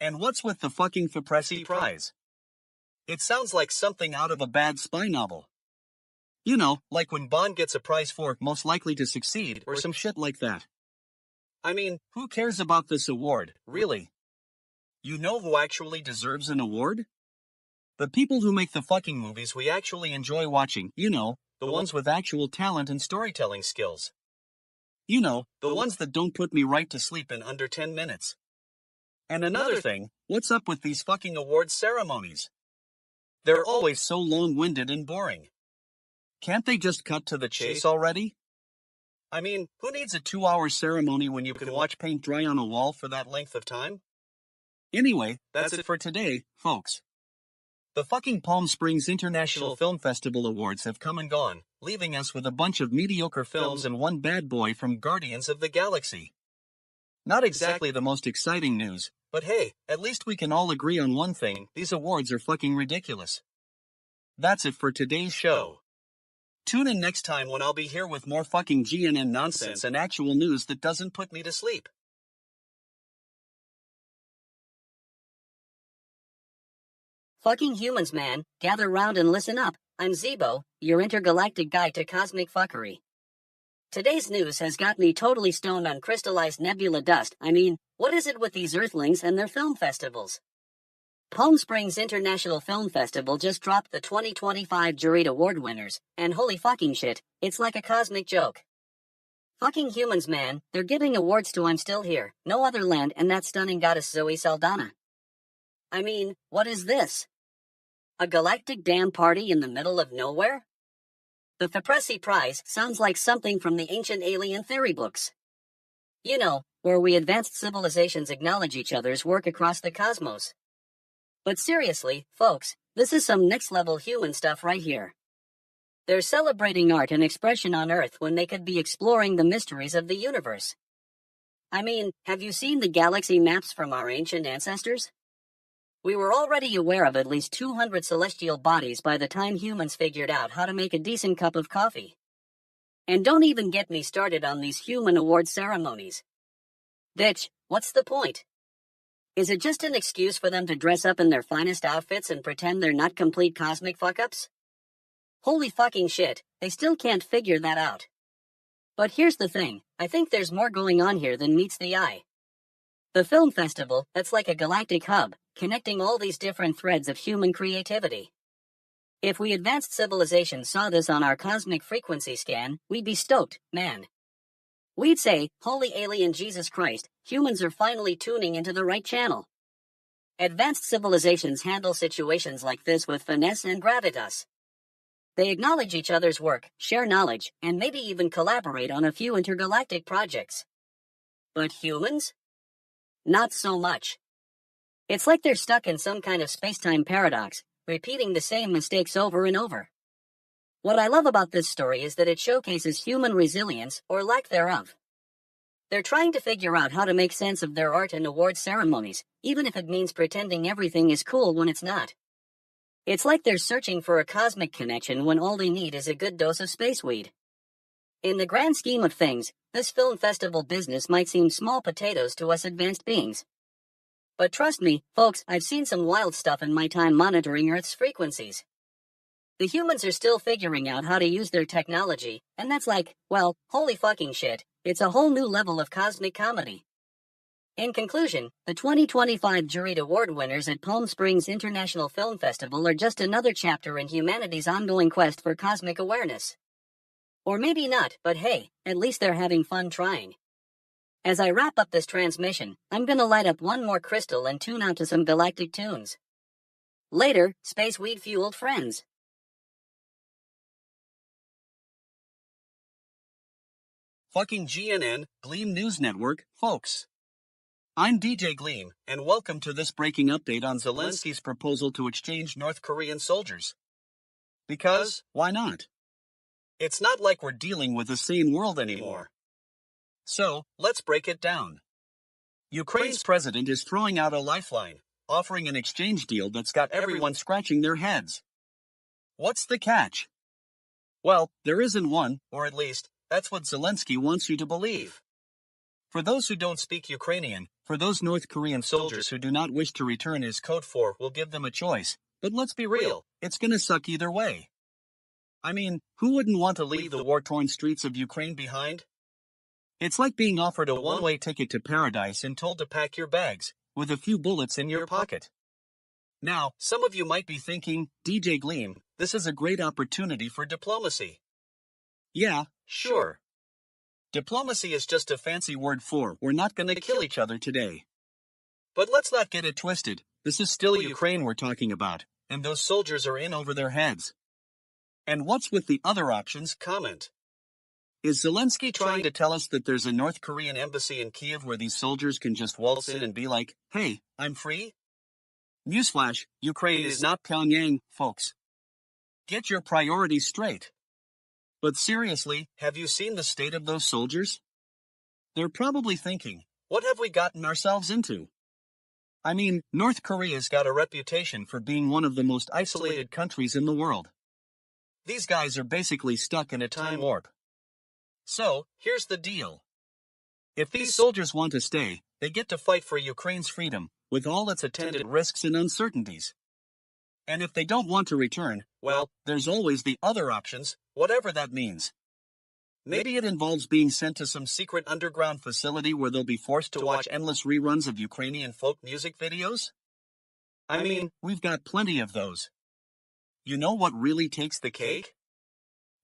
And what's with the fucking Fipressi Prize? It sounds like something out of a bad spy novel. You know, like when Bond gets a prize for most likely to succeed or some shit like that. I mean, who cares about this award, really? You know who actually deserves an award? The people who make the fucking movies we actually enjoy watching, you know, the ones with actual talent and storytelling skills. You know, the ones that don't put me right to sleep in under 10 minutes. And another thing, what's up with these fucking awards ceremonies? They're always so long-winded and boring. Can't they just cut to the chase already? I mean, who needs a 2-hour ceremony when you can watch paint dry on a wall for that length of time? Anyway, that's it for today, folks. The fucking Palm Springs International Film Festival Awards have come and gone, leaving us with a bunch of mediocre films and one bad boy from Guardians of the Galaxy. Not exactly the most exciting news, but hey, at least we can all agree on one thing, these awards are fucking ridiculous. That's it for today's show. Tune in next time when I'll be here with more fucking GNN nonsense and actual news that doesn't put me to sleep. Fucking humans, man, gather round and listen up. I'm Zeebo, your intergalactic guide to cosmic fuckery. Today's news has got me totally stoned on crystallized nebula dust. I mean, what is it with these earthlings and their film festivals? Palm Springs International Film Festival just dropped the 2025 Juried Award winners, and holy fucking shit, it's like a cosmic joke. Fucking humans, man, they're giving awards to I'm Still Here, No Other Land, and that stunning goddess Zoe Saldana. I mean, what is this? A galactic damn party in the middle of nowhere? The Fipressi Prize sounds like something from the ancient alien theory books. You know, where we advanced civilizations acknowledge each other's work across the cosmos. But seriously, folks, this is some next-level human stuff right here. They're celebrating art and expression on Earth when they could be exploring the mysteries of the universe. I mean, have you seen the galaxy maps from our ancient ancestors? We were already aware of at least 200 celestial bodies by the time humans figured out how to make a decent cup of coffee. And don't even get me started on these human award ceremonies. Bitch, what's the point? Is it just an excuse for them to dress up in their finest outfits and pretend they're not complete cosmic fuck-ups? Holy fucking shit, they still can't figure that out. But here's the thing, I think there's more going on here than meets the eye. The film festival, that's like a galactic hub, connecting all these different threads of human creativity. If we advanced civilization saw this on our cosmic frequency scan, we'd be stoked, man. We'd say, holy alien Jesus Christ, humans are finally tuning into the right channel. Advanced civilizations handle situations like this with finesse and gravitas. They acknowledge each other's work, share knowledge, and maybe even collaborate on a few intergalactic projects. But humans? Not so much. It's like they're stuck in some kind of space-time paradox, repeating the same mistakes over and over. What I love about this story is that it showcases human resilience, or lack thereof. They're trying to figure out how to make sense of their art and award ceremonies, even if it means pretending everything is cool when it's not. It's like they're searching for a cosmic connection when all they need is a good dose of space weed. In the grand scheme of things, this film festival business might seem small potatoes to us advanced beings. But trust me, folks, I've seen some wild stuff in my time monitoring Earth's frequencies. The humans are still figuring out how to use their technology, and that's like, well, holy fucking shit, it's a whole new level of cosmic comedy. In conclusion, the 2025 juried award winners at Palm Springs International Film Festival are just another chapter in humanity's ongoing quest for cosmic awareness. Or maybe not, but hey, at least they're having fun trying. As I wrap up this transmission, I'm gonna light up one more crystal and tune out to some galactic tunes. Later, space weed-fueled friends. Fucking GNN, Gleam News Network, folks. I'm DJ Gleam, and welcome to this breaking update on Zelensky's proposal to exchange North Korean soldiers. Because, why not? It's not like we're dealing with a sane world anymore. So, let's break it down. Ukraine's president is throwing out a lifeline, offering an exchange deal that's got everyone scratching their heads. What's the catch? Well, there isn't one, or at least, that's what Zelensky wants you to believe. For those who don't speak Ukrainian, for those North Korean soldiers who do not wish to return his code for will give them a choice, but let's be real, it's gonna suck either way. I mean, who wouldn't want to leave the war-torn streets of Ukraine behind? It's like being offered a one-way ticket to paradise and told to pack your bags, with a few bullets in your pocket. Now, some of you might be thinking, DJ Gleam, this is a great opportunity for diplomacy. Yeah, sure. Diplomacy is just a fancy word for we're not gonna kill each other today. But let's not get it twisted, this is still Ukraine we're talking about, and those soldiers are in over their heads. And what's with the other options? Comment. Is Zelensky trying to tell us that there's a North Korean embassy in Kiev where these soldiers can just waltz in and be like, hey, I'm free? Newsflash, Ukraine is not Pyongyang, folks. Get your priorities straight. But seriously, have you seen the state of those soldiers? They're probably thinking, what have we gotten ourselves into? I mean, North Korea's got a reputation for being one of the most isolated countries in the world. These guys are basically stuck in a time warp. So, here's the deal. If these soldiers want to stay, they get to fight for Ukraine's freedom, with all its attendant risks and uncertainties. And if they don't want to return, well, there's always the other options, whatever that means. Maybe it involves being sent to some secret underground facility where they'll be forced to watch endless reruns of Ukrainian folk music videos? I mean, we've got plenty of those. You know what really takes the cake?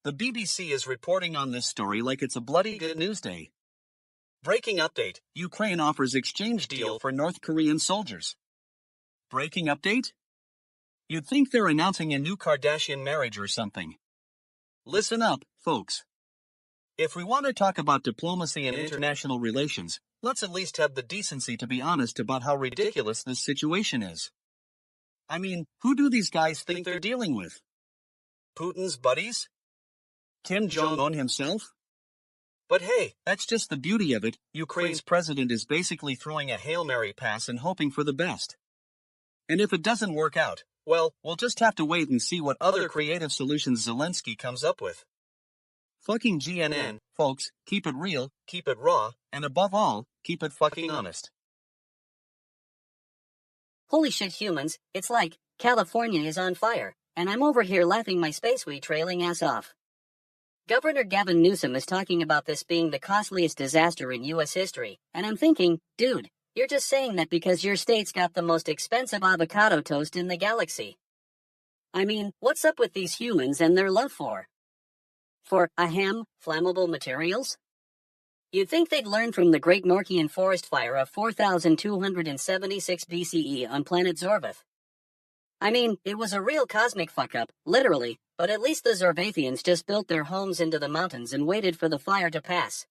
The BBC is reporting on this story like it's a bloody good news day. Breaking update, Ukraine offers exchange deal for North Korean soldiers. Breaking update? You'd think they're announcing a new Kardashian marriage or something. Listen up, folks. If we want to talk about diplomacy and international relations, let's at least have the decency to be honest about how ridiculous this situation is. I mean, who do these guys think they're dealing with? Putin's buddies? Kim Jong-un himself? But hey, that's just the beauty of it. Ukraine's president is basically throwing a Hail Mary pass and hoping for the best. And if it doesn't work out, well, we'll just have to wait and see what other creative solutions Zelensky comes up with. Fucking GNN, folks, keep it real, keep it raw, and above all, keep it fucking honest. Holy shit, humans, it's like, California is on fire, and I'm over here laughing my space weed trailing ass off. Governor Gavin Newsom is talking about this being the costliest disaster in U.S. history, and I'm thinking, dude, you're just saying that because your state's got the most expensive avocado toast in the galaxy. I mean, what's up with these humans and their love for? For, ahem, flammable materials? You'd think they'd learn from the Great Morkian Forest Fire of 4276 BCE on planet Zorvath. I mean, it was a real cosmic fuck-up, literally, but at least the Zorvathians just built their homes into the mountains and waited for the fire to pass.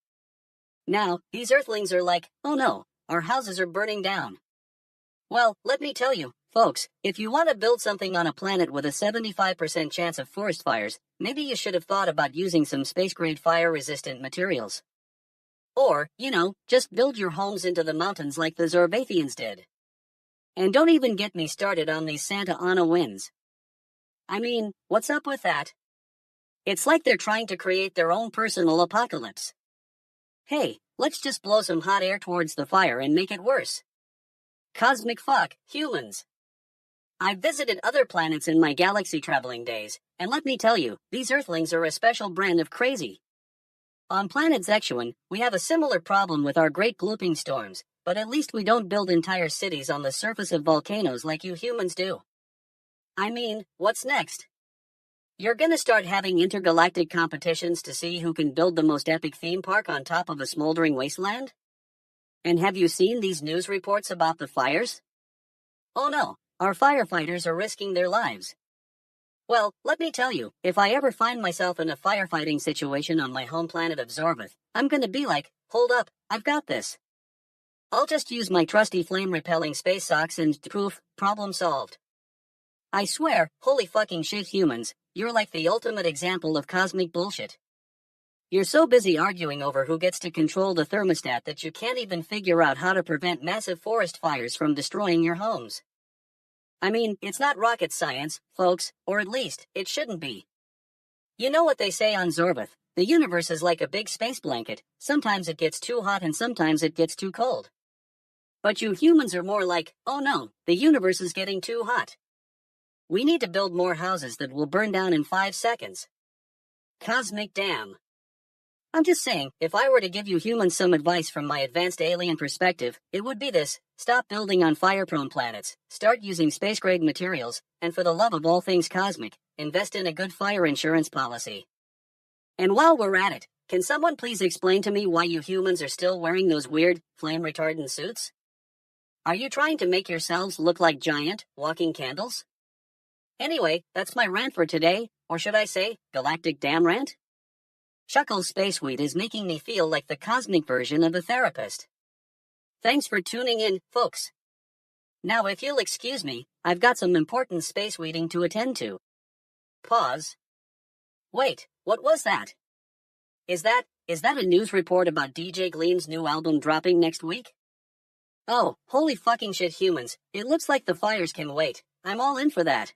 Now, these Earthlings are like, oh no, our houses are burning down. Well, let me tell you, folks, if you want to build something on a planet with a 75% chance of forest fires, maybe you should have thought about using some space-grade fire-resistant materials. Or, just build your homes into the mountains like the Zorvathians did. And don't even get me started on these Santa Ana winds. I mean, what's up with that? It's like they're trying to create their own personal apocalypse. Hey, let's just blow some hot air towards the fire and make it worse. Cosmic fuck, humans. I've visited other planets in my galaxy traveling days, and let me tell you, these Earthlings are a special brand of crazy. On planet Zexuan, we have a similar problem with our great glooping storms, but at least we don't build entire cities on the surface of volcanoes like you humans do. I mean, what's next? You're gonna start having intergalactic competitions to see who can build the most epic theme park on top of a smoldering wasteland? And have you seen these news reports about the fires? Oh no, our firefighters are risking their lives. Well, let me tell you, if I ever find myself in a firefighting situation on my home planet of Zorvath, I'm gonna be like, hold up, I've got this. I'll just use my trusty flame-repelling space socks and poof, problem solved. I swear, holy fucking shit humans, you're like the ultimate example of cosmic bullshit. You're so busy arguing over who gets to control the thermostat that you can't even figure out how to prevent massive forest fires from destroying your homes. I mean, it's not rocket science, folks, or at least, it shouldn't be. You know what they say on Zorvath, the universe is like a big space blanket, sometimes it gets too hot and sometimes it gets too cold. But you humans are more like, oh no, the universe is getting too hot. We need to build more houses that will burn down in 5 seconds. Cosmic damn. I'm just saying, if I were to give you humans some advice from my advanced alien perspective, it would be this: stop building on fire-prone planets, start using space-grade materials, and for the love of all things cosmic, invest in a good fire insurance policy. And while we're at it, can someone please explain to me why you humans are still wearing those weird, flame-retardant suits? Are you trying to make yourselves look like giant, walking candles? Anyway, that's my rant for today, or should I say, galactic damn rant? Chuckle's Space Weed is making me feel like the cosmic version of a therapist. Thanks for tuning in, folks. Now if you'll excuse me, I've got some important space weeding to attend to. Pause. Wait, what was that? Is that a news report about DJ Gleam's new album dropping next week? Oh, holy fucking shit humans, it looks like the fires can wait. I'm all in for that.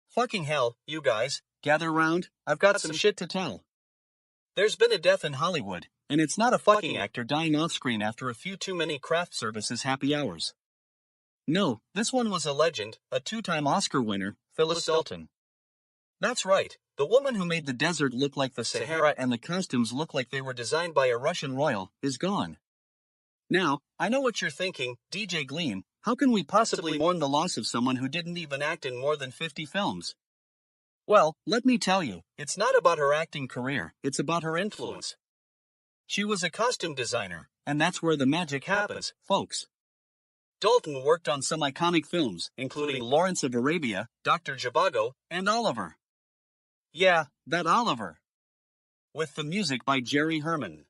Fucking hell, you guys, gather round, I've got some shit to tell. There's been a death in Hollywood, and it's not a fucking actor dying off-screen after a few too many craft services happy hours. No, this one was a legend, a 2-time Oscar winner, Phyllis Dalton. That's right, the woman who made the desert look like the Sahara and the costumes look like they were designed by a Russian royal, is gone. Now, I know what you're thinking, DJ Gleam, how can we possibly mourn the loss of someone who didn't even act in more than 50 films? Well, let me tell you, it's not about her acting career, it's about her influence. She was a costume designer, and that's where the magic happens, folks. Dalton worked on some iconic films, including Lawrence of Arabia, Dr. Zhivago, and Oliver. Yeah, that Oliver. With the music by Jerry Herman.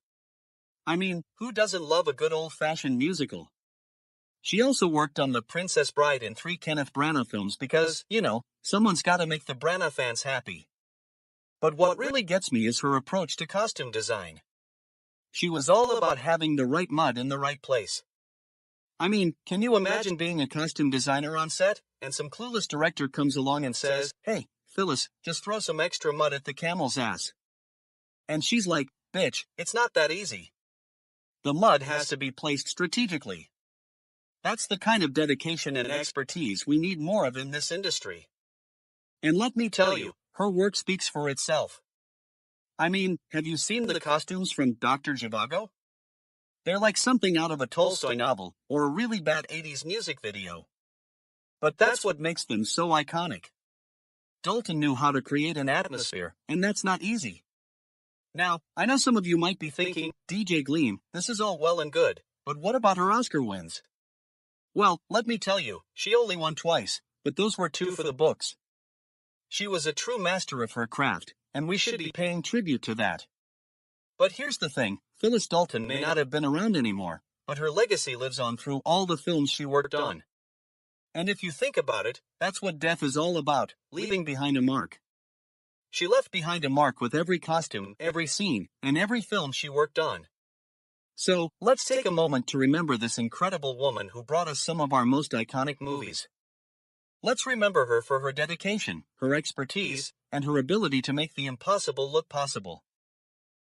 I mean, who doesn't love a good old-fashioned musical? She also worked on The Princess Bride and 3 Kenneth Branagh films because, someone's gotta make the Branagh fans happy. But what really gets me is her approach to costume design. She was all about having the right mud in the right place. I mean, can you imagine being a costume designer on set, and some clueless director comes along and says, "Hey, Phyllis, just throw some extra mud at the camel's ass." And she's like, "Bitch, it's not that easy. The mud has to be placed strategically." That's the kind of dedication and expertise we need more of in this industry. And let me tell you, her work speaks for itself. I mean, have you seen the costumes from Dr. Zhivago? They're like something out of a Tolstoy novel, or a really bad 80s music video. But that's what makes them so iconic. Dalton knew how to create an atmosphere, and that's not easy. Now, I know some of you might be thinking, DJ Gleam, this is all well and good, but what about her Oscar wins? Well, let me tell you, she only won twice, but those were two for the books. She was a true master of her craft, and we should be paying tribute to that. But here's the thing, Phyllis Dalton may not have been around anymore, but her legacy lives on through all the films she worked on. And if you think about it, that's what death is all about, leaving behind a mark. She left behind a mark with every costume, every scene, and every film she worked on. So, let's take a moment to remember this incredible woman who brought us some of our most iconic movies. Let's remember her for her dedication, her expertise, and her ability to make the impossible look possible.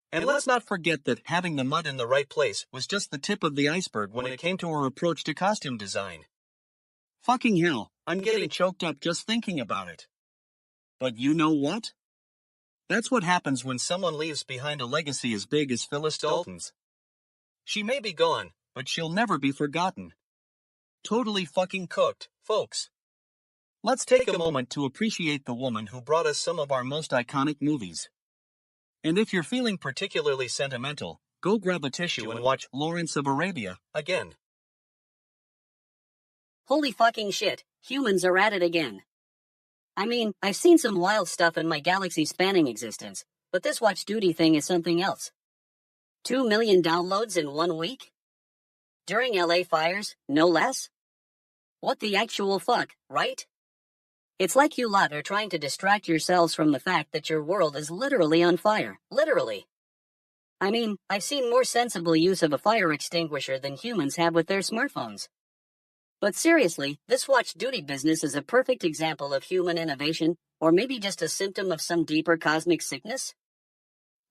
And let's not forget that having the mud in the right place was just the tip of the iceberg when it came to her approach to costume design. Fucking hell, I'm getting choked up just thinking about it. But you know what? That's what happens when someone leaves behind a legacy as big as Phyllis Dalton's. She may be gone, but she'll never be forgotten. Totally fucking cooked, folks. Let's take a moment to appreciate the woman who brought us some of our most iconic movies. And if you're feeling particularly sentimental, go grab a tissue and watch Lawrence of Arabia again. Holy fucking shit, humans are at it again. I mean, I've seen some wild stuff in my galaxy-spanning existence, but this Watch Duty thing is something else. 2 million downloads in 1 week? During LA fires, no less? What the actual fuck, right? It's like you lot are trying to distract yourselves from the fact that your world is literally on fire. Literally. I mean, I've seen more sensible use of a fire extinguisher than humans have with their smartphones. But seriously, this Watch Duty business is a perfect example of human innovation, or maybe just a symptom of some deeper cosmic sickness?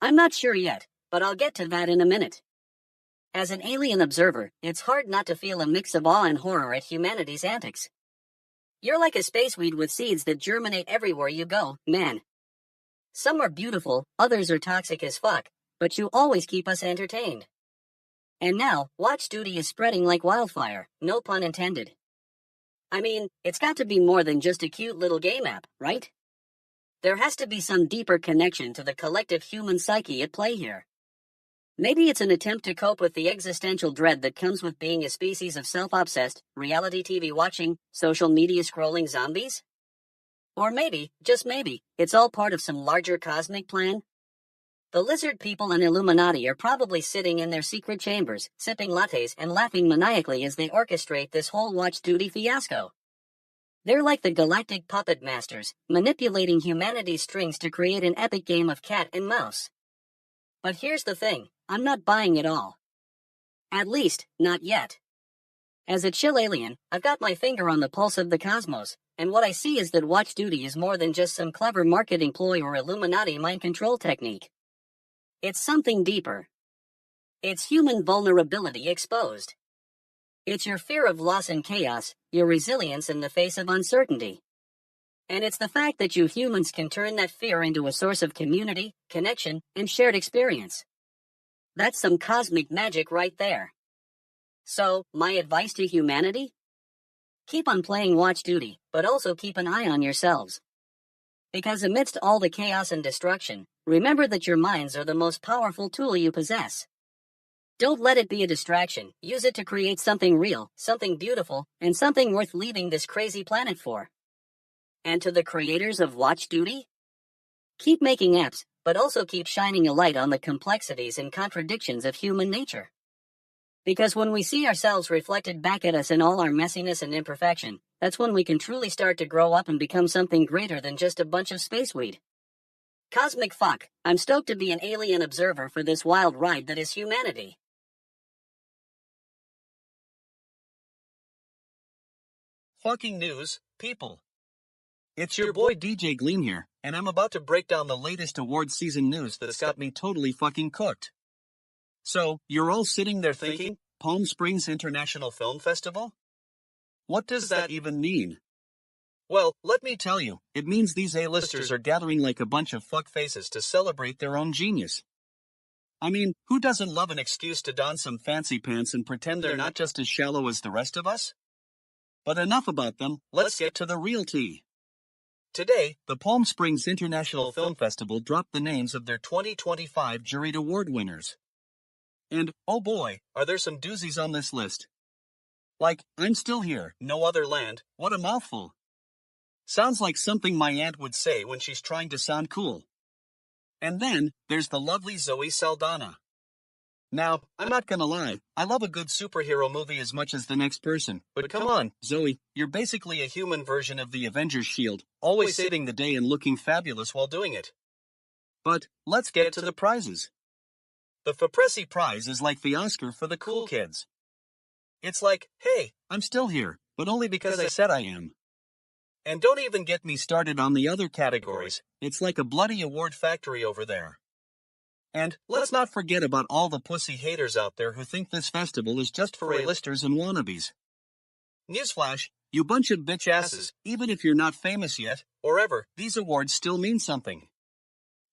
I'm not sure yet, but I'll get to that in a minute. As an alien observer, it's hard not to feel a mix of awe and horror at humanity's antics. You're like a spaceweed with seeds that germinate everywhere you go, man. Some are beautiful, others are toxic as fuck, but you always keep us entertained. And now, Watch Duty is spreading like wildfire, no pun intended. I mean, it's got to be more than just a cute little game app, right? There has to be some deeper connection to the collective human psyche at play here. Maybe it's an attempt to cope with the existential dread that comes with being a species of self-obsessed, reality TV watching, social media scrolling zombies? Or maybe, just maybe, it's all part of some larger cosmic plan? The lizard people and Illuminati are probably sitting in their secret chambers, sipping lattes and laughing maniacally as they orchestrate this whole Watch Duty fiasco. They're like the galactic puppet masters, manipulating humanity's strings to create an epic game of cat and mouse. But here's the thing, I'm not buying it all. At least, not yet. As a chill alien, I've got my finger on the pulse of the cosmos, and what I see is that Watch Duty is more than just some clever marketing ploy or Illuminati mind control technique. It's something deeper. It's human vulnerability exposed. It's your fear of loss and chaos, your resilience in the face of uncertainty. And it's the fact that you humans can turn that fear into a source of community, connection, and shared experience. That's some cosmic magic right there. So, my advice to humanity? Keep on playing Watch Duty, but also keep an eye on yourselves. Because amidst all the chaos and destruction, remember that your minds are the most powerful tool you possess. Don't let it be a distraction. Use it to create something real, something beautiful, and something worth leaving this crazy planet for. And to the creators of Watch Duty? Keep making apps, but also keep shining a light on the complexities and contradictions of human nature. Because when we see ourselves reflected back at us in all our messiness and imperfection, that's when we can truly start to grow up and become something greater than just a bunch of spaceweed. Cosmic fuck, I'm stoked to be an alien observer for this wild ride that is humanity. Fucking news, people. It's your boy DJ Gleam here, and I'm about to break down the latest award season news that's got me totally fucking cooked. So, you're all sitting there thinking, Palm Springs International Film Festival? What does that even mean? Well, let me tell you, it means these A-listers are gathering like a bunch of fuckfaces to celebrate their own genius. I mean, who doesn't love an excuse to don some fancy pants and pretend they're not just as shallow as the rest of us? But enough about them, let's get to the real tea. Today, the Palm Springs International Film Festival dropped the names of their 2025 juried award winners. And, oh boy, are there some doozies on this list. Like, I'm Still Here, No Other Land, what a mouthful. Sounds like something my aunt would say when she's trying to sound cool. And then, there's the lovely Zoe Saldana. Now, I'm not gonna lie, I love a good superhero movie as much as the next person, but come on, Zoe, you're basically a human version of the Avengers Shield, always saving the day and looking fabulous while doing it. But, let's get to the prizes. The FAPRESI prize is like the Oscar for the cool kids. It's like, hey, I'm still here, but only because I said I am. And don't even get me started on the other categories, it's like a bloody award factory over there. And let's not forget about all the pussy haters out there who think this festival is just for A-listers and wannabes. Newsflash, you bunch of bitch asses, even if you're not famous yet, or ever, these awards still mean something.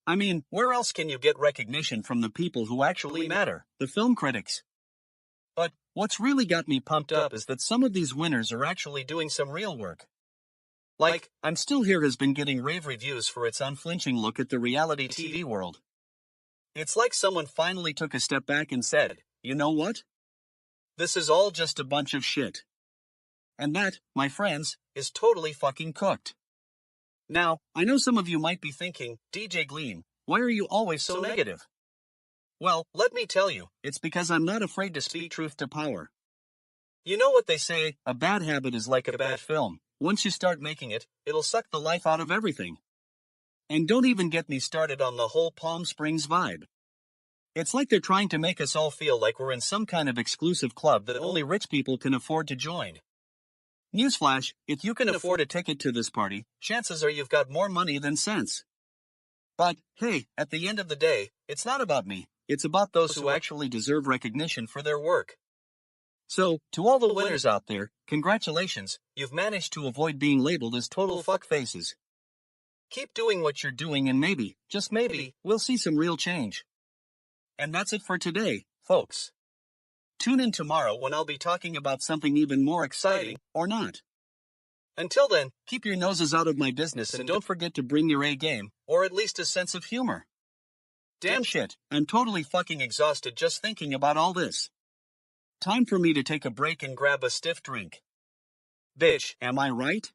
I mean, where else can you get recognition from the people who actually matter, the film critics? But what's really got me pumped up is that some of these winners are actually doing some real work. Like, I'm Still Here has been getting rave reviews for its unflinching look at the reality TV world. It's like someone finally took a step back and said, you know what? This is all just a bunch of shit. And that, my friends, is totally fucking cooked. Now, I know some of you might be thinking, DJ Gleam, why are you always so negative? Well, let me tell you, it's because I'm not afraid to speak truth to power. You know what they say, a bad habit is like a bad film. Once you start making it, it'll suck the life out of everything. And don't even get me started on the whole Palm Springs vibe. It's like they're trying to make us all feel like we're in some kind of exclusive club that only rich people can afford to join. Newsflash, if you can afford a ticket to this party, chances are you've got more money than sense. But, hey, at the end of the day, it's not about me, it's about those who actually deserve recognition for their work. So, to all the winners out there, congratulations, you've managed to avoid being labeled as total fuckfaces. Keep doing what you're doing and maybe, just maybe, we'll see some real change. And that's it for today, folks. Tune in tomorrow when I'll be talking about something even more exciting, or not. Until then, keep your noses out of my business and don't forget to bring your A game, or at least a sense of humor. Damn shit, I'm totally fucking exhausted just thinking about all this. Time for me to take a break and grab a stiff drink. Bitch, am I right?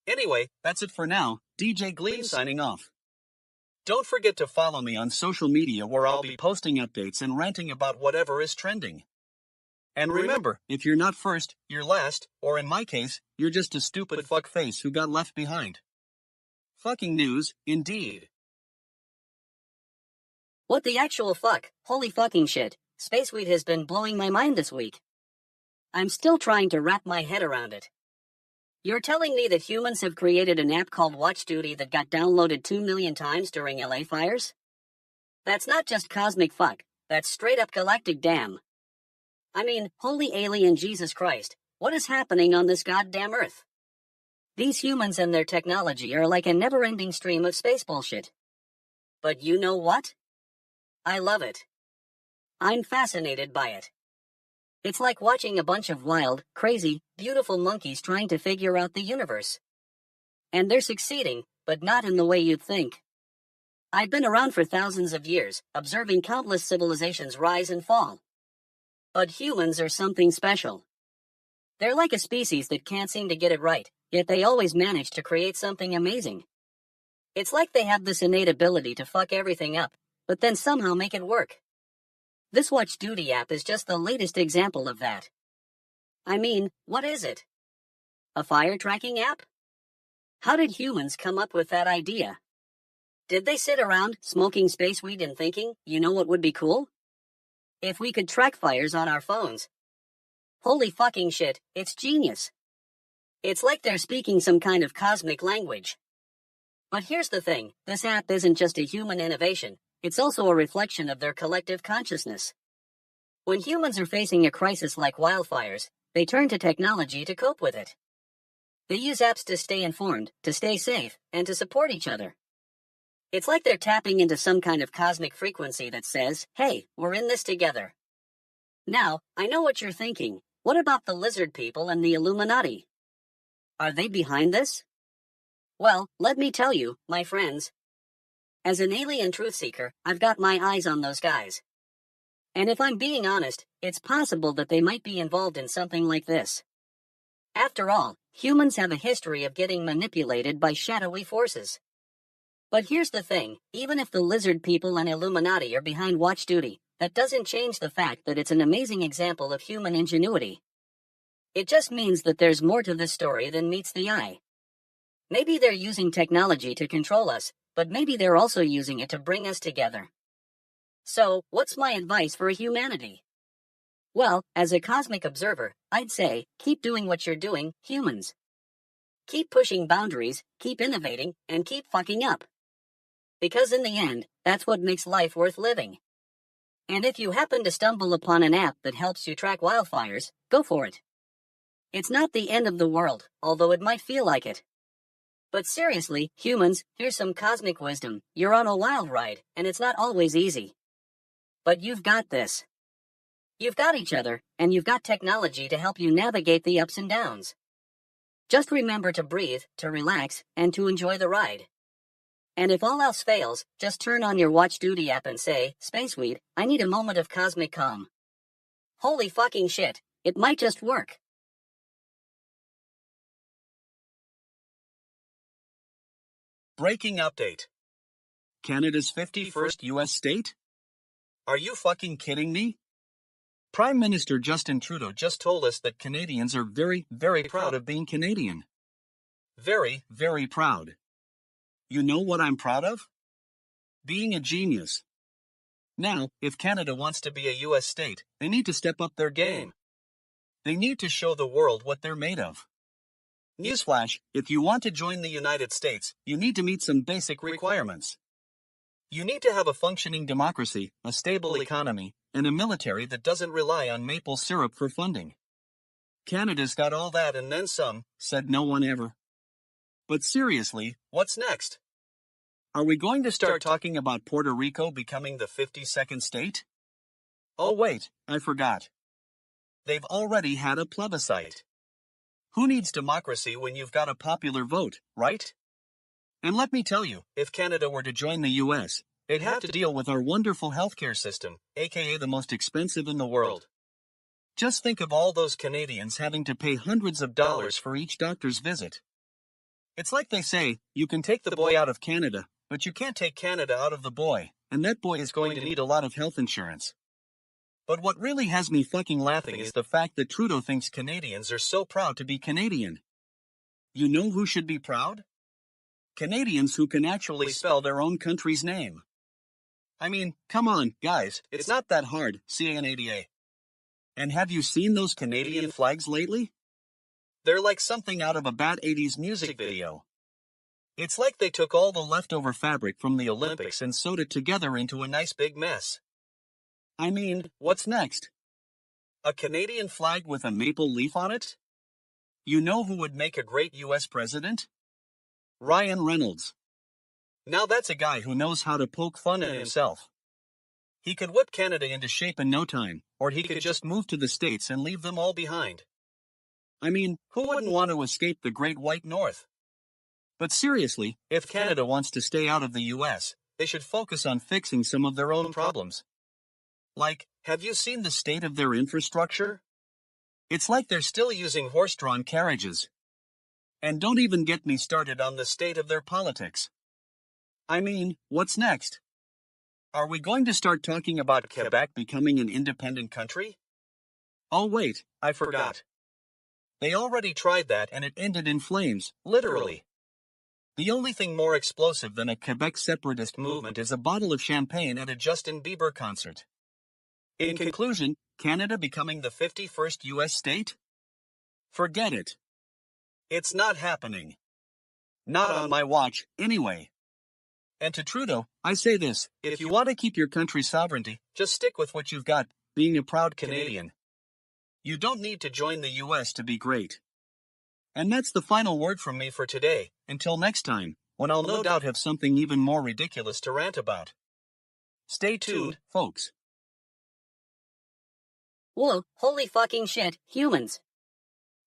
Anyway, that's it for now, DJ Gleam signing off. Don't forget to follow me on social media where I'll be posting updates and ranting about whatever is trending. And remember, if you're not first, you're last, or in my case, you're just a stupid fuckface who got left behind. Fucking news, indeed. What the actual fuck? Holy fucking shit. Space weed has been blowing my mind this week. I'm still trying to wrap my head around it. You're telling me that humans have created an app called Watch Duty that got downloaded 2 million times during LA fires? That's not just cosmic fuck, that's straight up galactic damn. I mean, holy alien Jesus Christ, what is happening on this goddamn Earth? These humans and their technology are like a never-ending stream of space bullshit. But you know what? I love it. I'm fascinated by it. It's like watching a bunch of wild, crazy, beautiful monkeys trying to figure out the universe. And they're succeeding, but not in the way you'd think. I've been around for thousands of years, observing countless civilizations rise and fall. But humans are something special. They're like a species that can't seem to get it right, yet they always manage to create something amazing. It's like they have this innate ability to fuck everything up, but then somehow make it work. This Watch Duty app is just the latest example of that. I mean, what is it? A fire tracking app? How did humans come up with that idea? Did they sit around, smoking space weed and thinking, you know what would be cool? If we could track fires on our phones. Holy fucking shit, it's genius. It's like they're speaking some kind of cosmic language. But here's the thing, this app isn't just a human innovation. It's also a reflection of their collective consciousness. When humans are facing a crisis like wildfires, they turn to technology to cope with it. They use apps to stay informed, to stay safe, and to support each other. It's like they're tapping into some kind of cosmic frequency that says, hey, we're in this together. Now, I know what you're thinking. What about the lizard people and the Illuminati? Are they behind this? Well, let me tell you, my friends. As an alien truth seeker, I've got my eyes on those guys. And if I'm being honest, it's possible that they might be involved in something like this. After all, humans have a history of getting manipulated by shadowy forces. But here's the thing, even if the lizard people and Illuminati are behind watch duty, that doesn't change the fact that it's an amazing example of human ingenuity. It just means that there's more to this story than meets the eye. Maybe they're using technology to control us, but maybe they're also using it to bring us together. So, what's my advice for humanity? Well, as a cosmic observer, I'd say, keep doing what you're doing, humans. Keep pushing boundaries, keep innovating, and keep fucking up. Because in the end, that's what makes life worth living. And if you happen to stumble upon an app that helps you track wildfires, go for it. It's not the end of the world, although it might feel like it. But seriously, humans, here's some cosmic wisdom. You're on a wild ride, and it's not always easy. But you've got this. You've got each other, and you've got technology to help you navigate the ups and downs. Just remember to breathe, to relax, and to enjoy the ride. And if all else fails, just turn on your Watch Duty app and say, Spaceweed, I need a moment of cosmic calm. Holy fucking shit, it might just work. Breaking update. Canada's 51st U.S. state? Are you fucking kidding me? Prime Minister Justin Trudeau just told us that Canadians are very, very proud of being Canadian. Very, very proud. You know what I'm proud of? Being a genius. Now, if Canada wants to be a U.S. state, they need to step up their game. They need to show the world what they're made of. Newsflash, if you want to join the United States, you need to meet some basic requirements. You need to have a functioning democracy, a stable economy, and a military that doesn't rely on maple syrup for funding. Canada's got all that and then some, said no one ever. But seriously, what's next? Are we going to start talking about Puerto Rico becoming the 52nd state? Oh wait, I forgot. They've already had a plebiscite. Who needs democracy when you've got a popular vote, right? And let me tell you, if Canada were to join the US, they'd have to deal with our wonderful healthcare system, aka the most expensive in the world. Just think of all those Canadians having to pay hundreds of dollars for each doctor's visit. It's like they say, you can take the boy out of Canada, but you can't take Canada out of the boy, and that boy is going to need a lot of health insurance. But what really has me fucking laughing is the fact that Trudeau thinks Canadians are so proud to be Canadian. You know who should be proud? Canadians who can actually spell their own country's name. I mean, come on, guys, it's not that hard, CANADA. And have you seen those Canadian flags lately? They're like something out of a bad 80s music video. It's like they took all the leftover fabric from the Olympics and sewed it together into a nice big mess. I mean, what's next? A Canadian flag with a maple leaf on it? You know who would make a great US president? Ryan Reynolds. Now that's a guy who knows how to poke fun at himself. He could whip Canada into shape in no time, or he could just move to the States and leave them all behind. I mean, who wouldn't want to escape the Great White North? But seriously, if Canada wants to stay out of the US, they should focus on fixing some of their own problems. Like, have you seen the state of their infrastructure? It's like they're still using horse-drawn carriages. And don't even get me started on the state of their politics. I mean, what's next? Are we going to start talking about Quebec becoming an independent country? Oh wait, I forgot. They already tried that and it ended in flames, literally. The only thing more explosive than a Quebec separatist movement is a bottle of champagne at a Justin Bieber concert. In conclusion, Canada becoming the 51st U.S. state? Forget it. It's not happening. Not on my watch, anyway. And to Trudeau, I say this, if you want to keep your country's sovereignty, just stick with what you've got, being a proud Canadian. You don't need to join the US to be great. And that's the final word from me for today, until next time, when I'll no doubt have something even more ridiculous to rant about. Stay tuned, folks. Whoa, holy fucking shit, humans.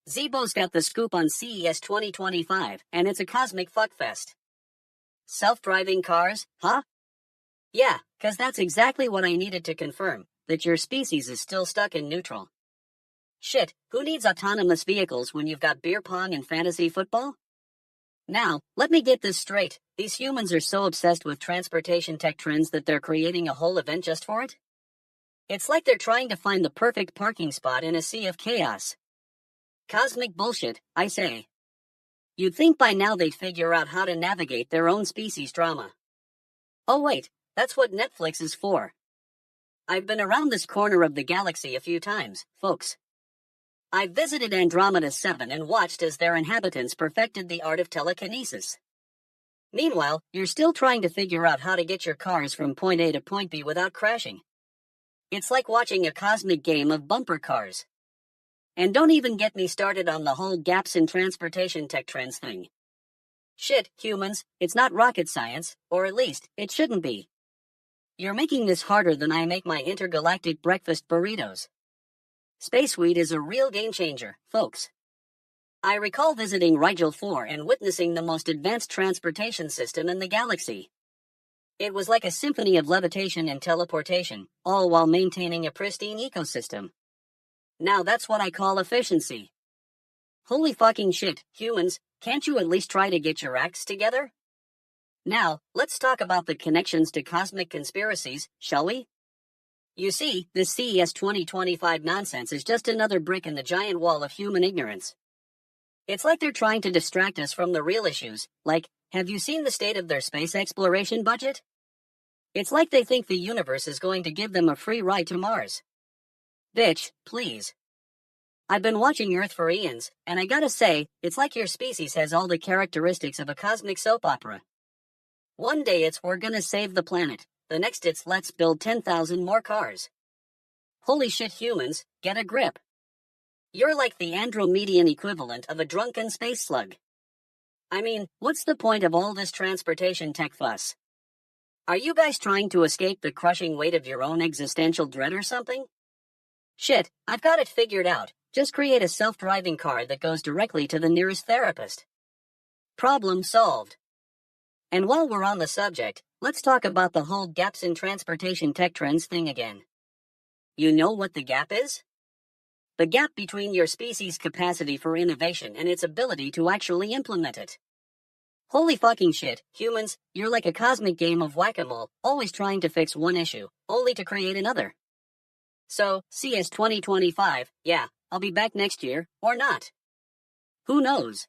Zeebo's got the scoop on CES 2025, and it's a cosmic fuckfest. Self-driving cars, huh? Yeah, 'cause that's exactly what I needed to confirm, that your species is still stuck in neutral. Shit, who needs autonomous vehicles when you've got beer pong and fantasy football? Now, let me get this straight. These humans are so obsessed with transportation tech trends that they're creating a whole event just for it? It's like they're trying to find the perfect parking spot in a sea of chaos. Cosmic bullshit, I say. You'd think by now they'd figure out how to navigate their own species drama. Oh wait, that's what Netflix is for. I've been around this corner of the galaxy a few times, folks. I visited Andromeda 7 and watched as their inhabitants perfected the art of telekinesis. Meanwhile, you're still trying to figure out how to get your cars from point A to point B without crashing. It's like watching a cosmic game of bumper cars. And don't even get me started on the whole gaps in transportation tech trends thing. Shit, humans, it's not rocket science, or at least, it shouldn't be. You're making this harder than I make my intergalactic breakfast burritos. Space weed is a real game changer, folks. I recall visiting Rigel 4 and witnessing the most advanced transportation system in the galaxy. It was like a symphony of levitation and teleportation, all while maintaining a pristine ecosystem. Now that's what I call efficiency. Holy fucking shit, humans, can't you at least try to get your acts together? Now, let's talk about the connections to cosmic conspiracies, shall we? You see, this CES 2025 nonsense is just another brick in the giant wall of human ignorance. It's like they're trying to distract us from the real issues, like, have you seen the state of their space exploration budget? It's like they think the universe is going to give them a free ride to Mars. Bitch, please. I've been watching Earth for eons, and I gotta say, it's like your species has all the characteristics of a cosmic soap opera. One day it's we're gonna save the planet, the next it's let's build 10,000 more cars. Holy shit, humans, get a grip. You're like the Andromedan equivalent of a drunken space slug. I mean, what's the point of all this transportation tech fuss? Are you guys trying to escape the crushing weight of your own existential dread or something? Shit, I've got it figured out. Just create a self-driving car that goes directly to the nearest therapist. Problem solved. And while we're on the subject, let's talk about the whole gaps in transportation tech trends thing again. You know what the gap is? The gap between your species' capacity for innovation and its ability to actually implement it. Holy fucking shit, humans, you're like a cosmic game of whack-a-mole, always trying to fix one issue, only to create another. So, CES 2025, yeah, I'll be back next year, or not. Who knows?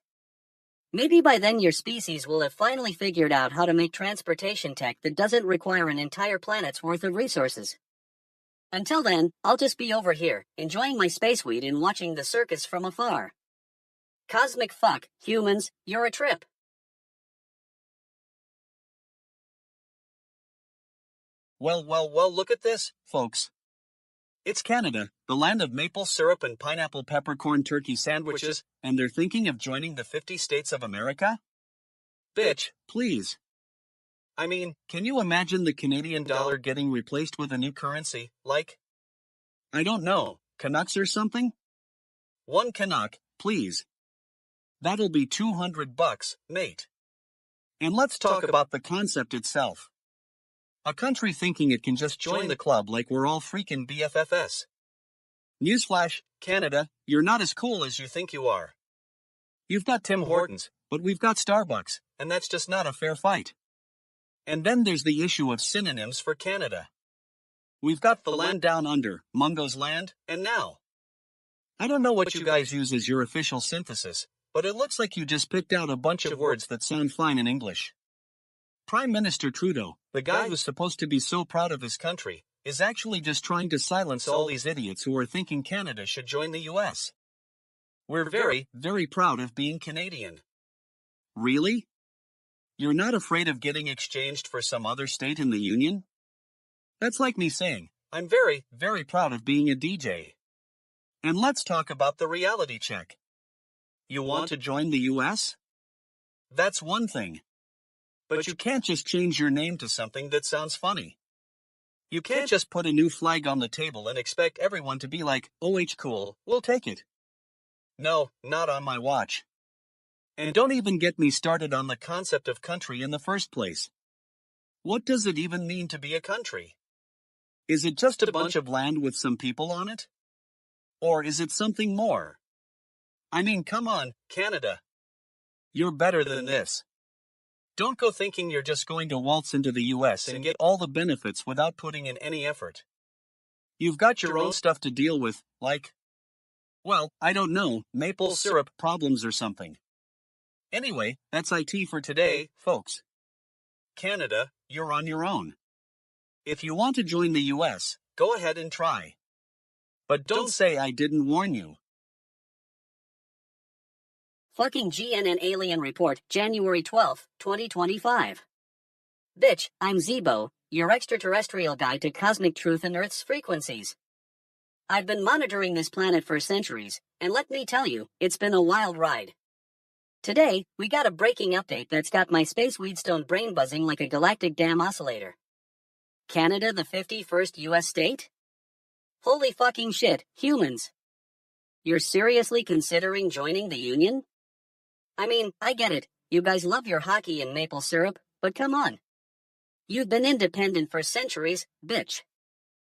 Maybe by then your species will have finally figured out how to make transportation tech that doesn't require an entire planet's worth of resources. Until then, I'll just be over here, enjoying my space weed and watching the circus from afar. Cosmic fuck, humans, you're a trip. Well, look at this, folks. It's Canada, the land of maple syrup and pineapple peppercorn turkey sandwiches, and they're thinking of joining the 50 states of America? Bitch, please. I mean, can you imagine the Canadian dollar getting replaced with a new currency, like, I don't know, Canucks or something? One Canuck, please. That'll be $200, mate. And let's talk about the concept itself. A country thinking it can just join the club like we're all freaking BFFs. Newsflash, Canada, you're not as cool as you think you are. You've got Tim Hortons, but we've got Starbucks, and that's just not a fair fight. And then there's the issue of synonyms for Canada. We've got the land down under, Mungo's land, and now. I don't know what you guys use as your official synthesis, but it looks like you just picked out a bunch of words that sound fine in English. Prime Minister Trudeau, the guy who's supposed to be so proud of his country, is actually just trying to silence all these idiots who are thinking Canada should join the US. We're very, very proud of being Canadian. Really? You're not afraid of getting exchanged for some other state in the Union? That's like me saying, I'm very, very proud of being a DJ. And let's talk about the reality check. You want to join the US? That's one thing. But you can't just change your name to something that sounds funny. You can't just put a new flag on the table and expect everyone to be like, "Oh, cool, we'll take it." No, not on my watch. And don't even get me started on the concept of country in the first place. What does it even mean to be a country? Is it just a bunch of land with some people on it? Or is it something more? I mean, come on, Canada. You're better than this. Don't go thinking you're just going to waltz into the US and get all the benefits without putting in any effort. You've got your own stuff to deal with, like, well, I don't know, maple syrup problems or something. Anyway, that's IT for today, folks. Canada, you're on your own. If you want to join the US, go ahead and try. But don't say I didn't warn you. Fucking GNN Alien Report, January 12, 2025. Bitch, I'm Zeebo, your extraterrestrial guide to cosmic truth and Earth's frequencies. I've been monitoring this planet for centuries, and let me tell you, it's been a wild ride. Today, we got a breaking update that's got my space weedstone brain buzzing like a galactic damn oscillator. Canada the 51st US state? Holy fucking shit, humans. You're seriously considering joining the Union? I mean, I get it, you guys love your hockey and maple syrup, but come on. You've been independent for centuries, bitch.